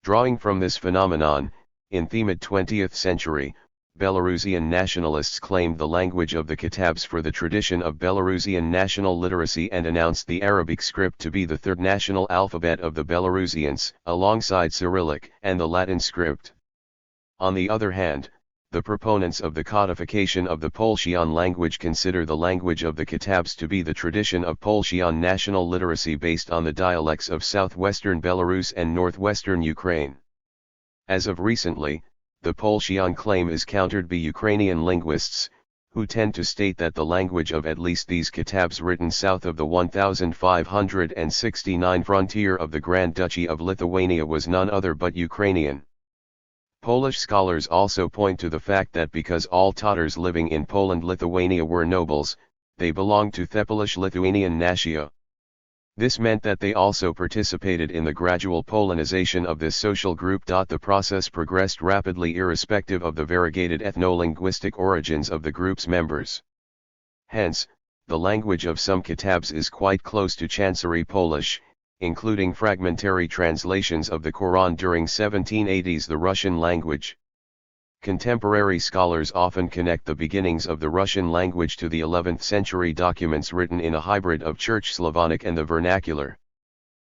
Drawing from this phenomenon, in the mid-20th century, Belarusian nationalists claimed the language of the kitabs for the tradition of Belarusian national literacy and announced the Arabic script to be the third national alphabet of the Belarusians, alongside Cyrillic and the Latin script. On the other hand, the proponents of the codification of the Polshian language consider the language of the kitabs to be the tradition of Polshian national literacy based on the dialects of southwestern Belarus and northwestern Ukraine. As of recently, the Polshian claim is countered by Ukrainian linguists, who tend to state that the language of at least these kitabs written south of the 1569 frontier of the Grand Duchy of Lithuania was none other but Ukrainian. Polish scholars also point to the fact that because all Tatars living in Poland-Lithuania were nobles, they belonged to the Polish-Lithuanian Natia. This meant that they also participated in the gradual Polonization of this social group. The process progressed rapidly irrespective of the variegated ethno-linguistic origins of the group's members. Hence, the language of some Kitabs is quite close to Chancery Polish, including fragmentary translations of the Quran during 1780s the Russian language. Contemporary scholars often connect the beginnings of the Russian language to the 11th century documents written in a hybrid of Church Slavonic and the vernacular.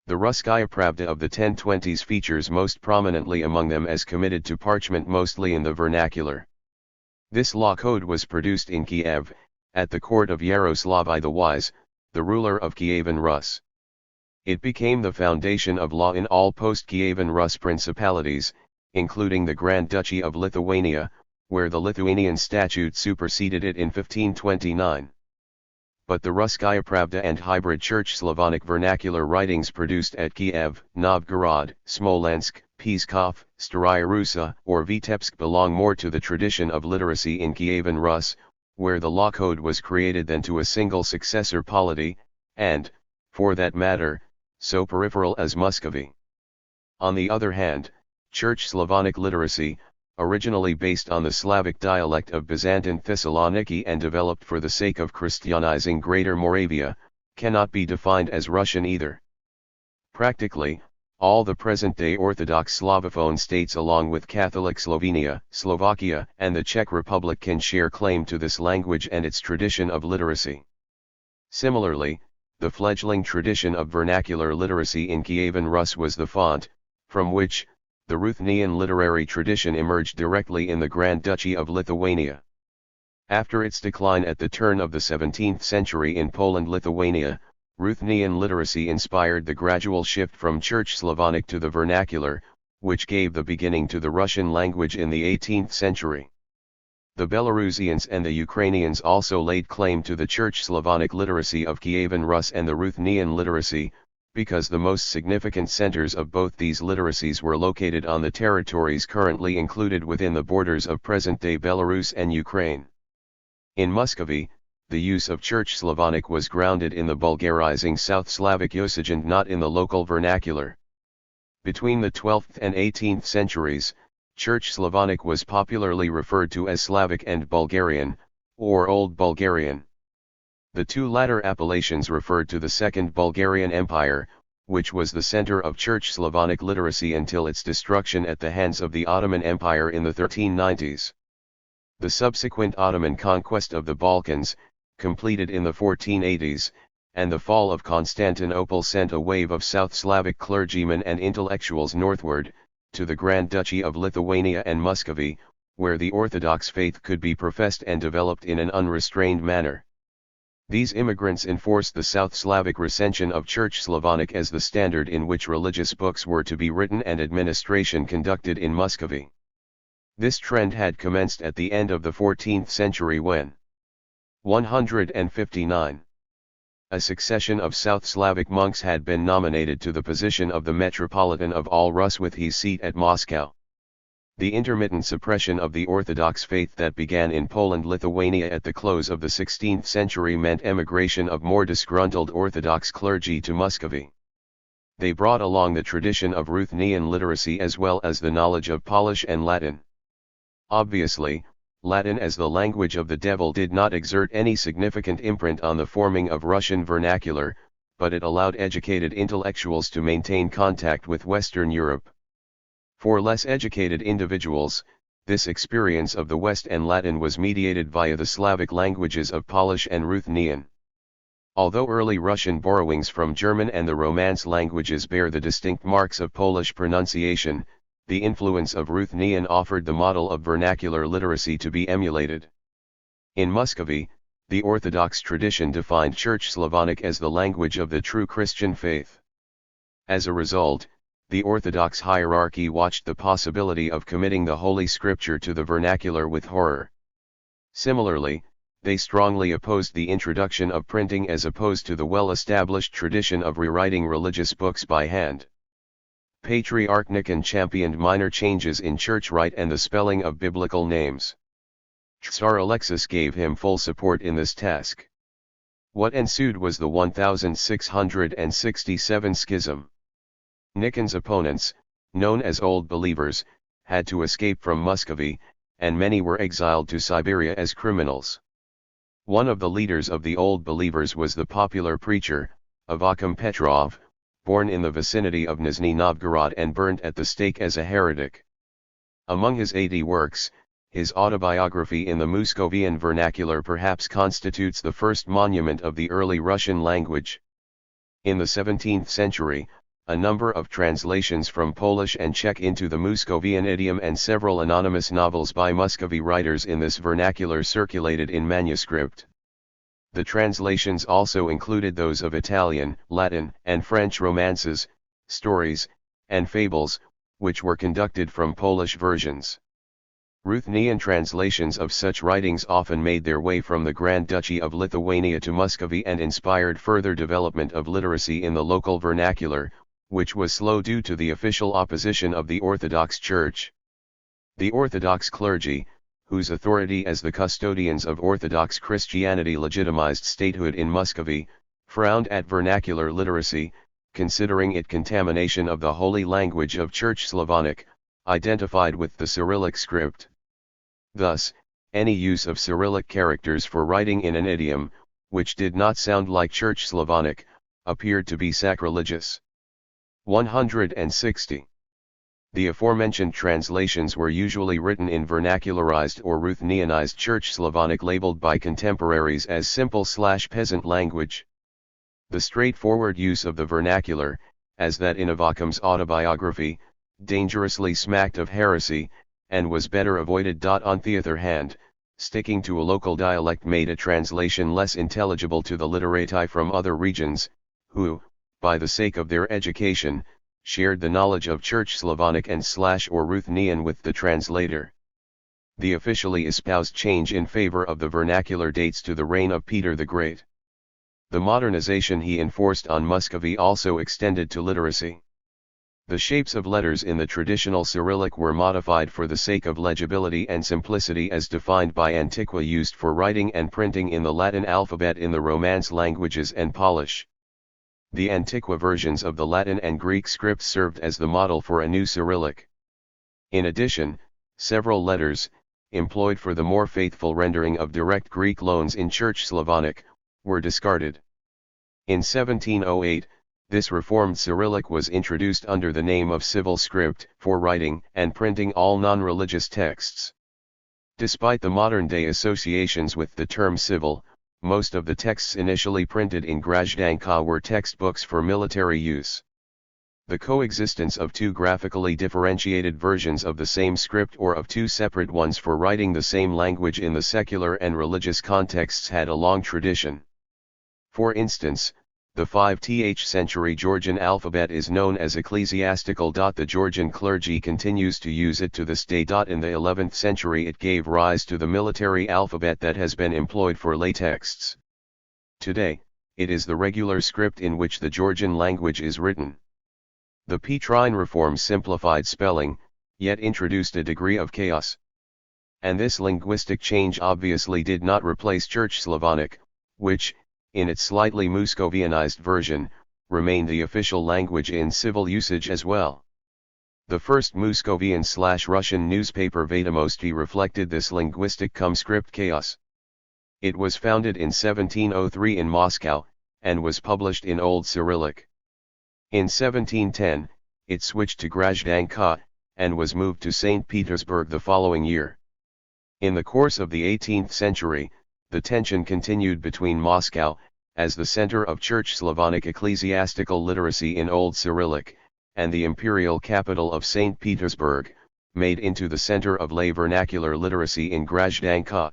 The Russkaya Pravda of the 1020s features most prominently among them as committed to parchment mostly in the vernacular. This law code was produced in Kiev, at the court of Yaroslav I the Wise, the ruler of Kievan Rus. It became the foundation of law in all post-Kievan Rus principalities, including the Grand Duchy of Lithuania, where the Lithuanian statute superseded it in 1529. But the Russkaya Pravda and hybrid Church Slavonic vernacular writings produced at Kiev, Novgorod, Smolensk, Pskov, Staraya Russa, or Vitebsk belong more to the tradition of literacy in Kievan Rus, where the law code was created than to a single successor polity, and, for that matter, so peripheral as Muscovy. On the other hand, Church Slavonic literacy, originally based on the Slavic dialect of Byzantine Thessaloniki and developed for the sake of Christianizing Greater Moravia, cannot be defined as Russian either. Practically, all the present-day Orthodox Slavophone states along with Catholic Slovenia, Slovakia, and the Czech Republic can share claim to this language and its tradition of literacy. Similarly, the fledgling tradition of vernacular literacy in Kievan Rus was the font, from which, the Ruthenian literary tradition emerged directly in the Grand Duchy of Lithuania. After its decline at the turn of the 17th century in Poland-Lithuania, Ruthenian literacy inspired the gradual shift from Church Slavonic to the vernacular, which gave the beginning to the Russian language in the 18th century. The Belarusians and the Ukrainians also laid claim to the Church Slavonic literacy of Kievan Rus and the Ruthenian literacy, because the most significant centers of both these literacies were located on the territories currently included within the borders of present-day Belarus and Ukraine. In Muscovy, the use of Church Slavonic was grounded in the Bulgarizing South Slavic usage and not in the local vernacular. Between the 12th and 18th centuries, Church Slavonic was popularly referred to as Slavic and Bulgarian, or Old Bulgarian. The two latter appellations referred to the Second Bulgarian Empire, which was the center of Church Slavonic literacy until its destruction at the hands of the Ottoman Empire in the 1390s. The subsequent Ottoman conquest of the Balkans, completed in the 1480s, and the fall of Constantinople sent a wave of South Slavic clergymen and intellectuals northward, to the Grand Duchy of Lithuania and Muscovy, where the Orthodox faith could be professed and developed in an unrestrained manner. These immigrants enforced the South Slavic recension of Church Slavonic as the standard in which religious books were to be written and administration conducted in Muscovy. This trend had commenced at the end of the 14th century when 159. A succession of South Slavic monks had been nominated to the position of the Metropolitan of all Rus with his seat at Moscow. The intermittent suppression of the Orthodox faith that began in Poland-Lithuania at the close of the 16th century meant emigration of more disgruntled Orthodox clergy to Muscovy. They brought along the tradition of Ruthenian literacy as well as the knowledge of Polish and Latin. Obviously, Latin as the language of the devil did not exert any significant imprint on the forming of Russian vernacular, but it allowed educated intellectuals to maintain contact with Western Europe. For less educated individuals, this experience of the West and Latin was mediated via the Slavic languages of Polish and Ruthenian. Although early Russian borrowings from German and the Romance languages bear the distinct marks of Polish pronunciation, the influence of Ruthenian offered the model of vernacular literacy to be emulated. In Muscovy, the Orthodox tradition defined Church Slavonic as the language of the true Christian faith. As a result, the Orthodox hierarchy watched the possibility of committing the Holy Scripture to the vernacular with horror. Similarly, they strongly opposed the introduction of printing as opposed to the well-established tradition of rewriting religious books by hand. Patriarch Nikon championed minor changes in church rite and the spelling of biblical names. Tsar Alexis gave him full support in this task. What ensued was the 1667 schism. Nikon's opponents, known as Old Believers, had to escape from Muscovy, and many were exiled to Siberia as criminals. One of the leaders of the Old Believers was the popular preacher, Avvakum Petrov, born in the vicinity of Nizhny Novgorod and burnt at the stake as a heretic. Among his 80 works, his autobiography in the Muscovian vernacular perhaps constitutes the first monument of the early Russian language. In the 17th century, a number of translations from Polish and Czech into the Muscovian idiom and several anonymous novels by Muscovy writers in this vernacular circulated in manuscript. The translations also included those of Italian, Latin, and French romances, stories, and fables, which were conducted from Polish versions. Ruthenian translations of such writings often made their way from the Grand Duchy of Lithuania to Muscovy and inspired further development of literacy in the local vernacular, which was slow due to the official opposition of the Orthodox Church. The Orthodox clergy, whose authority as the custodians of Orthodox Christianity legitimized statehood in Muscovy, frowned at vernacular literacy, considering it contamination of the holy language of Church Slavonic, identified with the Cyrillic script. Thus, any use of Cyrillic characters for writing in an idiom, which did not sound like Church Slavonic, appeared to be sacrilegious. 160. The aforementioned translations were usually written in vernacularized or Ruthenianized Church Slavonic labeled by contemporaries as simple/peasant language. The straightforward use of the vernacular, as that in Avvakum's autobiography, dangerously smacked of heresy, and was better avoided. On the other hand, sticking to a local dialect made a translation less intelligible to the literati from other regions, who, by the sake of their education, shared the knowledge of Church Slavonic and/or Ruthenian with the translator. The officially espoused change in favor of the vernacular dates to the reign of Peter the Great. The modernization he enforced on Muscovy also extended to literacy. The shapes of letters in the traditional Cyrillic were modified for the sake of legibility and simplicity as defined by Antiqua, used for writing and printing in the Latin alphabet in the Romance languages and Polish. The Antiqua versions of the Latin and Greek scripts served as the model for a new Cyrillic. In addition, several letters, employed for the more faithful rendering of direct Greek loans in Church Slavonic, were discarded. In 1708, this reformed Cyrillic was introduced under the name of civil script for writing and printing all non-religious texts. Despite the modern-day associations with the term civil, most of the texts initially printed in Grajdanka were textbooks for military use. The coexistence of two graphically differentiated versions of the same script or of two separate ones for writing the same language in the secular and religious contexts had a long tradition. For instance, the 5th century Georgian alphabet is known as ecclesiastical. The Georgian clergy continues to use it to this day. In the 11th century it gave rise to the military alphabet that has been employed for lay texts. Today, it is the regular script in which the Georgian language is written. The Petrine reform simplified spelling, yet introduced a degree of chaos. And this linguistic change obviously did not replace Church Slavonic, which, in its slightly Muscovianized version, remained the official language in civil usage as well. The first Muscovian/Russian newspaper Vedomosti reflected this linguistic script chaos. It was founded in 1703 in Moscow, and was published in Old Cyrillic. In 1710, it switched to Grajdanka, and was moved to St. Petersburg the following year. In the course of the 18th century, the tension continued between Moscow, as the center of Church Slavonic ecclesiastical literacy in Old Cyrillic, and the imperial capital of St. Petersburg, made into the center of lay vernacular literacy in Grajdanka.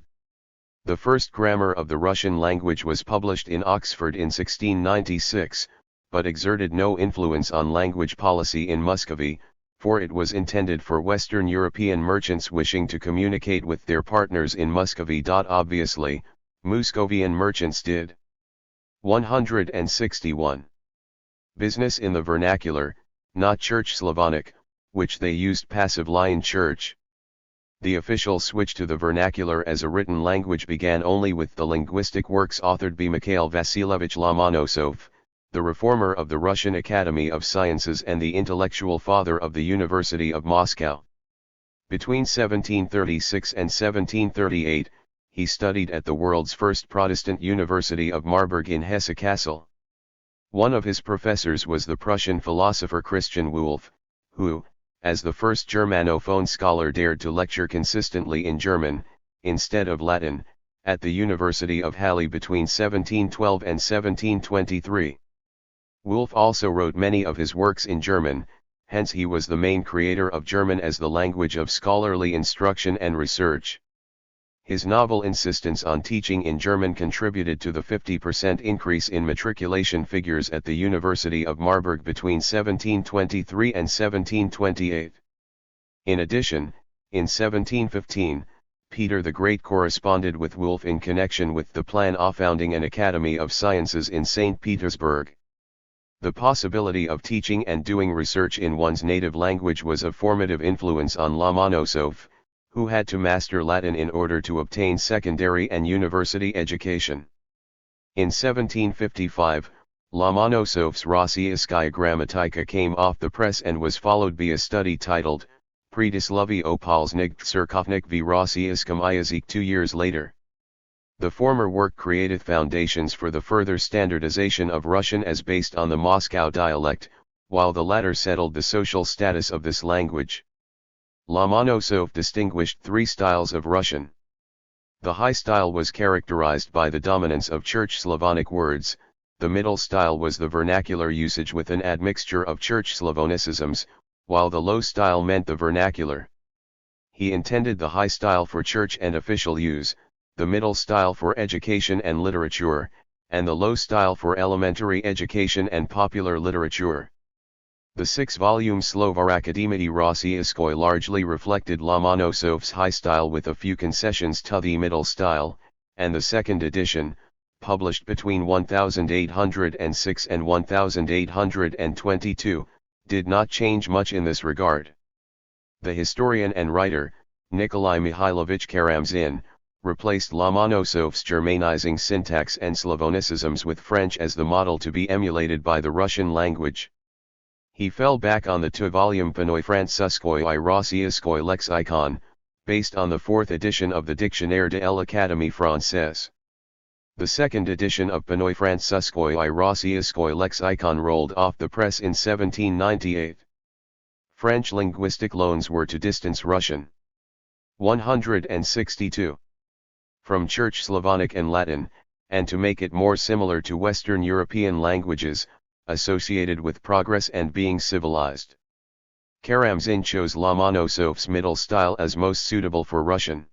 The first grammar of the Russian language was published in Oxford in 1696, but exerted no influence on language policy in Muscovy, for it was intended for Western European merchants wishing to communicate with their partners in Muscovy. Obviously, Muscovian merchants did. 161. Business in the vernacular, not Church Slavonic, which they used passive lie in church. The official switch to the vernacular as a written language began only with the linguistic works authored by Mikhail Vasilievich Lomonosov, the reformer of the Russian Academy of Sciences and the intellectual father of the University of Moscow. Between 1736 and 1738, he studied at the world's first Protestant university of Marburg in Hesse-Kassel. One of his professors was the Prussian philosopher Christian Wolff, who, as the first Germanophone scholar, dared to lecture consistently in German, instead of Latin, at the University of Halle between 1712 and 1723. Wolff also wrote many of his works in German, hence he was the main creator of German as the language of scholarly instruction and research. His novel insistence on teaching in German contributed to the 50% increase in matriculation figures at the University of Marburg between 1723 and 1728. In addition, in 1715, Peter the Great corresponded with Wolff in connection with the plan of founding an Academy of Sciences in St. Petersburg. The possibility of teaching and doing research in one's native language was of formative influence on Lomonosov, who had to master Latin in order to obtain secondary and university education. In 1755, Lomonosov's Rossiyskaya Grammatika came off the press and was followed by a study titled Predislovie opolznig Tsirkovnik v Rossiyskym Yazyk 2 years later. The former work created foundations for the further standardization of Russian as based on the Moscow dialect, while the latter settled the social status of this language. Lomonosov distinguished three styles of Russian. The high style was characterized by the dominance of Church Slavonic words, the middle style was the vernacular usage with an admixture of Church Slavonicisms, while the low style meant the vernacular. He intended the high style for church and official use, the middle style for education and literature, and the low style for elementary education and popular literature. The 6-volume Slovar Akademii Rossiyskoy largely reflected Lomonosov's high style with a few concessions to the middle style, and the second edition, published between 1806 and 1822, did not change much in this regard. The historian and writer, Nikolai Mikhailovich Karamzin, replaced Lomonosov's Germanizing syntax and Slavonicisms with French as the model to be emulated by the Russian language. He fell back on the 2-volume Panoy Francuskoy I Rossiyskoy Lexicon, based on the 4th edition of the Dictionnaire de l'Académie Française. The second edition of Panoy Francuskoy I Rossiyskoy Lexicon rolled off the press in 1798. French linguistic loans were to distance Russian. 162. From Church Slavonic and Latin, and to make it more similar to Western European languages, associated with progress and being civilized. Karamzin chose Lomonosov's middle style as most suitable for Russian.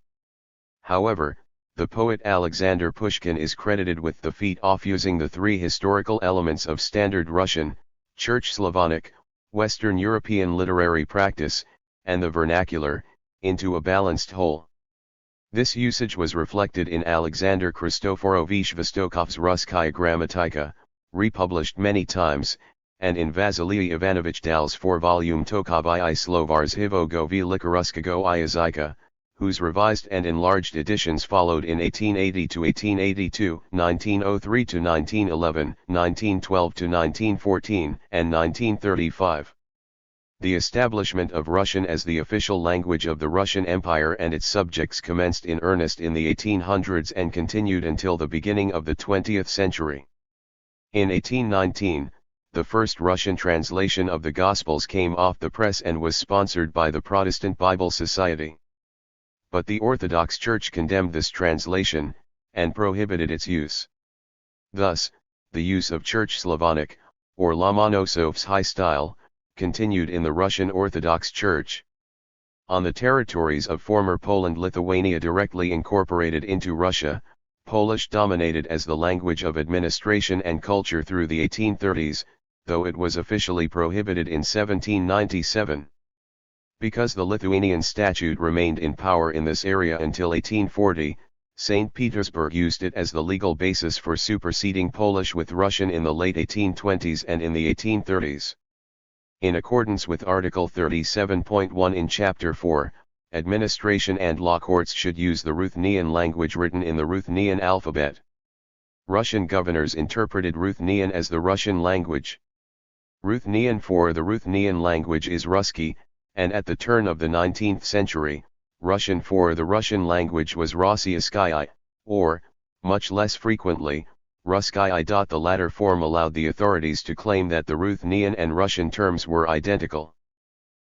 However, the poet Alexander Pushkin is credited with the feat of fusing the three historical elements of Standard Russian, Church Slavonic, Western European literary practice, and the vernacular, into a balanced whole. This usage was reflected in Alexander Christoforovich Vostokov's Russkaya Grammatika, republished many times, and in Vasily Ivanovich Dal's 4-volume Tokovai I Slovars Hivogo v Likaruskago Yazyka, whose revised and enlarged editions followed in 1880 to 1882, 1903 to 1911, 1912 to 1914, and 1935. The establishment of Russian as the official language of the Russian Empire and its subjects commenced in earnest in the 1800s and continued until the beginning of the 20th century. In 1819, the first Russian translation of the Gospels came off the press and was sponsored by the Protestant Bible Society. But the Orthodox Church condemned this translation, and prohibited its use. Thus, the use of Church Slavonic, or Lomonosov's high style, continued in the Russian Orthodox Church. On the territories of former Poland-Lithuania directly incorporated into Russia, Polish dominated as the language of administration and culture through the 1830s, though it was officially prohibited in 1797. Because the Lithuanian statute remained in power in this area until 1840, St. Petersburg used it as the legal basis for superseding Polish with Russian in the late 1820s and in the 1830s. In accordance with Article 37.1 in Chapter 4, administration and law courts should use the Ruthenian language written in the Ruthenian alphabet. Russian governors interpreted Ruthenian as the Russian language. Ruthenian for the Ruthenian language is Ruski, and at the turn of the 19th century, Russian for the Russian language was Rossiyskaya, or, much less frequently, Russkaya. The latter form allowed the authorities to claim that the Ruthenian and Russian terms were identical.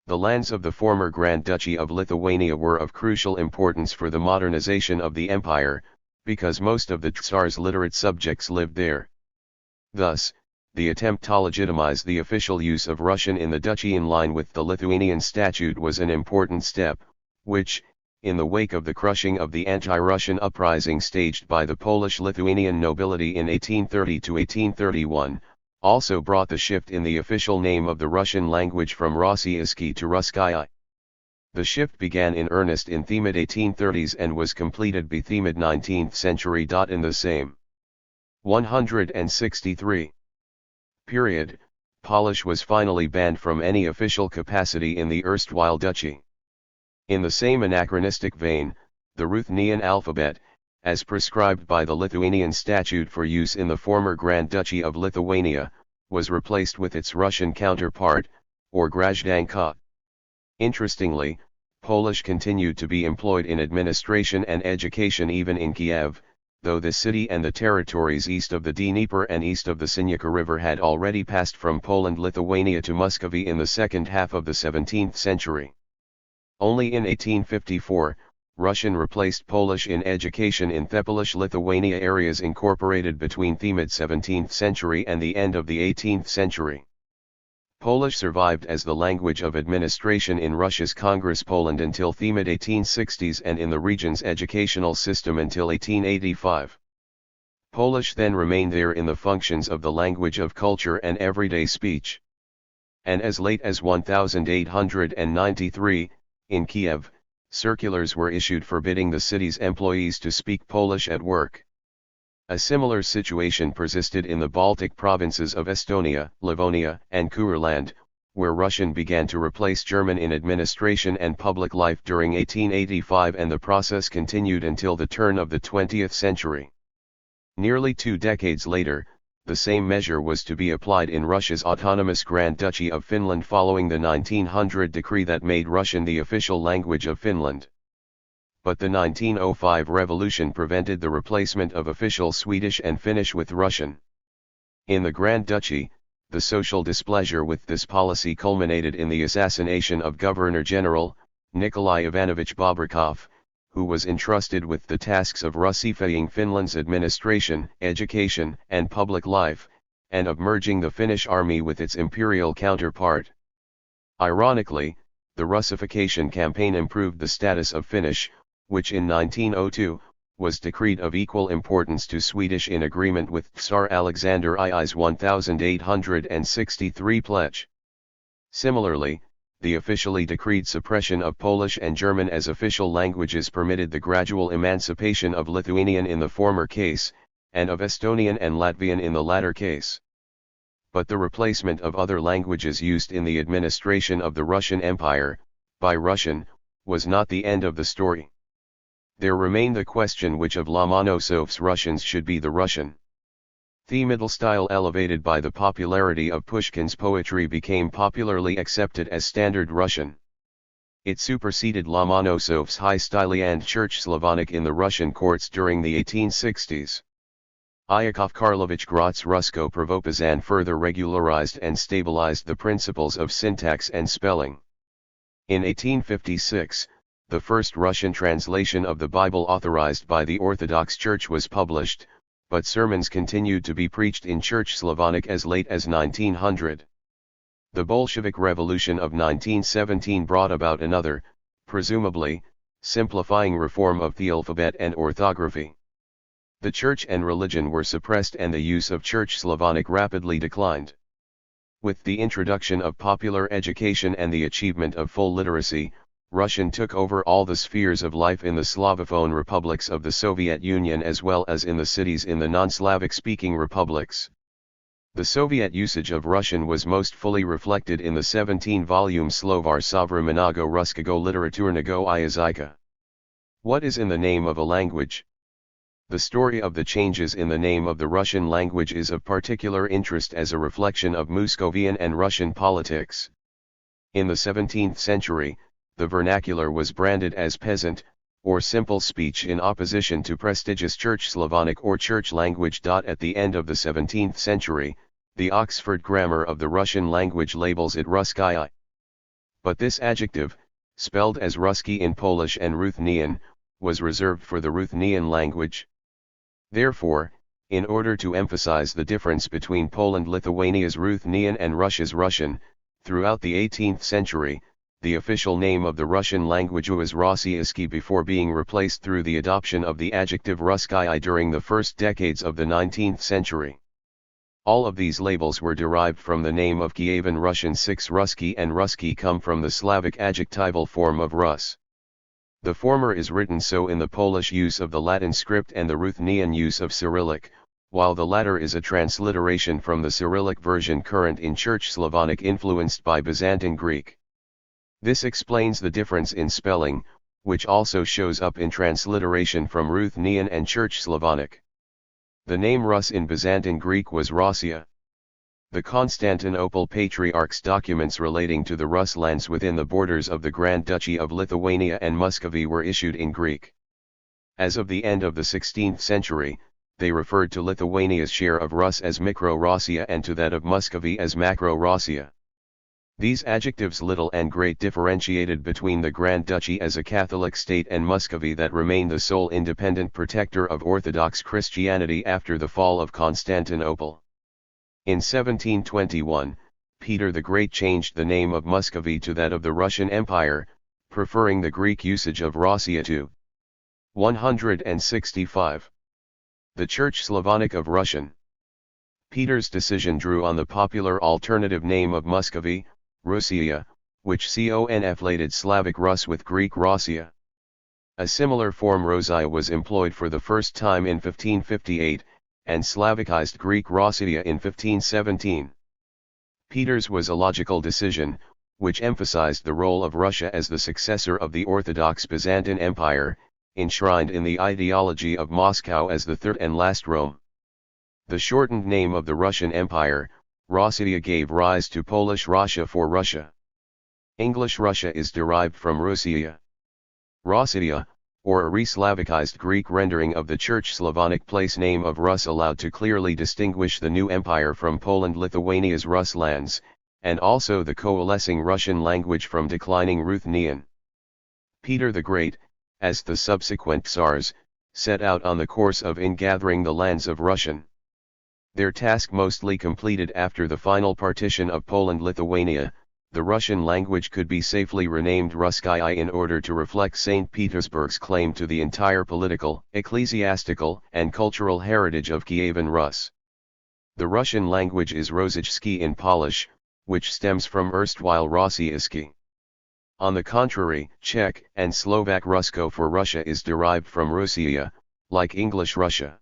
The lands of the former Grand Duchy of Lithuania were of crucial importance for the modernization of the empire, because most of the Tsar's literate subjects lived there. Thus, the attempt to legitimize the official use of Russian in the duchy in line with the Lithuanian statute was an important step, which, in the wake of the crushing of the anti-Russian uprising staged by the Polish-Lithuanian nobility in 1830–1831, also brought the shift in the official name of the Russian language from Rossiyski to Russkaya. The shift began in earnest in the mid-1830s and was completed by the mid-19th century. In the same 163 period, Polish was finally banned from any official capacity in the erstwhile duchy. In the same anachronistic vein, the Ruthenian alphabet, as prescribed by the Lithuanian statute for use in the former Grand Duchy of Lithuania, was replaced with its Russian counterpart, or Grazdanka. Interestingly, Polish continued to be employed in administration and education even in Kiev, though the city and the territories east of the Dnieper and east of the Sinyaka River had already passed from Poland-Lithuania to Muscovy in the second half of the 17th century. Only in 1854, Russian replaced Polish in education in the Polish-Lithuania areas incorporated between the mid-17th century and the end of the 18th century. Polish survived as the language of administration in Russia's Congress Poland until the mid-1860s and in the region's educational system until 1885. Polish then remained there in the functions of the language of culture and everyday speech. And as late as 1893, in Kiev, circulars were issued forbidding the city's employees to speak Polish at work. A similar situation persisted in the Baltic provinces of Estonia, Livonia, and Courland, where Russian began to replace German in administration and public life during 1885, and the process continued until the turn of the 20th century. Nearly 2 decades later, the same measure was to be applied in Russia's autonomous Grand Duchy of Finland following the 1900 decree that made Russian the official language of Finland. But the 1905 revolution prevented the replacement of official Swedish and Finnish with Russian. In the Grand Duchy, the social displeasure with this policy culminated in the assassination of Governor-General, Nikolai Ivanovich Bobrikov, who was entrusted with the tasks of Russifying Finland's administration, education, and public life, and of merging the Finnish army with its imperial counterpart. Ironically, the Russification campaign improved the status of Finnish, which in 1902, was decreed of equal importance to Swedish in agreement with Tsar Alexander II's 1863 pledge. Similarly, the officially decreed suppression of Polish and German as official languages permitted the gradual emancipation of Lithuanian in the former case, and of Estonian and Latvian in the latter case. But the replacement of other languages used in the administration of the Russian Empire, by Russian, was not the end of the story. There remained the question which of Lomonosov's Russians should be the Russian. The middle style elevated by the popularity of Pushkin's poetry became popularly accepted as standard Russian. It superseded Lomonosov's High Style and Church Slavonic in the Russian courts during the 1860s. Yakov Karlovich Grot's Rusko Pravopis further regularized and stabilized the principles of syntax and spelling. In 1856, the first Russian translation of the Bible authorized by the Orthodox Church was published, but sermons continued to be preached in Church Slavonic as late as 1900. The Bolshevik Revolution of 1917 brought about another, presumably, simplifying reform of the alphabet and orthography. The church and religion were suppressed and the use of Church Slavonic rapidly declined. With the introduction of popular education and the achievement of full literacy, Russian took over all the spheres of life in the Slavophone republics of the Soviet Union as well as in the cities in the non-Slavic-speaking republics. The Soviet usage of Russian was most fully reflected in the 17-volume Slovar Sovremenigo Ruskiego Literaturnego Yazyka. What is in the name of a language? The story of the changes in the name of the Russian language is of particular interest as a reflection of Muscovian and Russian politics. In the 17th century, the vernacular was branded as peasant, or simple speech in opposition to prestigious Church Slavonic or Church language. At the end of the 17th century, the Oxford Grammar of the Russian language labels it Ruskaya. But this adjective, spelled as Ruski in Polish and Ruthenian, was reserved for the Ruthenian language. Therefore, in order to emphasize the difference between Poland-Lithuania's Ruthenian and Russia's Russian, throughout the 18th century, the official name of the Russian language was Rossiyski before being replaced through the adoption of the adjective Ruskaya during the first decades of the 19th century. All of these labels were derived from the name of Kievan Russian. 6 Ruski and Ruski come from the Slavic adjectival form of Rus. The former is written so in the Polish use of the Latin script and the Ruthenian use of Cyrillic, while the latter is a transliteration from the Cyrillic version current in Church Slavonic influenced by Byzantine Greek. This explains the difference in spelling, which also shows up in transliteration from Ruthenian and Church Slavonic. The name Rus in Byzantine Greek was Rossia. The Constantinople Patriarch's documents relating to the Rus lands within the borders of the Grand Duchy of Lithuania and Muscovy were issued in Greek. As of the end of the 16th century, they referred to Lithuania's share of Rus as Mikro-Rossia and to that of Muscovy as Macro-Rossia. These adjectives little and great differentiated between the Grand Duchy as a Catholic state and Muscovy that remained the sole independent protector of Orthodox Christianity after the fall of Constantinople. In 1721, Peter the Great changed the name of Muscovy to that of the Russian Empire, preferring the Greek usage of Rossia to 165. The Church Slavonic of Russian. Peter's decision drew on the popular alternative name of Muscovy, Russia, which conflated Slavic Rus with Greek Rossia. A similar form Rosia was employed for the first time in 1558, and Slavicized Greek Rossia in 1517. Peter's was a logical decision, which emphasized the role of Russia as the successor of the Orthodox Byzantine Empire, enshrined in the ideology of Moscow as the third and last Rome. The shortened name of the Russian Empire, Rossia, gave rise to Polish Russia for Russia. English Russia is derived from Russia. Rossia, or a re-Slavicized Greek rendering of the Church Slavonic place name of Rus, allowed to clearly distinguish the new empire from Poland-Lithuania's Rus lands, and also the coalescing Russian language from declining Ruthenian. Peter the Great, as the subsequent Tsars, set out on the course of ingathering the lands of Russian. Their task mostly completed after the final partition of Poland-Lithuania, the Russian language could be safely renamed Ruskaya in order to reflect St. Petersburg's claim to the entire political, ecclesiastical, and cultural heritage of Kievan Rus. The Russian language is Rosyjski in Polish, which stems from erstwhile Rossiyski. On the contrary, Czech and Slovak Rusko for Russia is derived from Russia, like English Russia.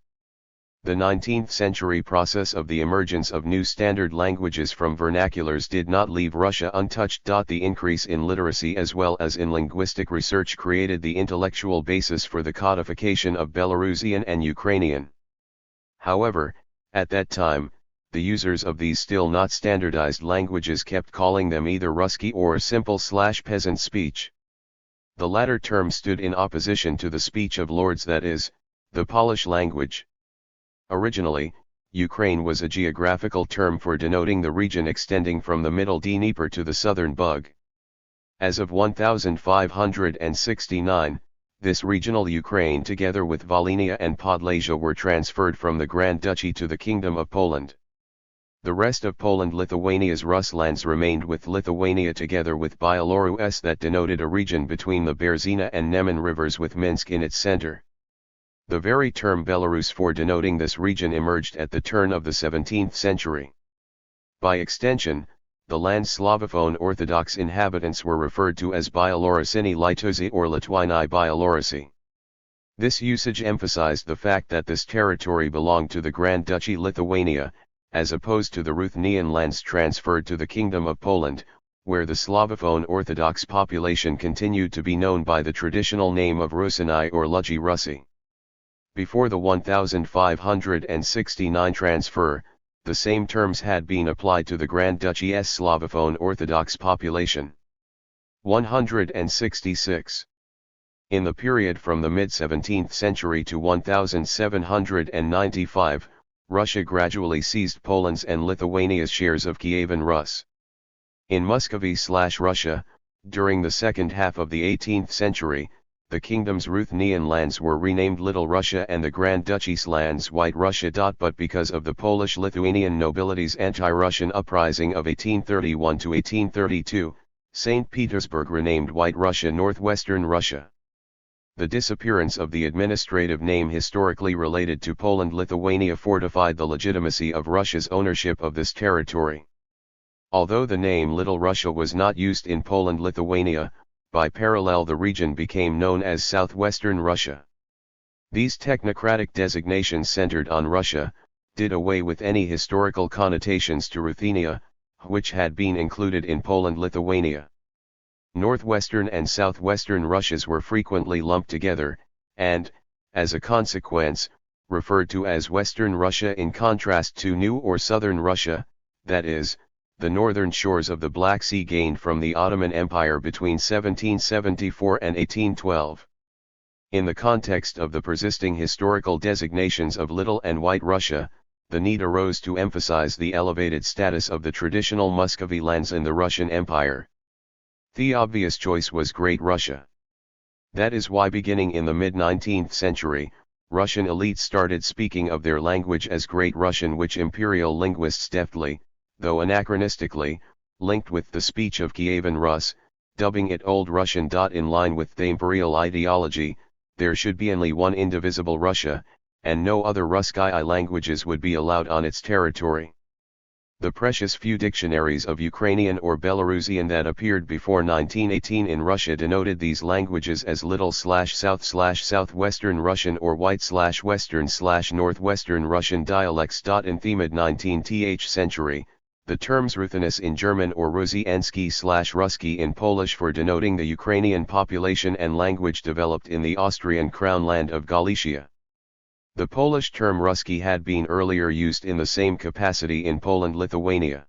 The 19th century process of the emergence of new standard languages from vernaculars did not leave Russia untouched. The increase in literacy as well as in linguistic research created the intellectual basis for the codification of Belarusian and Ukrainian. However, at that time, the users of these still not standardized languages kept calling them either Ruski or simple/peasant speech. The latter term stood in opposition to the speech of lords, that is, the Polish language. Originally, Ukraine was a geographical term for denoting the region extending from the middle Dnieper to the southern Bug. As of 1569, this regional Ukraine together with Volhynia and Podlasia were transferred from the Grand Duchy to the Kingdom of Poland. The rest of Poland-Lithuania's Rus lands remained with Lithuania together with Bielorus, that denoted a region between the Berzina and Neman rivers with Minsk in its center. The very term Belarus for denoting this region emerged at the turn of the 17th century. By extension, the land's Slavophone Orthodox inhabitants were referred to as Bielorusini Litosi or Litwini Bielorusi. This usage emphasized the fact that this territory belonged to the Grand Duchy Lithuania, as opposed to the Ruthenian lands transferred to the Kingdom of Poland, where the Slavophone Orthodox population continued to be known by the traditional name of Rusini or Lugi Russi. Before the 1569 transfer, the same terms had been applied to the Grand Duchy's Slavophone Orthodox population. 166. In the period from the mid-17th century to 1795, Russia gradually seized Poland's and Lithuania's shares of Kievan Rus. In Muscovy/Russia, during the second half of the 18th century, the kingdom's Ruthenian lands were renamed Little Russia and the Grand Duchy's lands White Russia. But because of the Polish-Lithuanian nobility's anti-Russian uprising of 1831 to 1832, St. Petersburg renamed White Russia Northwestern Russia. The disappearance of the administrative name historically related to Poland-Lithuania fortified the legitimacy of Russia's ownership of this territory. Although the name Little Russia was not used in Poland-Lithuania, by parallel the region became known as Southwestern Russia. These technocratic designations centered on Russia, did away with any historical connotations to Ruthenia, which had been included in Poland-Lithuania. Northwestern and Southwestern Russias were frequently lumped together, and, as a consequence, referred to as Western Russia in contrast to New or Southern Russia, that is, the northern shores of the Black Sea gained from the Ottoman Empire between 1774 and 1812. In the context of the persisting historical designations of Little and White Russia, the need arose to emphasize the elevated status of the traditional Muscovy lands in the Russian Empire. The obvious choice was Great Russia. That is why beginning in the mid-19th century, Russian elites started speaking of their language as Great Russian, which imperial linguists deftly, though anachronistically, linked with the speech of Kievan Rus, dubbing it Old Russian. In line with the imperial ideology, there should be only one indivisible Russia, and no other Ruski languages would be allowed on its territory. The precious few dictionaries of Ukrainian or Belarusian that appeared before 1918 in Russia denoted these languages as Little/South/Southwestern Russian or White/Western/Northwestern Russian dialects. In the mid-19th century, the terms Ruthenus in German or Rusienski/Ruski in Polish for denoting the Ukrainian population and language developed in the Austrian crown land of Galicia. The Polish term Ruski had been earlier used in the same capacity in Poland-Lithuania.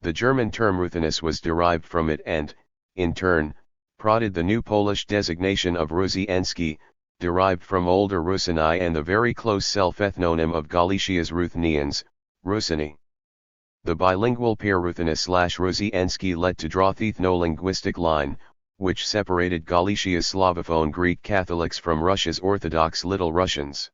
The German term Ruthenus was derived from it and, in turn, prodded the new Polish designation of Rusienski, derived from older Rusini and the very close self-ethnonym of Galicia's Ruthenians, Rusini. The bilingual pair Ruthenus/Rusienski led to draw the ethno-linguistic line, which separated Galicia's Slavophone Greek Catholics from Russia's Orthodox Little Russians.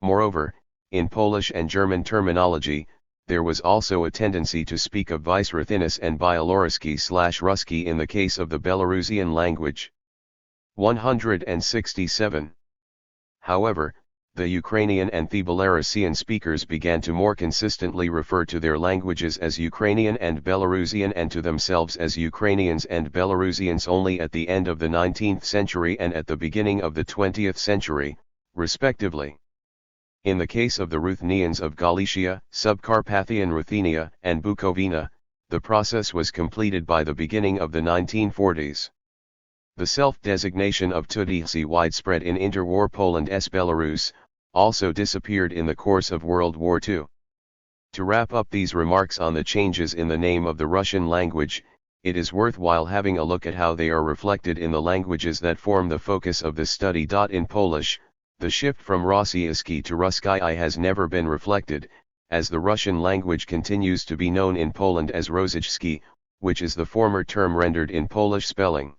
Moreover, in Polish and German terminology, there was also a tendency to speak of Vice-Ruthenus and Bieloruski/Ruski in the case of the Belarusian language. 167. However, the Ukrainian and the Belarusian speakers began to more consistently refer to their languages as Ukrainian and Belarusian and to themselves as Ukrainians and Belarusians only at the end of the 19th century and at the beginning of the 20th century, respectively. In the case of the Ruthenians of Galicia, Subcarpathian Ruthenia, and Bukovina, the process was completed by the beginning of the 1940s. The self-designation of Tudisi, widespread in interwar Poland as Belarus, also disappeared in the course of World War II. To wrap up these remarks on the changes in the name of the Russian language, it is worthwhile having a look at how they are reflected in the languages that form the focus of this study. In Polish, the shift from Rosyjski to Ruski has never been reflected, as the Russian language continues to be known in Poland as Rosyjski, which is the former term rendered in Polish spelling.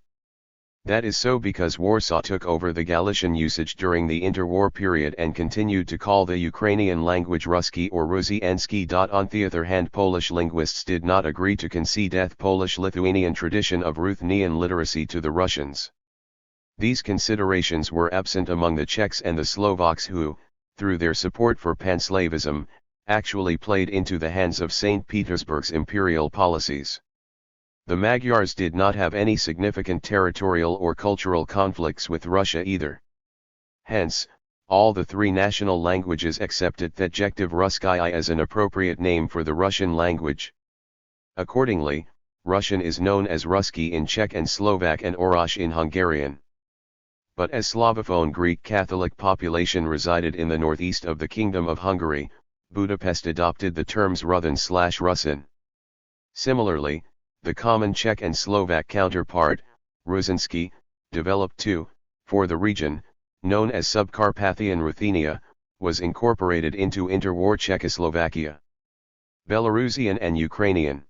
That is so because Warsaw took over the Galician usage during the interwar period and continued to call the Ukrainian language Ruski or Rusienski. On the other hand, Polish linguists did not agree to concede the Polish-Lithuanian tradition of Ruthenian literacy to the Russians. These considerations were absent among the Czechs and the Slovaks who, through their support for Panslavism, actually played into the hands of St. Petersburg's imperial policies. The Magyars did not have any significant territorial or cultural conflicts with Russia either. Hence, All the three national languages accepted Adjective Russkaya as an appropriate name for the Russian language. Accordingly, Russian is known as Ruski in Czech and Slovak and Orosz in Hungarian. But as Slavophone Greek Catholic population resided in the northeast of the Kingdom of Hungary, Budapest adopted the terms Ruthen/Russin. Similarly, the common Czech and Slovak counterpart, Rusinski, developed too, for the region, known as Subcarpathian Ruthenia, was incorporated into interwar Czechoslovakia. Belarusian and Ukrainian.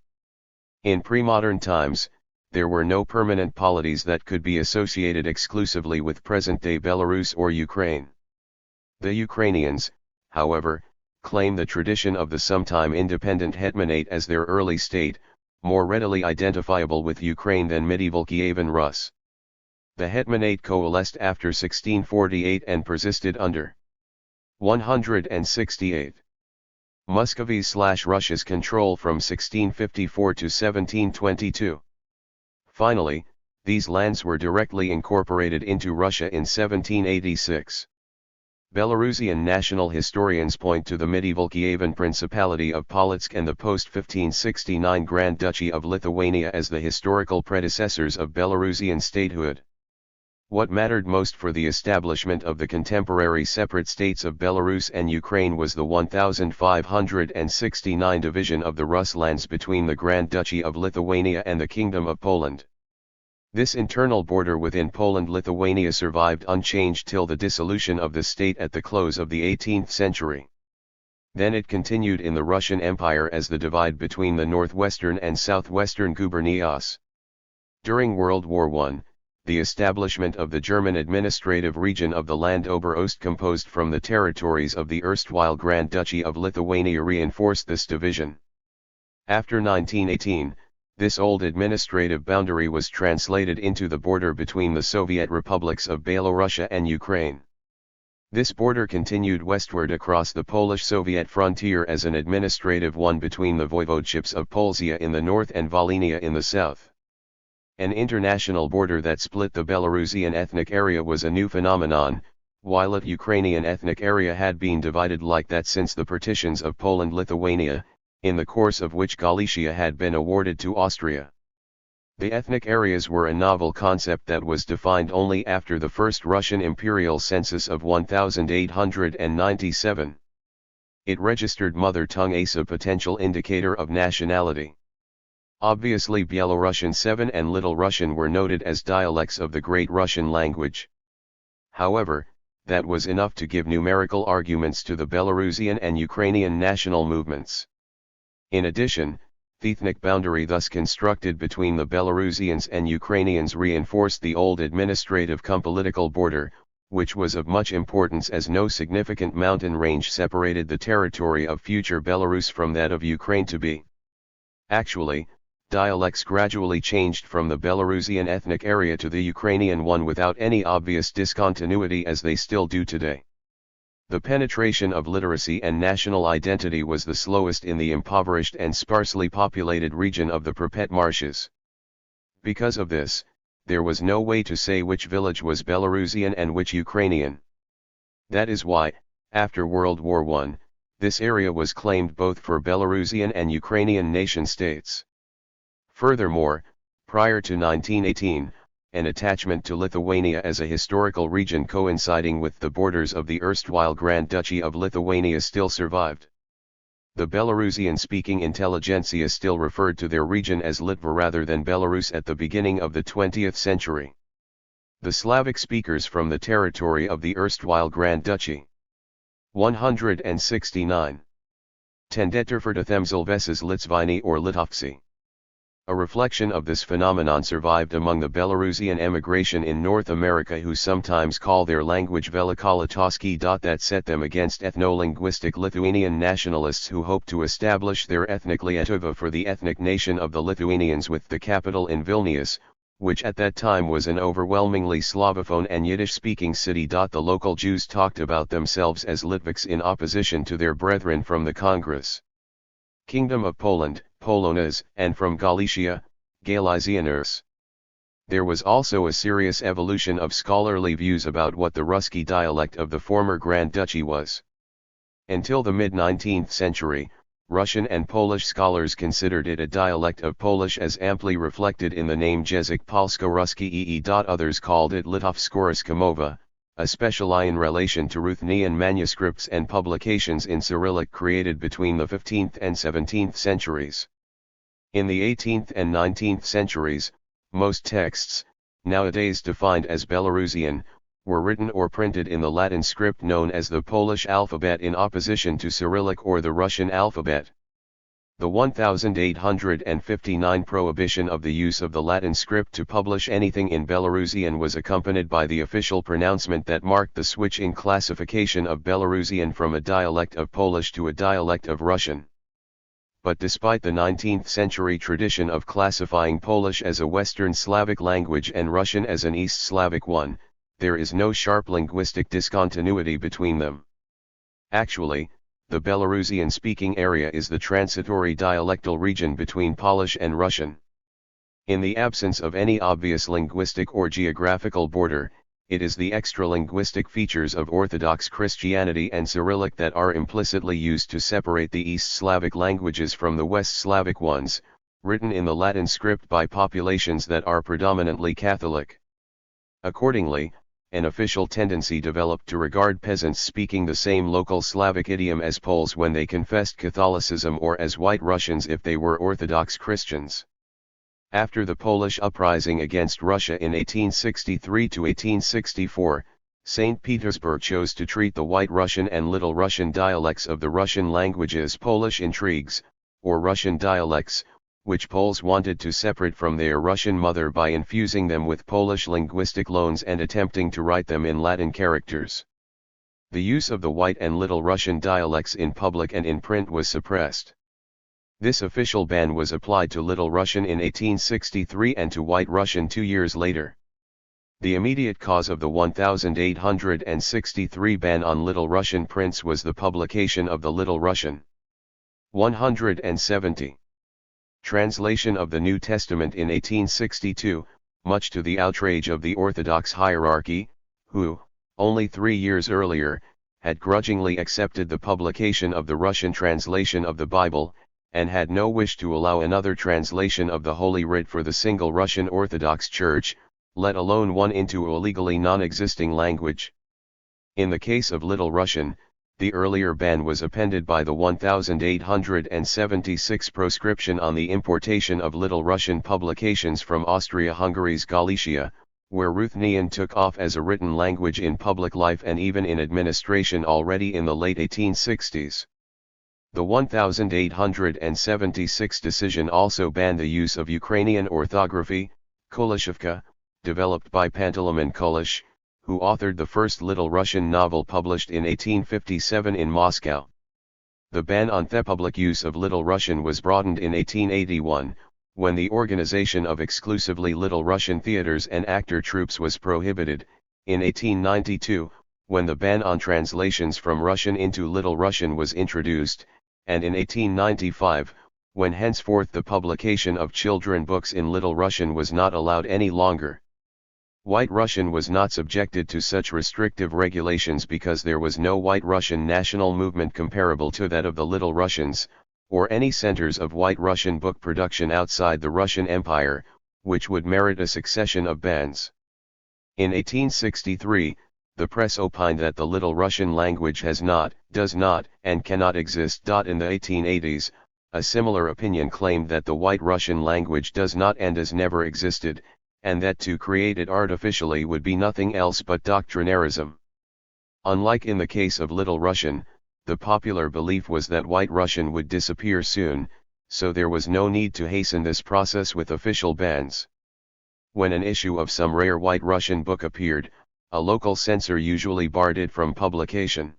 In pre-modern times, there were no permanent polities that could be associated exclusively with present-day Belarus or Ukraine. The Ukrainians, however, claim the tradition of the sometime independent Hetmanate as their early state, more readily identifiable with Ukraine than medieval Kievan Rus. The Hetmanate coalesced after 1648 and persisted under 168. Muscovy/Russia's control from 1654 to 1722. Finally, these lands were directly incorporated into Russia in 1786. Belarusian national historians point to the medieval Kievan Principality of Polotsk and the post-1569 Grand Duchy of Lithuania as the historical predecessors of Belarusian statehood. What mattered most for the establishment of the contemporary separate states of Belarus and Ukraine was the 1569 division of the Rus lands between the Grand Duchy of Lithuania and the Kingdom of Poland. This internal border within Poland-Lithuania survived unchanged till the dissolution of the state at the close of the 18th century. Then it continued in the Russian Empire as the divide between the northwestern and southwestern gubernias. During World War I, the establishment of the German administrative region of the Land Ober-Ost composed from the territories of the erstwhile Grand Duchy of Lithuania reinforced this division. After 1918, this old administrative boundary was translated into the border between the Soviet republics of Belorussia and Ukraine. This border continued westward across the Polish-Soviet frontier as an administrative one between the voivodeships of Polzia in the north and Volhynia in the south. An international border that split the Belarusian ethnic area was a new phenomenon, while the Ukrainian ethnic area had been divided like that since the partitions of Poland-Lithuania, in the course of which Galicia had been awarded to Austria. The ethnic areas were a novel concept that was defined only after the first Russian imperial census of 1897. It registered mother tongue as a potential indicator of nationality. Obviously Byelorussian 7 and Little Russian were noted as dialects of the Great Russian language. However, that was enough to give numerical arguments to the Belarusian and Ukrainian national movements. In addition, the ethnic boundary thus constructed between the Belarusians and Ukrainians reinforced the old administrative political border, which was of much importance as no significant mountain range separated the territory of future Belarus from that of Ukraine to be. Actually, dialects gradually changed from the Belarusian ethnic area to the Ukrainian one without any obvious discontinuity as they still do today. The penetration of literacy and national identity was the slowest in the impoverished and sparsely populated region of the Pripet marshes. Because of this, there was no way to say which village was Belarusian and which Ukrainian. That is why, after World War I, this area was claimed both for Belarusian and Ukrainian nation-states. Furthermore, prior to 1918, an attachment to Lithuania as a historical region coinciding with the borders of the erstwhile Grand Duchy of Lithuania still survived. The Belarusian-speaking intelligentsia still referred to their region as Litva rather than Belarus at the beginning of the 20th century. The Slavic speakers from the territory of the erstwhile Grand Duchy. 169. Tendeterfer Themselveses Litvini or Litovci. A reflection of this phenomenon survived among the Belarusian emigration in North America who sometimes call their language Velikolitovsky. That set them against ethno-linguistic Lithuanian nationalists who hoped to establish their ethnic Lietuva for the ethnic nation of the Lithuanians with the capital in Vilnius, which at that time was an overwhelmingly Slavophone and Yiddish-speaking city. The local Jews talked about themselves as Litviks in opposition to their brethren from the Congress. Kingdom of Poland, Polonez, and from Galicia, Galicianers. There was also a serious evolution of scholarly views about what the Ruski dialect of the former Grand Duchy was. Until the mid-19th century, Russian and Polish scholars considered it a dialect of Polish as amply reflected in the name Język Polsko-Ruski e.e. Others called it Litovsko-Ruska Mova, especially in relation to Ruthenian manuscripts and publications in Cyrillic created between the 15th and 17th centuries. In the 18th and 19th centuries, most texts, nowadays defined as Belarusian, were written or printed in the Latin script known as the Polish alphabet in opposition to Cyrillic or the Russian alphabet. The 1859 prohibition of the use of the Latin script to publish anything in Belarusian was accompanied by the official pronouncement that marked the switch in classification of Belarusian from a dialect of Polish to a dialect of Russian. But despite the 19th century tradition of classifying Polish as a Western Slavic language and Russian as an East Slavic one, there is no sharp linguistic discontinuity between them. Actually, the Belarusian-speaking area is the transitory dialectal region between Polish and Russian. In the absence of any obvious linguistic or geographical border, it is the extra-linguistic features of Orthodox Christianity and Cyrillic that are implicitly used to separate the East Slavic languages from the West Slavic ones, written in the Latin script by populations that are predominantly Catholic. Accordingly, an official tendency developed to regard peasants speaking the same local Slavic idiom as Poles when they confessed Catholicism or as White Russians if they were Orthodox Christians. After the Polish uprising against Russia in 1863–1864, St. Petersburg chose to treat the White Russian and Little Russian dialects of the Russian language as Polish intrigues, or Russian dialects, which Poles wanted to separate from their Russian mother by infusing them with Polish linguistic loans and attempting to write them in Latin characters. The use of the White and Little Russian dialects in public and in print was suppressed. This official ban was applied to Little Russian in 1863 and to White Russian 2 years later. The immediate cause of the 1863 ban on Little Russian prints was the publication of the Little Russian 170 translation of the New Testament in 1862, much to the outrage of the Orthodox hierarchy, who, only 3 years earlier, had grudgingly accepted the publication of the Russian translation of the Bible, and had no wish to allow another translation of the Holy Writ for the single Russian Orthodox Church, let alone one into a legally non-existing language. In the case of Little Russian, the earlier ban was appended by the 1876 proscription on the importation of Little Russian publications from Austria-Hungary's Galicia, where Ruthenian took off as a written language in public life and even in administration already in the late 1860s. The 1876 decision also banned the use of Ukrainian orthography, Kulishivka, developed by Panteleimon Kulish, who authored the first Little Russian novel published in 1857 in Moscow. The ban on the public use of Little Russian was broadened in 1881, when the organization of exclusively Little Russian theaters and actor troupes was prohibited, in 1892, when the ban on translations from Russian into Little Russian was introduced, and in 1895, when henceforth the publication of children books in Little Russian was not allowed any longer. White Russian was not subjected to such restrictive regulations because there was no White Russian national movement comparable to that of the Little Russians, or any centers of White Russian book production outside the Russian Empire, which would merit a succession of bans. In 1863, the press opined that the Little Russian language has not, does not, and cannot exist. In the 1880s, a similar opinion claimed that the White Russian language does not and has never existed, and that to create it artificially would be nothing else but doctrinarism. Unlike in the case of Little Russian, the popular belief was that White Russian would disappear soon, so there was no need to hasten this process with official bans. When an issue of some rare White Russian book appeared, a local censor usually barred it from publication.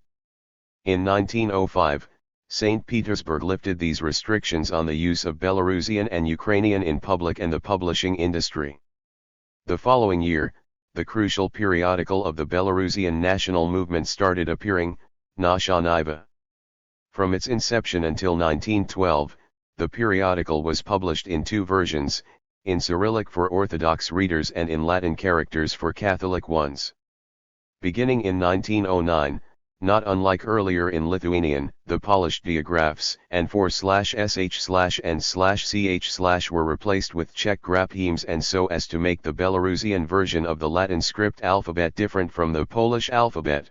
In 1905, St. Petersburg lifted these restrictions on the use of Belarusian and Ukrainian in public and the publishing industry. The following year, the crucial periodical of the Belarusian national movement started appearing, Nationalism. From its inception until 1912, the periodical was published in 2 versions, in Cyrillic for Orthodox readers and in Latin characters for Catholic ones. Beginning in 1909, not unlike earlier in Lithuanian, the polished diagraphs and /sh/and/ch/ were replaced with Czech graphemes, and so as to make the Belarusian version of the Latin script alphabet different from the Polish alphabet.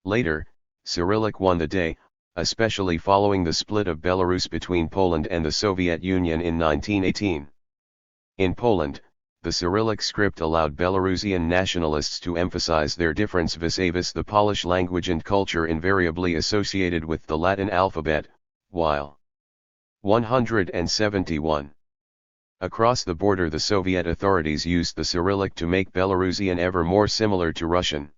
Later, Cyrillic won the day, especially following the split of Belarus between Poland and the Soviet Union in 1918. In Poland, the Cyrillic script allowed Belarusian nationalists to emphasize their difference vis-a-vis the Polish language and culture invariably associated with the Latin alphabet, while 171. Across the border, the Soviet authorities used the Cyrillic to make Belarusian ever more similar to Russian.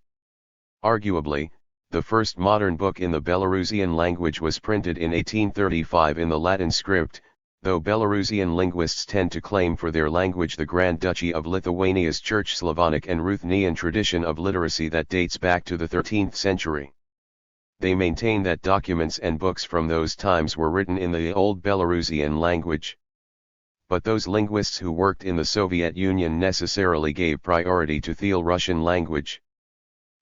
Arguably, the first modern book in the Belarusian language was printed in 1835 in the Latin script, though Belarusian linguists tend to claim for their language the Grand Duchy of Lithuania's Church Slavonic and Ruthenian tradition of literacy that dates back to the 13th century. They maintain that documents and books from those times were written in the Old Belarusian language. But those linguists who worked in the Soviet Union necessarily gave priority to the Russian language.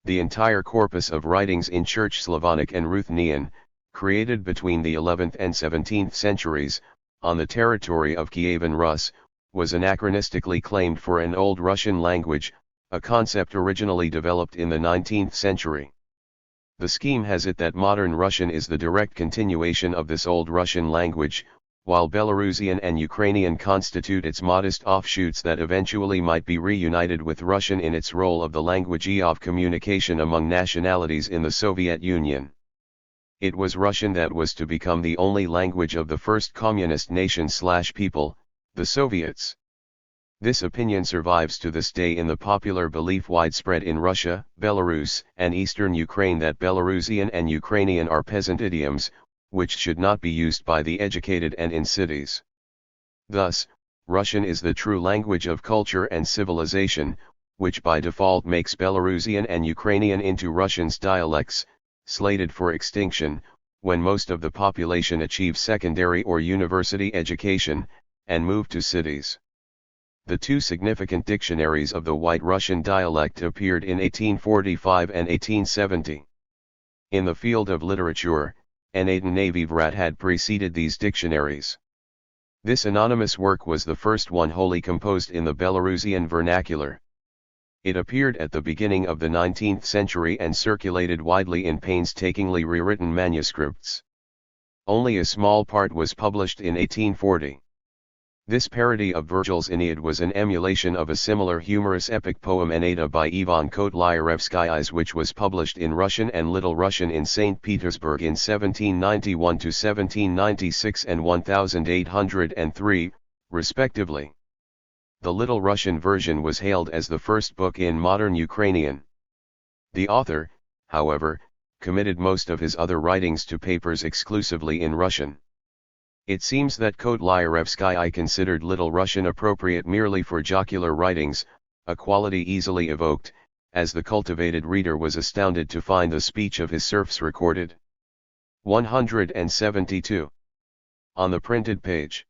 The entire corpus of writings in Church Slavonic and Ruthenian, created between the 11th and 17th centuries, on the territory of Kievan Rus, was anachronistically claimed for an Old Russian language, a concept originally developed in the 19th century. The scheme has it that modern Russian is the direct continuation of this Old Russian language, while Belarusian and Ukrainian constitute its modest offshoots that eventually might be reunited with Russian in its role of the language of communication among nationalities in the Soviet Union. It was Russian that was to become the only language of the first communist nation/people, the Soviets. This opinion survives to this day in the popular belief widespread in Russia, Belarus, and eastern Ukraine that Belarusian and Ukrainian are peasant idioms, which should not be used by the educated and in cities. Thus, Russian is the true language of culture and civilization, which by default makes Belarusian and Ukrainian into Russian's dialects, slated for extinction, when most of the population achieve secondary or university education, and move to cities. The two significant dictionaries of the White Russian dialect appeared in 1845 and 1870. In the field of literature, an Vrat had preceded these dictionaries. This anonymous work was the first one wholly composed in the Belarusian vernacular. It appeared at the beginning of the 19th century and circulated widely in painstakingly rewritten manuscripts. Only a small part was published in 1840. This parody of Virgil's Aeneid was an emulation of a similar humorous epic poem Aeneida by Ivan Kotlyarevsky, which was published in Russian and Little Russian in St. Petersburg in 1791–1796 and 1803, respectively. The Little Russian version was hailed as the first book in modern Ukrainian. The author, however, committed most of his other writings to papers exclusively in Russian. It seems that Kotlyarevsky considered Little Russian appropriate merely for jocular writings, a quality easily evoked, as the cultivated reader was astounded to find the speech of his serfs recorded. 172. On the printed page.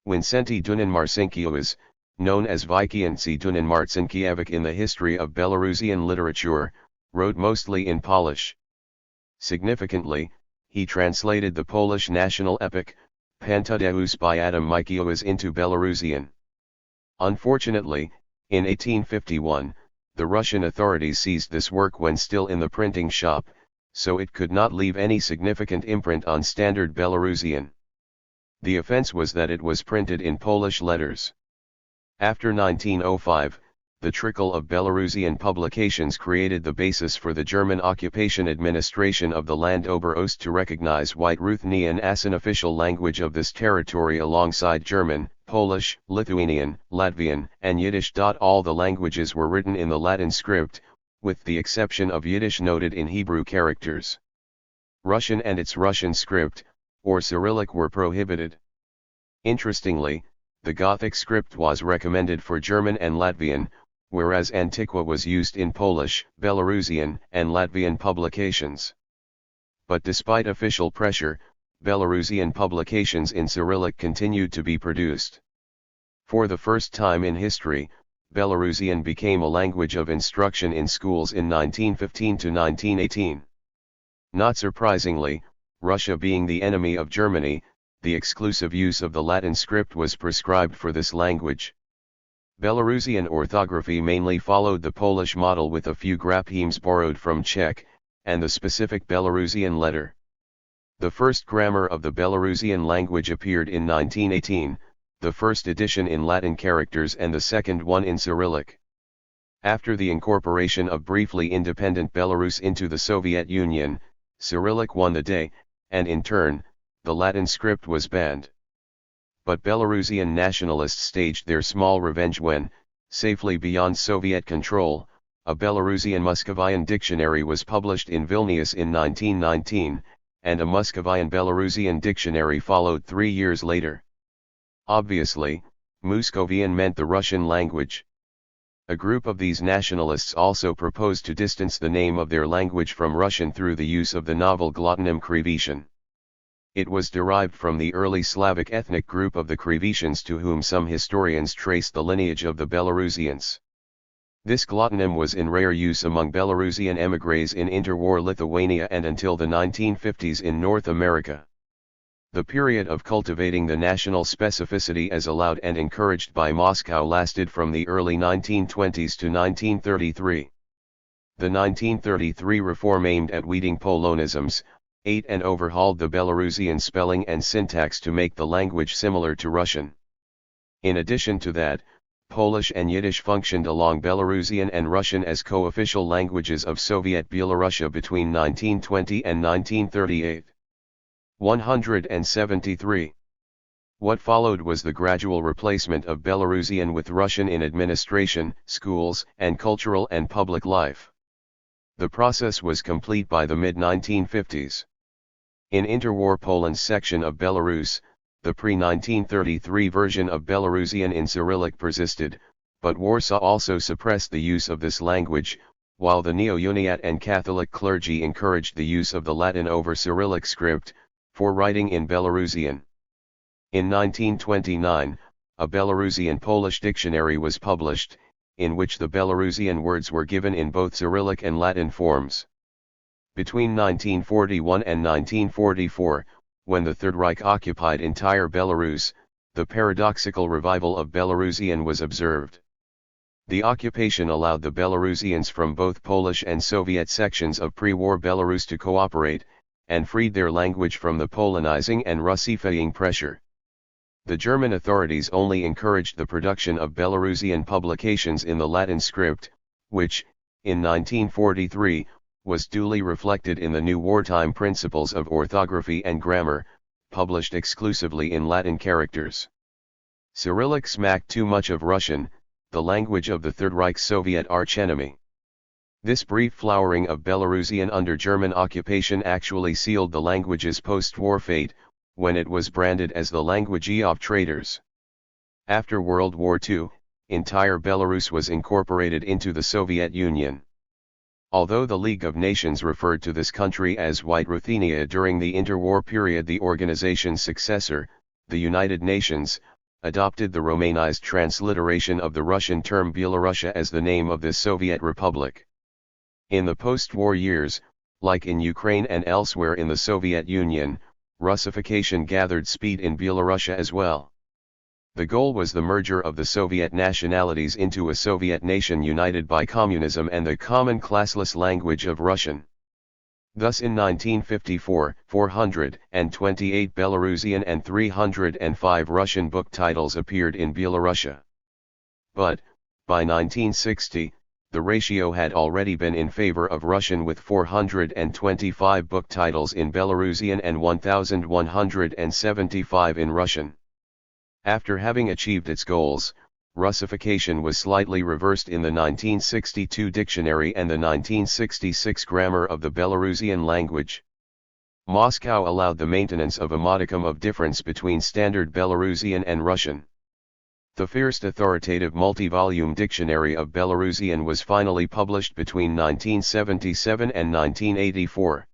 Wincenty Dunin Marcinkiewicz, known as Vykiency Dunin Marcinkiewicz in the history of Belarusian literature, wrote mostly in Polish. Significantly, he translated the Polish national epic, Pantudeus by Adam Mickiewicz into Belarusian. Unfortunately, in 1851, the Russian authorities seized this work when still in the printing shop, so it could not leave any significant imprint on standard Belarusian. The offense was that it was printed in Polish letters. After 1905, the trickle of Belarusian publications created the basis for the German occupation administration of the Land Oberost to recognize White Ruthenian as an official language of this territory alongside German, Polish, Lithuanian, Latvian, and Yiddish. All the languages were written in the Latin script, with the exception of Yiddish noted in Hebrew characters. Russian and its Russian script, or Cyrillic, were prohibited. Interestingly, the Gothic script was recommended for German and Latvian, whereas Antiqua was used in Polish, Belarusian, and Latvian publications. But despite official pressure, Belarusian publications in Cyrillic continued to be produced. For the first time in history, Belarusian became a language of instruction in schools in 1915 to 1918. Not surprisingly, Russia being the enemy of Germany, the exclusive use of the Latin script was prescribed for this language. Belarusian orthography mainly followed the Polish model with a few graphemes borrowed from Czech, and the specific Belarusian letter. The first grammar of the Belarusian language appeared in 1918, the first edition in Latin characters and the second one in Cyrillic. After the incorporation of briefly independent Belarus into the Soviet Union, Cyrillic won the day, and in turn, the Latin script was banned. But Belarusian nationalists staged their small revenge when, safely beyond Soviet control, a Belarusian Muscovian dictionary was published in Vilnius in 1919, and a Muscovian Belarusian dictionary followed 3 years later. Obviously, Muscovian meant the Russian language. A group of these nationalists also proposed to distance the name of their language from Russian through the use of the novel glottonym Krivitian. It was derived from the early Slavic ethnic group of the Krivitians, to whom some historians trace the lineage of the Belarusians. This glottonym was in rare use among Belarusian émigrés in interwar Lithuania and until the 1950s in North America. The period of cultivating the national specificity as allowed and encouraged by Moscow lasted from the early 1920s to 1933. The 1933 reform aimed at weeding Polonisms, ate and overhauled the Belarusian spelling and syntax to make the language similar to Russian. In addition to that, Polish and Yiddish functioned along Belarusian and Russian as co-official languages of Soviet Belorussia between 1920 and 1938. 173. What followed was the gradual replacement of Belarusian with Russian in administration, schools, and cultural and public life. The process was complete by the mid-1950s. In interwar Poland's section of Belarus, the pre-1933 version of Belarusian in Cyrillic persisted, but Warsaw also suppressed the use of this language, while the Neo-Uniat and Catholic clergy encouraged the use of the Latin over Cyrillic script, for writing in Belarusian. In 1929, a Belarusian Polish dictionary was published, in which the Belarusian words were given in both Cyrillic and Latin forms. Between 1941 and 1944, when the Third Reich occupied entire Belarus, the paradoxical revival of Belarusian was observed. The occupation allowed the Belarusians from both Polish and Soviet sections of pre-war Belarus to cooperate, and freed their language from the Polonizing and Russifying pressure. The German authorities only encouraged the production of Belarusian publications in the Latin script, which, in 1943, was duly reflected in the new wartime principles of orthography and grammar, published exclusively in Latin characters. Cyrillic smacked too much of Russian, the language of the Third Reich's Soviet archenemy. This brief flowering of Belarusian under German occupation actually sealed the language's post-war fate, when it was branded as the language of traitors. After World War II, entire Belarus was incorporated into the Soviet Union. Although the League of Nations referred to this country as White Ruthenia during the interwar period, the organization's successor, the United Nations, adopted the Romanized transliteration of the Russian term Belorussia as the name of this Soviet republic. In the post-war years, like in Ukraine and elsewhere in the Soviet Union, Russification gathered speed in Belorussia as well. The goal was the merger of the Soviet nationalities into a Soviet nation united by communism and the common classless language of Russian. Thus in 1954, 428 Belarusian and 305 Russian book titles appeared in Belorussia. But, by 1960, the ratio had already been in favor of Russian, with 425 book titles in Belarusian and 1,175 in Russian. After having achieved its goals, Russification was slightly reversed in the 1962 dictionary and the 1966 grammar of the Belarusian language. Moscow allowed the maintenance of a modicum of difference between standard Belarusian and Russian. The first authoritative multi-volume dictionary of Belarusian was finally published between 1977 and 1984.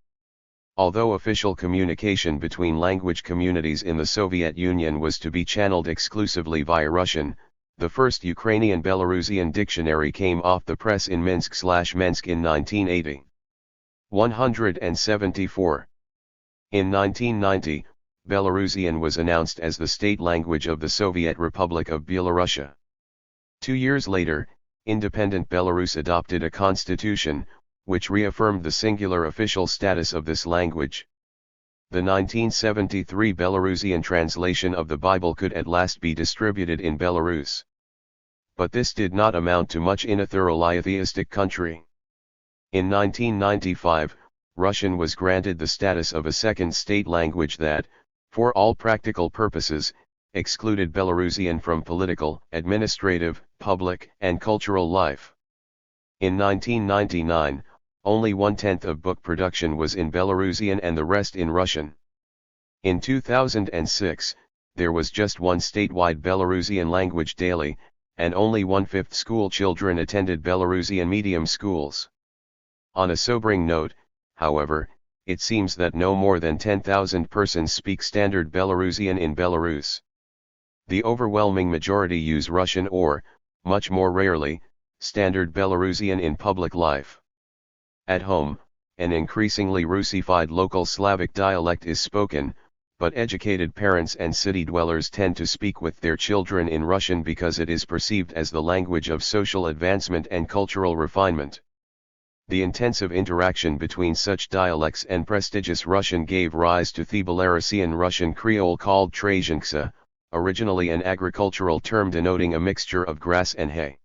Although official communication between language communities in the Soviet Union was to be channeled exclusively via Russian, the first Ukrainian-Belarusian dictionary came off the press in Minsk/Mensk in 1980. 174. In 1990, Belarusian was announced as the state language of the Soviet Republic of Belarusia. 2 years later, independent Belarus adopted a constitution, which reaffirmed the singular official status of this language. The 1973 Belarusian translation of the Bible could at last be distributed in Belarus. But this did not amount to much in a thoroughly atheistic country. In 1995, Russian was granted the status of a second state language that, for all practical purposes, excluded Belarusian from political, administrative, public, and cultural life. In 1999, only 1/10 of book production was in Belarusian and the rest in Russian. In 2006, there was just one statewide Belarusian language daily, and only 1/5 school children attended Belarusian medium schools. On a sobering note, however, it seems that no more than 10,000 persons speak standard Belarusian in Belarus. The overwhelming majority use Russian or, much more rarely, standard Belarusian in public life. At home, an increasingly Russified local Slavic dialect is spoken, but educated parents and city dwellers tend to speak with their children in Russian because it is perceived as the language of social advancement and cultural refinement. The intensive interaction between such dialects and prestigious Russian gave rise to the Belarusian Russian Creole called Trazhenksa, originally an agricultural term denoting a mixture of grass and hay.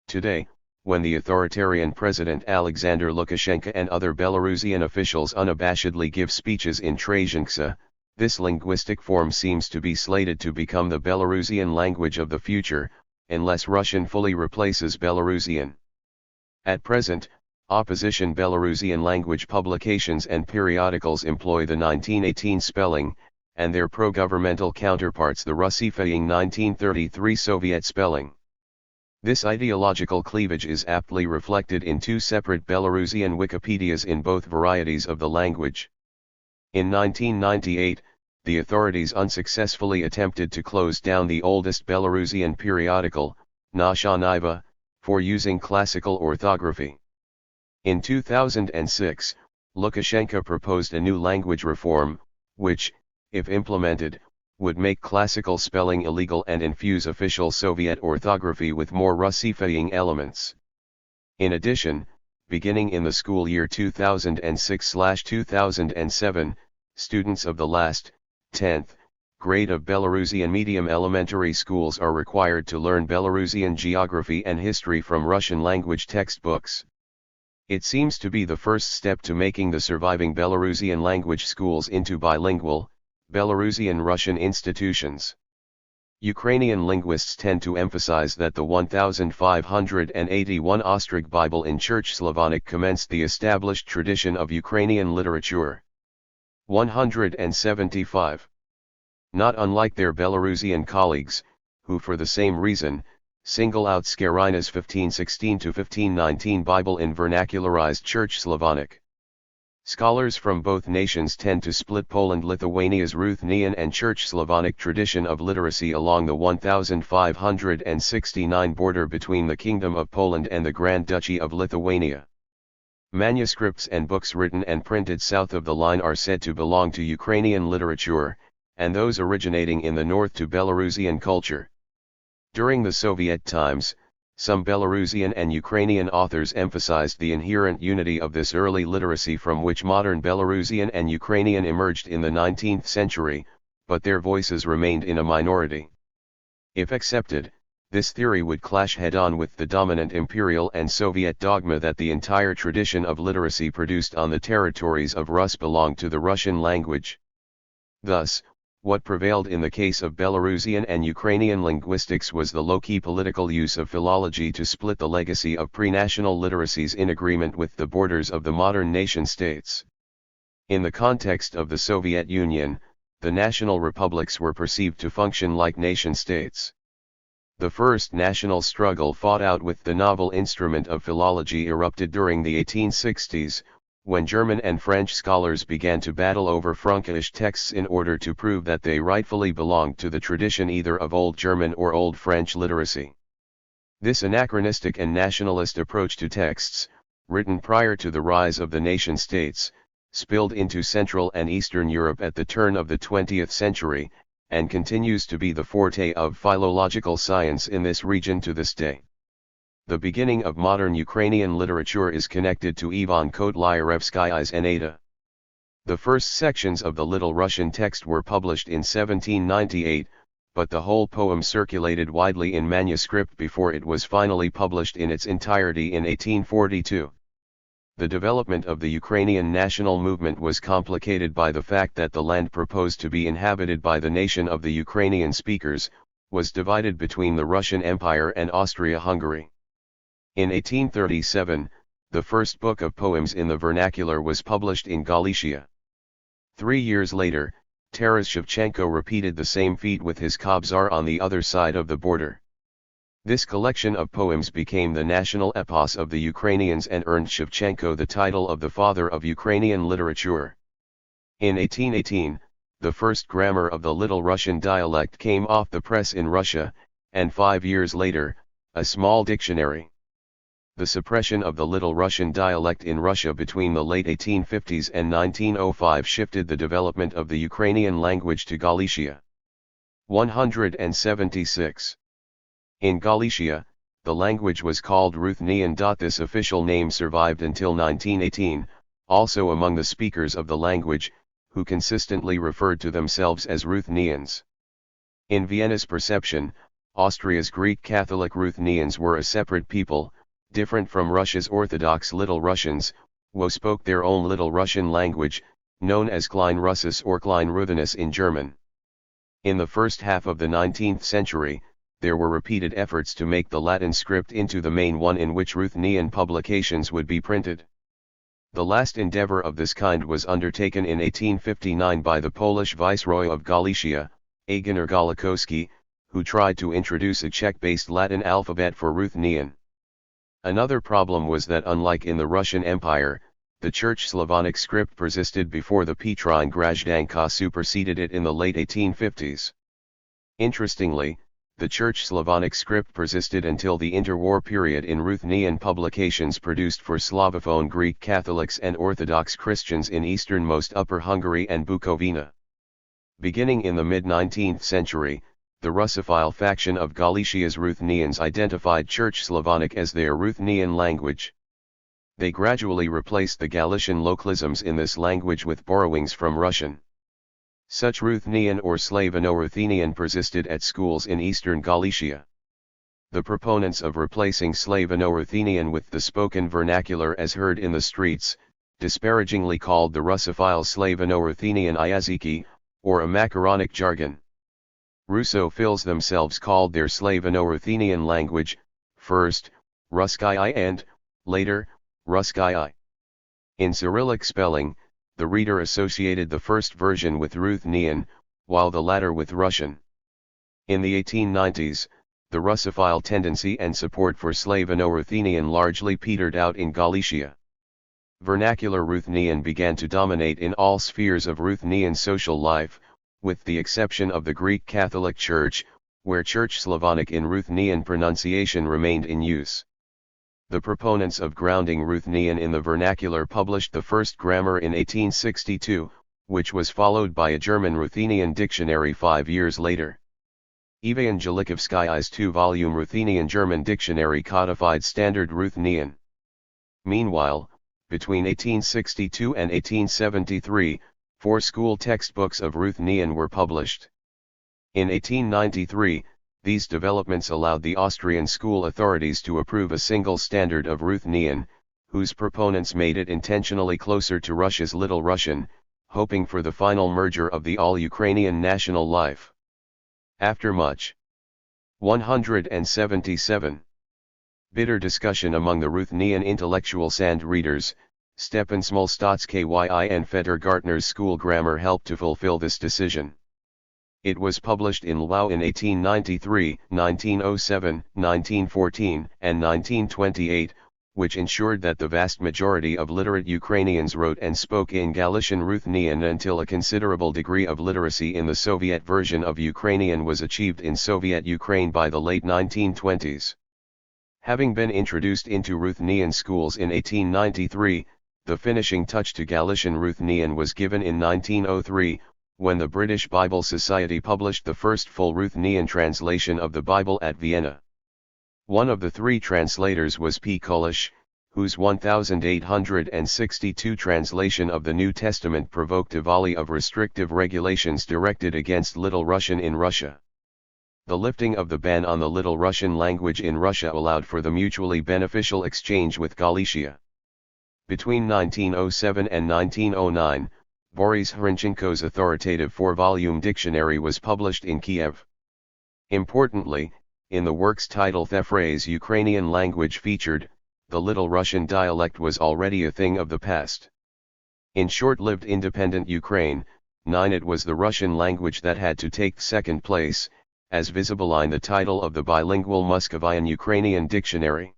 Today, when the authoritarian President Alexander Lukashenko and other Belarusian officials unabashedly give speeches in Trazhenksa, this linguistic form seems to be slated to become the Belarusian language of the future, unless Russian fully replaces Belarusian. At present, opposition Belarusian language publications and periodicals employ the 1918 spelling, and their pro-governmental counterparts the Russifying 1933 Soviet spelling. This ideological cleavage is aptly reflected in two separate Belarusian Wikipedias in both varieties of the language. In 1998, the authorities unsuccessfully attempted to close down the oldest Belarusian periodical, Nationalism, for using classical orthography. In 2006, Lukashenko proposed a new language reform, which, if implemented, would make classical spelling illegal and infuse official Soviet orthography with more Russifying elements. In addition, beginning in the school year 2006/2007, students of the last, 10th, grade of Belarusian medium elementary schools are required to learn Belarusian geography and history from Russian language textbooks. It seems to be the first step to making the surviving Belarusian language schools into bilingual, Belarusian-Russian institutions. Ukrainian linguists tend to emphasize that the 1581 Ostrog Bible in Church Slavonic commenced the established tradition of Ukrainian literature. 175. Not unlike their Belarusian colleagues, who for the same reason, single out Skarina's 1516-1519 Bible in vernacularized Church Slavonic. Scholars from both nations tend to split Poland-Lithuania's Ruthenian and Church Slavonic tradition of literacy along the 1569 border between the Kingdom of Poland and the Grand Duchy of Lithuania. Manuscripts and books written and printed south of the line are said to belong to Ukrainian literature, and those originating in the north to Belarusian culture. During the Soviet times, some Belarusian and Ukrainian authors emphasized the inherent unity of this early literacy from which modern Belarusian and Ukrainian emerged in the 19th century, but their voices remained in a minority. If accepted, this theory would clash head-on with the dominant imperial and Soviet dogma that the entire tradition of literacy produced on the territories of Rus belonged to the Russian language. Thus, what prevailed in the case of Belarusian and Ukrainian linguistics was the low-key political use of philology to split the legacy of pre-national literacies in agreement with the borders of the modern nation-states. In the context of the Soviet Union, the national republics were perceived to function like nation-states. The first national struggle fought out with the novel instrument of philology erupted during the 1860s, when German and French scholars began to battle over Frankish texts in order to prove that they rightfully belonged to the tradition either of Old German or Old French literacy. This anachronistic and nationalist approach to texts, written prior to the rise of the nation-states, spilled into Central and Eastern Europe at the turn of the 20th century, and continues to be the forte of philological science in this region to this day. The beginning of modern Ukrainian literature is connected to Ivan Kotlyarevsky's Eneda. The first sections of the Little Russian text were published in 1798, but the whole poem circulated widely in manuscript before it was finally published in its entirety in 1842. The development of the Ukrainian national movement was complicated by the fact that the land proposed to be inhabited by the nation of the Ukrainian speakers, was divided between the Russian Empire and Austria-Hungary. In 1837, the first book of poems in the vernacular was published in Galicia. 3 years later, Taras Shevchenko repeated the same feat with his Kobzar on the other side of the border. This collection of poems became the national epos of the Ukrainians and earned Shevchenko the title of the father of Ukrainian literature. In 1818, the first grammar of the Little Russian dialect came off the press in Russia, and 5 years later, a small dictionary. The suppression of the Little Russian dialect in Russia between the late 1850s and 1905 shifted the development of the Ukrainian language to Galicia. 176. In Galicia, the language was called Ruthenian. This official name survived until 1918, also among the speakers of the language, who consistently referred to themselves as Ruthenians. In Vienna's perception, Austria's Greek Catholic Ruthenians were a separate people, different from Russia's Orthodox Little Russians, who spoke their own Little Russian language, known as Klein Russis or Klein Ruthenus in German. In the first half of the 19th century, there were repeated efforts to make the Latin script into the main one in which Ruthenian publications would be printed. The last endeavor of this kind was undertaken in 1859 by the Polish Viceroy of Galicia, Agener Galakowski, who tried to introduce a Czech-based Latin alphabet for Ruthenian. Another problem was that unlike in the Russian Empire, the Church Slavonic script persisted before the Petrine Grajdanka superseded it in the late 1850s. Interestingly, the Church Slavonic script persisted until the interwar period in Ruthenian publications produced for Slavophone Greek Catholics and Orthodox Christians in easternmost Upper Hungary and Bukovina. Beginning in the mid-19th century, the Russophile faction of Galicia's Ruthenians identified Church Slavonic as their Ruthenian language. They gradually replaced the Galician localisms in this language with borrowings from Russian. Such Ruthenian or Slavano-Ruthenian persisted at schools in eastern Galicia. The proponents of replacing Slavano-Ruthenian with the spoken vernacular as heard in the streets, disparagingly called the Russophile Slavano-Ruthenian Iyaziki, or a macaronic jargon. Russophiles themselves called their Slavano-Ruthenian language, first, Ruskii and, later, Ruskii. In Cyrillic spelling, the reader associated the first version with Ruthenian, while the latter with Russian. In the 1890s, the Russophile tendency and support for Slavano-Ruthenian largely petered out in Galicia. Vernacular Ruthenian began to dominate in all spheres of Ruthenian social life, with the exception of the Greek Catholic Church, where Church Slavonic in Ruthenian pronunciation remained in use. The proponents of grounding Ruthenian in the vernacular published the first grammar in 1862, which was followed by a German Ruthenian dictionary 5 years later. Ivan Jelikovsky's 2-volume Ruthenian German dictionary codified standard Ruthenian. Meanwhile, between 1862 and 1873, 4 school textbooks of Ruthenian were published. In 1893, these developments allowed the Austrian school authorities to approve a single standard of Ruthenian, whose proponents made it intentionally closer to Russia's Little Russian, hoping for the final merger of the all-Ukrainian national life. After much 177 bitter discussion among the Ruthenian intellectuals and readers, Stepan Smolstotsky and Fedor Gartner's school grammar helped to fulfill this decision. It was published in Lwów in 1893, 1907, 1914, and 1928, which ensured that the vast majority of literate Ukrainians wrote and spoke in Galician Ruthenian until a considerable degree of literacy in the Soviet version of Ukrainian was achieved in Soviet Ukraine by the late 1920s. Having been introduced into Ruthenian schools in 1893, the finishing touch to Galician Ruthenian was given in 1903, when the British Bible Society published the first full Ruthenian translation of the Bible at Vienna. One of the three translators was P. Kulish, whose 1862 translation of the New Testament provoked a volley of restrictive regulations directed against Little Russian in Russia. The lifting of the ban on the Little Russian language in Russia allowed for the mutually beneficial exchange with Galicia. Between 1907 and 1909, Boris Hrynchenko's authoritative four-volume dictionary was published in Kiev. Importantly, in the work's title the phrase Ukrainian language featured, the Little Russian dialect was already a thing of the past. In short-lived independent Ukraine, it was the Russian language that had to take second place, as visible in the title of the bilingual Muscovian Ukrainian dictionary.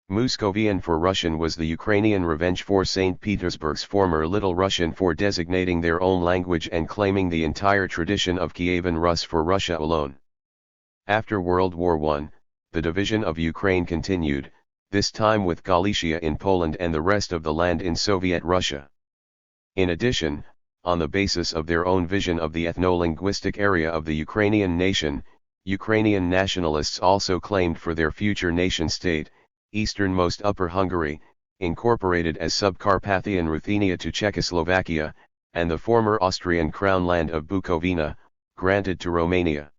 Muscovian for Russian was the Ukrainian revenge for St. Petersburg's former Little Russian for designating their own language and claiming the entire tradition of Kievan Rus for Russia alone. After World War I, the division of Ukraine continued, this time with Galicia in Poland and the rest of the land in Soviet Russia. In addition, on the basis of their own vision of the ethno-linguistic area of the Ukrainian nation, Ukrainian nationalists also claimed for their future nation-state, easternmost Upper Hungary, incorporated as Subcarpathian Ruthenia to Czechoslovakia, and the former Austrian crown land of Bukovina, granted to Romania.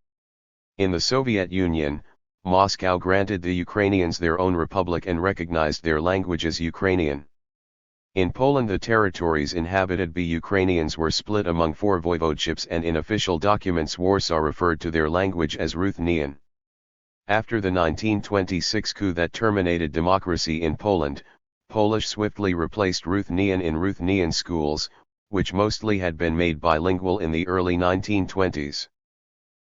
In the Soviet Union, Moscow granted the Ukrainians their own republic and recognized their language as Ukrainian. In Poland the territories inhabited by Ukrainians were split among 4 voivodeships, and in official documents Warsaw referred to their language as Ruthenian. After the 1926 coup that terminated democracy in Poland, Polish swiftly replaced Ruthenian in Ruthenian schools, which mostly had been made bilingual in the early 1920s.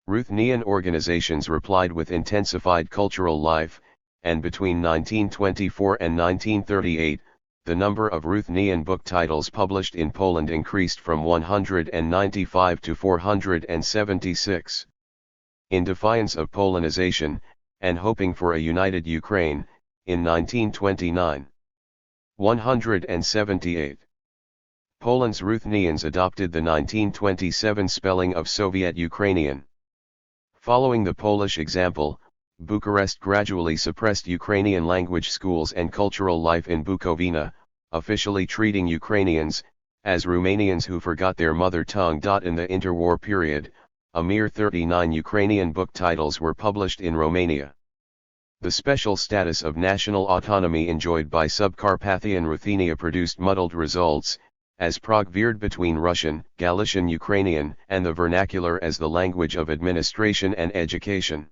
Ruthenian organizations replied with intensified cultural life, and between 1924 and 1938, the number of Ruthenian book titles published in Poland increased from 195 to 476. In defiance of Polonization, and hoping for a united Ukraine, in 1929. 178. Poland's Ruthenians adopted the 1927 spelling of Soviet Ukrainian. Following the Polish example, Bucharest gradually suppressed Ukrainian language schools and cultural life in Bukovina, officially treating Ukrainians as Romanians who forgot their mother tongue. In the interwar period, a mere 39 Ukrainian book titles were published in Romania. The special status of national autonomy enjoyed by Subcarpathian Ruthenia produced muddled results, as Prague veered between Russian, Galician Ukrainian, and the vernacular as the language of administration and education.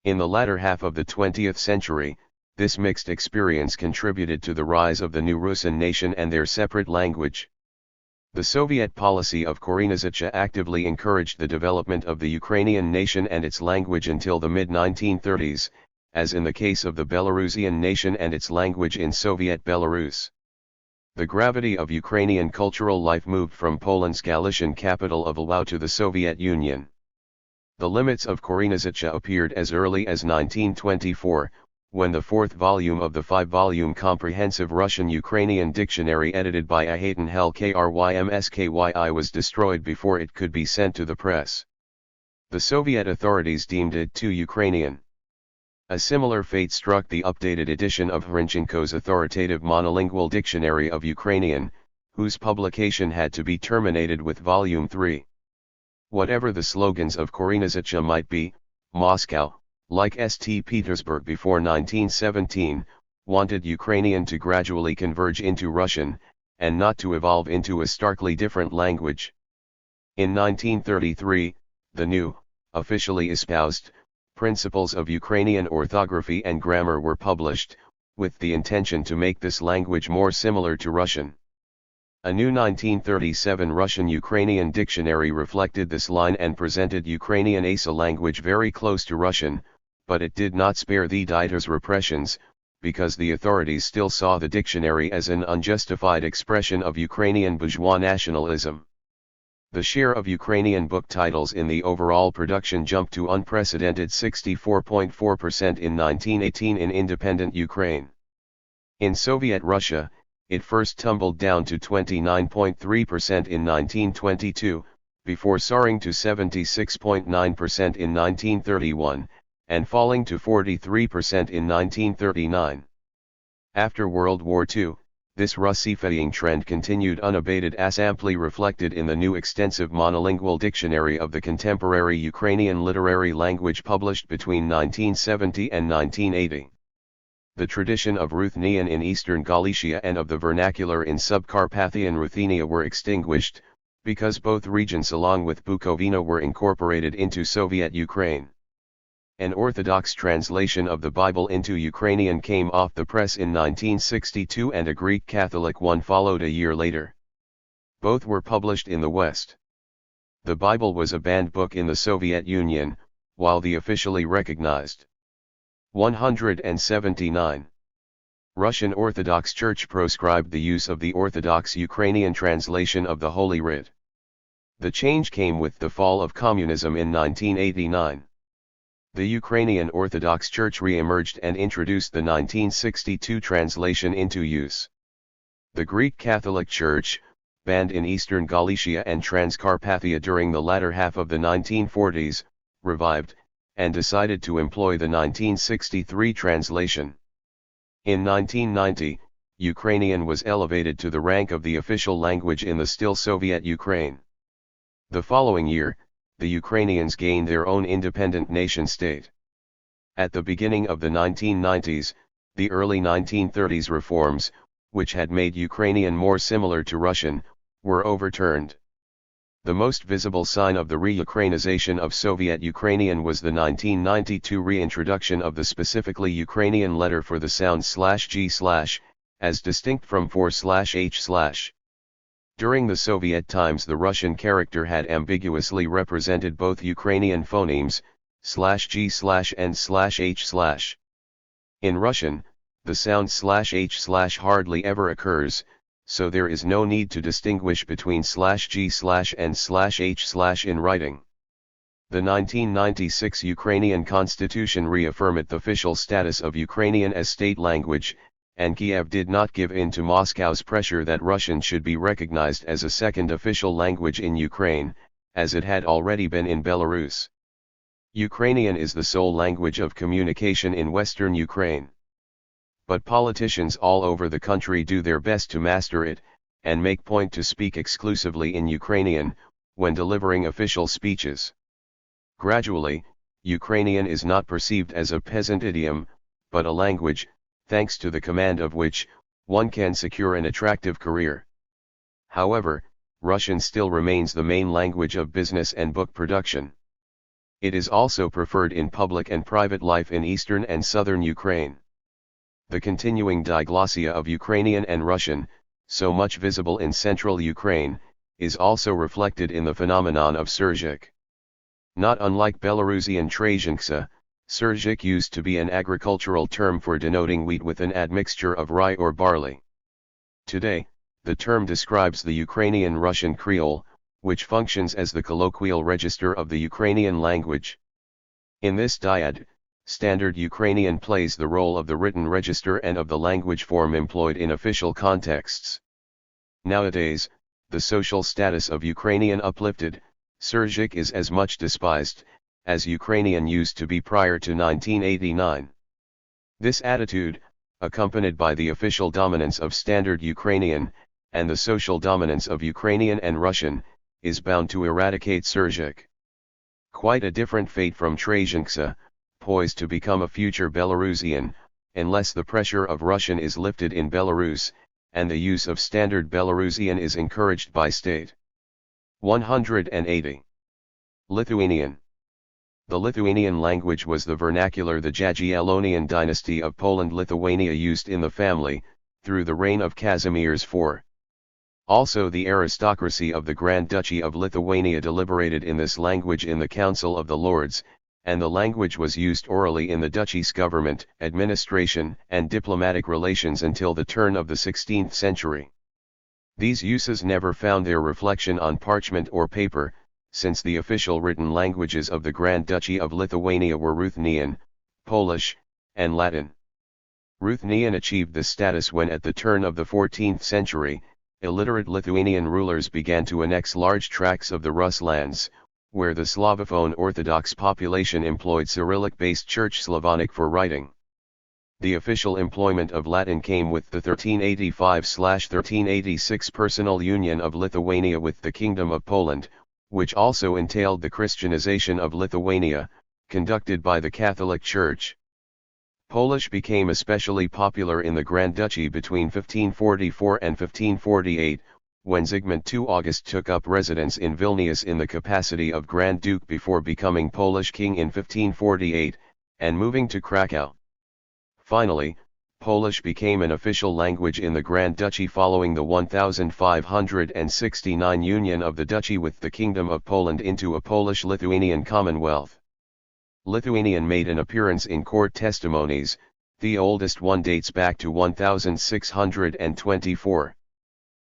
In the latter half of the 20th century, this mixed experience contributed to the rise of the new Russian nation and their separate language. The Soviet policy of Korenizacja actively encouraged the development of the Ukrainian nation and its language until the mid-1930s, as in the case of the Belarusian nation and its language in Soviet Belarus. The gravity of Ukrainian cultural life moved from Poland's Galician capital of Lwów to the Soviet Union. The limits of Korenizacja appeared as early as 1924, when the 4th volume of the 5-volume comprehensive Russian-Ukrainian dictionary edited by Ahatan Hel Krymskyi was destroyed before it could be sent to the press. The Soviet authorities deemed it too Ukrainian. A similar fate struck the updated edition of Hrynchenko's authoritative monolingual dictionary of Ukrainian, whose publication had to be terminated with Volume 3. Whatever the slogans of Korenizacja might be, Moscow, like St. Petersburg before 1917, wanted Ukrainian to gradually converge into Russian, and not to evolve into a starkly different language. In 1933, the new, officially espoused, Principles of Ukrainian Orthography and Grammar were published, with the intention to make this language more similar to Russian. A new 1937 Russian-Ukrainian dictionary reflected this line and presented Ukrainian as a language very close to Russian, but it did not spare the dictator's repressions, because the authorities still saw the dictionary as an unjustified expression of Ukrainian bourgeois nationalism. The share of Ukrainian book titles in the overall production jumped to unprecedented 64.4% in 1918 in independent Ukraine. In Soviet Russia, it first tumbled down to 29.3% in 1922, before soaring to 76.9% in 1931, and falling to 43% in 1939. After World War II, this Russifying trend continued unabated, as amply reflected in the new extensive monolingual dictionary of the contemporary Ukrainian literary language published between 1970 and 1980. The tradition of Ruthenian in eastern Galicia and of the vernacular in Subcarpathian Ruthenia were extinguished, because both regions along with Bukovina were incorporated into Soviet Ukraine. An Orthodox translation of the Bible into Ukrainian came off the press in 1962 and a Greek Catholic one followed a year later. Both were published in the West. The Bible was a banned book in the Soviet Union, while the officially recognized 179 Russian Orthodox Church proscribed the use of the Orthodox Ukrainian translation of the Holy Writ. The change came with the fall of communism in 1989. The Ukrainian Orthodox Church re-emerged and introduced the 1962 translation into use. The Greek Catholic Church, banned in eastern Galicia and Transcarpathia during the latter half of the 1940s, revived, and decided to employ the 1963 translation. In 1990, Ukrainian was elevated to the rank of the official language in the still Soviet Ukraine. The following year, the Ukrainians gained their own independent nation-state. At the beginning of the 1990s, the early 1930s reforms, which had made Ukrainian more similar to Russian, were overturned. The most visible sign of the re-Ukrainization of Soviet Ukrainian was the 1992 reintroduction of the specifically Ukrainian letter for the sound /g/, as distinct from /h/. During the Soviet times, the Russian character had ambiguously represented both Ukrainian phonemes, /g/ and /h/. In Russian, the sound /h/ hardly ever occurs, so there is no need to distinguish between /g/ and /h/ in writing. The 1996 Ukrainian constitution reaffirmed the official status of Ukrainian as state language, and Kiev did not give in to Moscow's pressure that Russian should be recognized as a second official language in Ukraine, as it had already been in Belarus. Ukrainian is the sole language of communication in western Ukraine. But politicians all over the country do their best to master it, and make point to speak exclusively in Ukrainian, when delivering official speeches. Gradually, Ukrainian is not perceived as a peasant idiom, but a language, thanks to the command of which, one can secure an attractive career. However, Russian still remains the main language of business and book production. It is also preferred in public and private life in eastern and southern Ukraine. The continuing diglossia of Ukrainian and Russian, so much visible in central Ukraine, is also reflected in the phenomenon of Surzhyk. Not unlike Belarusian Trazhenksa, Surzhyk used to be an agricultural term for denoting wheat with an admixture of rye or barley. Today, the term describes the Ukrainian Russian Creole, which functions as the colloquial register of the Ukrainian language. In this dyad, Standard Ukrainian plays the role of the written register and of the language form employed in official contexts. Nowadays, the social status of Ukrainian uplifted, Surzhyk is as much despised, as Ukrainian used to be prior to 1989. This attitude, accompanied by the official dominance of Standard Ukrainian, and the social dominance of Ukrainian and Russian, is bound to eradicate Surzhyk. Quite a different fate from Trazhenksa, poised to become a future Belarusian, unless the pressure of Russian is lifted in Belarus, and the use of Standard Belarusian is encouraged by state. 180. Lithuanian. The Lithuanian language was the vernacular the Jagiellonian dynasty of Poland-Lithuania used in the family, through the reign of Kazimierz IV. Also the aristocracy of the Grand Duchy of Lithuania deliberated in this language in the Council of the Lords, and the language was used orally in the duchy's government, administration, and diplomatic relations until the turn of the 16th century. These uses never found their reflection on parchment or paper, since the official written languages of the Grand Duchy of Lithuania were Ruthenian, Polish, and Latin. Ruthenian achieved this status when at the turn of the 14th century, illiterate Lithuanian rulers began to annex large tracts of the Rus lands, where the Slavophone Orthodox population employed Cyrillic-based Church Slavonic for writing. The official employment of Latin came with the 1385/1386 personal union of Lithuania with the Kingdom of Poland, which also entailed the Christianization of Lithuania, conducted by the Catholic Church. Polish became especially popular in the Grand Duchy between 1544 and 1548, when Zygmunt II August took up residence in Vilnius in the capacity of Grand Duke before becoming Polish king in 1548, and moving to Krakow. Finally, Polish became an official language in the Grand Duchy following the 1569 union of the duchy with the Kingdom of Poland into a Polish-Lithuanian Commonwealth. Lithuanian made an appearance in court testimonies, the oldest one dates back to 1624.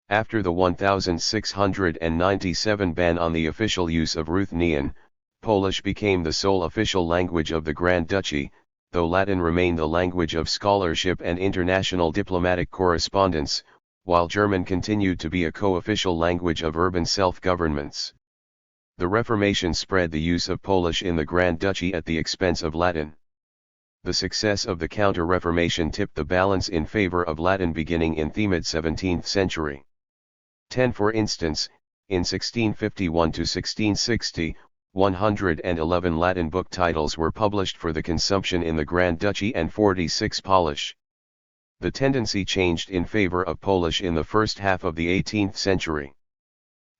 After the 1697 ban on the official use of Ruthenian, Polish became the sole official language of the Grand Duchy, though Latin remained the language of scholarship and international diplomatic correspondence, while German continued to be a co-official language of urban self-governments. The Reformation spread the use of Polish in the Grand Duchy at the expense of Latin. The success of the Counter-Reformation tipped the balance in favor of Latin beginning in the mid-17th century. For instance, in 1651 to 1660, 111 Latin book titles were published for the consumption in the Grand Duchy and 46 Polish. The tendency changed in favor of Polish in the first half of the 18th century.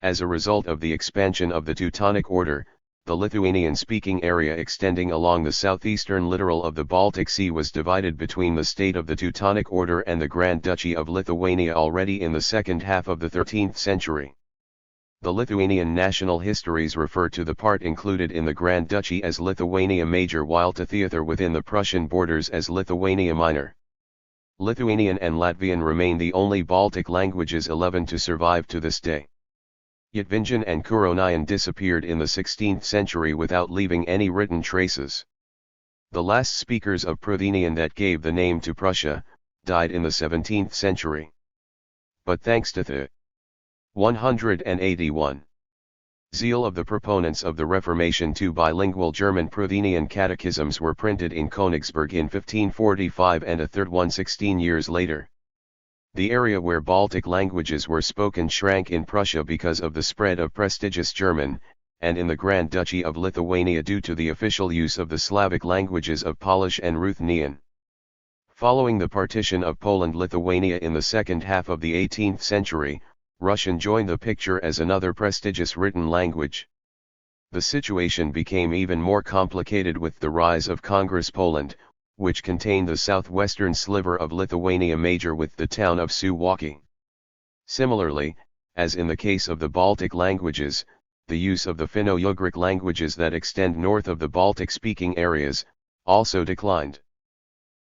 As a result of the expansion of the Teutonic Order, the Lithuanian-speaking area extending along the southeastern littoral of the Baltic Sea was divided between the state of the Teutonic Order and the Grand Duchy of Lithuania already in the second half of the 13th century. The Lithuanian national histories refer to the part included in the Grand Duchy as Lithuania Major while to theatre within the Prussian borders as Lithuania Minor. Lithuanian and Latvian remain the only Baltic languages 11 to survive to this day. Yatvingian and Kuronian disappeared in the 16th century without leaving any written traces. The last speakers of Pruthenian that gave the name to Prussia, died in the 17th century. But thanks to the 181 zeal of the proponents of the Reformation, two bilingual German Pruthenian catechisms were printed in Königsberg in 1545 and a third one 16 years later. The area where Baltic languages were spoken shrank in Prussia because of the spread of prestigious German, and in the Grand Duchy of Lithuania due to the official use of the Slavic languages of Polish and Ruthenian. Following the partition of Poland-Lithuania in the second half of the 18th century, Russian joined the picture as another prestigious written language. The situation became even more complicated with the rise of Congress Poland, which contained the southwestern sliver of Lithuania Major with the town of Suwałki. Similarly, as in the case of the Baltic languages, the use of the Finno-Ugric languages that extend north of the Baltic-speaking areas, also declined.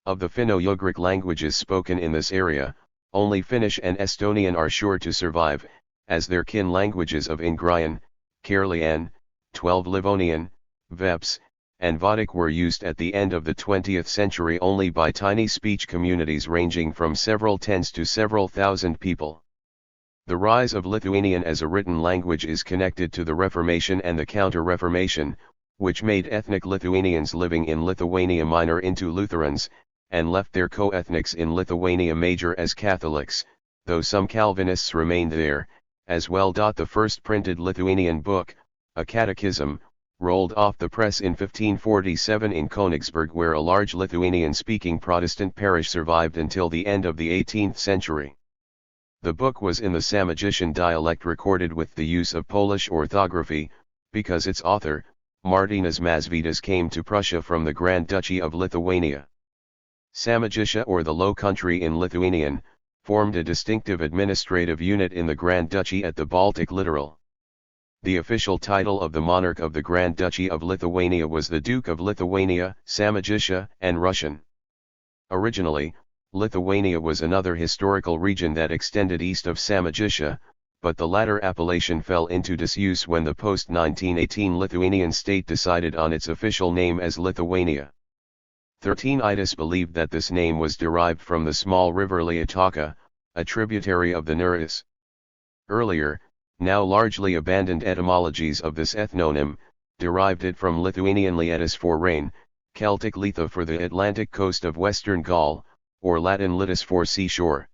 Of the Finno-Ugric languages spoken in this area, only Finnish and Estonian are sure to survive, as their kin languages of Ingrian, Karelian, 12 Livonian, Veps, and Vodic were used at the end of the 20th century only by tiny speech communities ranging from several tens to several thousand people. The rise of Lithuanian as a written language is connected to the Reformation and the Counter-Reformation, which made ethnic Lithuanians living in Lithuania Minor into Lutherans, and left their co-ethnics in Lithuania Major as Catholics, though some Calvinists remained there, as well. The first printed Lithuanian book, a catechism, rolled off the press in 1547 in Königsberg, where a large Lithuanian-speaking Protestant parish survived until the end of the 18th century. The book was in the Samogitian dialect recorded with the use of Polish orthography, because its author, Martynas Mažvydas, came to Prussia from the Grand Duchy of Lithuania. Samogitia, or the Low Country in Lithuanian, formed a distinctive administrative unit in the Grand Duchy at the Baltic littoral. The official title of the monarch of the Grand Duchy of Lithuania was the Duke of Lithuania, Samogitia, and Russian. Originally, Lithuania was another historical region that extended east of Samogitia, but the latter appellation fell into disuse when the post-1918 Lithuanian state decided on its official name as Lithuania. THIRD-WORLDIsts believed that this name was derived from the small river Lietuvka, a tributary of the Neris. Earlier, now largely abandoned etymologies of this ethnonym, derived it from Lithuanian Lietus for rain, Celtic Litha for the Atlantic coast of western Gaul, or Latin Litus for seashore.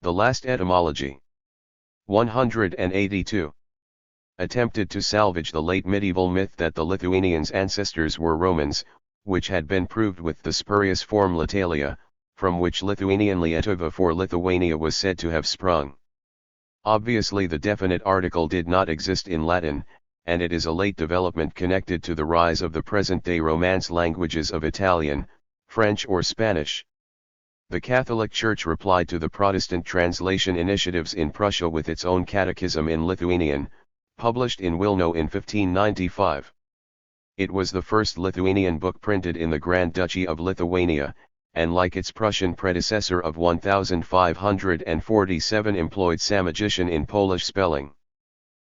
The last etymology, 182, attempted to salvage the late medieval myth that the Lithuanians' ancestors were Romans, which had been proved with the spurious form Litalia, from which Lithuanian Lietuva for Lithuania was said to have sprung. Obviously the definite article did not exist in Latin, and it is a late development connected to the rise of the present-day Romance languages of Italian, French or Spanish. The Catholic Church replied to the Protestant translation initiatives in Prussia with its own catechism in Lithuanian, published in Wilno in 1595. It was the first Lithuanian book printed in the Grand Duchy of Lithuania, and like its Prussian predecessor of 1547 employed Samogitian in Polish spelling.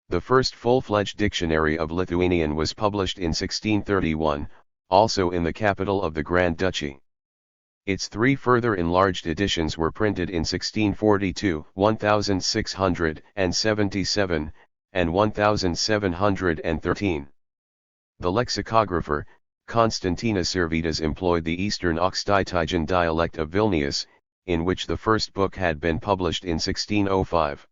The first full-fledged dictionary of Lithuanian was published in 1631, also in the capital of the Grand Duchy. Its three further enlarged editions were printed in 1642, 1677, and 1713. The lexicographer, Konstantinas Servitas, employed the Eastern Oksitijyn dialect of Vilnius, in which the first book had been published in 1605.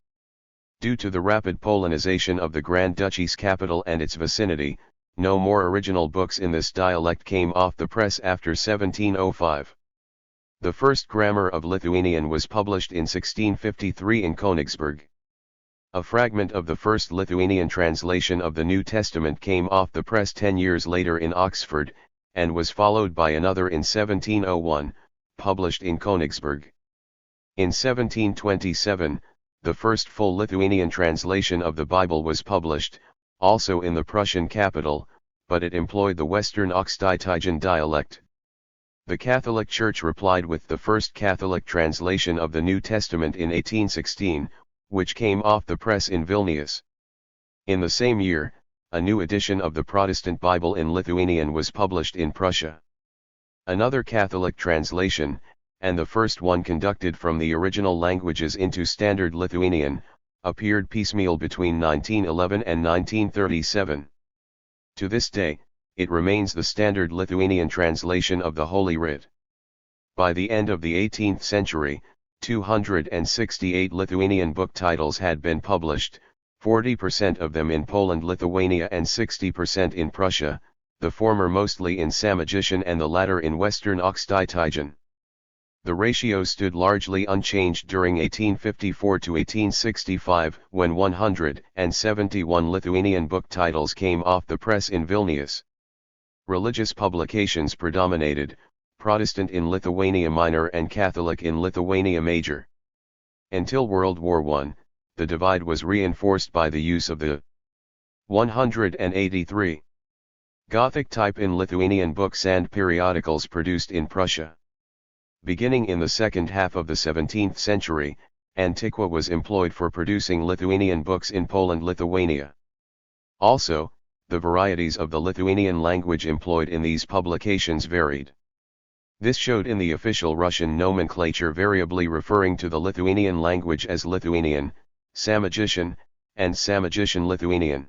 Due to the rapid Polonization of the Grand Duchy's capital and its vicinity, no more original books in this dialect came off the press after 1705. The first grammar of Lithuanian was published in 1653 in Königsberg. A fragment of the first Lithuanian translation of the New Testament came off the press 10 years later in Oxford, and was followed by another in 1701, published in Königsberg. In 1727, the first full Lithuanian translation of the Bible was published, also in the Prussian capital, but it employed the Western Oksitijyn dialect. The Catholic Church replied with the first Catholic translation of the New Testament in 1816, which came off the press in Vilnius. In the same year, a new edition of the Protestant Bible in Lithuanian was published in Prussia. Another Catholic translation, and the first one conducted from the original languages into Standard Lithuanian, appeared piecemeal between 1911 and 1937. To this day, it remains the standard Lithuanian translation of the Holy Writ. By the end of the 18th century, 268 Lithuanian book titles had been published, 40% of them in Poland, Lithuania, and 60% in Prussia, the former mostly in Samogitian and the latter in Western Oksitijyn. The ratio stood largely unchanged during 1854 to 1865, when 171 Lithuanian book titles came off the press in Vilnius. Religious publications predominated, Protestant in Lithuania Minor and Catholic in Lithuania Major. Until World War I, the divide was reinforced by the use of the 183 Gothic type in Lithuanian books and periodicals produced in Prussia. Beginning in the second half of the 17th century, Antiqua was employed for producing Lithuanian books in Poland, Lithuania. Also, the varieties of the Lithuanian language employed in these publications varied. This showed in the official Russian nomenclature variably referring to the Lithuanian language as Lithuanian, Samogitian, and Samogitian Lithuanian.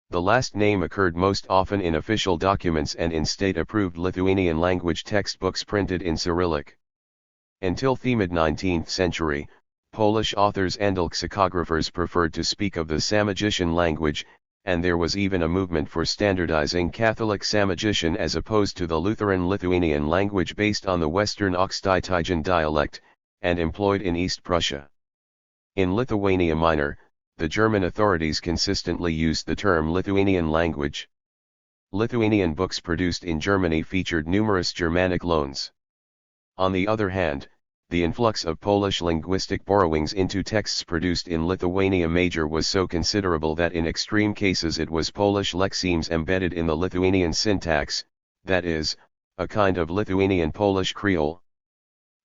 The last name occurred most often in official documents and in state-approved Lithuanian language textbooks printed in Cyrillic. Until the mid-19th century, Polish authors and lexicographers preferred to speak of the Samogitian language, and there was even a movement for standardizing Catholic Samogitian as opposed to the Lutheran Lithuanian language based on the Western Oksitijyn dialect, and employed in East Prussia. In Lithuania Minor, the German authorities consistently used the term Lithuanian language. Lithuanian books produced in Germany featured numerous Germanic loans. On the other hand, the influx of Polish linguistic borrowings into texts produced in Lithuania Major was so considerable that in extreme cases it was Polish lexemes embedded in the Lithuanian syntax, that is, a kind of Lithuanian Polish Creole.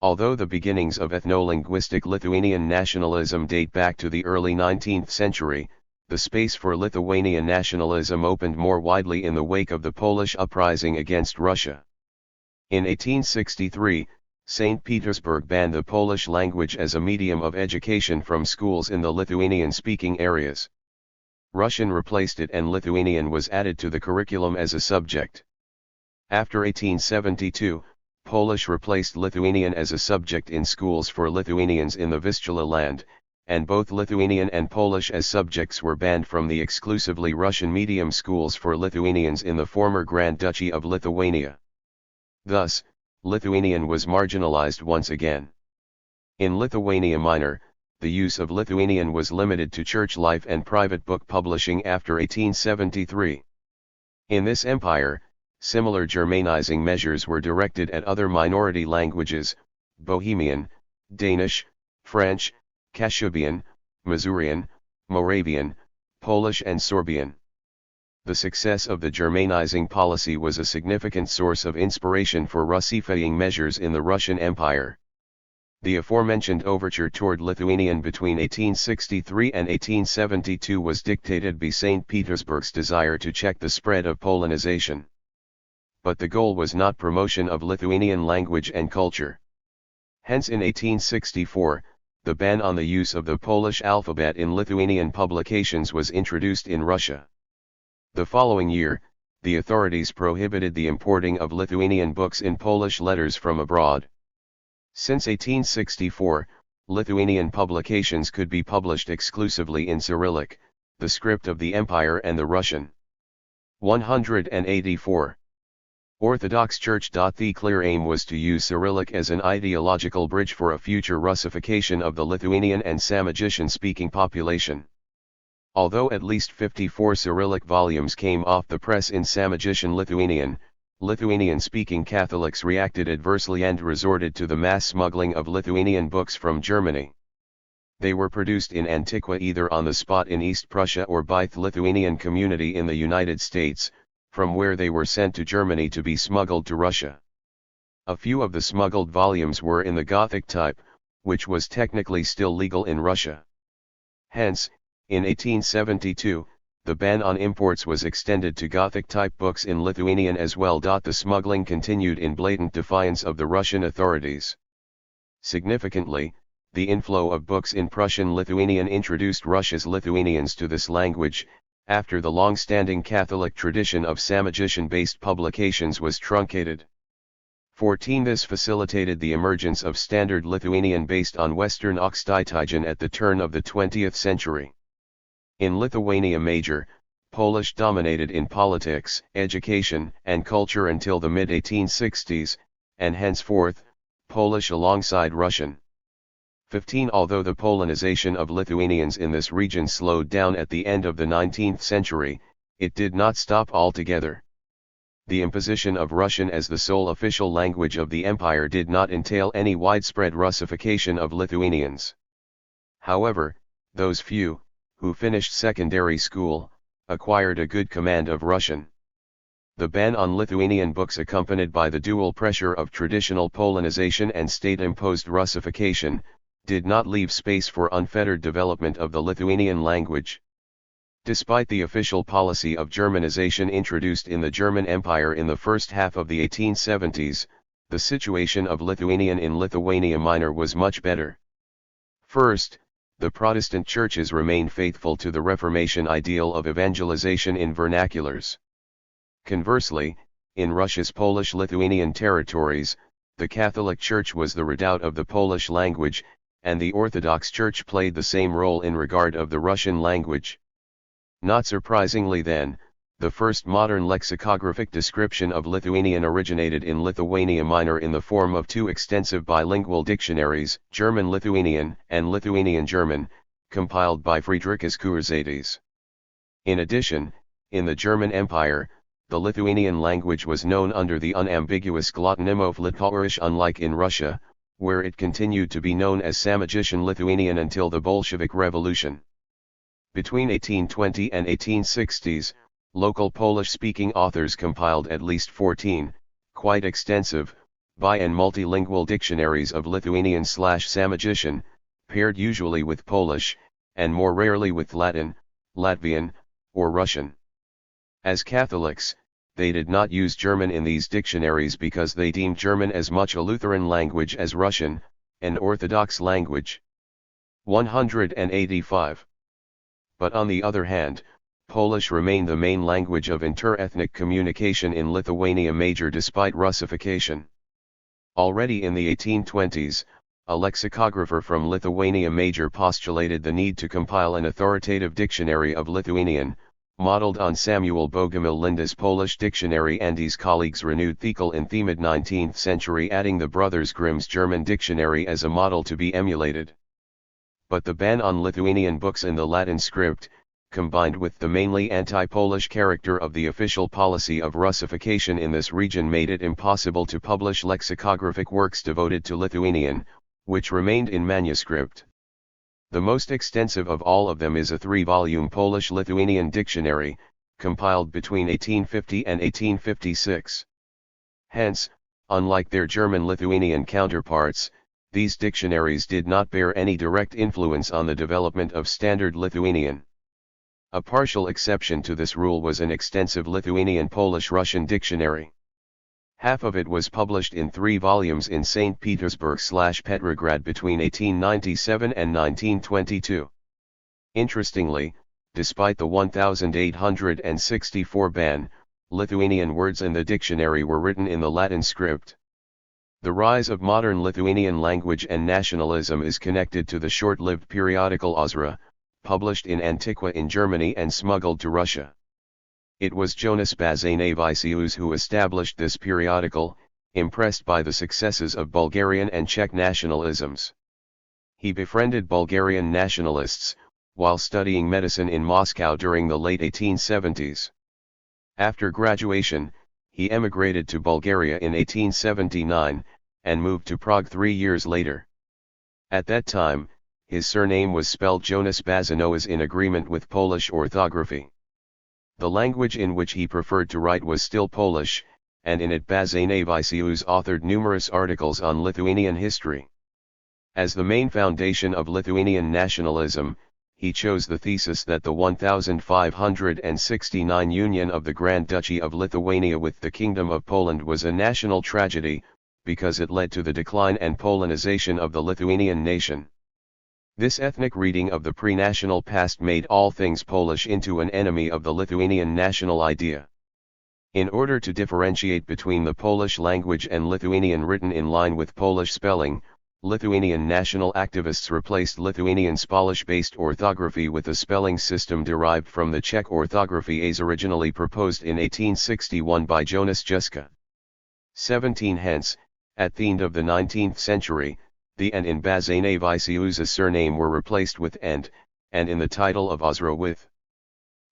Although the beginnings of ethno-linguistic Lithuanian nationalism date back to the early 19th century, the space for Lithuanian nationalism opened more widely in the wake of the Polish uprising against Russia. In 1863, St. Petersburg banned the Polish language as a medium of education from schools in the Lithuanian-speaking areas. Russian replaced it and Lithuanian was added to the curriculum as a subject. After 1872, Polish replaced Lithuanian as a subject in schools for Lithuanians in the Vistula land, and both Lithuanian and Polish as subjects were banned from the exclusively Russian medium schools for Lithuanians in the former Grand Duchy of Lithuania. Thus, Lithuanian was marginalized once again. In Lithuania Minor, the use of Lithuanian was limited to church life and private book publishing after 1873. In this empire, similar Germanizing measures were directed at other minority languages: Bohemian, Danish, French, Kashubian, Masurian, Moravian, Polish and Sorbian. The success of the Germanizing policy was a significant source of inspiration for Russifying measures in the Russian Empire. The aforementioned overture toward Lithuanian between 1863 and 1872 was dictated by St. Petersburg's desire to check the spread of Polonization. But the goal was not promotion of Lithuanian language and culture. Hence in 1864, the ban on the use of the Polish alphabet in Lithuanian publications was introduced in Russia. The following year, the authorities prohibited the importing of Lithuanian books in Polish letters from abroad. Since 1864, Lithuanian publications could be published exclusively in Cyrillic, the script of the Empire, and the Russian. 184. Orthodox Church. The clear aim was to use Cyrillic as an ideological bridge for a future Russification of the Lithuanian and Samogitian-speaking population. Although at least 54 Cyrillic volumes came off the press in Samogitian Lithuanian, Lithuanian-speaking Catholics reacted adversely and resorted to the mass smuggling of Lithuanian books from Germany. They were produced in Antiqua either on the spot in East Prussia or by the Lithuanian community in the United States, from where they were sent to Germany to be smuggled to Russia. A few of the smuggled volumes were in the Gothic type, which was technically still legal in Russia. Hence, in 1872, the ban on imports was extended to Gothic-type books in Lithuanian as well. The smuggling continued in blatant defiance of the Russian authorities. Significantly, the inflow of books in Prussian Lithuanian introduced Russia's Lithuanians to this language, after the long-standing Catholic tradition of Samogitian-based publications was truncated. 14. This facilitated the emergence of Standard Lithuanian based on Western Oksitijin at the turn of the 20th century. In Lithuania Major, Polish dominated in politics, education, and culture until the mid-1860s, and henceforth, Polish alongside Russian. 15. Although the Polonization of Lithuanians in this region slowed down at the end of the 19th century, it did not stop altogether. The imposition of Russian as the sole official language of the empire did not entail any widespread Russification of Lithuanians. However, those few, who finished secondary school, acquired a good command of Russian. The ban on Lithuanian books, accompanied by the dual pressure of traditional Polonization and state-imposed Russification, did not leave space for unfettered development of the Lithuanian language. Despite the official policy of Germanization introduced in the German Empire in the first half of the 1870s, the situation of Lithuanian in Lithuania Minor was much better. First, the Protestant churches remained faithful to the Reformation ideal of evangelization in vernaculars. Conversely, in Russia's Polish-Lithuanian territories, the Catholic Church was the redoubt of the Polish language, and the Orthodox Church played the same role in regard of the Russian language. Not surprisingly then, the first modern lexicographic description of Lithuanian originated in Lithuania Minor in the form of two extensive bilingual dictionaries, German-Lithuanian and Lithuanian-German, compiled by Friedrichas Kurzaitis. In addition, in the German Empire, the Lithuanian language was known under the unambiguous Glottonymo Litauisch. Unlike in Russia, where it continued to be known as Samogitian Lithuanian until the Bolshevik Revolution. Between 1820 and 1860s, local Polish-speaking authors compiled at least 14, quite extensive, bi- and multilingual dictionaries of Lithuanian/Samogitian, paired usually with Polish, and more rarely with Latin, Latvian, or Russian. As Catholics, they did not use German in these dictionaries because they deemed German as much a Lutheran language as Russian, an Orthodox language. 185. But on the other hand, Polish remained the main language of inter-ethnic communication in Lithuania Major despite Russification. Already in the 1820s, a lexicographer from Lithuania Major postulated the need to compile an authoritative dictionary of Lithuanian, modeled on Samuel Bogomil Linda's Polish dictionary, and his colleagues renewed Thiel in the mid-19th century, adding the Brothers Grimm's German dictionary as a model to be emulated. But the ban on Lithuanian books in the Latin script, combined with the mainly anti-Polish character of the official policy of Russification in this region, made it impossible to publish lexicographic works devoted to Lithuanian, which remained in manuscript. The most extensive of all of them is a 3-volume Polish-Lithuanian dictionary, compiled between 1850 and 1856. Hence, unlike their German-Lithuanian counterparts, these dictionaries did not bear any direct influence on the development of Standard Lithuanian. A partial exception to this rule was an extensive Lithuanian Polish-Russian dictionary. Half of it was published in 3 volumes in St. Petersburg/Petrograd between 1897 and 1922. Interestingly, despite the 1864 ban, Lithuanian words in the dictionary were written in the Latin script. The rise of modern Lithuanian language and nationalism is connected to the short-lived periodical Ozra, published in Antiqua in Germany and smuggled to Russia. It was Jonas Bazanavičius who established this periodical, impressed by the successes of Bulgarian and Czech nationalisms. He befriended Bulgarian nationalists, while studying medicine in Moscow during the late 1870s. After graduation, he emigrated to Bulgaria in 1879, and moved to Prague 3 years later. At that time, his surname was spelled Jonas Bazanois in agreement with Polish orthography. The language in which he preferred to write was still Polish, and in it Bazanavičius authored numerous articles on Lithuanian history. As the main foundation of Lithuanian nationalism, he chose the thesis that the 1569 union of the Grand Duchy of Lithuania with the Kingdom of Poland was a national tragedy, because it led to the decline and Polonization of the Lithuanian nation. This ethnic reading of the pre-national past made all things Polish into an enemy of the Lithuanian national idea. In order to differentiate between the Polish language and Lithuanian written in line with Polish spelling, Lithuanian national activists replaced Lithuanian's Polish-based orthography with a spelling system derived from the Czech orthography as originally proposed in 1861 by Jonas Juska. 17 Hence, at the end of the 19th century, the N in Bazanavičius's surname were replaced with and in the title of Ozra with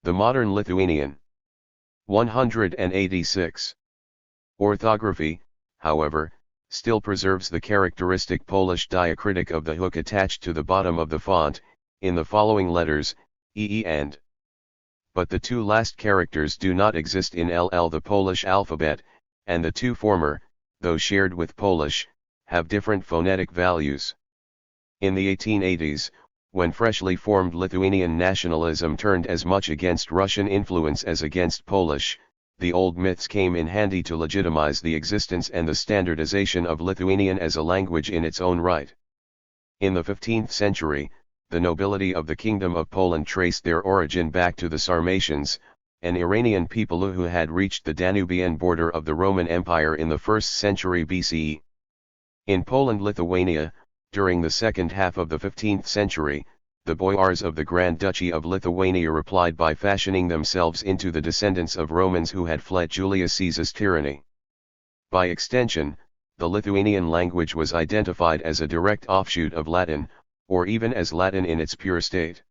the modern Lithuanian. 186. Orthography, however, still preserves the characteristic Polish diacritic of the hook attached to the bottom of the font, in the following letters, e and. But the two last characters do not exist in LL the Polish alphabet, and the two former, though shared with Polish, have different phonetic values. In the 1880s, when freshly formed Lithuanian nationalism turned as much against Russian influence as against Polish, the old myths came in handy to legitimize the existence and the standardization of Lithuanian as a language in its own right. In the 15th century, the nobility of the Kingdom of Poland traced their origin back to the Sarmatians, an Iranian people who had reached the Danubian border of the Roman Empire in the 1st century BCE. In Poland-Lithuania, during the second half of the 15th century, the boyars of the Grand Duchy of Lithuania replied by fashioning themselves into the descendants of Romans who had fled Julius Caesar's tyranny. By extension, the Lithuanian language was identified as a direct offshoot of Latin, or even as Latin in its pure state.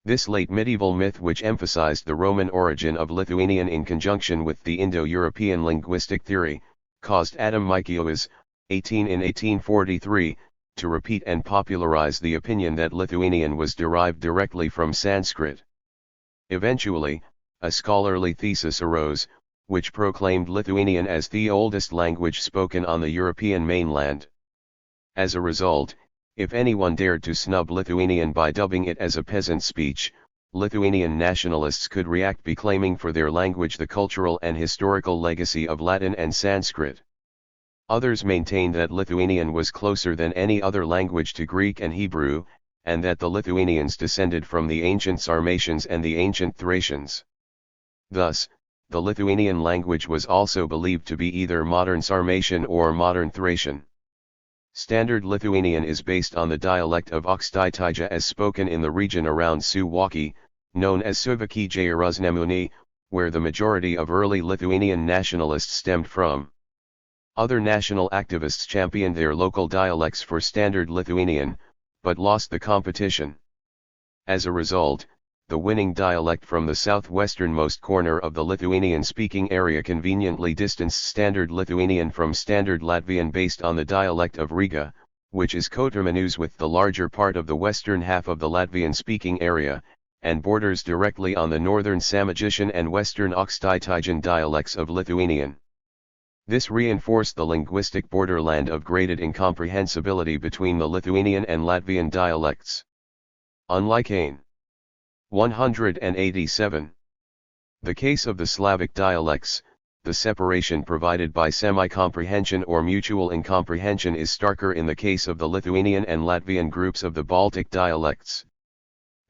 This late medieval myth, which emphasized the Roman origin of Lithuanian in conjunction with the Indo-European linguistic theory, caused Adam Mickiewicz, 18 in 1843, to repeat and popularize the opinion that Lithuanian was derived directly from Sanskrit. Eventually, a scholarly thesis arose, which proclaimed Lithuanian as the oldest language spoken on the European mainland. As a result, if anyone dared to snub Lithuanian by dubbing it as a peasant speech, Lithuanian nationalists could react by claiming for their language the cultural and historical legacy of Latin and Sanskrit. Others maintained that Lithuanian was closer than any other language to Greek and Hebrew, and that the Lithuanians descended from the ancient Sarmatians and the ancient Thracians. Thus, the Lithuanian language was also believed to be either modern Sarmatian or modern Thracian. Standard Lithuanian is based on the dialect of Aukštaitija as spoken in the region around Suwałki, known as Suwałki Rusnemuni, where the majority of early Lithuanian nationalists stemmed from. Other national activists championed their local dialects for Standard Lithuanian, but lost the competition. As a result, the winning dialect from the southwesternmost corner of the Lithuanian-speaking area conveniently distanced Standard Lithuanian from Standard Latvian based on the dialect of Riga, which is coterminous with the larger part of the western half of the Latvian-speaking area, and borders directly on the northern Samogitian and western Aukštaitijan dialects of Lithuanian. This reinforced the linguistic borderland of graded incomprehensibility between the Lithuanian and Latvian dialects. Unlike Ain. 187. The case of the Slavic dialects, the separation provided by semi-comprehension or mutual incomprehension is starker in the case of the Lithuanian and Latvian groups of the Baltic dialects.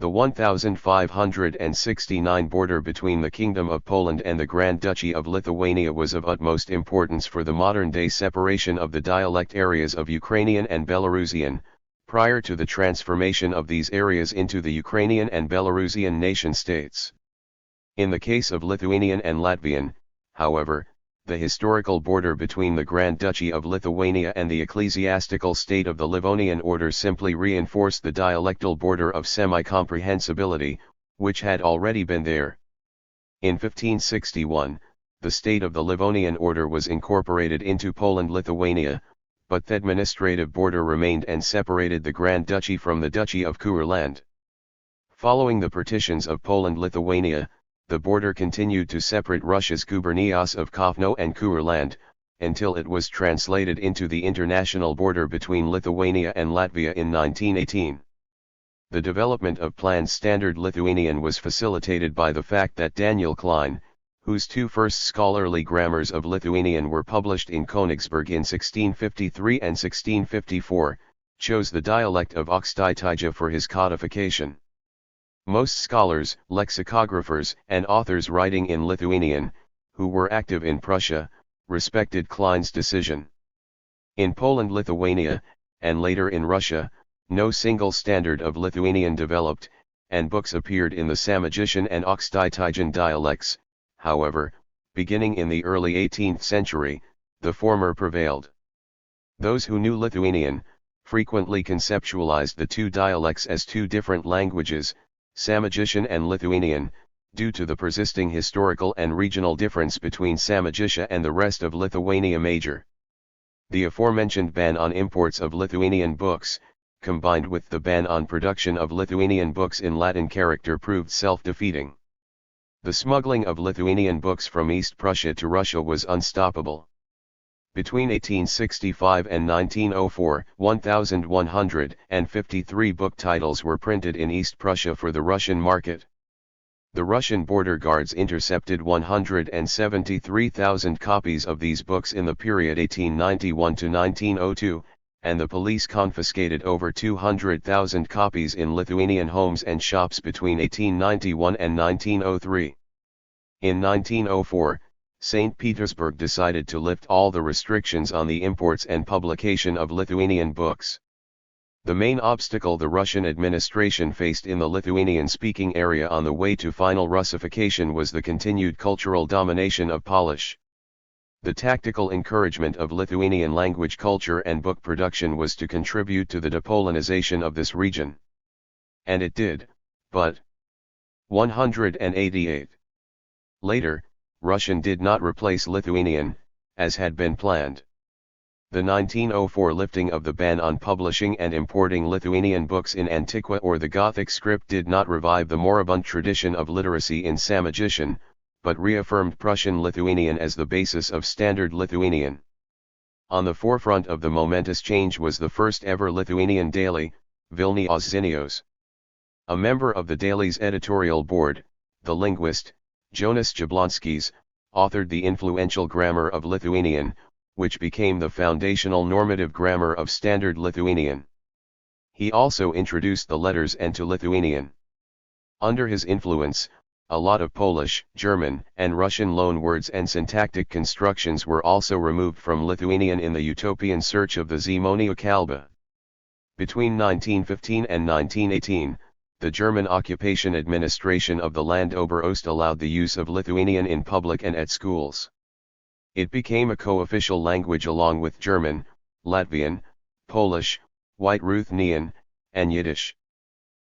The 1569 border between the Kingdom of Poland and the Grand Duchy of Lithuania was of utmost importance for the modern-day separation of the dialect areas of Ukrainian and Belarusian, prior to the transformation of these areas into the Ukrainian and Belarusian nation-states. In the case of Lithuanian and Latvian, however, the historical border between the Grand Duchy of Lithuania and the ecclesiastical state of the Livonian order simply reinforced the dialectal border of semi-comprehensibility, which had already been there. In 1561, the state of the Livonian order was incorporated into Poland-Lithuania, but the administrative border remained and separated the Grand Duchy from the Duchy of Courland. Following the partitions of Poland-Lithuania, the border continued to separate Russia's gubernias of Kovno and Courland, until it was translated into the international border between Lithuania and Latvia in 1918. The development of planned Standard Lithuanian was facilitated by the fact that Daniel Klein, whose two first scholarly grammars of Lithuanian were published in Königsberg in 1653 and 1654, chose the dialect of Aukštaitija for his codification. Most scholars, lexicographers, and authors writing in Lithuanian, who were active in Prussia, respected Klein's decision. In Poland-Lithuania, and later in Russia, no single standard of Lithuanian developed, and books appeared in the Samogitian and Aukštaitijan dialects. However, beginning in the early 18th century, the former prevailed. Those who knew Lithuanian, frequently conceptualized the two dialects as two different languages, Samogitian and Lithuanian, due to the persisting historical and regional difference between Samogitia and the rest of Lithuania Major. The aforementioned ban on imports of Lithuanian books, combined with the ban on production of Lithuanian books in Latin character, proved self-defeating. The smuggling of Lithuanian books from East Prussia to Russia was unstoppable. Between 1865 and 1904, 1,153 book titles were printed in East Prussia for the Russian market. The Russian border guards intercepted 173,000 copies of these books in the period 1891 to 1902, and the police confiscated over 200,000 copies in Lithuanian homes and shops between 1891 and 1903. In 1904, St. Petersburg decided to lift all the restrictions on the imports and publication of Lithuanian books. The main obstacle the Russian administration faced in the Lithuanian-speaking area on the way to final Russification was the continued cultural domination of Polish. The tactical encouragement of Lithuanian language culture and book production was to contribute to the depolonization of this region. And it did, but 188. Later, Russian did not replace Lithuanian, as had been planned. The 1904 lifting of the ban on publishing and importing Lithuanian books in Antiqua or the Gothic script did not revive the moribund tradition of literacy in Samogitian, but reaffirmed Prussian Lithuanian as the basis of Standard Lithuanian. On the forefront of the momentous change was the first ever Lithuanian daily, Vilniaus Žinios. A member of the daily's editorial board, the linguist, Jonas Jablonskis, authored the influential Grammar of Lithuanian, which became the foundational normative grammar of Standard Lithuanian. He also introduced the letters N to Lithuanian. Under his influence, a lot of Polish, German, and Russian loanwords and syntactic constructions were also removed from Lithuanian in the utopian search of the Žmonių kalba. Between 1915 and 1918, the German occupation administration of the Land Oberost allowed the use of Lithuanian in public and at schools. It became a co-official language along with German, Latvian, Polish, White Ruthenian, and Yiddish.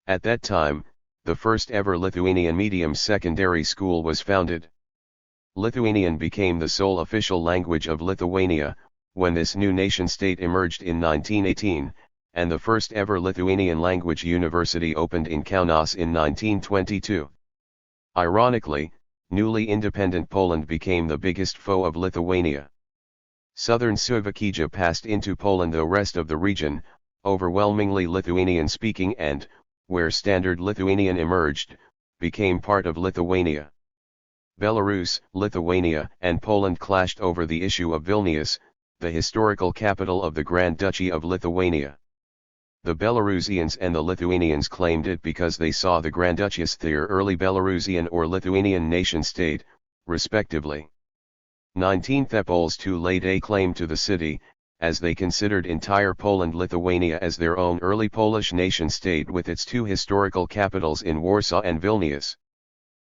At that time, the first ever Lithuanian medium secondary school was founded. Lithuanian became the sole official language of Lithuania, when this new nation-state emerged in 1918, and the first ever Lithuanian language university opened in Kaunas in 1922. Ironically, newly independent Poland became the biggest foe of Lithuania. Southern Slovakia passed into Poland, the rest of the region, overwhelmingly Lithuanian-speaking and, where Standard Lithuanian emerged, became part of Lithuania. Belarus, Lithuania, and Poland clashed over the issue of Vilnius, the historical capital of the Grand Duchy of Lithuania. The Belarusians and the Lithuanians claimed it because they saw the Grand Duchy as their early Belarusian or Lithuanian nation-state, respectively. 19th Poles too laid a claim to the city, as they considered entire Poland Lithuania as their own early Polish nation-state with its two historical capitals in Warsaw and Vilnius.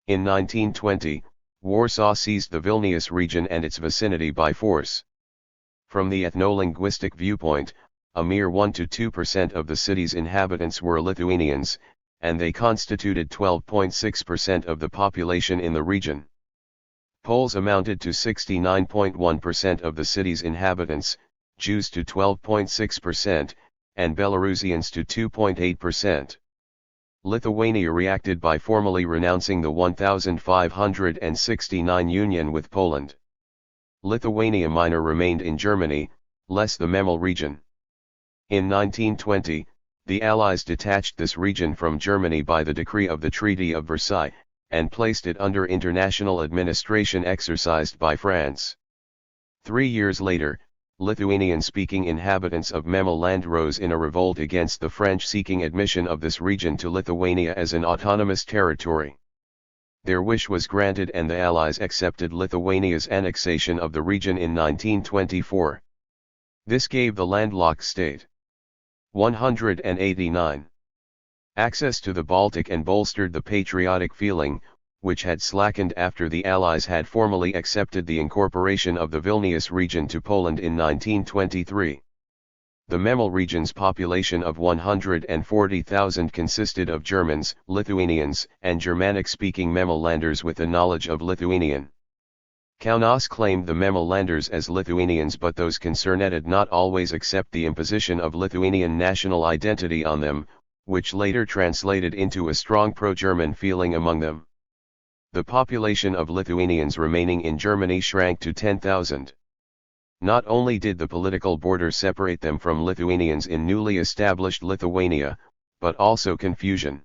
In 1920, Warsaw seized the Vilnius region and its vicinity by force. From the ethno-linguistic viewpoint, a mere 1 to 2% of the city's inhabitants were Lithuanians, and they constituted 12.6% of the population in the region. Poles amounted to 69.1% of the city's inhabitants, Jews to 12.6%, and Belarusians to 2.8%. Lithuania reacted by formally renouncing the 1569 union with Poland. Lithuania Minor remained in Germany, less the Memel region. In 1920, the Allies detached this region from Germany by the decree of the Treaty of Versailles, and placed it under international administration exercised by France. 3 years later, Lithuanian-speaking inhabitants of Memel land rose in a revolt against the French seeking admission of this region to Lithuania as an autonomous territory. Their wish was granted and the Allies accepted Lithuania's annexation of the region in 1924. This gave the landlocked state 189 access to the Baltic and bolstered the patriotic feeling, which had slackened after the Allies had formally accepted the incorporation of the Vilnius region to Poland in 1923. The Memel region's population of 140,000 consisted of Germans, Lithuanians, and Germanic-speaking Memellanders with a knowledge of Lithuanian. Kaunas claimed the Memellanders as Lithuanians, but those concerned did not always accept the imposition of Lithuanian national identity on them, which later translated into a strong pro-German feeling among them. The population of Lithuanians remaining in Germany shrank to 10,000. Not only did the political border separate them from Lithuanians in newly established Lithuania, but also confusion.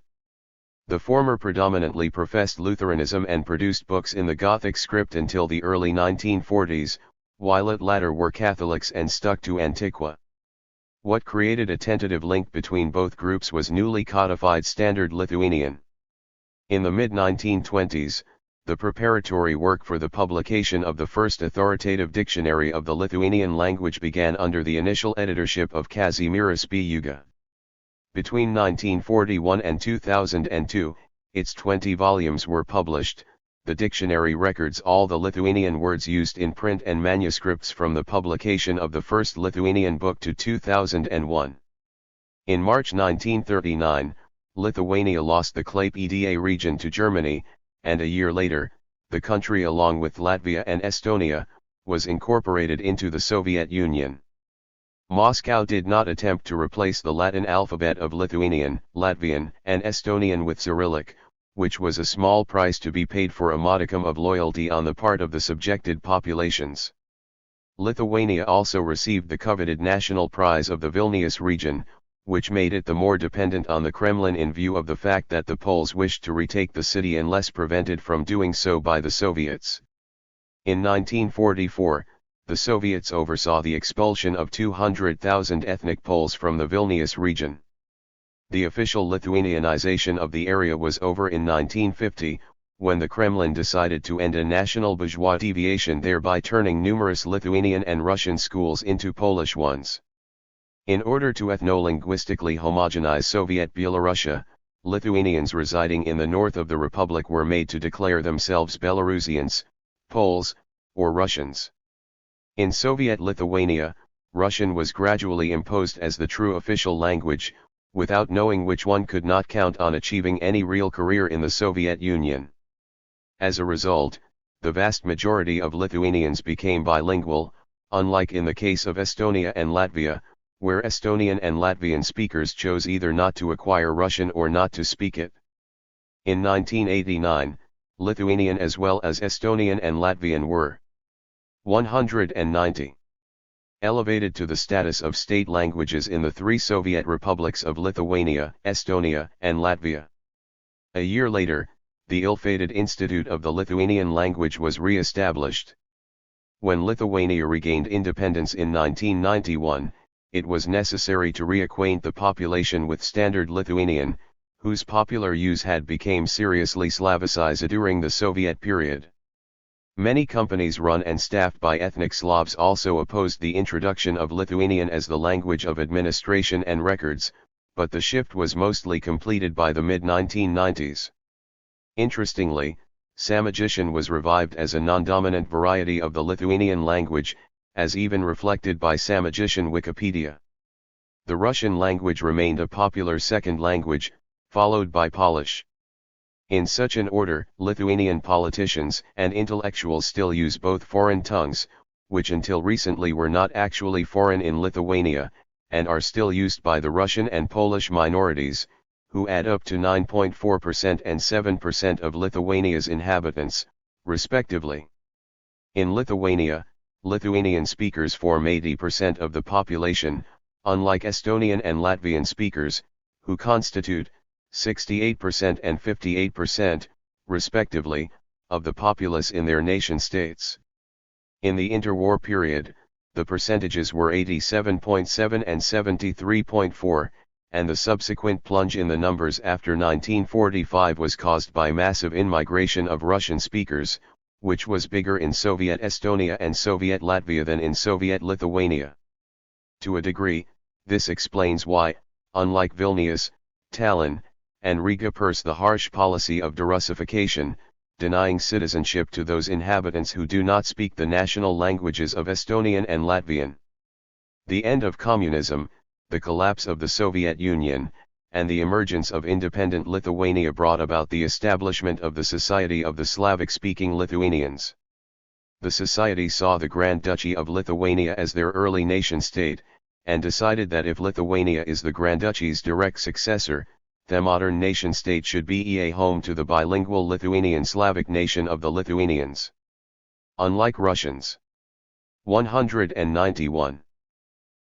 The former predominantly professed Lutheranism and produced books in the Gothic script until the early 1940s, while the latter were Catholics and stuck to Antiqua. What created a tentative link between both groups was newly codified Standard Lithuanian. In the mid-1920s, the preparatory work for the publication of the first authoritative dictionary of the Lithuanian language began under the initial editorship of Kazimieras Bijūga. Between 1941 and 2002, its 20 volumes were published. The dictionary records all the Lithuanian words used in print and manuscripts from the publication of the first Lithuanian book to 2001. In March 1939, Lithuania lost the Klaipėda region to Germany, and a year later, the country along with Latvia and Estonia, was incorporated into the Soviet Union. Moscow did not attempt to replace the Latin alphabet of Lithuanian, Latvian, and Estonian with Cyrillic, which was a small price to be paid for a modicum of loyalty on the part of the subjected populations. Lithuania also received the coveted national prize of the Vilnius region, which made it the more dependent on the Kremlin in view of the fact that the Poles wished to retake the city unless prevented from doing so by the Soviets. In 1944, the Soviets oversaw the expulsion of 200,000 ethnic Poles from the Vilnius region. The official Lithuanianization of the area was over in 1950, when the Kremlin decided to end a national bourgeois deviation, thereby turning numerous Lithuanian and Russian schools into Polish ones. In order to ethno-linguistically homogenize Soviet Belorussia, Lithuanians residing in the north of the republic were made to declare themselves Belarusians, Poles, or Russians. In Soviet Lithuania, Russian was gradually imposed as the true official language, without knowing which one could not count on achieving any real career in the Soviet Union. As a result, the vast majority of Lithuanians became bilingual, unlike in the case of Estonia and Latvia, where Estonian and Latvian speakers chose either not to acquire Russian or not to speak it. In 1989, Lithuanian as well as Estonian and Latvian were 190. Elevated to the status of state languages in the three Soviet republics of Lithuania, Estonia, and Latvia. A year later, the ill-fated Institute of the Lithuanian Language was re-established. When Lithuania regained independence in 1991, it was necessary to reacquaint the population with Standard Lithuanian, whose popular use had become seriously Slavicized during the Soviet period. Many companies run and staffed by ethnic Slavs also opposed the introduction of Lithuanian as the language of administration and records, but the shift was mostly completed by the mid-1990s. Interestingly, Samogitian was revived as a non-dominant variety of the Lithuanian language, as even reflected by Samogitian Wikipedia. The Russian language remained a popular second language, followed by Polish. In such an order, Lithuanian politicians and intellectuals still use both foreign tongues, which until recently were not actually foreign in Lithuania, and are still used by the Russian and Polish minorities, who add up to 9.4% and 7% of Lithuania's inhabitants, respectively. In Lithuania, Lithuanian speakers form 80% of the population, unlike Estonian and Latvian speakers, who constitute 68% and 58%, respectively, of the populace in their nation-states. In the interwar period, the percentages were 87.7 and 73.4, and the subsequent plunge in the numbers after 1945 was caused by massive in-migration of Russian speakers, which was bigger in Soviet Estonia and Soviet Latvia than in Soviet Lithuania. To a degree, this explains why, unlike Vilnius, Tallinn, and Riga pursues the harsh policy of derussification, denying citizenship to those inhabitants who do not speak the national languages of Estonian and Latvian. The end of communism, the collapse of the Soviet Union, and the emergence of independent Lithuania brought about the establishment of the Society of the Slavic-Speaking Lithuanians. The society saw the Grand Duchy of Lithuania as their early nation-state, and decided that if Lithuania is the Grand Duchy's direct successor, the modern nation-state should be a home to the bilingual Lithuanian Slavic nation of the Lithuanians. Unlike Russians, 191,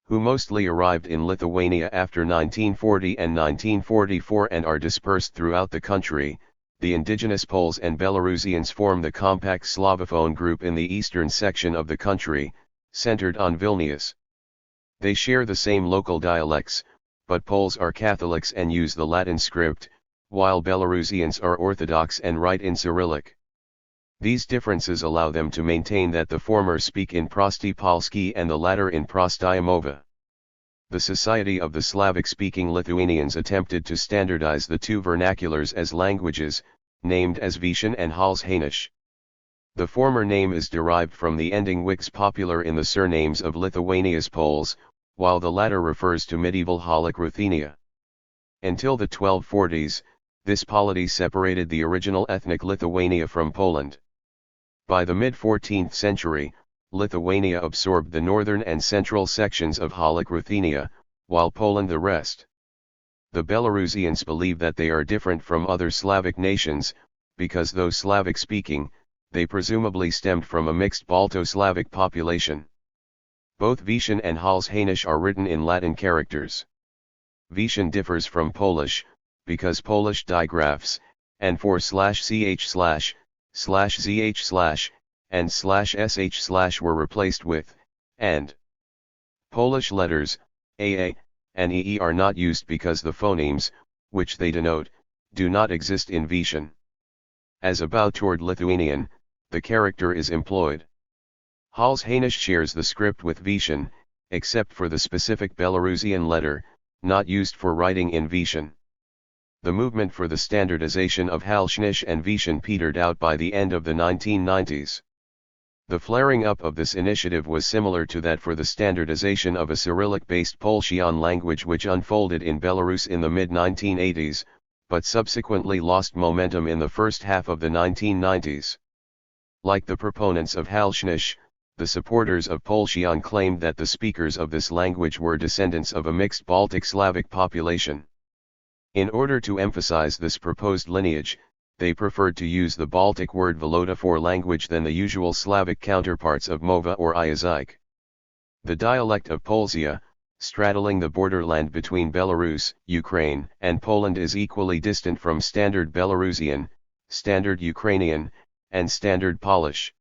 who mostly arrived in Lithuania after 1940 and 1944 and are dispersed throughout the country, the indigenous Poles and Belarusians form the compact Slavophone group in the eastern section of the country, centered on Vilnius. They share the same local dialects, but Poles are Catholics and use the Latin script, while Belarusians are Orthodox and write in Cyrillic. These differences allow them to maintain that the former speak in Prosty Polski and the latter in Prostaya Mova. The Society of the Slavic-Speaking Lithuanians attempted to standardize the two vernaculars as languages, named as Vitian and Halshainish. The former name is derived from the ending wix popular in the surnames of Lithuania's Poles, while the latter refers to medieval Halic Ruthenia. Until the 1240s, this polity separated the original ethnic Lithuania from Poland. By the mid-14th century, Lithuania absorbed the northern and central sections of Halych Ruthenia, while Poland the rest. The Belarusians believe that they are different from other Slavic nations, because though Slavic-speaking, they presumably stemmed from a mixed Balto-Slavic population. Both Vishon and Halshainish are written in Latin characters. Vishon differs from Polish, because Polish digraphs, and /ch//zh/ and /sh/ were replaced with and. Polish letters, aa, and ee are not used because the phonemes, which they denote, do not exist in Vishon. As a bow toward Lithuanian, the character is employed. Halshainish shares the script with Vishon, except for the specific Belarusian letter, not used for writing in Vishon. The movement for the standardization of Halshnish and Vishon petered out by the end of the 1990s. The flaring up of this initiative was similar to that for the standardization of a Cyrillic-based Polshian language which unfolded in Belarus in the mid-1980s, but subsequently lost momentum in the first half of the 1990s. Like the proponents of Halshnish, the supporters of Polshian claimed that the speakers of this language were descendants of a mixed Baltic Slavic population. In order to emphasize this proposed lineage, they preferred to use the Baltic word Volota for language than the usual Slavic counterparts of Mova or Iazyk. The dialect of Polzia, straddling the borderland between Belarus, Ukraine, and Poland is equally distant from Standard Belarusian, Standard Ukrainian, and Standard Polish.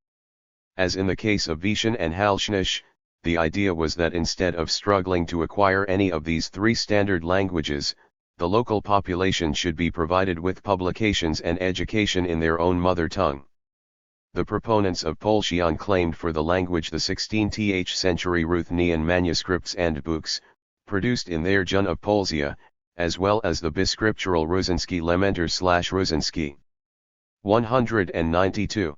As in the case of Vishon and Halshnish, the idea was that instead of struggling to acquire any of these three standard languages, the local population should be provided with publications and education in their own mother tongue. The proponents of Polshian claimed for the language the 16th century Ruthenian manuscripts and books, produced in their Jun of Polzia, as well as the biscriptural Rusinski Lementer/Rusinski. 192.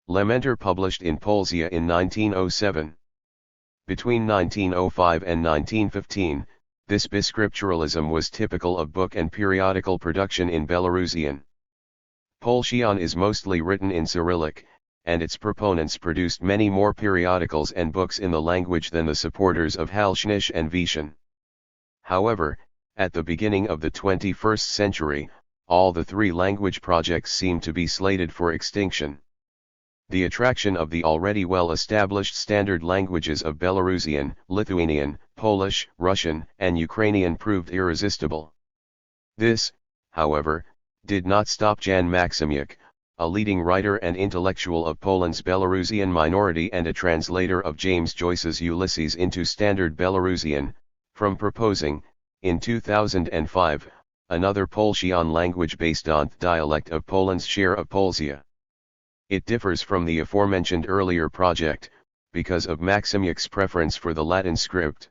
Lementer published in Polzia in 1907. Between 1905 and 1915, this biscripturalism was typical of book and periodical production in Belarusian. Polshian is mostly written in Cyrillic, and its proponents produced many more periodicals and books in the language than the supporters of Halshnish and Vishon. However, at the beginning of the 21st century, all the three language projects seemed to be slated for extinction. The attraction of the already well-established standard languages of Belarusian, Lithuanian, Polish, Russian, and Ukrainian proved irresistible. This, however, did not stop Jan Maksymyuk, a leading writer and intellectual of Poland's Belarusian minority and a translator of James Joyce's Ulysses into Standard Belarusian, from proposing, in 2005, another Polshian language based on the dialect of Poland's share of Polzia. It differs from the aforementioned earlier project, because of Maksymyuk's preference for the Latin script.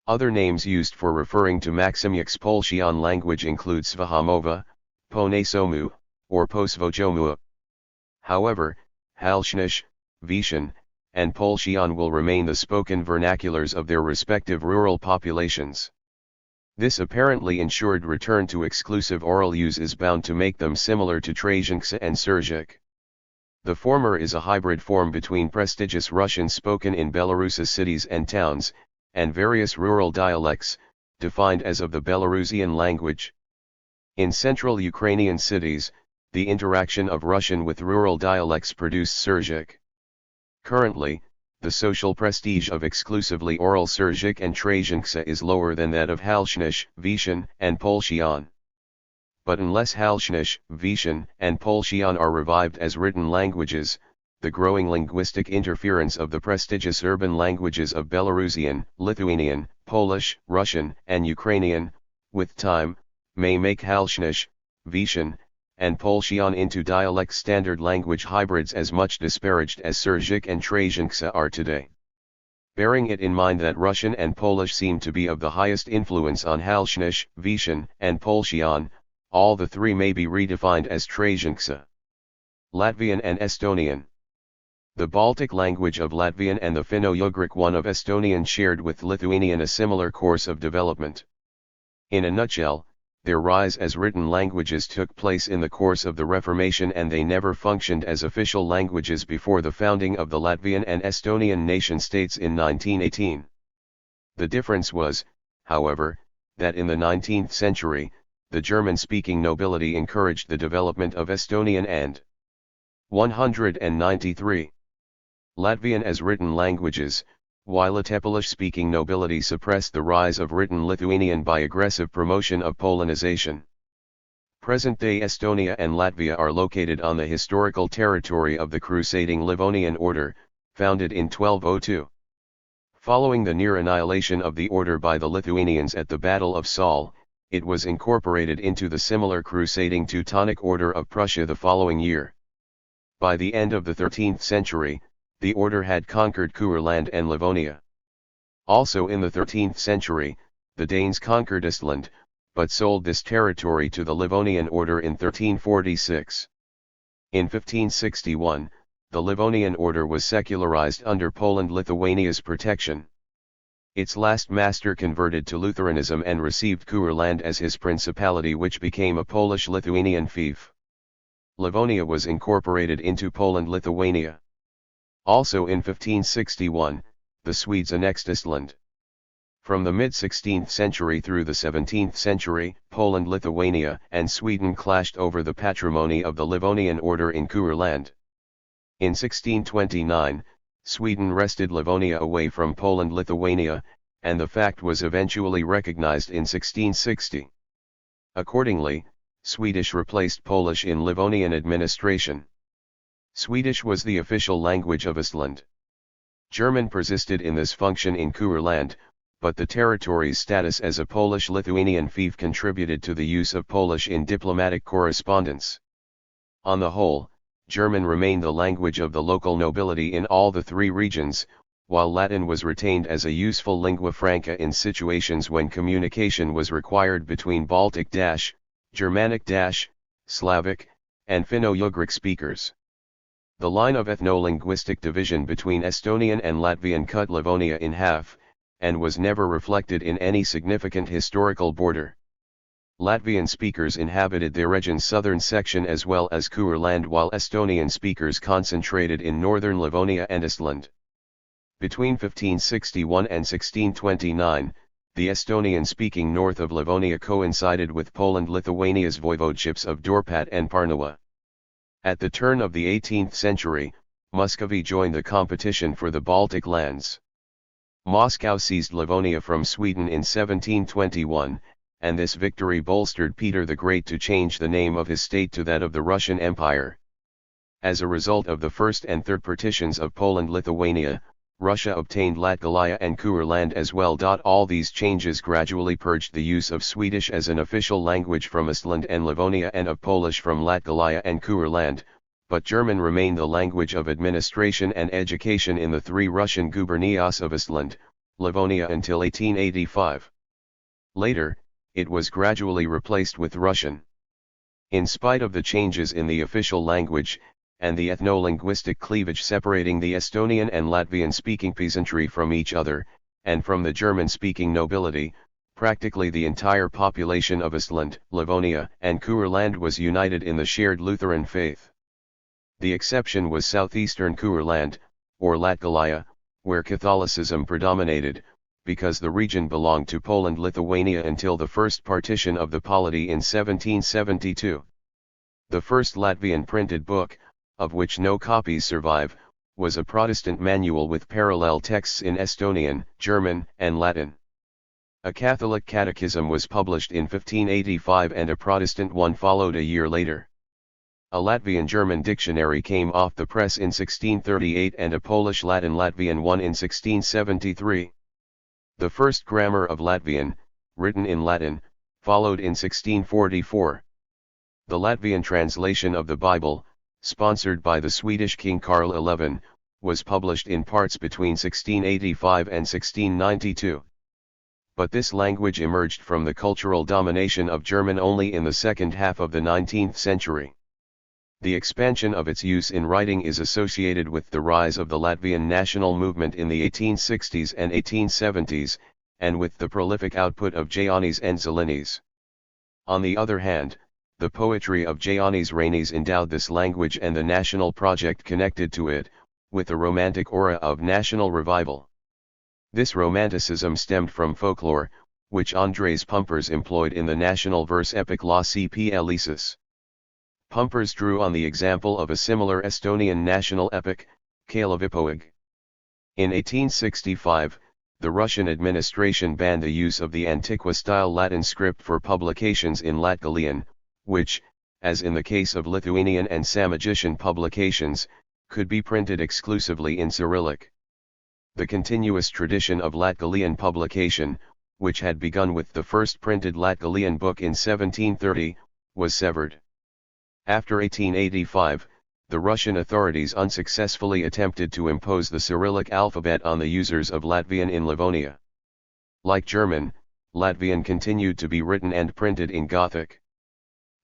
Other names used for referring to Maksymyuk's Polshian language include Svahamova, Ponesomu, or Posvojomu. However, Halshnish, Vishon, and Polshian will remain the spoken vernaculars of their respective rural populations. This apparently ensured return to exclusive oral use is bound to make them similar to Trasianka and Syrzhyk. The former is a hybrid form between prestigious Russian spoken in Belarus's cities and towns, and various rural dialects, defined as of the Belarusian language. In central Ukrainian cities, the interaction of Russian with rural dialects produced Syrzhyk. Currently, the social prestige of exclusively oral Syrzhyk and Trasianka is lower than that of Halshnish, Vishon, and Polshian. But unless Halshnish, Vishon, and Polshian are revived as written languages, the growing linguistic interference of the prestigious urban languages of Belarusian, Lithuanian, Polish, Russian, and Ukrainian, with time, may make Halshnish, Vishon, and Polshian into dialect standard language hybrids as much disparaged as Syrzhyk and Trasianka are today. Bearing it in mind that Russian and Polish seem to be of the highest influence on Halshnish, Vishon, and Polshian, all the three may be redefined as Trasianka. Latvian and Estonian. The Baltic language of Latvian and the Finno-Ugric one of Estonian shared with Lithuanian a similar course of development. In a nutshell, their rise as written languages took place in the course of the Reformation, and they never functioned as official languages before the founding of the Latvian and Estonian nation-states in 1918. The difference was, however, that in the 19th century, the German-speaking nobility encouraged the development of Estonian and 193 Latvian as written languages, while the Polish-speaking nobility suppressed the rise of written Lithuanian by aggressive promotion of Polonization. Present-day Estonia and Latvia are located on the historical territory of the crusading Livonian order, founded in 1202. Following the near annihilation of the order by the Lithuanians at the Battle of Saul, it was incorporated into the similar crusading Teutonic Order of Prussia the following year. By the end of the 13th century, the order had conquered Courland and Livonia. Also in the 13th century, the Danes conquered Estland, but sold this territory to the Livonian order in 1346. In 1561, the Livonian order was secularized under Poland-Lithuania's protection. Its last master converted to Lutheranism and received Courland as his principality, which became a Polish-Lithuanian fief. Livonia was incorporated into Poland-Lithuania. Also in 1561, the Swedes annexed Estland. From the mid-16th century through the 17th century, Poland, Lithuania, and Sweden clashed over the patrimony of the Livonian order in Courland. In 1629, Sweden wrested Livonia away from Poland-Lithuania, and the fact was eventually recognized in 1660. Accordingly, Swedish replaced Polish in Livonian administration. Swedish was the official language of Estland. German persisted in this function in Courland, but the territory's status as a Polish-Lithuanian fief contributed to the use of Polish in diplomatic correspondence. On the whole, German remained the language of the local nobility in all the three regions, while Latin was retained as a useful lingua franca in situations when communication was required between Baltic-, Germanic-, Slavic, and Finno-Ugric speakers. The line of ethno-linguistic division between Estonian and Latvian cut Livonia in half, and was never reflected in any significant historical border. Latvian speakers inhabited the region's southern section as well as Courland, while Estonian speakers concentrated in northern Livonia and Estland. Between 1561 and 1629, the Estonian speaking north of Livonia coincided with Poland-Lithuania's voivodeships of Dorpat and Parnava. At the turn of the 18th century, Muscovy joined the competition for the Baltic lands. Moscow seized Livonia from Sweden in 1721, and this victory bolstered Peter the Great to change the name of his state to that of the Russian Empire. As a result of the first and third partitions of Poland-Lithuania, Russia obtained Latgalia and Courland as well. All these changes gradually purged the use of Swedish as an official language from Estland and Livonia and of Polish from Latgalia and Courland, but German remained the language of administration and education in the three Russian gubernias of Estland, Livonia until 1885. Later, it was gradually replaced with Russian. In spite of the changes in the official language, and the ethno-linguistic cleavage separating the Estonian and Latvian-speaking peasantry from each other, and from the German-speaking nobility, practically the entire population of Estland, Livonia, and Courland was united in the shared Lutheran faith. The exception was southeastern Courland, or Latgalia, where Catholicism predominated, because the region belonged to Poland-Lithuania until the first partition of the polity in 1772. The first Latvian printed book, of which no copies survive, was a Protestant manual with parallel texts in Estonian, German, and Latin. A Catholic catechism was published in 1585 and a Protestant one followed a year later. A Latvian-German dictionary came off the press in 1638 and a Polish-Latin-Latvian one in 1673. The first grammar of Latvian, written in Latin, followed in 1644. The Latvian translation of the Bible, sponsored by the Swedish King Carl XI, was published in parts between 1685 and 1692. But this language emerged from the cultural domination of German only in the second half of the 19th century. The expansion of its use in writing is associated with the rise of the Latvian national movement in the 1860s and 1870s, and with the prolific output of Jānis and Zilinis. On the other hand, the poetry of Jānis Rainis endowed this language and the national project connected to it, with a romantic aura of national revival. This romanticism stemmed from folklore, which Andrés Pumpers employed in the national verse epic La CP Elisis. Pumpers drew on the example of a similar Estonian national epic, Kalevipoeg. In 1865, the Russian administration banned the use of the Antiqua-style Latin script for publications in Latgalian, which, as in the case of Lithuanian and Samogitian publications, could be printed exclusively in Cyrillic. The continuous tradition of Latgalian publication, which had begun with the first printed Latgalian book in 1730, was severed. After 1885, the Russian authorities unsuccessfully attempted to impose the Cyrillic alphabet on the users of Latvian in Livonia. Like German, Latvian continued to be written and printed in Gothic.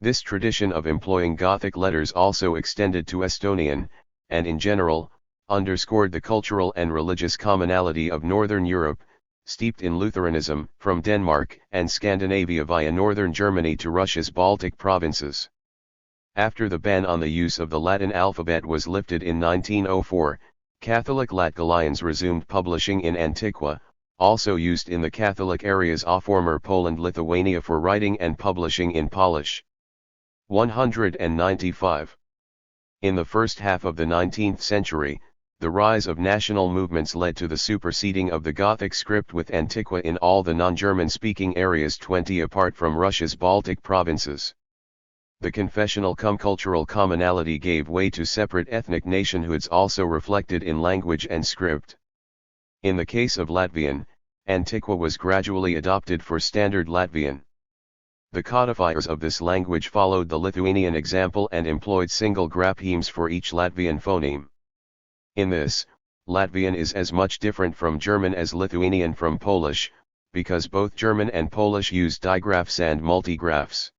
This tradition of employing Gothic letters also extended to Estonian, and in general, underscored the cultural and religious commonality of Northern Europe, steeped in Lutheranism, from Denmark and Scandinavia via northern Germany to Russia's Baltic provinces. After the ban on the use of the Latin alphabet was lifted in 1904, Catholic Latgalians resumed publishing in Antiqua, also used in the Catholic areas of former Poland-Lithuania for writing and publishing in Polish. 195. In the first half of the 19th century, the rise of national movements led to the superseding of the Gothic script with Antiqua in all the non-German-speaking areas 20 apart from Russia's Baltic provinces. The confessional-cultural commonality gave way to separate ethnic nationhoods also reflected in language and script. In the case of Latvian, Antiqua was gradually adopted for Standard Latvian. The codifiers of this language followed the Lithuanian example and employed single graphemes for each Latvian phoneme. In this, Latvian is as much different from German as Lithuanian from Polish, because both German and Polish use digraphs and multigraphs.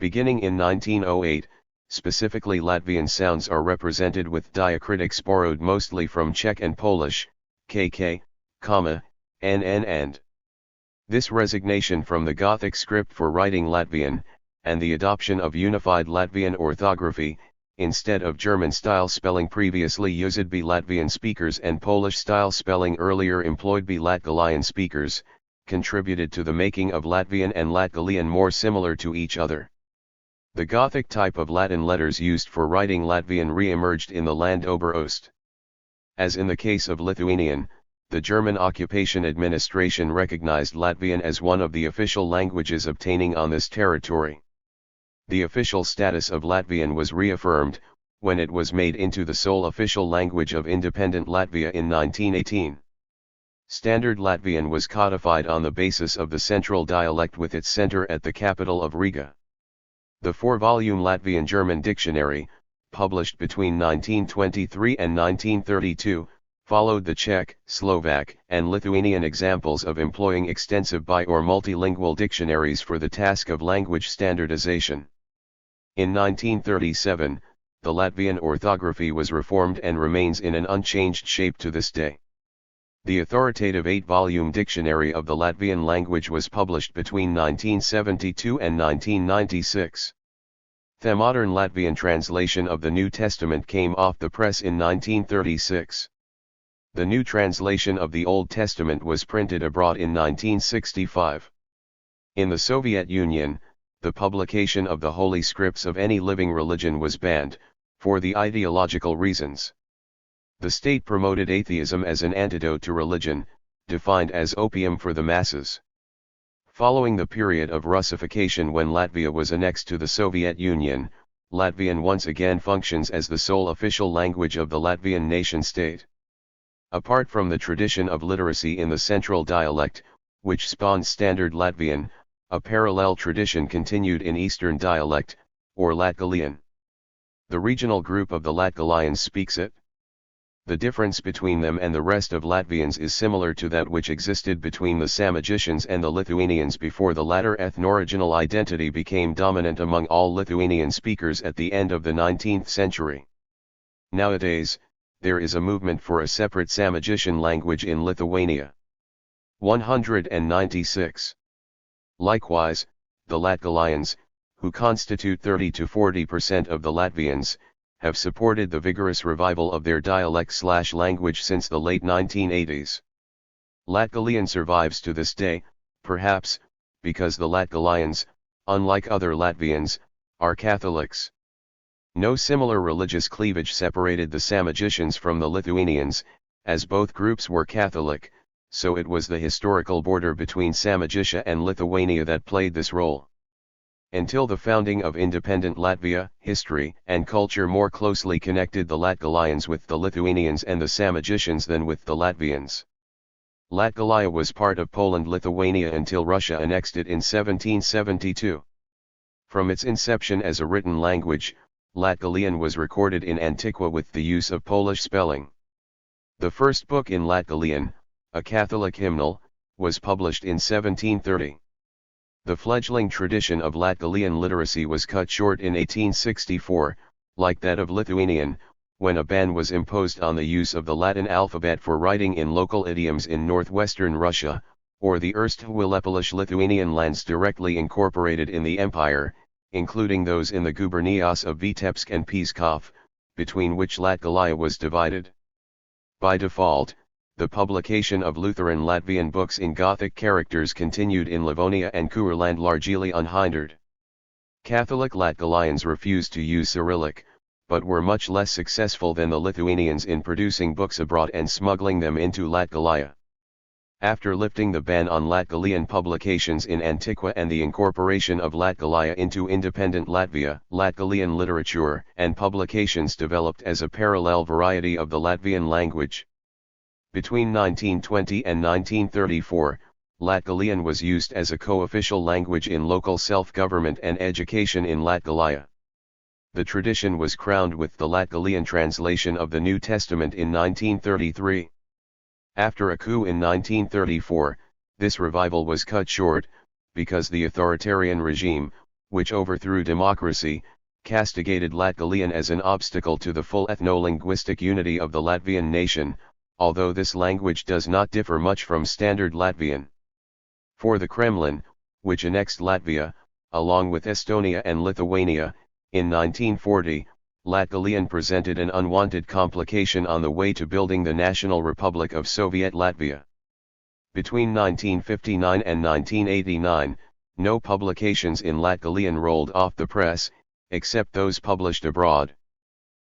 Beginning in 1908, specifically Latvian sounds are represented with diacritics borrowed mostly from Czech and Polish, kk, nn and. This resignation from the Gothic script for writing Latvian, and the adoption of unified Latvian orthography, instead of German-style spelling previously used by Latvian speakers and Polish-style spelling earlier employed by Latgalian speakers, contributed to the making of Latvian and Latgalian more similar to each other. The Gothic type of Latin letters used for writing Latvian re-emerged in the Land Ober-Ost. As in the case of Lithuanian, the German occupation administration recognized Latvian as one of the official languages obtaining on this territory. The official status of Latvian was reaffirmed, when it was made into the sole official language of independent Latvia in 1918. Standard Latvian was codified on the basis of the central dialect with its center at the capital of Riga. The 4-volume Latvian-German dictionary, published between 1923 and 1932, followed the Czech, Slovak, and Lithuanian examples of employing extensive bi- or multilingual dictionaries for the task of language standardization. In 1937, the Latvian orthography was reformed and remains in an unchanged shape to this day. The authoritative 8-volume Dictionary of the Latvian language was published between 1972 and 1996. The modern Latvian translation of the New Testament came off the press in 1936. The new translation of the Old Testament was printed abroad in 1965. In the Soviet Union, the publication of the holy scripts of any living religion was banned, for the ideological reasons. The state promoted atheism as an antidote to religion, defined as opium for the masses. Following the period of Russification when Latvia was annexed to the Soviet Union, Latvian once again functions as the sole official language of the Latvian nation-state. Apart from the tradition of literacy in the central dialect, which spawned Standard Latvian, a parallel tradition continued in Eastern dialect, or Latgalian. The regional group of the Latgalians speaks it. The difference between them and the rest of Latvians is similar to that which existed between the Samogitians and the Lithuanians before the latter ethno-regional identity became dominant among all Lithuanian speakers at the end of the 19th century. Nowadays, there is a movement for a separate Samogitian language in Lithuania. 196. Likewise, the Latgalians, who constitute 30 to 40% of the Latvians, have supported the vigorous revival of their dialect/language since the late 1980s. Latgalian survives to this day, perhaps, because the Latgalians, unlike other Latvians, are Catholics. No similar religious cleavage separated the Samogitians from the Lithuanians, as both groups were Catholic, so it was the historical border between Samogitia and Lithuania that played this role. Until the founding of independent Latvia, history and culture more closely connected the Latgalians with the Lithuanians and the Samogitians than with the Latvians. Latgalia was part of Poland-Lithuania until Russia annexed it in 1772. From its inception as a written language, Latgalian was recorded in Antiqua with the use of Polish spelling. The first book in Latgalian, a Catholic hymnal, was published in 1730. The fledgling tradition of Latgalian literacy was cut short in 1864, like that of Lithuanian, when a ban was imposed on the use of the Latin alphabet for writing in local idioms in northwestern Russia, or the erstwhile Polish-Lithuanian lands directly incorporated in the empire, including those in the gubernias of Vitebsk and Pskov, between which Latgalia was divided. By default, the publication of Lutheran Latvian books in Gothic characters continued in Livonia and Courland largely unhindered. Catholic Latgalians refused to use Cyrillic, but were much less successful than the Lithuanians in producing books abroad and smuggling them into Latgalia. After lifting the ban on Latgalian publications in Antiqua and the incorporation of Latgalia into independent Latvia, Latgalian literature and publications developed as a parallel variety of the Latvian language. Between 1920 and 1934, Latgalian was used as a co-official language in local self-government and education in Latgalia. The tradition was crowned with the Latgalian translation of the New Testament in 1933. After a coup in 1934, this revival was cut short, because the authoritarian regime, which overthrew democracy, castigated Latgalian as an obstacle to the full ethno-linguistic unity of the Latvian nation, although this language does not differ much from Standard Latvian. For the Kremlin, which annexed Latvia, along with Estonia and Lithuania, in 1940, Latgalian presented an unwanted complication on the way to building the National Republic of Soviet Latvia. Between 1959 and 1989, no publications in Latgalian rolled off the press, except those published abroad.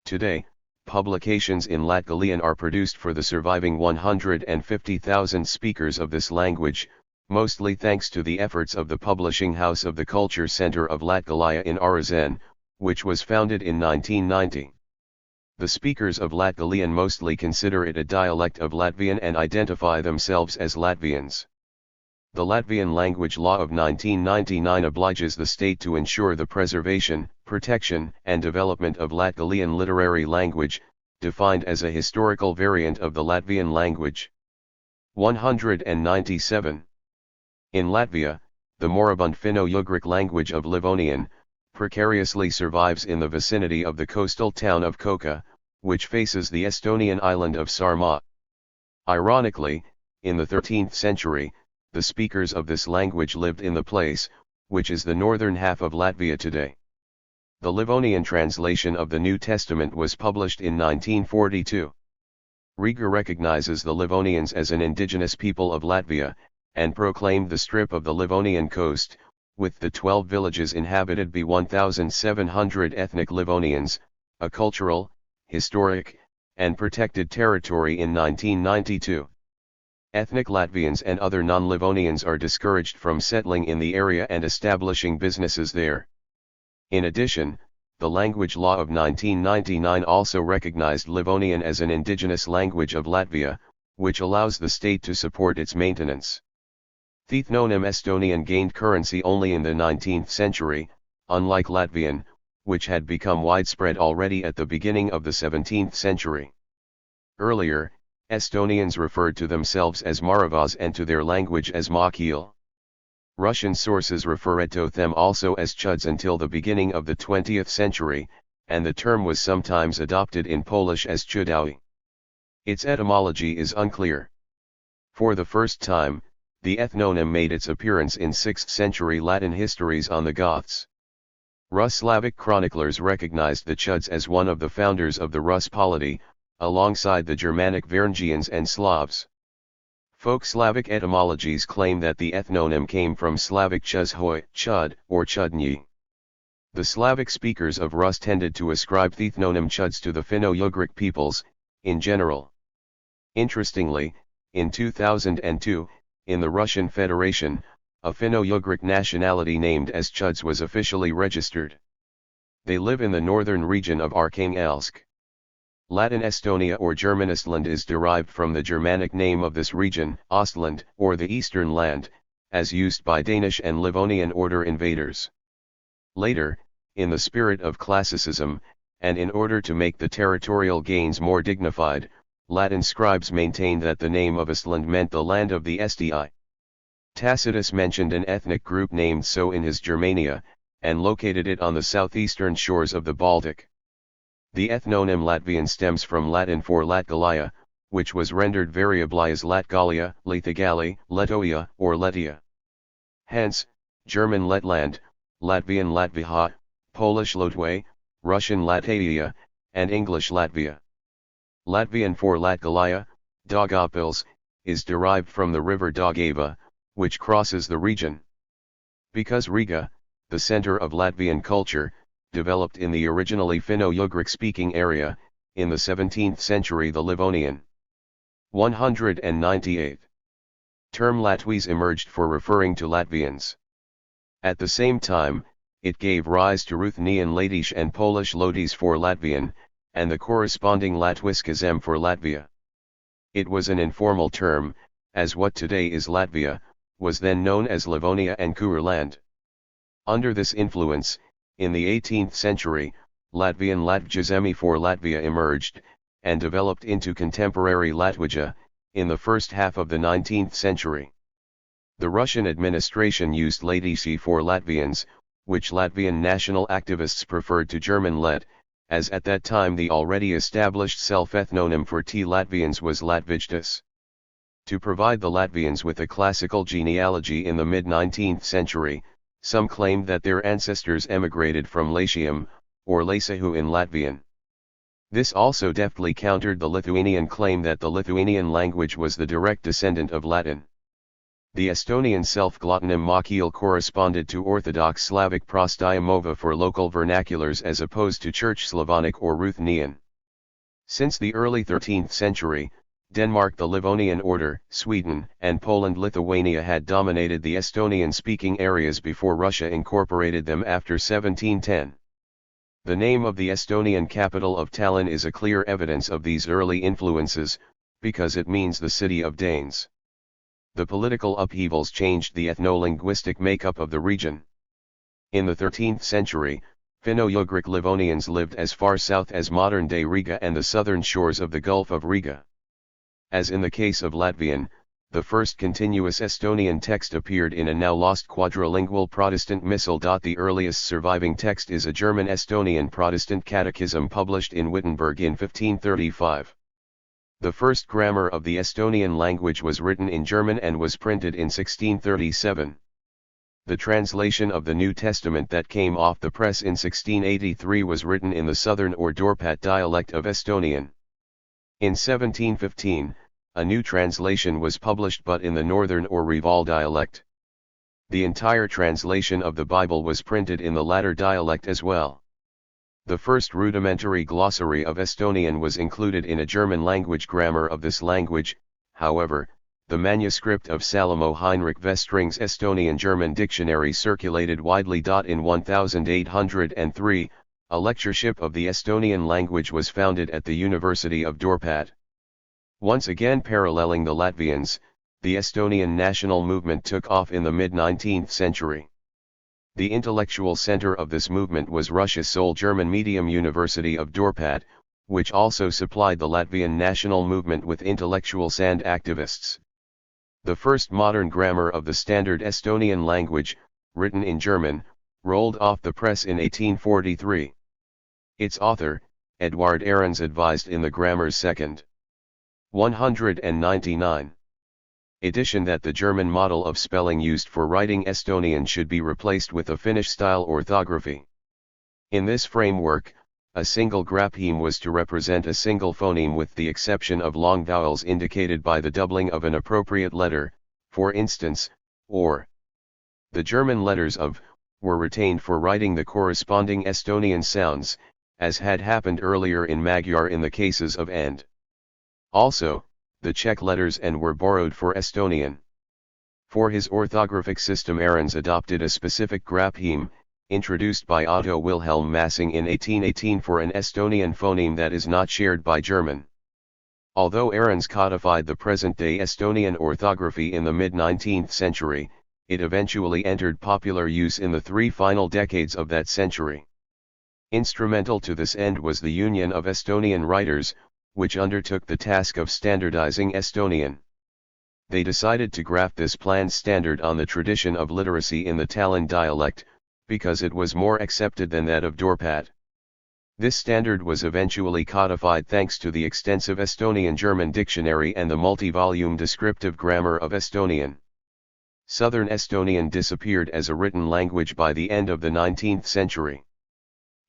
Today, publications in Latgalian are produced for the surviving 150,000 speakers of this language, mostly thanks to the efforts of the publishing house of the Culture Center of Latgalia in Arzen, which was founded in 1990. The speakers of Latgalian mostly consider it a dialect of Latvian and identify themselves as Latvians. The Latvian language law of 1999 obliges the state to ensure the preservation, protection, and development of Latgalian literary language, defined as a historical variant of the Latvian language. 197. In Latvia, the moribund Finno-Ugric language of Livonian, precariously survives in the vicinity of the coastal town of Koka, which faces the Estonian island of Saaremaa. Ironically, in the 13th century, the speakers of this language lived in the place, which is the northern half of Latvia today. The Livonian translation of the New Testament was published in 1942. Riga recognizes the Livonians as an indigenous people of Latvia, and proclaimed the strip of the Livonian coast, with the 12 villages inhabited by 1,700 ethnic Livonians, a cultural, historic, and protected territory in 1992. Ethnic Latvians and other non-Livonians are discouraged from settling in the area and establishing businesses there. In addition, the language law of 1999 also recognized Livonian as an indigenous language of Latvia, which allows the state to support its maintenance. The ethnonym Estonian gained currency only in the 19th century, unlike Latvian, which had become widespread already at the beginning of the 17th century. Earlier, Estonians referred to themselves as Maravas and to their language as Makiel. Russian sources refer to them also as Chuds until the beginning of the 20th century, and the term was sometimes adopted in Polish as Chudowie. Its etymology is unclear. For the first time, The ethnonym made its appearance in 6th century Latin histories on the Goths. Rus Slavic chroniclers recognized the Chuds as one of the founders of the Rus polity, alongside the Germanic Varangians and Slavs. Folk Slavic etymologies claim that the ethnonym came from Slavic chuzhoi, chud, or chudny. The Slavic speakers of Rus tended to ascribe the ethnonym Chuds to the Finno-Ugric peoples, in general. Interestingly, in 2002, in the Russian Federation, a Finno-Ugric nationality named as Chuds was officially registered. They live in the northern region of Arkhangelsk. Latin Estonia or German Estland is derived from the Germanic name of this region, Ostland, or the Eastern Land, as used by Danish and Livonian order invaders. Later, in the spirit of classicism, and in order to make the territorial gains more dignified, Latin scribes maintained that the name of Estland meant the land of the Esti. Tacitus mentioned an ethnic group named so in his Germania, and located it on the southeastern shores of the Baltic. The ethnonym Latvian stems from Latin for Latgalia, which was rendered variably as Latgalia, Lathagali, Letoia, or Letia. Hence, German Letland, Latvian Latviha, Polish Lotwe, Russian Lataia, and English Latvia. Latvian for Latgalia, Daugavpils, is derived from the river Daugava, which crosses the region. Because Riga, the center of Latvian culture, developed in the originally Finno-Ugric speaking area, in the 17th century the Livonian. 198. Term Latvies emerged for referring to Latvians. At the same time, it gave rise to Ruthenian Latish and Polish Lotis for Latvian, and the corresponding Latviskazem for Latvia. It was an informal term, as what today is Latvia, was then known as Livonia and Kurland. Under this influence, in the 18th century, Latvian Latvjazemi for Latvia emerged, and developed into contemporary Latvija, in the first half of the 19th century. The Russian administration used Latisi for Latvians, which Latvian national activists preferred to German Let, as at that time the already established self-ethnonym for Latvians was Latvijtas. To provide the Latvians with a classical genealogy in the mid-19th century, some claimed that their ancestors emigrated from Latium, or Lasehu in Latvian. This also deftly countered the Lithuanian claim that the Lithuanian language was the direct descendant of Latin. The Estonian self-glottonym Makil corresponded to Orthodox Slavic Prostiamova for local vernaculars as opposed to Church Slavonic or Ruthenian. Since the early 13th century, Denmark, the Livonian order, Sweden, and Poland-Lithuania had dominated the Estonian-speaking areas before Russia incorporated them after 1710. The name of the Estonian capital of Tallinn is a clear evidence of these early influences, because it means the city of Danes. The political upheavals changed the ethno-linguistic makeup of the region. In the 13th century, Finno-Ugric Livonians lived as far south as modern-day Riga and the southern shores of the Gulf of Riga. As in the case of Latvian, the first continuous Estonian text appeared in a now-lost quadrilingual Protestant missal. The earliest surviving text is a German Estonian Protestant catechism published in Wittenberg in 1535. The first grammar of the Estonian language was written in German and was printed in 1637. The translation of the New Testament that came off the press in 1683 was written in the southern or Dorpat dialect of Estonian. In 1715, a new translation was published but in the northern or Reval dialect. The entire translation of the Bible was printed in the latter dialect as well. The first rudimentary glossary of Estonian was included in a German-language grammar of this language. However, the manuscript of Salomo Heinrich Vestring's Estonian-German dictionary circulated widely. In 1803, a lectureship of the Estonian language was founded at the University of Dorpat. Once again paralleling the Latvians, the Estonian national movement took off in the mid-19th century. The intellectual center of this movement was Russia's sole German medium University of Dorpat, which also supplied the Latvian national movement with intellectuals and activists. The first modern grammar of the standard Estonian language, written in German, rolled off the press in 1843. Its author, Eduard Ahrens, advised in the grammar's second. 199. Addition that the German model of spelling used for writing Estonian should be replaced with a Finnish-style orthography. In this framework, a single grapheme was to represent a single phoneme with the exception of long vowels indicated by the doubling of an appropriate letter, for instance, or. The German letters of, were retained for writing the corresponding Estonian sounds, as had happened earlier in Magyar in the cases of and. Also, the Czech letters and were borrowed for Estonian. For his orthographic system Ahrens adopted a specific grapheme, introduced by Otto Wilhelm Massing in 1818 for an Estonian phoneme that is not shared by German. Although Ahrens codified the present-day Estonian orthography in the mid-19th century, it eventually entered popular use in the 3 final decades of that century. Instrumental to this end was the Union of Estonian Writers, which undertook the task of standardizing Estonian. They decided to graft this planned standard on the tradition of literacy in the Tallinn dialect, because it was more accepted than that of Dorpat. This standard was eventually codified thanks to the extensive Estonian-German dictionary and the multi-volume descriptive grammar of Estonian. Southern Estonian disappeared as a written language by the end of the 19th century.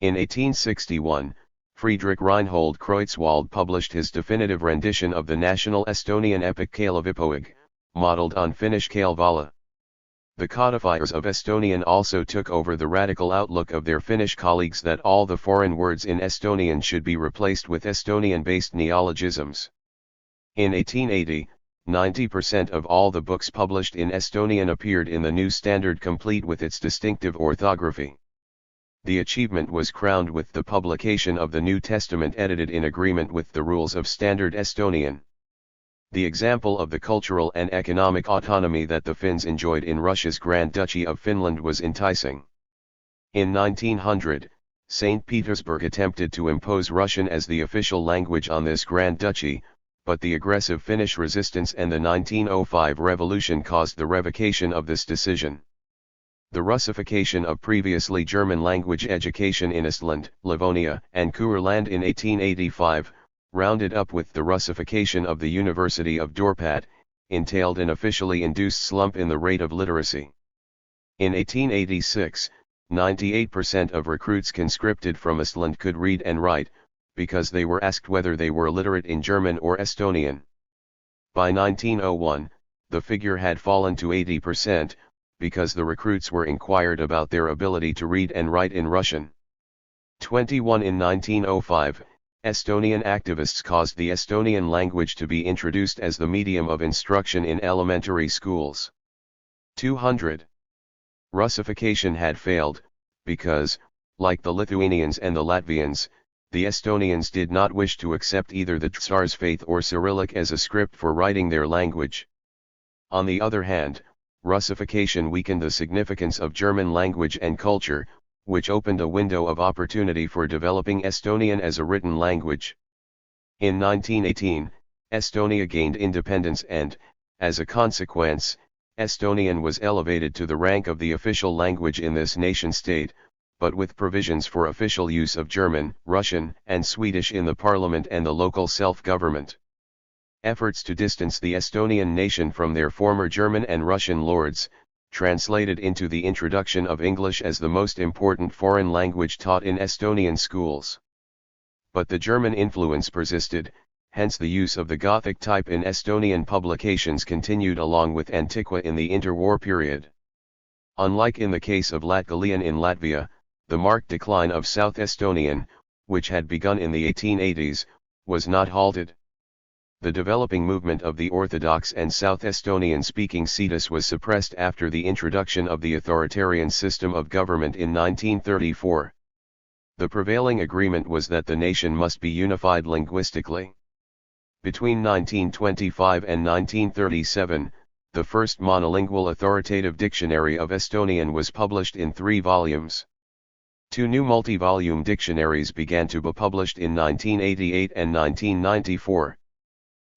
In 1861, Friedrich Reinhold Kreutzwald published his definitive rendition of the national Estonian epic Kalevipoeg, modeled on Finnish Kalevala. The codifiers of Estonian also took over the radical outlook of their Finnish colleagues that all the foreign words in Estonian should be replaced with Estonian-based neologisms. In 1880, 90% of all the books published in Estonian appeared in the new standard complete with its distinctive orthography. The achievement was crowned with the publication of the New Testament edited in agreement with the rules of Standard Estonian. The example of the cultural and economic autonomy that the Finns enjoyed in Russia's Grand Duchy of Finland was enticing. In 1900, St. Petersburg attempted to impose Russian as the official language on this Grand Duchy, but the aggressive Finnish resistance and the 1905 revolution caused the revocation of this decision. The Russification of previously German language education in Estland, Livonia, and Courland in 1885, rounded up with the Russification of the University of Dorpat, entailed an officially induced slump in the rate of literacy. In 1886, 98% of recruits conscripted from Estland could read and write, because they were asked whether they were literate in German or Estonian. By 1901, the figure had fallen to 80%, because the recruits were inquired about their ability to read and write in Russian. 21 In 1905, Estonian activists caused the Estonian language to be introduced as the medium of instruction in elementary schools. 200. Russification had failed, because, like the Lithuanians and the Latvians, the Estonians did not wish to accept either the Tsar's faith or Cyrillic as a script for writing their language. On the other hand, Russification weakened the significance of German language and culture, which opened a window of opportunity for developing Estonian as a written language. In 1918, Estonia gained independence and, as a consequence, Estonian was elevated to the rank of the official language in this nation-state, but with provisions for official use of German, Russian, and Swedish in the parliament and the local self-government. Efforts to distance the Estonian nation from their former German and Russian lords, translated into the introduction of English as the most important foreign language taught in Estonian schools. But the German influence persisted, hence the use of the Gothic type in Estonian publications continued along with Antiqua in the interwar period. Unlike in the case of Latgalian in Latvia, the marked decline of South Estonian, which had begun in the 1880s, was not halted. The developing movement of the Orthodox and South Estonian-speaking Cetus was suppressed after the introduction of the authoritarian system of government in 1934. The prevailing agreement was that the nation must be unified linguistically. Between 1925 and 1937, the first monolingual authoritative dictionary of Estonian was published in 3 volumes. 2 new multi-volume dictionaries began to be published in 1988 and 1994.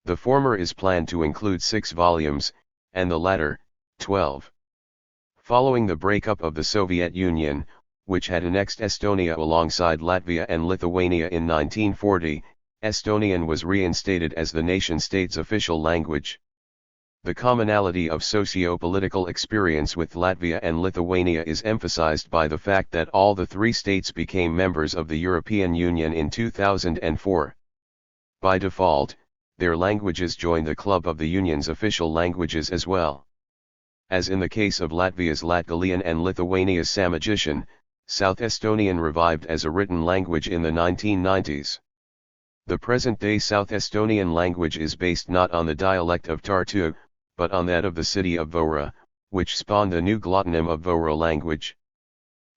The former is planned to include 6 volumes, and the latter, 12. Following the breakup of the Soviet Union, which had annexed Estonia alongside Latvia and Lithuania in 1940, Estonian was reinstated as the nation-state's official language. The commonality of socio-political experience with Latvia and Lithuania is emphasized by the fact that all the three states became members of the European Union in 2004. By default, their languages joined the club of the Union's official languages as well. As in the case of Latvia's Latgalian and Lithuania's Samogitian, South Estonian revived as a written language in the 1990s. The present-day South Estonian language is based not on the dialect of Tartu, but on that of the city of Vora, which spawned the new glottonym of Vora language.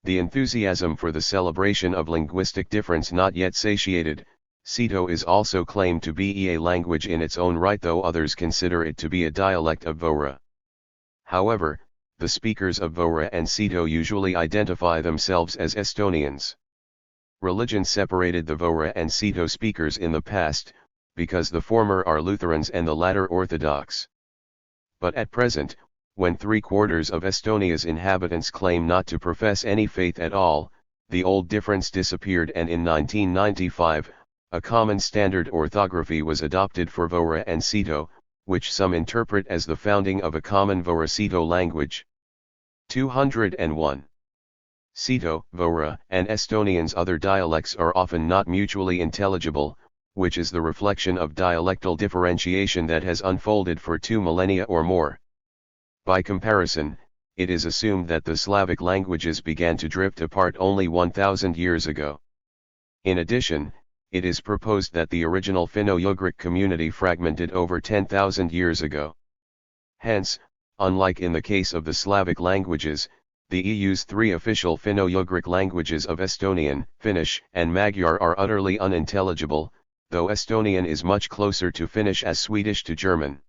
The enthusiasm for the celebration of linguistic difference not yet satiated, Seto is also claimed to be a language in its own right, though others consider it to be a dialect of Vora. However, the speakers of Vora and Seto usually identify themselves as Estonians. Religion separated the Vora and Seto speakers in the past, because the former are Lutherans and the latter Orthodox. But at present, when 3/4 of Estonia's inhabitants claim not to profess any faith at all, the old difference disappeared, and in 1995, a common standard orthography was adopted for Vora and Seto, which some interpret as the founding of a common Vora-Seto language. 201. Seto, Vora, and Estonian's other dialects are often not mutually intelligible, which is the reflection of dialectal differentiation that has unfolded for 2 millennia or more. By comparison, it is assumed that the Slavic languages began to drift apart only 1,000 years ago. In addition, it is proposed that the original Finno-Ugric community fragmented over 10,000 years ago. Hence, unlike in the case of the Slavic languages, the EU's 3 official Finno-Ugric languages of Estonian, Finnish, and Magyar are utterly unintelligible, though Estonian is much closer to Finnish as Swedish to German.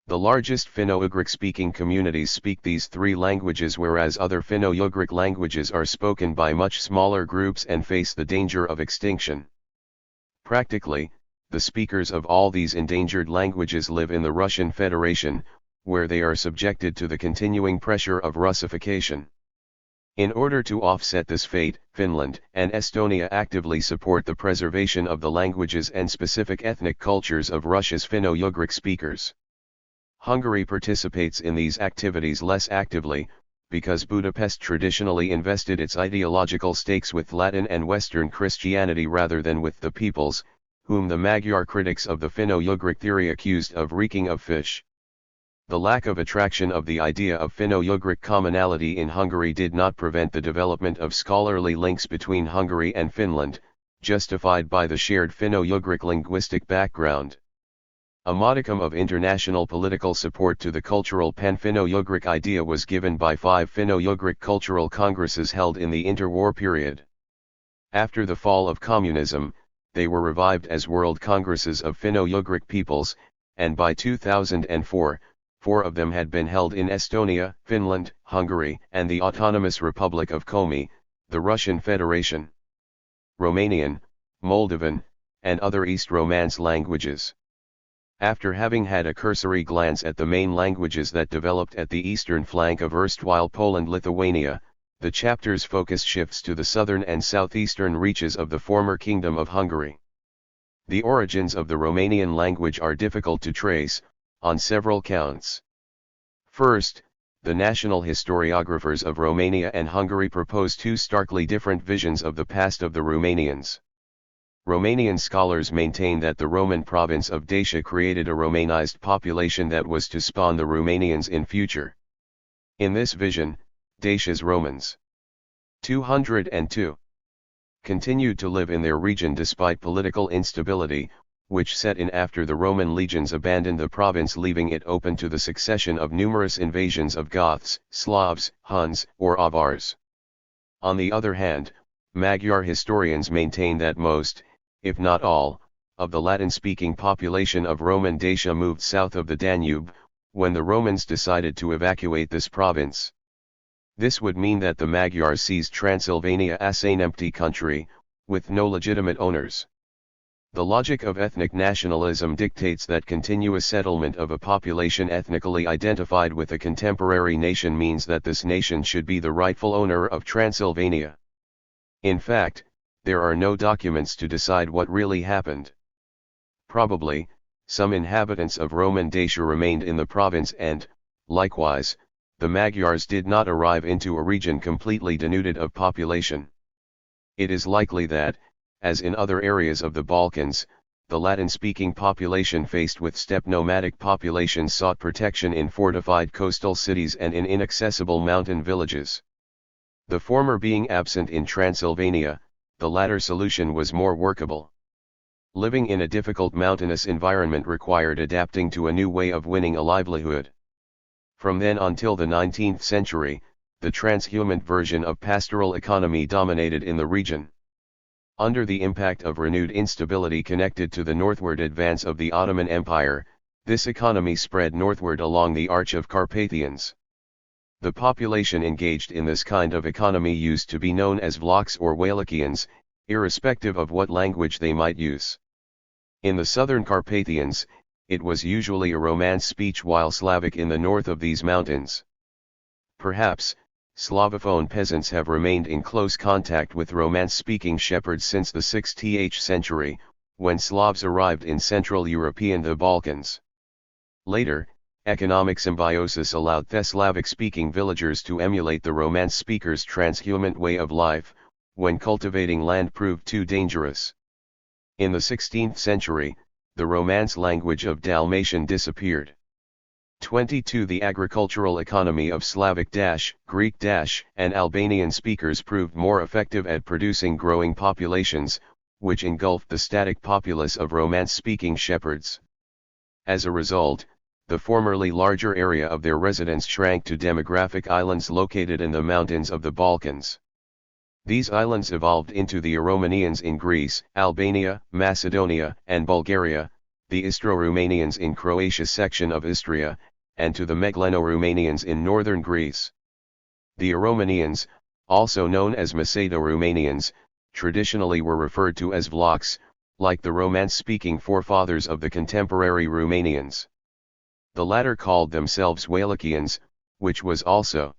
The largest Finno-Ugric speaking communities speak these 3 languages, whereas other Finno-Ugric languages are spoken by much smaller groups and face the danger of extinction. Practically, the speakers of all these endangered languages live in the Russian Federation, where they are subjected to the continuing pressure of Russification. In order to offset this fate, Finland and Estonia actively support the preservation of the languages and specific ethnic cultures of Russia's Finno-Ugric speakers. Hungary participates in these activities less actively, because Budapest traditionally invested its ideological stakes with Latin and Western Christianity rather than with the peoples, whom the Magyar critics of the Finno-Ugric theory accused of reeking of fish. The lack of attraction of the idea of Finno-Ugric commonality in Hungary did not prevent the development of scholarly links between Hungary and Finland, justified by the shared Finno-Ugric linguistic background. A modicum of international political support to the cultural pan-Finno-Ugric idea was given by 5 Finno-Ugric cultural congresses held in the interwar period. After the fall of communism, they were revived as World Congresses of Finno-Ugric Peoples, and by 2004, 4 of them had been held in Estonia, Finland, Hungary, and the Autonomous Republic of Komi, the Russian Federation. Romanian, Moldovan, and other East Romance languages. After having had a cursory glance at the main languages that developed at the eastern flank of erstwhile Poland-Lithuania, the chapter's focus shifts to the southern and southeastern reaches of the former Kingdom of Hungary. The origins of the Romanian language are difficult to trace, on several counts. First, the national historiographers of Romania and Hungary propose 2 starkly different visions of the past of the Romanians. Romanian scholars maintain that the Roman province of Dacia created a Romanized population that was to spawn the Romanians in future. In this vision, Dacia's Romans 202 continued to live in their region despite political instability, which set in after the Roman legions abandoned the province, leaving it open to the succession of numerous invasions of Goths, Slavs, Huns, or Avars. On the other hand, Magyar historians maintain that most, if not all, of the Latin-speaking population of Roman Dacia moved south of the Danube, when the Romans decided to evacuate this province. This would mean that the Magyars seized Transylvania as an empty country, with no legitimate owners. The logic of ethnic nationalism dictates that continuous settlement of a population ethnically identified with a contemporary nation means that this nation should be the rightful owner of Transylvania. In fact, there are no documents to decide what really happened. Probably, some inhabitants of Roman Dacia remained in the province and, likewise, the Magyars did not arrive into a region completely denuded of population. It is likely that, as in other areas of the Balkans, the Latin-speaking population faced with steppe nomadic populations sought protection in fortified coastal cities and in inaccessible mountain villages. The former being absent in Transylvania, the latter solution was more workable. Living in a difficult mountainous environment required adapting to a new way of winning a livelihood. From then until the 19th century, the transhumant version of pastoral economy dominated in the region. Under the impact of renewed instability connected to the northward advance of the Ottoman Empire, this economy spread northward along the Arch of Carpathians. The population engaged in this kind of economy used to be known as Vlachs or Wallachians, irrespective of what language they might use. In the southern Carpathians, it was usually a Romance speech, while Slavic in the north of these mountains. Perhaps, Slavophone peasants have remained in close contact with Romance-speaking shepherds since the 6th century, when Slavs arrived in Central European the Balkans. Later, economic symbiosis allowed Slavic-speaking villagers to emulate the Romance speakers' transhumant way of life, when cultivating land proved too dangerous. In the 16th century, the Romance language of Dalmatian disappeared. 22 The agricultural economy of Slavic, Greek, and Albanian speakers proved more effective at producing growing populations, which engulfed the static populace of Romance-speaking shepherds. As a result, the formerly larger area of their residence shrank to demographic islands located in the mountains of the Balkans. These islands evolved into the Aromanians in Greece, Albania, Macedonia, and Bulgaria, the Istro-Romanians in Croatia section of Istria, and to the Megleno-Romanians in northern Greece. The Aromanians, also known as Macedo-Romanians, traditionally were referred to as Vlachs, like the Romance-speaking forefathers of the contemporary Romanians. The latter called themselves Wallachians, which was also